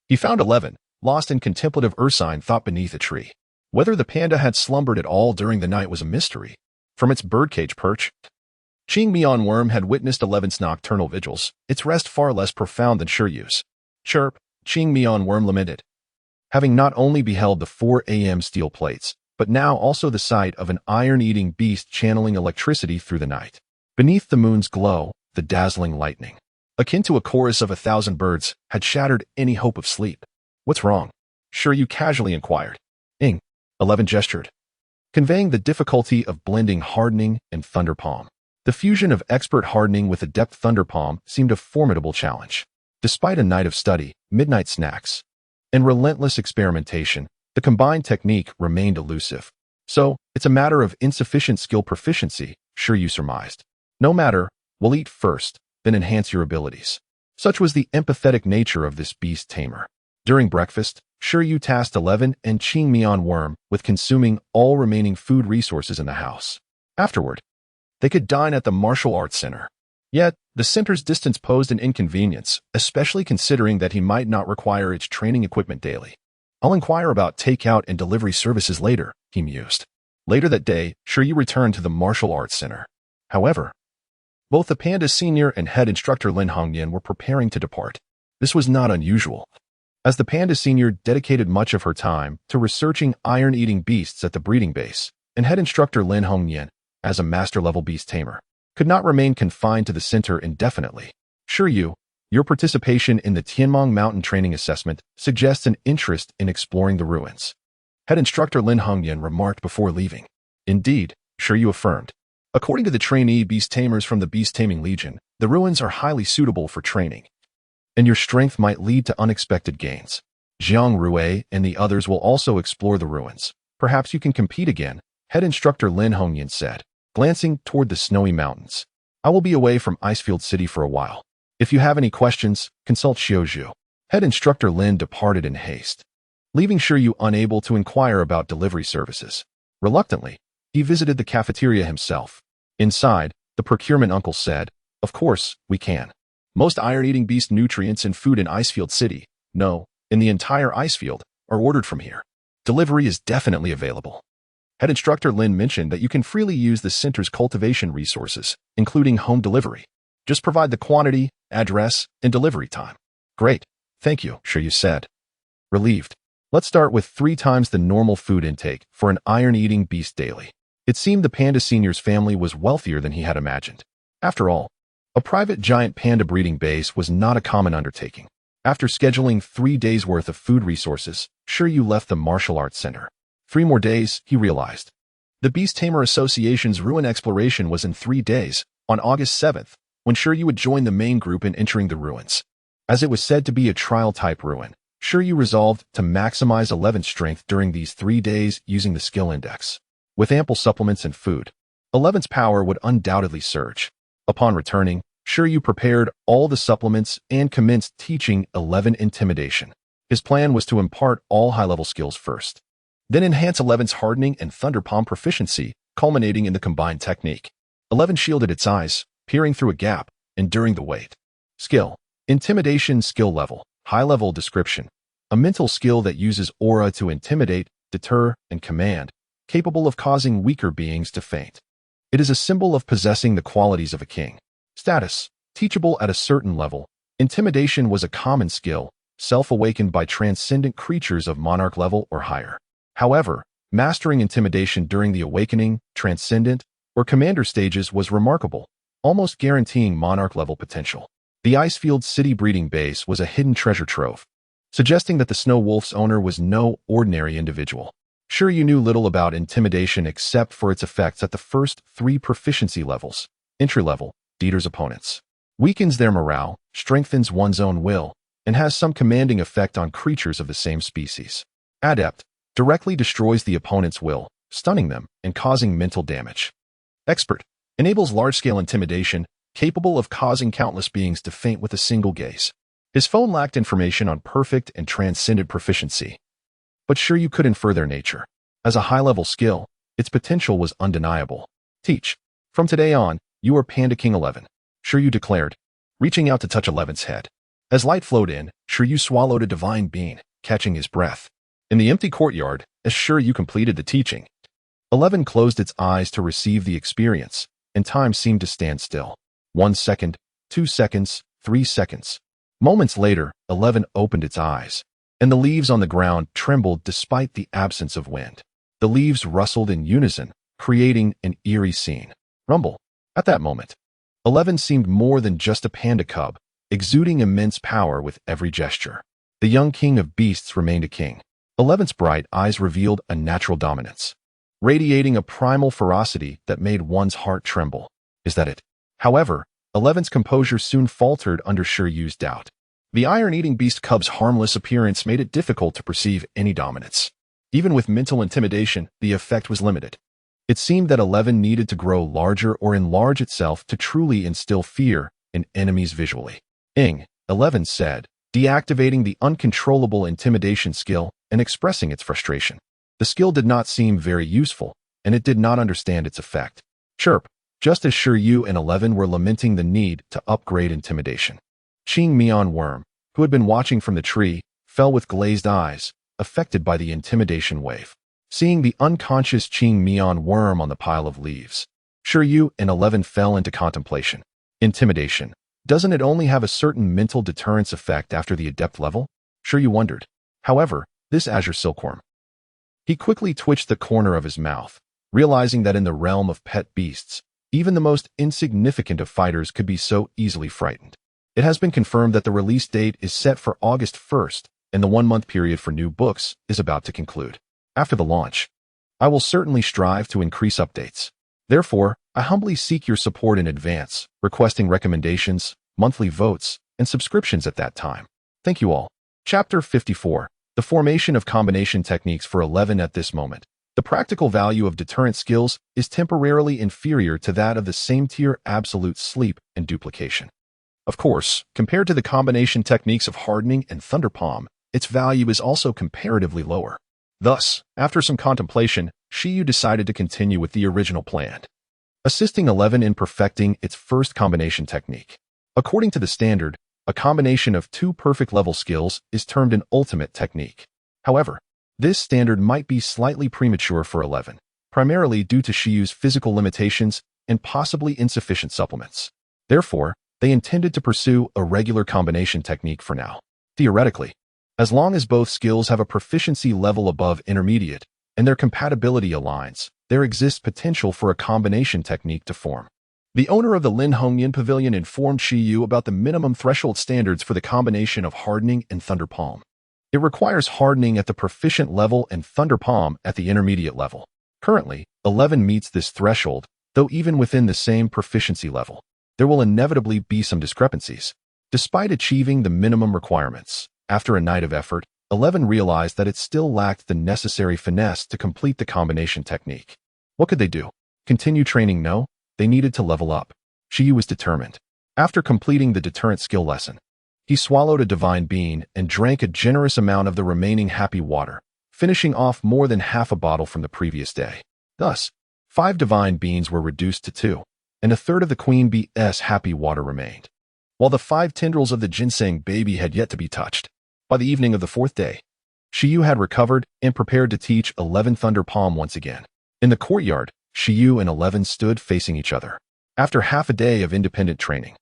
he found 11, lost in contemplative ursine thought beneath a tree. Whether the panda had slumbered at all during the night was a mystery. From its birdcage perch, Qingmian worm had witnessed 11's nocturnal vigils, its rest far less profound than Shi Yu's. Chirp, Qingmian worm lamented, having not only beheld the 4 a.m. steel plates, but now also the sight of an iron-eating beast channeling electricity through the night. Beneath the moon's glow, the dazzling lightning, akin to a chorus of 1,000 birds, had shattered any hope of sleep. What's wrong? Shi Yu casually inquired. 11 gestured, conveying the difficulty of blending hardening and thunder palm. The fusion of expert hardening with adept thunder palm seemed a formidable challenge. Despite a night of study, midnight snacks, and relentless experimentation, the combined technique remained elusive. So, it's a matter of insufficient skill proficiency, Shi Yu surmised. No matter, we'll eat first, then enhance your abilities. Such was the empathetic nature of this beast tamer. During breakfast, Shi Yu tasked 11 and Qingmian worm with consuming all remaining food resources in the house. Afterward, they could dine at the martial arts center. Yet, the center's distance posed an inconvenience, especially considering that he might not require its training equipment daily. I'll inquire about takeout and delivery services later, he mused. Later that day, Shi Yu returned to the martial arts center. However, both the panda senior and head instructor Lin Hongyan were preparing to depart. This was not unusual, as the panda senior dedicated much of her time to researching iron-eating beasts at the breeding base, and head instructor Lin Hongyan, as a master-level beast tamer, could not remain confined to the center indefinitely. Shi Yu, your participation in the Tianmong Mountain Training Assessment suggests an interest in exploring the ruins. Head instructor Lin Hongyan remarked before leaving. Indeed, Shi Yu affirmed. According to the trainee beast tamers from the Beast Taming Legion, the ruins are highly suitable for training, and your strength might lead to unexpected gains. Jiang Rue and the others will also explore the ruins. Perhaps you can compete again, head instructor Lin Hongyan said, glancing toward the snowy mountains. I will be away from Icefield City for a while. If you have any questions, consult Xiu. Head instructor Lin departed in haste, leaving Shi Yu unable to inquire about delivery services. Reluctantly, he visited the cafeteria himself. Inside, the procurement uncle said, "Of course, we can. Most iron-eating beast nutrients and food in Icefield City, no, in the entire Icefield, are ordered from here. Delivery is definitely available." Head instructor Lin mentioned that you can freely use the center's cultivation resources, including home delivery. Just provide the quantity, address, and delivery time. Great, thank you, Shi Yu said. Relieved. Let's start with 3 times the normal food intake for an iron-eating beast daily. It seemed the panda senior's family was wealthier than he had imagined. After all, a private giant panda breeding base was not a common undertaking. After scheduling 3 days' worth of food resources, Shi Yu left the martial arts center. 3 more days, he realized. The Beast Tamer Association's ruin exploration was in 3 days, on August 7th, when Shi Yu would join the main group in entering the ruins. As it was said to be a trial-type ruin, Shi Yu resolved to maximize 11's strength during these 3 days using the skill index. With ample supplements and food, 11's power would undoubtedly surge. Upon returning, Shi Yu prepared all the supplements and commenced teaching 11 intimidation. His plan was to impart all high-level skills first, then enhance 11's hardening and thunder palm proficiency, culminating in the combined technique. 11 shielded its eyes, peering through a gap, enduring the wait. Skill. Intimidation skill level. High-level description. A mental skill that uses aura to intimidate, deter, and command, capable of causing weaker beings to faint. It is a symbol of possessing the qualities of a king. Status. Teachable at a certain level. Intimidation was a common skill, self-awakened by transcendent creatures of monarch level or higher. However, mastering intimidation during the awakening, transcendent, or commander stages was remarkable, almost guaranteeing monarch-level potential. The Icefield City breeding base was a hidden treasure trove, suggesting that the Snow Wolf's owner was no ordinary individual. Shi Yu knew little about intimidation except for its effects at the first 3 proficiency levels. Entry-level, Dieter's opponents. Weakens their morale, strengthens one's own will, and has some commanding effect on creatures of the same species. Adept, directly destroys the opponent's will, stunning them and causing mental damage. Expert, enables large-scale intimidation, capable of causing countless beings to faint with a single gaze. His phone lacked information on perfect and transcendent proficiency, but Shi Yu could infer their nature. As a high-level skill, its potential was undeniable. Teach. From today on, you are Panda King 11, Shi Yu declared, reaching out to touch 11's head. As light flowed in, Shi Yu swallowed a divine bean, catching his breath. In the empty courtyard, as Shi Yu completed the teaching, 11 closed its eyes to receive the experience, and time seemed to stand still. 1 second, 2 seconds, 3 seconds. Moments later, 11 opened its eyes, and the leaves on the ground trembled despite the absence of wind. The leaves rustled in unison, creating an eerie scene. Rumble. At that moment, 11 seemed more than just a panda cub, exuding immense power with every gesture. The young king of beasts remained a king. 11's bright eyes revealed a natural dominance, radiating a primal ferocity that made one's heart tremble. Is that it? However, 11's composure soon faltered under Shi Yu's doubt. The iron-eating beast cub's harmless appearance made it difficult to perceive any dominance. Even with mental intimidation, the effect was limited. It seemed that 11 needed to grow larger or enlarge itself to truly instill fear in enemies visually. 11 said, deactivating the uncontrollable intimidation skill and expressing its frustration. The skill did not seem very useful, and it did not understand its effect. Chirp. Just as Shi Yu and 11 were lamenting the need to upgrade intimidation, Qing Mian Worm, who had been watching from the tree, fell with glazed eyes, affected by the intimidation wave. Seeing the unconscious Qing Mian Worm on the pile of leaves, Shi Yu and 11 fell into contemplation. Intimidation. Doesn't it only have a certain mental deterrence effect after the adept level? Shi Yu wondered. However, this azure silkworm. He quickly twitched the corner of his mouth, realizing that in the realm of pet beasts, even the most insignificant of fighters could be so easily frightened. It has been confirmed that the release date is set for August 1st, and the 1-month period for new books is about to conclude. After the launch, I will certainly strive to increase updates. Therefore, I humbly seek your support in advance, requesting recommendations, monthly votes, and subscriptions at that time. Thank you all. Chapter 54. The formation of combination techniques for 11 at this moment. The practical value of deterrent skills is temporarily inferior to that of the same tier absolute sleep and duplication. Of course, compared to the combination techniques of hardening and thunder palm, its value is also comparatively lower. Thus, after some contemplation, Shi Yu decided to continue with the original plan, assisting 11 in perfecting its first combination technique. According to the standard, a combination of 2 perfect level skills is termed an ultimate technique. However, this standard might be slightly premature for 11, primarily due to Shi Yu's physical limitations and possibly insufficient supplements. Therefore, they intended to pursue a regular combination technique for now. Theoretically, as long as both skills have a proficiency level above intermediate and their compatibility aligns, there exists potential for a combination technique to form. The owner of the Lin Hongyan Pavilion informed Shi Yu about the minimum threshold standards for the combination of hardening and thunder palm. It requires hardening at the proficient level and thunder palm at the intermediate level. Currently, 11 meets this threshold, though even within the same proficiency level, there will inevitably be some discrepancies. Despite achieving the minimum requirements, after a night of effort, 11 realized that it still lacked the necessary finesse to complete the combination technique. What could they do? Continue training? No, they needed to level up. Shi Yu was determined. After completing the deterrent skill lesson, he swallowed a divine bean and drank a generous amount of the remaining happy water, finishing off more than half a bottle from the previous day. Thus, 5 divine beans were reduced to 2, and a third of the queen bee's happy water remained, while the 5 tendrils of the ginseng baby had yet to be touched. By the evening of the 4th day, Shi Yu had recovered and prepared to teach 11 thunder palm once again. In the courtyard, Shi Yu and 11 stood facing each other. After half a day of independent training,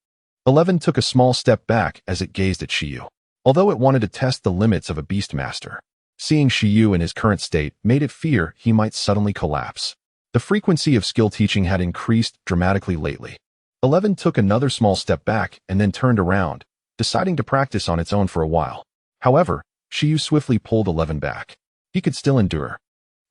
11 took a small step back as it gazed at Shi Yu. Although it wanted to test the limits of a beast master, seeing Shi Yu in his current state made it fear he might suddenly collapse. The frequency of skill teaching had increased dramatically lately. 11 took another small step back and then turned around, deciding to practice on its own for a while. However, Shi Yu swiftly pulled 11 back. He could still endure.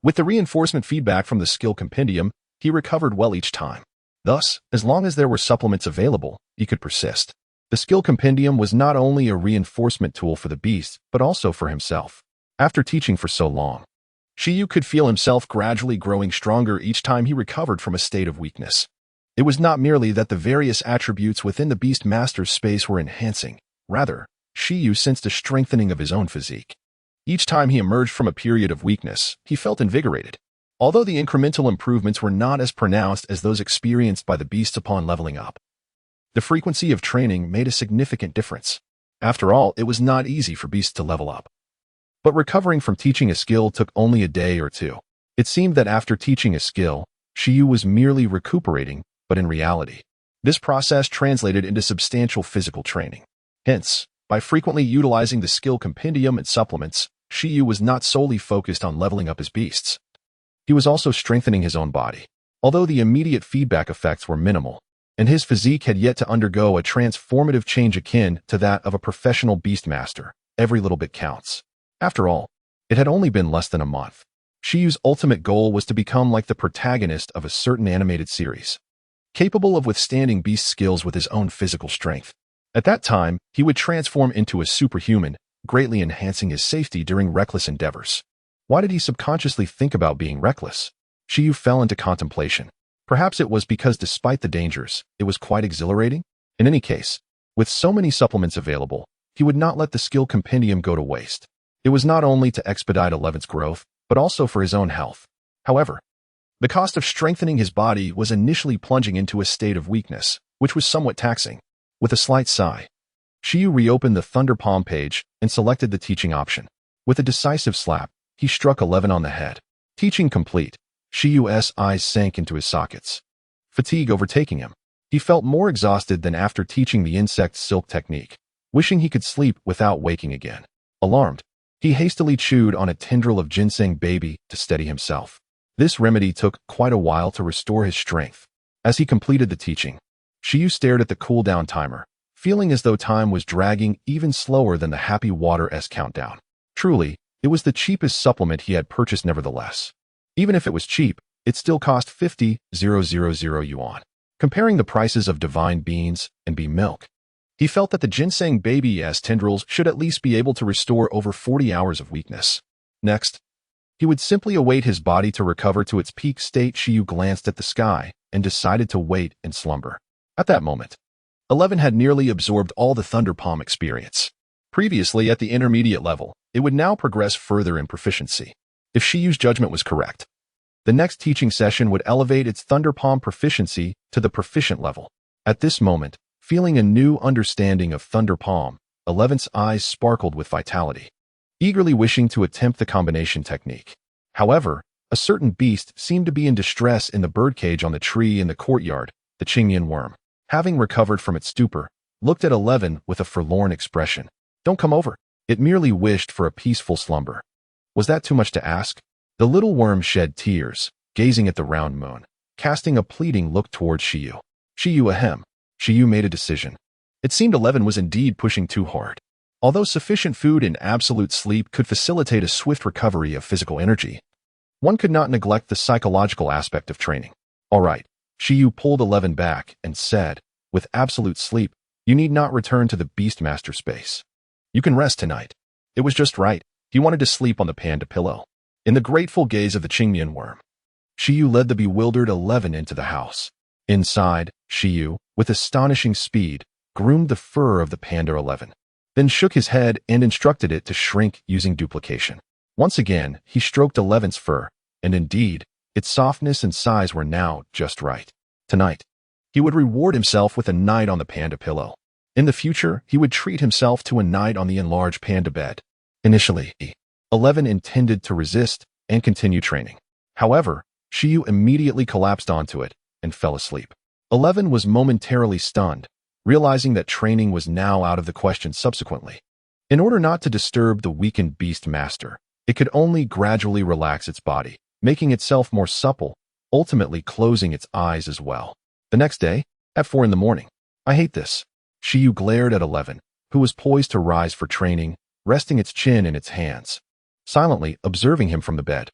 With the reinforcement feedback from the skill compendium, he recovered well each time. Thus, as long as there were supplements available, he could persist. The skill compendium was not only a reinforcement tool for the beast, but also for himself. After teaching for so long, Shi Yu could feel himself gradually growing stronger each time he recovered from a state of weakness. It was not merely that the various attributes within the beast master's space were enhancing. Rather, Shi Yu sensed a strengthening of his own physique. Each time he emerged from a period of weakness, he felt invigorated. although the incremental improvements were not as pronounced as those experienced by the beasts upon leveling up. The frequency of training made a significant difference. After all, it was not easy for beasts to level up. But recovering from teaching a skill took only a day or two. It seemed that after teaching a skill, Shi Yu was merely recuperating, but in reality, this process translated into substantial physical training. Hence, by frequently utilizing the skill compendium and supplements, Shi Yu was not solely focused on leveling up his beasts. He was also strengthening his own body. Although the immediate feedback effects were minimal, and his physique had yet to undergo a transformative change akin to that of a professional beastmaster, every little bit counts. After all, it had only been less than a month. Shi Yu's ultimate goal was to become like the protagonist of a certain animated series, capable of withstanding beast skills with his own physical strength. At that time, he would transform into a superhuman, greatly enhancing his safety during reckless endeavors. Why did he subconsciously think about being reckless? Shi Yu fell into contemplation. Perhaps it was because despite the dangers, it was quite exhilarating. In any case, with so many supplements available, he would not let the skill compendium go to waste. It was not only to expedite 11's growth, but also for his own health. However, the cost of strengthening his body was initially plunging into a state of weakness, which was somewhat taxing. With a slight sigh, Shi Yu reopened the Thunder Palm page and selected the teaching option. With a decisive slap, he struck 11 on the head. Teaching complete, Shi Yu's eyes sank into his sockets. Fatigue overtaking him. He felt more exhausted than after teaching the insect silk technique, wishing he could sleep without waking again. Alarmed, he hastily chewed on a tendril of ginseng baby to steady himself. This remedy took quite a while to restore his strength. As he completed the teaching, Shi Yu stared at the cooldown timer, feeling as though time was dragging even slower than the Happy Water-esque countdown. Truly, it was the cheapest supplement he had purchased nevertheless. Even if it was cheap, it still cost 50,000 yuan. Comparing the prices of divine beans and bee milk, he felt that the ginseng baby's tendrils should at least be able to restore over 40 hours of weakness. Next, he would simply await his body to recover to its peak state. Shi Yu glanced at the sky and decided to wait and slumber. At that moment, 11 had nearly absorbed all the Thunder Palm experience. Previously at the intermediate level, it would now progress further in proficiency. If Shi Yu's judgment was correct, the next teaching session would elevate its Thunder Palm proficiency to the proficient level. At this moment, feeling a new understanding of Thunder Palm, 11's eyes sparkled with vitality, eagerly wishing to attempt the combination technique. However, a certain beast seemed to be in distress in the birdcage on the tree in the courtyard. The Qingyan worm, having recovered from its stupor, looked at 11 with a forlorn expression. "Don't come over." It merely wished for a peaceful slumber. Was that too much to ask? The little worm shed tears, gazing at the round moon, casting a pleading look towards Shi Yu. Shi Yu ahem. Shi Yu made a decision. It seemed 11 was indeed pushing too hard. Although sufficient food and absolute sleep could facilitate a swift recovery of physical energy, one could not neglect the psychological aspect of training. All right. Shi Yu pulled 11 back and said, "With absolute sleep, you need not return to the Beastmaster space. You can rest tonight." It was just right. He wanted to sleep on the panda pillow. In the grateful gaze of the Qingyan worm, Shi Yu led the bewildered 11 into the house. Inside, Shi Yu, with astonishing speed, groomed the fur of the panda 11, then shook his head and instructed it to shrink using duplication. Once again, he stroked 11's fur, and indeed, its softness and size were now just right. Tonight, he would reward himself with a night on the panda pillow. In the future, he would treat himself to a night on the enlarged panda bed. Initially, 11 intended to resist and continue training. However, Shi Yu immediately collapsed onto it and fell asleep. 11 was momentarily stunned, realizing that training was now out of the question subsequently. In order not to disturb the weakened beast master, it could only gradually relax its body, making itself more supple, ultimately closing its eyes as well. The next day, at 4 in the morning, "I hate this." Shi Yu glared at 11, who was poised to rise for training, resting its chin in its hands, silently observing him from the bed.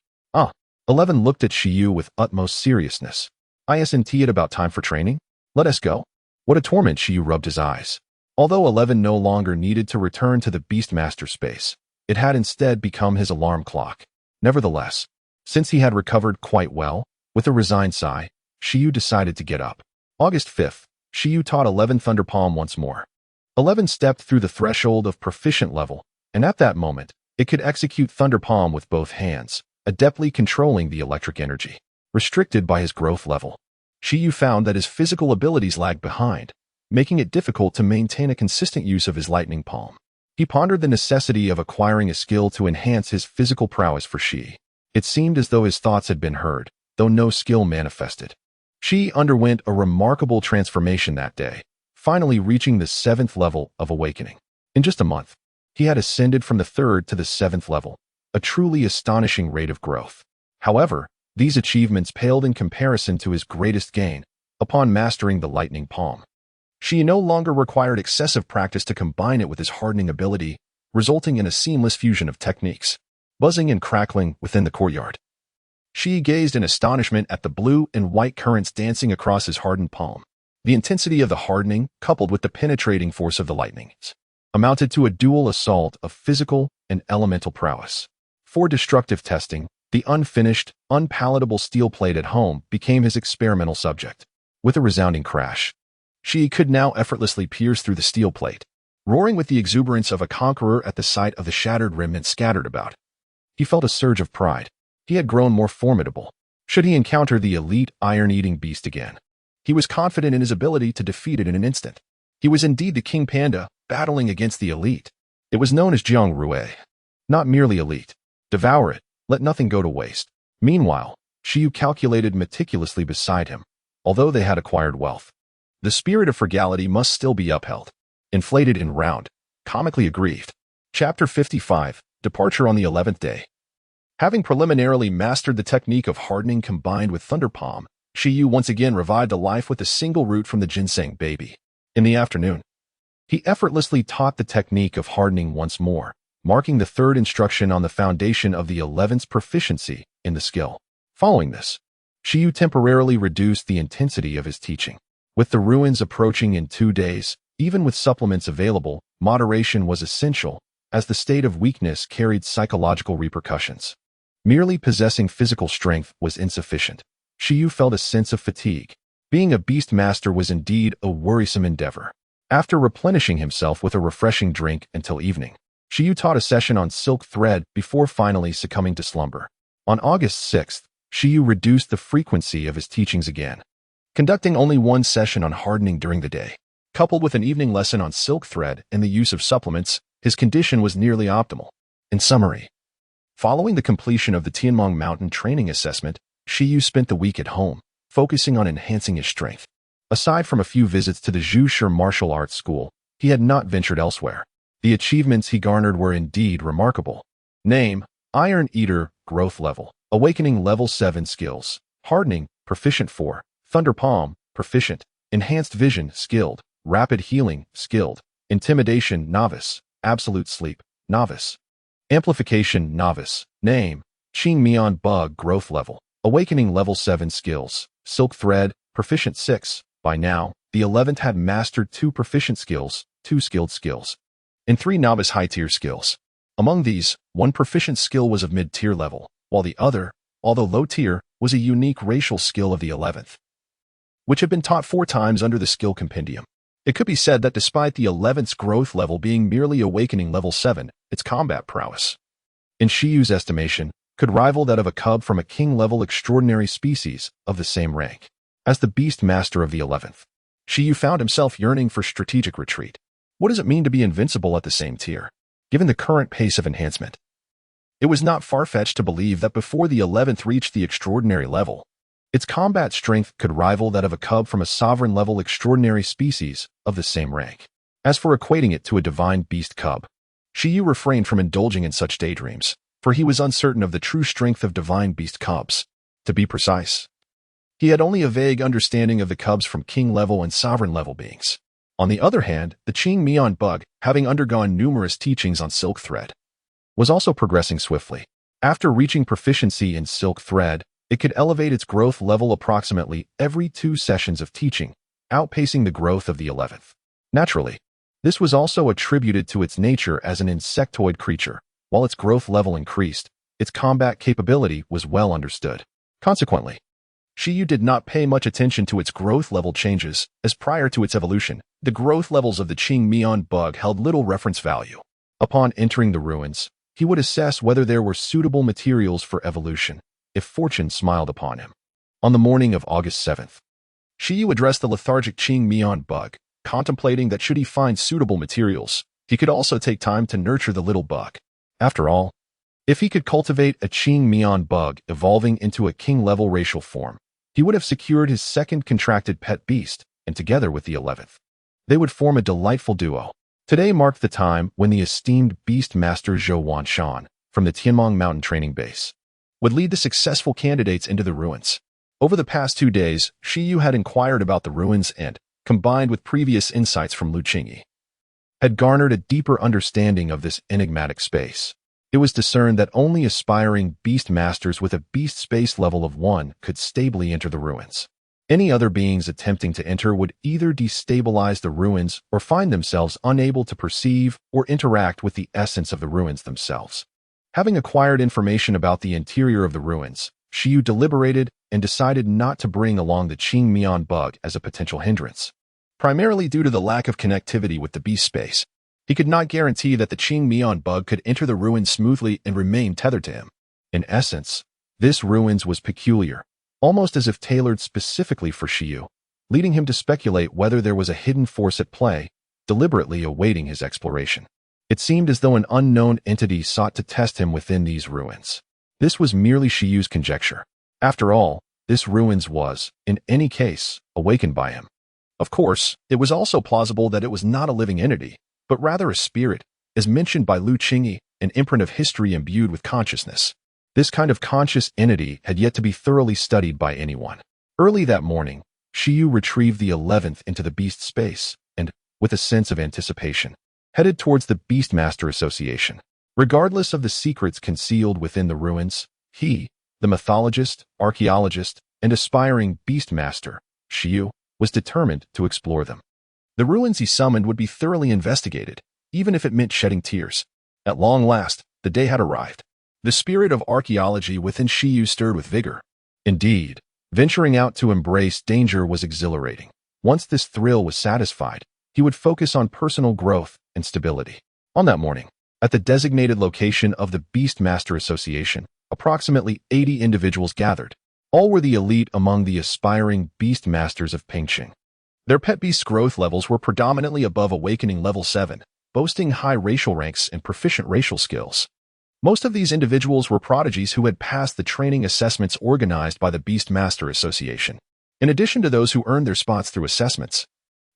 11 looked at Shi Yu with utmost seriousness. "Isn't it about time for training? Let us go." What a torment. Shi Yu rubbed his eyes. Although 11 no longer needed to return to the Beastmaster space, it had instead become his alarm clock. Nevertheless, since he had recovered quite well, with a resigned sigh, Shi Yu decided to get up. August 5th, Shi Yu taught 11 Thunder Palm once more. 11 stepped through the threshold of proficient level, and at that moment, it could execute Thunder Palm with both hands, adeptly controlling the electric energy. Restricted by his growth level, Shi Yu found that his physical abilities lagged behind, making it difficult to maintain a consistent use of his lightning palm. He pondered the necessity of acquiring a skill to enhance his physical prowess for Shi. It seemed as though his thoughts had been heard, though no skill manifested. Shi underwent a remarkable transformation that day, finally reaching the 7th level of awakening. In just a month, he had ascended from the 3rd to the 7th level, a truly astonishing rate of growth. However, these achievements paled in comparison to his greatest gain, upon mastering the lightning palm. Shi no longer required excessive practice to combine it with his hardening ability, resulting in a seamless fusion of techniques. Buzzing and crackling within the courtyard, Shi gazed in astonishment at the blue and white currents dancing across his hardened palm. The intensity of the hardening, coupled with the penetrating force of the lightnings, amounted to a dual assault of physical and elemental prowess. For destructive testing, the unfinished, unpalatable steel plate at home became his experimental subject. With a resounding crash, Shi could now effortlessly pierce through the steel plate, roaring with the exuberance of a conqueror at the sight of the shattered remnants scattered about. He felt a surge of pride. He had grown more formidable. Should he encounter the elite iron-eating beast again, he was confident in his ability to defeat it in an instant. He was indeed the King Panda, battling against the elite. It was known as Jiang Rue, not merely elite. Devour it, let nothing go to waste. Meanwhile, Shi Yu calculated meticulously beside him. Although they had acquired wealth, the spirit of frugality must still be upheld. Inflated and round, comically aggrieved. Chapter 55, Departure on the 11th Day. Having preliminarily mastered the technique of hardening combined with Thunder Palm, Shi Yu once again revived to life with a single root from the ginseng baby. In the afternoon, he effortlessly taught the technique of hardening once more, marking the 3rd instruction on the foundation of the 11th's proficiency in the skill. Following this, Shi Yu temporarily reduced the intensity of his teaching. With the ruins approaching in 2 days, even with supplements available, moderation was essential, as the state of weakness carried psychological repercussions. Merely possessing physical strength was insufficient. Shi Yu felt a sense of fatigue. Being a beast master was indeed a worrisome endeavor. After replenishing himself with a refreshing drink until evening, Shi Yu taught a session on silk thread before finally succumbing to slumber. On August 6th, Shi Yu reduced the frequency of his teachings again, conducting only 1 session on hardening during the day. Coupled with an evening lesson on silk thread and the use of supplements, his condition was nearly optimal. In summary, following the completion of the Tianmong Mountain training assessment, Shi Yu spent the week at home, focusing on enhancing his strength. Aside from a few visits to the Zhu martial arts school, he had not ventured elsewhere. The achievements he garnered were indeed remarkable. Name: Iron Eater, growth level, awakening level 7 skills, hardening, proficient 4, Thunder Palm, proficient, enhanced vision, skilled, rapid healing, skilled, intimidation, novice, absolute sleep, novice, amplification, novice. Name: Qing Mian Bug, growth level, awakening level 7 skills, silk thread, proficient 6. By now, the 11th had mastered 2 proficient skills, 2 skilled skills, and 3 novice high-tier skills. Among these, 1 proficient skill was of mid-tier level, while the other, although low-tier, was a unique racial skill of the 11th, which had been taught 4 times under the skill compendium. It could be said that despite the 11th's growth level being merely awakening level 7, its combat prowess, in Shi Yu's estimation, could rival that of a cub from a king-level extraordinary species of the same rank. As the beast master of the 11th, Shi Yu found himself yearning for strategic retreat. What does it mean to be invincible at the same tier? Given the current pace of enhancement, it was not far-fetched to believe that before the 11th reached the extraordinary level, its combat strength could rival that of a cub from a sovereign-level extraordinary species of the same rank. As for equating it to a divine beast cub, Shi Yu refrained from indulging in such daydreams, for he was uncertain of the true strength of divine beast cubs. To be precise, he had only a vague understanding of the cubs from king-level and sovereign-level beings. On the other hand, the Qing Mian Bug, having undergone numerous teachings on silk thread, was also progressing swiftly. After reaching proficiency in silk thread, it could elevate its growth level approximately every 2 sessions of teaching, outpacing the growth of the 11th. Naturally, this was also attributed to its nature as an insectoid creature. While its growth level increased, its combat capability was well understood. Consequently, Shi Yu did not pay much attention to its growth level changes, as prior to its evolution, the growth levels of the Qing Mian Bug held little reference value. Upon entering the ruins, he would assess whether there were suitable materials for evolution, if fortune smiled upon him. On the morning of August 7th, Shi Yu addressed the lethargic Qing Mian bug, contemplating that should he find suitable materials, he could also take time to nurture the little bug. After all, if he could cultivate a Qing Mian bug evolving into a king-level racial form, he would have secured his second contracted pet beast, and together with the 11th, they would form a delightful duo. Today marked the time when the esteemed Beast Master Zhou Wanshan, from the Tianmong Mountain Training Base, would lead the successful candidates into the ruins. Over the past 2 days, Shi Yu had inquired about the ruins and, combined with previous insights from Lu Qingyi, had garnered a deeper understanding of this enigmatic space. It was discerned that only aspiring beast masters with a beast space level of 1 could stably enter the ruins. Any other beings attempting to enter would either destabilize the ruins or find themselves unable to perceive or interact with the essence of the ruins themselves. Having acquired information about the interior of the ruins, Shi Yu deliberated and decided not to bring along the Qing Mian bug as a potential hindrance. Primarily due to the lack of connectivity with the beast space, he could not guarantee that the Qing Mian bug could enter the ruins smoothly and remain tethered to him. In essence, this ruins was peculiar, almost as if tailored specifically for Shi Yu, leading him to speculate whether there was a hidden force at play, deliberately awaiting his exploration. It seemed as though an unknown entity sought to test him within these ruins. This was merely Shi Yu's conjecture. After all, this ruins was, in any case, awakened by him. Of course, it was also plausible that it was not a living entity, but rather a spirit, as mentioned by Lu Qingyi, an imprint of history imbued with consciousness. This kind of conscious entity had yet to be thoroughly studied by anyone. Early that morning, Shi Yu retrieved the 11th into the beast space and, with a sense of anticipation, headed towards the Beastmaster Association. Regardless of the secrets concealed within the ruins, he, the mythologist, archaeologist, and aspiring Beastmaster, Shi Yu, was determined to explore them. The ruins he summoned would be thoroughly investigated, even if it meant shedding tears. At long last, the day had arrived. The spirit of archaeology within Shi Yu stirred with vigor. Indeed, venturing out to embrace danger was exhilarating. Once this thrill was satisfied, he would focus on personal growth and stability. On that morning, at the designated location of the Beastmaster Association, approximately 80 individuals gathered. All were the elite among the aspiring beast masters of Pingqing. Their pet beast's growth levels were predominantly above awakening level 7, boasting high racial ranks and proficient racial skills. Most of these individuals were prodigies who had passed the training assessments organized by the Beastmaster Association. In addition to those who earned their spots through assessments,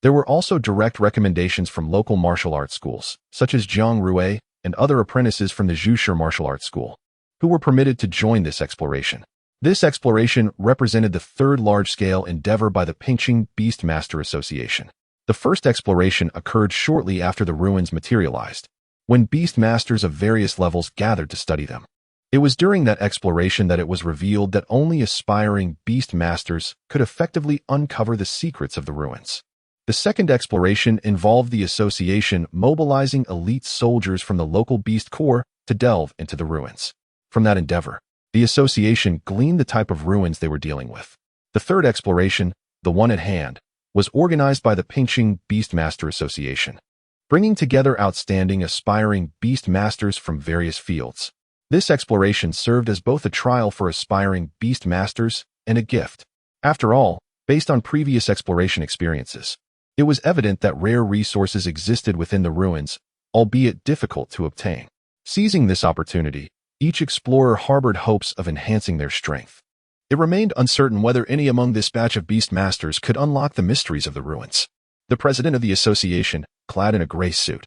there were also direct recommendations from local martial arts schools, such as Jiang Rui and other apprentices from the Zhushi Martial Arts School, who were permitted to join this exploration. This exploration represented the third large-scale endeavor by the Pingqing Beastmaster Association. The first exploration occurred shortly after the ruins materialized, when beast masters of various levels gathered to study them. It was during that exploration that it was revealed that only aspiring beast masters could effectively uncover the secrets of the ruins. The second exploration involved the association mobilizing elite soldiers from the local beast corps to delve into the ruins. From that endeavor, the association gleaned the type of ruins they were dealing with. The third exploration, the one at hand, was organized by the Pingqing Beastmaster Association, bringing together outstanding aspiring beast masters from various fields. This exploration served as both a trial for aspiring beast masters and a gift. After all, based on previous exploration experiences, it was evident that rare resources existed within the ruins, albeit difficult to obtain. Seizing this opportunity, each explorer harbored hopes of enhancing their strength. It remained uncertain whether any among this batch of beast masters could unlock the mysteries of the ruins. The president of the association, clad in a gray suit,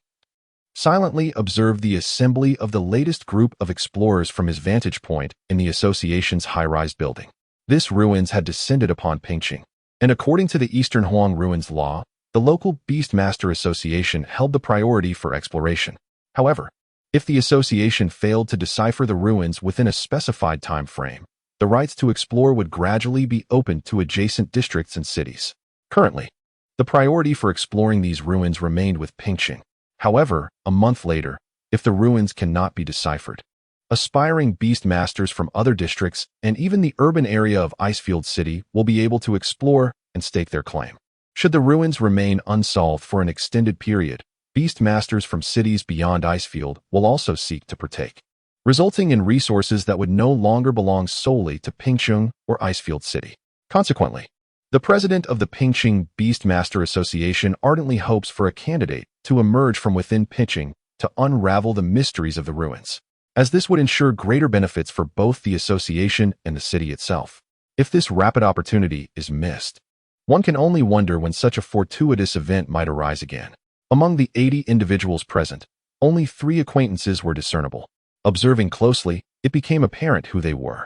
silently observed the assembly of the latest group of explorers from his vantage point in the association's high-rise building. This ruins had descended upon Pingqing, and according to the Eastern Huang Ruins law, the local Beastmaster Association held the priority for exploration. However, if the association failed to decipher the ruins within a specified time frame, the rights to explore would gradually be opened to adjacent districts and cities. Currently, the priority for exploring these ruins remained with Pingqing. However, a month later, if the ruins cannot be deciphered, aspiring beast masters from other districts and even the urban area of Icefield City will be able to explore and stake their claim. Should the ruins remain unsolved for an extended period, beast masters from cities beyond Icefield will also seek to partake, resulting in resources that would no longer belong solely to Pingcheng or Icefield City. Consequently, the president of the Pingcheng Beastmaster Association ardently hopes for a candidate to emerge from within Pingcheng to unravel the mysteries of the ruins, as this would ensure greater benefits for both the association and the city itself. If this rapid opportunity is missed, one can only wonder when such a fortuitous event might arise again. Among the 80 individuals present, only 3 acquaintances were discernible. Observing closely, it became apparent who they were.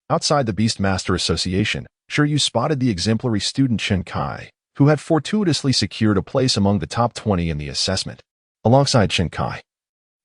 Outside the Beastmaster Association, Shi Yu spotted the exemplary student Chen Kai, who had fortuitously secured a place among the top 20 in the assessment. Alongside Chen Kai,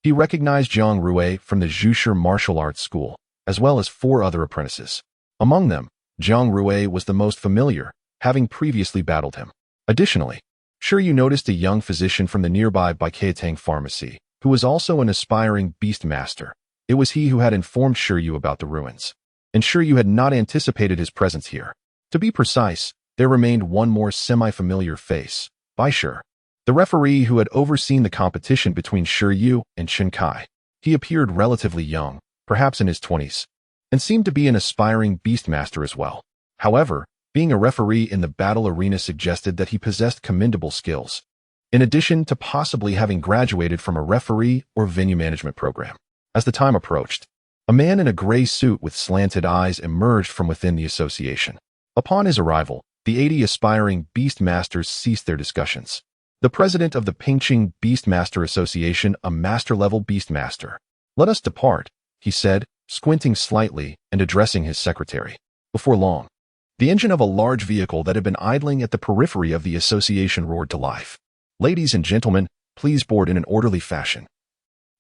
he recognized Jiang Rui from the Zhushi Martial Arts School, as well as 4 other apprentices. Among them, Jiang Rui was the most familiar, having previously battled him. Additionally, Shi Yu noticed a young physician from the nearby Baiketang Pharmacy, who was also an aspiring beastmaster. It was he who had informed Shi Yu about the ruins, and Shi Yu had not anticipated his presence here. To be precise, there remained one more semi-familiar face, Bai Shi, the referee who had overseen the competition between Shi Yu and Chen Kai. He appeared relatively young, perhaps in his 20s, and seemed to be an aspiring beastmaster as well. However, being a referee in the battle arena suggested that he possessed commendable skills, in addition to possibly having graduated from a referee or venue management program. As the time approached, a man in a gray suit with slanted eyes emerged from within the association. Upon his arrival, the 80 aspiring beastmasters ceased their discussions. The president of the Pingcheng Beastmaster Association, a master-level beastmaster. "Let us depart," he said, squinting slightly and addressing his secretary. Before long, the engine of a large vehicle that had been idling at the periphery of the association roared to life. "Ladies and gentlemen, please board in an orderly fashion,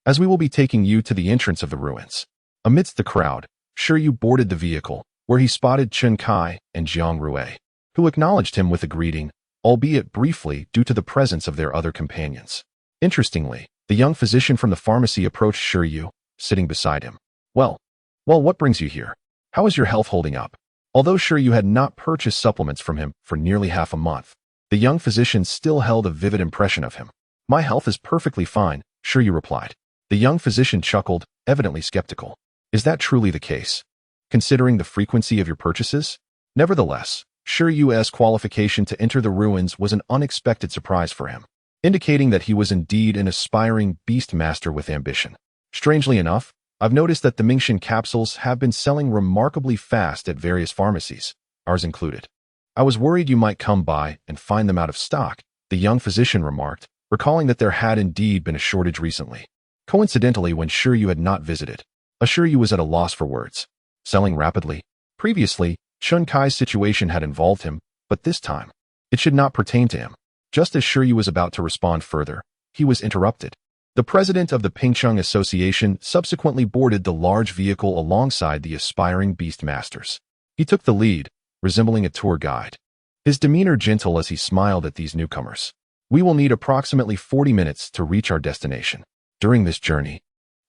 as we will be taking you to the entrance of the ruins." Amidst the crowd, Shi Yu boarded the vehicle, where he spotted Chen Kai and Jiang Rui, who acknowledged him with a greeting, albeit briefly due to the presence of their other companions. Interestingly, the young physician from the pharmacy approached Shi Yu, sitting beside him. Well, what brings you here? How is your health holding up?" Although Shi Yu had not purchased supplements from him for nearly half a month, the young physician still held a vivid impression of him. "My health is perfectly fine," Shi Yu replied. The young physician chuckled, evidently skeptical. "Is that truly the case, considering the frequency of your purchases?" Nevertheless, Shi Yu's qualification to enter the ruins was an unexpected surprise for him, indicating that he was indeed an aspiring beastmaster with ambition. "Strangely enough, I've noticed that the Mingshan capsules have been selling remarkably fast at various pharmacies, ours included. I was worried you might come by and find them out of stock," the young physician remarked, recalling that there had indeed been a shortage recently. Coincidentally, when Shi Yu had not visited, Shi Yu was at a loss for words. Selling rapidly. Previously, Chen Kai's situation had involved him, but this time, it should not pertain to him. Just as Shi Yu was about to respond further, he was interrupted. The president of the Pingcheng Association subsequently boarded the large vehicle alongside the aspiring beastmasters. He took the lead, resembling a tour guide, his demeanor gentle as he smiled at these newcomers. "We will need approximately 40 minutes to reach our destination. During this journey,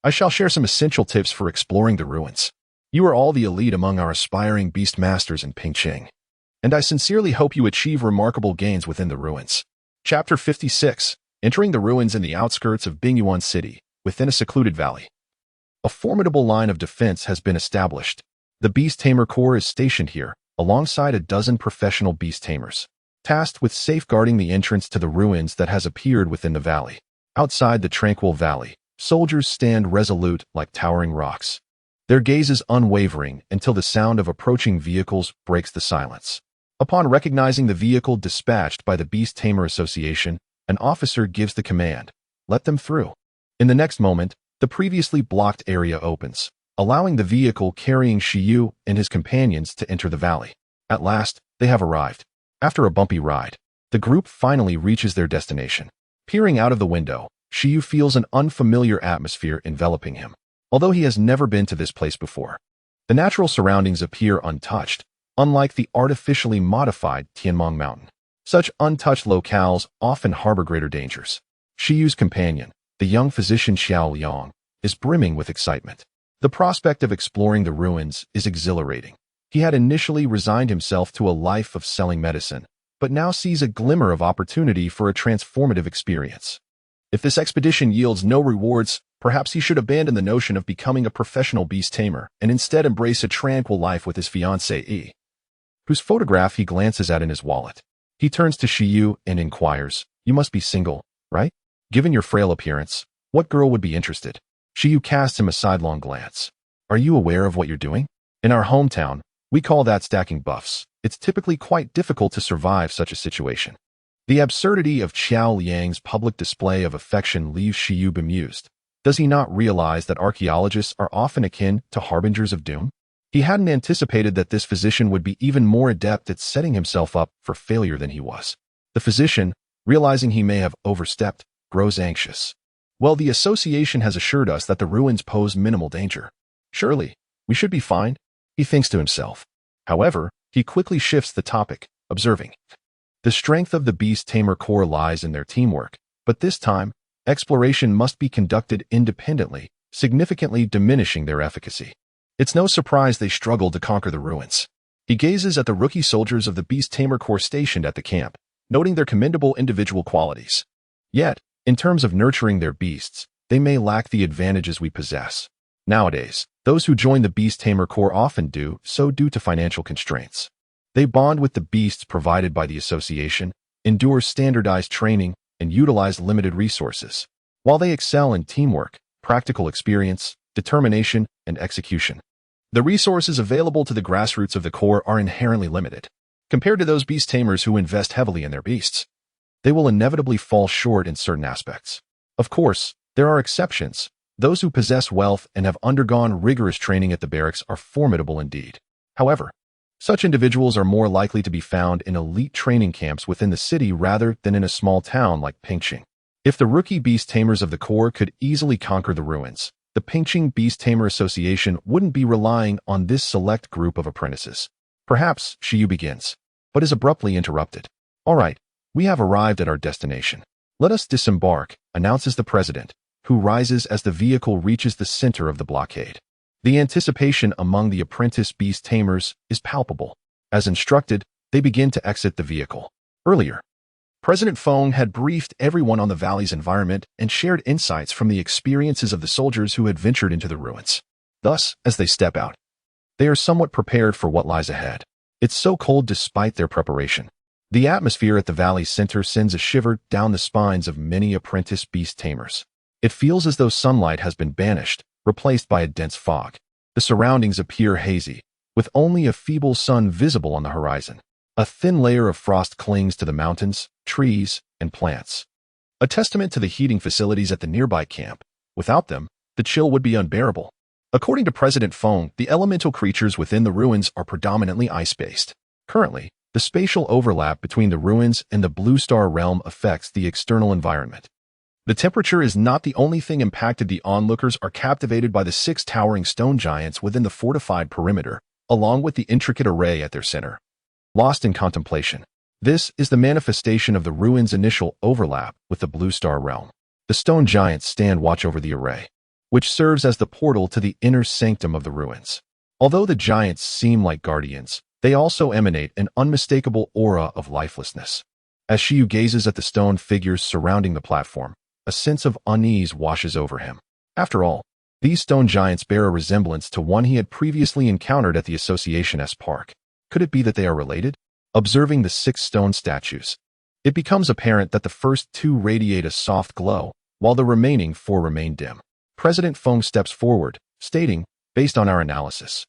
I shall share some essential tips for exploring the ruins. You are all the elite among our aspiring beastmasters in Pingcheng, and I sincerely hope you achieve remarkable gains within the ruins." Chapter 56. Entering the ruins in the outskirts of Bingyuan City, within a secluded valley. A formidable line of defense has been established. The Beast Tamer Corps is stationed here, alongside a dozen professional beast tamers, tasked with safeguarding the entrance to the ruins that has appeared within the valley. Outside the tranquil valley, soldiers stand resolute like towering rocks, their gazes unwavering until the sound of approaching vehicles breaks the silence. Upon recognizing the vehicle dispatched by the Beast Tamer Association, an officer gives the command, "Let them through." In the next moment, the previously blocked area opens, allowing the vehicle carrying Shi Yu and his companions to enter the valley. At last, they have arrived. After a bumpy ride, the group finally reaches their destination. Peering out of the window, Shi Yu feels an unfamiliar atmosphere enveloping him. Although he has never been to this place before, the natural surroundings appear untouched, unlike the artificially modified Tianmong Mountain. Such untouched locales often harbor greater dangers. Shi Yu's companion, the young physician Xiao Liang, is brimming with excitement. The prospect of exploring the ruins is exhilarating. He had initially resigned himself to a life of selling medicine, but now sees a glimmer of opportunity for a transformative experience. If this expedition yields no rewards, perhaps he should abandon the notion of becoming a professional beast tamer and instead embrace a tranquil life with his fiancée, whose photograph he glances at in his wallet. He turns to Shi Yu and inquires, "You must be single, right? Given your frail appearance, what girl would be interested?" Shi Yu casts him a sidelong glance. "Are you aware of what you're doing? In our hometown, we call that stacking buffs. It's typically quite difficult to survive such a situation." The absurdity of Qiao Liang's public display of affection leaves Shi Yu bemused. Does he not realize that archaeologists are often akin to harbingers of doom? He hadn't anticipated that this physician would be even more adept at setting himself up for failure than he was. The physician, realizing he may have overstepped, grows anxious. "Well, the association has assured us that the ruins pose minimal danger. Surely, we should be fine," he thinks to himself. However, he quickly shifts the topic, observing, "The strength of the Beast Tamer Corps lies in their teamwork, but this time, exploration must be conducted independently, significantly diminishing their efficacy. It's no surprise they struggled to conquer the ruins." He gazes at the rookie soldiers of the Beast Tamer Corps stationed at the camp, noting their commendable individual qualities. Yet, in terms of nurturing their beasts, they may lack the advantages we possess. Nowadays, those who join the Beast Tamer Corps often do so due to financial constraints. They bond with the beasts provided by the association, endure standardized training, and utilize limited resources. While they excel in teamwork, practical experience, determination, and execution, the resources available to the grassroots of the Corps are inherently limited. Compared to those beast tamers who invest heavily in their beasts, they will inevitably fall short in certain aspects. Of course, there are exceptions. Those who possess wealth and have undergone rigorous training at the barracks are formidable indeed. However, such individuals are more likely to be found in elite training camps within the city rather than in a small town like Pingqing. If the rookie beast tamers of the Corps could easily conquer the ruins, the Pingqing Beast Tamer Association wouldn't be relying on this select group of apprentices. Perhaps Shi Yu begins, but is abruptly interrupted. "All right, we have arrived at our destination. Let us disembark," announces the president, who rises as the vehicle reaches the center of the blockade. The anticipation among the apprentice beast tamers is palpable. As instructed, they begin to exit the vehicle. Earlier, President Feng had briefed everyone on the valley's environment and shared insights from the experiences of the soldiers who had ventured into the ruins. Thus, as they step out, they are somewhat prepared for what lies ahead. It's so cold despite their preparation. The atmosphere at the valley's center sends a shiver down the spines of many apprentice beast tamers. It feels as though sunlight has been banished, replaced by a dense fog. The surroundings appear hazy, with only a feeble sun visible on the horizon. A thin layer of frost clings to the mountains, trees, and plants, a testament to the heating facilities at the nearby camp. Without them, the chill would be unbearable. According to President Feng, the elemental creatures within the ruins are predominantly ice-based. Currently, the spatial overlap between the ruins and the Blue Star realm affects the external environment. The temperature is not the only thing impacted. The onlookers are captivated by the 6 towering stone giants within the fortified perimeter, along with the intricate array at their center. Lost in contemplation, this is the manifestation of the ruins' initial overlap with the Blue Star realm. The stone giants stand watch over the array, which serves as the portal to the inner sanctum of the ruins. Although the giants seem like guardians, they also emanate an unmistakable aura of lifelessness. As Shi Yu gazes at the stone figures surrounding the platform, a sense of unease washes over him. After all, these stone giants bear a resemblance to one he had previously encountered at the Association's park. Could it be that they are related? Observing the 6 stone statues, it becomes apparent that the first 2 radiate a soft glow, while the remaining 4 remain dim. President Feng steps forward, stating, "Based on our analysis,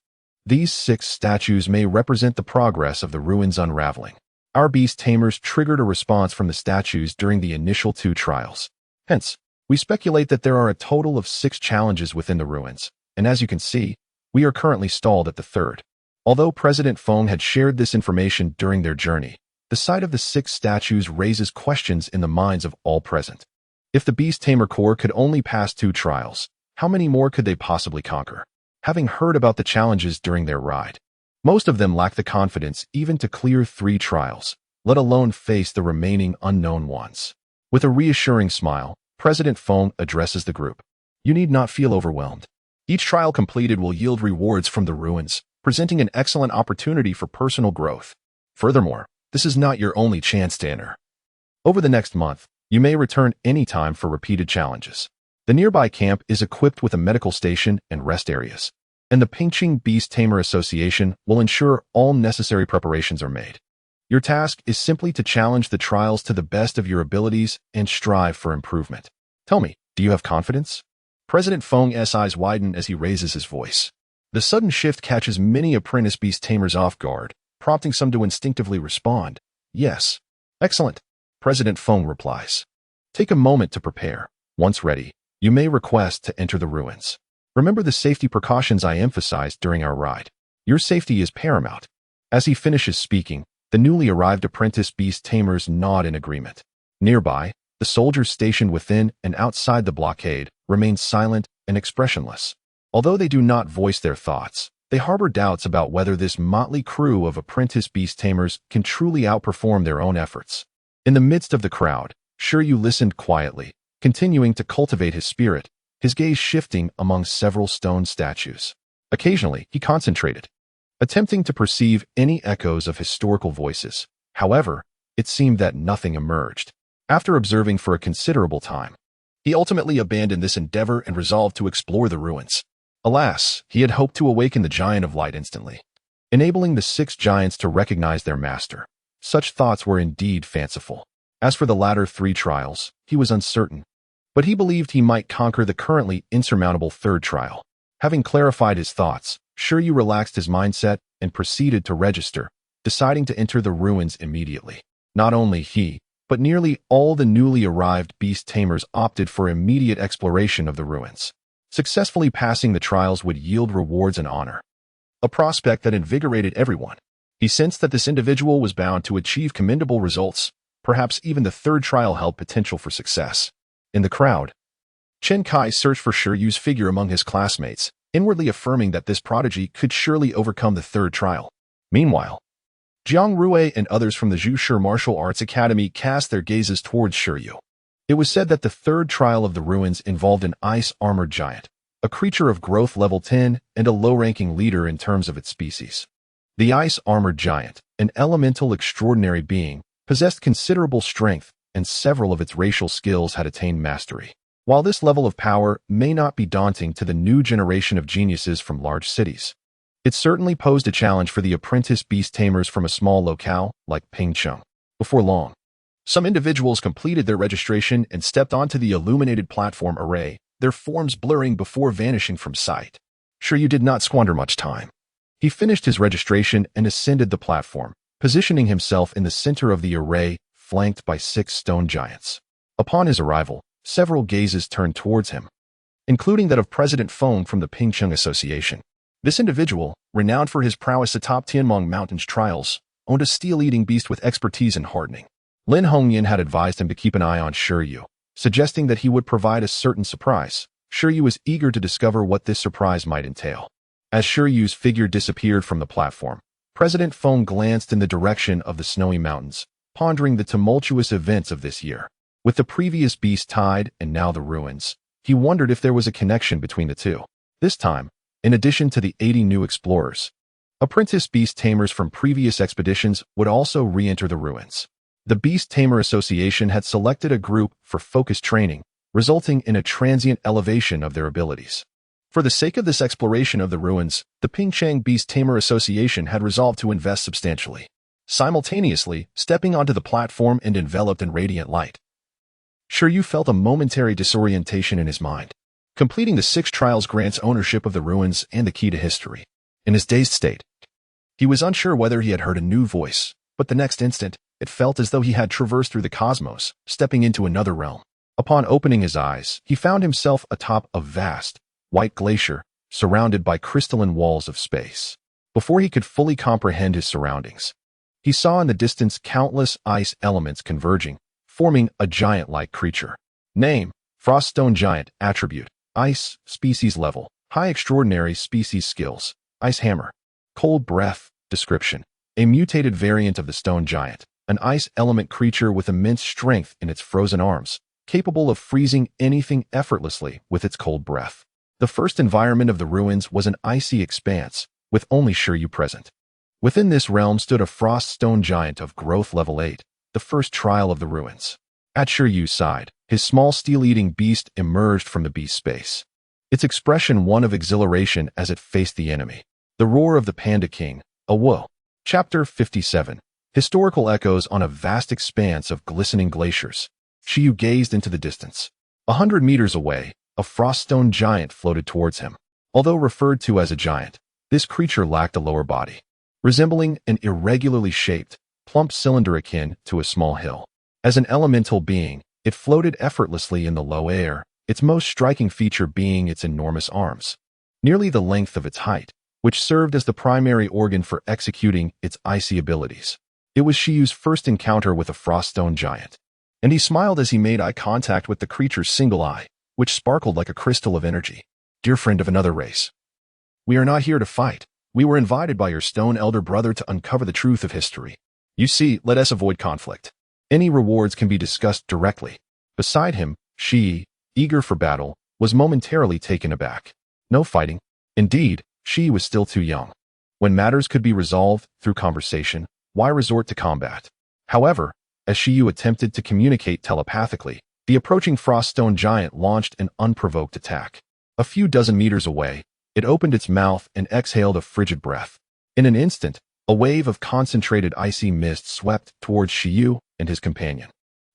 these 6 statues may represent the progress of the ruins unraveling. Our beast tamers triggered a response from the statues during the initial 2 trials. Hence, we speculate that there are a total of 6 challenges within the ruins, and as you can see, we are currently stalled at the 3rd. Although President Feng had shared this information during their journey, the sight of the 6 statues raises questions in the minds of all present. If the Beast Tamer Corps could only pass 2 trials, how many more could they possibly conquer? Having heard about the challenges during their ride, most of them lack the confidence even to clear 3 trials, let alone face the remaining unknown ones. With a reassuring smile, President Feng addresses the group. "You need not feel overwhelmed. Each trial completed will yield rewards from the ruins, presenting an excellent opportunity for personal growth. Furthermore, this is not your only chance to enter. Over the next month, You may return anytime for repeated challenges. The nearby camp is equipped with a medical station and rest areas, and the Pingqing Beast Tamer Association will ensure all necessary preparations are made. Your task is simply to challenge the trials to the best of your abilities and strive for improvement. Tell me, do you have confidence? President Feng's eyes widen as he raises his voice. The sudden shift catches many apprentice beast tamers off guard, prompting some to instinctively respond. Yes. Excellent. President Feng replies. Take a moment to prepare. Once ready, you may request to enter the ruins. Remember the safety precautions I emphasized during our ride. Your safety is paramount. As he finishes speaking, the newly arrived apprentice beast tamers nod in agreement. Nearby, the soldiers stationed within and outside the blockade remain silent and expressionless. Although they do not voice their thoughts, they harbor doubts about whether this motley crew of apprentice beast tamers can truly outperform their own efforts. In the midst of the crowd, Shi Yu listened quietly, continuing to cultivate his spirit, his gaze shifting among several stone statues. Occasionally, he concentrated, attempting to perceive any echoes of historical voices. However, it seemed that nothing emerged. After observing for a considerable time, he ultimately abandoned this endeavor and resolved to explore the ruins. Alas, he had hoped to awaken the Giant of Light instantly, enabling the 6 giants to recognize their master. Such thoughts were indeed fanciful. As for the latter 3 trials, he was uncertain, but he believed he might conquer the currently insurmountable 3rd trial. Having clarified his thoughts, Shi Yu relaxed his mindset and proceeded to register, deciding to enter the ruins immediately. Not only he, but nearly all the newly arrived beast tamers opted for immediate exploration of the ruins. Successfully passing the trials would yield rewards and honor, a prospect that invigorated everyone. He sensed that this individual was bound to achieve commendable results. Perhaps even the 3rd trial held potential for success. In the crowd, Chen Kai searched for Shi Yu's figure among his classmates, inwardly affirming that this prodigy could surely overcome the 3rd trial. Meanwhile, Jiang Rui and others from the Zhushi Martial Arts Academy cast their gazes towards Shi Yu. It was said that the 3rd trial of the ruins involved an ice-armored giant, a creature of growth level 10 and a low-ranking leader in terms of its species. The ice-armored giant, an elemental extraordinary being, possessed considerable strength, and several of its racial skills had attained mastery. While this level of power may not be daunting to the new generation of geniuses from large cities, it certainly posed a challenge for the apprentice beast tamers from a small locale like Pingcheng. Before long, some individuals completed their registration and stepped onto the illuminated platform array, their forms blurring before vanishing from sight. Shi Yu did not squander much time. He finished his registration and ascended the platform, positioning himself in the center of the array, flanked by 6 stone giants. Upon his arrival, several gazes turned towards him, including that of President Feng from the Pingqing Association. This individual, renowned for his prowess atop Tianmong Mountain's trials, owned a steel-eating beast with expertise in hardening. Lin Hongyan had advised him to keep an eye on Shi Yu, suggesting that he would provide a certain surprise. Shi Yu was eager to discover what this surprise might entail. As Shi Yu's figure disappeared from the platform, President Feng glanced in the direction of the snowy mountains, pondering the tumultuous events of this year. With the previous beast tide and now the ruins, he wondered if there was a connection between the two. This time, in addition to the 80 new explorers, apprentice beast tamers from previous expeditions would also re-enter the ruins. The Beast Tamer Association had selected a group for focused training, resulting in a transient elevation of their abilities. For the sake of this exploration of the ruins, the Pingcheng Beast Tamer Association had resolved to invest substantially. Simultaneously, stepping onto the platform and enveloped in radiant light, Shi Yu felt a momentary disorientation in his mind. Completing the 6 trials grants ownership of the ruins and the key to history. In his dazed state, he was unsure whether he had heard a new voice, but the next instant, it felt as though he had traversed through the cosmos, stepping into another realm. Upon opening his eyes, he found himself atop a vast, white glacier, surrounded by crystalline walls of space. Before he could fully comprehend his surroundings, he saw in the distance countless ice elements converging, forming a giant-like creature. Name: Froststone Giant. Attribute: Ice. Species level: High. Extraordinary species skills: Ice Hammer. Cold Breath. Description: A mutated variant of the Stone Giant, an ice element creature with immense strength in its frozen arms, capable of freezing anything effortlessly with its cold breath. The first environment of the ruins was an icy expanse, with only Shi Yu present. Within this realm stood a frost stone giant of growth level 8, the first trial of the ruins. At Shi Yu's side, his small steel-eating beast emerged from the beast space. Its expression one of exhilaration as it faced the enemy. The roar of the Panda King, awoke. Chapter 57. Historical echoes on a vast expanse of glistening glaciers. Shi Yu gazed into the distance. 100 meters away, a froststone giant floated towards him. Although referred to as a giant, this creature lacked a lower body, resembling an irregularly shaped, plump cylinder akin to a small hill. As an elemental being, it floated effortlessly in the low air, its most striking feature being its enormous arms, nearly the length of its height, which served as the primary organ for executing its icy abilities. It was Shi Yu's first encounter with a froststone giant, and he smiled as he made eye contact with the creature's single eye, which sparkled like a crystal of energy. Dear friend of another race, we are not here to fight. We were invited by your stone elder brother to uncover the truth of history. You see, let us avoid conflict. Any rewards can be discussed directly. Beside him, Shi, eager for battle, was momentarily taken aback. No fighting. Indeed, Shi was still too young. When matters could be resolved through conversation, why resort to combat? However, as Shi Yu attempted to communicate telepathically, the approaching froststone giant launched an unprovoked attack. A few dozen meters away, it opened its mouth and exhaled a frigid breath. In an instant, a wave of concentrated icy mist swept towards Shi Yu and his companion.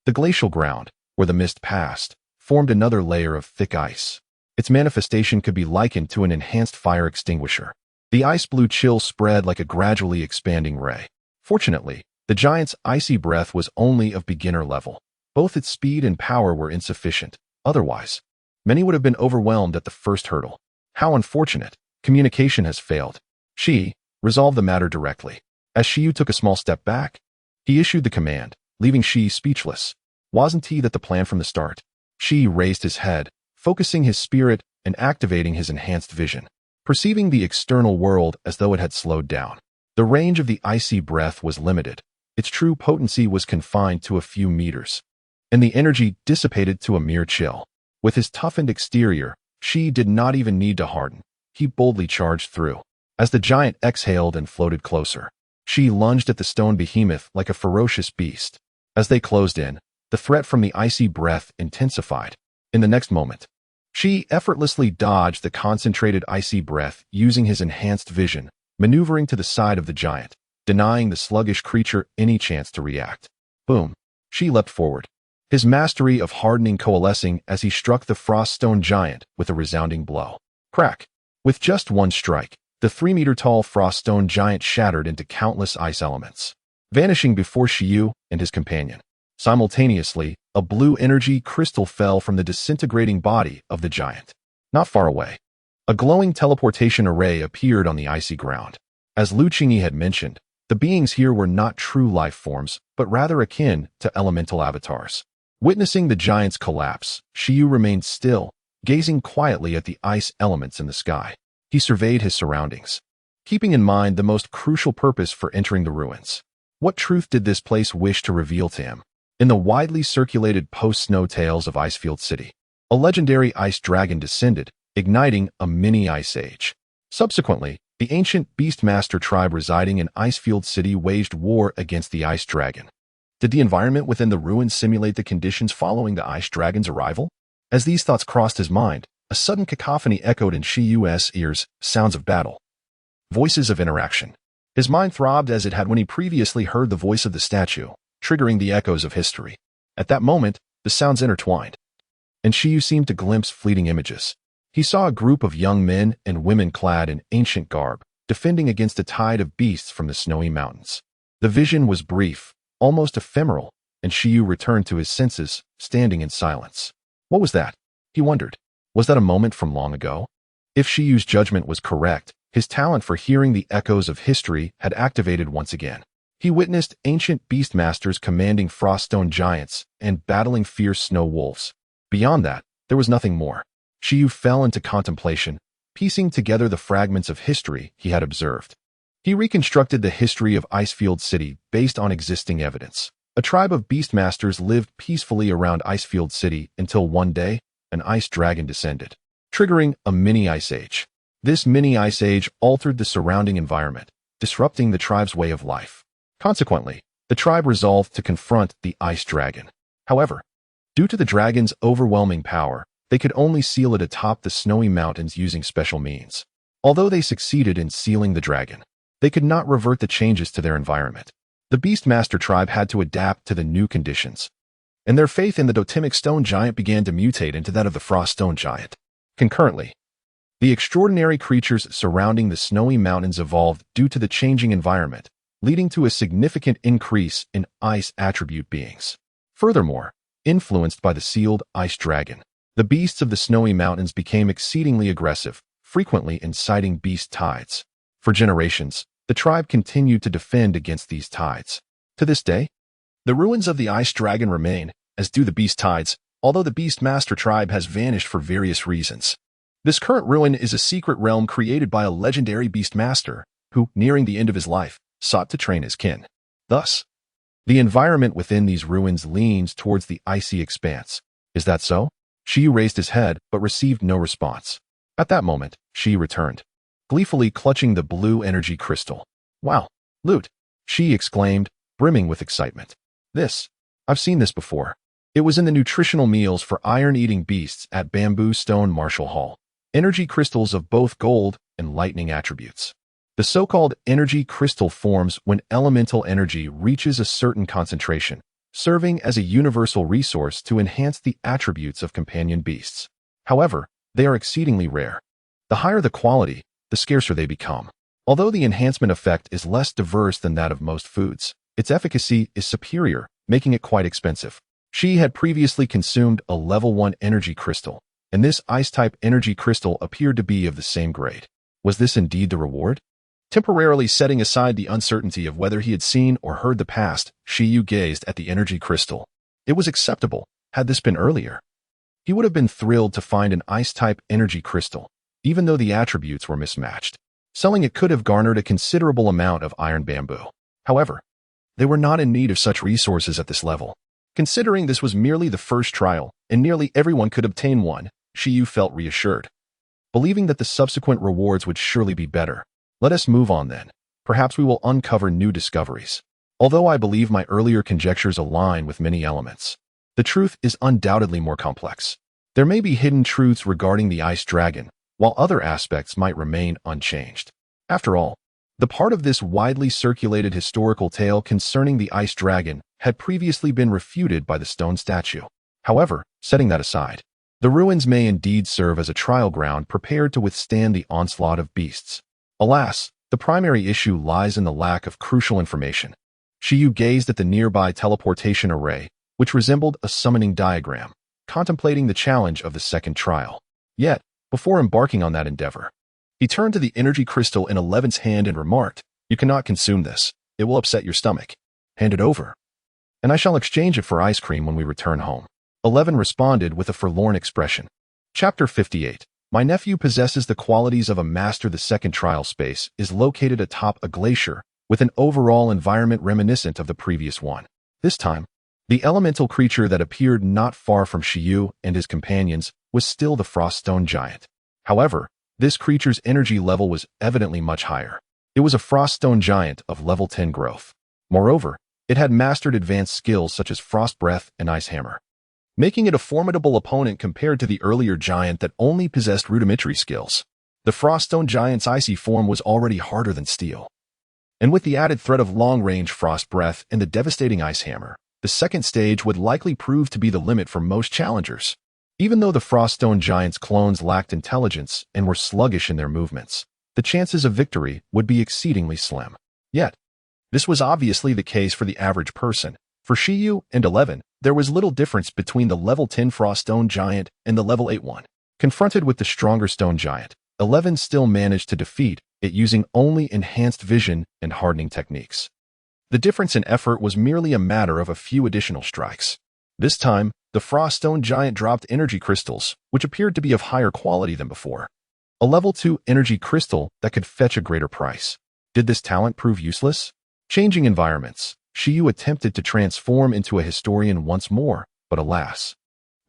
The glacial ground, where the mist passed, formed another layer of thick ice. Its manifestation could be likened to an enhanced fire extinguisher. The ice-blue chill spread like a gradually expanding ray. Fortunately, the giant's icy breath was only of beginner level. Both its speed and power were insufficient. Otherwise, many would have been overwhelmed at the first hurdle. How unfortunate. Communication has failed. Shi, resolve the matter directly. As Shi Yu took a small step back, he issued the command, leaving Shi speechless. Wasn't he that the plan from the start? Shi raised his head, focusing his spirit and activating his enhanced vision, perceiving the external world as though it had slowed down. The range of the icy breath was limited. Its true potency was confined to a few meters, and the energy dissipated to a mere chill. With his toughened exterior, Shi did not even need to harden. He boldly charged through. As the giant exhaled and floated closer, Shi lunged at the stone behemoth like a ferocious beast. As they closed in, the threat from the icy breath intensified. In the next moment, Shi effortlessly dodged the concentrated icy breath using his enhanced vision, maneuvering to the side of the giant, denying the sluggish creature any chance to react. Boom! Shi leapt forward, his mastery of hardening coalescing as he struck the froststone giant with a resounding blow. Crack! With just one strike, the 3-meter-tall froststone giant shattered into countless ice elements, vanishing before Shi Yu and his companion. Simultaneously, a blue energy crystal fell from the disintegrating body of the giant. Not far away, a glowing teleportation array appeared on the icy ground. As Lu Qingyi had mentioned, the beings here were not true life forms, but rather akin to elemental avatars. Witnessing the giant's collapse, Shi Yu remained still, gazing quietly at the ice elements in the sky. He surveyed his surroundings, keeping in mind the most crucial purpose for entering the ruins. What truth did this place wish to reveal to him? In the widely circulated post-snow tales of Icefield City, a legendary ice dragon descended, igniting a mini-ice age. Subsequently, the ancient Beastmaster tribe residing in Icefield City waged war against the ice dragon. Did the environment within the ruins simulate the conditions following the ice dragon's arrival? As these thoughts crossed his mind, a sudden cacophony echoed in Shi Yu's ears, sounds of battle, voices of interaction. His mind throbbed as it had when he previously heard the voice of the statue, triggering the echoes of history. At that moment, the sounds intertwined, and Shi Yu seemed to glimpse fleeting images. He saw a group of young men and women clad in ancient garb, defending against a tide of beasts from the snowy mountains. The vision was brief, almost ephemeral, and Shi Yu returned to his senses, standing in silence. What was that? He wondered. Was that a moment from long ago? If Shi Yu's judgment was correct, his talent for hearing the echoes of history had activated once again. He witnessed ancient beastmasters commanding froststone giants and battling fierce snow wolves. Beyond that, there was nothing more. Shi Yu fell into contemplation, piecing together the fragments of history he had observed. He reconstructed the history of Icefield City based on existing evidence. A tribe of beastmasters lived peacefully around Icefield City until one day, an ice dragon descended, triggering a mini-ice age. This mini-ice age altered the surrounding environment, disrupting the tribe's way of life. Consequently, the tribe resolved to confront the ice dragon. However, due to the dragon's overwhelming power, they could only seal it atop the snowy mountains using special means. Although they succeeded in sealing the dragon, they could not revert the changes to their environment. The Beastmaster tribe had to adapt to the new conditions, and their faith in the totemic stone giant began to mutate into that of the frost stone giant. Concurrently, the extraordinary creatures surrounding the snowy mountains evolved due to the changing environment, leading to a significant increase in ice attribute beings. Furthermore, influenced by the sealed ice dragon, the beasts of the snowy mountains became exceedingly aggressive, frequently inciting beast tides. For generations, the tribe continued to defend against these tides. To this day, the ruins of the ice dragon remain, as do the beast tides, although the Beastmaster tribe has vanished for various reasons. This current ruin is a secret realm created by a legendary Beastmaster, who, nearing the end of his life, sought to train his kin. Thus, the environment within these ruins leans towards the icy expanse. Is that so? Shi Yu raised his head, but received no response. At that moment, Shi Yu returned, gleefully clutching the blue energy crystal. Wow, loot! Shi exclaimed, brimming with excitement. I've seen this before. It was in the nutritional meals for iron-eating beasts at Bamboo Stone Marshall Hall. Energy crystals of both gold and lightning attributes. The so-called energy crystal forms when elemental energy reaches a certain concentration, serving as a universal resource to enhance the attributes of companion beasts. However, they are exceedingly rare. The higher the quality, the scarcer they become. Although the enhancement effect is less diverse than that of most foods, its efficacy is superior, making it quite expensive. Shi had previously consumed a level 1 energy crystal, and this ice-type energy crystal appeared to be of the same grade. Was this indeed the reward? Temporarily setting aside the uncertainty of whether he had seen or heard the past, Shi Yu gazed at the energy crystal. It was acceptable, had this been earlier. He would have been thrilled to find an ice-type energy crystal, even though the attributes were mismatched. Selling it could have garnered a considerable amount of iron bamboo. However, they were not in need of such resources at this level. Considering this was merely the first trial, and nearly everyone could obtain one, Shi Yu felt reassured. Believing that the subsequent rewards would surely be better. Let us move on then. Perhaps we will uncover new discoveries. Although I believe my earlier conjectures align with many elements, the truth is undoubtedly more complex. There may be hidden truths regarding the ice dragon, while other aspects might remain unchanged. After all, the part of this widely circulated historical tale concerning the ice dragon had previously been refuted by the stone statue. However, setting that aside, the ruins may indeed serve as a trial ground prepared to withstand the onslaught of beasts. Alas, the primary issue lies in the lack of crucial information. Shi Yu gazed at the nearby teleportation array, which resembled a summoning diagram, contemplating the challenge of the second trial. Yet, before embarking on that endeavor, he turned to the energy crystal in Eleven's hand and remarked, "You cannot consume this. It will upset your stomach. Hand it over, and I shall exchange it for ice cream when we return home." 11 responded with a forlorn expression. Chapter 58. My nephew possesses the qualities of a master. The second trial space is located atop a glacier with an overall environment reminiscent of the previous one. This time, the elemental creature that appeared not far from Shi Yu and his companions was still the frost stone giant. However, this creature's energy level was evidently much higher. It was a frost stone giant of level 10 growth. Moreover, it had mastered advanced skills such as frost breath and ice hammer, making it a formidable opponent compared to the earlier giant that only possessed rudimentary skills. The frost stone giant's icy form was already harder than steel. And with the added threat of long-range frost breath and the devastating ice hammer, the second stage would likely prove to be the limit for most challengers. Even though the Froststone Giant's clones lacked intelligence and were sluggish in their movements, the chances of victory would be exceedingly slim. Yet, this was obviously the case for the average person. For Shi Yu and 11, there was little difference between the level 10 Froststone Giant and the level 8 one. Confronted with the stronger Stone Giant, 11 still managed to defeat it using only enhanced vision and hardening techniques. The difference in effort was merely a matter of a few additional strikes. This time, the Froststone Giant dropped energy crystals, which appeared to be of higher quality than before. A level 2 energy crystal that could fetch a greater price. Did this talent prove useless? Changing environments, Shi Yu attempted to transform into a historian once more, but alas,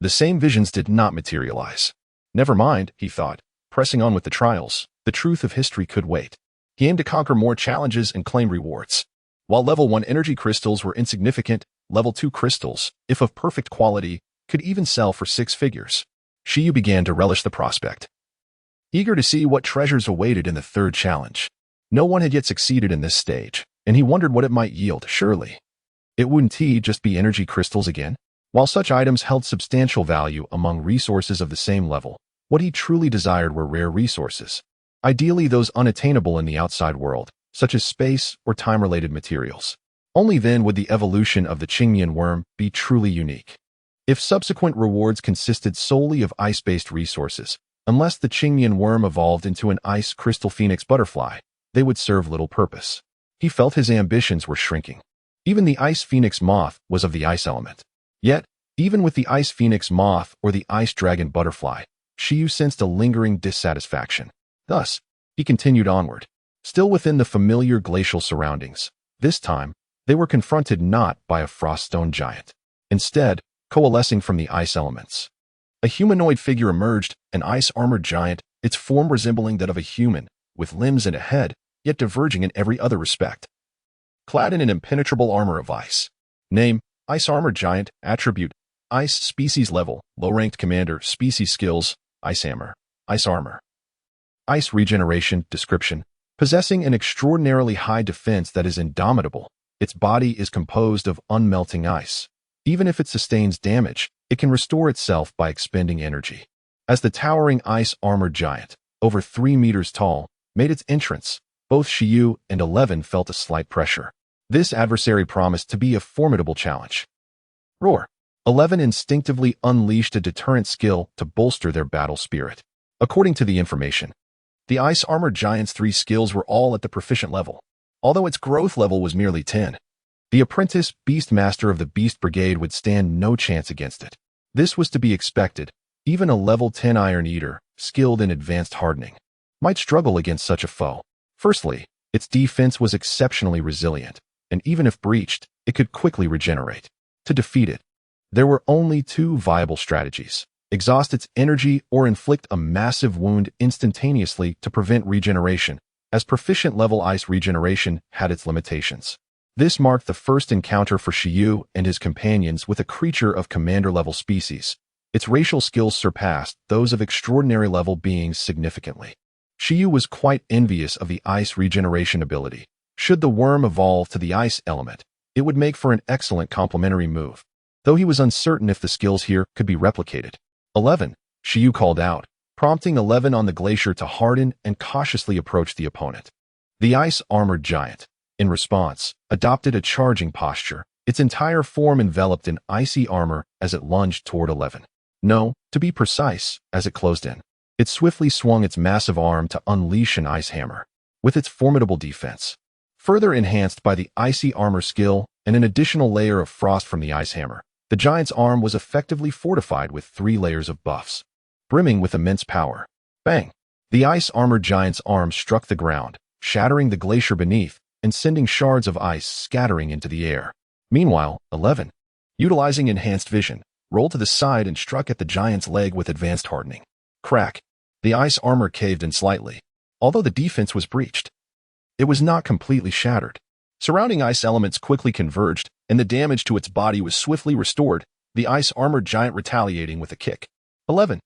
the same visions did not materialize. Never mind, he thought, pressing on with the trials. The truth of history could wait. He aimed to conquer more challenges and claim rewards. While level 1 energy crystals were insignificant, level 2 crystals, if of perfect quality, could even sell for 6 figures. Shi Yu began to relish the prospect, eager to see what treasures awaited in the third challenge. No one had yet succeeded in this stage, and he wondered what it might yield. Surely it wouldn't just be energy crystals again? While such items held substantial value among resources of the same level, what he truly desired were rare resources, ideally those unattainable in the outside world, such as space or time-related materials. Only then would the evolution of the Qingmian worm be truly unique. If subsequent rewards consisted solely of ice-based resources, unless the Qingmian worm evolved into an ice crystal phoenix butterfly, they would serve little purpose. He felt his ambitions were shrinking. Even the ice phoenix moth was of the ice element. Yet, even with the ice phoenix moth or the ice dragon butterfly, Shi Yu sensed a lingering dissatisfaction. Thus, he continued onward, still within the familiar glacial surroundings. This time, they were confronted not by a froststone giant. Instead, coalescing from the ice elements, a humanoid figure emerged, an ice-armored giant, its form resembling that of a human, with limbs and a head, yet diverging in every other respect. Clad in an impenetrable armor of ice. Name, Ice-Armored Giant. Attribute, Ice. Species level, low-ranked commander. Species skills, Ice Hammer, Ice Armor. Ice regeneration. Description, possessing an extraordinarily high defense that is indomitable. Its body is composed of unmelting ice. Even if it sustains damage, it can restore itself by expending energy. As the towering ice-armored giant, over 3 meters tall, made its entrance, both Shi Yu and 11 felt a slight pressure. This adversary promised to be a formidable challenge. Roar! 11 instinctively unleashed a deterrent skill to bolster their battle spirit. According to the information, the ice-armored giant's 3 skills were all at the proficient level, although its growth level was merely 10. The apprentice Beast Master of the Beast Brigade would stand no chance against it. This was to be expected. Even a level 10 Iron Eater, skilled in advanced hardening, might struggle against such a foe. Firstly, its defense was exceptionally resilient, and even if breached, it could quickly regenerate. To defeat it, there were only 2 viable strategies: exhaust its energy or inflict a massive wound instantaneously to prevent regeneration, as proficient-level ice regeneration had its limitations. This marked the first encounter for Shi Yu and his companions with a creature of commander-level species. Its racial skills surpassed those of extraordinary-level beings significantly. Shi Yu was quite envious of the ice regeneration ability. Should the worm evolve to the ice element, it would make for an excellent complementary move, though he was uncertain if the skills here could be replicated. 11, Shi Yu called out, prompting 11 on the glacier to harden and cautiously approach the opponent. The ice-armored giant, in response, adopted a charging posture, its entire form enveloped in icy armor as it lunged toward 11. No, to be precise, as it closed in. It swiftly swung its massive arm to unleash an ice hammer, with its formidable defense, further enhanced by the icy armor skill and an additional layer of frost from the ice hammer. The giant's arm was effectively fortified with 3 layers of buffs, brimming with immense power. Bang! The ice-armored giant's arm struck the ground, shattering the glacier beneath and sending shards of ice scattering into the air. Meanwhile, 11, utilizing enhanced vision, rolled to the side and struck at the giant's leg with advanced hardening. Crack! The ice armor caved in slightly, although the defense was breached. It was not completely shattered. Surrounding ice elements quickly converged, and the damage to its body was swiftly restored, the ice-armored giant retaliating with a kick. 11.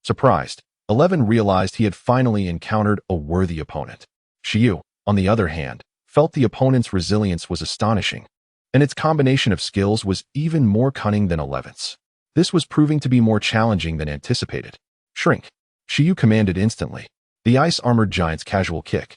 Surprised, 11 realized he had finally encountered a worthy opponent. Shi Yu, on the other hand, felt the opponent's resilience was astonishing, and its combination of skills was even more cunning than 11's. This was proving to be more challenging than anticipated. Shrink! Shi Yu commanded instantly. The ice-armored giant's casual kick,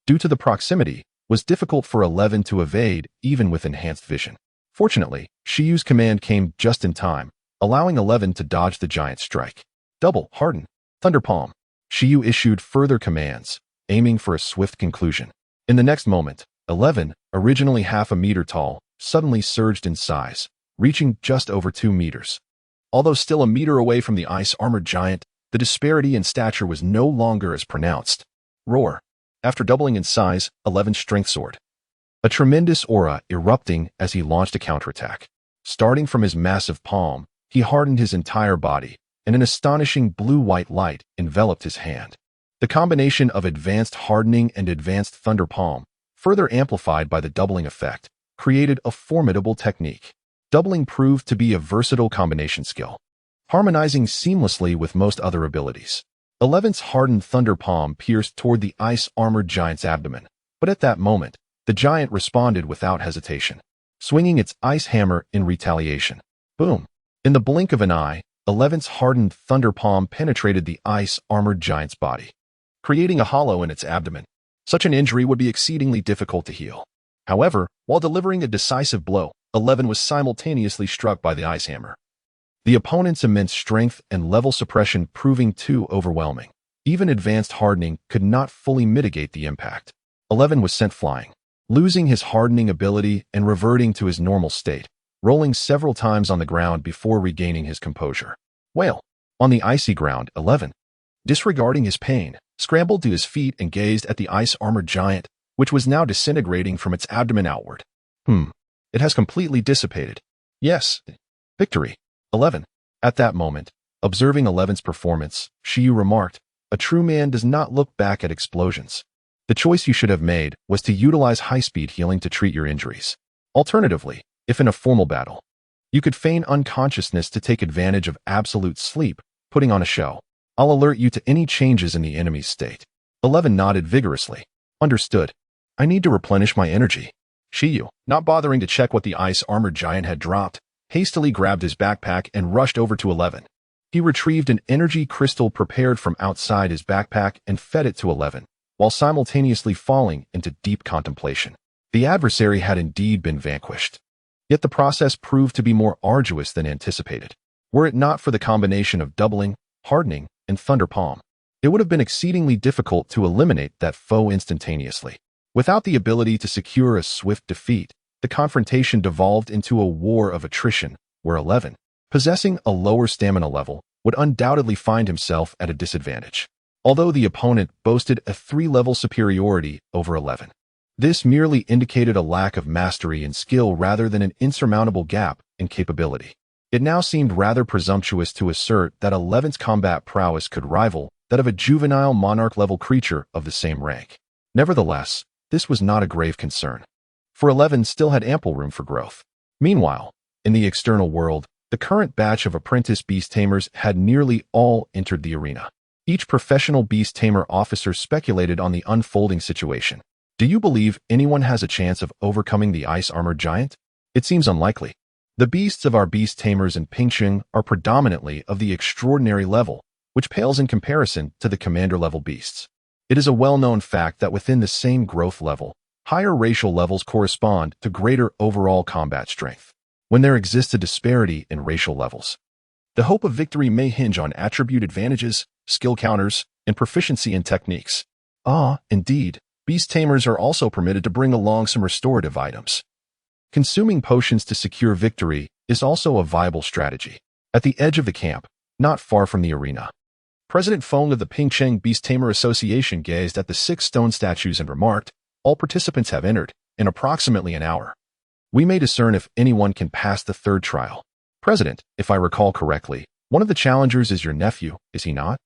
due to the proximity, was difficult for 11 to evade even with enhanced vision. Fortunately, Shi Yu's command came just in time, allowing 11 to dodge the giant's strike. Double, harden, thunder palm. Shi Yu issued further commands, aiming for a swift conclusion. In the next moment, 11, originally half a meter tall, suddenly surged in size, reaching just over 2 meters. Although still a meter away from the ice-armored giant, the disparity in stature was no longer as pronounced. Roar! After doubling in size, 11's strength soared, a tremendous aura erupting as he launched a counterattack. Starting from his massive palm, he hardened his entire body, and an astonishing blue-white light enveloped his hand. The combination of advanced hardening and advanced thunder palm, further amplified by the doubling effect, created a formidable technique. Doubling proved to be a versatile combination skill, harmonizing seamlessly with most other abilities. 11's hardened thunder palm pierced toward the ice-armored giant's abdomen, but at that moment, the giant responded without hesitation, swinging its ice hammer in retaliation. Boom! In the blink of an eye, 11's hardened thunder palm penetrated the ice-armored giant's body, creating a hollow in its abdomen. Such an injury would be exceedingly difficult to heal. However, while delivering a decisive blow, 11 was simultaneously struck by the ice hammer. The opponent's immense strength and level suppression proving too overwhelming. Even advanced hardening could not fully mitigate the impact. 11 was sent flying, losing his hardening ability and reverting to his normal state, rolling several times on the ground before regaining his composure. Wail. On the icy ground, 11, disregarding his pain, scrambled to his feet and gazed at the ice-armored giant, which was now disintegrating from its abdomen outward. It has completely dissipated. Yes. Victory. 11. At that moment, observing 11's performance, Shi Yu remarked, "A true man does not look back at explosions. The choice you should have made was to utilize high-speed healing to treat your injuries. Alternatively, if in a formal battle, you could feign unconsciousness to take advantage of absolute sleep, putting on a show. I'll alert you to any changes in the enemy's state." 11 nodded vigorously. Understood. I need to replenish my energy. Shi Yu, not bothering to check what the ice-armored giant had dropped, hastily grabbed his backpack and rushed over to 11. He retrieved an energy crystal prepared from outside his backpack and fed it to 11, while simultaneously falling into deep contemplation. The adversary had indeed been vanquished. Yet the process proved to be more arduous than anticipated. Were it not for the combination of doubling, hardening, and thunder palm, it would have been exceedingly difficult to eliminate that foe instantaneously. Without the ability to secure a swift defeat, the confrontation devolved into a war of attrition, where 11, possessing a lower stamina level, would undoubtedly find himself at a disadvantage. Although the opponent boasted a 3-level superiority over 11. This merely indicated a lack of mastery and skill rather than an insurmountable gap in capability. It now seemed rather presumptuous to assert that 11's combat prowess could rival that of a juvenile monarch-level creature of the same rank. Nevertheless, this was not a grave concern, for 11 still had ample room for growth. Meanwhile, in the external world, the current batch of apprentice beast tamers had nearly all entered the arena. Each professional beast tamer officer speculated on the unfolding situation. Do you believe anyone has a chance of overcoming the ice-armored giant? It seems unlikely. The beasts of our beast tamers in Pingcheng are predominantly of the extraordinary level, which pales in comparison to the commander-level beasts. It is a well-known fact that within the same growth level, higher racial levels correspond to greater overall combat strength. When there exists a disparity in racial levels, the hope of victory may hinge on attribute advantages, skill counters, and proficiency in techniques. Indeed, beast tamers are also permitted to bring along some restorative items. Consuming potions to secure victory is also a viable strategy. At the edge of the camp, not far from the arena, President Feng of the Pingcheng Beast Tamer Association gazed at the 6 stone statues and remarked, "All participants have entered in approximately an hour. We may discern if anyone can pass the 3rd trial." "President, if I recall correctly, one of the challengers is your nephew, is he not?"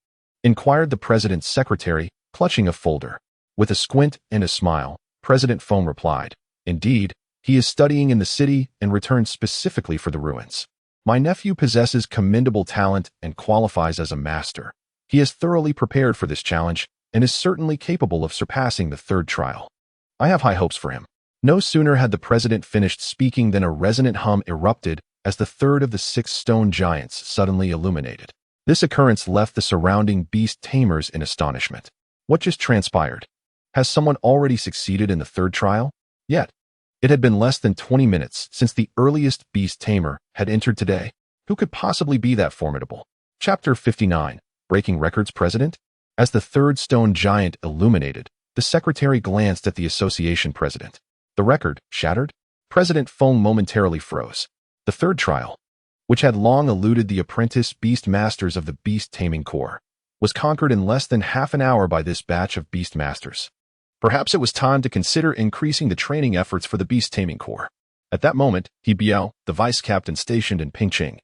inquired the president's secretary, clutching a folder. With a squint and a smile, President Feng replied, "Indeed, he is studying in the city and returned specifically for the ruins. My nephew possesses commendable talent and qualifies as a master. He is thoroughly prepared for this challenge and is certainly capable of surpassing the 3rd trial. I have high hopes for him." No sooner had the president finished speaking than a resonant hum erupted as the 3rd of the 6 stone giants suddenly illuminated. This occurrence left the surrounding beast tamers in astonishment. What just transpired? Has someone already succeeded in the 3rd trial? Yet, it had been less than 20 minutes since the earliest beast tamer had entered today. Who could possibly be that formidable? Chapter 59. Breaking Records President? As the 3rd stone giant illuminated, the secretary glanced at the association president. The record shattered? President Feng momentarily froze. The 3rd trial, which had long eluded the apprentice beast masters of the beast taming corps, was conquered in less than half an hour by this batch of beast masters. Perhaps it was time to consider increasing the training efforts for the beast taming corps. At that moment, He Biao, the vice captain stationed in Pingcheng,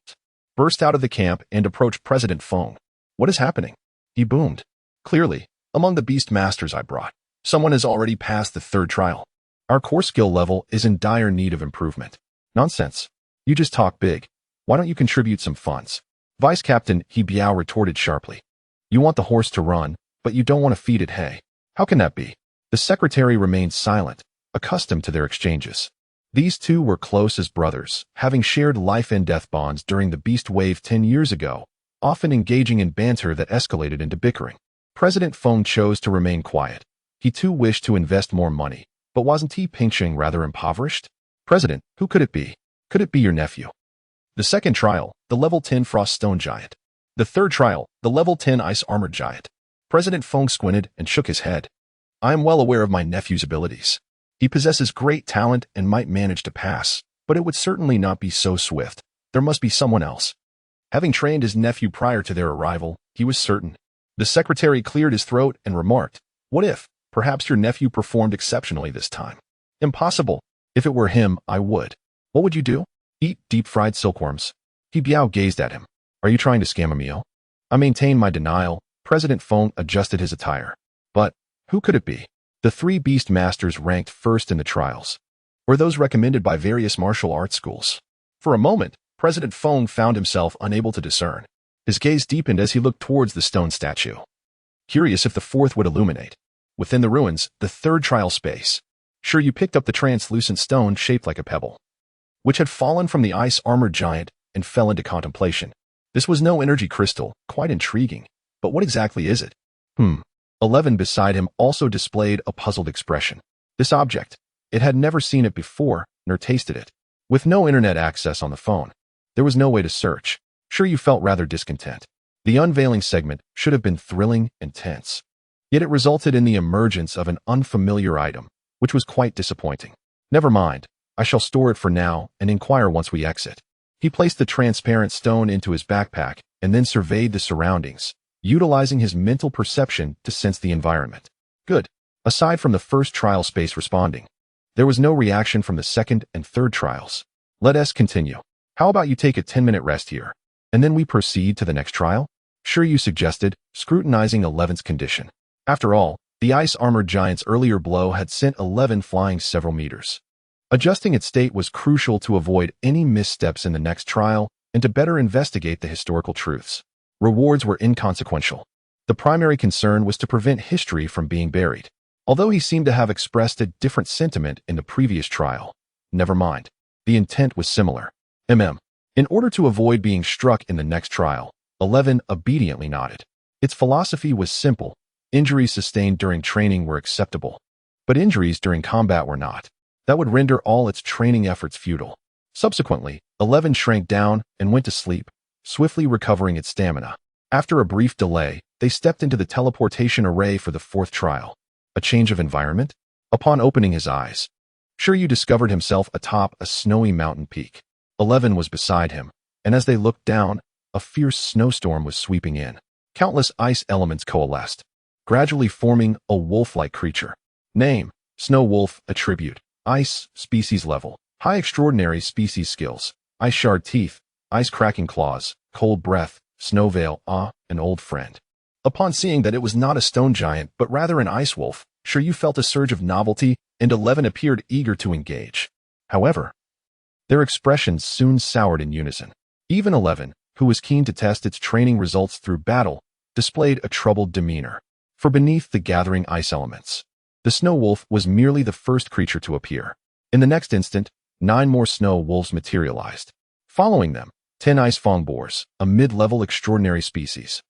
burst out of the camp and approached President Feng. "What is happening?" he boomed. "Clearly, among the beast masters I brought, someone has already passed the 3rd trial. Our core skill level is in dire need of improvement." "Nonsense. You just talk big. Why don't you contribute some funds? Vice Captain He Biao retorted sharply. You want the horse to run, but you don't want to feed it hay. How can that be? The secretary remained silent, accustomed to their exchanges. These two were close as brothers, having shared life and death bonds during the Beast Wave 10 years ago, often engaging in banter that escalated into bickering. President Feng chose to remain quiet. He too wished to invest more money, but wasn't he Pingsheng rather impoverished? President, who could it be? Could it be your nephew? The second trial, the level 10 Frost Stone Giant. The third trial, the level 10 Ice Armored Giant. President Feng squinted and shook his head. I am well aware of my nephew's abilities. He possesses great talent and might manage to pass, but it would certainly not be so swift. There must be someone else. Having trained his nephew prior to their arrival, he was certain. The secretary cleared his throat and remarked, what if, perhaps your nephew performed exceptionally this time? Impossible. If it were him, I would. What would you do? Eat deep-fried silkworms. He Biao gazed at him. Are you trying to scam a meal? I maintain my denial. President Feng adjusted his attire. But, who could it be? The three beast masters ranked first in the trials, or those recommended by various martial arts schools. For a moment, President Feng found himself unable to discern. His gaze deepened as he looked towards the stone statue. Curious if the fourth would illuminate. Within the ruins, the third trial space. Shi Yu picked up the translucent stone shaped like a pebble, which had fallen from the ice-armored giant and fell into contemplation. This was no energy crystal, quite intriguing. But what exactly is it? 11 beside him also displayed a puzzled expression. This object, it had never seen it before, nor tasted it. With no internet access on the phone, there was no way to search. Shi Yu felt rather discontent. The unveiling segment should have been thrilling and tense. Yet it resulted in the emergence of an unfamiliar item, which was quite disappointing. Never mind, I shall store it for now and inquire once we exit. He placed the transparent stone into his backpack and then surveyed the surroundings, utilizing his mental perception to sense the environment. Good. Aside from the first trial space responding, there was no reaction from the second and third trials. Let us continue. How about you take a 10-minute rest here, and then we proceed to the next trial? Shi Yu suggested, scrutinizing 11's condition. After all, the ice-armored giant's earlier blow had sent 11 flying several meters. Adjusting its state was crucial to avoid any missteps in the next trial and to better investigate the historical truths. Rewards were inconsequential. The primary concern was to prevent history from being buried. Although he seemed to have expressed a different sentiment in the previous trial, never mind. The intent was similar. In order to avoid being struck in the next trial, 11 obediently nodded. Its philosophy was simple. Injuries sustained during training were acceptable, but injuries during combat were not. That would render all its training efforts futile. Subsequently, 11 shrank down and went to sleep, swiftly recovering its stamina. After a brief delay, they stepped into the teleportation array for the fourth trial. A change of environment? Upon opening his eyes, Shi Yu discovered himself atop a snowy mountain peak. 11 was beside him, and as they looked down, a fierce snowstorm was sweeping in. Countless ice elements coalesced, gradually forming a wolf-like creature. Name: Snow Wolf. Attribute: Ice, species level. High extraordinary species skills. Ice shard teeth, ice cracking claws, cold breath, snow veil, an old friend. Upon seeing that it was not a stone giant, but rather an ice wolf, Shi Yu felt a surge of novelty, and 11 appeared eager to engage. However, their expressions soon soured in unison. Even 11, who was keen to test its training results through battle, displayed a troubled demeanor. For beneath the gathering ice elements, the snow wolf was merely the first creature to appear. In the next instant, 9 more snow wolves materialized. Following them, 10 ice fong boars, a mid-level extraordinary species,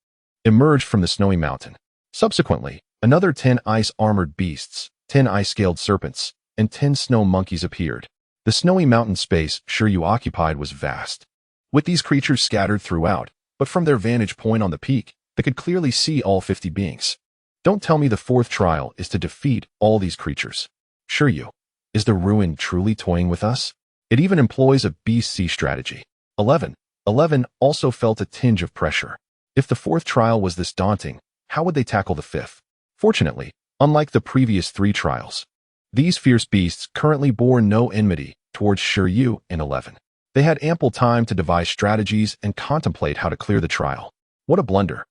emerged from the snowy mountain. Subsequently, another 10 ice-armored beasts, 10 ice-scaled serpents, and 10 snow monkeys appeared. The snowy mountain space Shi Yu occupied was vast, with these creatures scattered throughout, but from their vantage point on the peak, they could clearly see all 50 beings. Don't tell me the fourth trial is to defeat all these creatures. Shi Yu, is the ruin truly toying with us? It even employs a beast-sea strategy. 11 also felt a tinge of pressure. If the fourth trial was this daunting, how would they tackle the fifth? Fortunately, unlike the previous 3 trials, these fierce beasts currently bore no enmity towards Shi Yu and 11. They had ample time to devise strategies and contemplate how to clear the trial. What a blunder.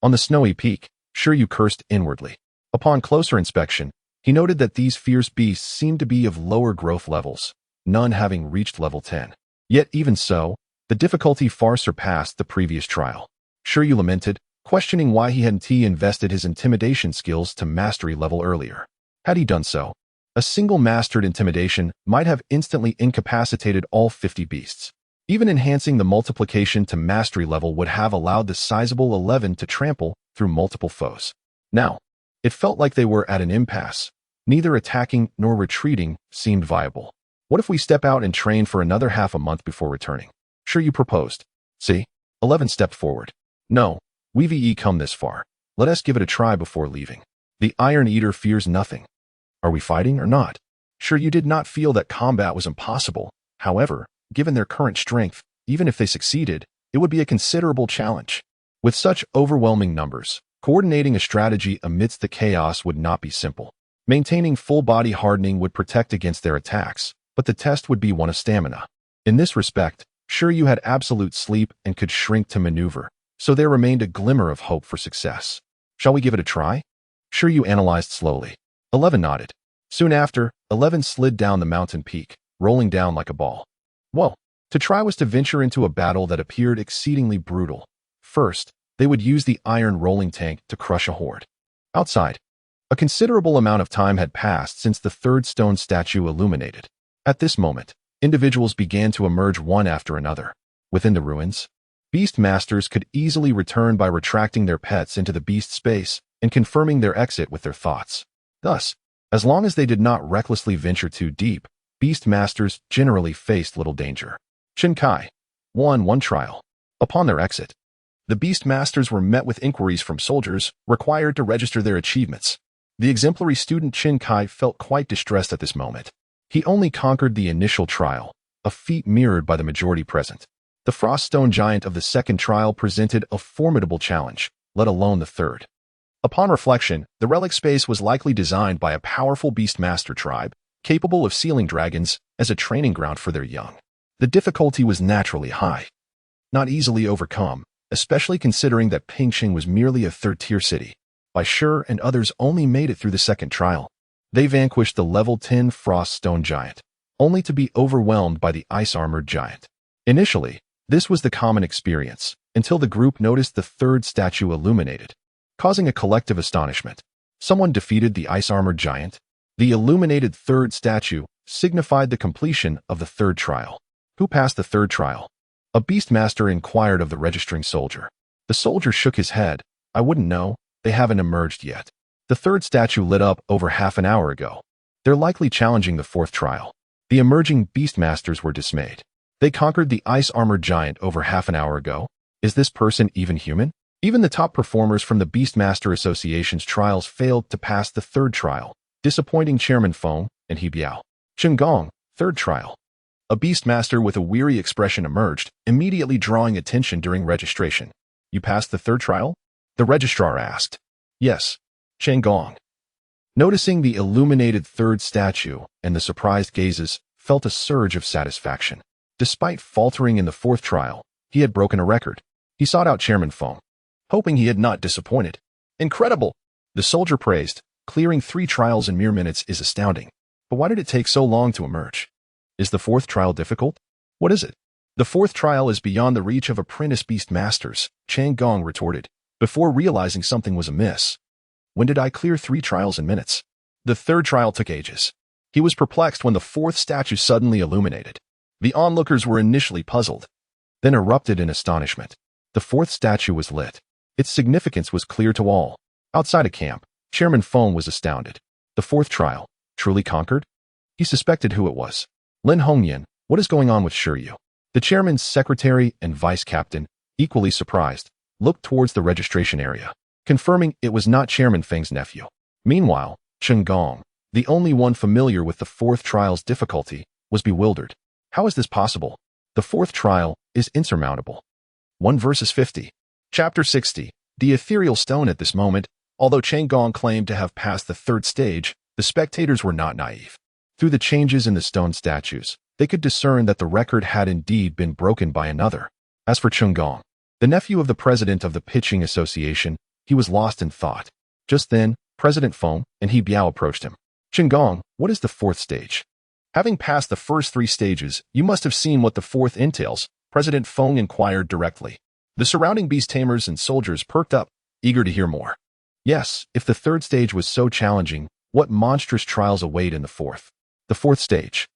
On the snowy peak, Shi Yu cursed inwardly. Upon closer inspection, he noted that these fierce beasts seemed to be of lower growth levels, none having reached level 10. Yet even so, the difficulty far surpassed the previous trial. Shi Yu lamented, questioning why he hadn't invested his intimidation skills to mastery level earlier. Had he done so, a single mastered intimidation might have instantly incapacitated all 50 beasts. Even enhancing the multiplication to mastery level would have allowed the sizable 11 to trample through multiple foes. Now, it felt like they were at an impasse. Neither attacking nor retreating seemed viable. What if we step out and train for another half a month before returning? Shi Yu proposed. See? 11 stepped forward. No, we've come this far. Let us give it a try before leaving. The Iron Eater fears nothing. Are we fighting or not? Shi Yu did not feel that combat was impossible. However, given their current strength, even if they succeeded, it would be a considerable challenge. With such overwhelming numbers, coordinating a strategy amidst the chaos would not be simple. Maintaining full body hardening would protect against their attacks, but the test would be one of stamina. In this respect, Shi Yu had absolute sleep and could shrink to maneuver, so there remained a glimmer of hope for success. Shall we give it a try? Shi Yu analyzed slowly. 11 nodded. Soon after, 11 slid down the mountain peak, rolling down like a ball. Whoa! To try was to venture into a battle that appeared exceedingly brutal. First, they would use the iron rolling tank to crush a horde. Outside, a considerable amount of time had passed since the third stone statue illuminated. At this moment, individuals began to emerge one after another. Within the ruins, beast masters could easily return by retracting their pets into the beast space and confirming their exit with their thoughts. Thus, as long as they did not recklessly venture too deep, beast masters generally faced little danger. Chen Kai won one trial. Upon their exit, the beast masters were met with inquiries from soldiers required to register their achievements. The exemplary student Chen Kai felt quite distressed at this moment. He only conquered the initial trial, a feat mirrored by the majority present. The Froststone Giant of the second trial presented a formidable challenge, let alone the third. Upon reflection, the relic space was likely designed by a powerful beastmaster tribe, capable of sealing dragons as a training ground for their young. The difficulty was naturally high, not easily overcome, especially considering that Pingxing was merely a third-tier city. Bai Shi and others only made it through the second trial. They vanquished the level 10 Froststone Giant, only to be overwhelmed by the ice-armored giant. Initially, this was the common experience, until the group noticed the third statue illuminated, causing a collective astonishment. Someone defeated the ice-armored giant. The illuminated third statue signified the completion of the third trial. Who passed the third trial? A beastmaster inquired of the registering soldier. The soldier shook his head. I wouldn't know. They haven't emerged yet. The third statue lit up over half an hour ago. They're likely challenging the fourth trial. The emerging beastmasters were dismayed. They conquered the ice-armored giant over half an hour ago. Is this person even human? Even the top performers from the Beastmaster Association's trials failed to pass the third trial, disappointing Chairman Feng and He Biao. Chen Gong, third trial. A Beastmaster with a weary expression emerged, immediately drawing attention during registration. You passed the third trial? The registrar asked. Yes. Chen Gong. Noticing the illuminated third statue and the surprised gazes, felt a surge of satisfaction. Despite faltering in the fourth trial, he had broken a record. He sought out Chairman Feng, hoping he had not disappointed. Incredible! The soldier praised. Clearing 3 trials in mere minutes is astounding. But why did it take so long to emerge? Is the fourth trial difficult? What is it? The fourth trial is beyond the reach of apprentice beast masters, Chen Gong retorted, before realizing something was amiss. When did I clear 3 trials in minutes? The third trial took ages. He was perplexed when the fourth statue suddenly illuminated. The onlookers were initially puzzled, then erupted in astonishment. The fourth statue was lit. Its significance was clear to all. Outside a camp, Chairman Feng was astounded. The fourth trial, truly conquered? He suspected who it was. Lin Hongyan, what is going on with Shi Yu? The chairman's secretary and vice captain, equally surprised, looked towards the registration area, confirming it was not Chairman Feng's nephew. Meanwhile, Chen Gong, the only one familiar with the fourth trial's difficulty, was bewildered. How is this possible? The fourth trial is insurmountable. 1 verses 50. Chapter 60. The ethereal stone. At this moment, although Chen Gong claimed to have passed the third stage, the spectators were not naive. Through the changes in the stone statues, they could discern that the record had indeed been broken by another. As for Chen Gong, the nephew of the president of the Pitching Association, he was lost in thought. Just then, President Feng and He Biao approached him. Chen Gong, what is the fourth stage? Having passed the first 3 stages, you must have seen what the 4th entails, President Feng inquired directly. The surrounding beast tamers and soldiers perked up, eager to hear more. Yes, if the 3rd stage was so challenging, what monstrous trials await in the 4th? The 4th stage.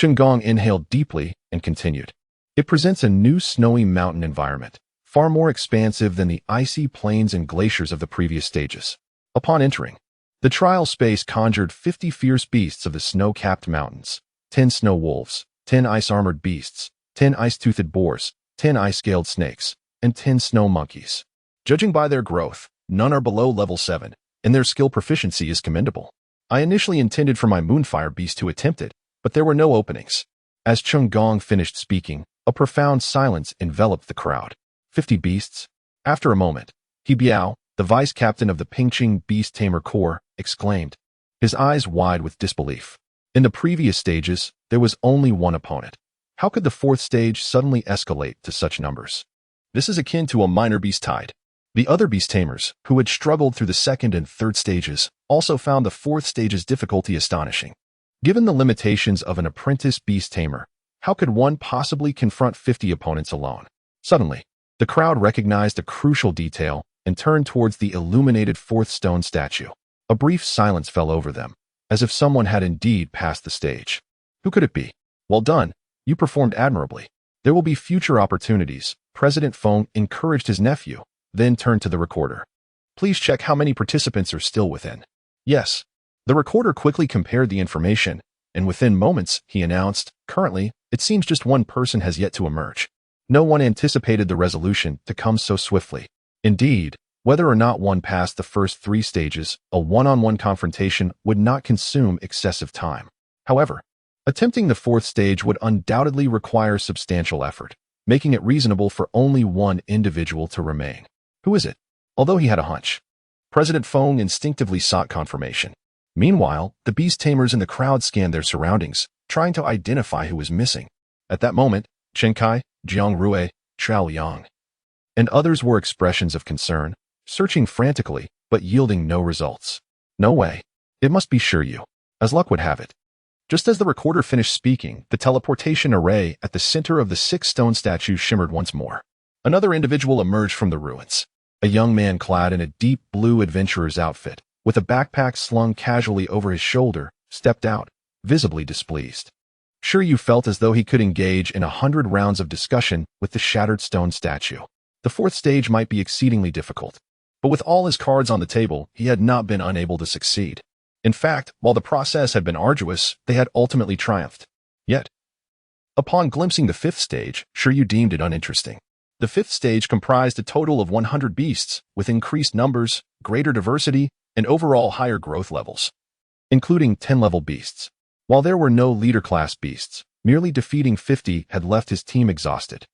Gong inhaled deeply and continued. It presents a new snowy mountain environment, far more expansive than the icy plains and glaciers of the previous stages. Upon entering, the trial space conjured 50 fierce beasts of the snow-capped mountains, 10 snow wolves, 10 ice-armored beasts, 10 ice-toothed boars, 10 ice-scaled snakes, and 10 snow monkeys. Judging by their growth, none are below level 7, and their skill proficiency is commendable. I initially intended for my Moonfire beast to attempt it, but there were no openings. As Gong finished speaking, a profound silence enveloped the crowd. 50 beasts? After a moment, He Biao, the vice-captain of the Pingqing Beast Tamer Corps, exclaimed, his eyes wide with disbelief. In the previous stages, there was only one opponent. How could the 4th stage suddenly escalate to such numbers? This is akin to a minor beast tide. The other beast tamers, who had struggled through the 2nd and 3rd stages, also found the 4th stage's difficulty astonishing. Given the limitations of an apprentice beast tamer, how could one possibly confront 50 opponents alone? Suddenly, the crowd recognized a crucial detail and turned towards the illuminated 4th stone statue. A brief silence fell over them, as if someone had indeed passed the stage. Who could it be? Well done, you performed admirably. There will be future opportunities, President Feng encouraged his nephew, then turned to the recorder. Please check how many participants are still within. Yes. The recorder quickly compared the information, and within moments, he announced, currently, it seems just one person has yet to emerge. No one anticipated the resolution to come so swiftly. Indeed, whether or not one passed the first 3 stages, a one-on-one confrontation would not consume excessive time. However, attempting the 4th stage would undoubtedly require substantial effort, making it reasonable for only one individual to remain. Who is it? Although he had a hunch, President Feng instinctively sought confirmation. Meanwhile, the beast tamers in the crowd scanned their surroundings, trying to identify who was missing. At that moment, Chen Kai, Jiang Rue, Chao Yang, and others were expressions of concern, searching frantically, but yielding no results. No way. It must be Shi Yu. As luck would have it. Just as the recorder finished speaking, the teleportation array at the center of the 6 stone statue shimmered once more. Another individual emerged from the ruins. A young man clad in a deep blue adventurer's outfit, with a backpack slung casually over his shoulder, stepped out, visibly displeased. Shi Yu felt as though he could engage in 100 rounds of discussion with the shattered stone statue. The 4th stage might be exceedingly difficult, but with all his cards on the table, he had not been unable to succeed. In fact, while the process had been arduous, they had ultimately triumphed. Yet, upon glimpsing the 5th stage, Shi Yu deemed it uninteresting. The 5th stage comprised a total of 100 beasts, with increased numbers, greater diversity, and overall higher growth levels, including 10-level beasts. While there were no leader-class beasts, merely defeating 50 had left his team exhausted.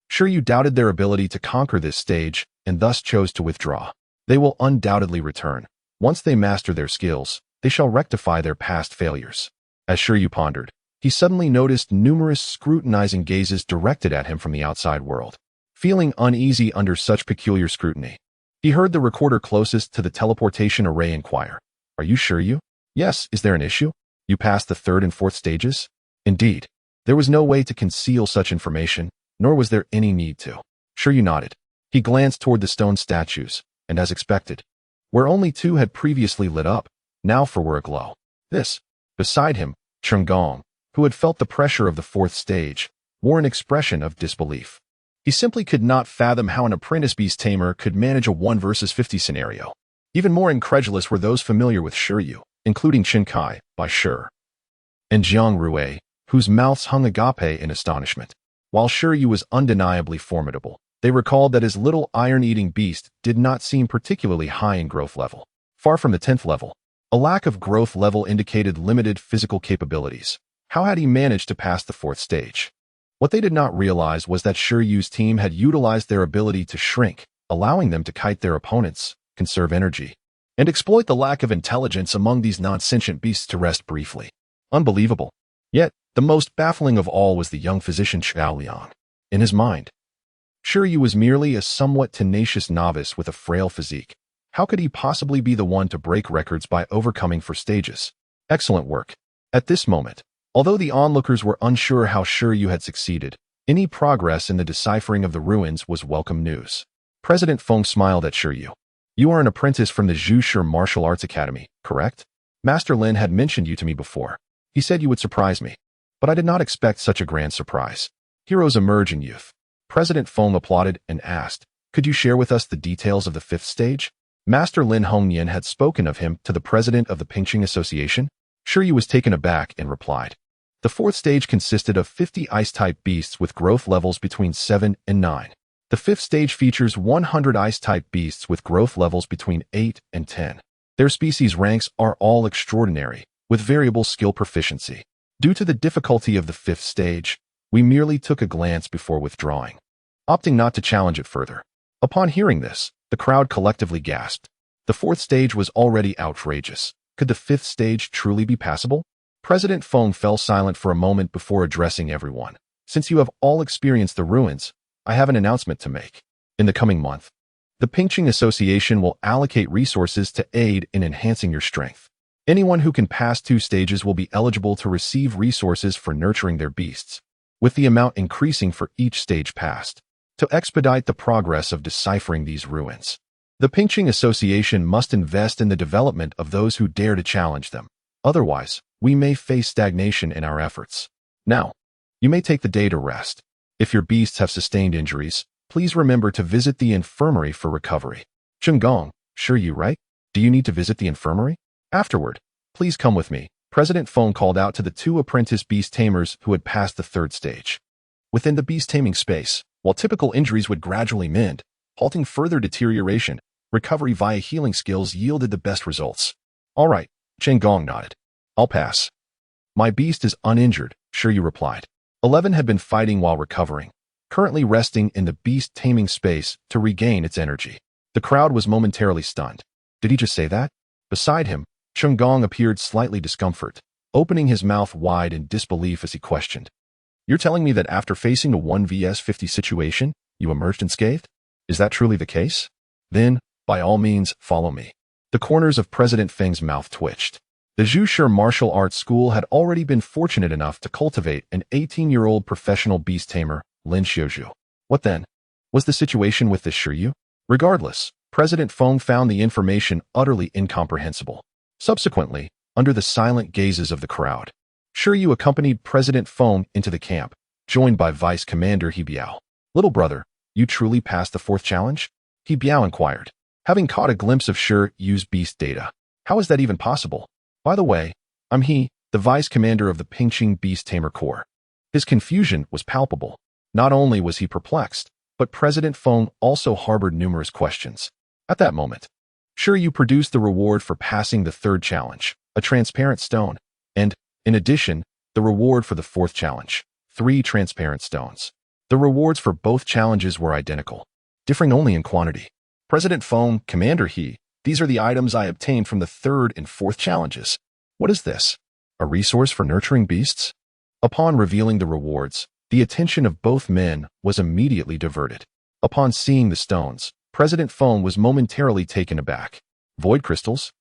Shi Yu doubted their ability to conquer this stage, and thus chose to withdraw. They will undoubtedly return. Once they master their skills, they shall rectify their past failures. As Shi Yu pondered, he suddenly noticed numerous scrutinizing gazes directed at him from the outside world. Feeling uneasy under such peculiar scrutiny, he heard the recorder closest to the teleportation array inquire, "Are you Shi Yu? Yes, is there an issue? You passed the 3rd and 4th stages?" Indeed, there was no way to conceal such information, nor was there any need to. Shi Yu nodded. He glanced toward the stone statues, and as expected, where only 2 had previously lit up, now 4 were aglow. This, beside him, Gong, who had felt the pressure of the 4th stage, wore an expression of disbelief. He simply could not fathom how an apprentice beast tamer could manage a 1 versus 50 scenario. Even more incredulous were those familiar with Shi Yu, including Chen Kai, by Shi, and Jiang Rue, whose mouths hung agape in astonishment. While Shi Yu was undeniably formidable, they recalled that his little iron-eating beast did not seem particularly high in growth level. Far from the 10th level, a lack of growth level indicated limited physical capabilities. How had he managed to pass the 4th stage? What they did not realize was that Shi Yu's team had utilized their ability to shrink, allowing them to kite their opponents, conserve energy, and exploit the lack of intelligence among these non-sentient beasts to rest briefly. Unbelievable. Yet, the most baffling of all was the young physician Chao Liang. In his mind, Shi Yu was merely a somewhat tenacious novice with a frail physique. How could he possibly be the one to break records by overcoming 4 stages? Excellent work. At this moment, Although the onlookers were unsure how Shi Yu had succeeded, any progress in the deciphering of the ruins was welcome news. President Feng smiled at Shi Yu. You are an apprentice from the Zhu Martial Arts Academy, correct? Master Lin had mentioned you to me before. He said you would surprise me. But I did not expect such a grand surprise. Heroes emerge in youth. President Feng applauded and asked, could you share with us the details of the 5th stage? Master Lin Hongnian had spoken of him to the president of the Pingqing Association. Shi Yu was taken aback and replied. The 4th stage consisted of 50 ice-type beasts with growth levels between 7 and 9. The 5th stage features 100 ice-type beasts with growth levels between 8 and 10. Their species ranks are all extraordinary, with variable skill proficiency. Due to the difficulty of the 5th stage, we merely took a glance before withdrawing, opting not to challenge it further. Upon hearing this, the crowd collectively gasped. The 4th stage was already outrageous. Could the 5th stage truly be passable? President Feng fell silent for a moment before addressing everyone. Since you have all experienced the ruins, I have an announcement to make. In the coming month, the Pingqing Association will allocate resources to aid in enhancing your strength. Anyone who can pass 2 stages will be eligible to receive resources for nurturing their beasts, with the amount increasing for each stage passed. To expedite the progress of deciphering these ruins, the Pingqing Association must invest in the development of those who dare to challenge them. Otherwise, we may face stagnation in our efforts. Now, you may take the day to rest. If your beasts have sustained injuries, please remember to visit the infirmary for recovery. Zhengong, Shi Yu, right? Do you need to visit the infirmary? Afterward, please come with me. President Feng called out to the 2 apprentice beast tamers who had passed the 3rd stage. Within the beast taming space, while typical injuries would gradually mend, halting further deterioration, recovery via healing skills yielded the best results. All right, Zhengong nodded. I'll pass. My beast is uninjured, Shi Yu replied. 11 had been fighting while recovering, currently resting in the beast taming space to regain its energy. The crowd was momentarily stunned. Did he just say that? Beside him, Zhengong appeared slightly discomfort, opening his mouth wide in disbelief as he questioned. You're telling me that after facing a 1vs50 situation, you emerged unscathed? Is that truly the case? Then, by all means, follow me. The corners of President Feng's mouth twitched. The Zhu Martial Arts School had already been fortunate enough to cultivate an 18-year-old professional beast tamer, Lin Xiuzhu. What then? Was the situation with this Shi Yu? Regardless, President Feng found the information utterly incomprehensible. Subsequently, under the silent gazes of the crowd, Shi Yu accompanied President Feng into the camp, joined by Vice Commander He Biao. Little brother, you truly passed the 4th challenge? He Biao inquired, having caught a glimpse of Shi Yu's beast data. How is that even possible? By the way, I'm the Vice Commander of the Pingqing Beast Tamer Corps. His confusion was palpable. Not only was he perplexed, but President Feng also harbored numerous questions. At that moment, Shi Yu produced the reward for passing the 3rd challenge, a transparent stone, and, in addition, the reward for the 4th challenge, 3 transparent stones. The rewards for both challenges were identical, differing only in quantity. President Feng, Commander He, these are the items I obtained from the 3rd and 4th challenges. What is this? A resource for nurturing beasts? Upon revealing the rewards, the attention of both men was immediately diverted. Upon seeing the stones, President Feng was momentarily taken aback. Void crystals?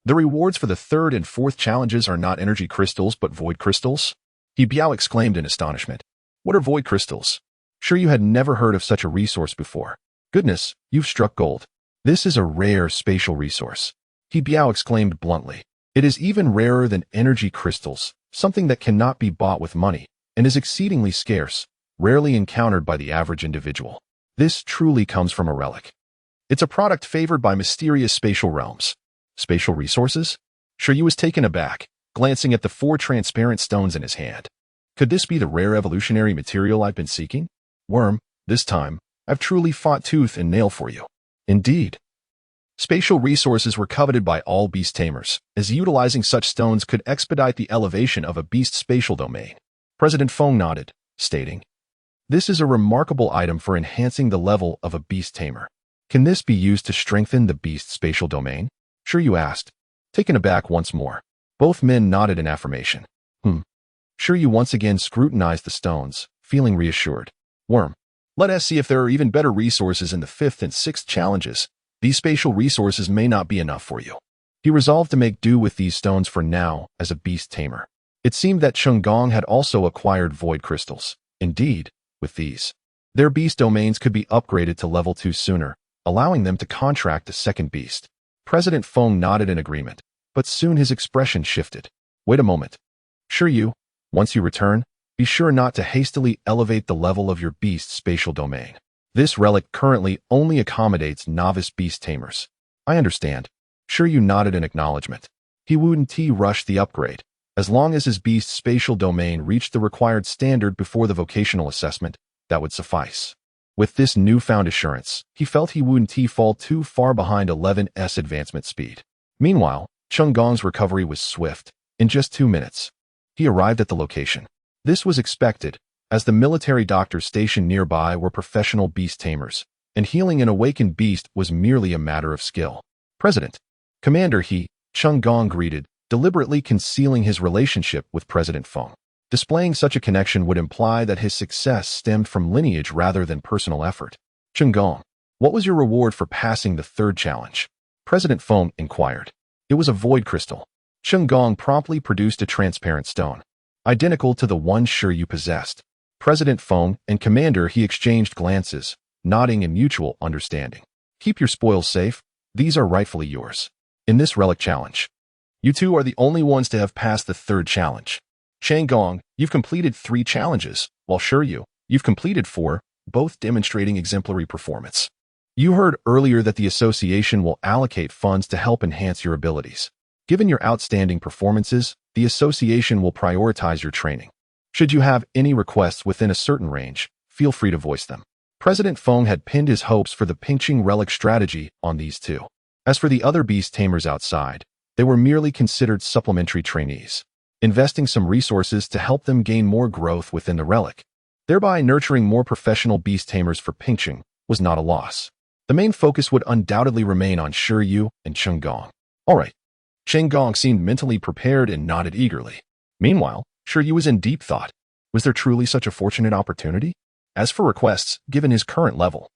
The rewards for the 3rd and 4th challenges are not energy crystals but void crystals? He Biao exclaimed in astonishment. What are void crystals? Shi Yu had never heard of such a resource before. Goodness, you've struck gold. This is a rare spatial resource. He Biao exclaimed bluntly. It is even rarer than energy crystals, something that cannot be bought with money, and is exceedingly scarce, rarely encountered by the average individual. This truly comes from a relic. It's a product favored by mysterious spatial realms. Spatial resources? Shi Yu was taken aback, glancing at the 4 transparent stones in his hand. Could this be the rare evolutionary material I've been seeking? Worm, this time, I've truly fought tooth and nail for you. Indeed. Spatial resources were coveted by all beast tamers, as utilizing such stones could expedite the elevation of a beast's spatial domain. President Feng nodded, stating, This is a remarkable item for enhancing the level of a beast tamer. Can this be used to strengthen the beast's spatial domain? Shi Yu asked, taken aback once more. Both men nodded in affirmation. Shi Yu once again scrutinized the stones, feeling reassured. Worm, let us see if there are even better resources in the 5th and 6th challenges. These spatial resources may not be enough for you. He resolved to make do with these stones for now as a beast tamer. It seemed that Gong had also acquired void crystals. Indeed, with these, their beast domains could be upgraded to level 2 sooner, allowing them to contract a second beast. President Feng nodded in agreement, but soon his expression shifted. Wait a moment. Shi Yu, once you return, be sure not to hastily elevate the level of your beast's spatial domain. This relic currently only accommodates novice beast tamers. I understand. Shi Yu nodded in acknowledgement. He wouldn't rush the upgrade. As long as his beast's spatial domain reached the required standard before the vocational assessment, that would suffice. With this newfound assurance, he felt he wouldn't fall too far behind 11's advancement speed. Meanwhile, Gong's recovery was swift. In just 2 minutes, he arrived at the location. This was expected, as the military doctors stationed nearby were professional beast tamers, and healing an awakened beast was merely a matter of skill. President, Commander He, Gong greeted, deliberately concealing his relationship with President Feng. Displaying such a connection would imply that his success stemmed from lineage rather than personal effort. Gong, what was your reward for passing the 3rd challenge? President Feng inquired. It was a void crystal. Gong promptly produced a transparent stone, identical to the one Shi Yu possessed. President Feng and Commander He exchanged glances, nodding in mutual understanding. Keep your spoils safe. These are rightfully yours. In this relic challenge, you two are the only ones to have passed the 3rd challenge. Gong, you've completed 3 challenges, while Shi Yu, you've completed 4, both demonstrating exemplary performance. You heard earlier that the association will allocate funds to help enhance your abilities. Given your outstanding performances, the association will prioritize your training. Should you have any requests within a certain range, feel free to voice them. President Feng had pinned his hopes for the pinching relic strategy on these two. As for the other beast tamers outside, they were merely considered supplementary trainees, investing some resources to help them gain more growth within the relic. Thereby nurturing more professional beast tamers for pinching was not a loss. The main focus would undoubtedly remain on Shi Yu and Gong. All right. Gong seemed mentally prepared and nodded eagerly. Meanwhile, Shi Yu was in deep thought. Was there truly such a fortunate opportunity? As for requests, given his current level,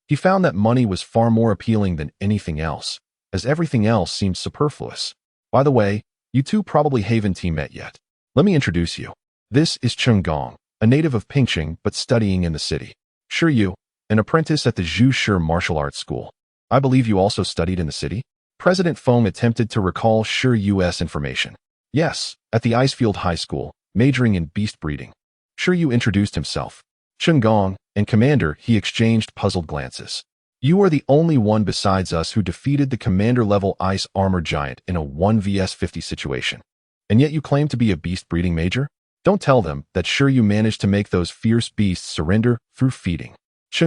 he found that money was far more appealing than anything else, as everything else seemed superfluous. By the way, you two probably haven't met yet. Let me introduce you. This is Gong, a native of Pingqing but studying in the city. Shi Yu, an apprentice at the Zhu Shi Martial Arts School. I believe you also studied in the city? President Feng attempted to recall Shi Yu's information. Yes, at the Icefield High School, majoring in beast breeding. Shi Yu introduced himself. Gong and Commander He exchanged puzzled glances. You are the only one besides us who defeated the commander-level ice armor giant in a 1vs50 situation. And yet you claim to be a beast breeding major? Don't tell them that Shi Yu managed to make those fierce beasts surrender through feeding.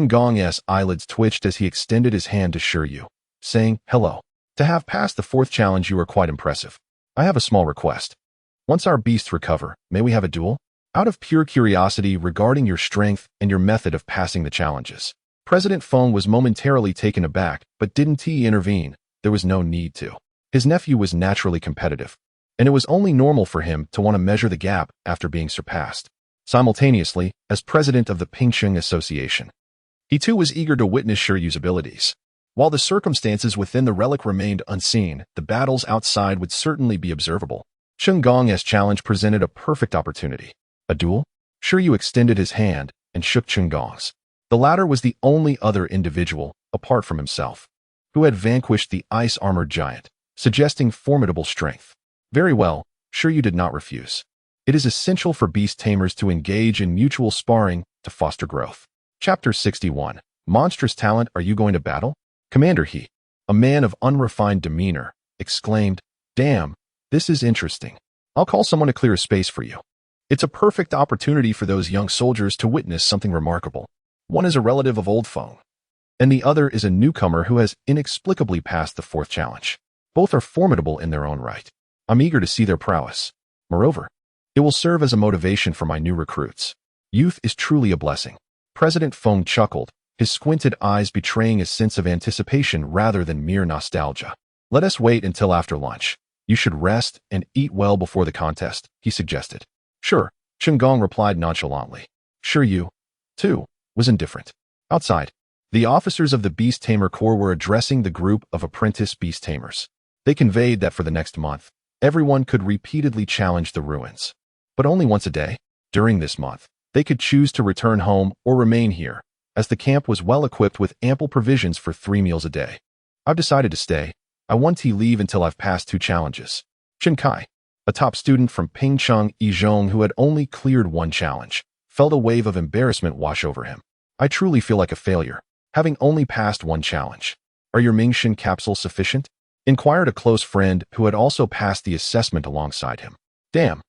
Gong's eyelids twitched as he extended his hand to Shi Yu, saying, hello. To have passed the 4th challenge, you are quite impressive. I have a small request. Once our beasts recover, may we have a duel? Out of pure curiosity regarding your strength and your method of passing the challenges. President Feng was momentarily taken aback, but didn't he intervene? There was no need to. His nephew was naturally competitive, and it was only normal for him to want to measure the gap after being surpassed. Simultaneously, as president of the Pingqing Association, he too was eager to witness Shi Yu's abilities. While the circumstances within the relic remained unseen, the battles outside would certainly be observable. Gong's challenge presented a perfect opportunity. A duel? Shi Yu extended his hand and shook Gong's. The latter was the only other individual, apart from himself, who had vanquished the ice-armored giant, suggesting formidable strength. Very well, Shi Yu did not refuse. It is essential for beast tamers to engage in mutual sparring to foster growth. Chapter 61. Monstrous talent, are you going to battle? Commander He, a man of unrefined demeanor, exclaimed, damn, this is interesting. I'll call someone to clear a space for you. It's a perfect opportunity for those young soldiers to witness something remarkable. One is a relative of Old Feng, and the other is a newcomer who has inexplicably passed the 4th challenge. Both are formidable in their own right. I'm eager to see their prowess. Moreover, it will serve as a motivation for my new recruits. Youth is truly a blessing. President Feng chuckled, his squinted eyes betraying a sense of anticipation rather than mere nostalgia. Let us wait until after lunch. You should rest and eat well before the contest, he suggested. Sure, Gong replied nonchalantly. Shi Yu, too, was indifferent. Outside, the officers of the Beast Tamer Corps were addressing the group of apprentice beast tamers. They conveyed that for the next month, everyone could repeatedly challenge the ruins. but only once a day. During this month, they could choose to return home or remain here, as the camp was well equipped with ample provisions for 3 meals a day. I've decided to stay. I want to leave until I've passed 2 challenges. Chen Kai, a top student from Pingcheng Yizhong who had only cleared 1 challenge, felt a wave of embarrassment wash over him. I truly feel like a failure, having only passed 1 challenge. Are your Mingxin capsules sufficient? Inquired a close friend who had also passed the assessment alongside him. Damn,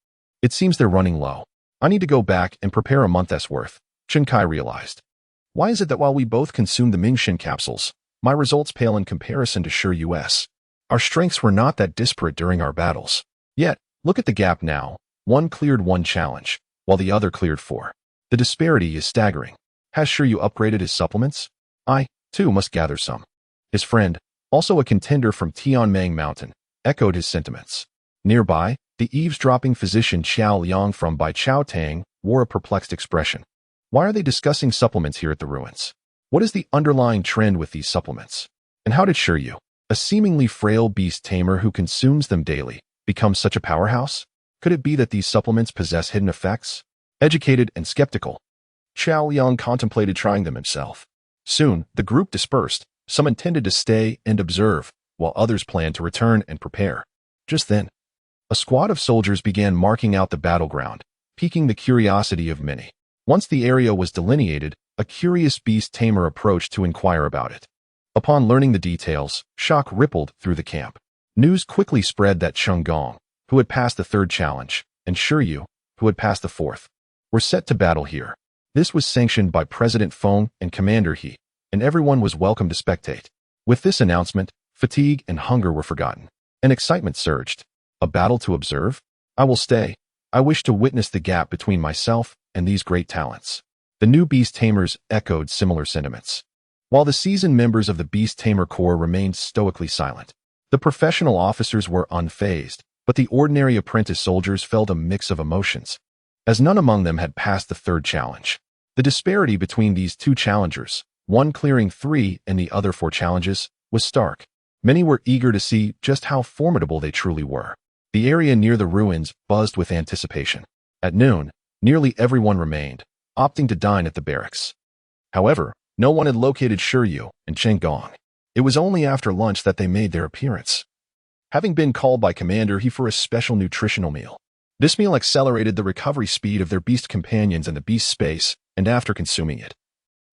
it seems they're running low. I need to go back and prepare a month's worth, Chen Kai realized. Why is it that while we both consumed the Mingxin capsules, my results pale in comparison to Shi Yu's? Our strengths were not that disparate during our battles. Yet, look at the gap now. One cleared 1 challenge, while the other cleared 4. The disparity is staggering. Has Shi Yu upgraded his supplements? I, too, must gather some. His friend, also a contender from Tianming Mountain, echoed his sentiments. Nearby, the eavesdropping physician Qiao Liang from Bai Chao Tang wore a perplexed expression. Why are they discussing supplements here at the ruins? What is the underlying trend with these supplements? And how did Shi Yu, a seemingly frail beast tamer who consumes them daily, become such a powerhouse? Could it be that these supplements possess hidden effects? Educated and skeptical, Qiao Liang contemplated trying them himself. Soon, the group dispersed. Some intended to stay and observe, while others planned to return and prepare. Just then, a squad of soldiers began marking out the battleground, piquing the curiosity of many. Once the area was delineated, a curious beast tamer approached to inquire about it. Upon learning the details, shock rippled through the camp. News quickly spread that Cheng Gong, who had passed the 3rd challenge, and Shi Yu, who had passed the 4th, were set to battle here. This was sanctioned by President Feng and Commander He, and everyone was welcome to spectate. With this announcement, fatigue and hunger were forgotten, and excitement surged. A battle to observe? I will stay. I wish to witness the gap between myself and these great talents. The new Beast Tamers echoed similar sentiments. While the seasoned members of the Beast Tamer Corps remained stoically silent, the professional officers were unfazed, but the ordinary apprentice soldiers felt a mix of emotions, as none among them had passed the 3rd challenge. The disparity between these 2 challengers, one clearing 3 and the other 4 challenges, was stark. Many were eager to see just how formidable they truly were. The area near the ruins buzzed with anticipation. At noon, nearly everyone remained, opting to dine at the barracks. However, no one had located Shi Yu and Cheng Gong. It was only after lunch that they made their appearance, having been called by Commander He for a special nutritional meal. This meal accelerated the recovery speed of their beast companions in the beast space, and after consuming it,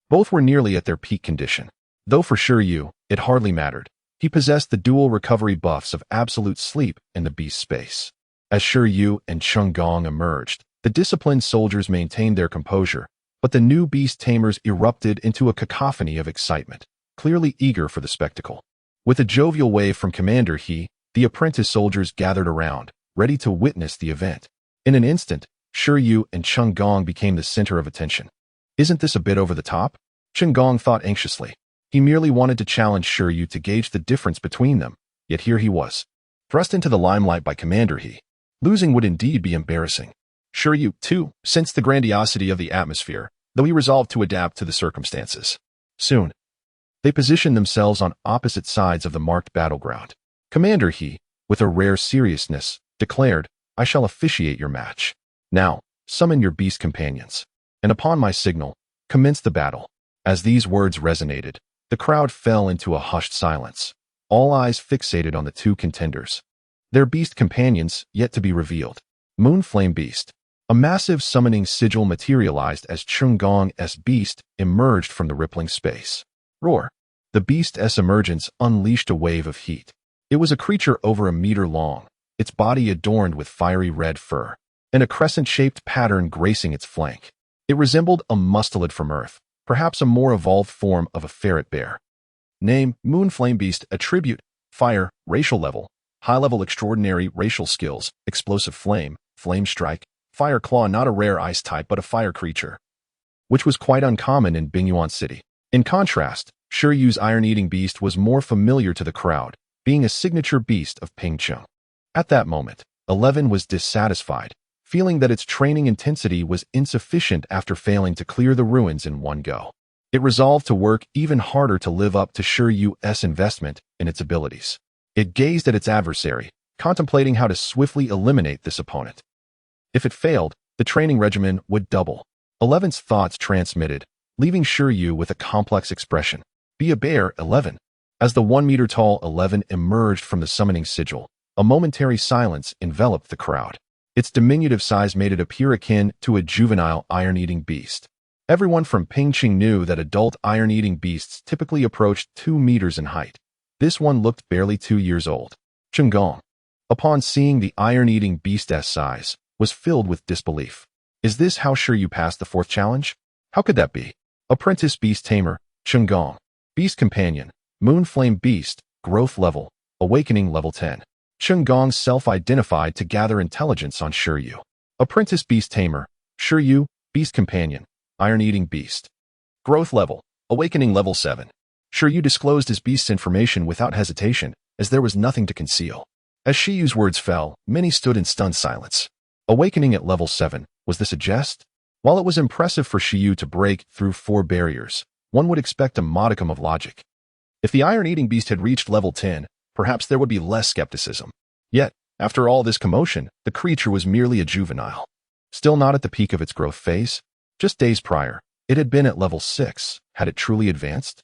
both were nearly at their peak condition. Though for Shi Yu, it hardly mattered. He possessed the dual recovery buffs of absolute sleep and the beast space. As Shi Yu and Cheng Gong emerged, the disciplined soldiers maintained their composure, but the new beast tamers erupted into a cacophony of excitement, clearly eager for the spectacle. With a jovial wave from Commander He, the apprentice soldiers gathered around, ready to witness the event. In an instant, Shi Yu and Cheng Gong became the center of attention. Isn't this a bit over the top? Cheng Gong thought anxiously. He merely wanted to challenge Shi Yu to gauge the difference between them, yet here he was, thrust into the limelight by Commander He. Losing would indeed be embarrassing. Shi Yu, too, sensed the grandiosity of the atmosphere, though he resolved to adapt to the circumstances. Soon, they positioned themselves on opposite sides of the marked battleground. Commander He, with a rare seriousness, declared, I shall officiate your match. Now, summon your beast companions, and upon my signal, commence the battle. As these words resonated, the crowd fell into a hushed silence, all eyes fixated on the 2 contenders. Their beast companions yet to be revealed. Moonflame Beast. A massive summoning sigil materialized as Cheng Gong's beast emerged from the rippling space. Roar. The beast's emergence unleashed a wave of heat. It was a creature over 1 meter long, its body adorned with fiery red fur, and a crescent-shaped pattern gracing its flank. It resembled a mustelid from Earth, perhaps a more evolved form of a ferret bear. Name, Moonflame Beast. Attribute, Fire. Racial level, High level. Extraordinary racial skills, Explosive Flame, Flame Strike, Fire Claw. Not a rare ice type but a fire creature, which was quite uncommon in Bingyuan City. In contrast, Shi Yu's Iron-Eating Beast was more familiar to the crowd, being a signature beast of Pingcheng. At that moment, 11 was dissatisfied, feeling that its training intensity was insufficient after failing to clear the ruins in one go. It resolved to work even harder to live up to Shi Yu's investment in its abilities. It gazed at its adversary, contemplating how to swiftly eliminate this opponent. If it failed, the training regimen would double. 11's thoughts transmitted, leaving Shi Yu with a complex expression. Be a bear, 11. As the 1-meter-tall 11 emerged from the summoning sigil, a momentary silence enveloped the crowd. Its diminutive size made it appear akin to a juvenile iron-eating beast. Everyone from Pingqing knew that adult iron-eating beasts typically approached 2 meters in height. This one looked barely 2 years old. Chunggong, upon seeing the iron-eating beast's size, was filled with disbelief. Is this how Shi Yu passed the 4th challenge? How could that be? Apprentice Beast Tamer, Chunggong. Beast Companion, Moonflame Beast, Growth Level, Awakening Level 10. Chunggong self-identified to gather intelligence on Shi Yu. Apprentice Beast Tamer, Shi Yu, Beast Companion, Iron-Eating Beast. Growth Level, Awakening Level 7. Shi Yu disclosed his beast's information without hesitation, as there was nothing to conceal. As Shi Yu's words fell, many stood in stunned silence. Awakening at Level 7, was this a jest? While it was impressive for Shi Yu to break through 4 barriers, one would expect a modicum of logic. If the iron-eating beast had reached level 10, perhaps there would be less skepticism. Yet, after all this commotion, the creature was merely a juvenile. Still not at the peak of its growth phase. Just days prior, it had been at level 6. Had it truly advanced?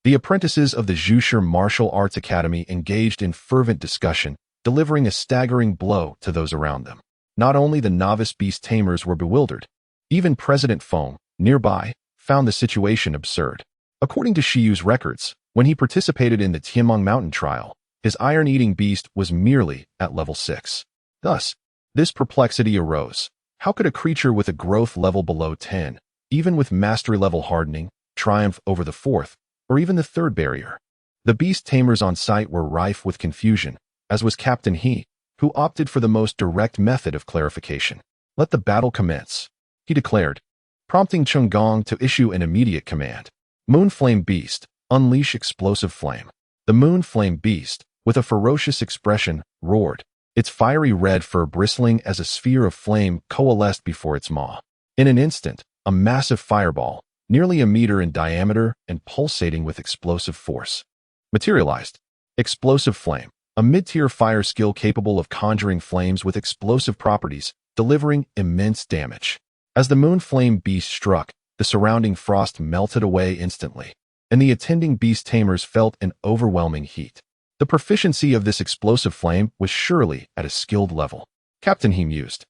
The apprentices of the Zhushi Martial Arts Academy engaged in fervent discussion, delivering a staggering blow to those around them. Not only the novice beast tamers were bewildered, even President Feng, nearby, found the situation absurd. According to Shi Yu's records, when he participated in the Tianmeng Mountain trial, his iron-eating beast was merely at level 6. Thus, this perplexity arose. How could a creature with a growth level below 10, even with mastery level hardening, triumph over the 4th, or even the 3rd barrier? The beast tamers on site were rife with confusion, as was Captain He, who opted for the most direct method of clarification. Let the battle commence, he declared, prompting Chunggong to issue an immediate command. Moonflame Beast, unleash explosive flame. The Moonflame Beast, with a ferocious expression, roared, its fiery red fur bristling as a sphere of flame coalesced before its maw. In an instant, a massive fireball, nearly a meter in diameter and pulsating with explosive force, materialized. Explosive Flame, a mid-tier fire skill capable of conjuring flames with explosive properties, delivering immense damage. As the Moonflame Beast struck, the surrounding frost melted away instantly, and the attending beast tamers felt an overwhelming heat. The proficiency of this explosive flame was surely at a skilled level. Captain He mused.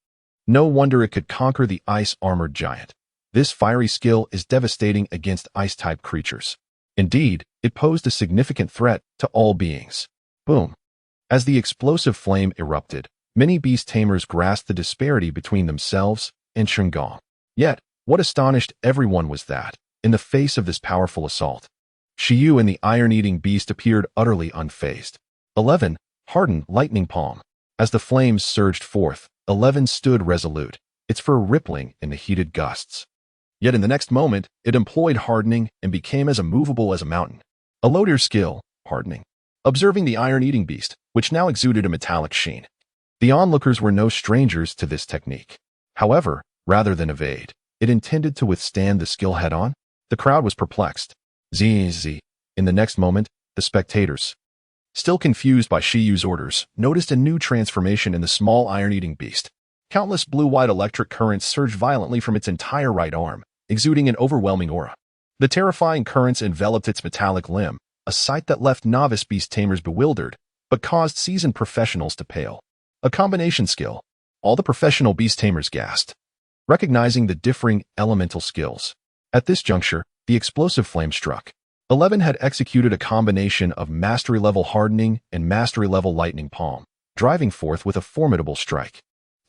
No wonder it could conquer the ice-armored giant. This fiery skill is devastating against ice-type creatures. Indeed, it posed a significant threat to all beings. Boom. As the explosive flame erupted, many beast tamers grasped the disparity between themselves and Chunggong. Yet, what astonished everyone was that, in the face of this powerful assault, Shi Yu and the iron-eating beast appeared utterly unfazed. 11. Hardened Lightning Palm. As the flames surged forth, 11 stood resolute, its fur rippling in the heated gusts. Yet in the next moment, it employed hardening and became as immovable as a mountain. A low-tier skill, hardening. Observing the iron-eating beast, which now exuded a metallic sheen. The onlookers were no strangers to this technique. However, rather than evade, it intended to withstand the skill head-on. The crowd was perplexed. Zzz. In the next moment, the spectators, still confused by Shi Yu's orders, noticed a new transformation in the small iron-eating beast. Countless blue-white electric currents surged violently from its entire right arm, exuding an overwhelming aura. The terrifying currents enveloped its metallic limb, a sight that left novice beast tamers bewildered, but caused seasoned professionals to pale. A combination skill. All the professional beast tamers gasped, recognizing the differing elemental skills. At this juncture, the explosive flame struck. 11 had executed a combination of mastery-level hardening and mastery-level lightning palm, driving forth with a formidable strike.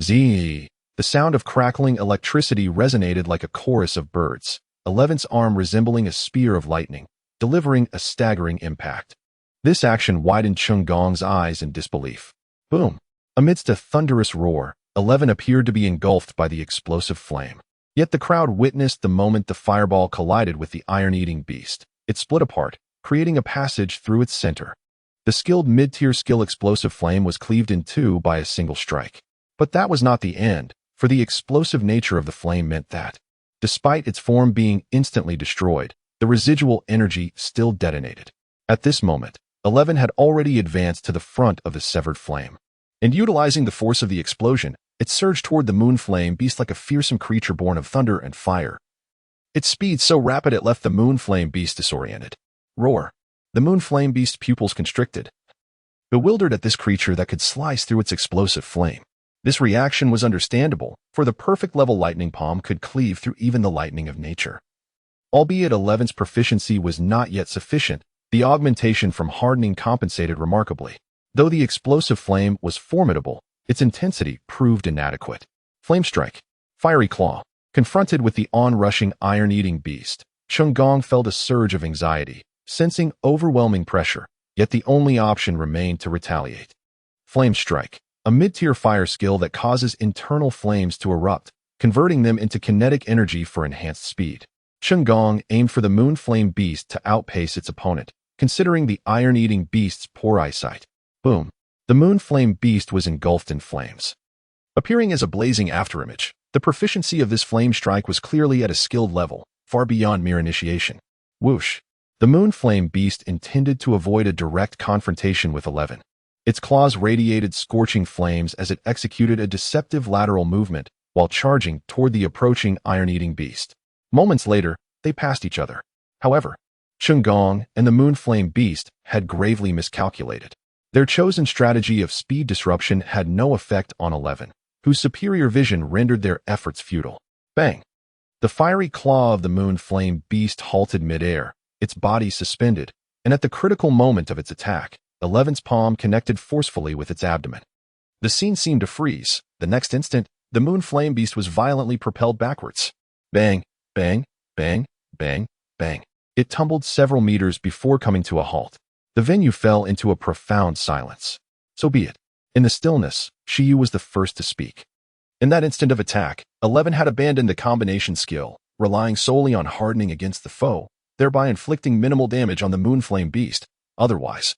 Zzz. The sound of crackling electricity resonated like a chorus of birds, 11's arm resembling a spear of lightning, delivering a staggering impact. This action widened Chunggong's eyes in disbelief. Boom! Amidst a thunderous roar, 11 appeared to be engulfed by the explosive flame. Yet the crowd witnessed the moment the fireball collided with the iron-eating beast. It split apart, creating a passage through its center. The skilled mid-tier skill explosive flame was cleaved in two by a single strike. But that was not the end, for the explosive nature of the flame meant that, despite its form being instantly destroyed, the residual energy still detonated. At this moment, 11 had already advanced to the front of the severed flame. And utilizing the force of the explosion, It surged toward the Moonflame Beast like a fearsome creature born of thunder and fire. Its speed so rapid it left the Moonflame Beast disoriented. Roar. The Moonflame Beast's pupils constricted, bewildered at this creature that could slice through its explosive flame. This reaction was understandable, for the perfect level lightning palm could cleave through even the lightning of nature. Albeit 11's proficiency was not yet sufficient, the augmentation from hardening compensated remarkably. Though the explosive flame was formidable, its intensity proved inadequate. Flame Strike. Fiery Claw. Confronted with the onrushing iron-eating beast, Chunggong felt a surge of anxiety, sensing overwhelming pressure, yet the only option remained to retaliate. Flame Strike. A mid-tier fire skill that causes internal flames to erupt, converting them into kinetic energy for enhanced speed. Chunggong aimed for the Moonflame Beast to outpace its opponent, considering the iron-eating beast's poor eyesight. Boom. The Moonflame Beast was engulfed in flames. Appearing as a blazing afterimage, the proficiency of this flame strike was clearly at a skilled level, far beyond mere initiation. Whoosh. The Moonflame Beast intended to avoid a direct confrontation with 11. Its claws radiated scorching flames as it executed a deceptive lateral movement while charging toward the approaching iron-eating beast. Moments later, they passed each other. However, Chunggong and the Moonflame Beast had gravely miscalculated. Their chosen strategy of speed disruption had no effect on 11, whose superior vision rendered their efforts futile. Bang! The fiery claw of the Moonflame Beast halted midair, its body suspended, and at the critical moment of its attack, 11's palm connected forcefully with its abdomen. The scene seemed to freeze. The next instant, the Moonflame Beast was violently propelled backwards. Bang, bang, bang, bang, bang. It tumbled several meters before coming to a halt. The venue fell into a profound silence. So be it. In the stillness, Shi Yu was the first to speak. In that instant of attack, 11 had abandoned the combination skill, relying solely on hardening against the foe, thereby inflicting minimal damage on the Moonflame Beast. Otherwise,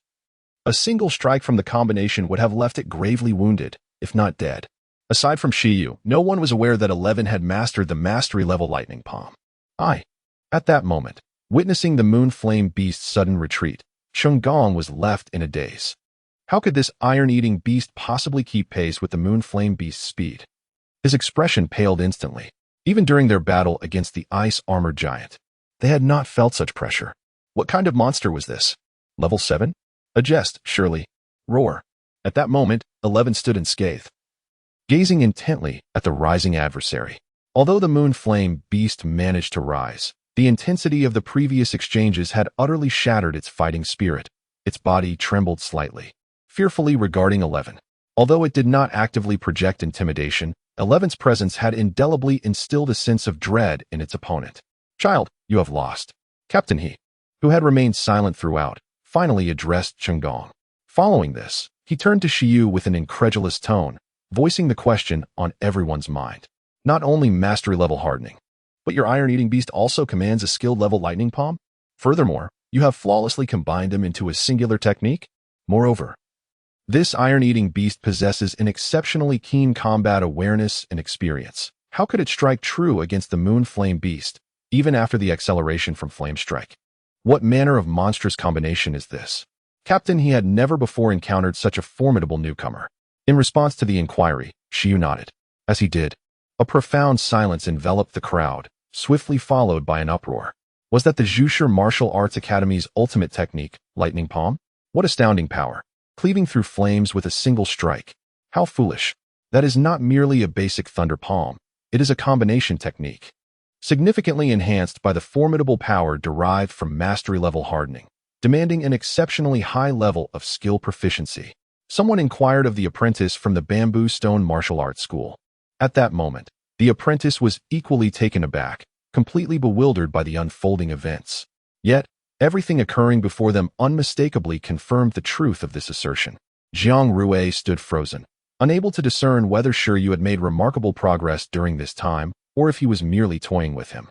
a single strike from the combination would have left it gravely wounded, if not dead. Aside from Shi Yu, no one was aware that 11 had mastered the mastery-level lightning palm. At that moment, witnessing the Moonflame Beast's sudden retreat, Chunggong was left in a daze. How could this iron-eating beast possibly keep pace with the Moonflame Beast's speed? His expression paled instantly. Even during their battle against the ice-armored giant, they had not felt such pressure. What kind of monster was this? Level 7? A jest, surely. Roar. At that moment, 11 stood unscathed, gazing intently at the rising adversary. Although the Moonflame Beast managed to rise, the intensity of the previous exchanges had utterly shattered its fighting spirit. Its body trembled slightly, fearfully regarding 11. Although it did not actively project intimidation, 11's presence had indelibly instilled a sense of dread in its opponent. Child, you have lost. Captain He, who had remained silent throughout, finally addressed Chunggong. Following this, he turned to Shi Yu with an incredulous tone, voicing the question on everyone's mind. Not only mastery-level hardening, but your iron-eating beast also commands a skilled-level lightning palm? Furthermore, you have flawlessly combined them into a singular technique? Moreover, this iron-eating beast possesses an exceptionally keen combat awareness and experience. How could it strike true against the Moonflame Beast, even after the acceleration from Flame Strike? What manner of monstrous combination is this? Captain He had never before encountered such a formidable newcomer. In response to the inquiry, Shi Yu nodded. As he did, a profound silence enveloped the crowd, swiftly followed by an uproar. Was that the Zhushi Martial Arts Academy's ultimate technique, Lightning Palm? What astounding power! Cleaving through flames with a single strike. How foolish. That is not merely a basic thunder palm. It is a combination technique, significantly enhanced by the formidable power derived from mastery-level hardening, demanding an exceptionally high level of skill proficiency. Someone inquired of the apprentice from the Bamboo Stone Martial Arts School. At that moment, the apprentice was equally taken aback, completely bewildered by the unfolding events. Yet, everything occurring before them unmistakably confirmed the truth of this assertion. Jiang Rui stood frozen, unable to discern whether Shi Yu had made remarkable progress during this time, or if he was merely toying with him,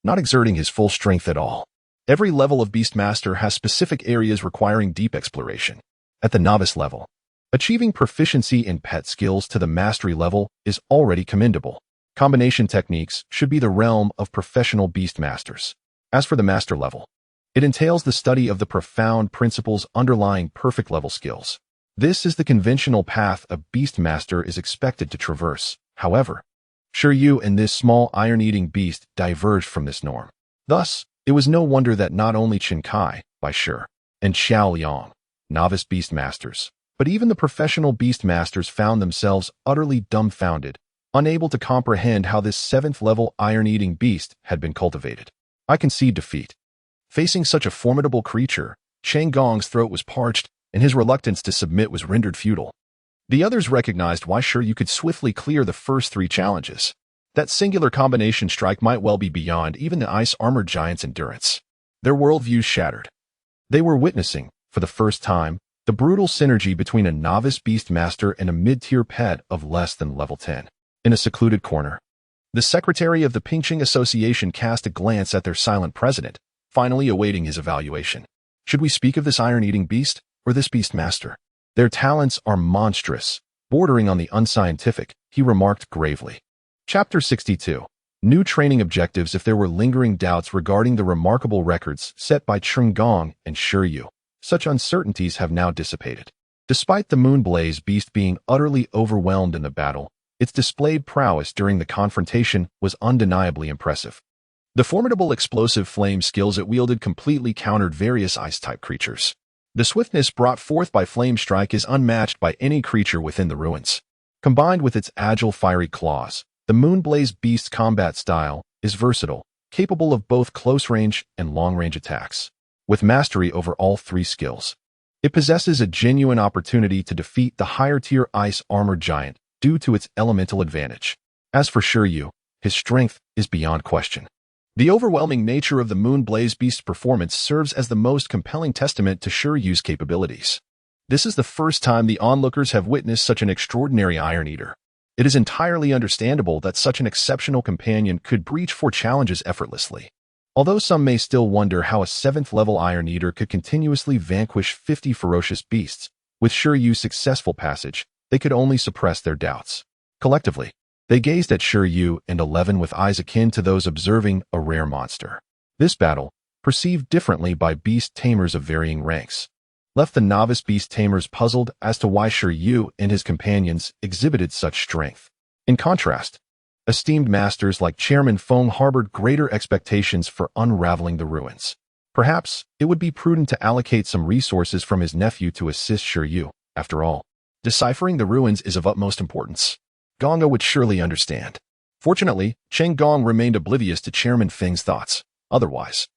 not exerting his full strength at all. Every level of Beastmaster has specific areas requiring deep exploration. At the novice level, achieving proficiency in pet skills to the mastery level is already commendable. Combination techniques should be the realm of professional Beastmasters. As for the master level, it entails the study of the profound principles underlying perfect level skills. This is the conventional path a Beastmaster is expected to traverse. However, Shi Yu and this small iron-eating beast diverged from this norm. Thus, it was no wonder that not only Chen Kai, Bai Shi, and Xiao Liang, novice Beastmasters, but even the professional Beastmasters found themselves utterly dumbfounded, unable to comprehend how this 7th-level iron-eating beast had been cultivated. I concede defeat. Facing such a formidable creature, Chang Gong's throat was parched, and his reluctance to submit was rendered futile. The others recognized why Shi Yu could swiftly clear the first 3 challenges. That singular combination strike might well be beyond even the ice-armored giant's endurance. Their worldviews shattered. They were witnessing, for the first time, the brutal synergy between a novice Beastmaster and a mid-tier pet of less than level 10. In a secluded corner, the secretary of the Pingqing Association cast a glance at their silent president, finally awaiting his evaluation. Should we speak of this iron-eating beast, or this Beastmaster? Their talents are monstrous, bordering on the unscientific, he remarked gravely. Chapter 62. New training objectives. If there were lingering doubts regarding the remarkable records set by Chen Gong and Shi Yu, such uncertainties have now dissipated. Despite the Moonblaze beast being utterly overwhelmed in the battle, its displayed prowess during the confrontation was undeniably impressive. The formidable explosive flame skills it wielded completely countered various ice-type creatures. The swiftness brought forth by Flame Strike is unmatched by any creature within the ruins. Combined with its agile fiery claws, the Moonblaze beast's combat style is versatile, capable of both close-range and long-range attacks. With mastery over all 3 skills, it possesses a genuine opportunity to defeat the higher-tier ice-armored giant due to its elemental advantage. As for Shi Yu, his strength is beyond question. The overwhelming nature of the Moonblaze beast's performance serves as the most compelling testament to Shi Yu's capabilities. This is the first time the onlookers have witnessed such an extraordinary Iron Eater. It is entirely understandable that such an exceptional companion could breach 4 challenges effortlessly. Although some may still wonder how a 7th-level Iron Eater could continuously vanquish 50 ferocious beasts, with Shi Yu's successful passage, they could only suppress their doubts. Collectively, they gazed at Shi Yu and 11 with eyes akin to those observing a rare monster. This battle, perceived differently by beast tamers of varying ranks, left the novice beast tamers puzzled as to why Shi Yu and his companions exhibited such strength. In contrast, esteemed masters like Chairman Feng harbored greater expectations for unraveling the ruins. Perhaps it would be prudent to allocate some resources from his nephew to assist Shi Yu. After all, deciphering the ruins is of utmost importance. Gonga would surely understand. Fortunately, Cheng Gong remained oblivious to Chairman Feng's thoughts. Otherwise,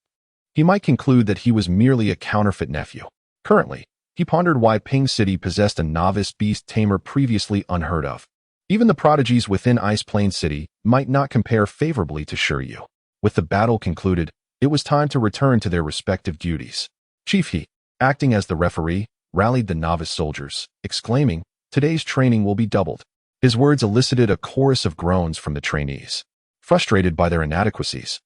he might conclude that he was merely a counterfeit nephew. Currently, he pondered why Ping City possessed a novice beast tamer previously unheard of. Even the prodigies within Ice Plain City might not compare favorably to Shi Yu. With the battle concluded, it was time to return to their respective duties. Chief He, acting as the referee, rallied the novice soldiers, exclaiming, "Today's training will be doubled." His words elicited a chorus of groans from the trainees. Frustrated by their inadequacies,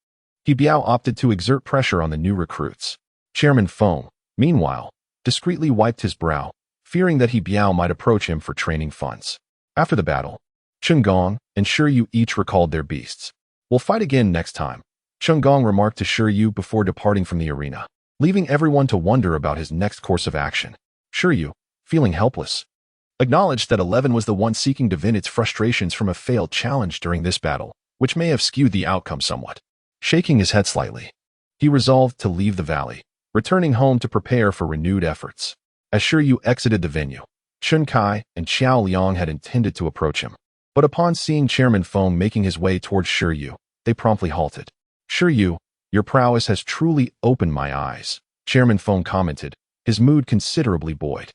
He Biao opted to exert pressure on the new recruits. Chairman Feng, meanwhile, discreetly wiped his brow, fearing that He Biao might approach him for training funds. After the battle, Chen Gong and Shi Yu each recalled their beasts. "We'll fight again next time," Chen Gong remarked to Shi Yu before departing from the arena, leaving everyone to wonder about his next course of action. Shi Yu, feeling helpless, acknowledged that 11 was the one seeking to vent its frustrations from a failed challenge during this battle, which may have skewed the outcome somewhat. Shaking his head slightly, he resolved to leave the valley, returning home to prepare for renewed efforts. As Shi Yu exited the venue, Chen Kai and Xiao Liang had intended to approach him, but upon seeing Chairman Feng making his way towards Shi Yu, they promptly halted. "Shi Yu, your prowess has truly opened my eyes," Chairman Feng commented, his mood considerably buoyed.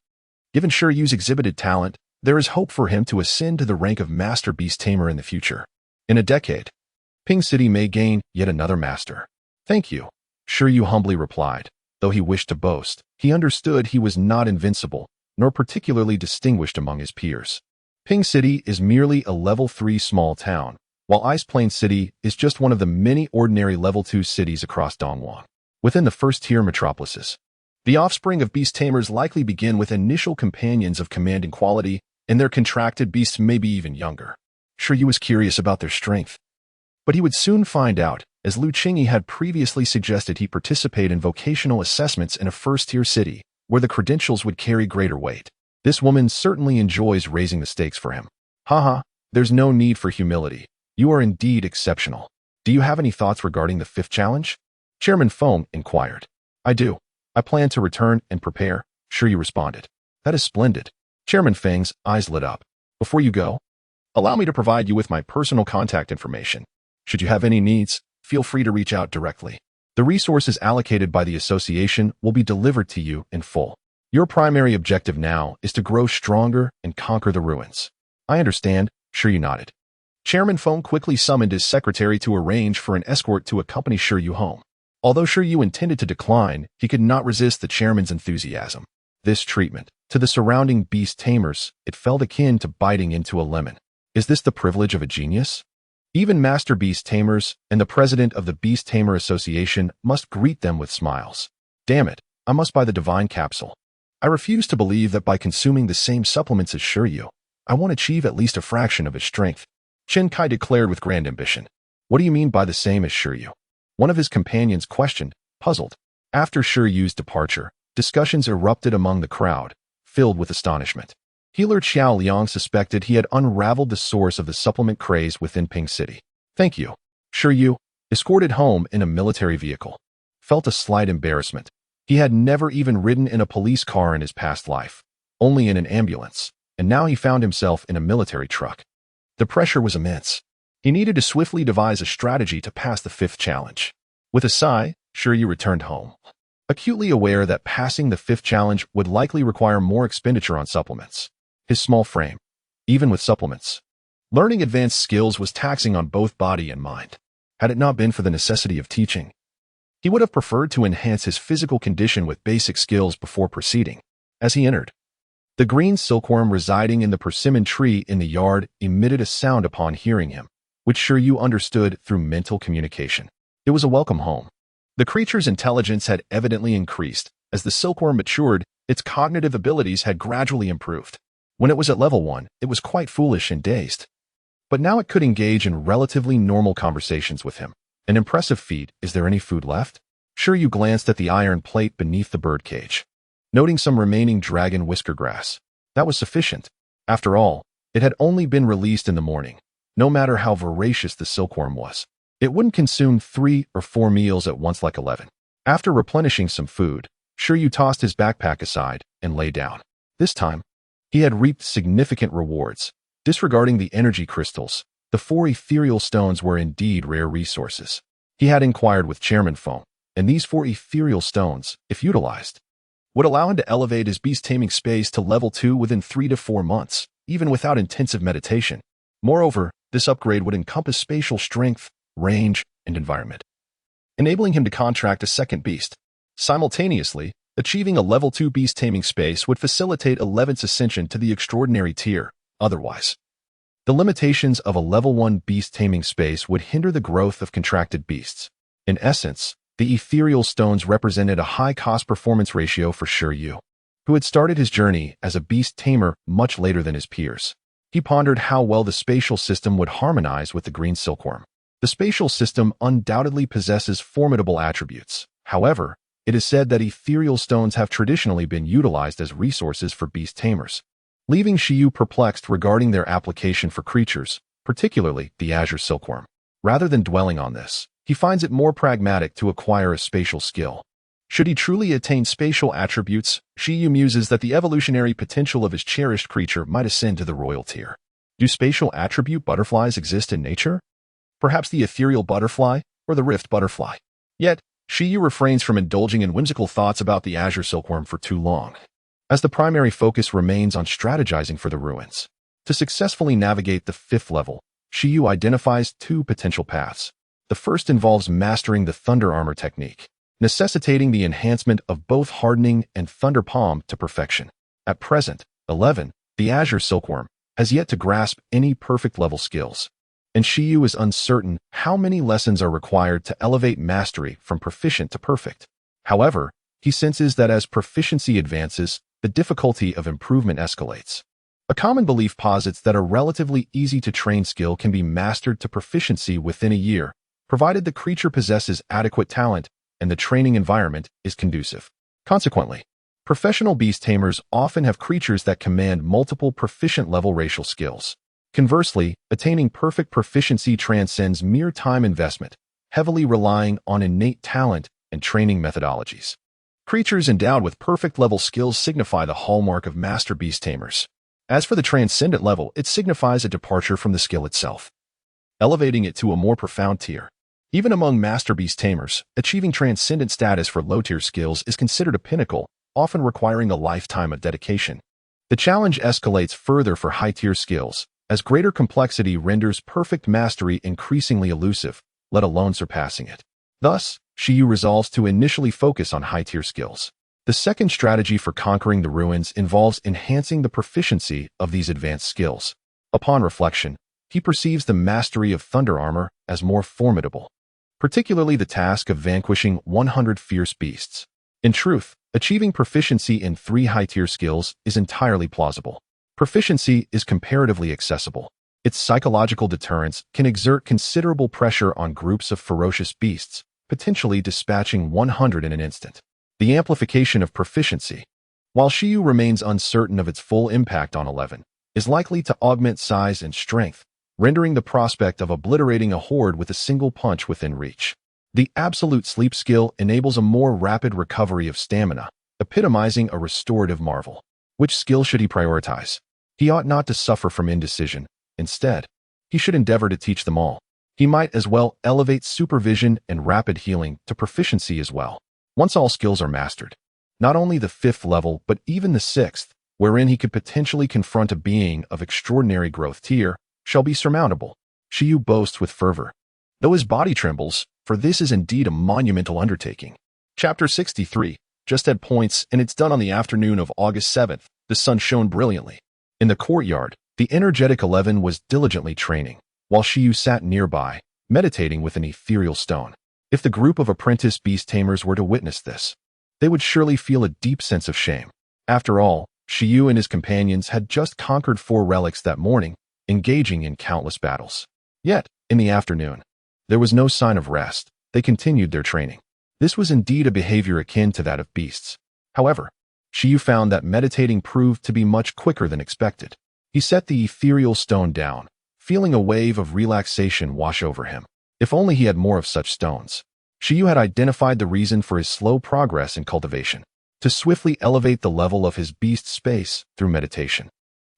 Given Shi Yu's exhibited talent, there is hope for him to ascend to the rank of Master Beast Tamer in the future. In a decade, Ping City may gain yet another master. "Thank you," Shi Yu humbly replied. Though he wished to boast, he understood he was not invincible, nor particularly distinguished among his peers. Ping City is merely a level 3 small town, while Ice Plain City is just one of the many ordinary level 2 cities across Donghuang. Within the first-tier metropolises, the offspring of beast tamers likely begin with initial companions of commanding quality, and their contracted beasts may be even younger. Shi Yu was curious about their strength, but he would soon find out, as Lu Qingyi had previously suggested he participate in vocational assessments in a first-tier city, where the credentials would carry greater weight. This woman certainly enjoys raising the stakes for him. Haha, there's no need for humility. You are indeed exceptional. Do you have any thoughts regarding the fifth challenge? Chairman Feng inquired. I do. I plan to return and prepare, Shi Yu responded. That is splendid. Chairman Feng's eyes lit up. Before you go, allow me to provide you with my personal contact information. Should you have any needs, feel free to reach out directly. The resources allocated by the association will be delivered to you in full. Your primary objective now is to grow stronger and conquer the ruins. I understand, Shi Yu nodded. Chairman Feng quickly summoned his secretary to arrange for an escort to accompany Shi Yu home. Although Shi Yu intended to decline, he could not resist the chairman's enthusiasm. This treatment, to the surrounding beast tamers, it felt akin to biting into a lemon. Is this the privilege of a genius? Even master beast tamers and the president of the Beast Tamer Association must greet them with smiles. Damn it, I must buy the divine capsule. I refuse to believe that by consuming the same supplements as Shi Yu, I won't achieve at least a fraction of his strength. Chen Kai declared with grand ambition. What do you mean by the same as Shi Yu? One of his companions questioned, puzzled. After Shi Yu's departure, discussions erupted among the crowd, filled with astonishment. Healer Xiao Liang suspected he had unraveled the source of the supplement craze within Ping City. Thank you. Shi Yu, escorted home in a military vehicle, felt a slight embarrassment. He had never even ridden in a police car in his past life, only in an ambulance, and now he found himself in a military truck. The pressure was immense. He needed to swiftly devise a strategy to pass the fifth challenge. With a sigh, Shi Yu returned home, acutely aware that passing the fifth challenge would likely require more expenditure on supplements. His small frame, even with supplements. Learning advanced skills was taxing on both body and mind. Had it not been for the necessity of teaching, he would have preferred to enhance his physical condition with basic skills before proceeding. As he entered, the green silkworm residing in the persimmon tree in the yard emitted a sound upon hearing him, which Shi Yu understood through mental communication. It was a welcome home. The creature's intelligence had evidently increased. As the silkworm matured, its cognitive abilities had gradually improved. When it was at level 1, it was quite foolish and dazed. But now it could engage in relatively normal conversations with him. An impressive feat. Is there any food left? Shi Yu glanced at the iron plate beneath the birdcage, noting some remaining dragon whisker grass. That was sufficient. After all, it had only been released in the morning. No matter how voracious the silkworm was, it wouldn't consume 3 or 4 meals at once like 11. After replenishing some food, Shi Yu tossed his backpack aside and lay down. This time, he had reaped significant rewards. Disregarding the energy crystals, the 4 ethereal stones were indeed rare resources. He had inquired with Chairman Feng, and these 4 ethereal stones, if utilized, would allow him to elevate his beast taming space to level 2 within 3 to 4 months, even without intensive meditation. Moreover, this upgrade would encompass spatial strength, range, and environment, enabling him to contract a second beast. Simultaneously, achieving a level 2 beast taming space would facilitate 11's ascension to the extraordinary tier. Otherwise, the limitations of a level 1 beast taming space would hinder the growth of contracted beasts. In essence, the ethereal stones represented a high cost-performance ratio for Shi Yu, who had started his journey as a beast tamer much later than his peers. He pondered how well the spatial system would harmonize with the green silkworm. The spatial system undoubtedly possesses formidable attributes. However, it is said that ethereal stones have traditionally been utilized as resources for beast tamers, leaving Shi Yu perplexed regarding their application for creatures, particularly the azure silkworm. Rather than dwelling on this, he finds it more pragmatic to acquire a spatial skill. Should he truly attain spatial attributes, Shi Yu muses that the evolutionary potential of his cherished creature might ascend to the royal tier. Do spatial attribute butterflies exist in nature? Perhaps the ethereal butterfly or the rift butterfly. Yet, Shi Yu refrains from indulging in whimsical thoughts about the azure silkworm for too long, as the primary focus remains on strategizing for the ruins. To successfully navigate the 5th level, Shi Yu identifies 2 potential paths. The first involves mastering the thunder armor technique, necessitating the enhancement of both hardening and thunder palm to perfection. At present, 11, the azure silkworm, has yet to grasp any perfect level skills, and Shi Yu is uncertain how many lessons are required to elevate mastery from proficient to perfect. However, he senses that as proficiency advances, the difficulty of improvement escalates. A common belief posits that a relatively easy-to-train skill can be mastered to proficiency within a year, provided the creature possesses adequate talent and the training environment is conducive. Consequently, Professional beast tamers often have creatures that command multiple proficient-level racial skills. Conversely, attaining perfect proficiency transcends mere time investment, heavily relying on innate talent and training methodologies. Creatures endowed with perfect-level skills signify the hallmark of master beast tamers. As for the transcendent level, it signifies a departure from the skill itself, elevating it to a more profound tier. Even among master beast tamers, achieving transcendent status for low-tier skills is considered a pinnacle, often requiring a lifetime of dedication. The challenge escalates further for high-tier skills, as greater complexity renders perfect mastery increasingly elusive, let alone surpassing it. Thus, Shi Yu resolves to initially focus on high-tier skills. The second strategy for conquering the ruins involves enhancing the proficiency of these advanced skills. Upon reflection, he perceives the mastery of thunder armor as more formidable, particularly the task of vanquishing 100 fierce beasts. In truth, achieving proficiency in 3 high-tier skills is entirely plausible. Proficiency is comparatively accessible. Its psychological deterrence can exert considerable pressure on groups of ferocious beasts, potentially dispatching 100 in an instant. The amplification of proficiency, while Shi Yu remains uncertain of its full impact on 11, is likely to augment size and strength, rendering the prospect of obliterating a horde with a single punch within reach. The absolute sleep skill enables a more rapid recovery of stamina, epitomizing a restorative marvel. Which skill should he prioritize? He ought not to suffer from indecision. Instead, he should endeavor to teach them all. He might as well elevate supervision and rapid healing to proficiency as well. Once all skills are mastered, not only the 5th level but even the 6th, wherein he could potentially confront a being of extraordinary growth tier, shall be surmountable. Shi Yu boasts with fervor, though his body trembles, for this is indeed a monumental undertaking. Chapter 63, just at points, and it's done on the afternoon of August 7th. The sun shone brilliantly. In the courtyard, the energetic 11 was diligently training, while Shi Yu sat nearby, meditating with an ethereal stone. If the group of apprentice beast tamers were to witness this, they would surely feel a deep sense of shame. After all, Shi Yu and his companions had just conquered 4 relics that morning, engaging in countless battles. Yet, in the afternoon, there was no sign of rest. They continued their training. This was indeed a behavior akin to that of beasts. However, Shi Yu found that meditating proved to be much quicker than expected. He set the ethereal stone down, feeling a wave of relaxation wash over him. If only he had more of such stones. Shi Yu had identified the reason for his slow progress in cultivation: to swiftly elevate the level of his beast space through meditation.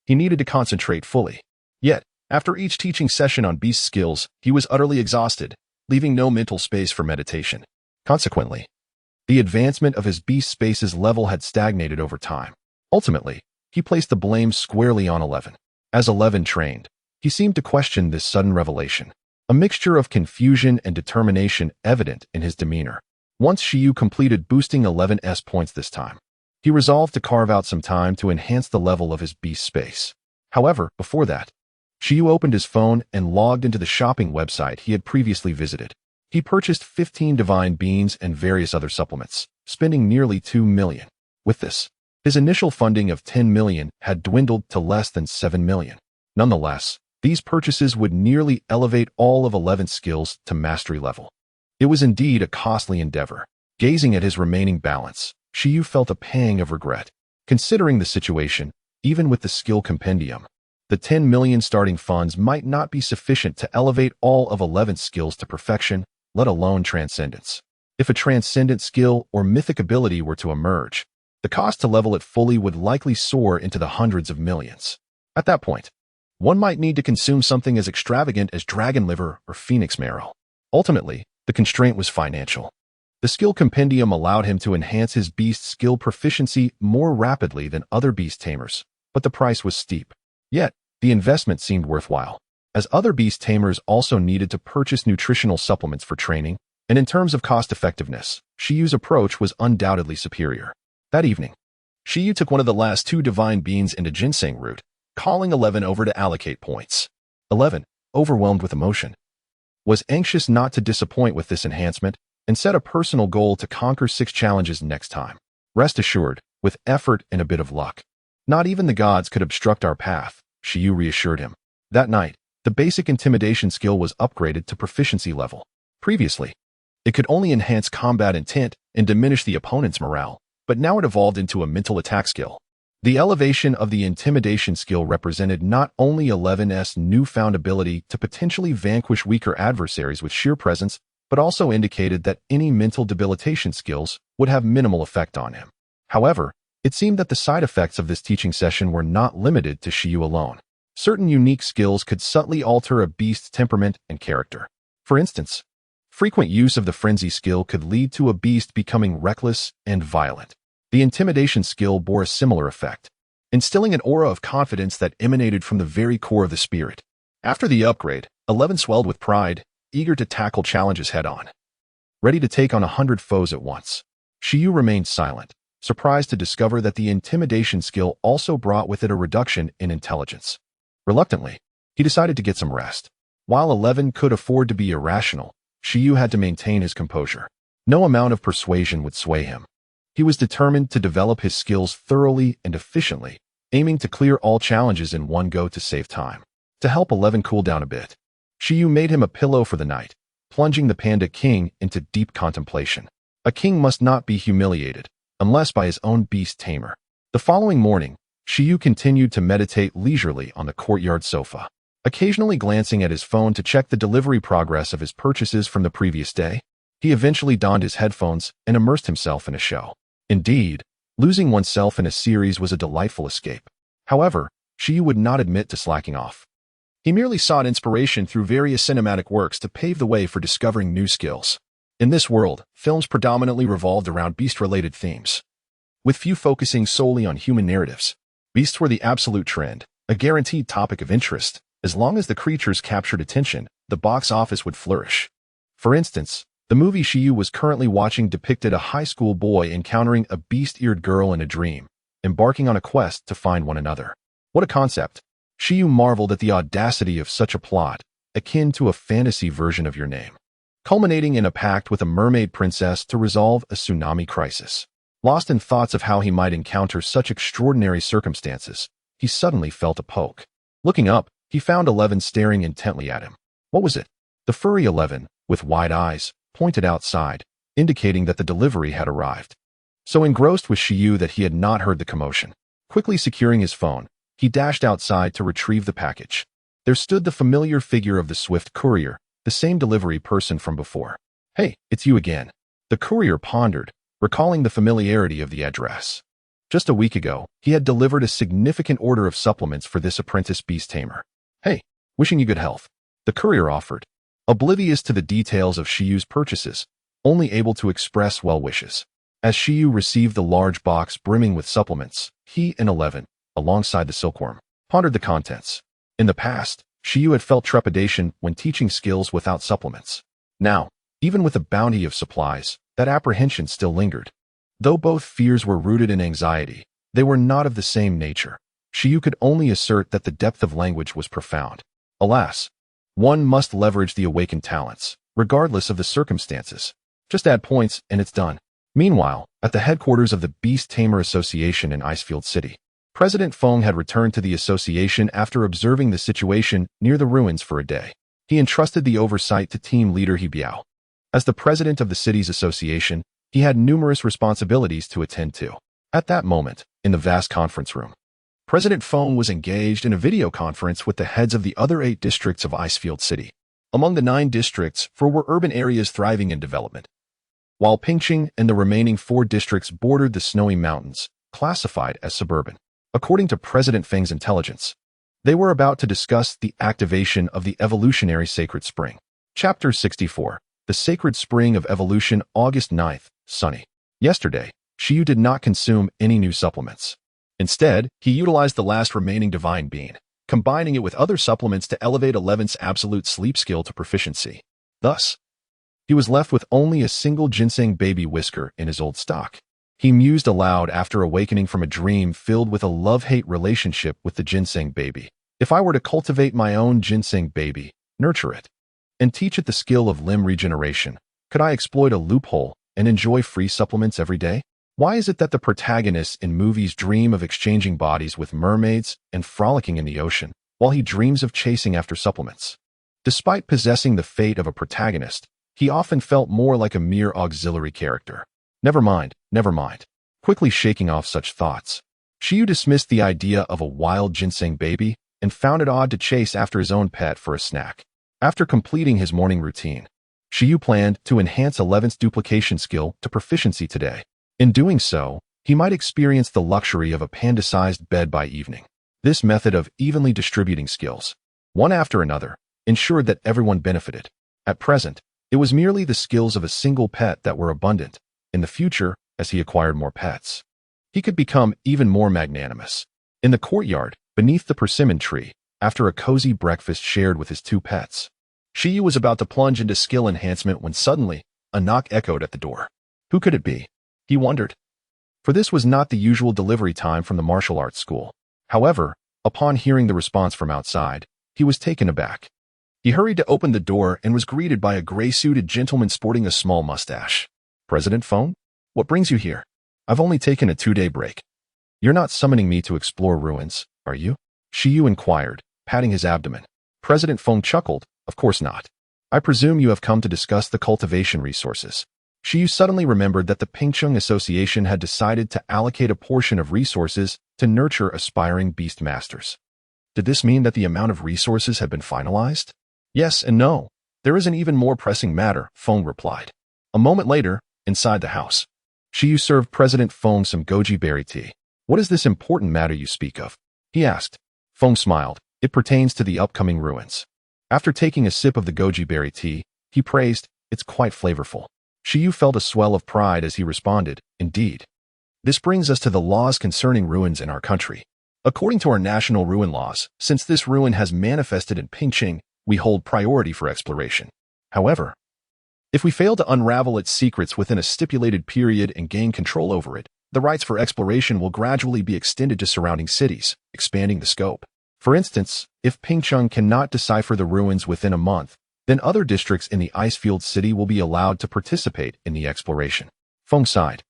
He needed to concentrate fully. Yet, after each teaching session on beast skills, he was utterly exhausted, leaving no mental space for meditation. Consequently, the advancement of his beast space's level had stagnated over time. Ultimately, he placed the blame squarely on 11. As 11 trained, he seemed to question this sudden revelation, a mixture of confusion and determination evident in his demeanor. Once Shi Yu completed boosting 11's points this time, he resolved to carve out some time to enhance the level of his beast space. However, before that, Shi Yu opened his phone and logged into the shopping website he had previously visited. He purchased 15 divine beans and various other supplements, spending nearly 2 million. With this, his initial funding of 10 million had dwindled to less than 7 million. Nonetheless, these purchases would nearly elevate all of 11's skills to mastery level. It was indeed a costly endeavor. Gazing at his remaining balance, Shi Yu felt a pang of regret. Considering the situation, even with the skill compendium, the 10 million starting funds might not be sufficient to elevate all of 11's skills to perfection, let alone transcendence. If a transcendent skill or mythic ability were to emerge, the cost to level it fully would likely soar into the hundreds of millions. At that point, one might need to consume something as extravagant as dragon liver or phoenix marrow. Ultimately, the constraint was financial. The skill compendium allowed him to enhance his beast skill proficiency more rapidly than other beast tamers, but the price was steep. Yet, the investment seemed worthwhile, as other beast tamers also needed to purchase nutritional supplements for training, and in terms of cost-effectiveness, Shi Yu's approach was undoubtedly superior. That evening, Shi Yu took one of the last 2 divine beans into ginseng root, calling 11 over to allocate points. 11, overwhelmed with emotion, was anxious not to disappoint with this enhancement and set a personal goal to conquer 6 challenges next time. Rest assured, with effort and a bit of luck, not even the gods could obstruct our path, Shi Yu reassured him. That night, the basic intimidation skill was upgraded to proficiency level. Previously, it could only enhance combat intent and diminish the opponent's morale, but now it evolved into a mental attack skill. The elevation of the intimidation skill represented not only 11's newfound ability to potentially vanquish weaker adversaries with sheer presence, but also indicated that any mental debilitation skills would have minimal effect on him. However, it seemed that the side effects of this teaching session were not limited to Shi Yu alone. Certain unique skills could subtly alter a beast's temperament and character. For instance, frequent use of the frenzy skill could lead to a beast becoming reckless and violent. The intimidation skill bore a similar effect, instilling an aura of confidence that emanated from the very core of the spirit. After the upgrade, 11 swelled with pride, eager to tackle challenges head-on. Ready to take on 100 foes at once, Shi Yu remained silent, surprised to discover that the intimidation skill also brought with it a reduction in intelligence. Reluctantly, he decided to get some rest. While 11 could afford to be irrational, Shi Yu had to maintain his composure. No amount of persuasion would sway him. He was determined to develop his skills thoroughly and efficiently, aiming to clear all challenges in one go to save time. To help 11 cool down a bit, Shi Yu made him a pillow for the night, plunging the Panda King into deep contemplation. A king must not be humiliated, unless by his own beast tamer. The following morning, Shi Yu continued to meditate leisurely on the courtyard sofa, occasionally glancing at his phone to check the delivery progress of his purchases from the previous day. He eventually donned his headphones and immersed himself in a show. Indeed, losing oneself in a series was a delightful escape. However, Shi Yu would not admit to slacking off. He merely sought inspiration through various cinematic works to pave the way for discovering new skills. In this world, films predominantly revolved around beast-related themes, with few focusing solely on human narratives. Beasts were the absolute trend, a guaranteed topic of interest. As long as the creatures captured attention, the box office would flourish. For instance, the movie Shi Yu was currently watching depicted a high school boy encountering a beast-eared girl in a dream, embarking on a quest to find one another. What a concept! Shi Yu marveled at the audacity of such a plot, akin to a fantasy version of Your Name, culminating in a pact with a mermaid princess to resolve a tsunami crisis. Lost in thoughts of how he might encounter such extraordinary circumstances, he suddenly felt a poke. Looking up, he found 11 staring intently at him. What was it? The furry 11, with wide eyes, pointed outside, indicating that the delivery had arrived. So engrossed was Shi Yu that he had not heard the commotion. Quickly securing his phone, he dashed outside to retrieve the package. There stood the familiar figure of the swift courier, the same delivery person from before. Hey, it's you again. The courier pondered, recalling the familiarity of the address. Just a week ago, he had delivered a significant order of supplements for this apprentice beast tamer. Hey, wishing you good health, the courier offered, oblivious to the details of Shi Yu's purchases, only able to express well wishes. As Shi Yu received the large box brimming with supplements, he and 11, alongside the silkworm, pondered the contents. In the past, Shi Yu had felt trepidation when teaching skills without supplements. Now, even with a bounty of supplies, that apprehension still lingered. Though both fears were rooted in anxiety, they were not of the same nature. Shi Yu could only assert that the depth of language was profound. Alas, one must leverage the awakened talents, regardless of the circumstances. Just add points and it's done. Meanwhile, at the headquarters of the Beast Tamer Association in Icefield City, President Feng had returned to the association after observing the situation near the ruins for a day. He entrusted the oversight to team leader He Biao. As the president of the city's association, he had numerous responsibilities to attend to. At that moment, in the vast conference room, President Feng was engaged in a video conference with the heads of the other 8 districts of Icefield City. Among the 9 districts, 4 were urban areas thriving in development, while Pingqing and the remaining 4 districts bordered the snowy mountains, classified as suburban. According to President Feng's intelligence, they were about to discuss the activation of the evolutionary sacred spring. Chapter 64. The Sacred Spring of Evolution, August 9th, sunny. Yesterday, Shi Yu did not consume any new supplements. Instead, he utilized the last remaining divine bean, combining it with other supplements to elevate 11's absolute sleep skill to proficiency. Thus, he was left with only a single ginseng baby whisker in his old stock. He mused aloud after awakening from a dream filled with a love-hate relationship with the ginseng baby. If I were to cultivate my own ginseng baby, nurture it, and teach it the skill of limb regeneration, could I exploit a loophole and enjoy free supplements every day? Why is it that the protagonists in movies dream of exchanging bodies with mermaids and frolicking in the ocean, while he dreams of chasing after supplements? Despite possessing the fate of a protagonist, he often felt more like a mere auxiliary character. Never mind. Quickly shaking off such thoughts, Shi Yu dismissed the idea of a wild ginseng baby and found it odd to chase after his own pet for a snack. After completing his morning routine, Shi Yu planned to enhance 11's duplication skill to proficiency today. In doing so, he might experience the luxury of a panda-sized bed by evening. This method of evenly distributing skills, one after another, ensured that everyone benefited. At present, it was merely the skills of a single pet that were abundant. In the future, as he acquired more pets, he could become even more magnanimous. In the courtyard, beneath the persimmon tree, after a cozy breakfast shared with his 2 pets, Shi Yu was about to plunge into skill enhancement when suddenly, a knock echoed at the door. Who could it be? He wondered. For this was not the usual delivery time from the martial arts school. However, upon hearing the response from outside, he was taken aback. He hurried to open the door and was greeted by a gray-suited gentleman sporting a small mustache. President Feng? What brings you here? I've only taken a 2-day break. You're not summoning me to explore ruins, are you? Shi Yu inquired, patting his abdomen. President Feng chuckled. Of course not. I presume you have come to discuss the cultivation resources. Shi Yu suddenly remembered that the Pingcheng Association had decided to allocate a portion of resources to nurture aspiring beast masters. Did this mean that the amount of resources had been finalized? Yes and no. There is an even more pressing matter, Feng replied. A moment later, inside the house, Shi Yu served President Feng some goji berry tea. What is this important matter you speak of? He asked. Feng smiled. It pertains to the upcoming ruins. After taking a sip of the goji berry tea, he praised, it's quite flavorful. Shi Yu felt a swell of pride as he responded, indeed. This brings us to the laws concerning ruins in our country. According to our national ruin laws, since this ruin has manifested in Pingcheng, we hold priority for exploration. However, if we fail to unravel its secrets within a stipulated period and gain control over it, the rights for exploration will gradually be extended to surrounding cities, expanding the scope. For instance, if Pingcheng cannot decipher the ruins within a month, then other districts in the Icefield city will be allowed to participate in the exploration. Feng sighed.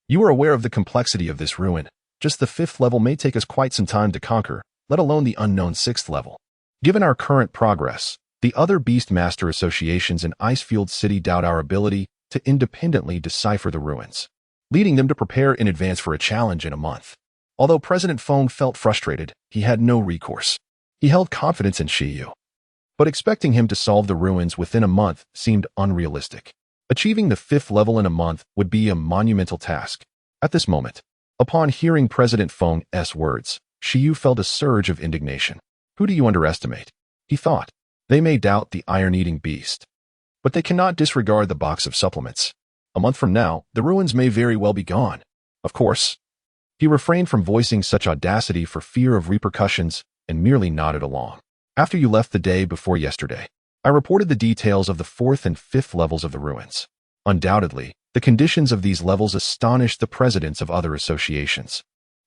You are aware of the complexity of this ruin. Just the 5th level may take us quite some time to conquer, let alone the unknown 6th level. Given our current progress, the other Beastmaster associations in Icefield City doubt our ability to independently decipher the ruins, leading them to prepare in advance for a challenge in a month. Although President Feng felt frustrated, he had no recourse. He held confidence in Shi Yu, but expecting him to solve the ruins within a month seemed unrealistic. Achieving the 5th level in a month would be a monumental task. At this moment, upon hearing President Feng's words, Shi Yu felt a surge of indignation. Who do you underestimate? He thought. They may doubt the iron-eating beast, but they cannot disregard the box of supplements. A month from now, the ruins may very well be gone. Of course. He refrained from voicing such audacity for fear of repercussions and merely nodded along. After you left the day before yesterday, I reported the details of the 4th and 5th levels of the ruins. Undoubtedly, the conditions of these levels astonished the presidents of other associations.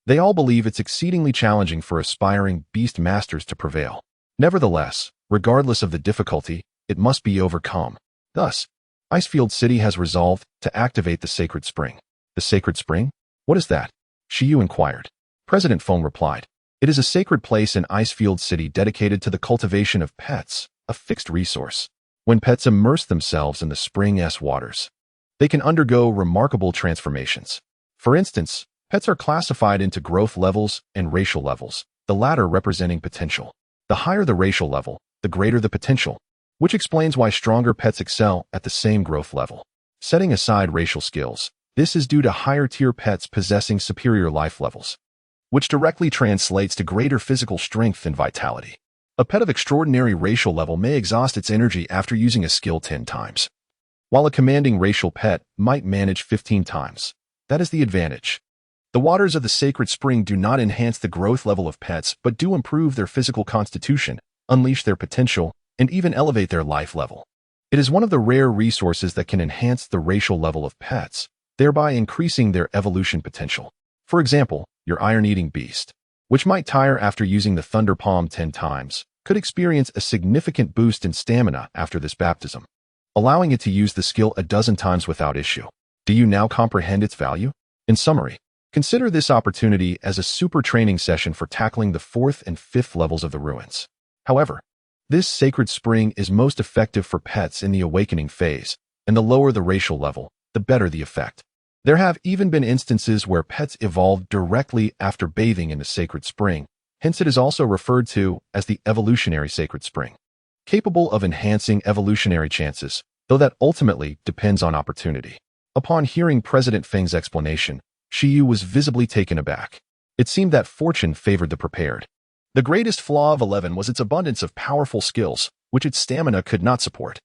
They all believe it's exceedingly challenging for aspiring beast masters to prevail. Nevertheless, regardless of the difficulty, it must be overcome. Thus, Icefield City has resolved to activate the Sacred Spring. The Sacred Spring? What is that? Shi Yu inquired. President Feng replied. It is a sacred place in Icefield City dedicated to the cultivation of pets, a fixed resource. When pets immerse themselves in the spring's waters, they can undergo remarkable transformations. For instance, pets are classified into growth levels and racial levels, the latter representing potential. The higher the racial level, the greater the potential, which explains why stronger pets excel at the same growth level. Setting aside racial skills, this is due to higher-tier pets possessing superior life levels, which directly translates to greater physical strength and vitality. A pet of extraordinary racial level may exhaust its energy after using a skill 10 times, while a commanding racial pet might manage 15 times. That is the advantage. The waters of the Sacred Spring do not enhance the growth level of pets but do improve their physical constitution, unleash their potential, and even elevate their life level. It is one of the rare resources that can enhance the racial level of pets, thereby increasing their evolution potential. For example, your iron-eating beast, which might tire after using the Thunder Palm 10 times, could experience a significant boost in stamina after this baptism, allowing it to use the skill a dozen times without issue. Do you now comprehend its value? In summary, consider this opportunity as a super training session for tackling the 4th and 5th levels of the ruins. However, this Sacred Spring is most effective for pets in the awakening phase, and the lower the racial level, the better the effect. There have even been instances where pets evolved directly after bathing in the sacred spring, hence it is also referred to as the evolutionary sacred spring, capable of enhancing evolutionary chances, though that ultimately depends on opportunity. Upon hearing President Feng's explanation, Shi Yu was visibly taken aback. It seemed that fortune favored the prepared. The greatest flaw of 11 was its abundance of powerful skills, which its stamina could not support.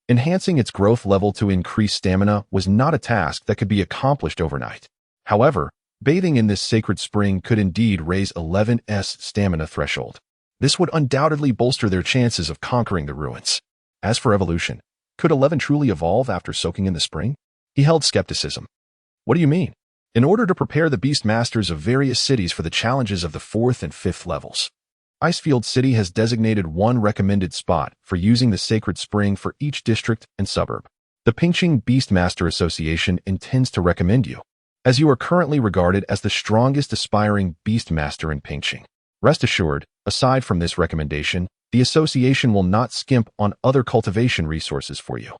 Enhancing its growth level to increase stamina was not a task that could be accomplished overnight. However, bathing in this sacred spring could indeed raise 11's stamina threshold. This would undoubtedly bolster their chances of conquering the ruins. As for evolution, could 11 truly evolve after soaking in the spring? He held skepticism. What do you mean? In order to prepare the beast masters of various cities for the challenges of the 4th and 5th levels, Icefield City has designated one recommended spot for using the sacred spring for each district and suburb. The Pingqing Beastmaster Association intends to recommend you, as you are currently regarded as the strongest aspiring beastmaster in Pingqing. Rest assured, aside from this recommendation, the association will not skimp on other cultivation resources for you.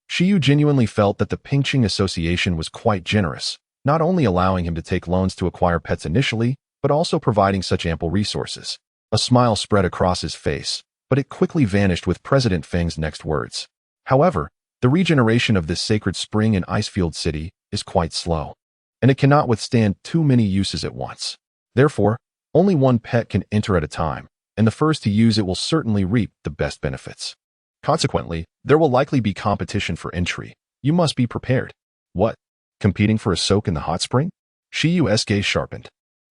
Shi Yu genuinely felt that the Pingqing Association was quite generous, not only allowing him to take loans to acquire pets initially, but also providing such ample resources. A smile spread across his face, but it quickly vanished with President Feng's next words. However, the regeneration of this sacred spring in Icefield City is quite slow, and it cannot withstand too many uses at once. Therefore, only one pet can enter at a time, and the first to use it will certainly reap the best benefits. Consequently, there will likely be competition for entry. You must be prepared. What? Competing for a soak in the hot spring? Shi Yu's gaze sharpened.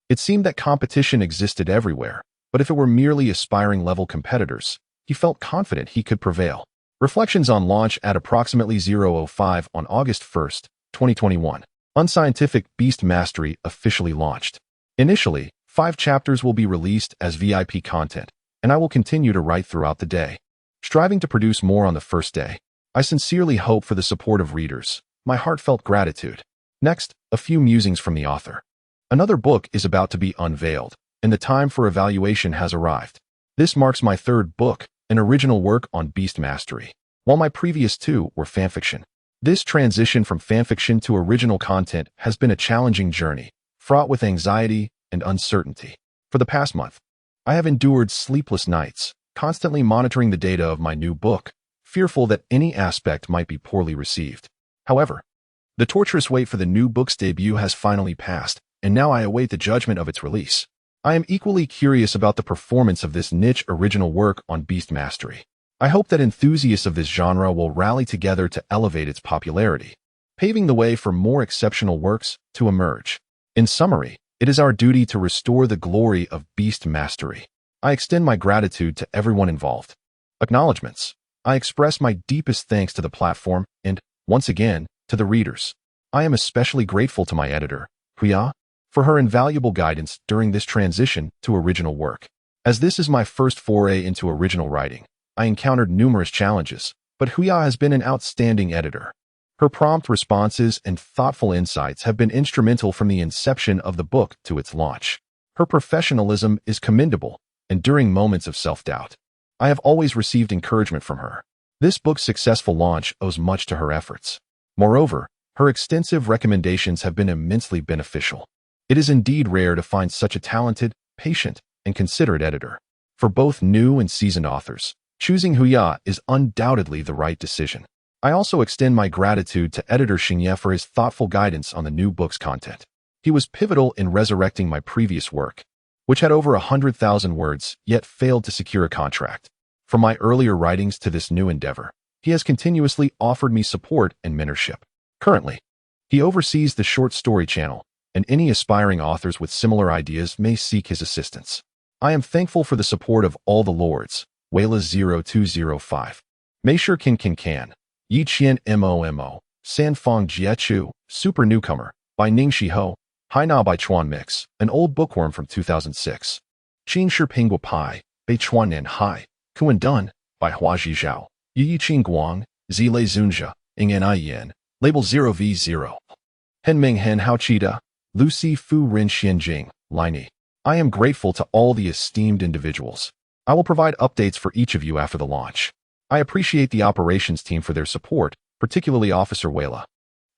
It seemed that competition existed everywhere, but if it were merely aspiring level competitors, he felt confident he could prevail. Reflections on launch at approximately 0:05 on August 1st, 2021. Unscientific Beast Mastery officially launched. Initially, 5 chapters will be released as VIP content, and I will continue to write throughout the day, striving to produce more on the first day. I sincerely hope for the support of readers. My heartfelt gratitude. Next, a few musings from the author. Another book is about to be unveiled, and the time for evaluation has arrived. This marks my 3rd book, an original work on beast mastery, while my previous 2 were fanfiction. This transition from fanfiction to original content has been a challenging journey, fraught with anxiety and uncertainty. For the past month, I have endured sleepless nights, constantly monitoring the data of my new book, fearful that any aspect might be poorly received. However, the torturous wait for the new book's debut has finally passed, and now I await the judgment of its release. I am equally curious about the performance of this niche original work on beast mastery. I hope that enthusiasts of this genre will rally together to elevate its popularity, paving the way for more exceptional works to emerge. In summary, it is our duty to restore the glory of beast mastery. I extend my gratitude to everyone involved. Acknowledgements. I express my deepest thanks to the platform and, once again, to the readers. I am especially grateful to my editor, Huya, for her invaluable guidance during this transition to original work. As this is my first foray into original writing, I encountered numerous challenges, but Huya has been an outstanding editor. Her prompt responses and thoughtful insights have been instrumental from the inception of the book to its launch. Her professionalism is commendable, and during moments of self-doubt, I have always received encouragement from her. This book's successful launch owes much to her efforts. Moreover, her extensive recommendations have been immensely beneficial. It is indeed rare to find such a talented, patient, and considerate editor. For both new and seasoned authors, choosing Huya is undoubtedly the right decision. I also extend my gratitude to editor Xingye for his thoughtful guidance on the new book's content. He was pivotal in resurrecting my previous work, which had over 100,000 words, yet failed to secure a contract. From my earlier writings to this new endeavor, he has continuously offered me support and mentorship. Currently, he oversees the short story channel, and any aspiring authors with similar ideas may seek his assistance. I am thankful for the support of all the lords, Weila0205, Meisher Can, Yi Qian Momo, Sanfong Jiechu, Super Newcomer, by Ning Shiho, Haina by Chuan Mix, an old bookworm from 2006, Qing Shi Pingua Pai, Bei Chuan Nan Hai, Kuan Dun, by Hua Zhizhao, Yi Qing Guang, Zile Zunjia, Ing Yen, Label 0v0, Henming Hen Hao Chida, Lucy Fu Rin Xianjing, Liney. I am grateful to all the esteemed individuals. I will provide updates for each of you after the launch. I appreciate the operations team for their support, particularly Officer Weila.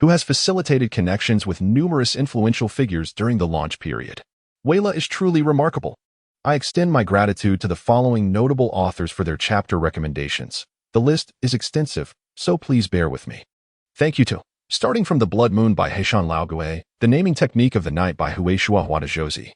who has facilitated connections with numerous influential figures during the launch period. Wayla is truly remarkable. I extend my gratitude to the following notable authors for their chapter recommendations. The list is extensive, so please bear with me. Thank you to starting from The Blood Moon by Heishan Laogue, The Naming Technique of the Night by Huishua Huadajozi,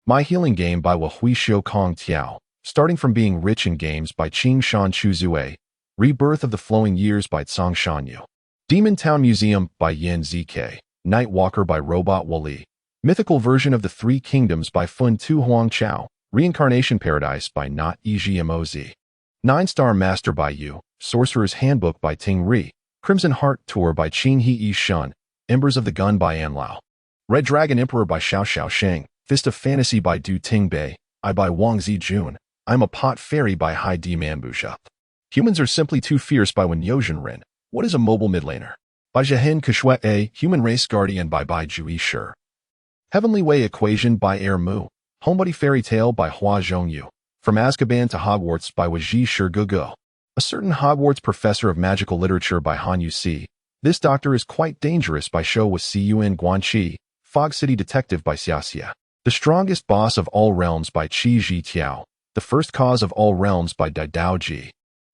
My Healing Game by Wahui Kong Tiao, Starting from Being Rich in Games by Qing Shan Chu Zue, Rebirth of the Flowing Years by Tsang Shanyu, Demon Town Museum by Yen Zk, Night Walker by Robot Wally, Mythical Version of the Three Kingdoms by Fun Tu Huang Chao, Reincarnation Paradise by Not EGMOZ, 9-Star Master by Yu, Sorcerer's Handbook by Ting Ri, Crimson Heart Tour by Qin He Shun, Embers of the Gun by An Lao, Red Dragon Emperor by Xiao Xiao Sheng, Fist of Fantasy by Du Ting Bei, I by Wang Zijun, I'm a Pot Fairy by Hai Di Manbusha. Humans Are Simply Too Fierce by Wen Yozhen Ren, What is a Mobile Midlaner? By Zhehin Kushue A, Human Race Guardian by Bai Jui Shi. Heavenly Way Equation by Air Mu, Homebody Fairy Tale by Hua Zhongyu, From Azkaban to Hogwarts by Waji Shi Gugo, A Certain Hogwarts Professor of Magical Literature by Han Yu Si, This Doctor is Quite Dangerous by Shou with Ciyuan Guanqi, Fog City Detective by Xiaxia, The Strongest Boss of All Realms by Qi Ji Tiao, The First Cause of All Realms by Dai Dao Ji,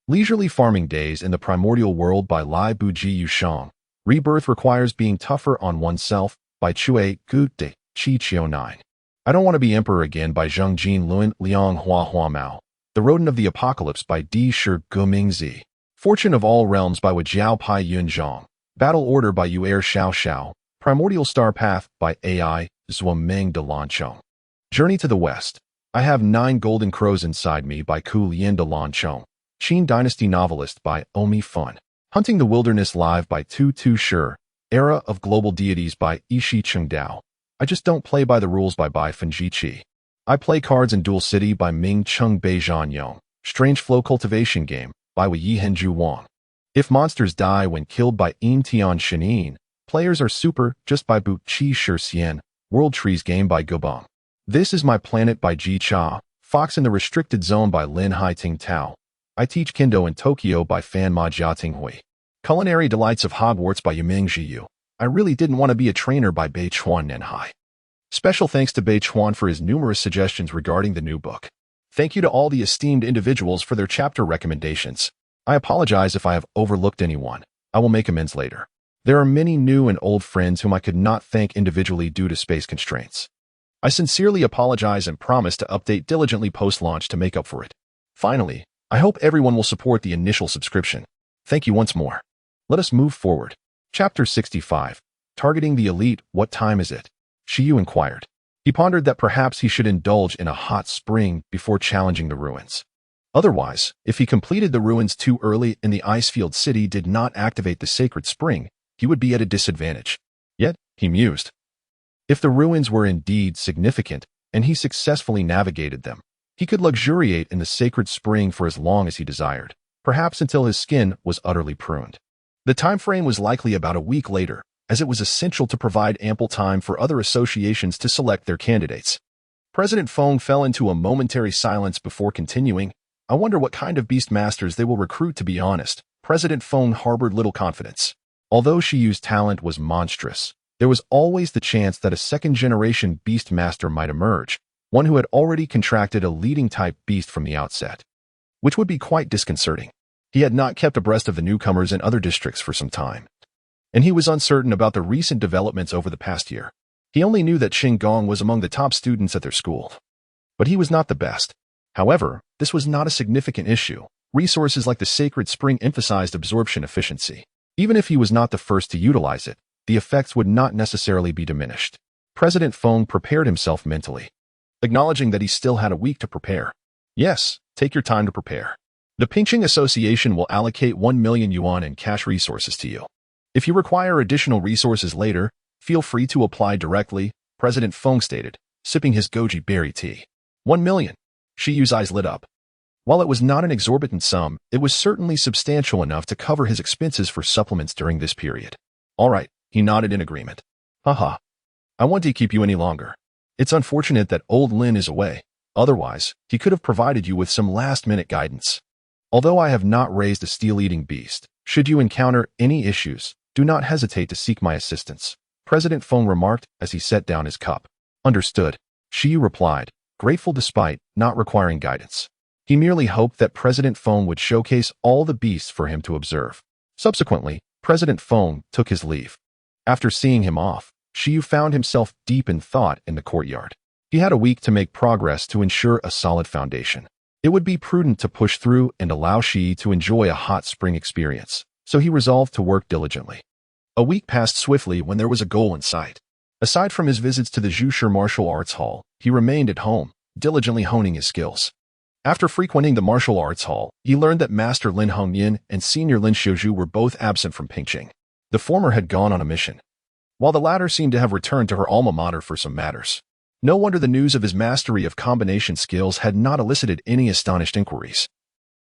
Leisurely Farming Days in the Primordial World by Lai Buji Yushang, Rebirth Requires Being Tougher on Oneself by Chue Gu De Chi Chio 9, I Don't Want to Be Emperor Again by Zheng Jin Luan Liang Hua Hua Mao, The Rodent of the Apocalypse by Di Shi Gumingzi, Fortune of All Realms by Wajiao Pai Yun Zhang, Battle Order by Yuer Xiao Xiao, Primordial Star Path by AI Zhuomeng de Lanchong, Journey to the West, I Have 9 Golden Crows Inside Me by Ku Lien de Lanchong, Qin Dynasty Novelist by Omi Fun, Hunting the Wilderness Live by Tu Tu Shi, Era of Global Deities by Ishi Chengdao, I Just Don't Play by the Rules by Bai Fenji Qi, I Play Cards in Dual City by Ming Cheng Beizhan Yong, Strange Flow Cultivation Game by Wei Yihenju Wang, If Monsters Die When Killed by Yin Tian Shinin, Players Are Super Just by Bu Qi Shi Xian, World Trees Game by Gobang, This Is My Planet by Ji Cha, Fox in the Restricted Zone by Lin Hai Ting Tao, I Teach Kendo in Tokyo by Fan Ma Jiating Hui, Culinary Delights of Hogwarts by Yuming Zhiyu, I Really Didn't Want to Be a Trainer by Bei Chuan Nenhai. Special thanks to Bei Chuan for his numerous suggestions regarding the new book. Thank you to all the esteemed individuals for their chapter recommendations. I apologize if I have overlooked anyone. I will make amends later. There are many new and old friends whom I could not thank individually due to space constraints. I sincerely apologize and promise to update diligently post-launch to make up for it. Finally, I hope everyone will support the initial subscription. Thank you once more. Let us move forward. Chapter 65. Targeting the Elite, What Time Is It? Shi Yu inquired. He pondered that perhaps he should indulge in a hot spring before challenging the ruins. Otherwise, if he completed the ruins too early and the Icefield City did not activate the sacred spring, he would be at a disadvantage. Yet, he mused, if the ruins were indeed significant and he successfully navigated them, he could luxuriate in the sacred spring for as long as he desired, perhaps until his skin was utterly pruned. The time frame was likely about a week later, as it was essential to provide ample time for other associations to select their candidates. President Feng fell into a momentary silence before continuing. I wonder what kind of beast masters they will recruit, to be honest. President Feng harbored little confidence. Although Shi Yu's talent was monstrous, there was always the chance that a second-generation beast master might emerge, one who had already contracted a leading-type beast from the outset, which would be quite disconcerting. He had not kept abreast of the newcomers in other districts for some time, and he was uncertain about the recent developments over the past year. He only knew that Xing Gong was among the top students at their school, but he was not the best. However, this was not a significant issue. Resources like the Sacred Spring emphasized absorption efficiency. Even if he was not the first to utilize it, the effects would not necessarily be diminished. President Feng prepared himself mentally, acknowledging that he still had a week to prepare. Yes, take your time to prepare. The Pingqing Association will allocate 1 million yuan in cash resources to you. If you require additional resources later, feel free to apply directly, President Feng stated, sipping his goji berry tea. 1 million. Shi Yu's eyes lit up. While it was not an exorbitant sum, it was certainly substantial enough to cover his expenses for supplements during this period. All right, he nodded in agreement. Haha. I won't keep you any longer. It's unfortunate that old Lin is away. Otherwise, he could have provided you with some last-minute guidance. Although I have not raised a steel-eating beast, should you encounter any issues, Do not hesitate to seek my assistance, President Feng remarked as he set down his cup. Understood, Shi Yu replied, grateful despite not requiring guidance. He merely hoped that President Feng would showcase all the beasts for him to observe. Subsequently, President Feng took his leave. After seeing him off, Shi Yu found himself deep in thought in the courtyard. He had a week to make progress to ensure a solid foundation. It would be prudent to push through and allow Shi to enjoy a hot spring experience, so he resolved to work diligently. A week passed swiftly when there was a goal in sight. Aside from his visits to the Zhushi Martial Arts Hall, he remained at home, diligently honing his skills. After frequenting the martial arts hall, he learned that Master Lin Hongyan and Senior Lin Xiuzhu were both absent from Pingqing. The former had gone on a mission, while the latter seemed to have returned to her alma mater for some matters. No wonder the news of his mastery of combination skills had not elicited any astonished inquiries.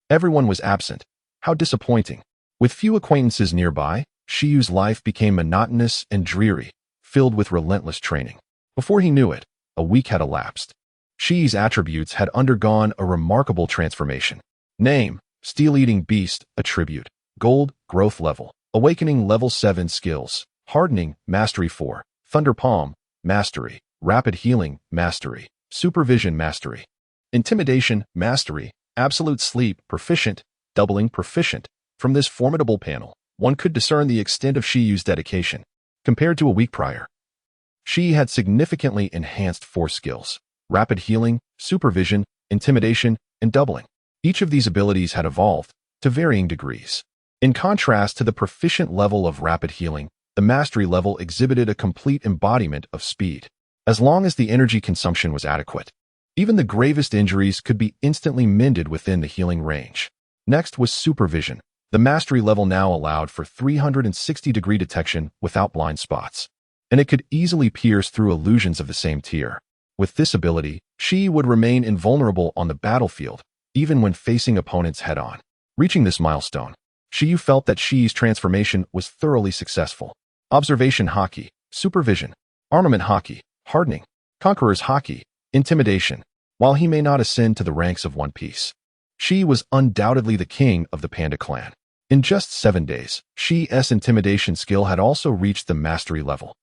Everyone was absent. How disappointing. With few acquaintances nearby, Shi Yu's life became monotonous and dreary, filled with relentless training. Before he knew it, a week had elapsed. Shi's attributes had undergone a remarkable transformation. Name: Steel-Eating Beast, Attribute. Gold, Growth Level. Awakening Level 7 Skills. Hardening, Mastery 4. Thunder Palm, Mastery. Rapid Healing, Mastery. Supervision, Mastery. Intimidation, Mastery. Absolute Sleep, Proficient. Doubling, Proficient. From this formidable panel, one could discern the extent of Shi Yu's dedication. Compared to a week prior, Shi had significantly enhanced 4 skills: Rapid Healing, Supervision, Intimidation, and Doubling. Each of these abilities had evolved to varying degrees. In contrast to the proficient level of Rapid Healing, the Mastery level exhibited a complete embodiment of speed. As long as the energy consumption was adequate, even the gravest injuries could be instantly mended within the healing range. Next was Supervision. The Mastery level now allowed for 360-degree detection without blind spots, and it could easily pierce through illusions of the same tier. With this ability, Shi would remain invulnerable on the battlefield, even when facing opponents head-on. Reaching this milestone, Shi Yu felt that Shi's transformation was thoroughly successful. Observation Haki, Supervision, Armament Haki, Hardening, Conqueror's Haki, Intimidation. While he may not ascend to the ranks of One Piece, Shi was undoubtedly the king of the Panda clan. In just 7 days, Shi's Intimidation skill had also reached the Mastery level,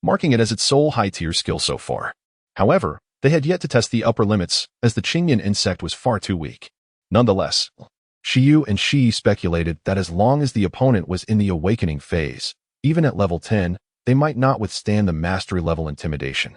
marking it as its sole high-tier skill so far. However, they had yet to test the upper limits, as the Qingyan insect was far too weak. Nonetheless, Shi Yu and Shi speculated that as long as the opponent was in the awakening phase, even at level 10, they might not withstand the Mastery-level Intimidation,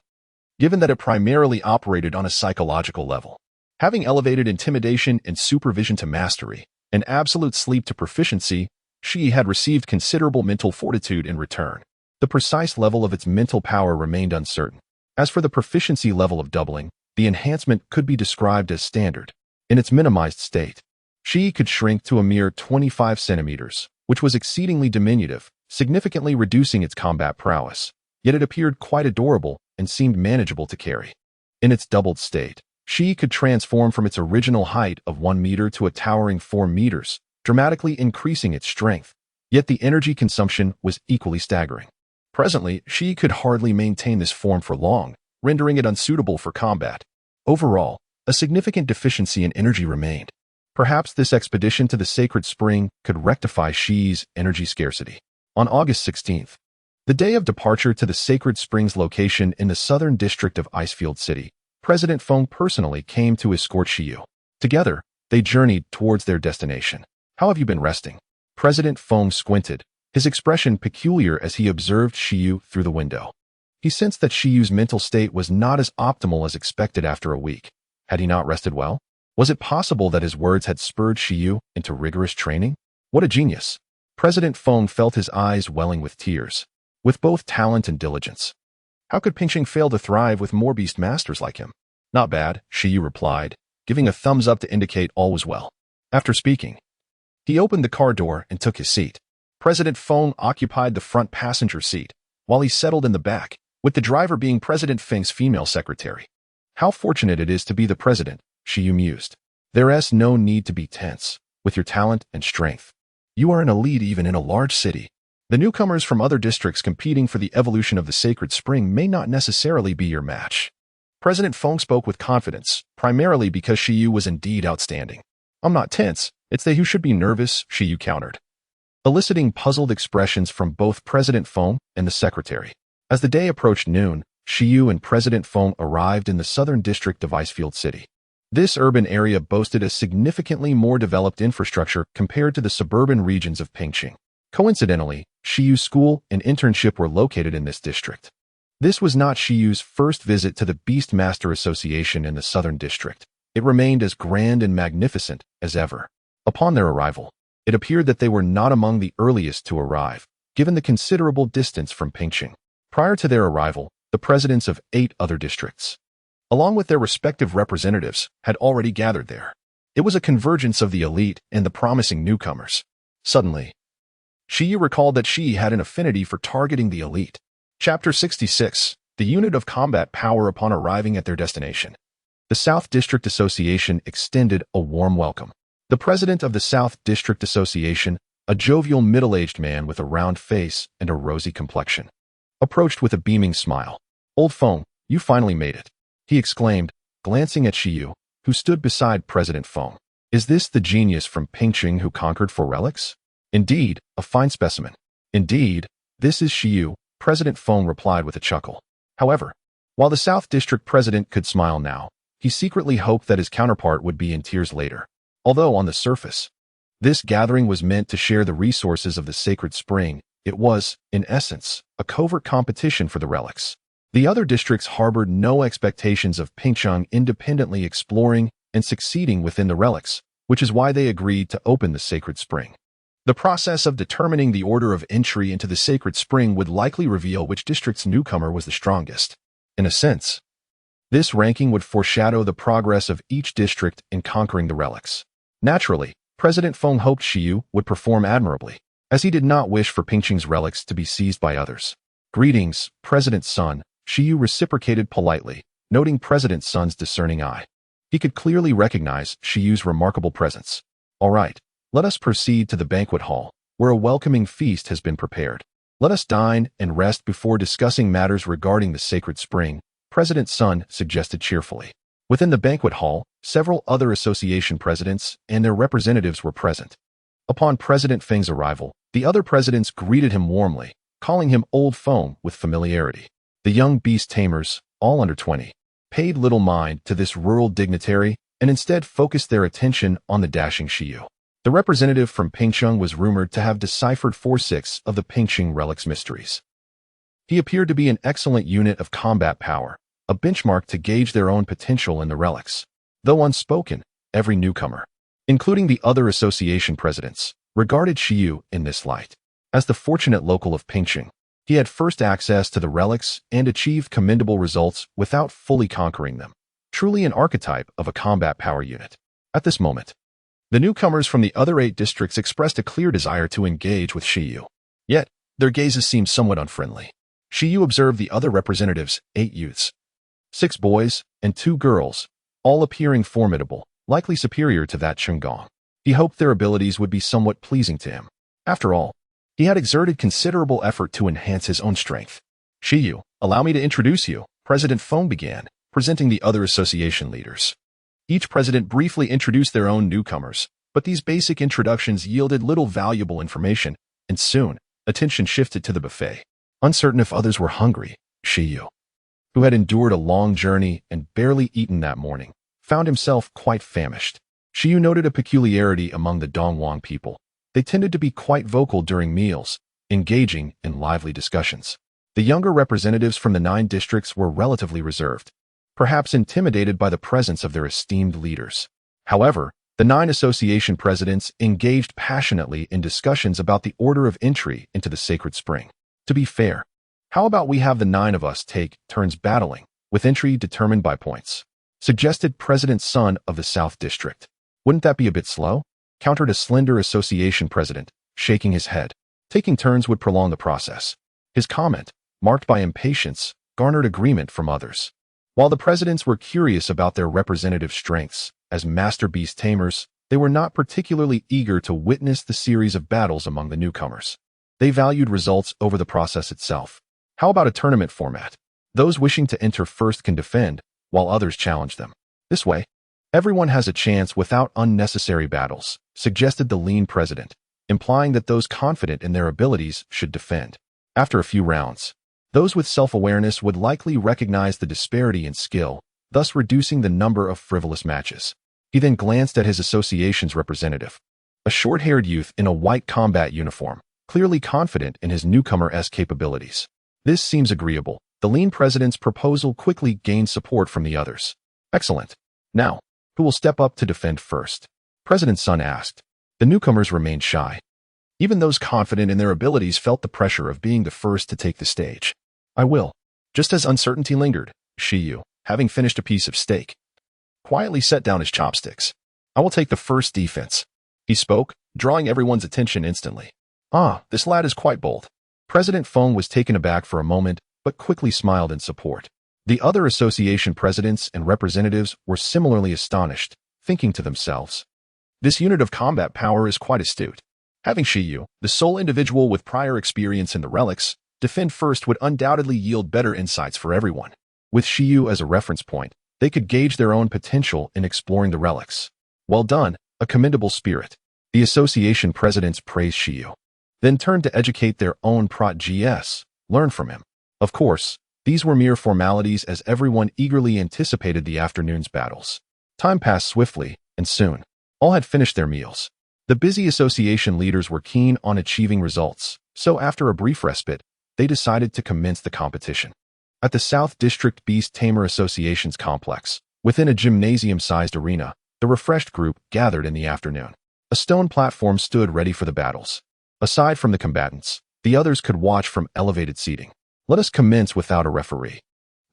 given that it primarily operated on a psychological level. Having elevated Intimidation and Supervision to Mastery, and Absolute Sleep to Proficiency, Shi had received considerable mental fortitude in return. The precise level of its mental power remained uncertain. As for the proficiency level of Doubling, the enhancement could be described as standard. In its minimized state, Shi could shrink to a mere 25 centimeters, which was exceedingly diminutive, significantly reducing its combat prowess. Yet it appeared quite adorable and seemed manageable to carry. In its doubled state, Shi could transform from its original height of 1 meter to a towering 4 meters, dramatically increasing its strength. Yet the energy consumption was equally staggering. Presently, Shi could hardly maintain this form for long, rendering it unsuitable for combat. Overall, a significant deficiency in energy remained. Perhaps this expedition to the Sacred Spring could rectify Shi's energy scarcity. On August 16th, the day of departure to the Sacred Springs location in the southern district of Icefield City, President Feng personally came to escort Shi Yu. Together, they journeyed towards their destination. "How have you been resting?" President Feng squinted, his expression peculiar as he observed Shi Yu through the window. He sensed that Shi Yu's mental state was not as optimal as expected after a week. Had he not rested well? Was it possible that his words had spurred Shi Yu into rigorous training? What a genius! President Feng felt his eyes welling with tears. With both talent and diligence, how could Pingqing fail to thrive with more beast masters like him? "Not bad," Shi Yu replied, giving a thumbs up to indicate all was well. After speaking, he opened the car door and took his seat. President Feng occupied the front passenger seat, while he settled in the back, with the driver being President Feng's female secretary. How fortunate it is to be the president, Shi Yu mused. There's no need to be tense. With your talent and strength, you are an elite even in a large city. The newcomers from other districts competing for the evolution of the Sacred Spring may not necessarily be your match. President Feng spoke with confidence, primarily because Shi Yu was indeed outstanding. "I'm not tense. It's they who should be nervous," Shi Yu countered. eliciting puzzled expressions from both President Feng and the secretary. As the day approached noon, Shi Yu and President Feng arrived in the southern district of Icefield City. This urban area boasted a significantly more developed infrastructure compared to the suburban regions of Pingqing. Coincidentally, Shi Yu's school and internship were located in this district. This was not Shi Yu's first visit to the Beast Master Association in the southern district. It remained as grand and magnificent as ever. Upon their arrival, it appeared that they were not among the earliest to arrive, given the considerable distance from Pingqing. Prior to their arrival, the presidents of 8 other districts, along with their respective representatives, had already gathered there. It was a convergence of the elite and the promising newcomers. Suddenly, Shi Yu recalled that she had an affinity for targeting the elite. Chapter 66, the unit of combat power upon arriving at their destination. The South District Association extended a warm welcome. The president of the South District Association, a jovial middle-aged man with a round face and a rosy complexion, approached with a beaming smile. "Old Feng, you finally made it," he exclaimed, glancing at Shi Yu, who stood beside President Feng. "Is this the genius from Pingqing who conquered 4 relics? Indeed, a fine specimen." "Indeed, this is Shi Yu," President Feng replied with a chuckle. However, while the South District president could smile now, he secretly hoped that his counterpart would be in tears later. Although on the surface, this gathering was meant to share the resources of the sacred spring, it was, in essence, a covert competition for the relics. The other districts harbored no expectations of Pingqing independently exploring and succeeding within the relics, which is why they agreed to open the sacred spring. The process of determining the order of entry into the sacred spring would likely reveal which district's newcomer was the strongest. In a sense, this ranking would foreshadow the progress of each district in conquering the relics. Naturally, President Feng hoped Shi Yu would perform admirably, as he did not wish for Pingqing's relics to be seized by others. "Greetings, President Sun," Shi Yu reciprocated politely, noting President Sun's discerning eye. He could clearly recognize Shi Yu's remarkable presence. "All right, let us proceed to the banquet hall, where a welcoming feast has been prepared. Let us dine and rest before discussing matters regarding the sacred spring," President Sun suggested cheerfully. Within the banquet hall, several other association presidents and their representatives were present. Upon President Feng's arrival, the other presidents greeted him warmly, calling him Old Feng with familiarity. The young beast tamers, all under 20, paid little mind to this rural dignitary and instead focused their attention on the dashing Shi Yu. The representative from Pingqing was rumored to have deciphered 4/6 of the Pingqing relics mysteries. He appeared to be an excellent unit of combat power, a benchmark to gauge their own potential in the relics. Though unspoken, every newcomer, including the other association presidents, regarded Shi Yu in this light. As the fortunate local of Pingqing, he had first access to the relics and achieved commendable results without fully conquering them. Truly an archetype of a combat power unit. At this moment, the newcomers from the other 8 districts expressed a clear desire to engage with Shi Yu. Yet, their gazes seemed somewhat unfriendly. Shi Yu observed the other representatives, 8 youths, 6 boys, and 2 girls, all appearing formidable, likely superior to that Chunggong. He hoped their abilities would be somewhat pleasing to him. After all, he had exerted considerable effort to enhance his own strength. "Shi Yu, allow me to introduce you," President Feng began, presenting the other association leaders. Each president briefly introduced their own newcomers, but these basic introductions yielded little valuable information, and soon, attention shifted to the buffet. Uncertain if others were hungry, Shi Yu, who had endured a long journey and barely eaten that morning, found himself quite famished. Shi Yu noted a peculiarity among the Donghuang people. They tended to be quite vocal during meals, engaging in lively discussions. The younger representatives from the 9 districts were relatively reserved, perhaps intimidated by the presence of their esteemed leaders. However, the 9 association presidents engaged passionately in discussions about the order of entry into the sacred spring. To be fair, how about we have the 9 of us take turns battling, with entry determined by points? Suggested President Sun of the South District. Wouldn't that be a bit slow? Countered a slender association president, shaking his head. Taking turns would prolong the process. His comment, marked by impatience, garnered agreement from others. While the presidents were curious about their representative strengths, as master beast tamers, they were not particularly eager to witness the series of battles among the newcomers. They valued results over the process itself. How about a tournament format? Those wishing to enter first can defend, while others challenge them. This way, everyone has a chance without unnecessary battles, suggested the lean president, implying that those confident in their abilities should defend. After a few rounds, those with self-awareness would likely recognize the disparity in skill, thus reducing the number of frivolous matches. He then glanced at his association's representative, a short-haired youth in a white combat uniform, clearly confident in his newcomer-esque capabilities. This seems agreeable. The lean president's proposal quickly gained support from the others. Excellent. Now, who will step up to defend first? President Sun asked. The newcomers remained shy. Even those confident in their abilities felt the pressure of being the first to take the stage. I will. Just as uncertainty lingered, Shi Yu, having finished a piece of steak, quietly set down his chopsticks. I will take the first defense. He spoke, drawing everyone's attention instantly. Ah, this lad is quite bold. President Feng was taken aback for a moment, but quickly smiled in support. The other association presidents and representatives were similarly astonished, thinking to themselves, this unit of combat power is quite astute. Having Shi Yu, the sole individual with prior experience in the relics, defend first would undoubtedly yield better insights for everyone. With Shi Yu as a reference point, they could gauge their own potential in exploring the relics. Well done, a commendable spirit. The association presidents praised Shi Yu, then turned to educate their own prot-gs, learn from him. Of course, these were mere formalities as everyone eagerly anticipated the afternoon's battles. Time passed swiftly, and soon, all had finished their meals. The busy association leaders were keen on achieving results, so after a brief respite, they decided to commence the competition. At the South District Beast Tamer Association's complex, within a gymnasium-sized arena, the refreshed group gathered in the afternoon. A stone platform stood ready for the battles. Aside from the combatants, the others could watch from elevated seating. Let us commence without a referee.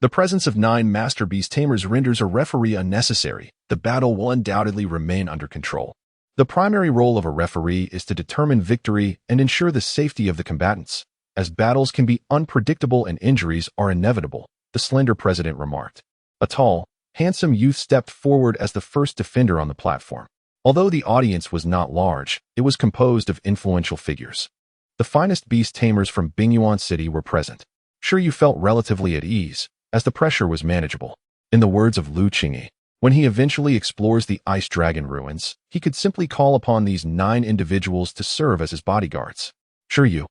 The presence of 9 Master Beast Tamers renders a referee unnecessary. The battle will undoubtedly remain under control. The primary role of a referee is to determine victory and ensure the safety of the combatants. As battles can be unpredictable and injuries are inevitable, the slender president remarked. A tall, handsome youth stepped forward as the first defender on the platform. Although the audience was not large, it was composed of influential figures. The finest beast tamers from Bingyuan City were present. Shi Yu felt relatively at ease, as the pressure was manageable. In the words of Lu Qingyi, when he eventually explores the Ice Dragon ruins, he could simply call upon these 9 individuals to serve as his bodyguards. Shi Yu,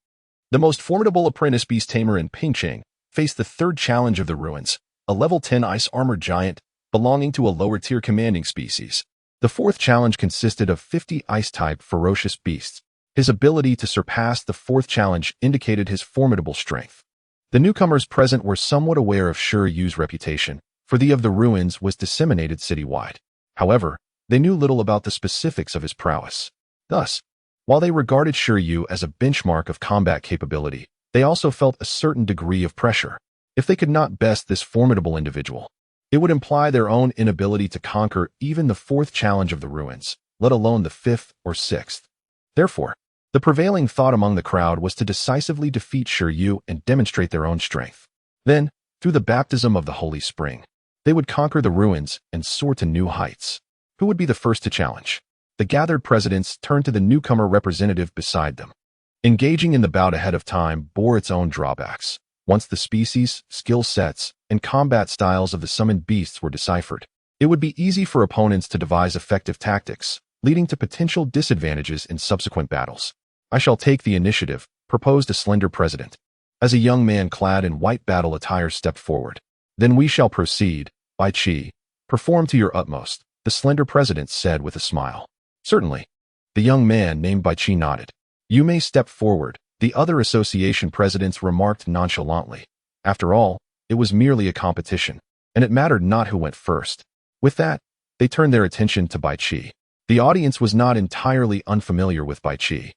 the most formidable apprentice beast tamer in Pingcheng, faced the third challenge of the ruins, a level 10 ice-armored giant belonging to a lower-tier commanding species. The fourth challenge consisted of 50 ice-type ferocious beasts. His ability to surpass the fourth challenge indicated his formidable strength. The newcomers present were somewhat aware of Shi Yu's reputation, for the of the ruins was disseminated citywide. However, they knew little about the specifics of his prowess. Thus, while they regarded Shi Yu as a benchmark of combat capability, they also felt a certain degree of pressure. If they could not best this formidable individual, it would imply their own inability to conquer even the fourth challenge of the ruins, let alone the fifth or sixth. Therefore, the prevailing thought among the crowd was to decisively defeat Shi Yu and demonstrate their own strength. Then, through the baptism of the Holy Spring, they would conquer the ruins and soar to new heights. Who would be the first to challenge? The gathered presidents turned to the newcomer representative beside them. Engaging in the bout ahead of time bore its own drawbacks. Once the species, skill sets, and combat styles of the summoned beasts were deciphered, it would be easy for opponents to devise effective tactics, leading to potential disadvantages in subsequent battles. I shall take the initiative, proposed a slender president. As a young man clad in white battle attire stepped forward. Then we shall proceed, Bai Qi. Perform to your utmost, the slender president said with a smile. Certainly. The young man named Bai Qi nodded. You may step forward, the other association presidents remarked nonchalantly. After all, it was merely a competition, and it mattered not who went first. With that, they turned their attention to Bai Qi. The audience was not entirely unfamiliar with Bai Qi.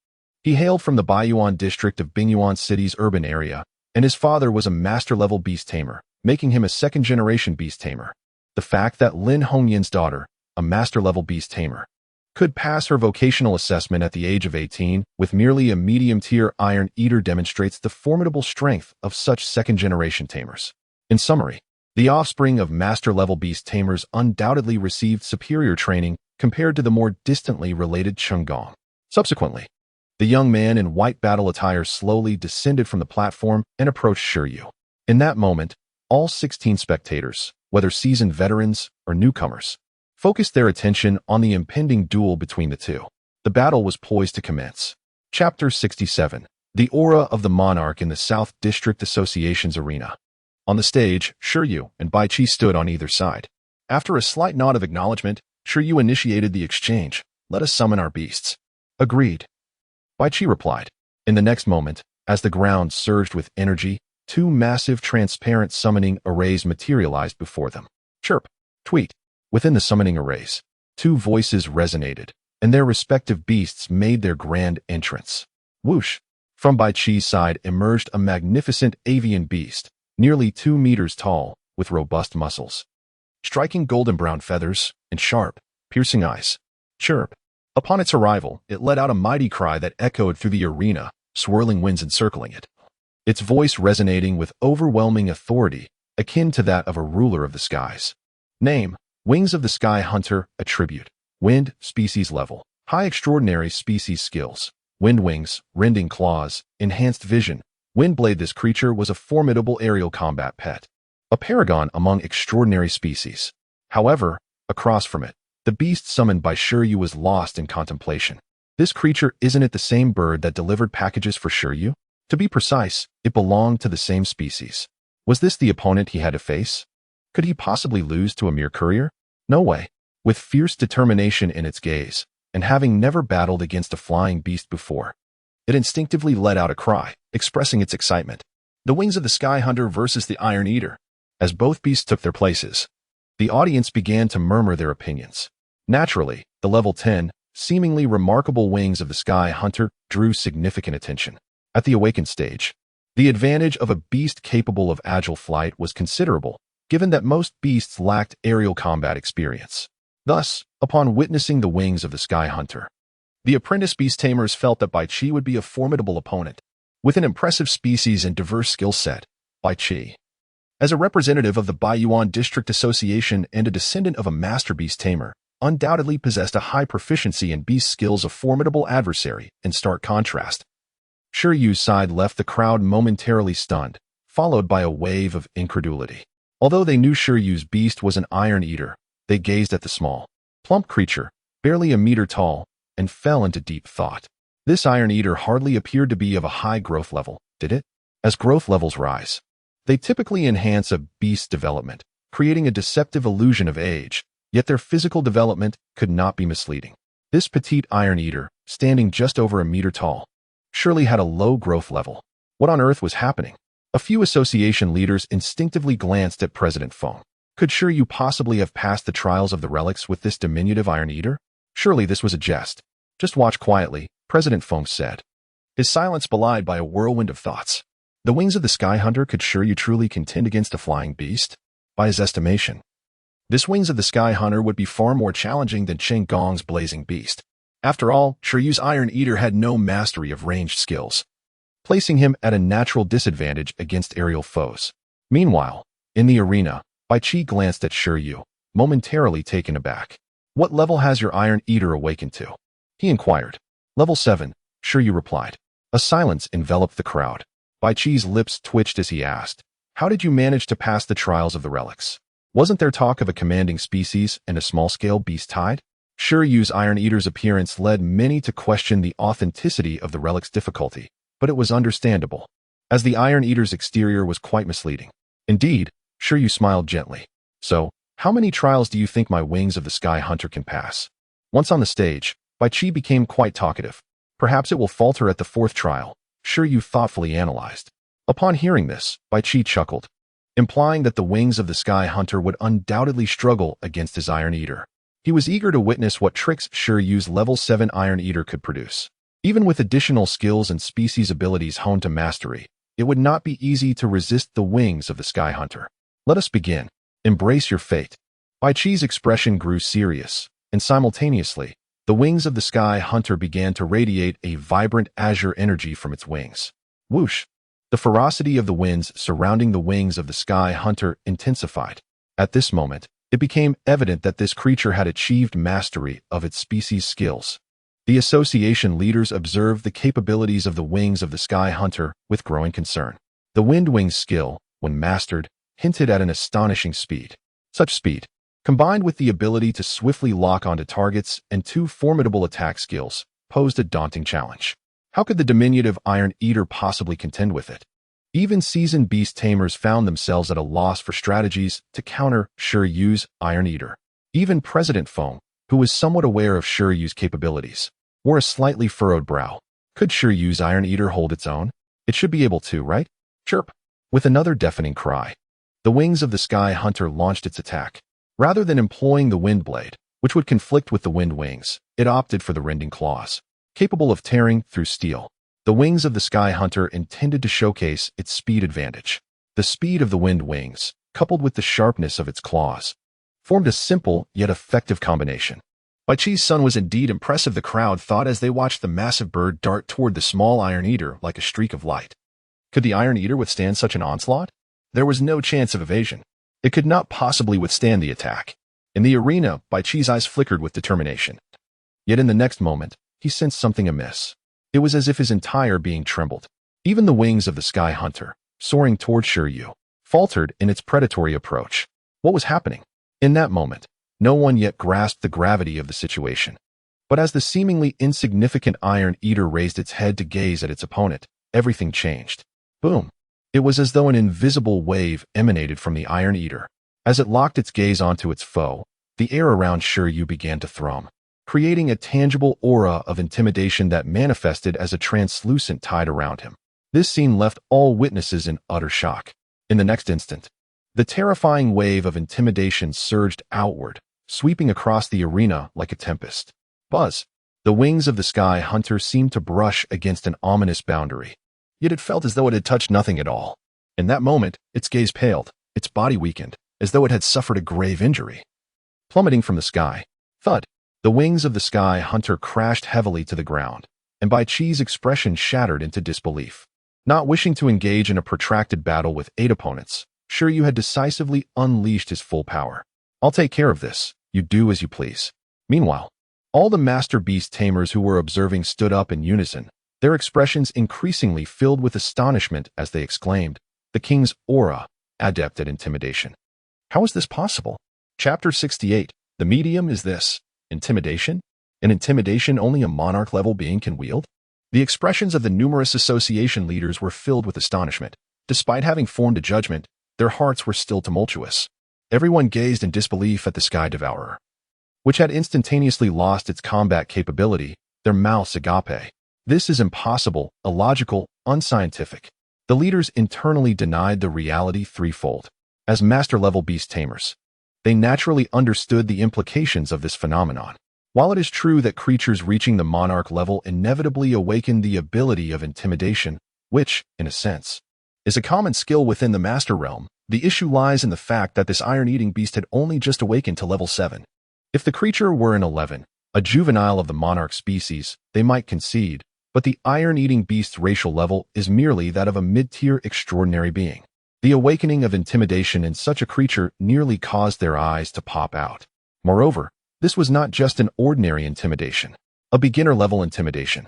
He hailed from the Baiyuan district of Bingyuan City's urban area, and his father was a master-level beast tamer, making him a second-generation beast tamer. The fact that Lin Hongyan's daughter, a master-level beast tamer, could pass her vocational assessment at the age of 18 with merely a medium-tier Iron Eater demonstrates the formidable strength of such second-generation tamers. In summary, the offspring of master-level beast tamers undoubtedly received superior training compared to the more distantly related Chunggong. Subsequently, the young man in white battle attire slowly descended from the platform and approached Shi Yu. In that moment, all 16 spectators, whether seasoned veterans or newcomers, focused their attention on the impending duel between the two. The battle was poised to commence. Chapter 67. The Aura of the Monarch in the South District Association's Arena. On the stage, Shi Yu and Bai Qi stood on either side. After a slight nod of acknowledgement, Shi Yu initiated the exchange. Let us summon our beasts. Agreed. Bai Qi replied. In the next moment, as the ground surged with energy, two massive transparent summoning arrays materialized before them. Chirp. Tweet. Within the summoning arrays, two voices resonated, and their respective beasts made their grand entrance. Whoosh! From Bai Qi's side emerged a magnificent avian beast, nearly 2 meters tall, with robust muscles, striking golden brown feathers, and sharp, piercing eyes. Chirp! Upon its arrival, it let out a mighty cry that echoed through the arena, swirling winds encircling it. Its voice resonating with overwhelming authority, akin to that of a ruler of the skies. Name: Wings of the Sky Hunter. Attribute: Wind, species level. High extraordinary species skills. Wind wings, rending claws, enhanced vision. Windblade. This creature was a formidable aerial combat pet, a paragon among extraordinary species. However, across from it, the beast summoned by Shi Yu was lost in contemplation. This creature, isn't it the same bird that delivered packages for Shi Yu? To be precise, it belonged to the same species. Was this the opponent he had to face? Could he possibly lose to a mere courier? No way. With fierce determination in its gaze, and having never battled against a flying beast before, it instinctively let out a cry, expressing its excitement. The Wings of the Sky Hunter versus the Iron Eater. As both beasts took their places, the audience began to murmur their opinions. Naturally, the level 10, seemingly remarkable Wings of the Sky Hunter drew significant attention. At the awakened stage, the advantage of a beast capable of agile flight was considerable, given that most beasts lacked aerial combat experience. Thus, upon witnessing the Wings of the Sky Hunter, the apprentice beast tamers felt that Bai Qi would be a formidable opponent. With an impressive species and diverse skill set, Bai Qi, as a representative of the Baiyuan District Association and a descendant of a master beast tamer, undoubtedly possessed a high proficiency in beast skills, a formidable adversary. In stark contrast, Shi Yu's side left the crowd momentarily stunned, followed by a wave of incredulity. Although they knew Shi Yu's beast was an Iron Eater, they gazed at the small, plump creature, barely a meter tall, and fell into deep thought. This Iron Eater hardly appeared to be of a high growth level, did it? As growth levels rise, they typically enhance a beast's development, creating a deceptive illusion of age, yet their physical development could not be misleading. This petite Iron Eater, standing just over a meter tall, surely had a low growth level. What on earth was happening? A few association leaders instinctively glanced at President Feng. Could Shi Yu possibly have passed the trials of the relics with this diminutive Iron Eater? Surely this was a jest. Just watch quietly, President Feng said, his silence belied by a whirlwind of thoughts. The Wings of the Sky Hunter. Could Shi Yu truly contend against a flying beast? By his estimation, this Wings of the Sky Hunter would be far more challenging than Chen Gong's blazing beast. After all, Shi Yu's Iron Eater had no mastery of ranged skills, placing him at a natural disadvantage against aerial foes. Meanwhile, in the arena, Bai Qi glanced at Shi Yu, momentarily taken aback. What level has your Iron Eater awakened to? He inquired. Level 7, Shi Yu replied. A silence enveloped the crowd. Bai Qi's lips twitched as he asked, how did you manage to pass the trials of the relics? Wasn't there talk of a commanding species and a small-scale beast tied? Shi Yu's Iron Eater's appearance led many to question the authenticity of the relic's difficulty, but it was understandable, as the Iron Eater's exterior was quite misleading. Indeed, Shi Yu smiled gently. So, how many trials do you think my Wings of the Sky Hunter can pass? Once on the stage, Bai Qi became quite talkative. Perhaps it will falter at the 4th trial, Shi Yu thoughtfully analyzed. Upon hearing this, Bai Qi chuckled, implying that the Wings of the Sky Hunter would undoubtedly struggle against his Iron Eater. He was eager to witness what tricks Shi Yu's level 7 Iron Eater could produce. Even with additional skills and species abilities honed to mastery, it would not be easy to resist the Wings of the Sky Hunter. Let us begin. Embrace your fate. Bai Qi's expression grew serious, and simultaneously, the Wings of the Sky Hunter began to radiate a vibrant azure energy from its wings. Whoosh! The ferocity of the winds surrounding the Wings of the Sky Hunter intensified. At this moment, it became evident that this creature had achieved mastery of its species' skills. The association leaders observed the capabilities of the Wings of the Sky Hunter with growing concern. The Wind Wing's skill, when mastered, hinted at an astonishing speed. Such speed, combined with the ability to swiftly lock onto targets and 2 formidable attack skills, posed a daunting challenge. How could the diminutive Iron Eater possibly contend with it? Even seasoned Beast Tamers found themselves at a loss for strategies to counter Shi Yu's Iron Eater. Even President Feng, who was somewhat aware of Shi Yu's capabilities, wore a slightly furrowed brow. Could Shi Yu's Iron Eater hold its own? It should be able to, right? Chirp! With another deafening cry, the wings of the Sky Hunter launched its attack. Rather than employing the Wind Blade, which would conflict with the Wind Wings, it opted for the Rending Claws. Capable of tearing through steel, the wings of the Sky Hunter intended to showcase its speed advantage. The speed of the Wind Wings, coupled with the sharpness of its claws, formed a simple yet effective combination. Bai Qi's son was indeed impressive, the crowd thought as they watched the massive bird dart toward the small Iron Eater like a streak of light. Could the Iron Eater withstand such an onslaught? There was no chance of evasion. It could not possibly withstand the attack. In the arena, Bai Qi's eyes flickered with determination. Yet in the next moment, he sensed something amiss. It was as if his entire being trembled. Even the wings of the Sky Hunter, soaring toward Shi Yu, faltered in its predatory approach. What was happening? In that moment, no one yet grasped the gravity of the situation. But as the seemingly insignificant Iron Eater raised its head to gaze at its opponent, everything changed. Boom! It was as though an invisible wave emanated from the Iron Eater. As it locked its gaze onto its foe, the air around Shi Yu began to thrum, creating a tangible aura of intimidation that manifested as a translucent tide around him. This scene left all witnesses in utter shock. In the next instant, the terrifying wave of intimidation surged outward, sweeping across the arena like a tempest. Buzz! The wings of the Sky Hunter seemed to brush against an ominous boundary. Yet it felt as though it had touched nothing at all. In that moment, its gaze paled, its body weakened, as though it had suffered a grave injury. Plummeting from the sky, thud! The wings of the Sky Hunter crashed heavily to the ground, and Bai Qi's expression shattered into disbelief. Not wishing to engage in a protracted battle with 8 opponents, Shi Yu had decisively unleashed his full power. I'll take care of this, you do as you please. Meanwhile, all the Master Beast Tamers who were observing stood up in unison, their expressions increasingly filled with astonishment as they exclaimed, "The King's aura, adept at intimidation. How is this possible?" Chapter 68. The medium is this. Intimidation? An intimidation only a monarch-level being can wield? The expressions of the numerous association leaders were filled with astonishment. Despite having formed a judgment, their hearts were still tumultuous. Everyone gazed in disbelief at the Sky Devourer, which had instantaneously lost its combat capability, their mouths agape. This is impossible, illogical, unscientific. The leaders internally denied the reality threefold. As master-level beast tamers, they naturally understood the implications of this phenomenon. While it is true that creatures reaching the monarch level inevitably awaken the ability of intimidation, which, in a sense, is a common skill within the master realm, the issue lies in the fact that this iron-eating beast had only just awakened to level 7. If the creature were an 11, a juvenile of the monarch species, they might concede, but the iron-eating beast's racial level is merely that of a mid-tier extraordinary being. The awakening of intimidation in such a creature nearly caused their eyes to pop out. Moreover, this was not just an ordinary intimidation. A beginner-level intimidation,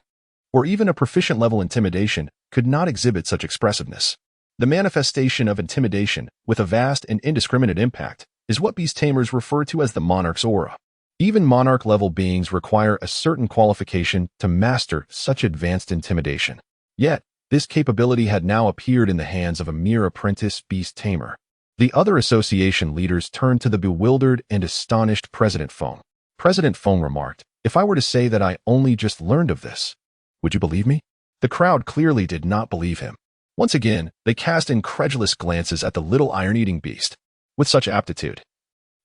or even a proficient-level intimidation, could not exhibit such expressiveness. The manifestation of intimidation, with a vast and indiscriminate impact, is what beast tamers refer to as the monarch's aura. Even monarch-level beings require a certain qualification to master such advanced intimidation. Yet, this capability had now appeared in the hands of a mere apprentice beast tamer. The other association leaders turned to the bewildered and astonished President Feng. President Feng remarked, "If I were to say that I only just learned of this, would you believe me?" The crowd clearly did not believe him. Once again, they cast incredulous glances at the little iron-eating beast. With such aptitude,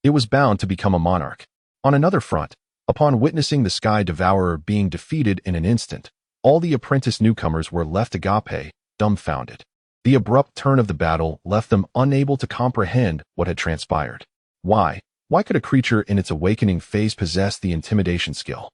it was bound to become a monarch. On another front, upon witnessing the Sky Devourer being defeated in an instant, all the apprentice newcomers were left agape, dumbfounded. The abrupt turn of the battle left them unable to comprehend what had transpired. Why could a creature in its awakening phase possess the intimidation skill?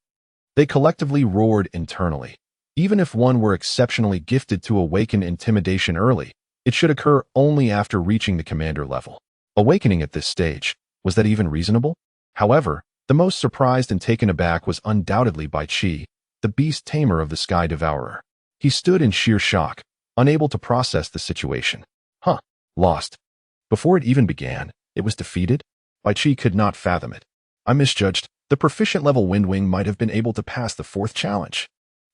They collectively roared internally. Even if one were exceptionally gifted to awaken intimidation early, it should occur only after reaching the commander level. Awakening at this stage, was that even reasonable? However, the most surprised and taken aback was undoubtedly Bai Qi, the beast tamer of the Sky Devourer. He stood in sheer shock, unable to process the situation. Lost. Before it even began, it was defeated? Bai Qi could not fathom it. I misjudged. The proficient level Windwing might have been able to pass the 4th challenge.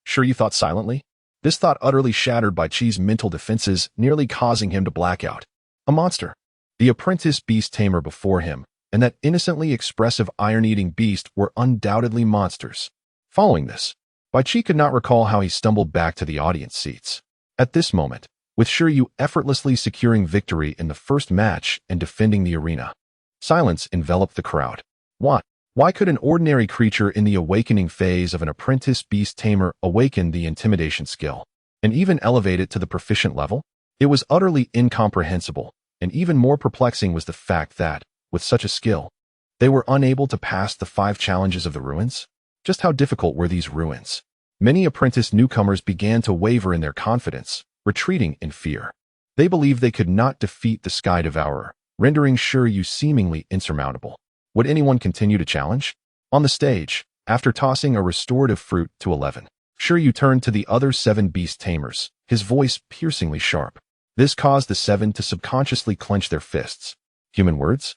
Shi Yu thought silently. This thought utterly shattered Bai Chi's mental defenses, nearly causing him to black out. A monster. The apprentice beast tamer before him, and that innocently expressive iron-eating beast were undoubtedly monsters. Following this, Bai Chi could not recall how he stumbled back to the audience seats. At this moment, with Shi Yu effortlessly securing victory in the first match and defending the arena, silence enveloped the crowd. Why could an ordinary creature in the awakening phase of an apprentice beast tamer awaken the intimidation skill, and even elevate it to the proficient level? It was utterly incomprehensible, and even more perplexing was the fact that, with such a skill, they were unable to pass the 5 challenges of the ruins? Just how difficult were these ruins? Many apprentice newcomers began to waver in their confidence, retreating in fear. They believed they could not defeat the Sky Devourer, rendering Shi Yu seemingly insurmountable. Would anyone continue to challenge? On the stage, after tossing a restorative fruit to 11, Shi Yu turned to the other 7 beast tamers, his voice piercingly sharp. This caused the 7 to subconsciously clench their fists. Human words?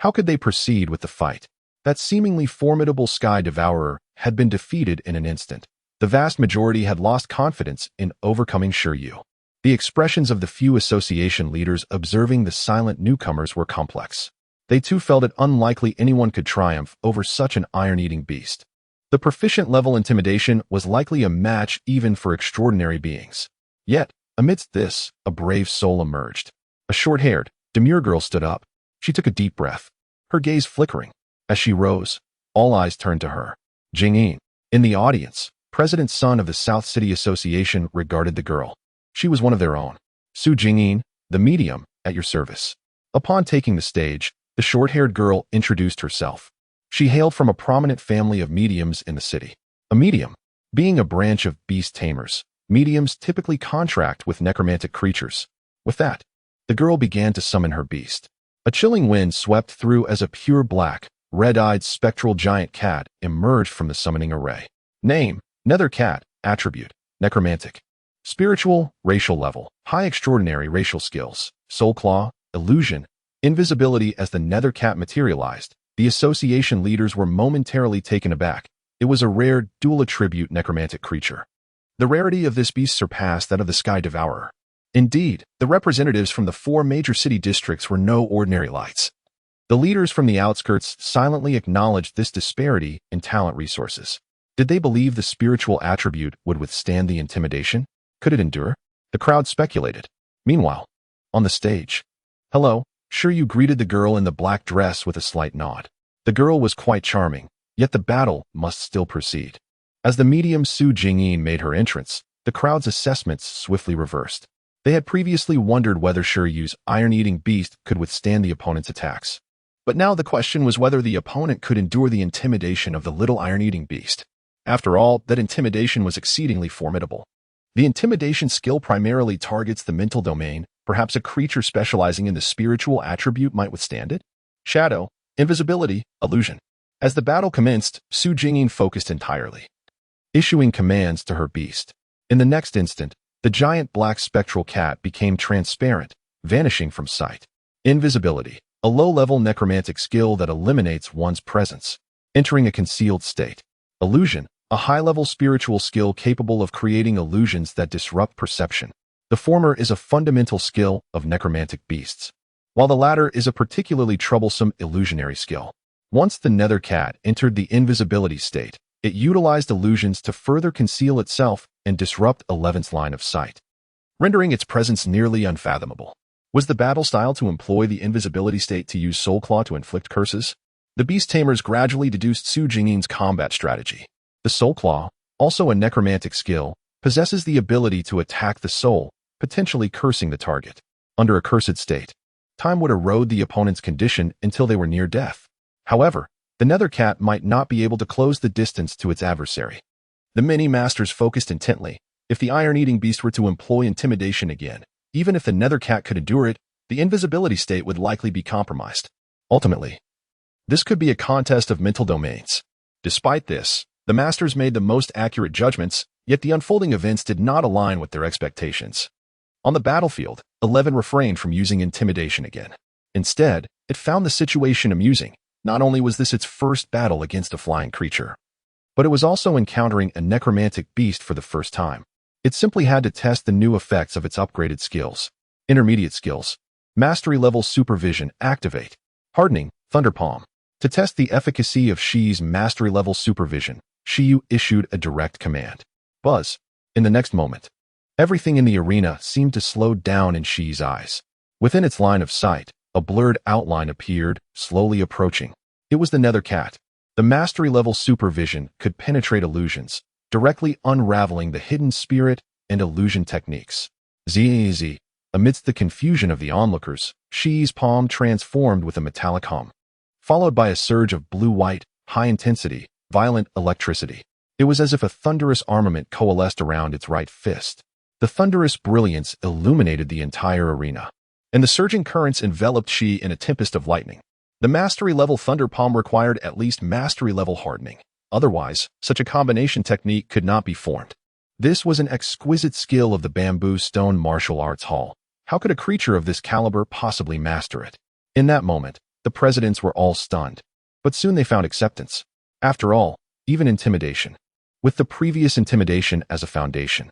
How could they proceed with the fight? That seemingly formidable Sky Devourer had been defeated in an instant. The vast majority had lost confidence in overcoming Shi Yu. The expressions of the few association leaders observing the silent newcomers were complex. They too felt it unlikely anyone could triumph over such an iron-eating beast. The proficient level intimidation was likely a match even for extraordinary beings. Yet, amidst this, a brave soul emerged. A short-haired, demure girl stood up. She took a deep breath, her gaze flickering. As she rose, all eyes turned to her. Jingyin. In the audience, President Sun of the South City Association regarded the girl. She was one of their own. Su Jingyin, the medium, at your service. Upon taking the stage, the short-haired girl introduced herself. She hailed from a prominent family of mediums in the city. A medium, being a branch of beast tamers, mediums typically contract with necromantic creatures. With that, the girl began to summon her beast. A chilling wind swept through as a pure black, red-eyed spectral giant cat emerged from the summoning array. Name, Nether Cat. Attribute, necromantic. Spiritual, racial level, high extraordinary racial skills, soul claw, illusion, invisibility. As the Nether Cat materialized, the association leaders were momentarily taken aback. It was a rare, dual-attribute necromantic creature. The rarity of this beast surpassed that of the Sky Devourer. Indeed, the representatives from the 4 major city districts were no ordinary lights. The leaders from the outskirts silently acknowledged this disparity in talent resources. Did they believe the spiritual attribute would withstand the intimidation? Could it endure? The crowd speculated. Meanwhile, on the stage, hello, Shi Yu greeted the girl in the black dress with a slight nod. The girl was quite charming, yet the battle must still proceed. As the medium Su Jingyin made her entrance, the crowd's assessments swiftly reversed. They had previously wondered whether Shi Yu's iron-eating beast could withstand the opponent's attacks. But now the question was whether the opponent could endure the intimidation of the little iron-eating beast. After all, that intimidation was exceedingly formidable. The intimidation skill primarily targets the mental domain. Perhaps a creature specializing in the spiritual attribute might withstand it. Shadow, invisibility, illusion. As the battle commenced, Su Jingyin focused entirely, issuing commands to her beast. In the next instant, the giant black spectral cat became transparent, vanishing from sight. Invisibility, a low-level necromantic skill that eliminates one's presence, entering a concealed state. Illusion, a high-level spiritual skill capable of creating illusions that disrupt perception. The former is a fundamental skill of necromantic beasts, while the latter is a particularly troublesome illusionary skill. Once the Nether Cat entered the invisibility state, it utilized illusions to further conceal itself and disrupt 11's line of sight, rendering its presence nearly unfathomable. Was the battle style to employ the invisibility state to use Soul Claw to inflict curses? The Beast Tamers gradually deduced Su Jingyin's combat strategy. The Soul Claw, also a necromantic skill, possesses the ability to attack the soul, potentially cursing the target. Under a cursed state, time would erode the opponent's condition until they were near death. However, the Nether Cat might not be able to close the distance to its adversary. The many masters focused intently. If the iron-eating beast were to employ intimidation again, even if the Nether Cat could endure it, the invisibility state would likely be compromised. Ultimately, this could be a contest of mental domains. Despite this, the masters made the most accurate judgments, yet the unfolding events did not align with their expectations. On the battlefield, 11 refrained from using intimidation again. Instead, it found the situation amusing. Not only was this its first battle against a flying creature, but it was also encountering a necromantic beast for the first time. It simply had to test the new effects of its upgraded skills. Intermediate skills. Mastery level supervision activate. Hardening, Thunder Palm. To test the efficacy of Shi's mastery level supervision, Shi Yu issued a direct command. Buzz. In the next moment, everything in the arena seemed to slow down in Shi's eyes. Within its line of sight, a blurred outline appeared, slowly approaching. It was the Nether Cat. The mastery level supervision could penetrate illusions, directly unraveling the hidden spirit and illusion techniques. Zzz. Amidst the confusion of the onlookers, Shi's palm transformed with a metallic hum, followed by a surge of blue-white, high-intensity, violent electricity. It was as if a thunderous armament coalesced around its right fist. The thunderous brilliance illuminated the entire arena, and the surging currents enveloped Shi in a tempest of lightning. The mastery-level Thunder Palm required at least mastery-level hardening. Otherwise, such a combination technique could not be formed. This was an exquisite skill of the Bamboo Stone Martial Arts Hall. How could a creature of this caliber possibly master it? In that moment, the presidents were all stunned. But soon they found acceptance. After all, even intimidation. With the previous intimidation as a foundation,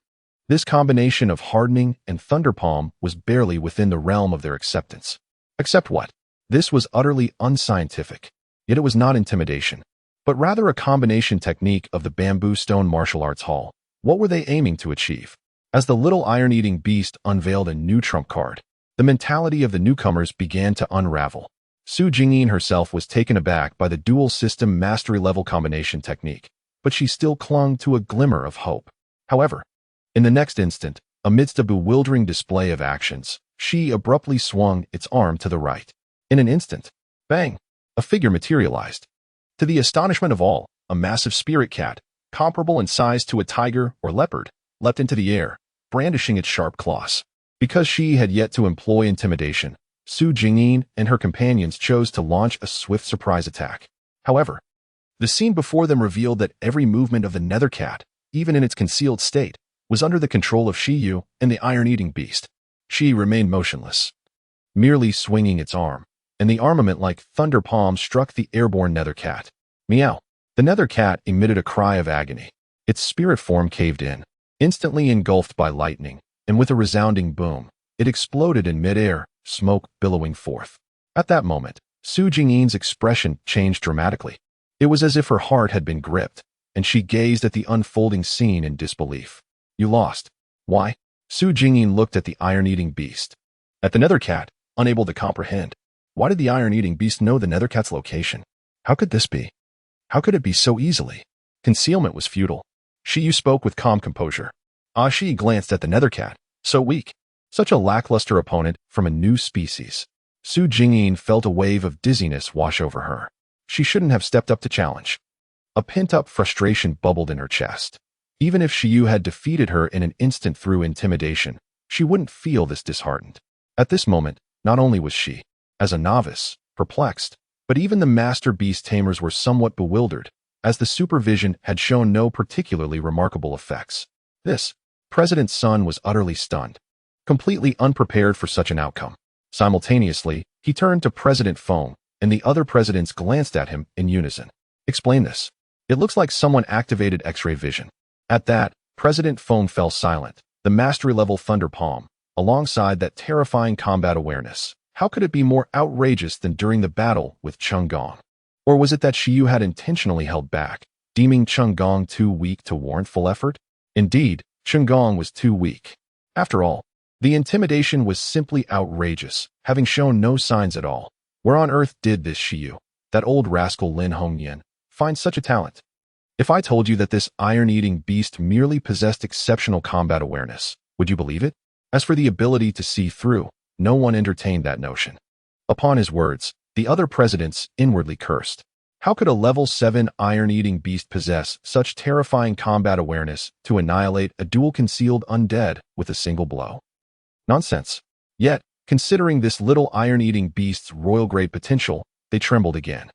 this combination of hardening and Thunder Palm was barely within the realm of their acceptance. Accept what? This was utterly unscientific. Yet it was not intimidation, but rather a combination technique of the Bamboo Stone Martial Arts Hall. What were they aiming to achieve? As the little iron-eating beast unveiled a new trump card, the mentality of the newcomers began to unravel. Su Jingyin herself was taken aback by the dual-system mastery-level combination technique, but she still clung to a glimmer of hope. However, in the next instant, amidst a bewildering display of actions, Shi abruptly swung its arm to the right. In an instant, bang, a figure materialized. To the astonishment of all, a massive spirit cat, comparable in size to a tiger or leopard, leapt into the air, brandishing its sharp claws. Because Shi had yet to employ intimidation, Su Jingyin and her companions chose to launch a swift surprise attack. However, the scene before them revealed that every movement of the Nether Cat, even in its concealed state, was under the control of Shi Yu and the iron-eating beast. Shi remained motionless, merely swinging its arm, and the armament like Thunder Palm struck the airborne Nether Cat. Meow. The Nether Cat emitted a cry of agony. Its spirit form caved in, instantly engulfed by lightning, and with a resounding boom, it exploded in midair, smoke billowing forth. At that moment, Su Jingyin's expression changed dramatically. It was as if her heart had been gripped, and she gazed at the unfolding scene in disbelief. You lost. Why? Su Jingyin looked at the iron-eating beast. At the Nether Cat, unable to comprehend. Why did the iron-eating beast know the Nether Cat's location? How could this be? How could it be so easily? Concealment was futile. Shi Yu spoke with calm composure. Shi glanced at the Nether Cat. So weak. Such a lackluster opponent from a new species. Su Jingyin felt a wave of dizziness wash over her. She shouldn't have stepped up to challenge. A pent-up frustration bubbled in her chest. Even if Shi Yu had defeated her in an instant through intimidation, she wouldn't feel this disheartened. At this moment, not only was she, as a novice, perplexed, but even the master beast tamers were somewhat bewildered, as the supervision had shown no particularly remarkable effects. This president's son was utterly stunned, completely unprepared for such an outcome. Simultaneously, he turned to President Feng, and the other presidents glanced at him in unison. Explain this. It looks like someone activated X-ray vision. At that, President Feng fell silent, the mastery-level Thunder Palm, alongside that terrifying combat awareness. How could it be more outrageous than during the battle with Cheng Gong? Or was it that Shi Yu had intentionally held back, deeming Cheng Gong too weak to warrant full effort? Indeed, Cheng Gong was too weak. After all, the intimidation was simply outrageous, having shown no signs at all. Where on earth did this Shi Yu, that old rascal Lin Hongyan, find such a talent? If I told you that this iron-eating beast merely possessed exceptional combat awareness, would you believe it? As for the ability to see through, no one entertained that notion. Upon his words, the other presidents inwardly cursed. How could a level 7 iron-eating beast possess such terrifying combat awareness to annihilate a dual-concealed undead with a single blow? Nonsense. Yet, considering this little iron-eating beast's royal-grade potential, they trembled again.